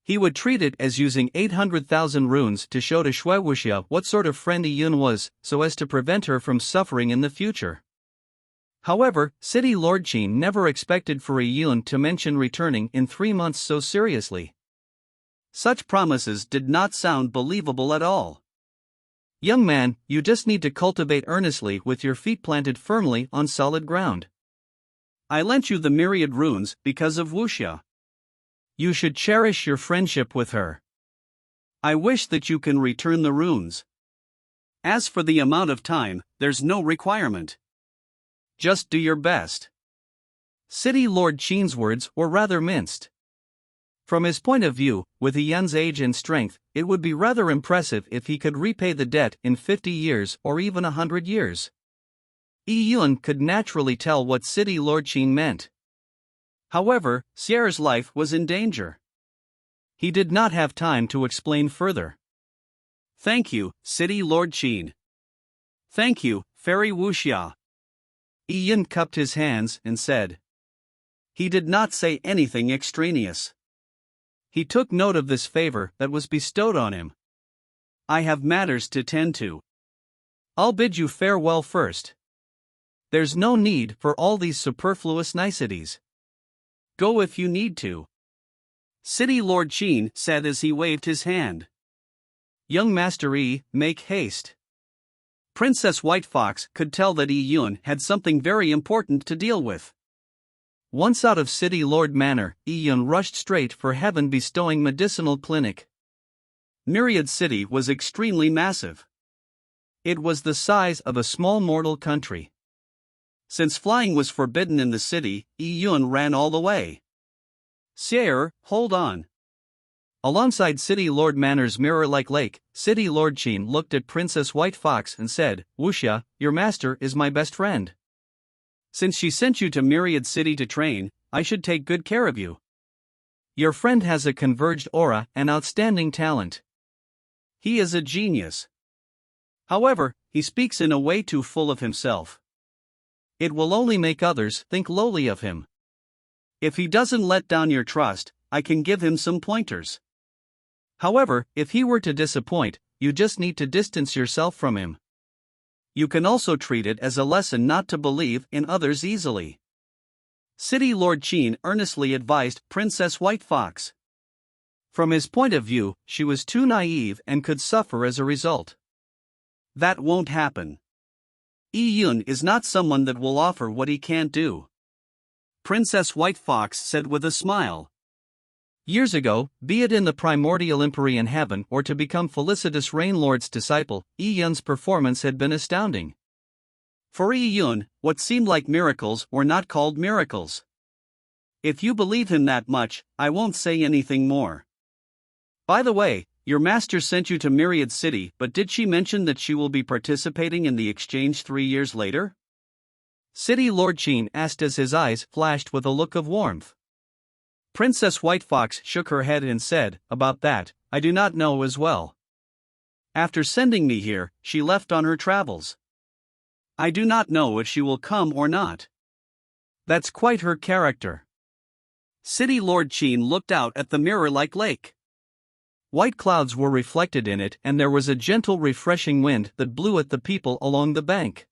He would treat it as using 800,000 runes to show to Shui Wuxia what sort of friend Yi Yun was, so as to prevent her from suffering in the future. However, City Lord Qin never expected for Yi Yun to mention returning in 3 months so seriously. Such promises did not sound believable at all. Young man, you just need to cultivate earnestly with your feet planted firmly on solid ground. I lent you the myriad runes because of Wuxia. You should cherish your friendship with her. I wish that you can return the runes. As for the amount of time, there's no requirement. Just do your best. City Lord Qin's words were rather minced. From his point of view, with Yi Yun's age and strength, it would be rather impressive if he could repay the debt in 50 years or even 100 years. Yi Yun could naturally tell what City Lord Qin meant. However, Sierra's life was in danger. He did not have time to explain further. Thank you, City Lord Qin. Thank you, Fairy Wuxia. Yi Yun cupped his hands and said. He did not say anything extraneous. He took note of this favor that was bestowed on him. I have matters to tend to. I'll bid you farewell first. There's no need for all these superfluous niceties. Go if you need to. City Lord Qin said as he waved his hand. Young Master Yi, make haste. Princess White Fox could tell that Yi Yun had something very important to deal with. Once out of City Lord Manor, Yi Yun rushed straight for Heaven Bestowing Medicinal Clinic. Myriad City was extremely massive. It was the size of a small mortal country. Since flying was forbidden in the city, Yi Yun ran all the way. Sire, hold on. Alongside City Lord Manor's mirror-like lake, City Lord Qin looked at Princess White Fox and said, Wuxia, your master is my best friend. Since she sent you to Myriad City to train, I should take good care of you. Your friend has a converged aura and outstanding talent. He is a genius. However, he speaks in a way too full of himself. It will only make others think lowly of him. If he doesn't let down your trust, I can give him some pointers. However, if he were to disappoint, you just need to distance yourself from him. You can also treat it as a lesson not to believe in others easily. City Lord Qin earnestly advised Princess White Fox. From his point of view, she was too naive and could suffer as a result. That won't happen. Yi Yun is not someone that will offer what he can't do. Princess White Fox said with a smile. Years ago, be it in the primordial empyrean heaven or to become Felicitous Rainlord's disciple, Yi Yun's performance had been astounding. For Yi Yun, what seemed like miracles were not called miracles. If you believe him that much, I won't say anything more. By the way, your master sent you to Myriad City, but did she mention that she will be participating in the exchange 3 years later? City Lord Qin asked as his eyes flashed with a look of warmth. Princess White Fox shook her head and said, "About that, I do not know as well. After sending me here, she left on her travels. I do not know if she will come or not. That's quite her character." City Lord Qin looked out at the mirror-like lake. White clouds were reflected in it, and there was a gentle, refreshing wind that blew at the people along the bank.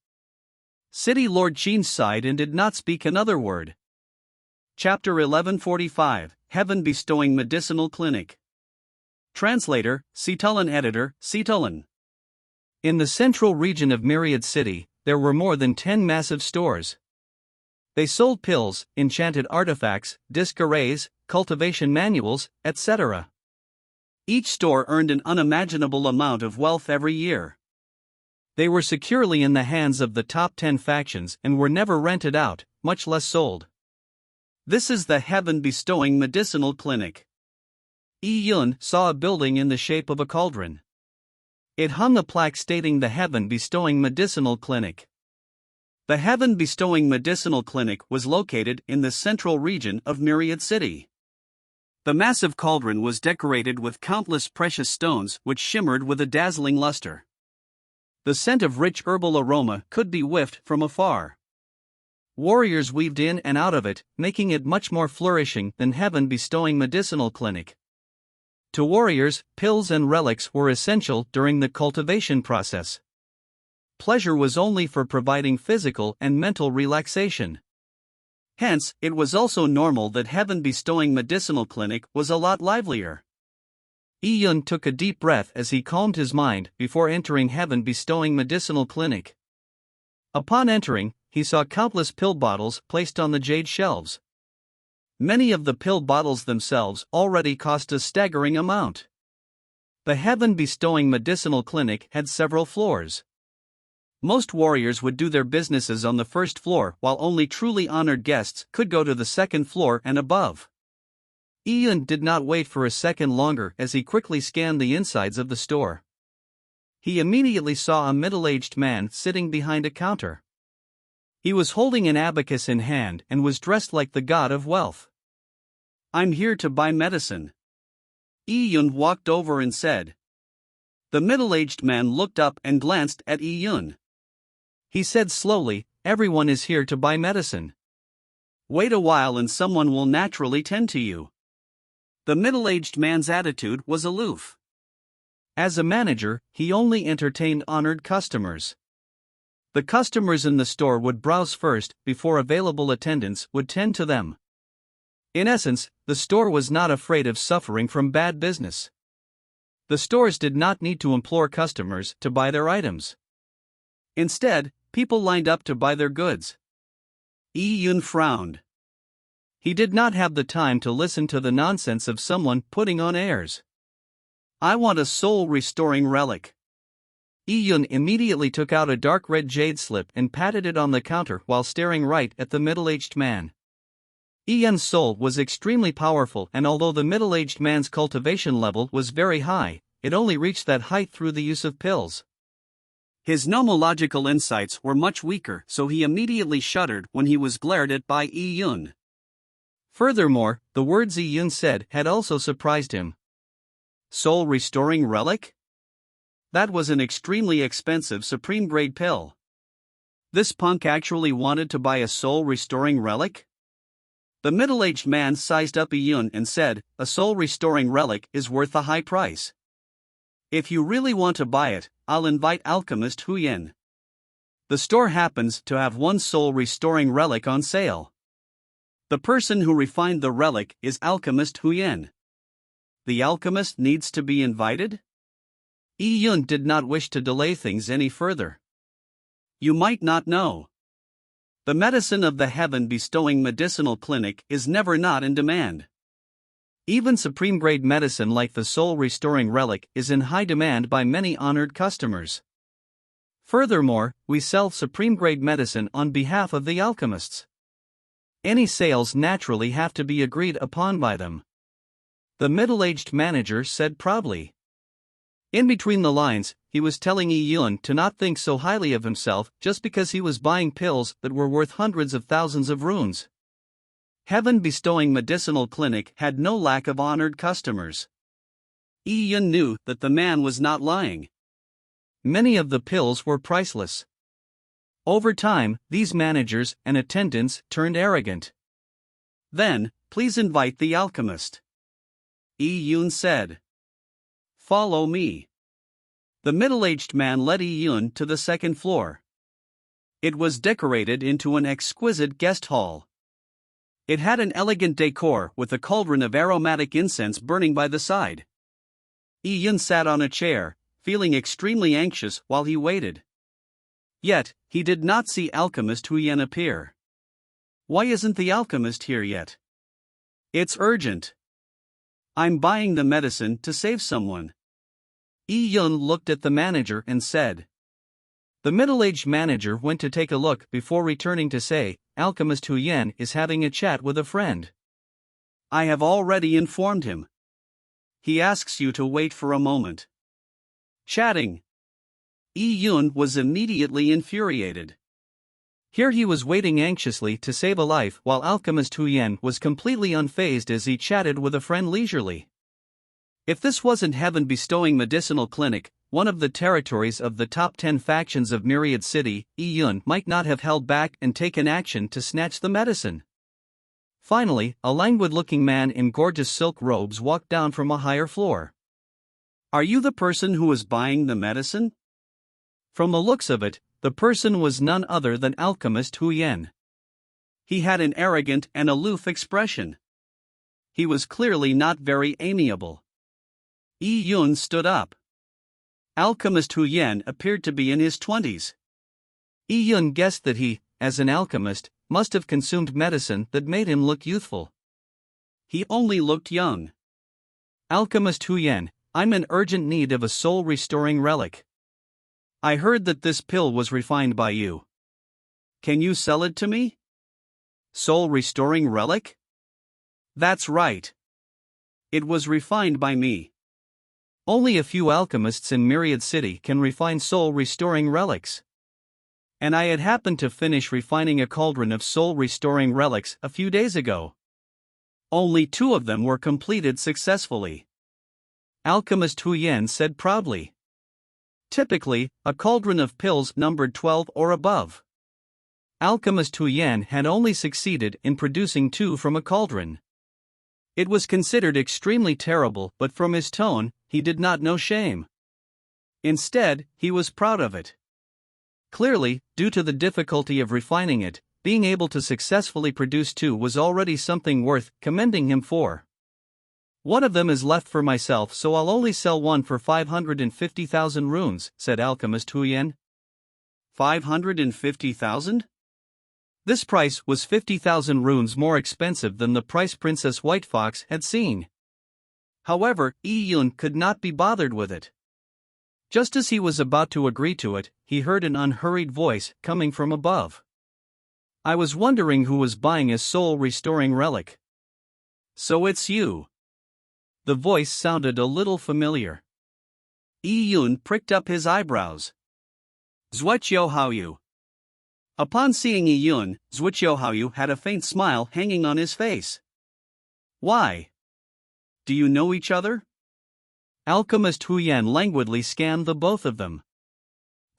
City Lord Qin sighed and did not speak another word. Chapter 1145, Heaven Bestowing Medicinal Clinic. Translator, Citulin. Editor, Citulin. In the central region of Myriad City, there were more than 10 massive stores. They sold pills, enchanted artifacts, disc arrays, cultivation manuals, etc. Each store earned an unimaginable amount of wealth every year. They were securely in the hands of the top 10 factions and were never rented out, much less sold. This is the Heaven Bestowing Medicinal Clinic. Yi Yun saw a building in the shape of a cauldron. It hung a plaque stating the Heaven Bestowing Medicinal Clinic. The Heaven Bestowing Medicinal Clinic was located in the central region of Myriad City. The massive cauldron was decorated with countless precious stones which shimmered with a dazzling luster. The scent of rich herbal aroma could be whiffed from afar. Warriors weaved in and out of it, making it much more flourishing than Heaven Bestowing Medicinal Clinic. To warriors, pills and relics were essential during the cultivation process. Pleasure was only for providing physical and mental relaxation. Hence, it was also normal that Heaven Bestowing Medicinal Clinic was a lot livelier. Yi Yun took a deep breath as he calmed his mind before entering Heaven Bestowing Medicinal Clinic. Upon entering, he saw countless pill bottles placed on the jade shelves. Many of the pill bottles themselves already cost a staggering amount. The Heaven Bestowing Medicinal Clinic had several floors. Most warriors would do their businesses on the first floor, while only truly honored guests could go to the second floor and above. Yi Yun did not wait for a second longer as he quickly scanned the insides of the store. He immediately saw a middle-aged man sitting behind a counter. He was holding an abacus in hand and was dressed like the god of wealth. "I'm here to buy medicine." Yi Yun walked over and said. The middle-aged man looked up and glanced at Yi Yun. He said slowly, "Everyone is here to buy medicine. Wait a while and someone will naturally tend to you." The middle-aged man's attitude was aloof. As a manager, he only entertained honored customers. The customers in the store would browse first before available attendants would tend to them. In essence, the store was not afraid of suffering from bad business. The stores did not need to implore customers to buy their items. Instead, people lined up to buy their goods. Yi Yun frowned. He did not have the time to listen to the nonsense of someone putting on airs. "I want a soul-restoring relic." Yi Yun immediately took out a dark red jade slip and patted it on the counter while staring right at the middle-aged man. Yi Yun's soul was extremely powerful, and although the middle-aged man's cultivation level was very high, it only reached that height through the use of pills. His nomological insights were much weaker, so he immediately shuddered when he was glared at by Yi Yun. Furthermore, the words Yi Yun said had also surprised him. Soul-restoring relic? That was an extremely expensive supreme-grade pill. This punk actually wanted to buy a soul-restoring relic? The middle-aged man sized up Yi Yun and said, "A soul-restoring relic is worth a high price. If you really want to buy it, I'll invite alchemist Huyen. The store happens to have one soul-restoring relic on sale. The person who refined the relic is alchemist Huyen. The alchemist needs to be invited?" Yi Yun did not wish to delay things any further. "You might not know. The medicine of the Heaven Bestowing Medicinal Clinic is never not in demand. Even supreme-grade medicine like the soul-restoring relic is in high demand by many honored customers. Furthermore, we sell supreme-grade medicine on behalf of the alchemists. Any sales naturally have to be agreed upon by them. the middle-aged manager said proudly. In between the lines, he was telling Yi Yun to not think so highly of himself just because he was buying pills that were worth hundreds of thousands of runes. Heaven-bestowing medicinal clinic had no lack of honored customers. Yi Yun knew that the man was not lying. Many of the pills were priceless. Over time, these managers and attendants turned arrogant. Then, please invite the alchemist, Yi Yun said. Follow me. The middle-aged man led Yi Yun to the second floor. It was decorated into an exquisite guest hall. It had an elegant decor with a cauldron of aromatic incense burning by the side. Yi Yun sat on a chair, feeling extremely anxious while he waited. Yet, he did not see alchemist Hu Yan appear. Why isn't the alchemist here yet? It's urgent. I'm buying the medicine to save someone. Yi Yun looked at the manager and said. The middle-aged manager went to take a look before returning to say, Alchemist Hu Yan is having a chat with a friend. I have already informed him. He asks you to wait for a moment. Chatting. Yi Yun was immediately infuriated. Here he was waiting anxiously to save a life while Alchemist Hu Yan was completely unfazed as he chatted with a friend leisurely. If this wasn't heaven-bestowing medicinal clinic, one of the territories of the top 10 factions of Myriad City, Yi Yun might not have held back and taken action to snatch the medicine. Finally, a languid-looking man in gorgeous silk robes walked down from a higher floor. Are you the person who is buying the medicine? From the looks of it, the person was none other than Alchemist Hu Yan. He had an arrogant and aloof expression. He was clearly not very amiable. Yi Yun stood up. Alchemist Hu Yan appeared to be in his 20s. Yi Yun guessed that he, as an alchemist, must have consumed medicine that made him look youthful. He only looked young. Alchemist Hu Yan, I'm in urgent need of a soul-restoring relic. I heard that this pill was refined by you. Can you sell it to me? Soul-restoring relic? That's right. It was refined by me. Only a few alchemists in Myriad City can refine soul-restoring relics. And I had happened to finish refining a cauldron of soul-restoring relics a few days ago. Only 2 of them were completed successfully. Alchemist Hu Yan said proudly. Typically, a cauldron of pills numbered 12 or above. Alchemist Hu Yan had only succeeded in producing 2 from a cauldron. It was considered extremely terrible, but from his tone, he did not know shame. Instead, he was proud of it. Clearly, due to the difficulty of refining it, being able to successfully produce 2 was already something worth commending him for. One of them is left for myself, so I'll only sell one for 550,000 runes, said Alchemist Hu Yan. 550,000? This price was 50,000 runes more expensive than the price Princess White Fox had seen. However, Yi Yun could not be bothered with it. Just as he was about to agree to it, he heard an unhurried voice coming from above. I was wondering who was buying a soul-restoring relic. So it's you. The voice sounded a little familiar. Yi Yun pricked up his eyebrows. Zhuqiu Haoyu. Upon seeing Yi Yun, Zhuqiu Haoyu had a faint smile hanging on his face. Why? Do you know each other? Alchemist Hu Yan languidly scanned the both of them.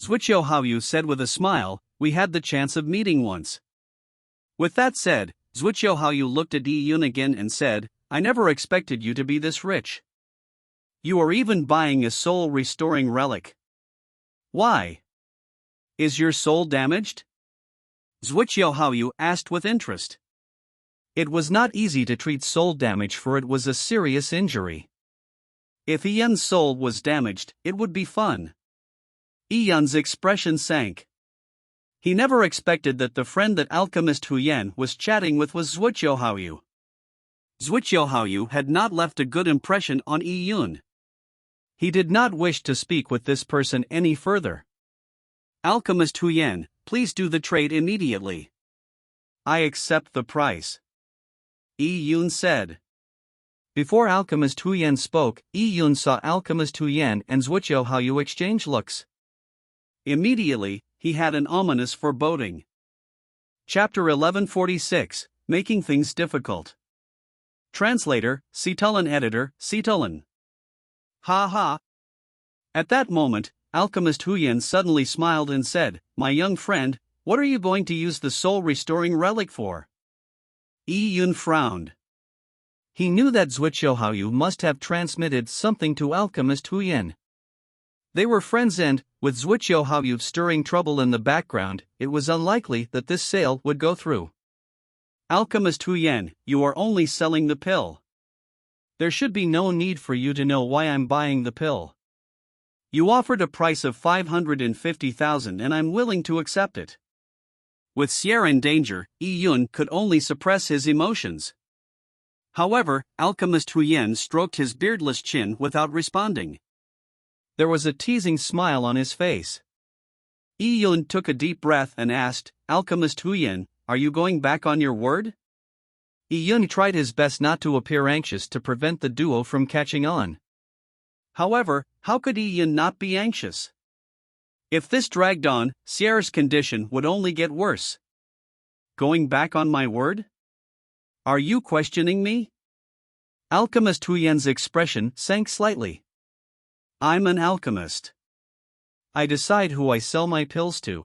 Zhuqiu Haoyu said with a smile, we had the chance of meeting once. With that said, Zhuqiu Haoyu looked at Yi Yun again and said, I never expected you to be this rich. You are even buying a soul-restoring relic. Why? Is your soul damaged? Zhuqiu Haoyu asked with interest. It was not easy to treat soul damage, for it was a serious injury. If Yi Yun's soul was damaged, it would be fun. Yi Yun's expression sank. He never expected that the friend that Alchemist Hu Yan was chatting with was Zhuqiu Haoyu. Zhuqiu Haoyu had not left a good impression on Yi Yun. He did not wish to speak with this person any further. Alchemist Hu Yan, please do the trade immediately. I accept the price. Yi Yun said. Before Alchemist Hu Yan spoke, Yi Yun saw Alchemist Hu Yan and Zhuqiu Haoyu exchange looks. Immediately, he had an ominous foreboding. Chapter 1146, Making Things Difficult. Translator, Citulin Editor, Citulin. Ha ha. At that moment, Alchemist Hu Yan suddenly smiled and said, "My young friend, what are you going to use the soul-restoring relic for?" Yi Yun frowned. He knew that Zhuqiu Haoyu must have transmitted something to Alchemist Hu Yan. They were friends and, with Zhuqiu Haoyu stirring trouble in the background, it was unlikely that this sale would go through. Alchemist Hu Yan, you are only selling the pill. There should be no need for you to know why I'm buying the pill. You offered a price of 550,000 and I'm willing to accept it. With Sierra in danger, Yi Yun could only suppress his emotions. However, Alchemist Hu Yan stroked his beardless chin without responding. There was a teasing smile on his face. Yi Yun took a deep breath and asked, "Alchemist Hu Yan, are you going back on your word?" Yi Yun tried his best not to appear anxious to prevent the duo from catching on. However, how could Yi Yun not be anxious? If this dragged on, Sierra's condition would only get worse. Going back on my word? Are you questioning me? Alchemist Hu Yan's expression sank slightly. I'm an alchemist. I decide who I sell my pills to.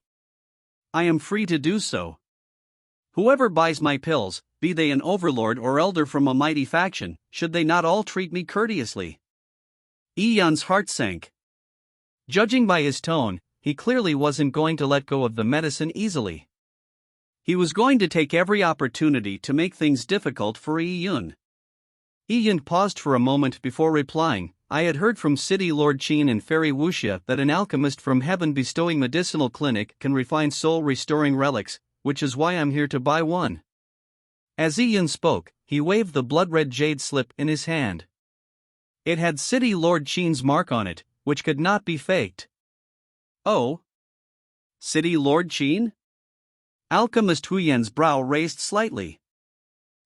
I am free to do so. Whoever buys my pills, be they an overlord or elder from a mighty faction, should they not all treat me courteously? Yi Yun's heart sank. Judging by his tone, he clearly wasn't going to let go of the medicine easily. He was going to take every opportunity to make things difficult for Yi Yun. Yi Yun paused for a moment before replying, "I had heard from City Lord Qin and Fairy Wuxia that an alchemist from Heaven Bestowing Medicinal Clinic can refine soul-restoring relics, which is why I'm here to buy one." As Yi Yun spoke, he waved the blood-red jade slip in his hand. It had City Lord Qin's mark on it, which could not be faked. Oh? City Lord Qin? Alchemist Hu Yan's brow raised slightly.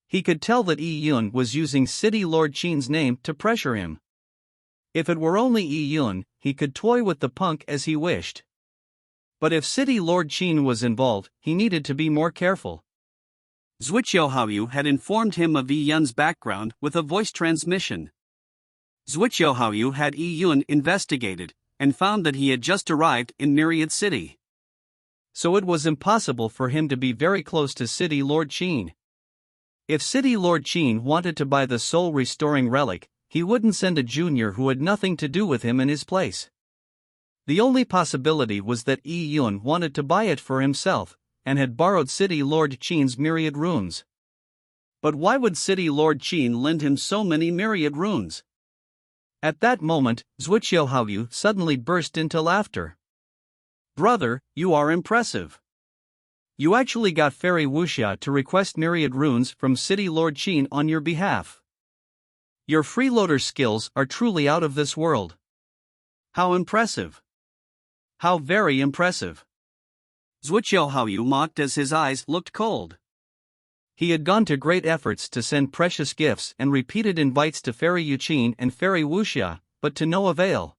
He could tell that Yi Yun was using City Lord Qin's name to pressure him. If it were only Yi Yun, he could toy with the punk as he wished. But if City Lord Qin was involved, he needed to be more careful. Zhuqiu Haoyu had informed him of Yi Yun's background with a voice transmission. Zhuqiu Haoyu had Yi Yun investigated, and found that he had just arrived in Myriad City. So it was impossible for him to be very close to City Lord Qin. If City Lord Qin wanted to buy the soul-restoring relic, he wouldn't send a junior who had nothing to do with him in his place. The only possibility was that Yi Yun wanted to buy it for himself, and had borrowed City Lord Qin's myriad runes. But why would City Lord Qin lend him so many myriad runes? At that moment, Zhuqiu Haoyu suddenly burst into laughter. "Brother, you are impressive. You actually got Fairy Wuxia to request myriad runes from City Lord Qin on your behalf. Your freeloader skills are truly out of this world. How impressive. How very impressive." Zhuqiu Haoyu mocked as his eyes looked cold. He had gone to great efforts to send precious gifts and repeated invites to Fairy Yuqin and Fairy Wuxia, but to no avail.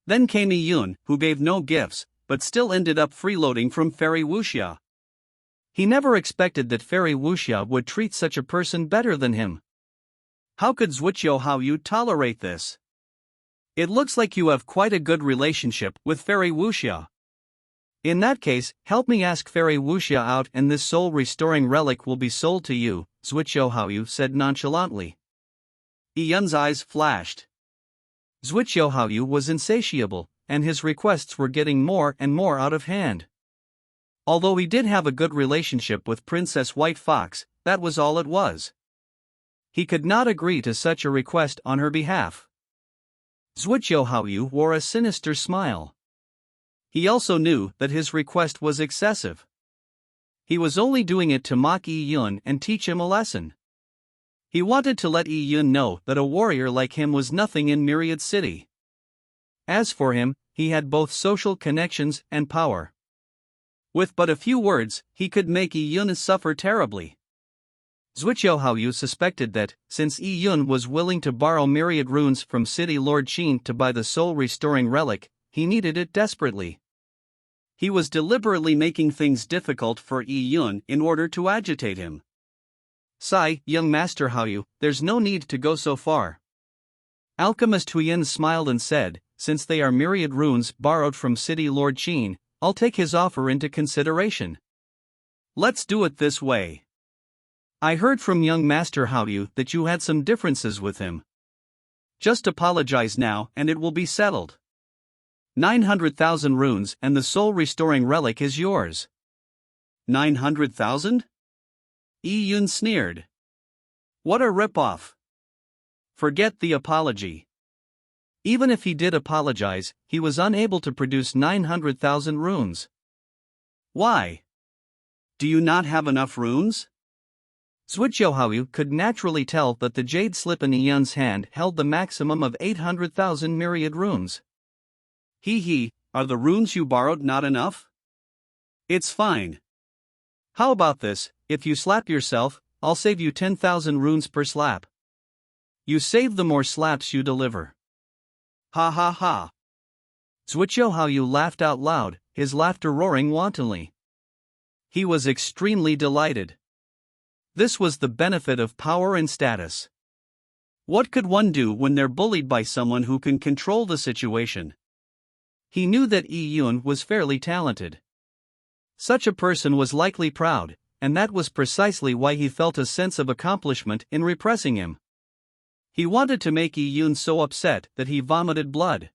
Then came Yi Yun, who gave no gifts, but still ended up freeloading from Fairy Wuxia. He never expected that Fairy Wuxia would treat such a person better than him. How could Zhuqiu Haoyu tolerate this? It looks like you have quite a good relationship with Fairy Wuxia. In that case, help me ask Fairy Wuxia out and this soul-restoring relic will be sold to you, Zhuqiu Haoyu said nonchalantly. Yi Yun's eyes flashed. Zhuqiu Haoyu was insatiable, and his requests were getting more and more out of hand. Although he did have a good relationship with Princess White Fox, that was all it was. He could not agree to such a request on her behalf. Zhuqiu Haoyu wore a sinister smile. He also knew that his request was excessive. He was only doing it to mock Yi Yun and teach him a lesson. He wanted to let Yi Yun know that a warrior like him was nothing in Myriad City. As for him, he had both social connections and power. With but a few words, he could make Yi Yun suffer terribly. Zhuqiu Haoyu suspected that, since Yi Yun was willing to borrow myriad runes from City Lord Qin to buy the soul-restoring relic, he needed it desperately. He was deliberately making things difficult for Yi Yun in order to agitate him. Sigh, young Master Haoyu, there's no need to go so far. Alchemist Huyan smiled and said, since they are myriad runes borrowed from City Lord Qin, I'll take his offer into consideration. Let's do it this way. I heard from young Master Haoyu that you had some differences with him. Just apologize now and it will be settled. 900,000 runes and the soul-restoring relic is yours. 900,000? Yi Yun sneered. What a rip-off. Forget the apology. Even if he did apologize, he was unable to produce 900,000 runes. Why? Do you not have enough runes? Zhuqiu Haoyu could naturally tell that the jade slip in Yi Yun's hand held the maximum of 800,000 myriad runes. Are the runes you borrowed not enough? It's fine. How about this, if you slap yourself, I'll save you 10,000 runes per slap. You save the more slaps you deliver. Ha ha ha. Zhuqiu Haoyu laughed out loud, his laughter roaring wantonly. He was extremely delighted. This was the benefit of power and status. What could one do when they're bullied by someone who can control the situation? He knew that Yi Yun was fairly talented. Such a person was likely proud, and that was precisely why he felt a sense of accomplishment in repressing him. He wanted to make Yi Yun so upset that he vomited blood.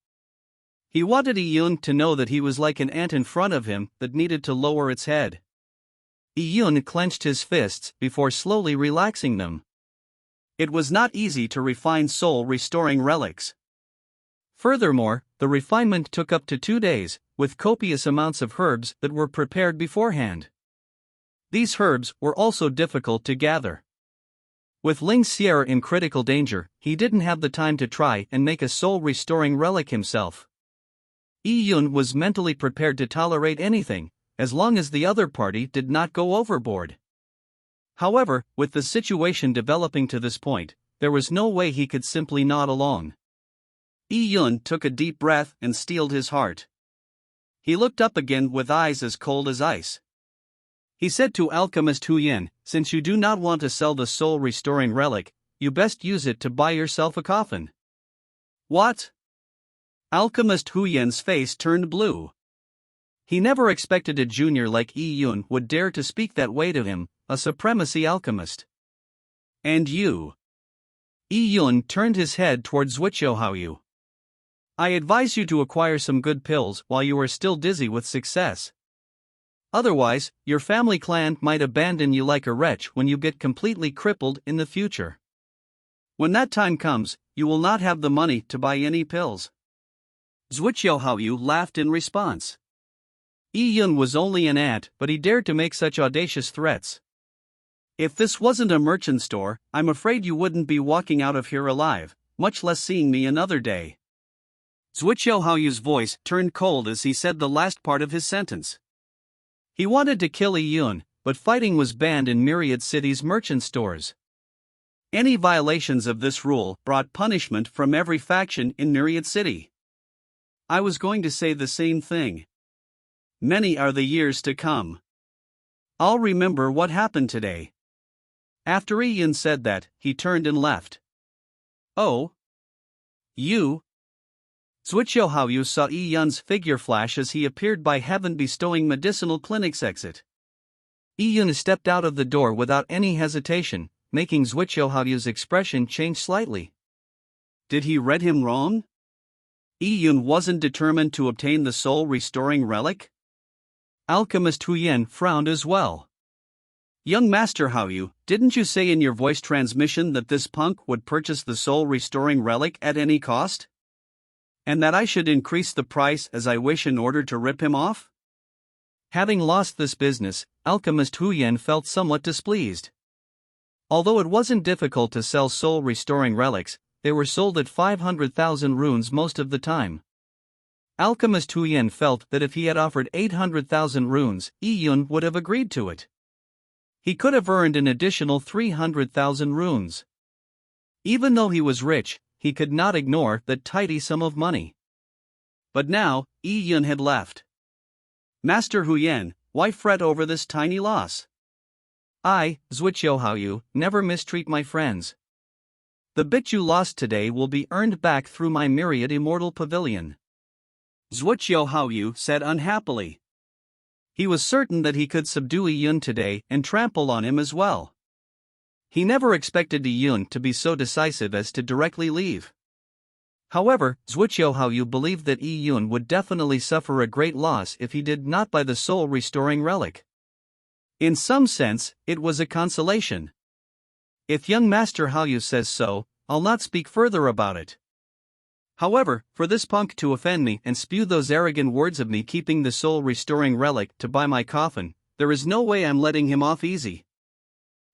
He wanted Yi Yun to know that he was like an ant in front of him that needed to lower its head. Yi Yun clenched his fists before slowly relaxing them. It was not easy to refine soul-restoring relics. Furthermore, the refinement took up to 2 days, with copious amounts of herbs that were prepared beforehand. These herbs were also difficult to gather. With Ling Xier in critical danger, he didn't have the time to try and make a soul-restoring relic himself. Yi Yun was mentally prepared to tolerate anything, as long as the other party did not go overboard. However, with the situation developing to this point, there was no way he could simply nod along. Yi Yun took a deep breath and steeled his heart. He looked up again with eyes as cold as ice. He said to Alchemist Huyan, since you do not want to sell the soul-restoring relic, you best use it to buy yourself a coffin. What? Alchemist Huyan's face turned blue. He never expected a junior like Yi Yun would dare to speak that way to him, a supremacy alchemist. And you? Yi Yun turned his head towards Zhuqiu Haoyu. I advise you to acquire some good pills while you are still dizzy with success. Otherwise, your family clan might abandon you like a wretch when you get completely crippled in the future. When that time comes, you will not have the money to buy any pills. Zhuqiu Haoyu laughed in response. Yi Yun was only an ant, but he dared to make such audacious threats. If this wasn't a merchant store, I'm afraid you wouldn't be walking out of here alive, much less seeing me another day. Zhuqiu Haoyu's voice turned cold as he said the last part of his sentence. He wanted to kill Yi Yun, but fighting was banned in Myriad City's merchant stores. Any violations of this rule brought punishment from every faction in Myriad City. I was going to say the same thing. Many are the years to come. I'll remember what happened today. After Yi Yun said that, he turned and left. Oh? You? Zhuqiu Haoyu saw Yi Yun's figure flash as he appeared by heaven bestowing medicinal clinic's exit. Yi Yun stepped out of the door without any hesitation, making Zhuqiu Haoyu's expression change slightly. Did he read him wrong? Yi Yun wasn't determined to obtain the soul-restoring relic? Alchemist Huyan frowned as well. Young Master Haoyu, didn't you say in your voice transmission that this punk would purchase the soul-restoring relic at any cost? And that I should increase the price as I wish in order to rip him off? Having lost this business, Alchemist Huyan felt somewhat displeased. Although it wasn't difficult to sell soul-restoring relics, they were sold at 500,000 runes most of the time. Alchemist Huyan felt that if he had offered 800,000 runes, Yi Yun would have agreed to it. he could have earned an additional 300,000 runes. Even though he was rich, he could not ignore that tidy sum of money. But now, Yi Yun had left. Master Huyan, why fret over this tiny loss? I, Zhuqiuhaoyu, never mistreat my friends. The bit you lost today will be earned back through my myriad immortal pavilion. Zhuqiuhaoyu said unhappily. He was certain that he could subdue Yi Yun today and trample on him as well. He never expected Yi Yun to be so decisive as to directly leave. However, Zhuqiuhaoyu believed that Yi Yun would definitely suffer a great loss if he did not buy the soul-restoring relic. In some sense, it was a consolation. If young Master Haoyu says so, I'll not speak further about it. However, for this punk to offend me and spew those arrogant words of me keeping the soul-restoring relic to buy my coffin, there is no way I'm letting him off easy.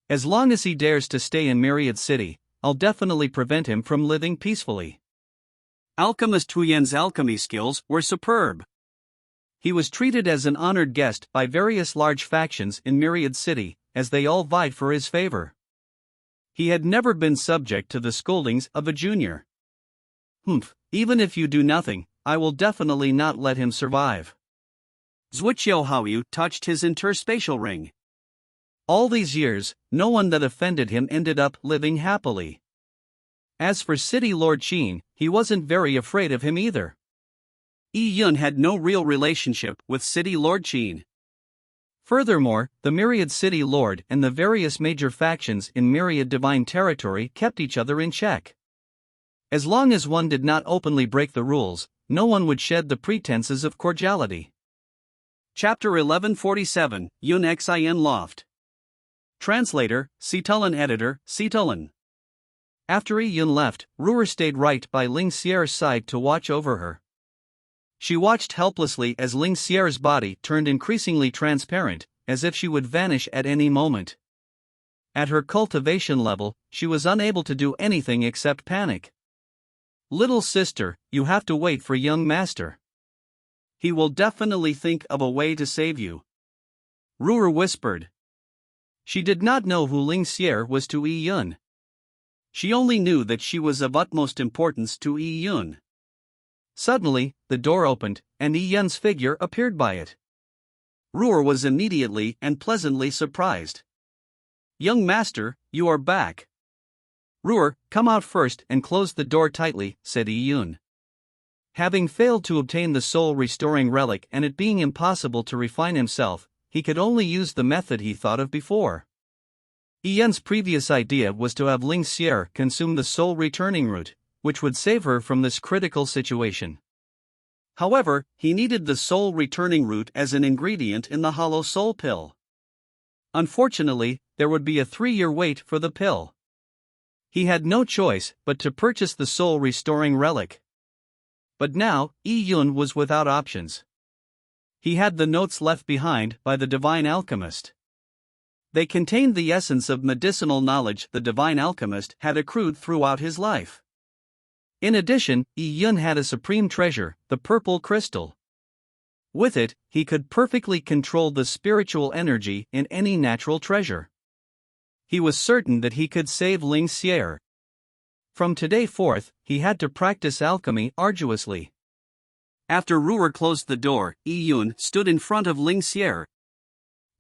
As long as he dares to stay in Myriad City, I'll definitely prevent him from living peacefully. Alchemist Huyan's alchemy skills were superb. He was treated as an honored guest by various large factions in Myriad City, as they all vied for his favor. He had never been subject to the scoldings of a junior. Even if you do nothing, I will definitely not let him survive. Zhuqiuhaoyu touched his interspatial ring. All these years, no one that offended him ended up living happily. As for City Lord Qin, he wasn't very afraid of him either. Yi Yun had no real relationship with City Lord Qin. Furthermore, the Myriad City Lord and the various major factions in Myriad Divine Territory kept each other in check. As long as one did not openly break the rules, no one would shed the pretenses of cordiality. Chapter 1147, Yun Xin Loft. Translator, Citulin Editor, Citulin. After Yi Yun left, Ruer stayed right by Ling Xier's side to watch over her. She watched helplessly as Ling Xier's body turned increasingly transparent, as if she would vanish at any moment. At her cultivation level, she was unable to do anything except panic. Little sister, you have to wait for young master. He will definitely think of a way to save you. Ruer whispered. She did not know who Ling Xier was to Yi Yun. She only knew that she was of utmost importance to Yi Yun. Suddenly, the door opened, and Yi Yun's figure appeared by it. Ruer was immediately and pleasantly surprised. Young master, you are back. Ruer, come out first and close the door tightly, said Yi Yun. Having failed to obtain the soul-restoring relic and it being impossible to refine himself, he could only use the method he thought of before. Yi Yun's previous idea was to have Ling Xier consume the soul-returning root, which would save her from this critical situation. However, he needed the soul-returning root as an ingredient in the hollow soul pill. Unfortunately, there would be a 3-year wait for the pill. He had no choice but to purchase the soul-restoring relic. But now, Yi Yun was without options. He had the notes left behind by the Divine Alchemist. They contained the essence of medicinal knowledge the Divine Alchemist had accrued throughout his life. In addition, Yi Yun had a supreme treasure, the purple crystal. With it, he could perfectly control the spiritual energy in any natural treasure. He was certain that he could save Ling Xier. From today forth, he had to practice alchemy arduously. After Ruer closed the door, Yi Yun stood in front of Ling Xier.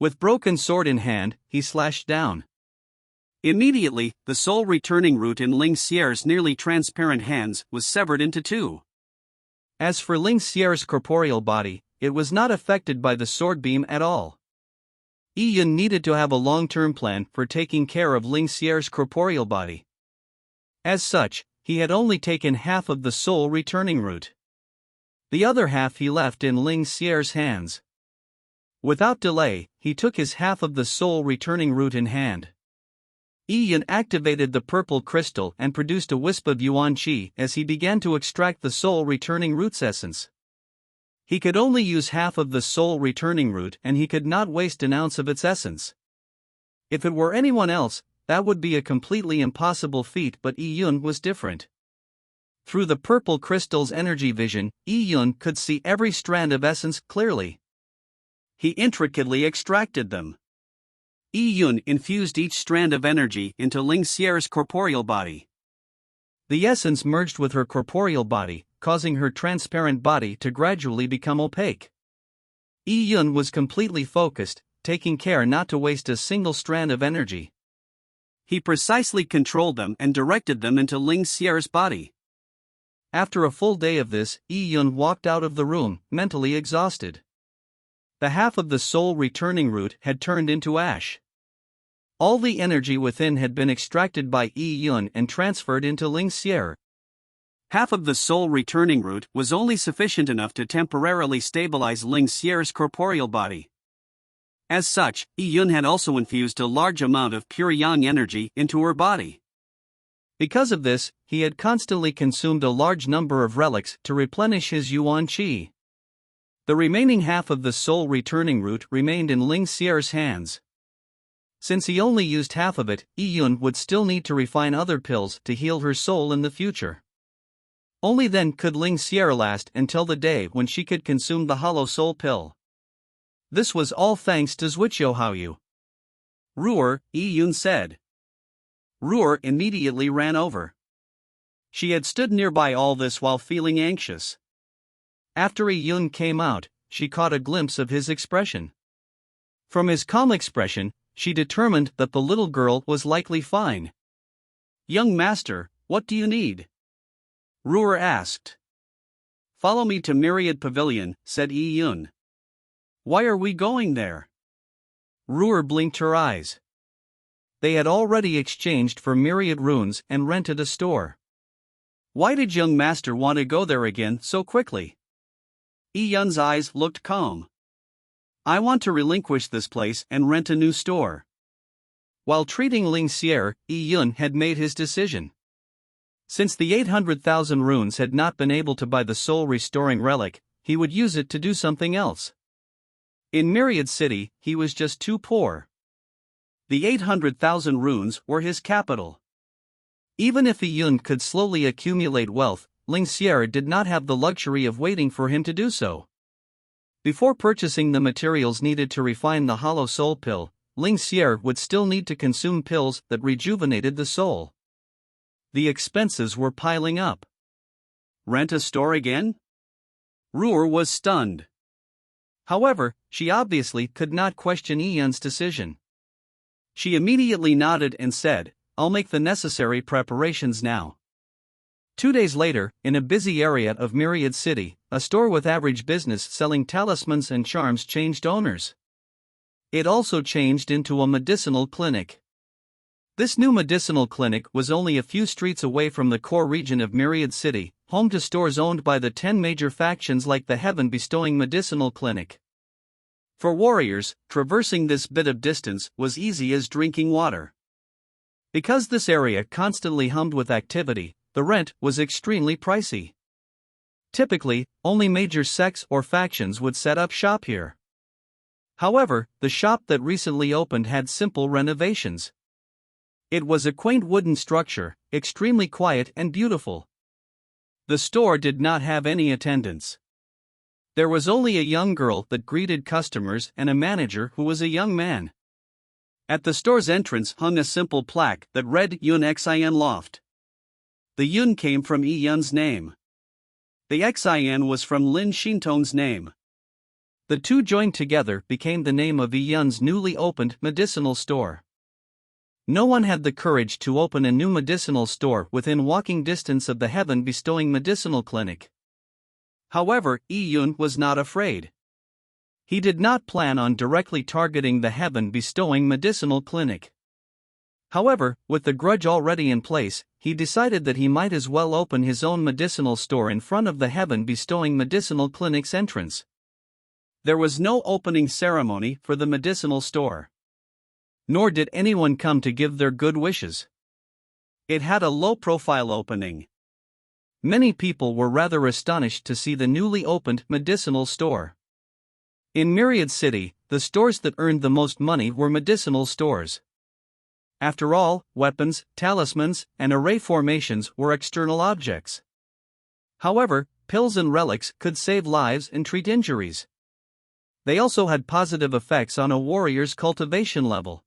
With broken sword in hand, he slashed down. Immediately, the soul-returning root in Ling Xier's nearly transparent hands was severed into 2. As for Ling Xier's corporeal body, it was not affected by the sword beam at all. Yi Yun needed to have a long-term plan for taking care of Ling Xier's corporeal body. As such, he had only taken half of the soul-returning root. The other half he left in Ling Xier's hands. Without delay, he took his half of the soul-returning root in hand. Yi Yun activated the purple crystal and produced a wisp of Yuan Qi as he began to extract the soul-returning root's essence. He could only use half of the soul-returning root and he could not waste an ounce of its essence. If it were anyone else, that would be a completely impossible feat, but Yi Yun was different. Through the purple crystal's energy vision, Yi Yun could see every strand of essence clearly. He intricately extracted them. Yi Yun infused each strand of energy into Ling Xier's corporeal body. The essence merged with her corporeal body, causing her transparent body to gradually become opaque. Yi Yun was completely focused, taking care not to waste a single strand of energy. He precisely controlled them and directed them into Ling Xier's body. After a full day of this, Yi Yun walked out of the room, mentally exhausted. The half of the soul returning root had turned into ash. All the energy within had been extracted by Yi Yun and transferred into Ling Xier. Half of the soul returning root was only sufficient enough to temporarily stabilize Ling Xier's corporeal body. As such, Yi Yun had also infused a large amount of pure yang energy into her body. Because of this, he had constantly consumed a large number of relics to replenish his yuan qi. The remaining half of the soul returning root remained in Ling Xier's hands. Since he only used half of it, Yi Yun would still need to refine other pills to heal her soul in the future. Only then could Ling Xier last until the day when she could consume the hollow soul pill. This was all thanks to Zhuqiu Haoyu. Ruer, Yi Yun said. Ruer immediately ran over. She had stood nearby all this while feeling anxious. After Yi Yun came out, she caught a glimpse of his expression. From his calm expression, she determined that the little girl was likely fine. Young master, what do you need? Ruer asked. Follow me to Myriad Pavilion, said Yi Yun. Why are we going there? Ruer blinked her eyes. They had already exchanged for myriad runes and rented a store. Why did young master want to go there again so quickly? Yi Yun's eyes looked calm. I want to relinquish this place and rent a new store. While treating Ling Xier, Yi Yun had made his decision. Since the 800,000 runes had not been able to buy the soul-restoring relic, he would use it to do something else. In Myriad City, he was just too poor. The 800,000 runes were his capital. Even if Yi Yun could slowly accumulate wealth, Ling Xier did not have the luxury of waiting for him to do so. Before purchasing the materials needed to refine the hollow soul pill, Ling Xier would still need to consume pills that rejuvenated the soul. The expenses were piling up. Rent a store again? Ruer was stunned. However, she obviously could not question Yi Yun's decision. She immediately nodded and said, I'll make the necessary preparations now. 2 days later, in a busy area of Myriad City, a store with average business selling talismans and charms changed owners. It also changed into a medicinal clinic. This new medicinal clinic was only a few streets away from the core region of Myriad City, home to stores owned by the 10 major factions like the Heaven-bestowing Medicinal Clinic. For warriors, traversing this bit of distance was easy as drinking water. Because this area constantly hummed with activity, the rent was extremely pricey. Typically, only major sects or factions would set up shop here. However, the shop that recently opened had simple renovations. It was a quaint wooden structure, extremely quiet and beautiful. The store did not have any attendants. There was only a young girl that greeted customers and a manager who was a young man. At the store's entrance hung a simple plaque that read Yun Xin Loft. The Yun came from Yi Yun's name. The Xin was from Lin Xintong's name. The two joined together became the name of Yi Yun's newly opened medicinal store. No one had the courage to open a new medicinal store within walking distance of the Heaven-bestowing Medicinal Clinic. However, Yi Yun was not afraid. He did not plan on directly targeting the Heaven-bestowing Medicinal Clinic. However, with the grudge already in place, he decided that he might as well open his own medicinal store in front of the Heaven-bestowing Medicinal Clinic's entrance. There was no opening ceremony for the medicinal store. Nor did anyone come to give their good wishes. It had a low-profile opening. Many people were rather astonished to see the newly opened medicinal store. In Myriad City, the stores that earned the most money were medicinal stores. After all, weapons, talismans, and array formations were external objects. However, pills and relics could save lives and treat injuries. They also had positive effects on a warrior's cultivation level.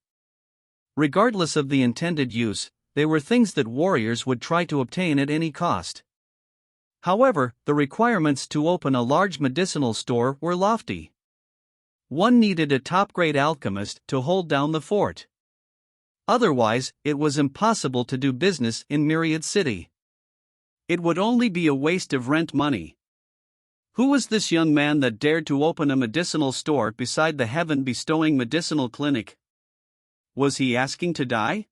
Regardless of the intended use, they were things that warriors would try to obtain at any cost. However, the requirements to open a large medicinal store were lofty. One needed a top-grade alchemist to hold down the fort. Otherwise, it was impossible to do business in Myriad City. It would only be a waste of rent money. Who was this young man that dared to open a medicinal store beside the heaven-bestowing medicinal clinic? Was he asking to die?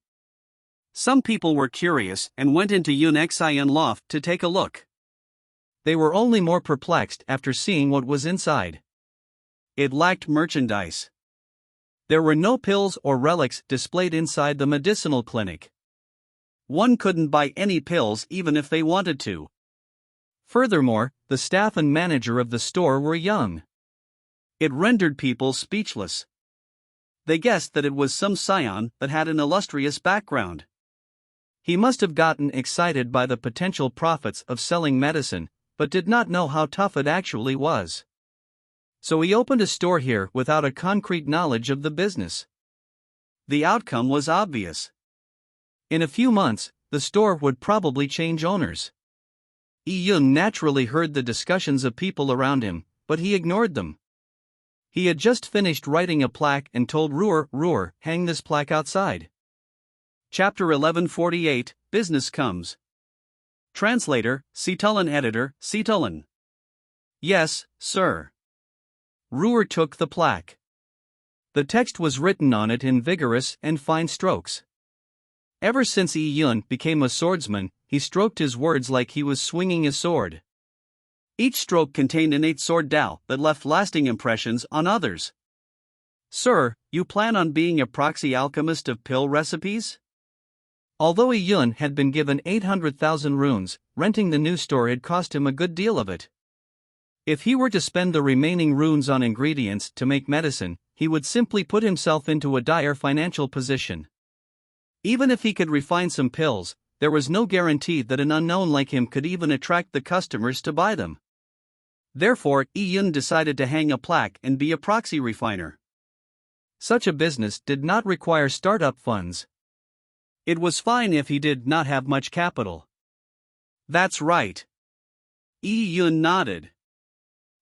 Some people were curious and went into Yun Xian loft to take a look. They were only more perplexed after seeing what was inside. It lacked merchandise. There were no pills or relics displayed inside the medicinal clinic. One couldn't buy any pills even if they wanted to. Furthermore, the staff and manager of the store were young. It rendered people speechless. They guessed that it was some scion that had an illustrious background. He must have gotten excited by the potential profits of selling medicine, but did not know how tough it actually was. So he opened a store here without a concrete knowledge of the business. The outcome was obvious. In a few months, the store would probably change owners. Yun naturally heard the discussions of people around him, but he ignored them. He had just finished writing a plaque and told Ruhr, hang this plaque outside. Chapter 1148, Business Comes. Translator, Citulin. Editor, Citulin. Yes, sir. Ruhr took the plaque. The text was written on it in vigorous and fine strokes. Ever since Yun became a swordsman, he stroked his words like he was swinging a sword. Each stroke contained innate sword Tao that left lasting impressions on others. Sir, you plan on being a proxy alchemist of pill recipes? Although Yun had been given 800,000 runes, renting the new store had cost him a good deal of it. If he were to spend the remaining runes on ingredients to make medicine, he would simply put himself into a dire financial position. Even if he could refine some pills, there was no guarantee that an unknown like him could even attract the customers to buy them. Therefore, Yun decided to hang a plaque and be a proxy refiner. Such a business did not require startup funds. It was fine if he did not have much capital. That's right. Yun nodded.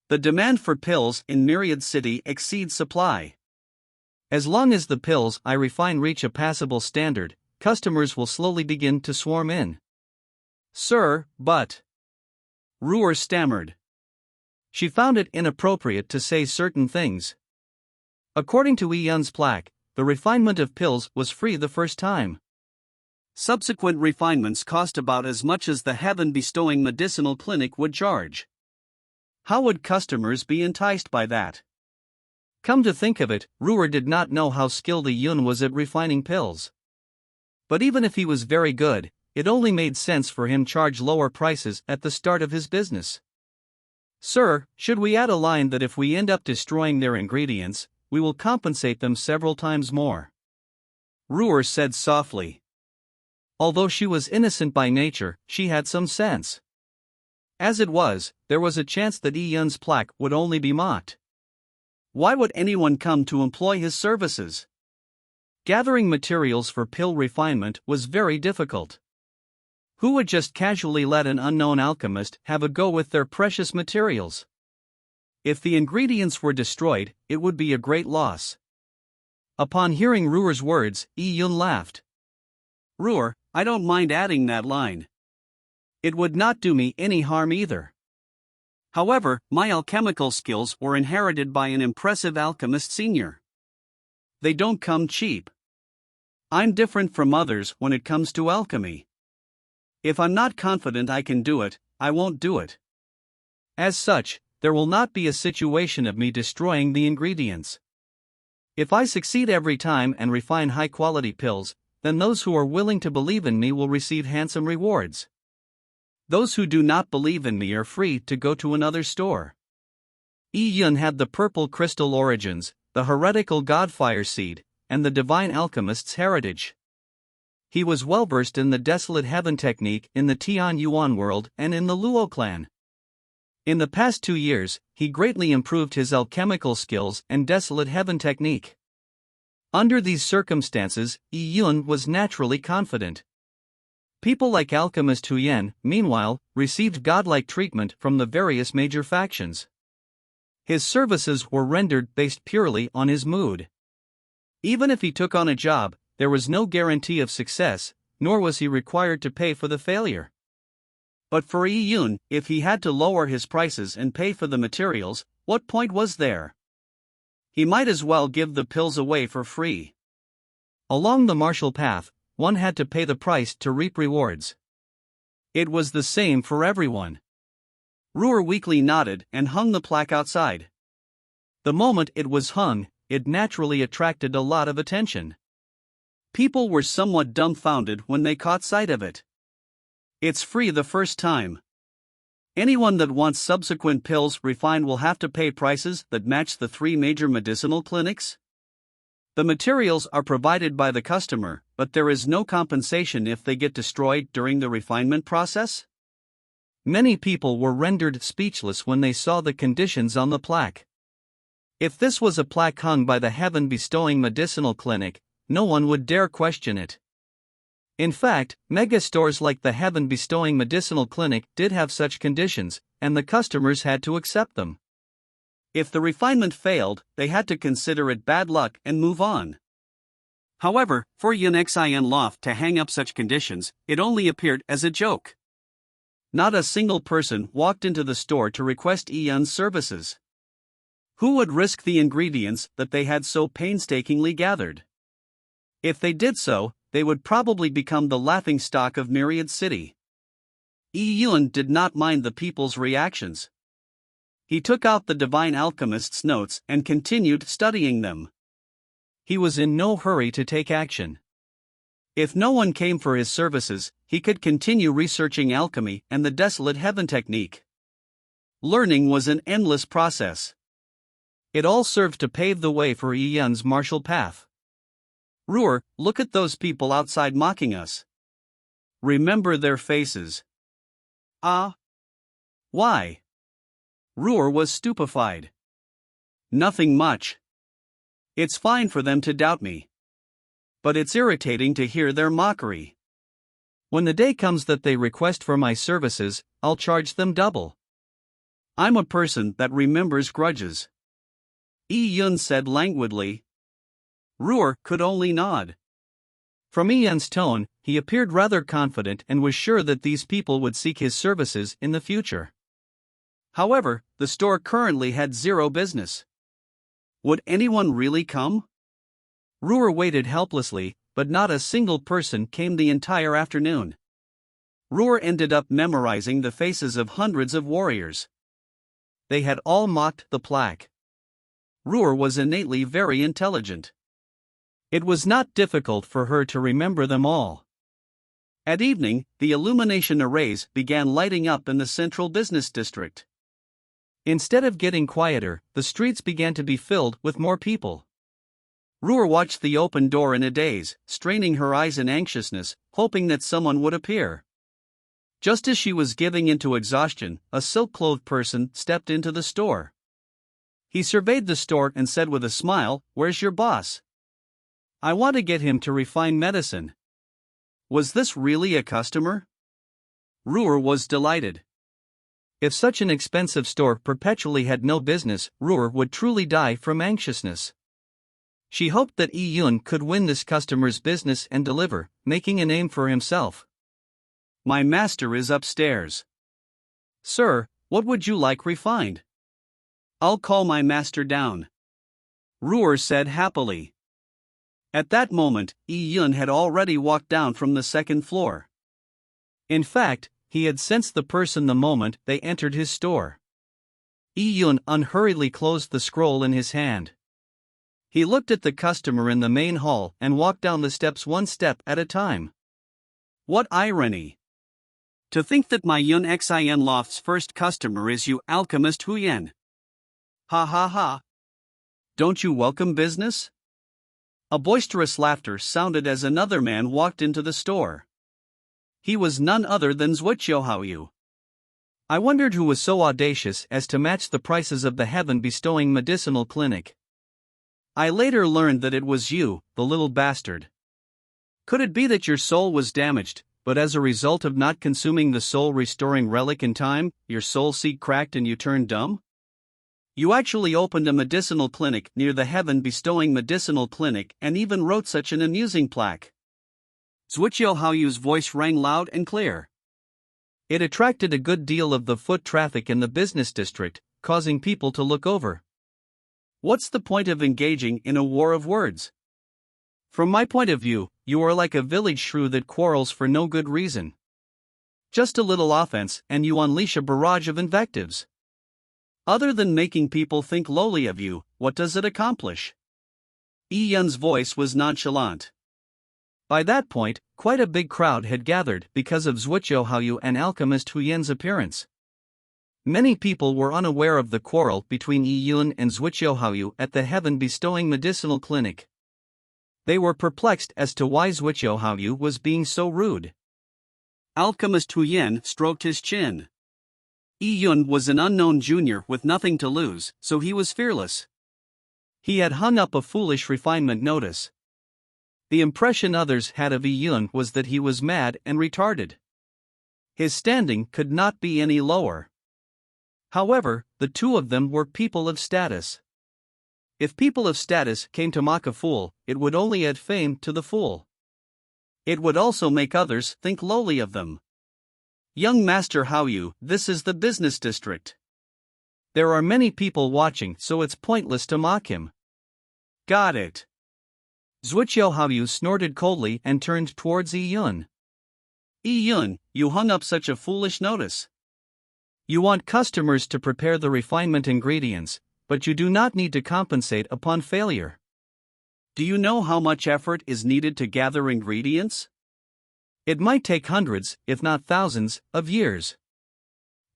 The demand for pills in Myriad City exceeds supply. As long as the pills I refine reach a passable standard, customers will slowly begin to swarm in. Sir, but... Ruhr stammered. She found it inappropriate to say certain things. According to Yun's plaque, the refinement of pills was free the first time. Subsequent refinements cost about as much as the heaven-bestowing medicinal clinic would charge. How would customers be enticed by that? Come to think of it, Ruhr did not know how skilled Yun was at refining pills. But even if he was very good, it only made sense for him to charge lower prices at the start of his business. Sir, should we add a line that if we end up destroying their ingredients, we will compensate them several times more? Ruhr said softly. Although she was innocent by nature, she had some sense. As it was, there was a chance that Yun's plaque would only be mocked. Why would anyone come to employ his services? Gathering materials for pill refinement was very difficult. Who would just casually let an unknown alchemist have a go with their precious materials? If the ingredients were destroyed, it would be a great loss. Upon hearing Ruhr's words, Yun laughed. Ruhr, I don't mind adding that line. It would not do me any harm either. However, my alchemical skills were inherited by an impressive alchemist senior. They don't come cheap. I'm different from others when it comes to alchemy. If I'm not confident I can do it, I won't do it. As such, there will not be a situation of me destroying the ingredients. If I succeed every time and refine high-quality pills, then those who are willing to believe in me will receive handsome rewards. Those who do not believe in me are free to go to another store. Yun had the purple crystal origins, the heretical godfire seed, and the divine alchemist's heritage. He was well versed in the Desolate Heaven technique in the Tian Yuan world and in the Luo clan. In the past 2 years, he greatly improved his alchemical skills and Desolate Heaven technique. Under these circumstances, Yi Yun was naturally confident. People like alchemist Hu Yan, meanwhile, received godlike treatment from the various major factions. His services were rendered based purely on his mood. Even if he took on a job, there was no guarantee of success, nor was he required to pay for the failure. But for Yi Yun, if he had to lower his prices and pay for the materials, what point was there? He might as well give the pills away for free. Along the martial path, one had to pay the price to reap rewards. It was the same for everyone. Ruhr weakly nodded and hung the plaque outside. The moment it was hung, it naturally attracted a lot of attention. People were somewhat dumbfounded when they caught sight of it. It's free the first time. Anyone that wants subsequent pills refined will have to pay prices that match the 3 major medicinal clinics. The materials are provided by the customer, but there is no compensation if they get destroyed during the refinement process. Many people were rendered speechless when they saw the conditions on the plaque. If this was a plaque hung by the heaven-bestowing medicinal clinic, no one would dare question it. In fact, mega stores like the heaven-bestowing medicinal clinic did have such conditions, and the customers had to accept them. If the refinement failed, they had to consider it bad luck and move on. However, for Yun Xian Loft to hang up such conditions, it only appeared as a joke. Not a single person walked into the store to request Yi Yun's services. Who would risk the ingredients that they had so painstakingly gathered? If they did so, they would probably become the laughingstock of Myriad City. Yi Yun did not mind the people's reactions. He took out the divine alchemist's notes and continued studying them. He was in no hurry to take action. If no one came for his services, he could continue researching alchemy and the desolate heaven technique. Learning was an endless process. It all served to pave the way for Yi Yun's martial path. Ruhr, look at those people outside mocking us. Remember their faces. Ah? Why? Ruhr was stupefied. Nothing much. It's fine for them to doubt me. But it's irritating to hear their mockery. When the day comes that they request for my services, I'll charge them double. I'm a person that remembers grudges. Yi Yun said languidly. Ruhr could only nod. From Yi Yun's tone, he appeared rather confident and was sure that these people would seek his services in the future. However, the store currently had zero business. Would anyone really come? Ruhr waited helplessly, but not a single person came the entire afternoon. Ruhr ended up memorizing the faces of hundreds of warriors. They had all mocked the plaque. Ruhr was innately very intelligent. It was not difficult for her to remember them all. At evening, the illumination arrays began lighting up in the central business district. Instead of getting quieter, the streets began to be filled with more people. Ruhr watched the open door in a daze, straining her eyes in anxiousness, hoping that someone would appear. Just as she was giving into exhaustion, a silk-clothed person stepped into the store. He surveyed the store and said with a smile, "Where's your boss? I want to get him to refine medicine." Was this really a customer? Ruhr was delighted. If such an expensive store perpetually had no business, Ruhr would truly die from anxiousness. She hoped that Yi Yun could win this customer's business and deliver, making a name for himself. "My master is upstairs." "Sir, what would you like refined?" "I'll call my master down," Ruhr said happily. At that moment, Yi Yun had already walked down from the second floor. In fact, he had sensed the person the moment they entered his store. Yi Yun unhurriedly closed the scroll in his hand. He looked at the customer in the main hall and walked down the steps one step at a time. What irony! To think that my Yun Xian Loft's first customer is you, alchemist Hu Yan. Ha ha ha. Don't you welcome business? A boisterous laughter sounded as another man walked into the store. He was none other than Zhuoqiu Haoyu. I wondered who was so audacious as to match the prices of the heaven-bestowing medicinal clinic. I later learned that it was you, the little bastard. Could it be that your soul was damaged, but as a result of not consuming the soul-restoring relic in time, your soul seed cracked and you turned dumb? You actually opened a medicinal clinic near the heaven-bestowing medicinal clinic and even wrote such an amusing plaque. Zhuqiu Haoyu's voice rang loud and clear. It attracted a good deal of the foot traffic in the business district, causing people to look over. What's the point of engaging in a war of words? From my point of view, you are like a village shrew that quarrels for no good reason. Just a little offense and you unleash a barrage of invectives. Other than making people think lowly of you, what does it accomplish? Yi Yun's voice was nonchalant. By that point, quite a big crowd had gathered because of Zhuqiu Haoyu and alchemist Hu Yan's appearance. Many people were unaware of the quarrel between Yi Yun and Zhuqiu Haoyu at the heaven-bestowing medicinal clinic. They were perplexed as to why Zhuqiu Haoyu was being so rude. Alchemist Hu Yan stroked his chin. Yi Yun was an unknown junior with nothing to lose, so he was fearless. He had hung up a foolish refinement notice. The impression others had of Yi Yun was that he was mad and retarded. His standing could not be any lower. However, the two of them were people of status. If people of status came to mock a fool, it would only add fame to the fool. It would also make others think lowly of them. Young Master Haoyu, this is the business district. There are many people watching, so it's pointless to mock him. Got it. Zhuqiu Haoyu snorted coldly and turned towards Yi Yun. Yi Yun, you hung up such a foolish notice. You want customers to prepare the refinement ingredients, but you do not need to compensate upon failure. Do you know how much effort is needed to gather ingredients? It might take hundreds, if not thousands, of years.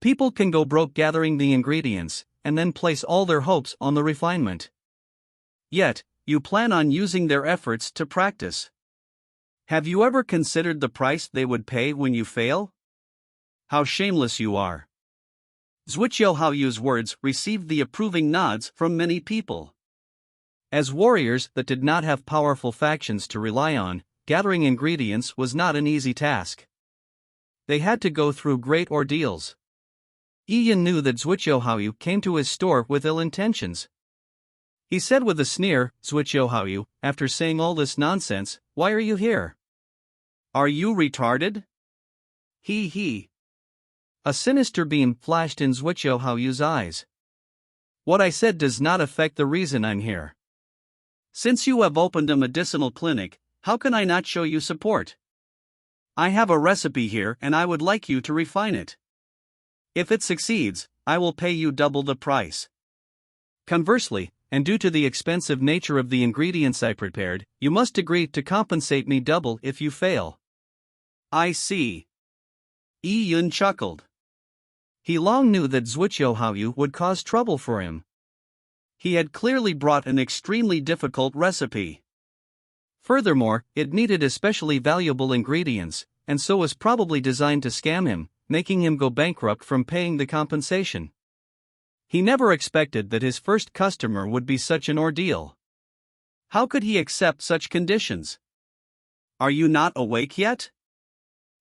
People can go broke gathering the ingredients, and then place all their hopes on the refinement. Yet, you plan on using their efforts to practice. Have you ever considered the price they would pay when you fail? How shameless you are. Zhuqiu Haoyu's words received the approving nods from many people. As warriors that did not have powerful factions to rely on, gathering ingredients was not an easy task. They had to go through great ordeals. Yi Yun knew that Zhuqiu Haoyu came to his store with ill intentions. He said with a sneer, Zhuqiu Haoyu, after saying all this nonsense, why are you here? Are you retarded? He. A sinister beam flashed in Zhuqiu Haoyu's eyes. What I said does not affect the reason I'm here. Since you have opened a medicinal clinic, how can I not show you support? I have a recipe here and I would like you to refine it. If it succeeds, I will pay you double the price. Conversely, and due to the expensive nature of the ingredients I prepared, you must agree to compensate me double if you fail. I see. Yi Yun chuckled. He long knew that Zhuqiu Haoyu would cause trouble for him. He had clearly brought an extremely difficult recipe. Furthermore, it needed especially valuable ingredients, and so was probably designed to scam him, making him go bankrupt from paying the compensation. He never expected that his first customer would be such an ordeal. How could he accept such conditions? Are you not awake yet?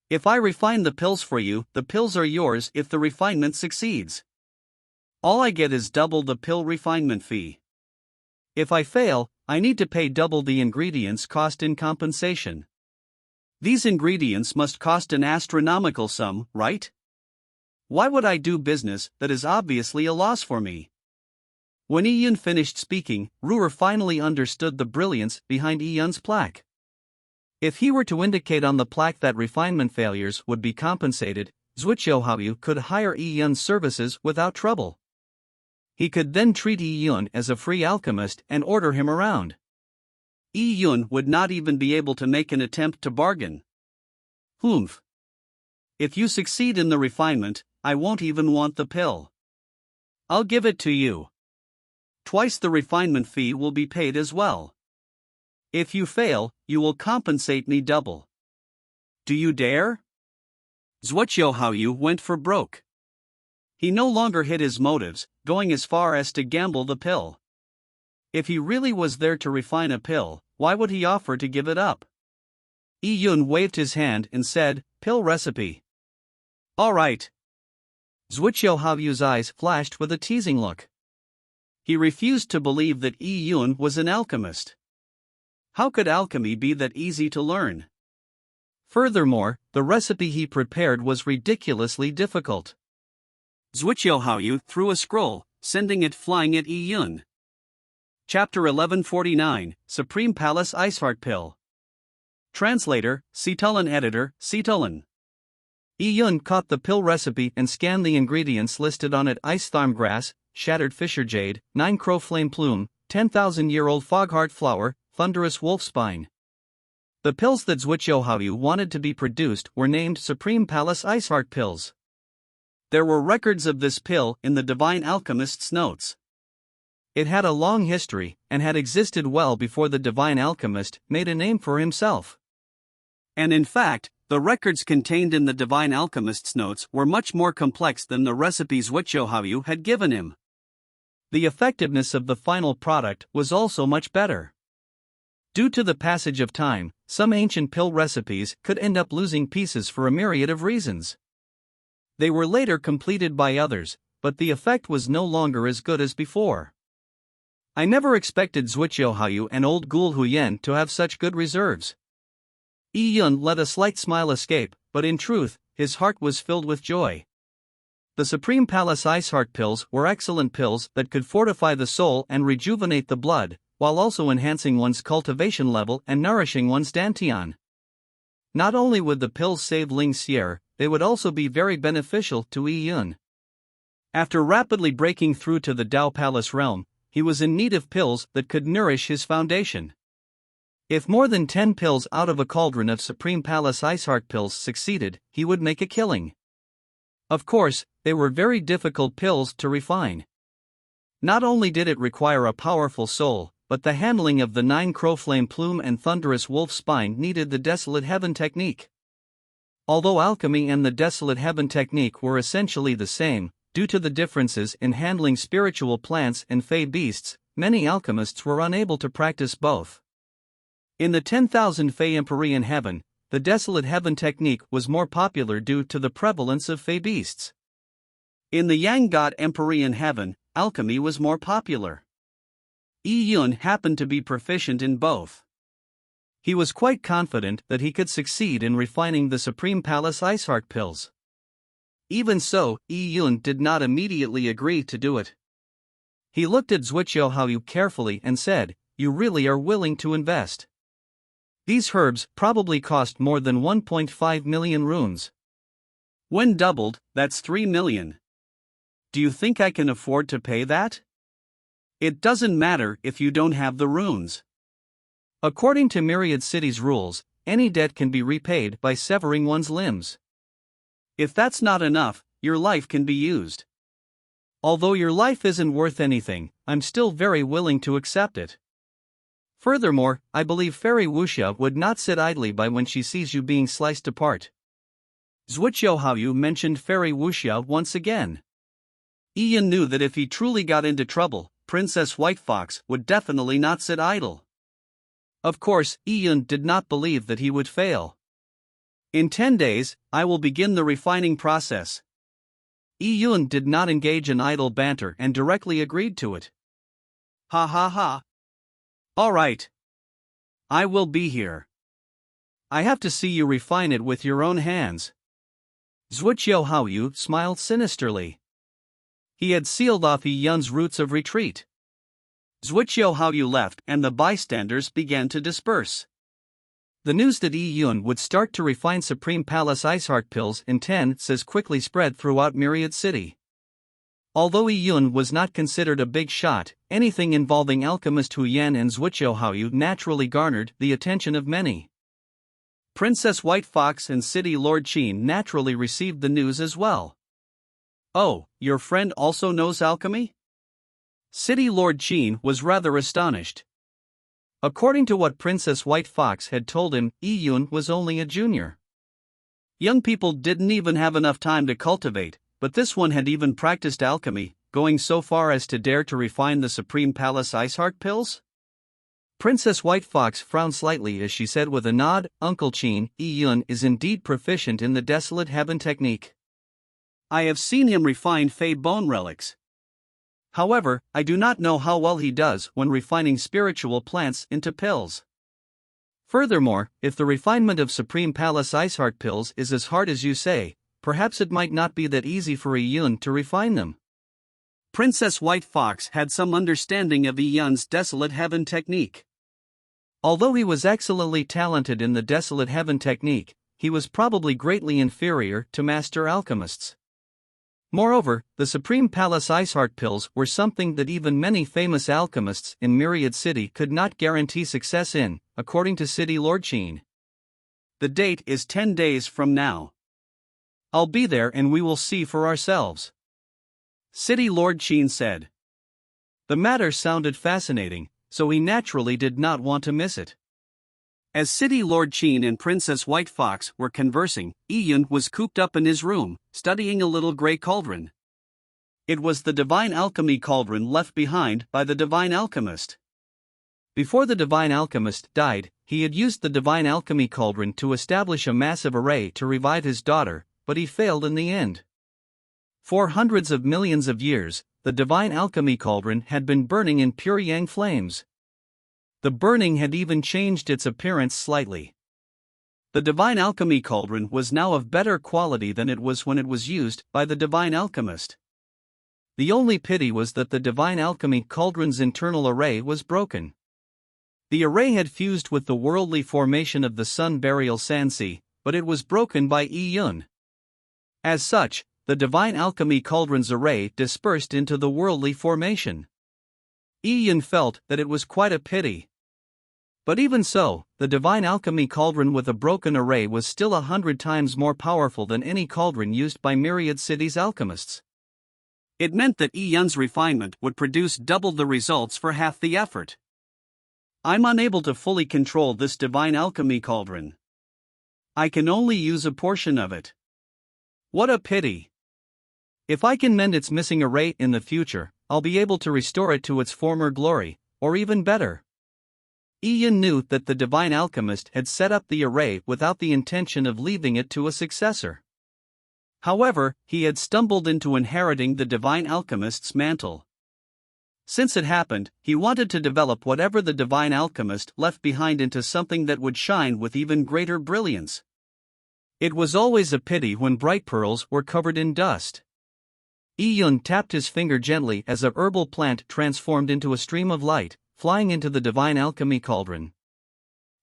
If I refine the pills for you, the pills are yours if the refinement succeeds. All I get is double the pill refinement fee. If I fail, I need to pay double the ingredients cost in compensation. These ingredients must cost an astronomical sum, right? Why would I do business that is obviously a loss for me? When Yi Yun finished speaking, Ruer finally understood the brilliance behind Yi Yun's plaque. If he were to indicate on the plaque that refinement failures would be compensated, Zhuqiu Haoyu could hire Yi Yun's services without trouble. He could then treat Yi Yun as a free alchemist and order him around. Yi Yun would not even be able to make an attempt to bargain. Humph. If you succeed in the refinement, I won't even want the pill. I'll give it to you. Twice the refinement fee will be paid as well. If you fail, you will compensate me double. Do you dare? Zhuqiu Haoyu went for broke. He no longer hid his motives, going as far as to gamble the pill. If he really was there to refine a pill, why would he offer to give it up? Yi Yun waved his hand and said, "Pill recipe." "All right." Zhuqiu Haoyu's eyes flashed with a teasing look. He refused to believe that Yi Yun was an alchemist. How could alchemy be that easy to learn? Furthermore, the recipe he prepared was ridiculously difficult. Zhuqiu Haoyu threw a scroll, sending it flying at Yi Yun. Chapter 1149, Supreme Palace Iceheart Pill. Translator, Citullin Editor, Citullin. Yi Yun caught the pill recipe and scanned the ingredients listed on it: ice tharm grass, shattered fisher jade, 9 crow flame plume, 10,000-year-old fogheart flower, thunderous wolf spine. The pills that Zhuqiu Haoyu wanted to be produced were named Supreme Palace Iceheart Pills. There were records of this pill in the Divine Alchemist's notes. It had a long history, and had existed well before the Divine Alchemist made a name for himself. And in fact, the records contained in the Divine Alchemist's notes were much more complex than the recipes Zhuqiu Haoyu had given him. The effectiveness of the final product was also much better. Due to the passage of time, some ancient pill recipes could end up losing pieces for a myriad of reasons. They were later completed by others, but the effect was no longer as good as before. I never expected Zhuqiu Haoyu and old Gul Huyen to have such good reserves. Yi Yun let a slight smile escape, but in truth, his heart was filled with joy. The Supreme Palace Iceheart Pills were excellent pills that could fortify the soul and rejuvenate the blood, while also enhancing one's cultivation level and nourishing one's dantian. Not only would the pills save Ling Xier, they would also be very beneficial to Yi Yun. After rapidly breaking through to the Dao Palace realm, he was in need of pills that could nourish his foundation. If more than 10 pills out of a cauldron of Supreme Palace Iceheart Pills succeeded, he would make a killing. Of course, they were very difficult pills to refine. Not only did it require a powerful soul, but the handling of the 9 crow flame plume and thunderous wolf spine needed the Desolate Heaven technique. Although alchemy and the Desolate Heaven technique were essentially the same, due to the differences in handling spiritual plants and fey beasts, many alchemists were unable to practice both. In the 10,000 Fey Empyrean Heaven, the Desolate Heaven technique was more popular due to the prevalence of fey beasts. In the Yang God Empyrean Heaven, alchemy was more popular. Yi Yun happened to be proficient in both. He was quite confident that he could succeed in refining the Supreme Palace Iceheart Pills. Even so, Yi Yun did not immediately agree to do it. He looked at Zhuqiu Haoyu carefully and said, "You really are willing to invest? These herbs probably cost more than 1.5 million runes. When doubled, that's 3 million. Do you think I can afford to pay that? It doesn't matter if you don't have the runes. According to Myriad City's rules, any debt can be repaid by severing one's limbs. If that's not enough, your life can be used. Although your life isn't worth anything, I'm still very willing to accept it. Furthermore, I believe Fairy Wuxia would not sit idly by when she sees you being sliced apart." Zhuqiu Haoyu mentioned Fairy Wuxia once again. Yi Yun knew that if he truly got into trouble, Princess White Fox would definitely not sit idle. Of course, Yi Yun did not believe that he would fail. "In 10 days, I will begin the refining process." Yi Yun did not engage in idle banter and directly agreed to it. "Ha ha ha. All right. I will be here. I have to see you refine it with your own hands." Zhuqiu Haoyu smiled sinisterly. He had sealed off Yi Yun's routes of retreat. Zhuqiu Haoyu left and the bystanders began to disperse. The news that Yi Yun would start to refine Supreme Palace Iceheart Pills in 10 says quickly spread throughout Myriad City. Although Yi Yun was not considered a big shot, anything involving Alchemist Huyan and Zhuqiu Haoyu naturally garnered the attention of many. Princess White Fox and City Lord Qin naturally received the news as well. "Oh, your friend also knows alchemy?" City Lord Qin was rather astonished. According to what Princess White Fox had told him, Yi Yun was only a junior. Young people didn't even have enough time to cultivate, but this one had even practiced alchemy, going so far as to dare to refine the Supreme Palace Ice Heart pills? Princess White Fox frowned slightly as she said with a nod, Uncle Qin, Yi Yun is indeed proficient in the Desolate Heaven technique. I have seen him refine Fey bone relics. However, I do not know how well he does when refining spiritual plants into pills. Furthermore, if the refinement of Supreme Palace Ice Heart pills is as hard as you say, perhaps it might not be that easy for Yi Yun to refine them. Princess White Fox had some understanding of Yi Yun's Desolate Heaven technique. Although he was excellently talented in the Desolate Heaven technique, he was probably greatly inferior to master alchemists. Moreover, the Supreme Palace Ice Heart pills were something that even many famous alchemists in Myriad City could not guarantee success in, according to City Lord Qin. The date is 10 days from now. I'll be there and we will see for ourselves. City Lord Qin said. The matter sounded fascinating, so he naturally did not want to miss it. As City Lord Qin and Princess White Fox were conversing, Yi Yun was cooped up in his room, studying a little gray cauldron. It was the Divine Alchemy cauldron left behind by the Divine Alchemist. Before the Divine Alchemist died, he had used the Divine Alchemy cauldron to establish a massive array to revive his daughter, but he failed in the end. For hundreds of millions of years, the Divine Alchemy cauldron had been burning in pure yang flames. The burning had even changed its appearance slightly. The Divine Alchemy cauldron was now of better quality than it was when it was used by the Divine Alchemist. The only pity was that the Divine Alchemy cauldron's internal array was broken. The array had fused with the worldly formation of the Sun Burial Sansi, but it was broken by Yi Yun. As such, the Divine Alchemy cauldron's array dispersed into the worldly formation. Yi Yun felt that it was quite a pity. But even so, the Divine Alchemy cauldron with a broken array was still 100 times more powerful than any cauldron used by Myriad City's alchemists. It meant that Yi Yun's refinement would produce double the results for half the effort. I'm unable to fully control this Divine Alchemy cauldron. I can only use a portion of it. What a pity. If I can mend its missing array in the future, I'll be able to restore it to its former glory, or even better. Yi Yun knew that the Divine Alchemist had set up the array without the intention of leaving it to a successor. However, he had stumbled into inheriting the Divine Alchemist's mantle. Since it happened, he wanted to develop whatever the Divine Alchemist left behind into something that would shine with even greater brilliance. It was always a pity when bright pearls were covered in dust. Yi Yun tapped his finger gently as a herbal plant transformed into a stream of light, flying into the Divine Alchemy cauldron.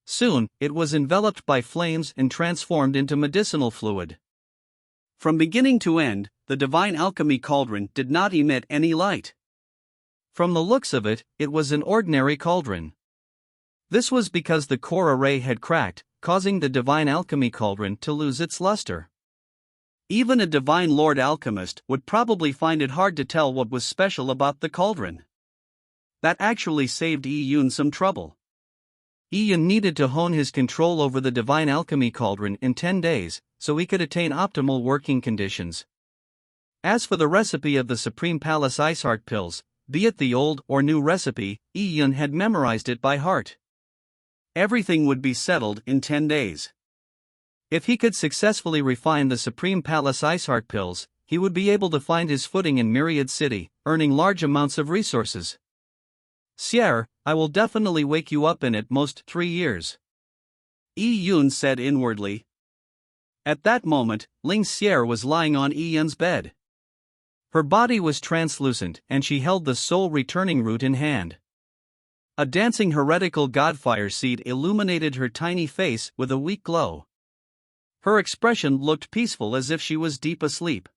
Soon, it was enveloped by flames and transformed into medicinal fluid. From beginning to end, the Divine Alchemy cauldron did not emit any light. From the looks of it, it was an ordinary cauldron. This was because the core array had cracked, causing the Divine Alchemy cauldron to lose its luster. Even a Divine Lord Alchemist would probably find it hard to tell what was special about the cauldron. That actually saved Yi Yun some trouble. Yi Yun needed to hone his control over the Divine Alchemy cauldron in 10 days, so he could attain optimal working conditions. As for the recipe of the Supreme Palace Ice Heart pills, be it the old or new recipe, Yi Yun had memorized it by heart. Everything would be settled in 10 days. If he could successfully refine the Supreme Palace Ice Heart pills, he would be able to find his footing in Myriad City, earning large amounts of resources. Sierra, I will definitely wake you up in at most 3 years. Yi Yun said inwardly. At that moment, Ling Sierra was lying on Yi Yun's bed. Her body was translucent and she held the soul returning root in hand. A dancing heretical godfire seed illuminated her tiny face with a weak glow. Her expression looked peaceful as if she was deep asleep.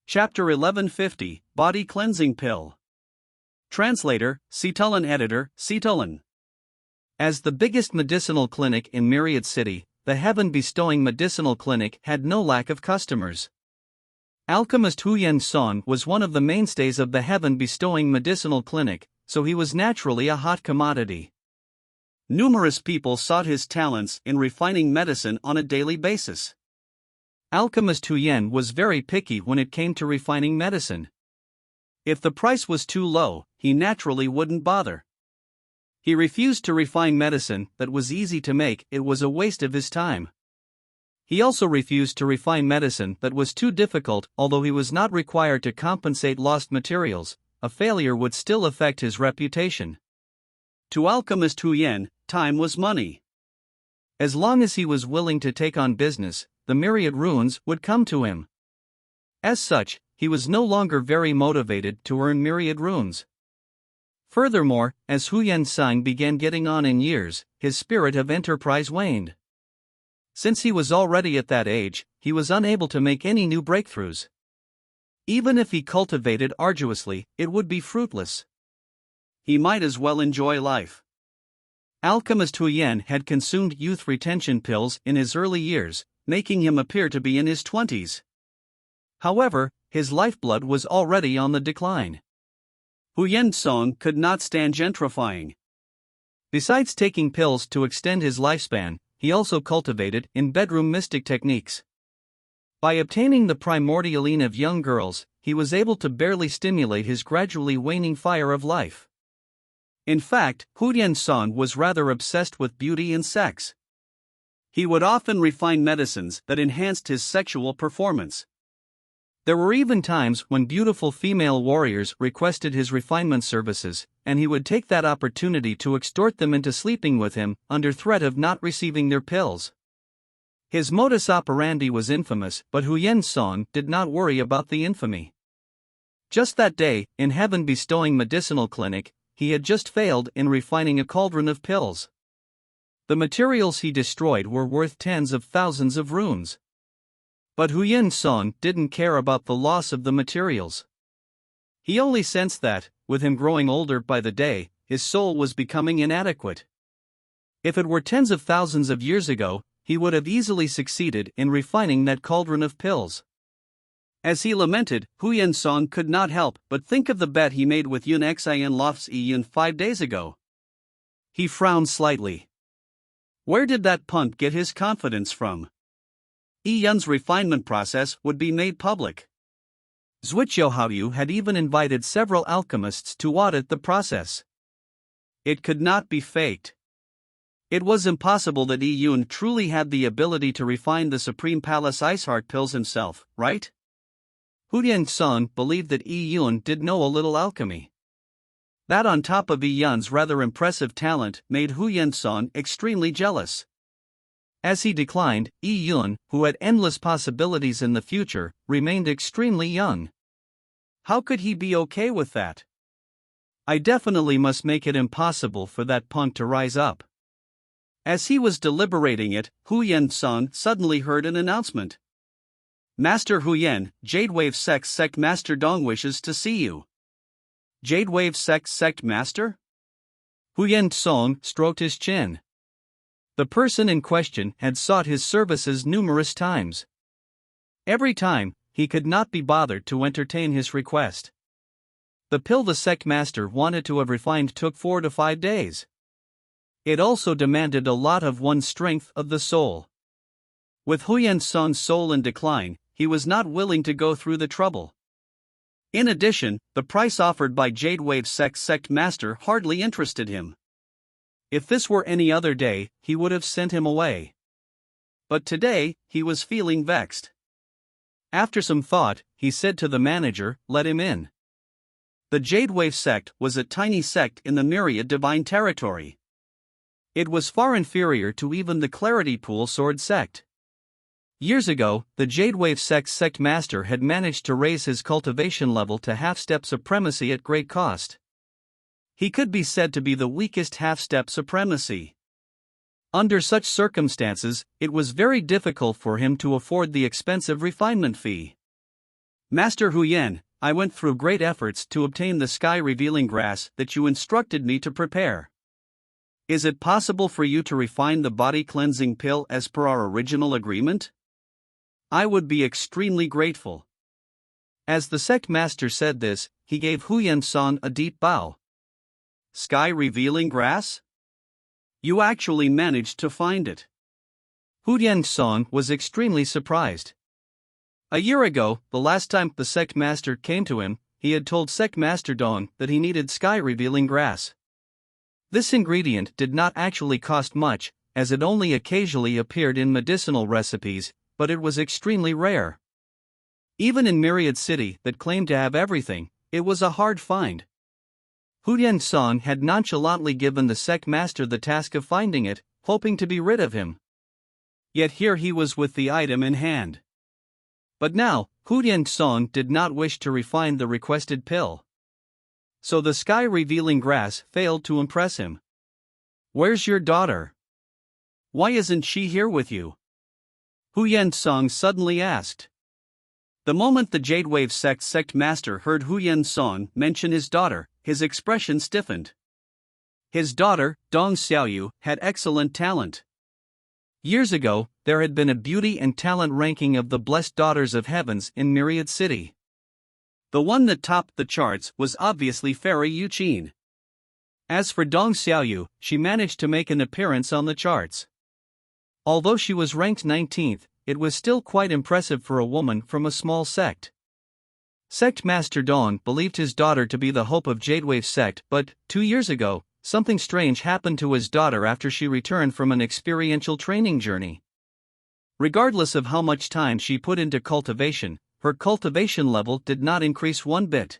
Chapter 1150, Body Cleansing Pill. Translator, Citulin Editor, Citulin. As the biggest medicinal clinic in Myriad City, the heaven-bestowing medicinal clinic had no lack of customers. Alchemist Huyen Son was one of the mainstays of the heaven-bestowing medicinal clinic, so he was naturally a hot commodity. Numerous people sought his talents in refining medicine on a daily basis. Alchemist Huyen was very picky when it came to refining medicine. If the price was too low, he naturally wouldn't bother. He refused to refine medicine that was easy to make, it was a waste of his time. He also refused to refine medicine that was too difficult, although he was not required to compensate lost materials, a failure would still affect his reputation. To alchemist Huyen, time was money. As long as he was willing to take on business, the myriad runes would come to him. As such, he was no longer very motivated to earn myriad runes. Furthermore, as Huyen Sung began getting on in years, his spirit of enterprise waned. Since he was already at that age, he was unable to make any new breakthroughs. Even if he cultivated arduously, it would be fruitless. He might as well enjoy life. Alchemist Huyen had consumed youth retention pills in his early years, making him appear to be in his 20s. However, his lifeblood was already on the decline. Huyen Sung could not stand gentrifying. Besides taking pills to extend his lifespan, he also cultivated in-bedroom mystic techniques. By obtaining the primordialine of young girls, he was able to barely stimulate his gradually waning fire of life. In fact, Huyen Sung was rather obsessed with beauty and sex. He would often refine medicines that enhanced his sexual performance. There were even times when beautiful female warriors requested his refinement services, and he would take that opportunity to extort them into sleeping with him, under threat of not receiving their pills. His modus operandi was infamous, but Huyen Sung did not worry about the infamy. Just that day, in heaven bestowing medicinal clinic, he had just failed in refining a cauldron of pills. The materials he destroyed were worth tens of thousands of runes. But Huyen Sung didn't care about the loss of the materials. He only sensed that, with him growing older by the day, his soul was becoming inadequate. If it were tens of thousands of years ago, he would have easily succeeded in refining that cauldron of pills. As he lamented, Huyen Sung could not help but think of the bet he made with Yun Xian Lofts Yun 5 days ago. He frowned slightly. Where did that punk get his confidence from? Yun's refinement process would be made public. Zhuohaoyu had even invited several alchemists to audit the process. It could not be faked. It was impossible that Yun truly had the ability to refine the Supreme Palace Ice Heart pills himself, right? Huyen Sung believed that Yun did know a little alchemy. That on top of Yun's rather impressive talent made Huyen Sung extremely jealous. As he declined, Yun, who had endless possibilities in the future, remained extremely young. How could he be okay with that? I definitely must make it impossible for that punk to rise up. As he was deliberating it, Huyen Sung suddenly heard an announcement. Master Huyen, Jadewave Sect Master Dong wishes to see you. Jadewave Sect Master? Huyen Sung stroked his chin. The person in question had sought his services numerous times. Every time, he could not be bothered to entertain his request. The pill the sect master wanted to have refined took 4 to 5 days. It also demanded a lot of one's strength of the soul. With Huyen Sung's soul in decline, he was not willing to go through the trouble. In addition, the price offered by Jadewave Sect Master hardly interested him. If this were any other day, he would have sent him away. But today, he was feeling vexed. After some thought, he said to the manager, "Let him in." The Jadewave sect was a tiny sect in the Myriad Divine territory. It was far inferior to even the Clarity Pool Sword sect. Years ago, the Jadewave sect master had managed to raise his cultivation level to half-step supremacy at great cost. He could be said to be the weakest half-step supremacy. Under such circumstances, it was very difficult for him to afford the expensive refinement fee. Master Huyen, I went through great efforts to obtain the sky-revealing grass that you instructed me to prepare. Is it possible for you to refine the body-cleansing pill as per our original agreement? I would be extremely grateful. As the sect master said this, he gave Huyen Sung a deep bow. Sky-revealing grass? You actually managed to find it. Huyen Sung was extremely surprised. A year ago, the last time the sect master came to him, he had told Sect Master Dong that he needed sky-revealing grass. This ingredient did not actually cost much, as it only occasionally appeared in medicinal recipes, but it was extremely rare. Even in Myriad City, that claimed to have everything, it was a hard find. Huyen Song had nonchalantly given the sect master the task of finding it, hoping to be rid of him. Yet here he was with the item in hand. But now, Huyen Song did not wish to refine the requested pill. So the sky-revealing grass failed to impress him. "Where's your daughter? Why isn't she here with you?" Huyen Song suddenly asked. The moment the Jade Wave sect master heard Huyen Song mention his daughter, his expression stiffened. His daughter, Dong Xiaoyu, had excellent talent. Years ago, there had been a beauty and talent ranking of the blessed daughters of heavens in Myriad City. The one that topped the charts was obviously Fairy Yuqin. As for Dong Xiaoyu, she managed to make an appearance on the charts. Although she was ranked 19th, it was still quite impressive for a woman from a small sect. Sect Master Dong believed his daughter to be the hope of Jadewave sect, but 2 years ago, something strange happened to his daughter after she returned from an experiential training journey. Regardless of how much time she put into cultivation, her cultivation level did not increase one bit.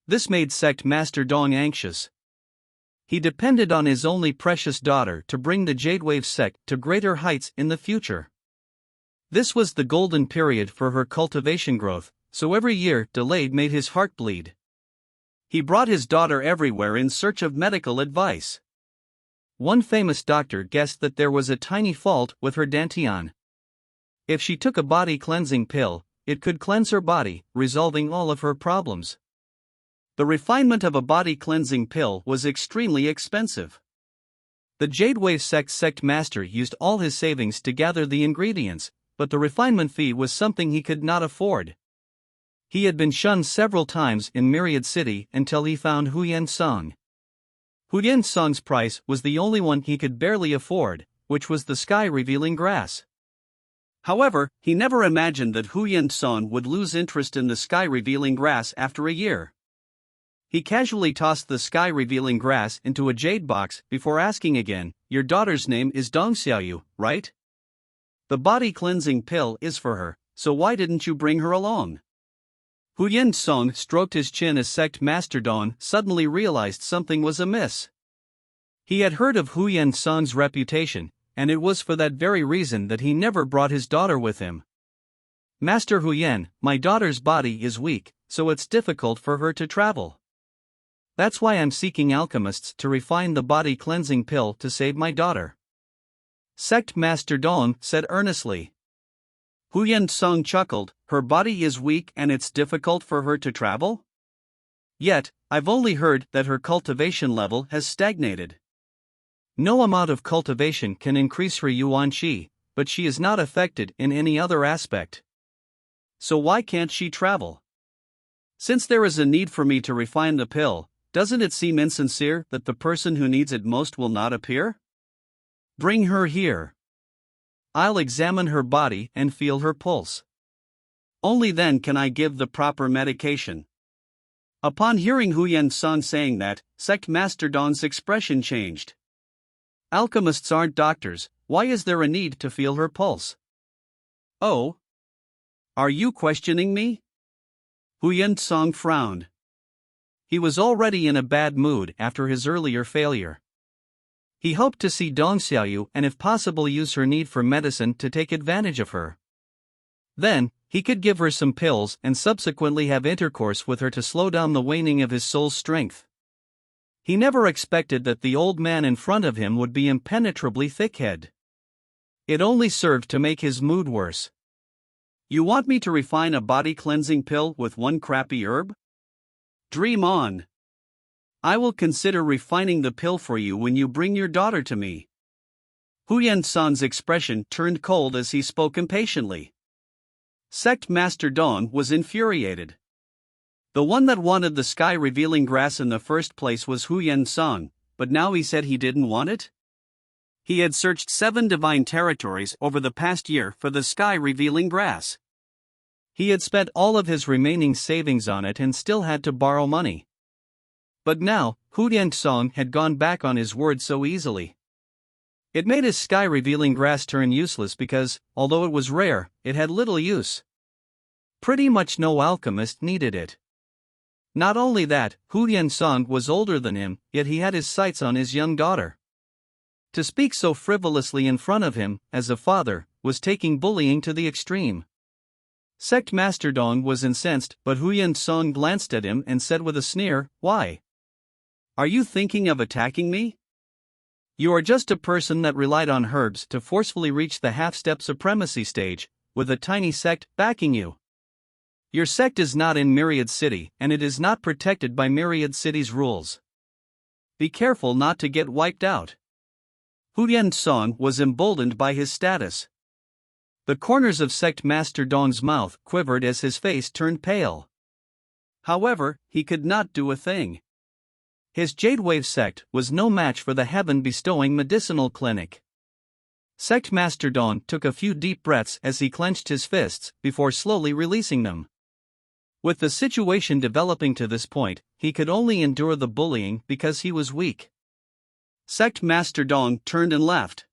This made Sect Master Dong anxious. He depended on his only precious daughter to bring the Jadewave sect to greater heights in the future. This was the golden period for her cultivation growth, so every year delayed made his heart bleed. He brought his daughter everywhere in search of medical advice. One famous doctor guessed that there was a tiny fault with her dantian. If she took a body cleansing pill, it could cleanse her body, resolving all of her problems. The refinement of a body cleansing pill was extremely expensive. The Jadewave sect master used all his savings to gather the ingredients, but the refinement fee was something he could not afford. He had been shunned several times in Myriad City until he found Huyen Song. Huyen Song's price was the only one he could barely afford, which was the sky-revealing grass. However, he never imagined that Huyen Song would lose interest in the sky-revealing grass after a year. He casually tossed the sky-revealing grass into a jade box before asking again, "Your daughter's name is Dong Xiaoyu, right? The body cleansing pill is for her, so why didn't you bring her along?" Huyen Song stroked his chin as Sect Master Dong suddenly realized something was amiss. He had heard of Huyen Song's reputation, and it was for that very reason that he never brought his daughter with him. "Master Huyen, my daughter's body is weak, so it's difficult for her to travel. That's why I'm seeking alchemists to refine the body cleansing pill to save my daughter," Sect Master Dong said earnestly. Huyen Song chuckled, "Her body is weak and it's difficult for her to travel? Yet, I've only heard that her cultivation level has stagnated. No amount of cultivation can increase her yuan qi, but she is not affected in any other aspect. So why can't she travel? Since there is a need for me to refine the pill, doesn't it seem insincere that the person who needs it most will not appear? Bring her here. I'll examine her body and feel her pulse. Only then can I give the proper medication." Upon hearing Huyen Song saying that, Sect Master Dong's expression changed. "Alchemists aren't doctors, why is there a need to feel her pulse?" "Oh? Are you questioning me?" Huyen Song frowned. He was already in a bad mood after his earlier failure. He hoped to see Dong Xiaoyu and if possible use her need for medicine to take advantage of her. Then, he could give her some pills and subsequently have intercourse with her to slow down the waning of his soul's strength. He never expected that the old man in front of him would be impenetrably thick-headed. It only served to make his mood worse. "You want me to refine a body cleansing pill with one crappy herb? Dream on. I will consider refining the pill for you when you bring your daughter to me." Huyen Song's expression turned cold as he spoke impatiently. Sect Master Dong was infuriated. The one that wanted the sky-revealing grass in the first place was Huyen Song, but now he said he didn't want it? He had searched 7 divine territories over the past year for the sky-revealing grass. He had spent all of his remaining savings on it and still had to borrow money. But now, Huyen Song had gone back on his word so easily. It made his sky-revealing grass turn useless because, although it was rare, it had little use. Pretty much no alchemist needed it. Not only that, Huyen Song was older than him, yet he had his sights on his young daughter. To speak so frivolously in front of him, as a father, was taking bullying to the extreme. Sect Master Dong was incensed, but Huyen Song glanced at him and said with a sneer, "Why? Are you thinking of attacking me? You are just a person that relied on herbs to forcefully reach the half-step supremacy stage, with a tiny sect backing you. Your sect is not in Myriad City, and it is not protected by Myriad City's rules. Be careful not to get wiped out." Huyen Song was emboldened by his status. The corners of Sect Master Dong's mouth quivered as his face turned pale. However, he could not do a thing. His Jade Wave sect was no match for the heaven-bestowing medicinal clinic. Sect Master Dong took a few deep breaths as he clenched his fists before slowly releasing them. With the situation developing to this point, he could only endure the bullying because he was weak. Sect Master Dong turned and left.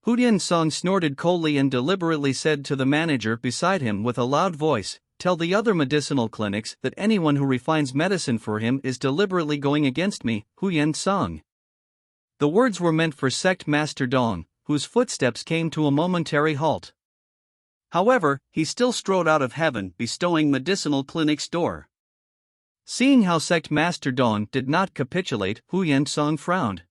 Huyen Song snorted coldly and deliberately said to the manager beside him with a loud voice, "Tell the other medicinal clinics that anyone who refines medicine for him is deliberately going against me, Huyen Song." The words were meant for Sect Master Dong, whose footsteps came to a momentary halt. However, he still strode out of heaven, bestowing medicinal clinic's door. Seeing how Sect Master Dong did not capitulate, Huyen Song frowned.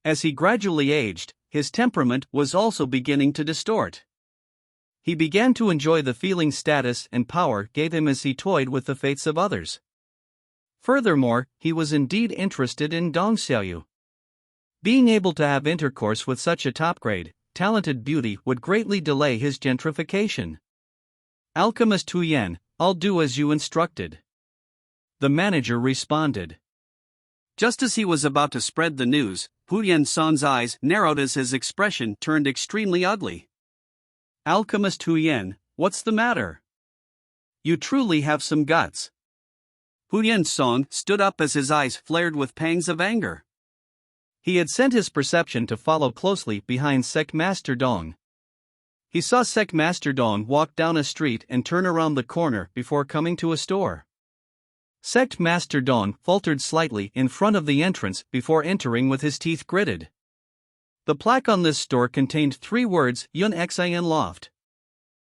As he gradually aged, his temperament was also beginning to distort. He began to enjoy the feeling status and power gave him as he toyed with the fates of others. Furthermore, he was indeed interested in Dong Xiaoyu. Being able to have intercourse with such a top-grade, talented beauty would greatly delay his gentrification. "Alchemist Huyen, I'll do as you instructed," the manager responded. Just as he was about to spread the news, Huyen Song's eyes narrowed as his expression turned extremely ugly. "Alchemist Huyen, what's the matter? You truly have some guts." Huyen Song stood up as his eyes flared with pangs of anger. He had sent his perception to follow closely behind Sect Master Dong. He saw Sect Master Dong walk down a street and turn around the corner before coming to a store. Sect Master Dong faltered slightly in front of the entrance before entering with his teeth gritted. The plaque on this store contained 3 words: Yun Xin Loft.